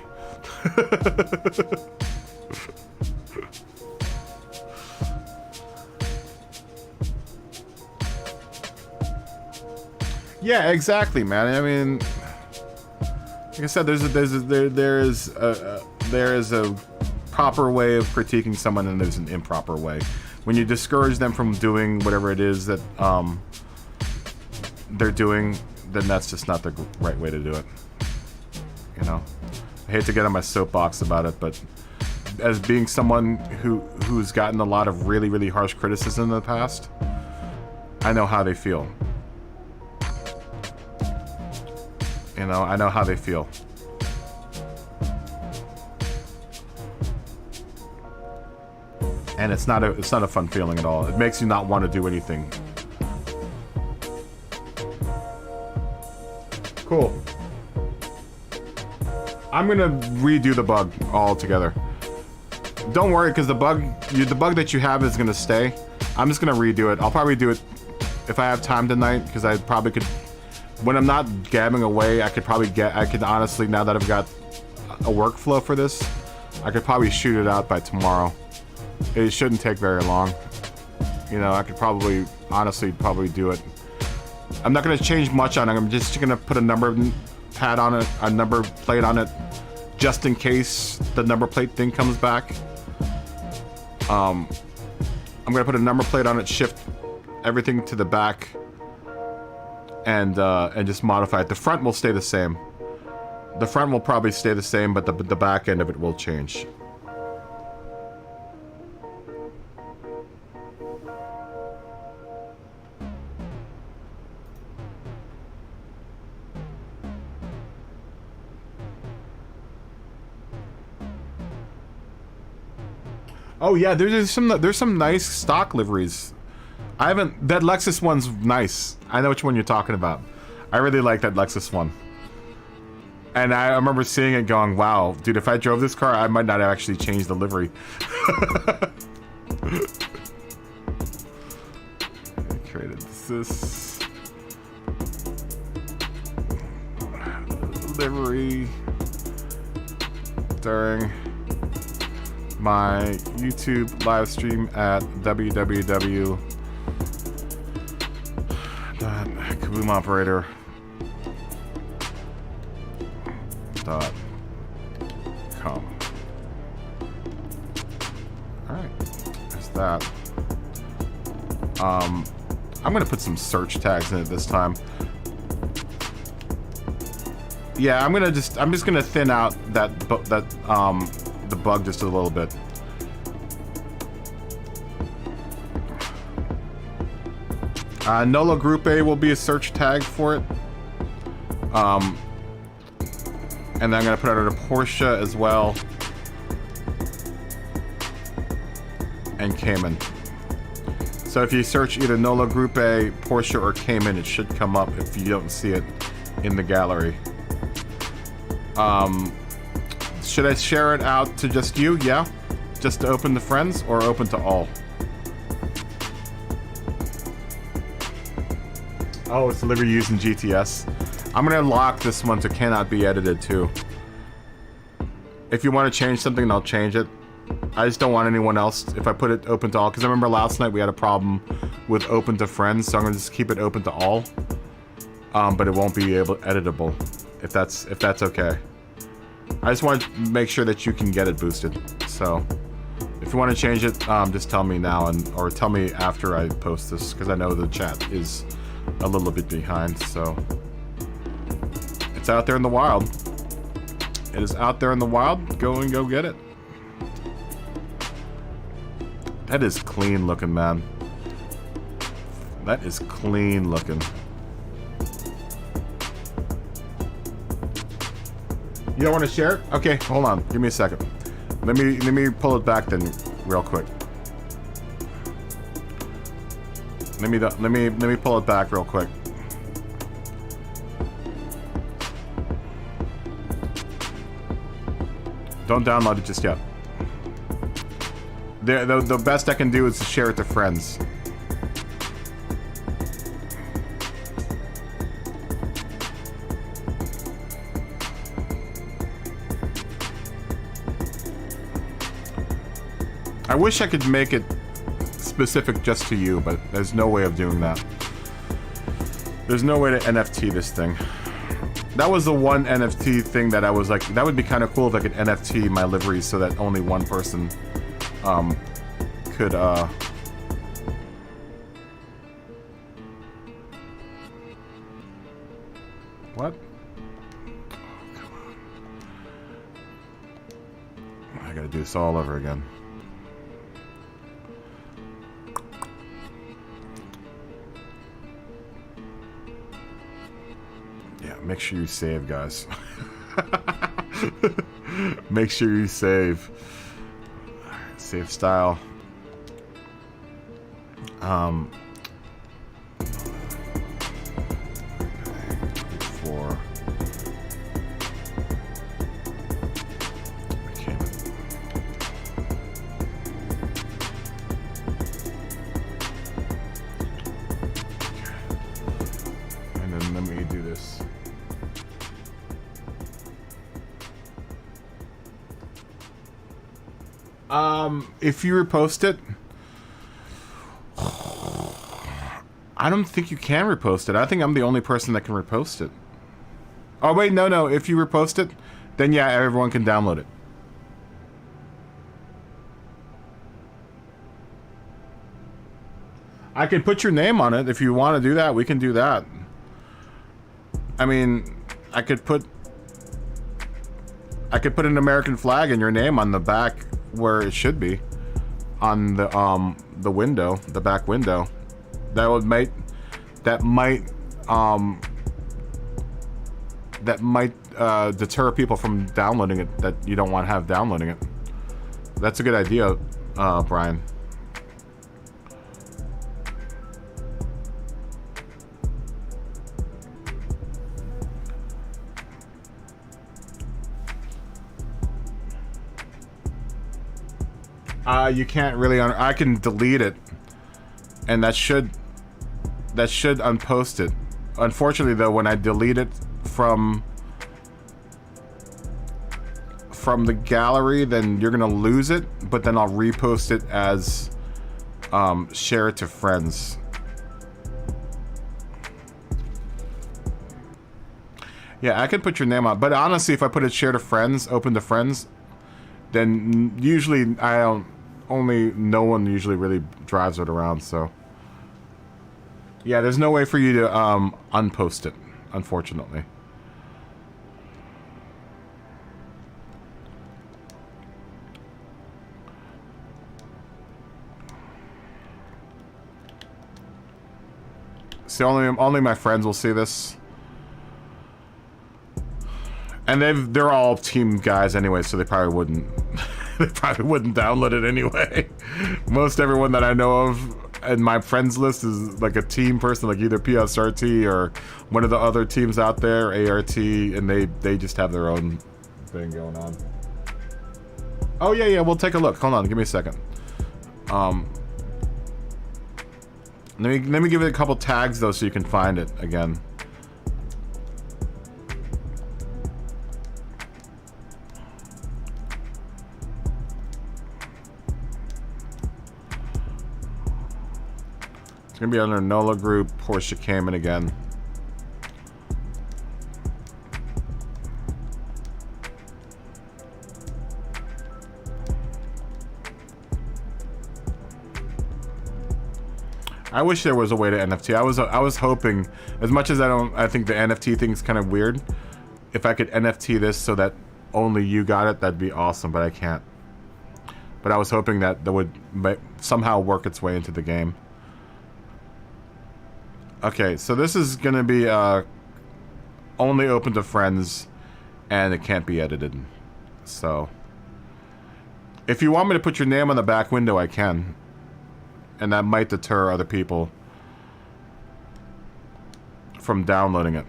Yeah, exactly, man. I mean, like I said, there is a proper way of critiquing someone, and there's an improper way. When you discourage them from doing whatever it is that they're doing, then that's just not the right way to do it. You know, I hate to get on my soapbox about it, but as being someone who's gotten a lot of really, really harsh criticism in the past, I know how they feel. You know, I know how they feel. And it's not a fun feeling at all. It makes you not want to do anything. Cool. I'm gonna redo the bug altogether. Don't worry, because the bug that you have is gonna stay. I'm just gonna redo it. I'll probably do it if I have time tonight, because I probably could. When I'm not gabbing away, I could honestly, now that I've got a workflow for this, I could probably shoot it out by tomorrow. It shouldn't take very long. You know, I could probably, honestly, do it. I'm not going to change much on it. I'm just going to put a number pad on it, a number plate on it, just in case the number plate thing comes back. I'm going to put a number plate on it, shift everything to the back, and just modify it. The front will stay the same. The front will probably stay the same, but the back end of it will change. Oh yeah, there's some nice stock liveries. That Lexus one's nice. I know which one you're talking about. I really like that Lexus one. And I remember seeing it going, wow, dude, if I drove this car, I might not actually change the livery. I created this livery during my YouTube live stream at www.kaboomoperator.com. Alright, there's that. I'm gonna put some search tags in it this time. Yeah, I'm just gonna thin out the bug just a little bit. NOLA Group A will be a search tag for it. And then I'm gonna put it under Porsche as well. And Cayman. So if you search either NOLA Group A, Porsche, or Cayman, it should come up if you don't see it in the gallery. Should I share it out to just you? Yeah? Just to open to friends, or open to all? Oh, it's delivery using GTS. I'm gonna lock this one to cannot be edited too. If you want to change something, I'll change it. I just don't want anyone else, if I put it open to all, because I remember last night we had a problem with open to friends, so I'm gonna just keep it open to all. But it won't be editable, if that's okay. I just want to make sure that you can get it boosted. So, if you want to change it, just tell me now, or tell me after I post this, because I know the chat is a little bit behind. So, it's out there in the wild. It is out there in the wild. Go get it. That is clean looking, man. That is clean looking. You don't want to share it? Okay, hold on. Give me a second. Let me pull it back then, real quick. Let me pull it back real quick. Don't download it just yet. The best I can do is to share it to friends. I wish I could make it specific just to you, but there's no way of doing that. There's no way to NFT this thing. That was the one NFT thing that I was like, that would be kind of cool if I could NFT my liveries so that only one person could what? Oh, come on. I gotta do this all over again. Make sure you save, guys. Make sure you save. Alright, save style. For and then let me do this. If you repost it, I don't think you can repost it. I think I'm the only person that can repost it. Oh wait, no. If you repost it, then yeah, everyone can download it. I could put your name on it if you want to do that. We can do that. I mean, I could put an American flag and your name on the back where it should be, on the window, the back window. That might deter people from downloading it that you don't want to have downloading it. That's a good idea, Brian. You can't really I can delete it, and that should unpost it. Unfortunately, though, when I delete it from the gallery, then you're gonna lose it. But then I'll repost it as share it to friends. Yeah, I could put your name on, but honestly, if I put it share to friends, open to friends, then usually no one usually really drives it around, so yeah, there's no way for you to unpost it, unfortunately. See, only my friends will see this. And they're all team guys anyway, so they probably wouldn't. They probably wouldn't download it anyway. Most everyone that I know of in my friends list is like a team person, like either PSRT or one of the other teams out there, ART, and they just have their own thing going on. Oh yeah, we'll take a look. Hold on, give me a second. Let me give it a couple tags though, so you can find it again. It's gonna be under NOLA Group, Porsche Cayman again. I wish there was a way to NFT. I was hoping, as much as I think the NFT thing's kind of weird, if I could NFT this so that only you got it, that'd be awesome, but I can't. But I was hoping that would somehow work its way into the game. Okay, so this is gonna be only open to friends, and it can't be edited. So, if you want me to put your name on the back window, I can. And that might deter other people from downloading it.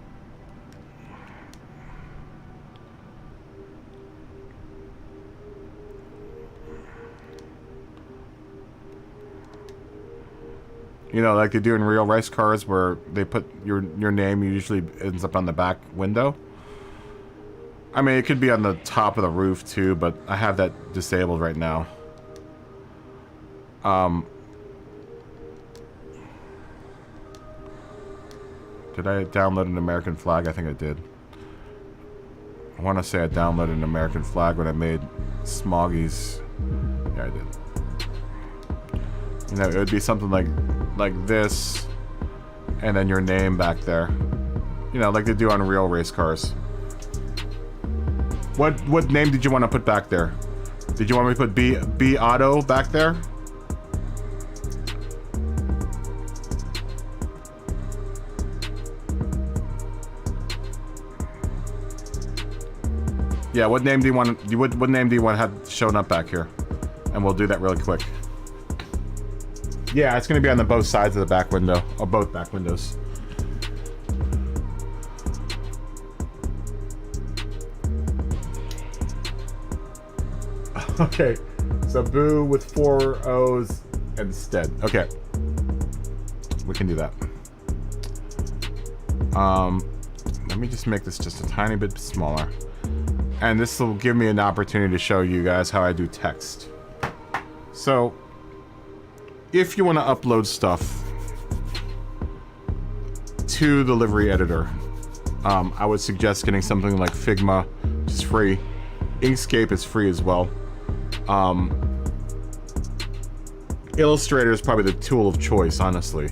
You know, like they do in real race cars where they put your name usually ends up on the back window. I mean, it could be on the top of the roof too, but I have that disabled right now. Did I download an American flag? I think I did. I want to say I downloaded an American flag when I made Smoggy's. Yeah, I did. You know, it would be something like this, and then your name back there. You know, like they do on real race cars. What name did you want to put back there? Did you want me to put B Auto back there? Yeah, what name do you want? What name do you want to have shown up back here? And we'll do that really quick. Yeah, it's going to be on the both sides of the back window, or both back windows. Okay, so Boo with 4 O's instead. Okay, we can do that. Let me just make this just a tiny bit smaller. And this will give me an opportunity to show you guys how I do text. So, if you want to upload stuff to the Livery editor, I would suggest getting something like Figma, which is free. Inkscape is free as well. Illustrator is probably the tool of choice, honestly.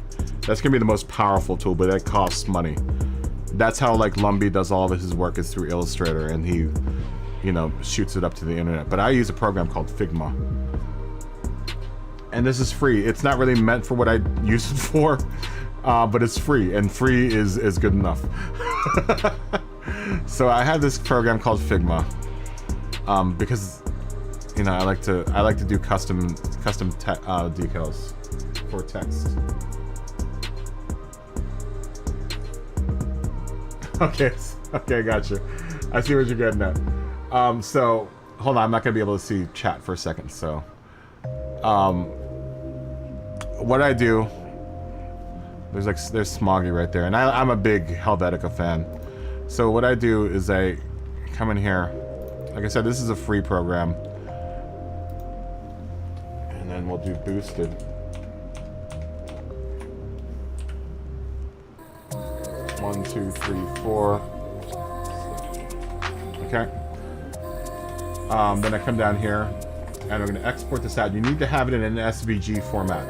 That's gonna be the most powerful tool, but that costs money. That's how, like, Lumbee does all of his work, is through Illustrator, and he, you know, shoots it up to the internet. But I use a program called Figma. And this is free. It's not really meant for what I use it for, but it's free, and free is good enough. So I have this program called Figma, because, you know, I like to do custom decals for text. Okay, gotcha. I see what you're getting at. So hold on, I'm not gonna be able to see chat for a second. So, what I do, there's Smoggy right there, and I'm a big Helvetica fan. So what I do is I come in here. Like I said, this is a free program, and then we'll do boosted. One, two, three, 4. Okay. Then I come down here, and I'm going to export this out. You need to have it in an SVG format,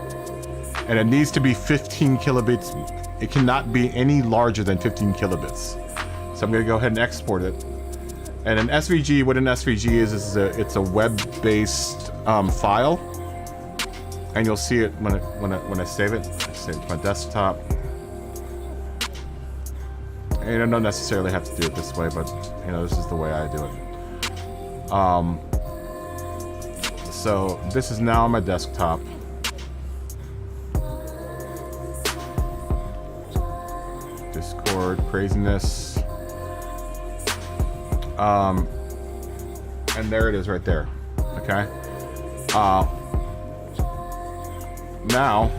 and it needs to be 15 kilobits. It cannot be any larger than 15 kilobits. So I'm going to go ahead and export it. And an SVG, what an SVG is it's a web-based file, and you'll see it when I save it. I save it to my desktop. You don't necessarily have to do it this way, but, you know, this is the way I do it. So this is now on my desktop. Discord craziness. And there it is right there. Okay. Now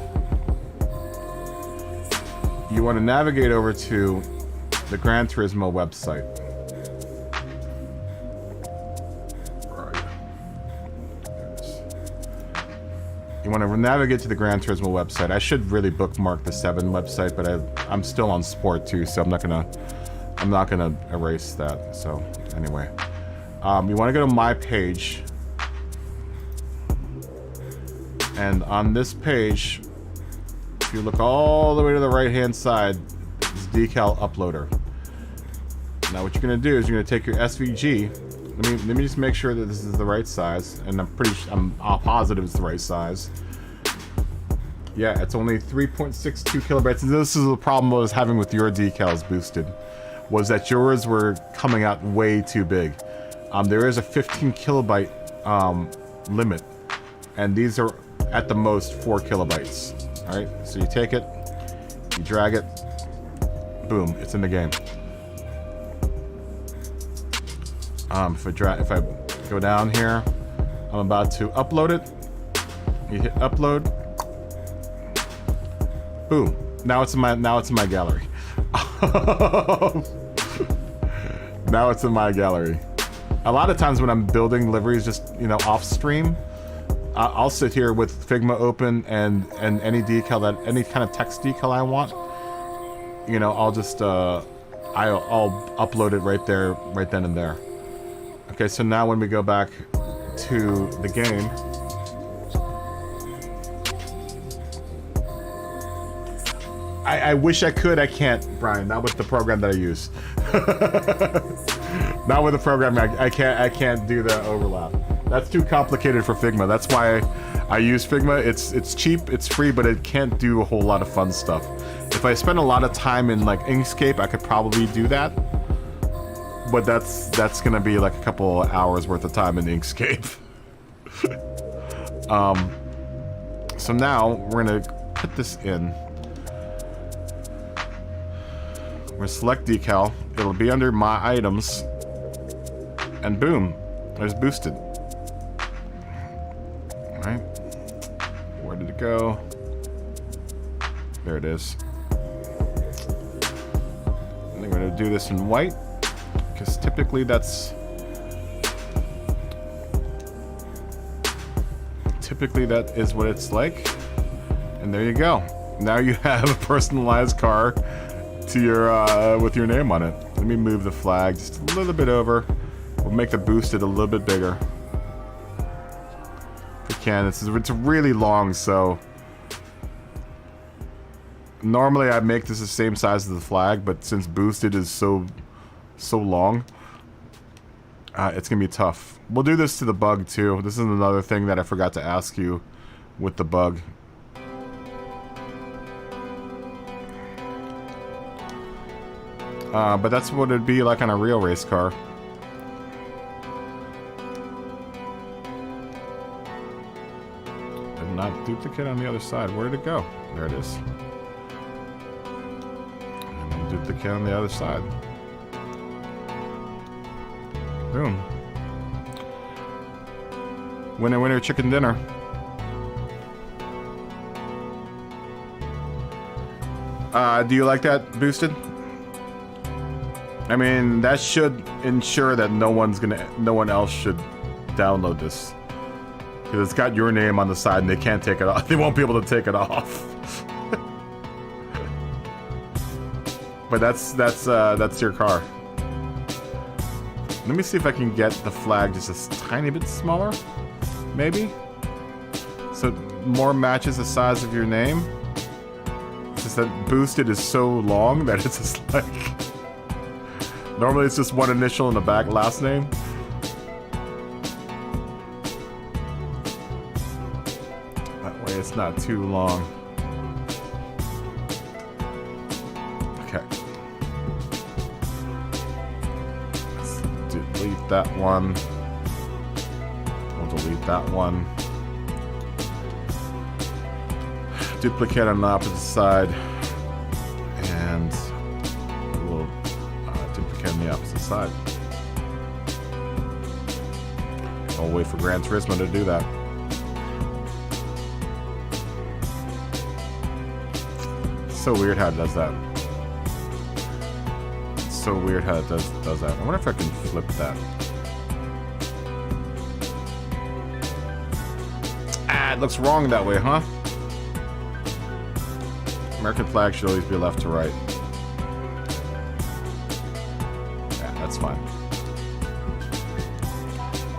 you want to navigate over to the Gran Turismo website. You want to navigate to the Gran Turismo website. I should really bookmark the 7 website, but I'm still on Sport 2, so I'm not gonna erase that. So anyway, you want to go to my page, and on this page, if you look all the way to the right-hand side, it's Decal Uploader. Now what you're going to do is you're going to take your SVG, Let me just make sure that this is the right size, and I'm positive it's the right size. Yeah, it's only 3.62 kilobytes. And this is the problem I was having with your decals boosted, was that yours were coming out way too big. There is a 15 kilobyte limit, and these are at the most 4 kilobytes. All right, so you take it, you drag it, boom, it's in the game. If I go down here, I'm about to upload it. You hit upload. Boom. Now it's in my gallery. Now it's in my gallery. A lot of times when I'm building liveries, just off stream, I'll sit here with Figma open and any decal any kind of text decal I want. I'll just I'll upload it right there, right then and there. Okay, so now when we go back to the game, I wish I could. I can't, Brian. Not with the program that I use. Not with the program. I can't do the overlap. That's too complicated for Figma. That's why I use Figma. It's cheap. It's free, but it can't do a whole lot of fun stuff. If I spend a lot of time in like Inkscape, I could probably do that. But that's gonna be like a couple hours worth of time in Inkscape. So now we're gonna put this in. We're gonna select decal. It'll be under my items, and boom, there's boosted. All right, where did it go? There it is. I think we're gonna do this in white, because typically that is what it's like. And there you go. Now you have a personalized car to your with your name on it. Let me move the flag just a little bit over. We'll make the boosted a little bit bigger. If we can. It's really long, so normally I'd make this the same size as the flag, but since boosted is so long, it's gonna be tough. We'll do this to the bug too. This is another thing that I forgot to ask you with the bug. But that's what it'd be like on a real race car. And not duplicate on the other side. Where did it go? There it is. And then duplicate on the other side. Boom. Winner, winner, chicken dinner. Do you like that boosted? I mean, that should ensure that no one else should download this, because it's got your name on the side and they can't take it off. They won't be able to take it off. But that's your car. Let me see if I can get the flag just a tiny bit smaller, maybe, so it more matches the size of your name. It's just that boosted is so long that it's just like. Normally it's just one initial in the back, last name. That way it's not too long. Okay. Let's delete that one. We'll delete that one. Duplicate on the opposite side. And we'll on the opposite side. I'll wait for Gran Turismo to do that. It's so weird how it does that. It's so weird how it does that. I wonder if I can flip that. Ah, it looks wrong that way, huh? American flag should always be left to right. That's fine.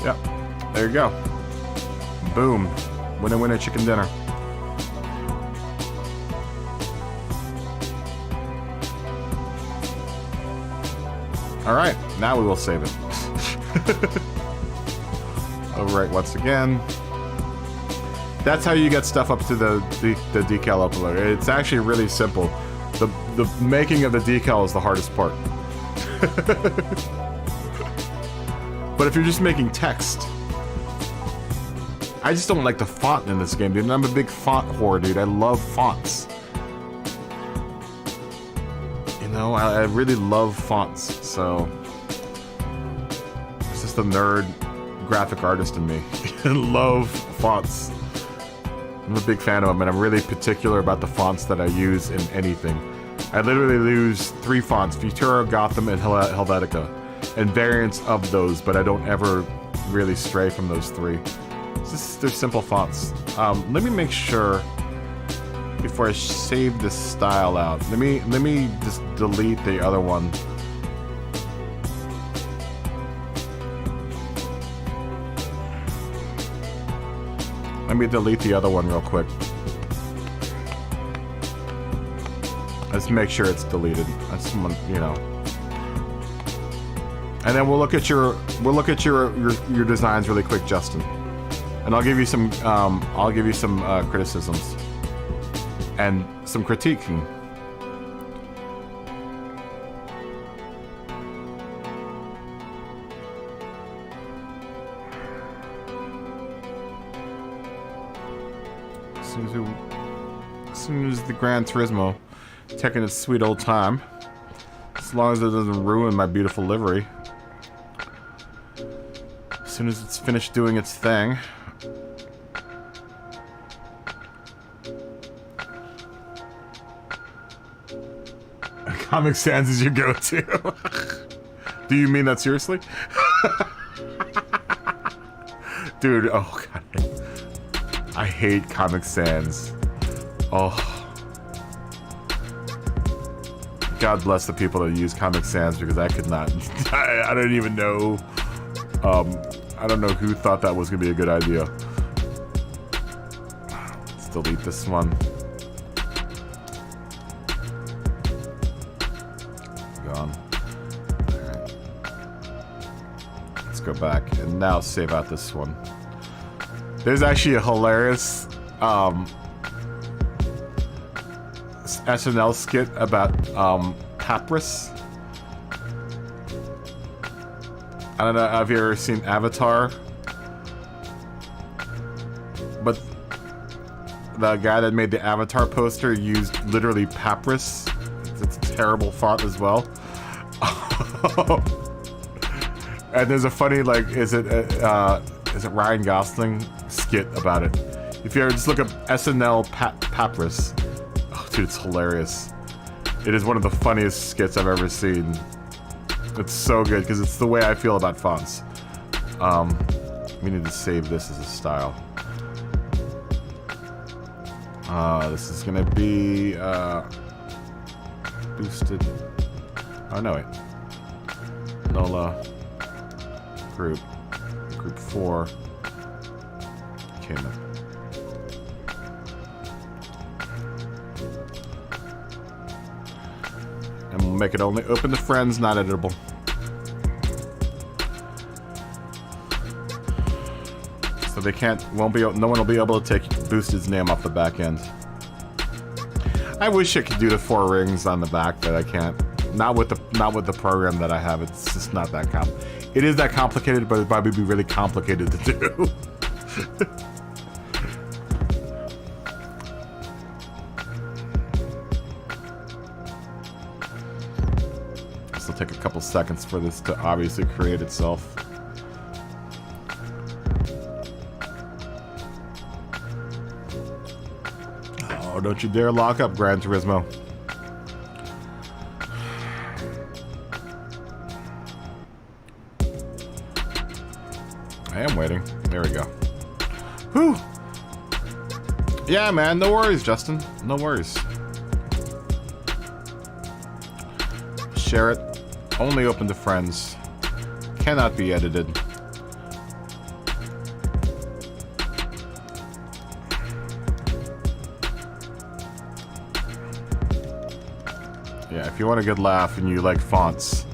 Yep. There you go. Boom. Winner, winner, chicken dinner. Alright, now we will save it. Overwrite once again. That's how you get stuff up to the decal uploader. It's actually really simple. The making of the decal is the hardest part. But if you're just making text, I just don't like the font in this game, dude. And I'm a big font whore, dude. I love fonts. You know, I really love fonts, so it's just a nerd graphic artist in me. I love fonts. I'm a big fan of them, and I'm really particular about the fonts that I use in anything. I literally use 3 fonts: Futura, Gotham, and Helvetica, and variants of those, but I don't ever really stray from those 3. It's just, they're simple fonts. Let me make sure before I save this style out. Let me just delete the other one. Let me delete the other one real quick. Let's make sure it's deleted. That's someone, you know. And then we'll look at your designs really quick, Justin. And I'll give you some criticisms and some critiquing. As soon as the Gran Turismo taking its sweet old time, as long as it doesn't ruin my beautiful livery. As soon as it's finished doing its thing. Comic Sans is your go-to. Do you mean that seriously? Dude, oh god. I hate Comic Sans. Oh. God bless the people that use Comic Sans, because I could not. I don't even know. I don't know who thought that was going to be a good idea. Let's delete this one. Gone. Alright. Let's go back and now save out this one. There's actually a hilarious SNL skit about Papyrus. I don't know, have you ever seen Avatar? But the guy that made the Avatar poster used literally Papyrus. It's a terrible font as well. And there's a funny, like, is it Ryan Gosling skit about it? If you ever just look up SNL Papyrus, oh, dude, it's hilarious. It is one of the funniest skits I've ever seen. It's so good because it's the way I feel about fonts. We need to save this as a style. This is gonna be boosted. Oh no, wait. Nola group 4 came in. And we'll make it only open to friends, not editable. So they no one will be able to take Boosted's name off the back end. I wish I could do the 4 rings on the back, but I can't. Not with the program that I have. It's just not that it is that complicated, but it'd probably be really complicated to do. This will take a couple seconds for this to obviously create itself. Oh, don't you dare lock up, Gran Turismo. I am waiting. There we go. Whew. Yeah, man. No worries, Justin. No worries. Share it. Only open to friends. Cannot be edited. Yeah, if you want a good laugh and you like fonts,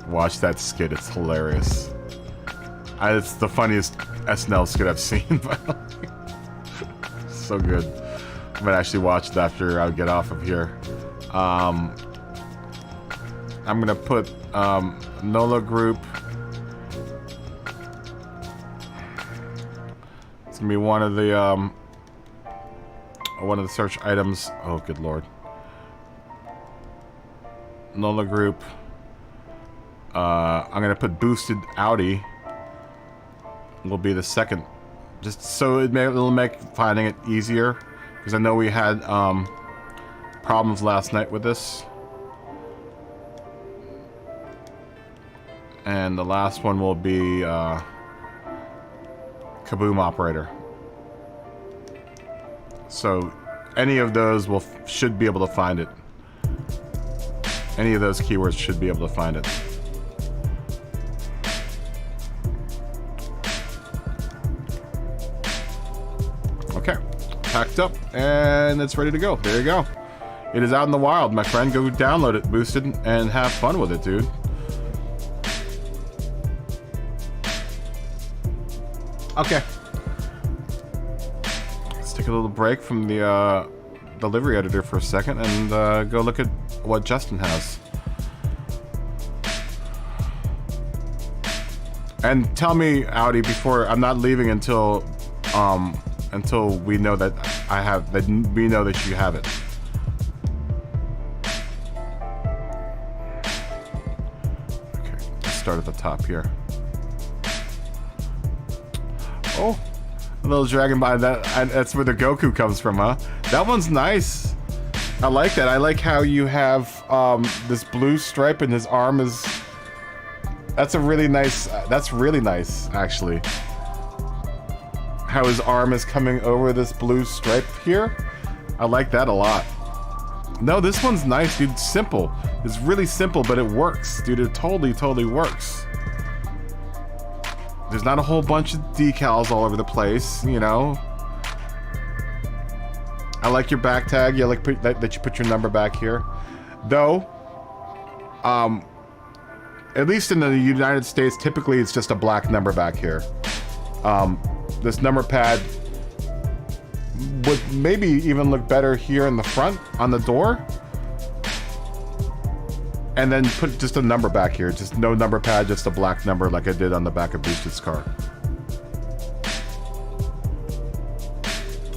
watch that skit. It's hilarious. It's the funniest SNL skit I've seen. So good. I'm gonna actually watch it after I get off of here. I'm gonna put NOLA group. It's gonna be one of the search items. Oh, good lord. NOLA group. I'm gonna put boosted Audi. Will be the second, just so it'll make finding it easier, because I know we had problems last night with this. And the last one will be Kaboom operator. So any of those should be able to find it. Any of those keywords should be able to find it. Okay, packed up and it's ready to go. There you go. It is out in the wild, my friend. Go download it, boosted, and have fun with it, dude. Okay. Let's take a little break from the livery editor for a second and go look at what Justin has. And tell me, Audi, before I'm not leaving until we know that we know that you have it. Okay, let's start at the top here. Oh, a little dragon by that's where the Goku comes from, huh? That one's nice. I like that. I like how you have this blue stripe and his arm is. That's a really nice. That's really nice, actually. How his arm is coming over this blue stripe here. I like that a lot. No, this one's nice, dude. Simple. It's really simple, but it works, dude. It totally works. There's not a whole bunch of decals all over the place, you know. I like your back tag. Yeah, like that you put your number back here. Though, at least in the United States, typically it's just a black number back here. This number pad would maybe even look better here in the front on the door. And then put just a number back here. Just no number pad, just a black number like I did on the back of Boosted's car.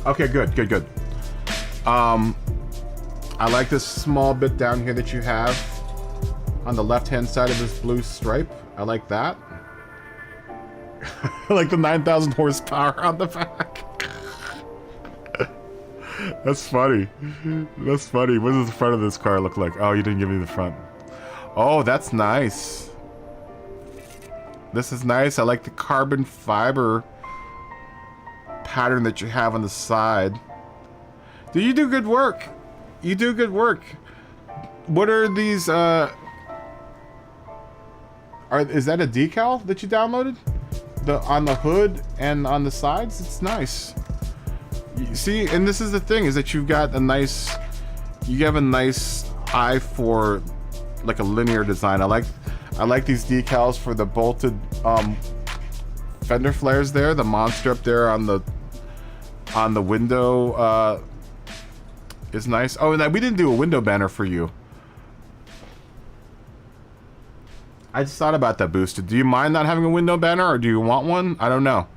Okay, good. I like this small bit down here that you have on the left-hand side of this blue stripe. I like that. I like the 9,000 horsepower on the back. That's funny. That's funny. What does the front of this car look like? Oh, you didn't give me the front. Oh, that's nice. This is nice. I like the carbon fiber pattern that you have on the side. Dude, you do good work. You do good work. What are these, is that a decal that you downloaded? On the hood and on the sides? It's nice. You see, and this is the thing, is that you've got a nice, you have a nice eye for like a linear design. I like these decals for the bolted fender flares there, the monster up there on the window is nice. Oh, and we didn't do a window banner for you. I just thought about that, Boosted. Do you mind not having a window banner, or do you want one? I don't know.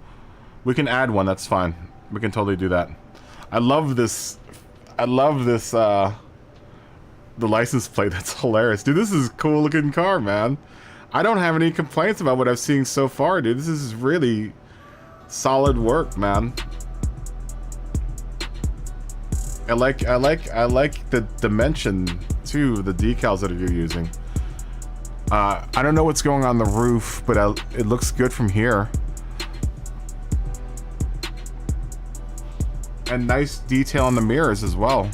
We can add one, that's fine. We can totally do that. I love this, the license plate. That's hilarious. Dude, this is a cool looking car, man. I don't have any complaints about what I've seen so far, dude. This is really solid work, man. I like the dimension too, the decals that you're using. I don't know what's going on the roof, but it looks good from here. And nice detail on the mirrors as well.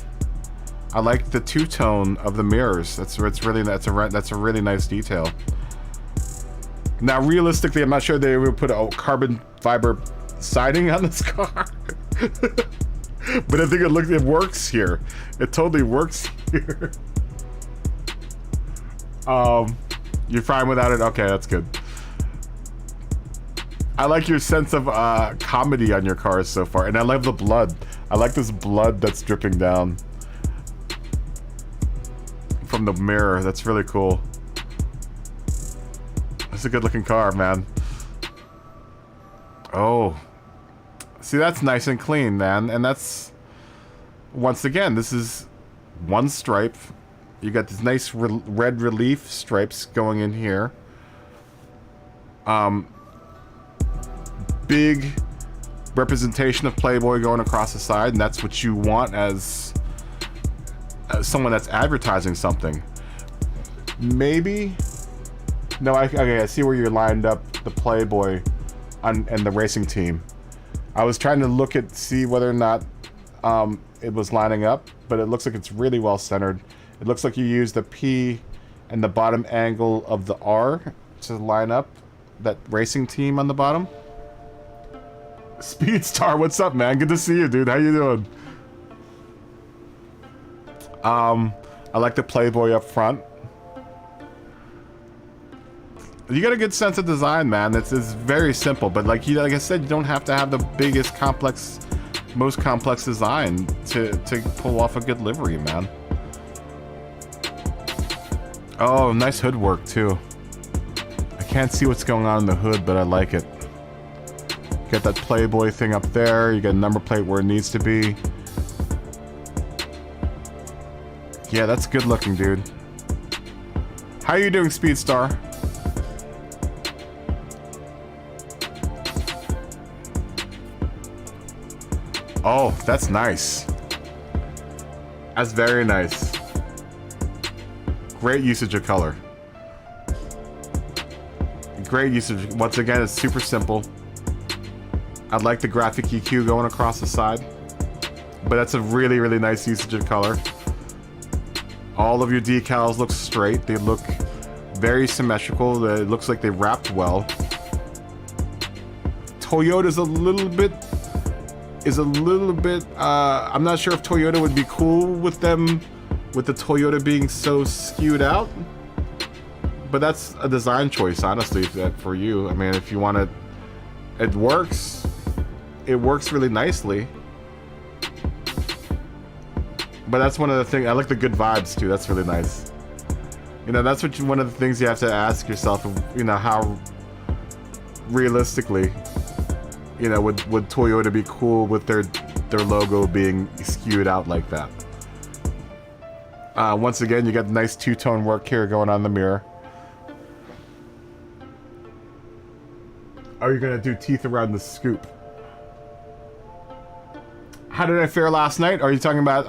I like the two-tone of the mirrors. That's a really nice detail. Now, realistically, I'm not sure they would put a carbon fiber siding on this car. But I think it works here. It totally works here. You're fine without it? Okay, that's good. I like your sense of comedy on your cars so far, and I love the blood. I like this blood that's dripping down from the mirror. That's really cool. That's a good looking car, man. Oh. See, that's nice and clean, man. And that's, once again, this is one stripe. You got this nice red relief stripes going in here. Big representation of Playboy going across the side, and that's what you want as someone that's advertising something. Maybe? No, okay, I see where you're lined up the Playboy and the racing team. I was trying to look at, see whether or not it was lining up, but it looks like it's really well centered. It looks like you use the P and the bottom angle of the R to line up that racing team on the bottom. Speedstar, what's up, man? Good to see you, dude. How you doing? I like the Playboy up front. You got a good sense of design, man. It's very simple, but like I said, you don't have to have the biggest complex, most complex design to pull off a good livery, man. Oh, nice hood work too. I can't see what's going on in the hood, but I like it. Got that Playboy thing up there. You got a number plate where it needs to be. Yeah, that's good looking, dude. How are you doing, Speedstar? Oh, that's nice. That's very nice. Great usage of color. Great usage. Once again, it's super simple. I like the graphic EQ going across the side. But that's a really, really nice usage of color. All of your decals look straight. They look very symmetrical. It looks like they wrapped well. Toyota's a little bit... I'm not sure if Toyota would be cool with them, with the Toyota being so skewed out. But that's a design choice, honestly, for you. I mean, if you want to... It works. It works really nicely. But that's one of the things... I like the good vibes, too. That's really nice. You know, that's one of the things you have to ask yourself, you know, how realistically... You know, would Toyota be cool with their logo being skewed out like that? Once again, you got nice two-tone work here going on in the mirror. Are you gonna do teeth around the scoop? How did I fare last night? Are you talking about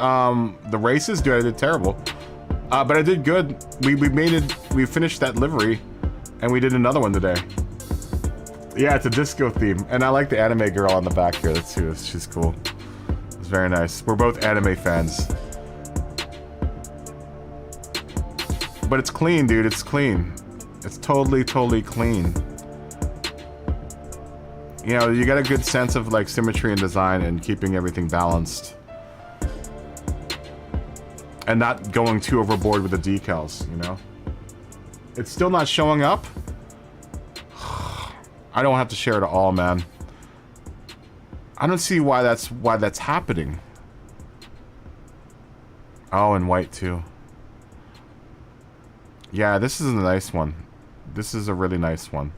the races? Dude, I did terrible. But I did good. We finished that livery, and we did another one today. Yeah, it's a disco theme, and I like the anime girl on the back here. That's too. She's cool. It's very nice. We're both anime fans. But it's clean, dude. It's clean. It's totally, totally clean. You know, you got a good sense of like symmetry and design and keeping everything balanced. And not going too overboard with the decals, you know? It's still not showing up? I don't have to share it all, man. I don't see why that's happening. Oh, and white too. Yeah, this is a nice one. This is a really nice one.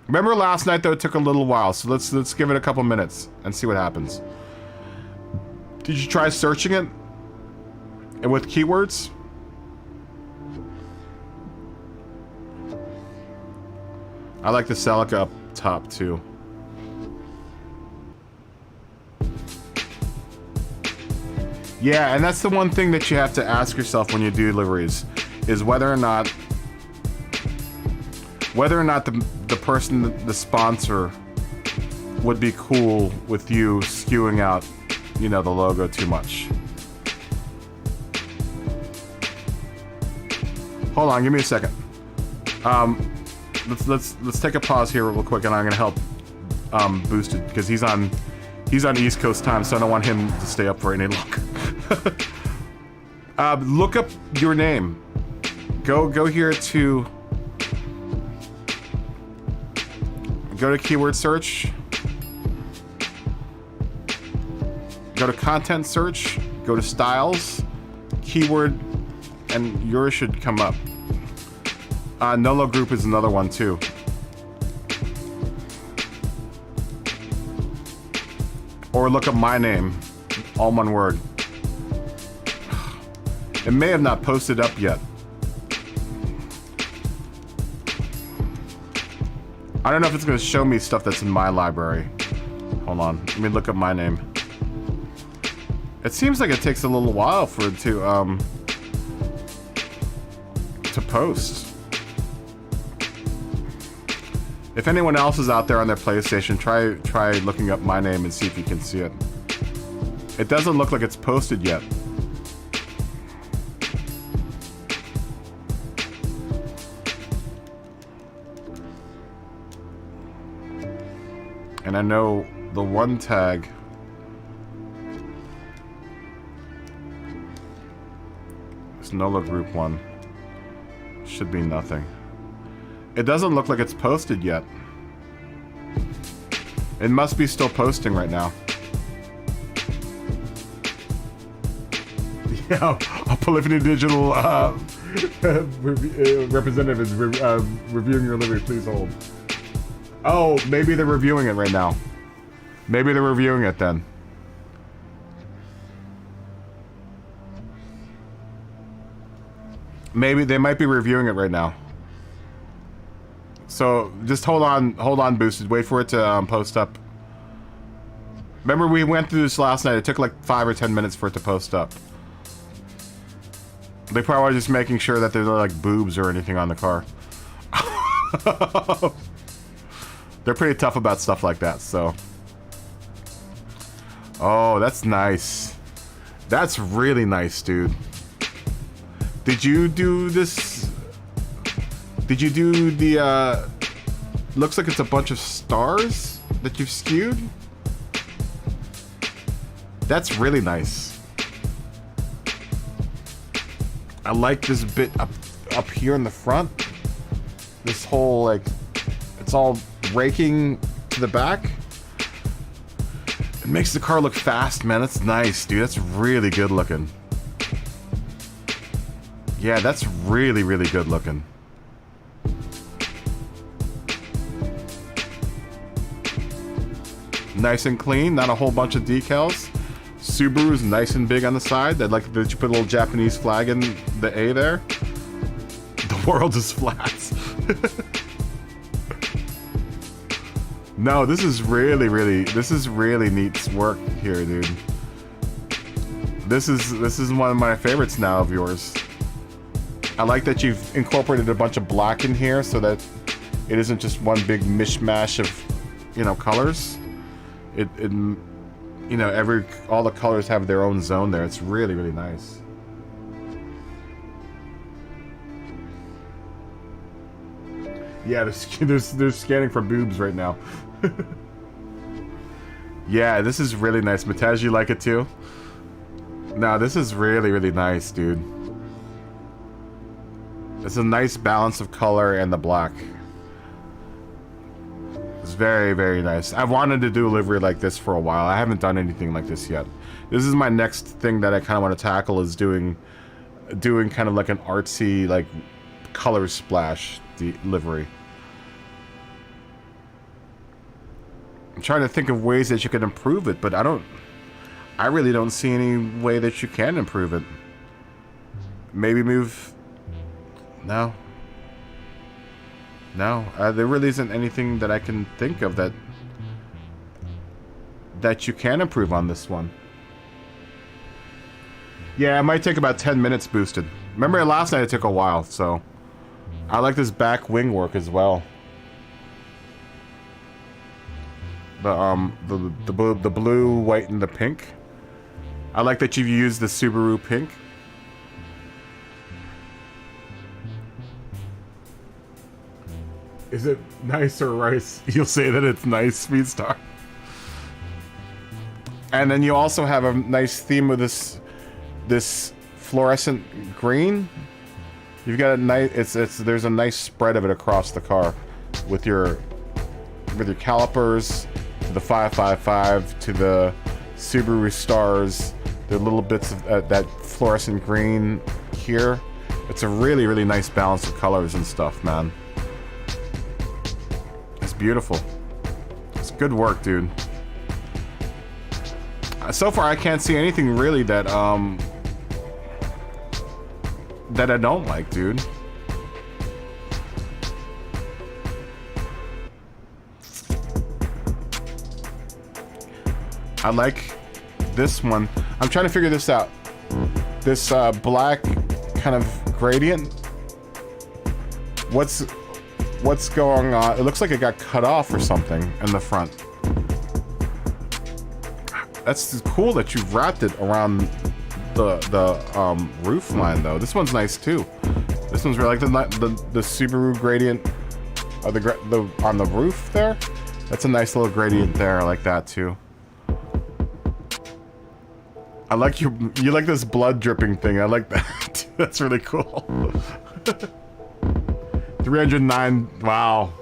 Remember last night though, it took a little while, so let's give it a couple minutes and see what happens. Did you try searching it? And with keywords? I like the Celica up top too. Yeah, and that's the one thing that you have to ask yourself when you do liveries, is whether or not the person, the sponsor, would be cool with you skewing out, you know, the logo too much. Hold on, give me a second. Let's take a pause here real quick, and I'm gonna help Boosted because he's on East Coast time, so I don't want him to stay up for any longer. Look up your name. Go here to Go to keyword search. Go to content search. Go to styles. Keyword. And yours should come up. Nolo group is another one too. Or look up my name. All one word. It may have not posted up yet. I don't know if it's going to show me stuff that's in my library. Hold on. Let me look up my name. It seems like it takes a little while for it to post. If anyone else is out there on their PlayStation, try looking up my name and see if you can see it. It doesn't look like it's posted yet. And I know the one tag is Nola Group 1. Should be nothing. It doesn't look like it's posted yet. It must be still posting right now. Yeah, a Polyphony Digital representative is reviewing your livery. Please hold. Oh, maybe they're reviewing it right now. Maybe they're reviewing it then. Maybe they might be reviewing it right now. So just hold on, Boosted. Wait for it to post up. Remember, we went through this last night. It took like 5 or 10 minutes for it to post up. They probably are just making sure that there's no like boobs or anything on the car. They're pretty tough about stuff like that, so. Oh, that's nice. That's really nice, dude. Did you do this? Did you do the, looks like it's a bunch of stars that you've skewed? That's really nice. I like this bit up here in the front. This whole, like, it's all raking to the back. It makes the car look fast, man. That's nice, dude. That's really good looking. Yeah, that's really, really good looking. Nice and clean, not a whole bunch of decals. Subaru's nice and big on the side. I'd like that you put a little Japanese flag in the A there. The world is flat. No, this is really neat work here, dude. This is one of my favorites now of yours. I like that you've incorporated a bunch of black in here so that it isn't just one big mishmash of, you know, colors. It you know, all the colors have their own zone there. It's really, really nice. Yeah, they're scanning for boobs right now. Yeah, this is really nice. Matej, you like it too? No, this is really, really nice, dude. It's a nice balance of color and the black. It's very, very nice. I've wanted to do a livery like this for a while. I haven't done anything like this yet. This is my next thing that I kind of want to tackle, is doing kind of like an artsy, like, color splash livery. I'm trying to think of ways that you can improve it, but I really don't see any way that you can improve it. Maybe move... No. No, there really isn't anything that I can think of that you can improve on this one. Yeah, it might take about 10 minutes boosted. Remember last night it took a while, so... I like this back wing work as well. The blue, white, and the pink. I like that you've used the Subaru pink. Is it nice or rice? You'll say that it's nice, Speedstar. And then you also have a nice theme with this fluorescent green. You've got a nice, there's a nice spread of it across the car with your with your calipers, to the 555, to the Subaru stars, the little bits of that fluorescent green here. It's a really, really nice balance of colors and stuff, man. It's beautiful. It's good work, dude. So far, I can't see anything really that that I don't like, dude. I like this one. I'm trying to figure this out. This black kind of gradient. What's going on? It looks like it got cut off or something in the front. That's cool that you've wrapped it around the roof line though. This one's nice too. This one's really like the Subaru gradient of the on the roof there. That's a nice little gradient there. I like that too. I like you like this blood dripping thing. I like that. That's really cool. 309. Wow.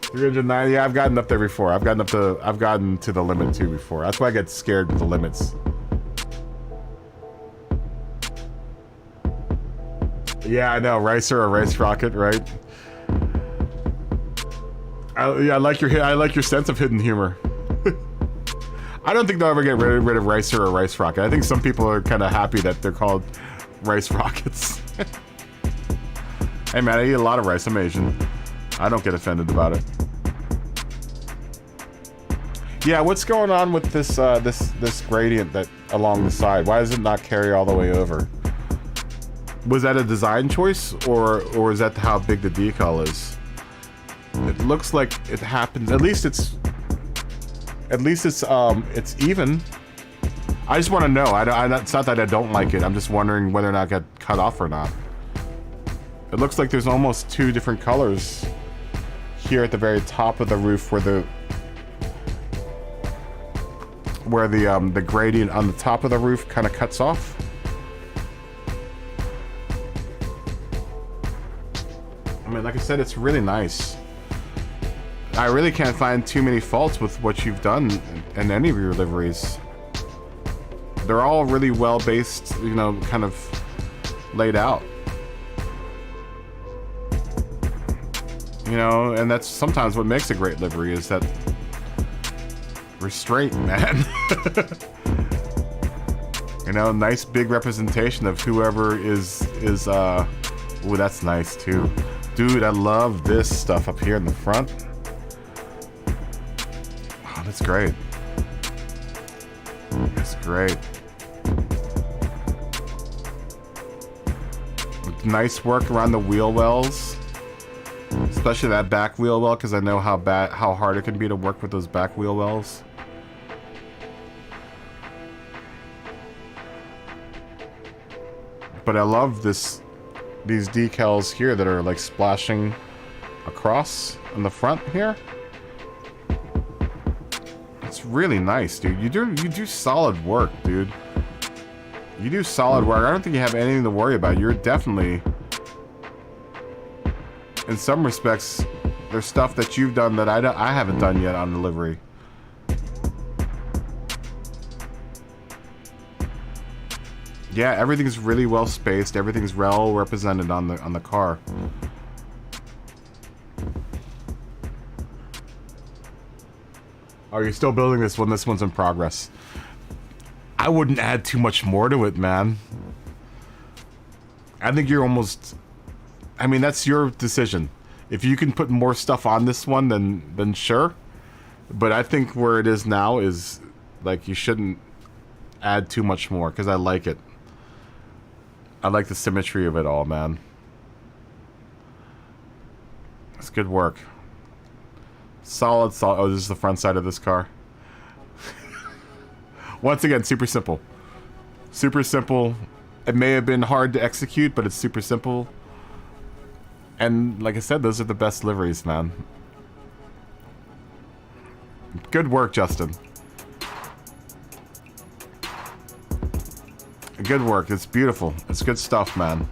309. Yeah, I've gotten up there before. I've gotten to the limit too before. That's why I get scared with the limits. Yeah, I know. Ricer or Rice Rocket, right? Yeah, I like your sense of hidden humor. I don't think they'll ever get rid of Ricer or Rice Rocket. I think some people are kind of happy that they're called Rice Rockets. Hey man, I eat a lot of rice. I'm Asian. I don't get offended about it. Yeah, what's going on with this this gradient that along the side? Why does it not carry all the way over? Was that a design choice, or is that how big the decal is? It looks like it happens. At least it's even. I just want to know. It's not that I don't like it. I'm just wondering whether or not it got cut off or not. It looks like there's almost two different colors here at the very top of the roof, where the gradient on the top of the roof kind of cuts off. I mean, like I said, it's really nice. I really can't find too many faults with what you've done in any of your liveries. They're all really well based, you know, kind of laid out. You know, and that's sometimes what makes a great livery, is that restraint, man. You know, nice big representation of whoever is ooh, that's nice too. Dude, I love this stuff up here in the front. Oh, that's great. That's great. Nice work around the wheel wells. Especially that back wheel well, because I know how hard it can be to work with those back wheel wells. But I love these decals here that are like splashing across in the front here. It's really nice, dude. You do solid work, dude. You do solid work. I don't think you have anything to worry about. You're definitely, in some respects, there's stuff that you've done that I haven't done yet on the livery. Yeah, everything's really well spaced. Everything's well represented on the car. Oh, you're still building this one? This one's in progress. I wouldn't add too much more to it, man. I think you're almost... I mean, that's your decision. If you can put more stuff on this one, then sure. But I think where it is now is, like, you shouldn't add too much more, because I like it. I like the symmetry of it all, man. It's good work. Solid. Oh, this is the front side of this car. Once again, super simple. Super simple. It may have been hard to execute, but it's super simple. And like I said, those are the best liveries, man. Good work, Justin. Good work. It's beautiful. It's good stuff, man.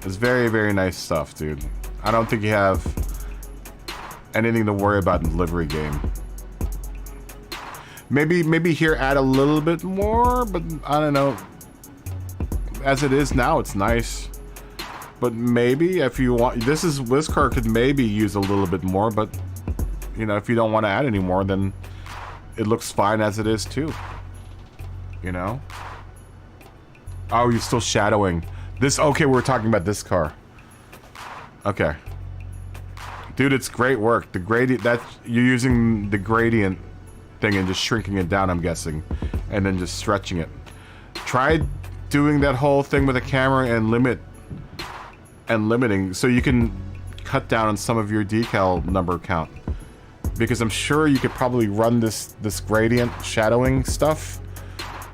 It's very, very nice stuff, dude. I don't think you have anything to worry about in the livery game. Maybe here add a little bit more, but I don't know. As it is now, it's nice. But maybe if you want, this car could maybe use a little bit more, but you know, if you don't want to add any more, then it looks fine as it is too. You know? Oh, you're still shadowing. This, okay, we're talking about this car. Okay. Dude, it's great work. The gradient, that you're using the gradient thing and just shrinking it down, I'm guessing. And then just stretching it. Try doing that whole thing with a camera and limiting so you can cut down on some of your decal number count. Because I'm sure you could probably run this gradient shadowing stuff.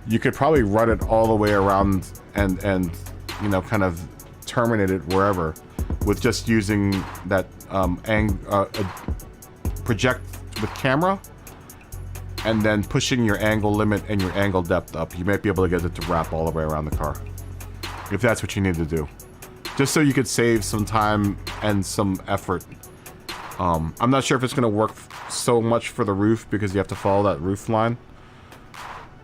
You could probably run it all the way around and you know, kind of terminate it wherever with just using that project with camera and then pushing your angle limit and your angle depth up. You might be able to get it to wrap all the way around the car if that's what you need to do, just so you could save some time and some effort. I'm not sure if it's gonna work so much for the roof because you have to follow that roof line,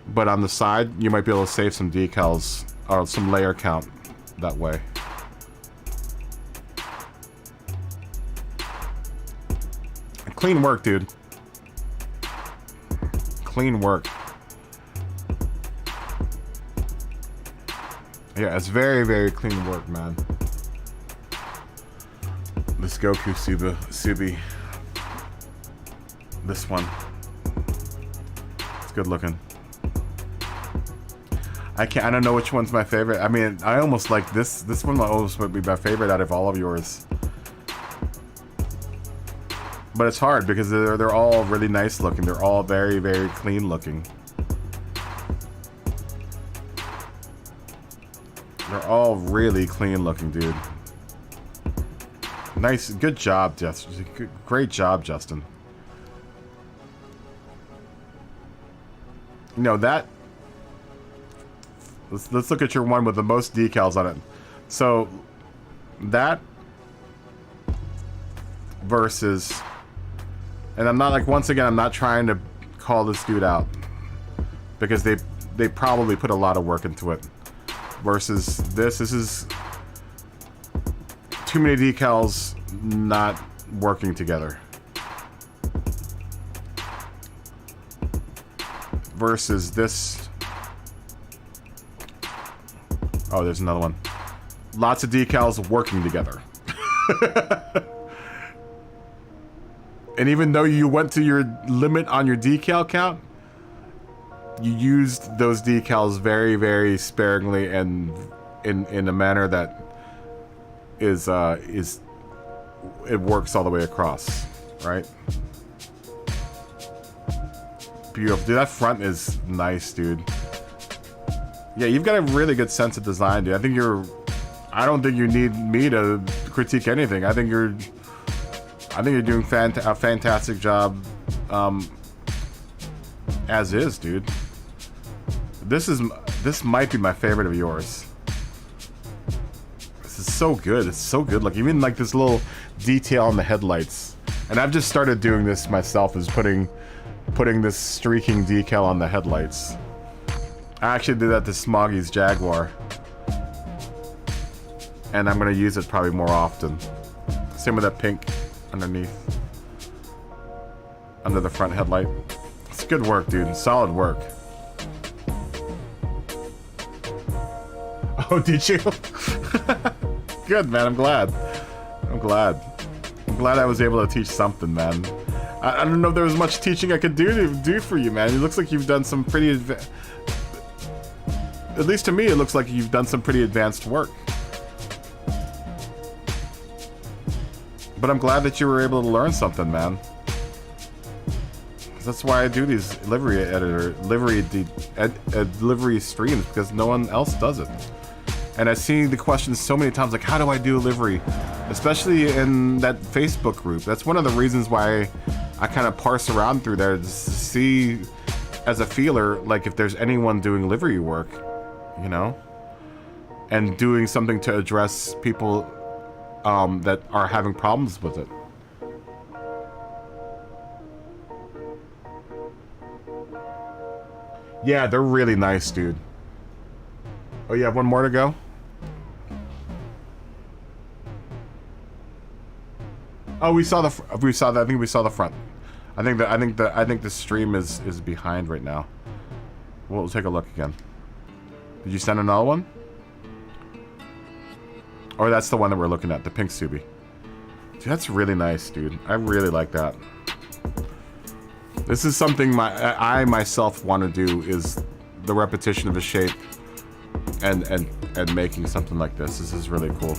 but on the side you might be able to save some decals or some layer count that way. Clean work, dude. Clean work. Yeah, it's very, very clean work, man. Let's go, Subi. This one. It's good looking. I don't know which one's my favorite. I mean, I almost like this. This one almost would be my favorite out of all of yours. But it's hard because they're all really nice looking. They're all very, very clean looking. They're all really clean looking, dude. Nice, good job, Justin. Great job, Justin. You know that. Let's look at your one with the most decals on it. So that versus, and I'm not like, once again, I'm not trying to call this dude out because they probably put a lot of work into it. Versus this is too many decals not working together. Versus this. Oh, there's another one. Lots of decals working together. And even though you went to your limit on your decal count, you used those decals very, very sparingly and in a manner that is it works all the way across, right? Beautiful. Dude, that front is nice, dude. Yeah, you've got a really good sense of design, dude. I don't think you need me to critique anything. I think you're doing a fantastic job as is, dude. This might be my favorite of yours. This is so good. It's so good. Like, even like this little detail on the headlights. And I've just started doing this myself, is putting this streaking decal on the headlights. I actually did that to Smoggy's Jaguar. And I'm gonna use it probably more often. Same with that pink underneath. Under the front headlight. It's good work, dude. Solid work. Oh, did you? Good, man. I'm glad. I'm glad I was able to teach something, man. I don't know if there was much teaching I could do for you, man. It looks like you've done some pretty at least to me, it looks like you've done some pretty advanced work. But I'm glad that you were able to learn something, man. That's why I do these livery streams, because no one else does it. And I've seen the questions so many times, like, how do I do a livery? Especially in that Facebook group. That's one of the reasons why I kind of parse around through there to see, as a feeler, like if there's anyone doing livery work, you know? And doing something to address people that are having problems with it. Yeah, they're really nice, dude. Oh, you have one more to go? Oh, we saw the I think we saw the front. I think the stream is behind right now. We'll take a look again. Did you send another one? Or that's the one that we're looking at, the pink Subi. Dude, that's really nice, dude. I really like that. This is something I myself want to do, is the repetition of a shape and making something like this. This is really cool.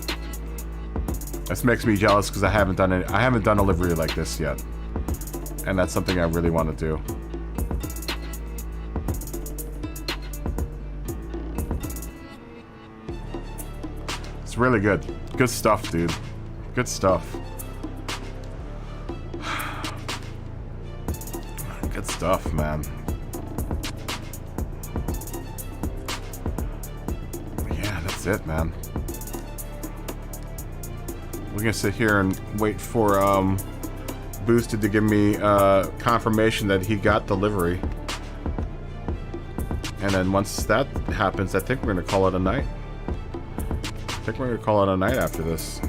This makes me jealous because I haven't done a livery like this yet. And that's something I really want to do. It's really good. Good stuff, dude. Good stuff. Good stuff, man. Yeah, that's it, man. We're gonna sit here and wait for Boosted to give me confirmation that he got the livery. And then once that happens, I think we're gonna call it a night. I think we're gonna call it a night after this.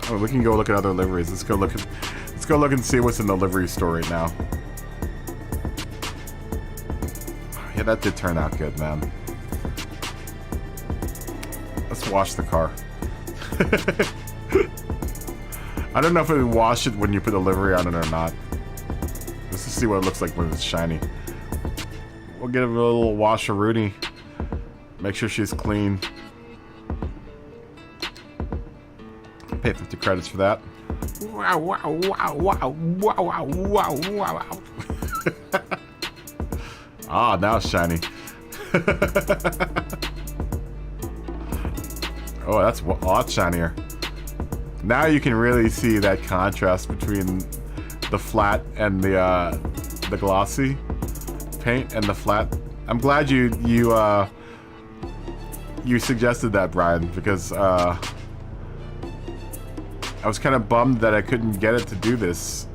Oh, we can go look at other liveries. Let's go look and see what's in the livery store right now. Yeah, that did turn out good, man. Let's wash the car. I don't know if it would wash it when you put the livery on it or not. Let's just see what it looks like when it's shiny. We'll give it a little wash-a-rooney. Make sure she's clean. Pay 50 credits for that. Wow, wow, wow, wow, wow, wow, wow, wow. Ah, now it's shiny. Oh, that's a lot shinier. Now you can really see that contrast between the flat and the glossy paint and the flat. I'm glad you suggested that, Brian, because I was kind of bummed that I couldn't get it to do this.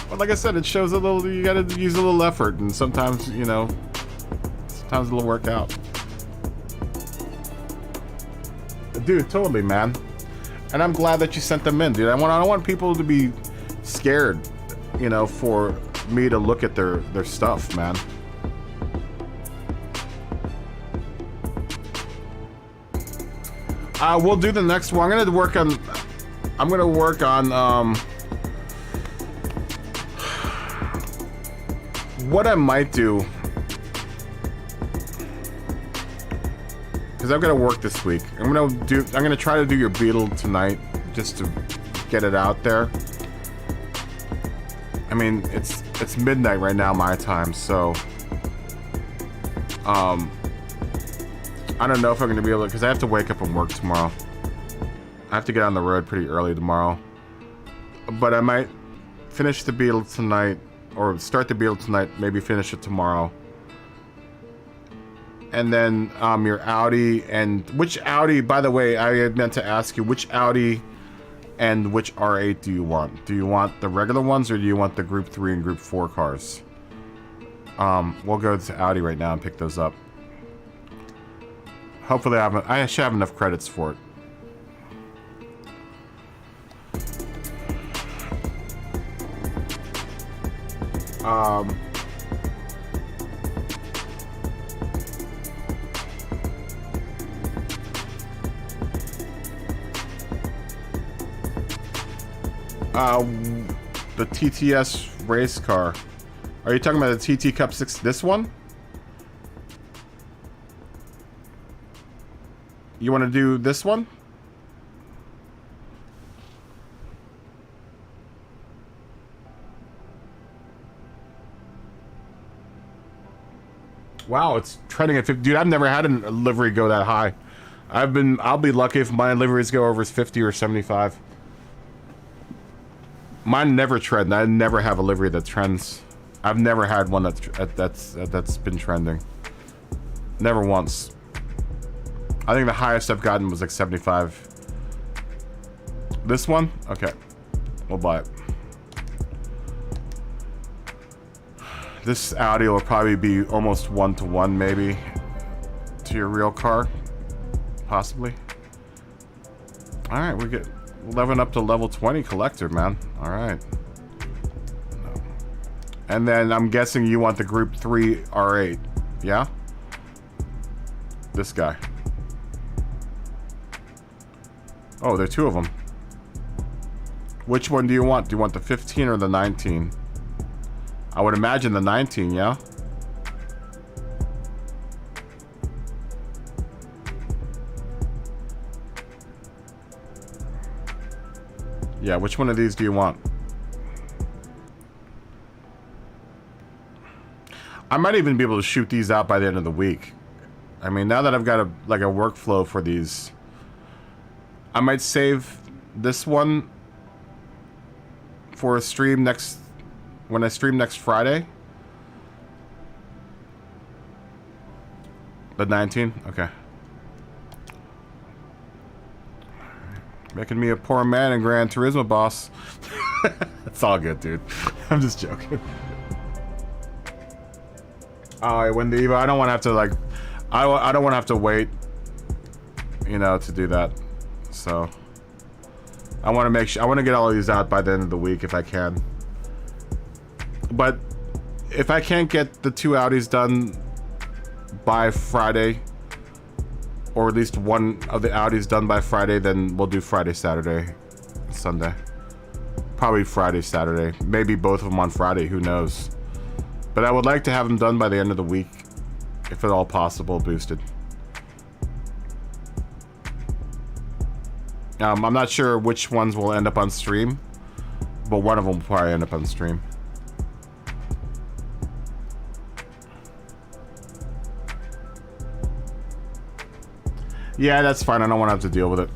But like I said, it shows a little, you gotta use a little effort, and sometimes, you know, sometimes it'll work out. Dude, totally, man. And I'm glad that you sent them in, dude. I don't want people to be scared, you know, for me to look at their stuff, man. We'll do the next one. I'm gonna work on what I might do, because I've got to work this week. I'm gonna try to do your Beetle tonight, just to get it out there. I mean, it's midnight right now, my time, so I don't know if I'm gonna be able to, because I have to wake up and work tomorrow. I have to get on the road pretty early tomorrow, but I might finish the Beetle tonight, or start the Beetle tonight, maybe finish it tomorrow. And then your Audi, and which Audi, by the way, I had meant to ask you, which Audi and which R8 do you want? Do you want the regular ones, or do you want the Group 3 and Group 4 cars? We'll go to Audi right now and pick those up. Hopefully I should have enough credits for it. The TTS race car. Are you talking about the TT Cup 6? This one? You want to do this one? Wow, it's trending at 50. Dude, I've never had a livery go that high. I'll be lucky if my liveries go over 50 or 75. Mine never trend. I never have a livery that trends. I've never had one that's been trending. Never once. I think the highest I've gotten was like 75. This one? Okay. We'll buy it. This Audi will probably be almost 1-to-1 maybe to your real car. Possibly. Alright, we're leveling up to level 20 collector, man. Alright. And then I'm guessing you want the Group 3 R8. Yeah? This guy. Oh, there are two of them. Which one do you want? Do you want the 15 or the 19? I would imagine the 19, yeah? Yeah, which one of these do you want? I might even be able to shoot these out by the end of the week. I mean, now that I've got a workflow for these, I might save this one for a stream when I stream next Friday. The 19? Okay. Making me a poor man in Gran Turismo, boss. It's all good, dude. I'm just joking. Alright, when the Evo, I don't want to have to like, I don't want to have to wait, you know, to do that. So, I want to make sure, I want to get all of these out by the end of the week if I can. But if I can't get the 2 Audis done by Friday, or at least one of the Audis done by Friday, then we'll do Friday, Saturday, Sunday. Probably Friday, Saturday. Maybe both of them on Friday, who knows. But I would like to have them done by the end of the week, if at all possible, boosted. I'm not sure which ones will end up on stream, but one of them will probably end up on stream. Yeah, that's fine. I don't want to have to deal with it.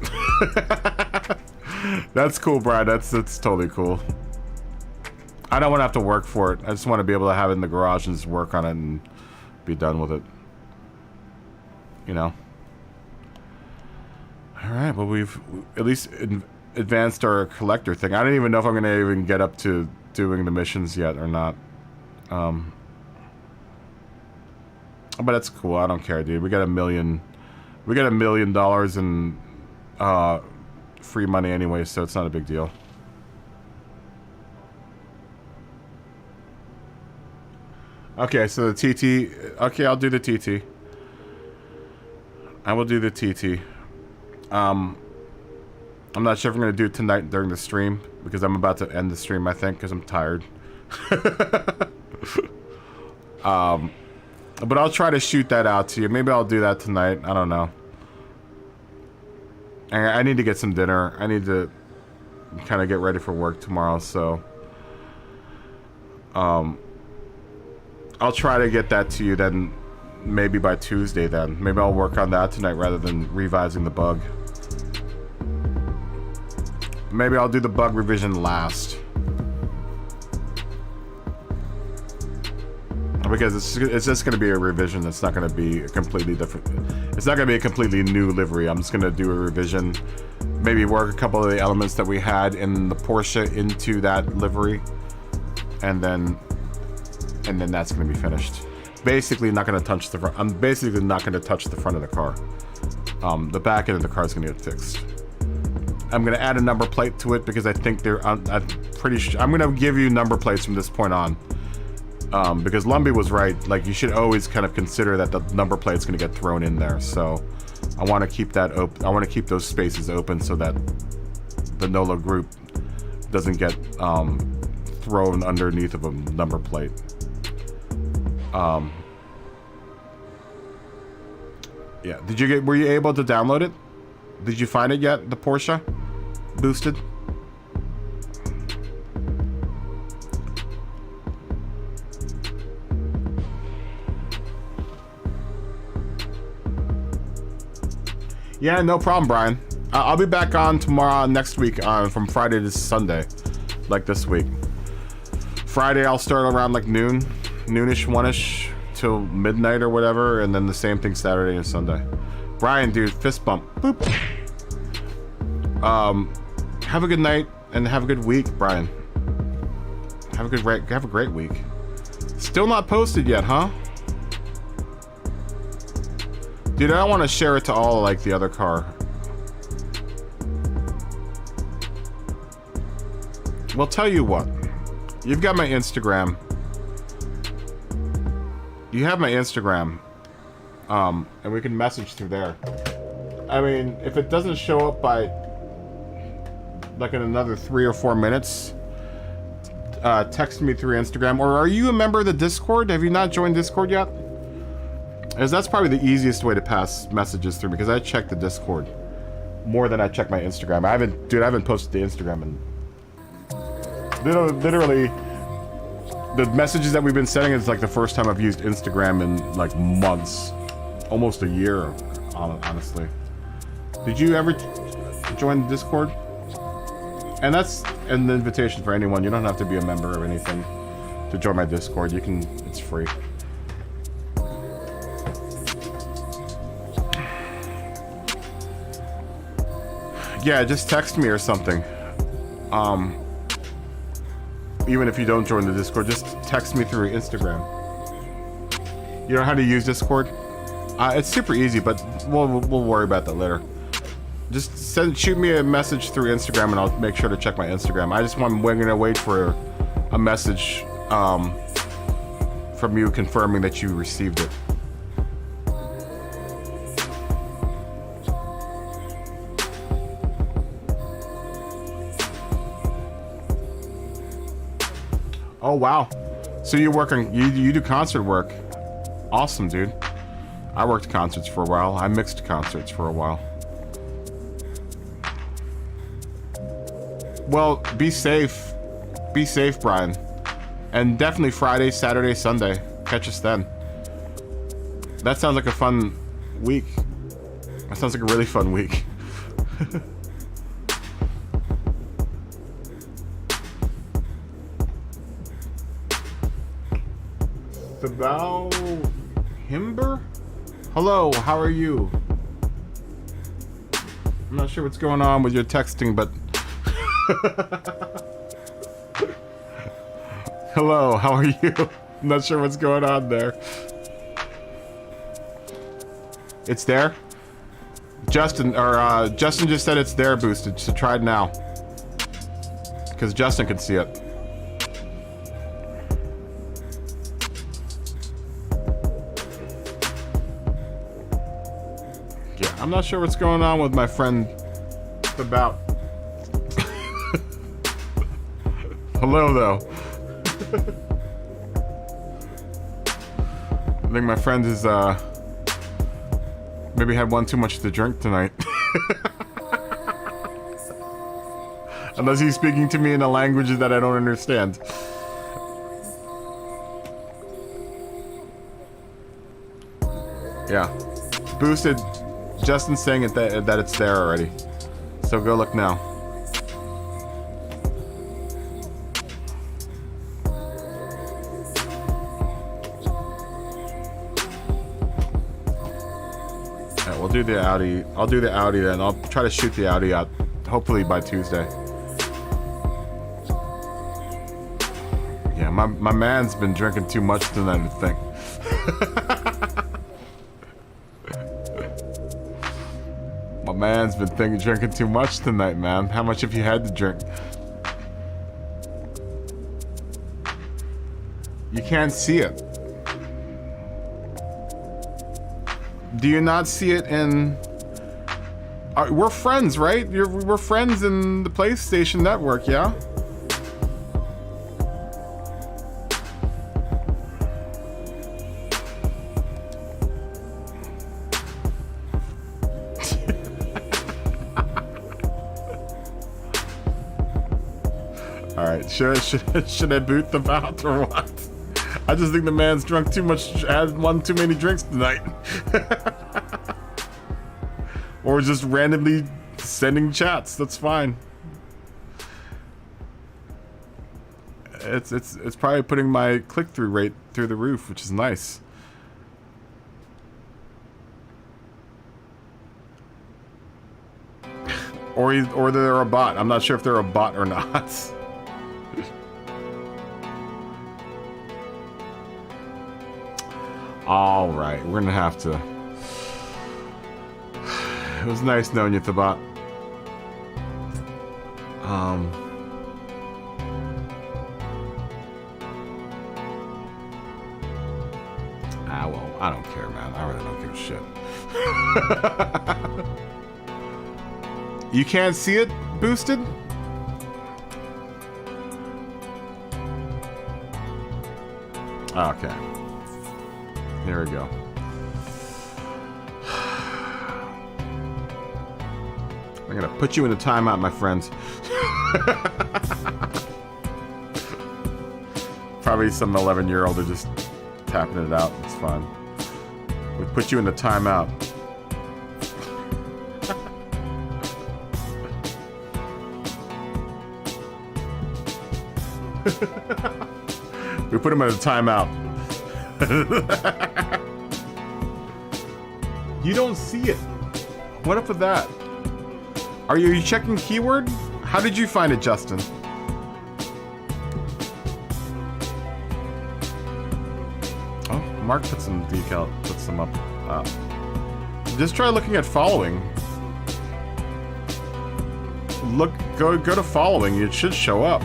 That's cool, Brad. That's totally cool. I don't want to have to work for it. I just want to be able to have it in the garage and just work on it and be done with it. You know? Alright, well, we've at least advanced our collector thing. I don't even know if I'm going to even get up to doing the missions yet or not. But that's cool. I don't care, dude. We got $1 million in free money anyway, so it's not a big deal. Okay, so the TT. Okay, I'll do the TT. I will do the TT. I'm not sure if I'm going to do it tonight during the stream, because I'm about to end the stream, I think, because I'm tired. But I'll try to shoot that out to you. Maybe I'll do that tonight. I don't know. I need to get some dinner. I need to kind of get ready for work tomorrow, so... I'll try to get that to you then, maybe by Tuesday then. Maybe I'll work on that tonight rather than revising the bug. Maybe I'll do the bug revision last. Because it's just going to be a revision. It's not going to be a completely different... It's not going to be a completely new livery. I'm just going to do a revision. Maybe work a couple of the elements that we had in the Porsche into that livery. And then that's going to be finished. Basically not going to touch the front. I'm basically not going to touch the front of the car. The back end of the car is going to get fixed. I'm going to add a number plate to it because I think they're... I'm pretty sure... I'm going to give you number plates from this point on. Because Lumbee was right. Like, you should always kind of consider that the number plate's going to get thrown in there. So I want to keep that open. I want to keep those spaces open so that the NOLA group doesn't get thrown underneath of a number plate. Yeah. Were you able to download it? Did you find it yet? The Porsche boosted? Yeah, no problem, Brian. I'll be back on tomorrow, next week, from Friday to Sunday, like this week. Friday, I'll start around like noonish, 1ish, till midnight or whatever, and then the same thing Saturday and Sunday. Brian, dude, fist bump. Boop. Have a good night and have a good week, Brian. Have a great week. Still not posted yet, huh? Dude, I don't want to share it to all like the other car. Well, tell you what. You've got my Instagram. You have my Instagram. And we can message through there. I mean, if it doesn't show up by like in another 3 or 4 minutes, text me through Instagram. Or are you a member of the Discord? Have you not joined Discord yet? As that's probably the easiest way to pass messages through, because I check the Discord more than I check my Instagram. I haven't posted to Instagram in literally the messages that we've been sending is like the first time I've used Instagram in like months, almost a year, honestly. Did you ever join the Discord? And that's an invitation for anyone. You don't have to be a member or anything to join my Discord. You can, it's free. Yeah, just text me or something. Even if you don't join the Discord, just text me through Instagram. You know how to use Discord? It's super easy, but we'll worry about that later. Just shoot me a message through Instagram, and I'll make sure to check my Instagram. I'm gonna wait for a message from you confirming that you received it. Oh wow! So you do concert work? Awesome, dude. I worked concerts for a while. I mixed concerts for a while. Well, be safe. Be safe, Brian. And definitely Friday, Saturday, Sunday. Catch us then. That sounds like a fun week. That sounds like a really fun week. Sabao Himber? Hello, how are you? I'm not sure what's going on with your texting, but hello, how are you? I'm not sure what's going on there. It's there? Justin just said it's there, boosted, so try it now. Because Justin can see it. Yeah, I'm not sure what's going on with my friend about. Hello, though. I think my friend is, maybe had one too much to drink tonight. Unless he's speaking to me in a language that I don't understand. Yeah. Boosted. Justin's saying it that it's there already. So go look now. Yeah, we'll do the Audi. I'll do the Audi then. I'll try to shoot the Audi out, hopefully by Tuesday. Yeah, my man's been drinking too much tonight, I think. My man's been drinking too much tonight, man. How much have you had to drink? You can't see it. Do you not see it in... we're friends, right? We're friends in the PlayStation Network, yeah? Alright, should I boot them out or what? I just think the man's drunk too much, had one too many drinks tonight. Or just randomly sending chats, that's fine. It's probably putting my click-through rate through the roof, which is nice. Or they're a bot. I'm not sure if they're a bot or not. All right, we're gonna have to. It was nice knowing you, Thabot. Well, I don't care, man. I really don't give a shit. You can't see it boosted? Okay. Here we go. I'm gonna put you in a timeout, my friends. Probably some 11-year-old are just tapping it out. It's fun. We put you in the timeout. We put him in a timeout. You don't see it. What up with that? Are you checking keyword? How did you find it, Justin? Oh, Mark put some decal, put some up. Just try looking at following. Go to following. It should show up.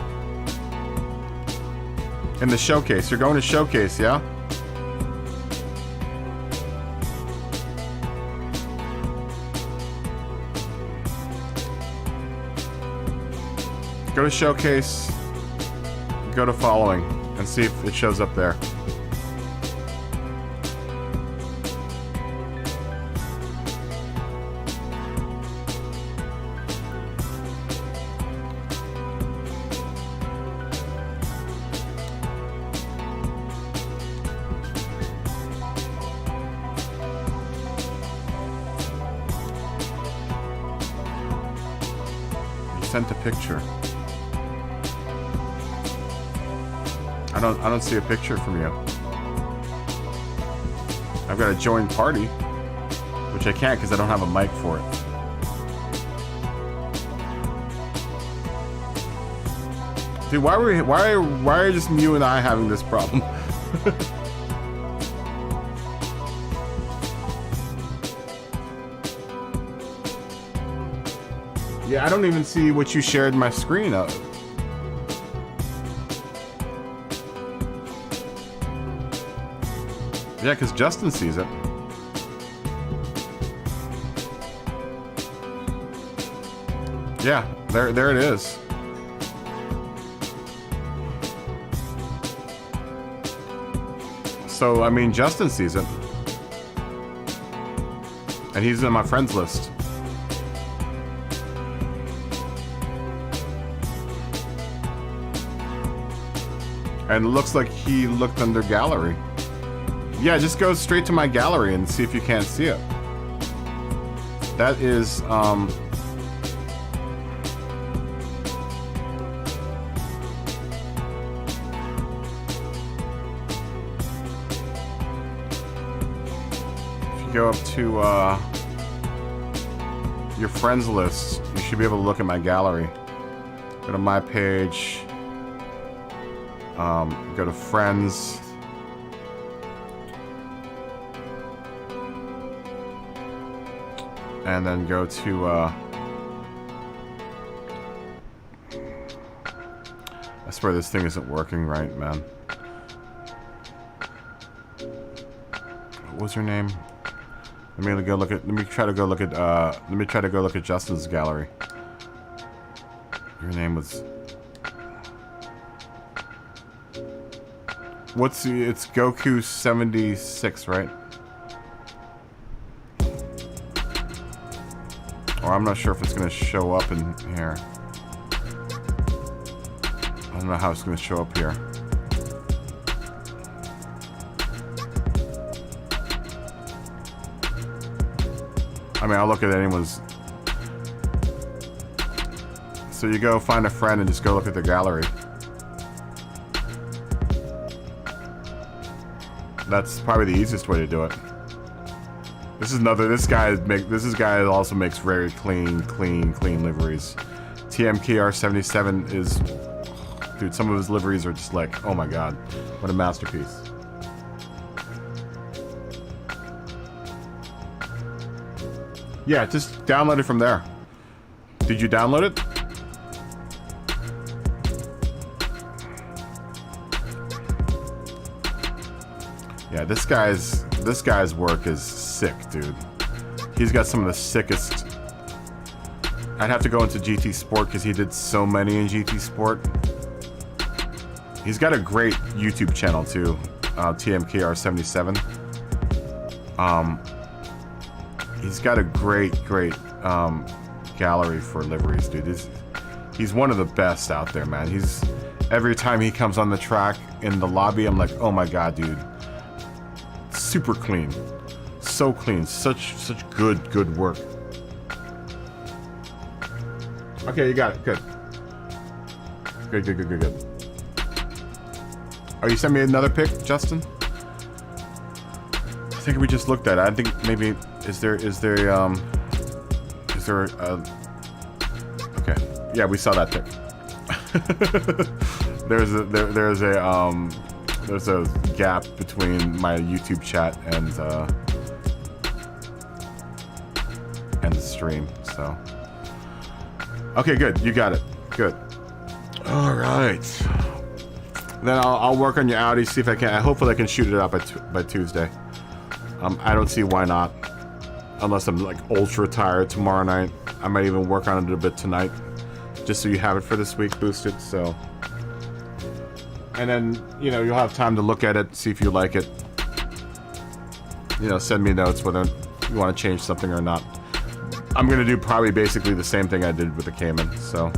In the showcase. You're going to showcase, yeah? Go to showcase, go to following, and see if it shows up there. You sent a picture. I don't see a picture from you. I've got to join party, which I can't because I don't have a mic for it. Dude, why are just you and I having this problem? Yeah, I don't even see what you shared my screen of. Yeah, because Justin sees it. Yeah, there it is. So, I mean, Justin sees it. And he's in my friends list. And it looks like he looked under gallery. Yeah, just go straight to my gallery and see if you can't see it. That is, if you go up to, your friends list, you should be able to look at my gallery. Go to my page, go to friends, and then go to, I swear this thing isn't working right, man. What was her name? Let me try to go look at Justin's gallery. Your name was... it's Goku76, right? Or I'm not sure if it's gonna show up in here. I don't know how it's gonna show up here. I mean, I'll look at anyone's. So you go find a friend and just go look at the gallery. That's probably the easiest way to do it. This is another. This guy also makes very clean liveries. TMKR77 is, dude. Some of his liveries are just like, oh my god, what a masterpiece. Yeah, just download it from there. Did you download it? Yeah, this guy's work is sick, dude. He's got some of the sickest. I'd have to go into GT Sport because he did so many in GT Sport. He's got a great YouTube channel too, TMKR77. He's got a great gallery for liveries, dude. He's one of the best out there, man. Every time he comes on the track in the lobby, I'm like, oh my god, dude. Super clean, so clean, such good work. Okay, you got it. Good. Oh, you sent me another pic, Justin? I think we just looked at it. I think maybe is there okay. Yeah, we saw that pic. There's a gap between my YouTube chat and the stream, so. Okay, good. You got it. Good. All right. Then I'll work on your Audi, see if I can. Hopefully I can shoot it up by Tuesday. I don't see why not. Unless I'm like ultra tired tomorrow night. I might even work on it a bit tonight. Just so you have it for this week boosted, so. And then, you know, you'll have time to look at it, see if you like it. You know, send me notes whether you want to change something or not. I'm going to do probably basically the same thing I did with the Cayman, so.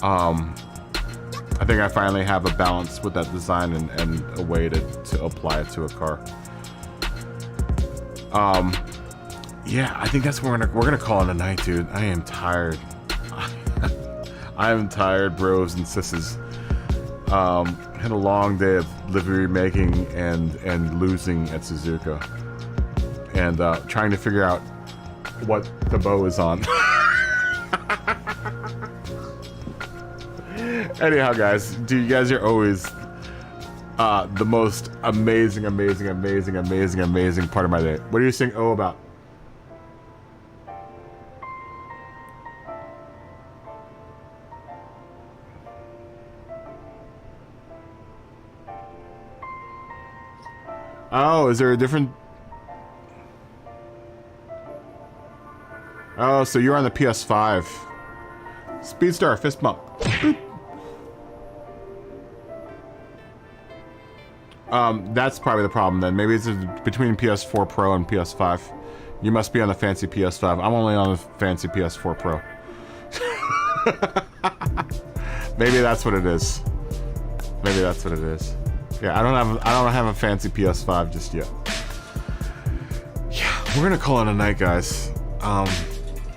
I think I finally have a balance with that design and a way to apply it to a car. Yeah, I think that's what we're gonna call it a night, dude. I am tired. I am tired, bros and sisses. Had a long day of livery making and losing at Suzuka, and trying to figure out what the bow is on. Anyhow, guys, you guys are always the most amazing part of my day. What are you saying oh about? Oh, is there a different... Oh, so you're on the PS5. Speedstar, fist bump. Boop. That's probably the problem then. Maybe it's between PS4 Pro and PS5. You must be on the fancy PS5. I'm only on the fancy PS4 Pro. Maybe that's what it is. Maybe that's what it is. Yeah, I don't have a fancy PS5 just yet. Yeah, we're gonna call it a night, guys.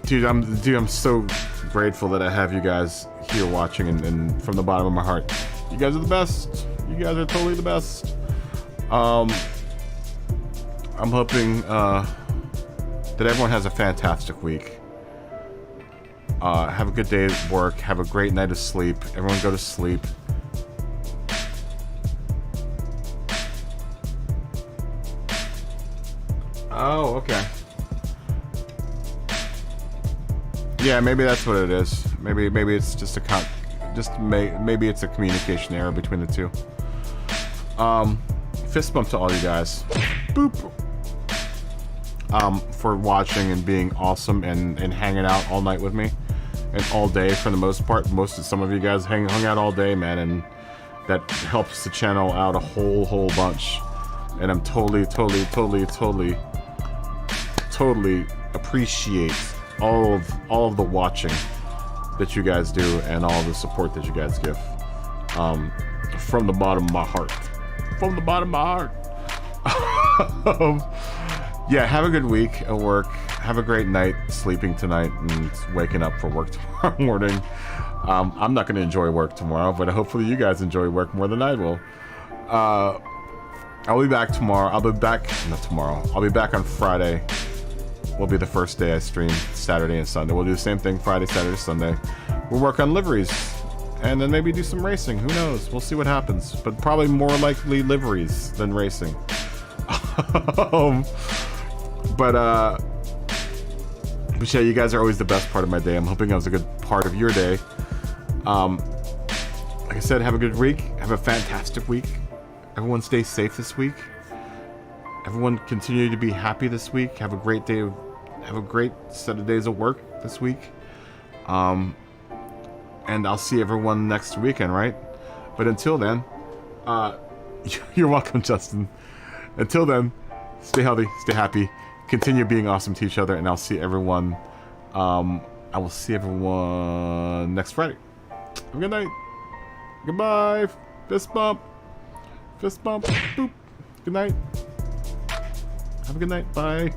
Dude, I'm so grateful that I have you guys here watching, and from the bottom of my heart, you guys are the best. You guys are totally the best. I'm hoping that everyone has a fantastic week. Have a good day at work. Have a great night of sleep. Everyone go to sleep. Oh, okay. Yeah, maybe that's what it is. Maybe it's just maybe it's a communication error between the two. Fist bump to all you guys. Boop. For watching and being awesome and hanging out all night with me and all day for the most part. Some of you guys hung out all day, man, and that helps the channel out a whole bunch. And I'm totally appreciate all of the watching that you guys do and all the support that you guys give. From the bottom of my heart. From the bottom of my heart. Yeah, have a good week at work. Have a great night sleeping tonight and waking up for work tomorrow morning. I'm not going to enjoy work tomorrow, but hopefully you guys enjoy work more than I will. I'll be back tomorrow. I'll be back, not tomorrow. I'll be back on Friday. Will be the first day I stream, Saturday and Sunday. We'll do the same thing Friday, Saturday, Sunday. We'll work on liveries. And then maybe do some racing. Who knows? We'll see what happens. But probably more likely liveries than racing. But yeah, you guys are always the best part of my day. I'm hoping I was a good part of your day. Like I said, have a good week. Have a fantastic week. Everyone stay safe this week. Everyone continue to be happy this week. Have a great day. Have a great set of days of work this week. And I'll see everyone next weekend, right? But until then, you're welcome, Justin. Until then, stay healthy, stay happy, continue being awesome to each other, and I'll see everyone. I will see everyone next Friday. Have a good night. Goodbye. Fist bump. Fist bump. Boop. Good night. Have a good night. Bye.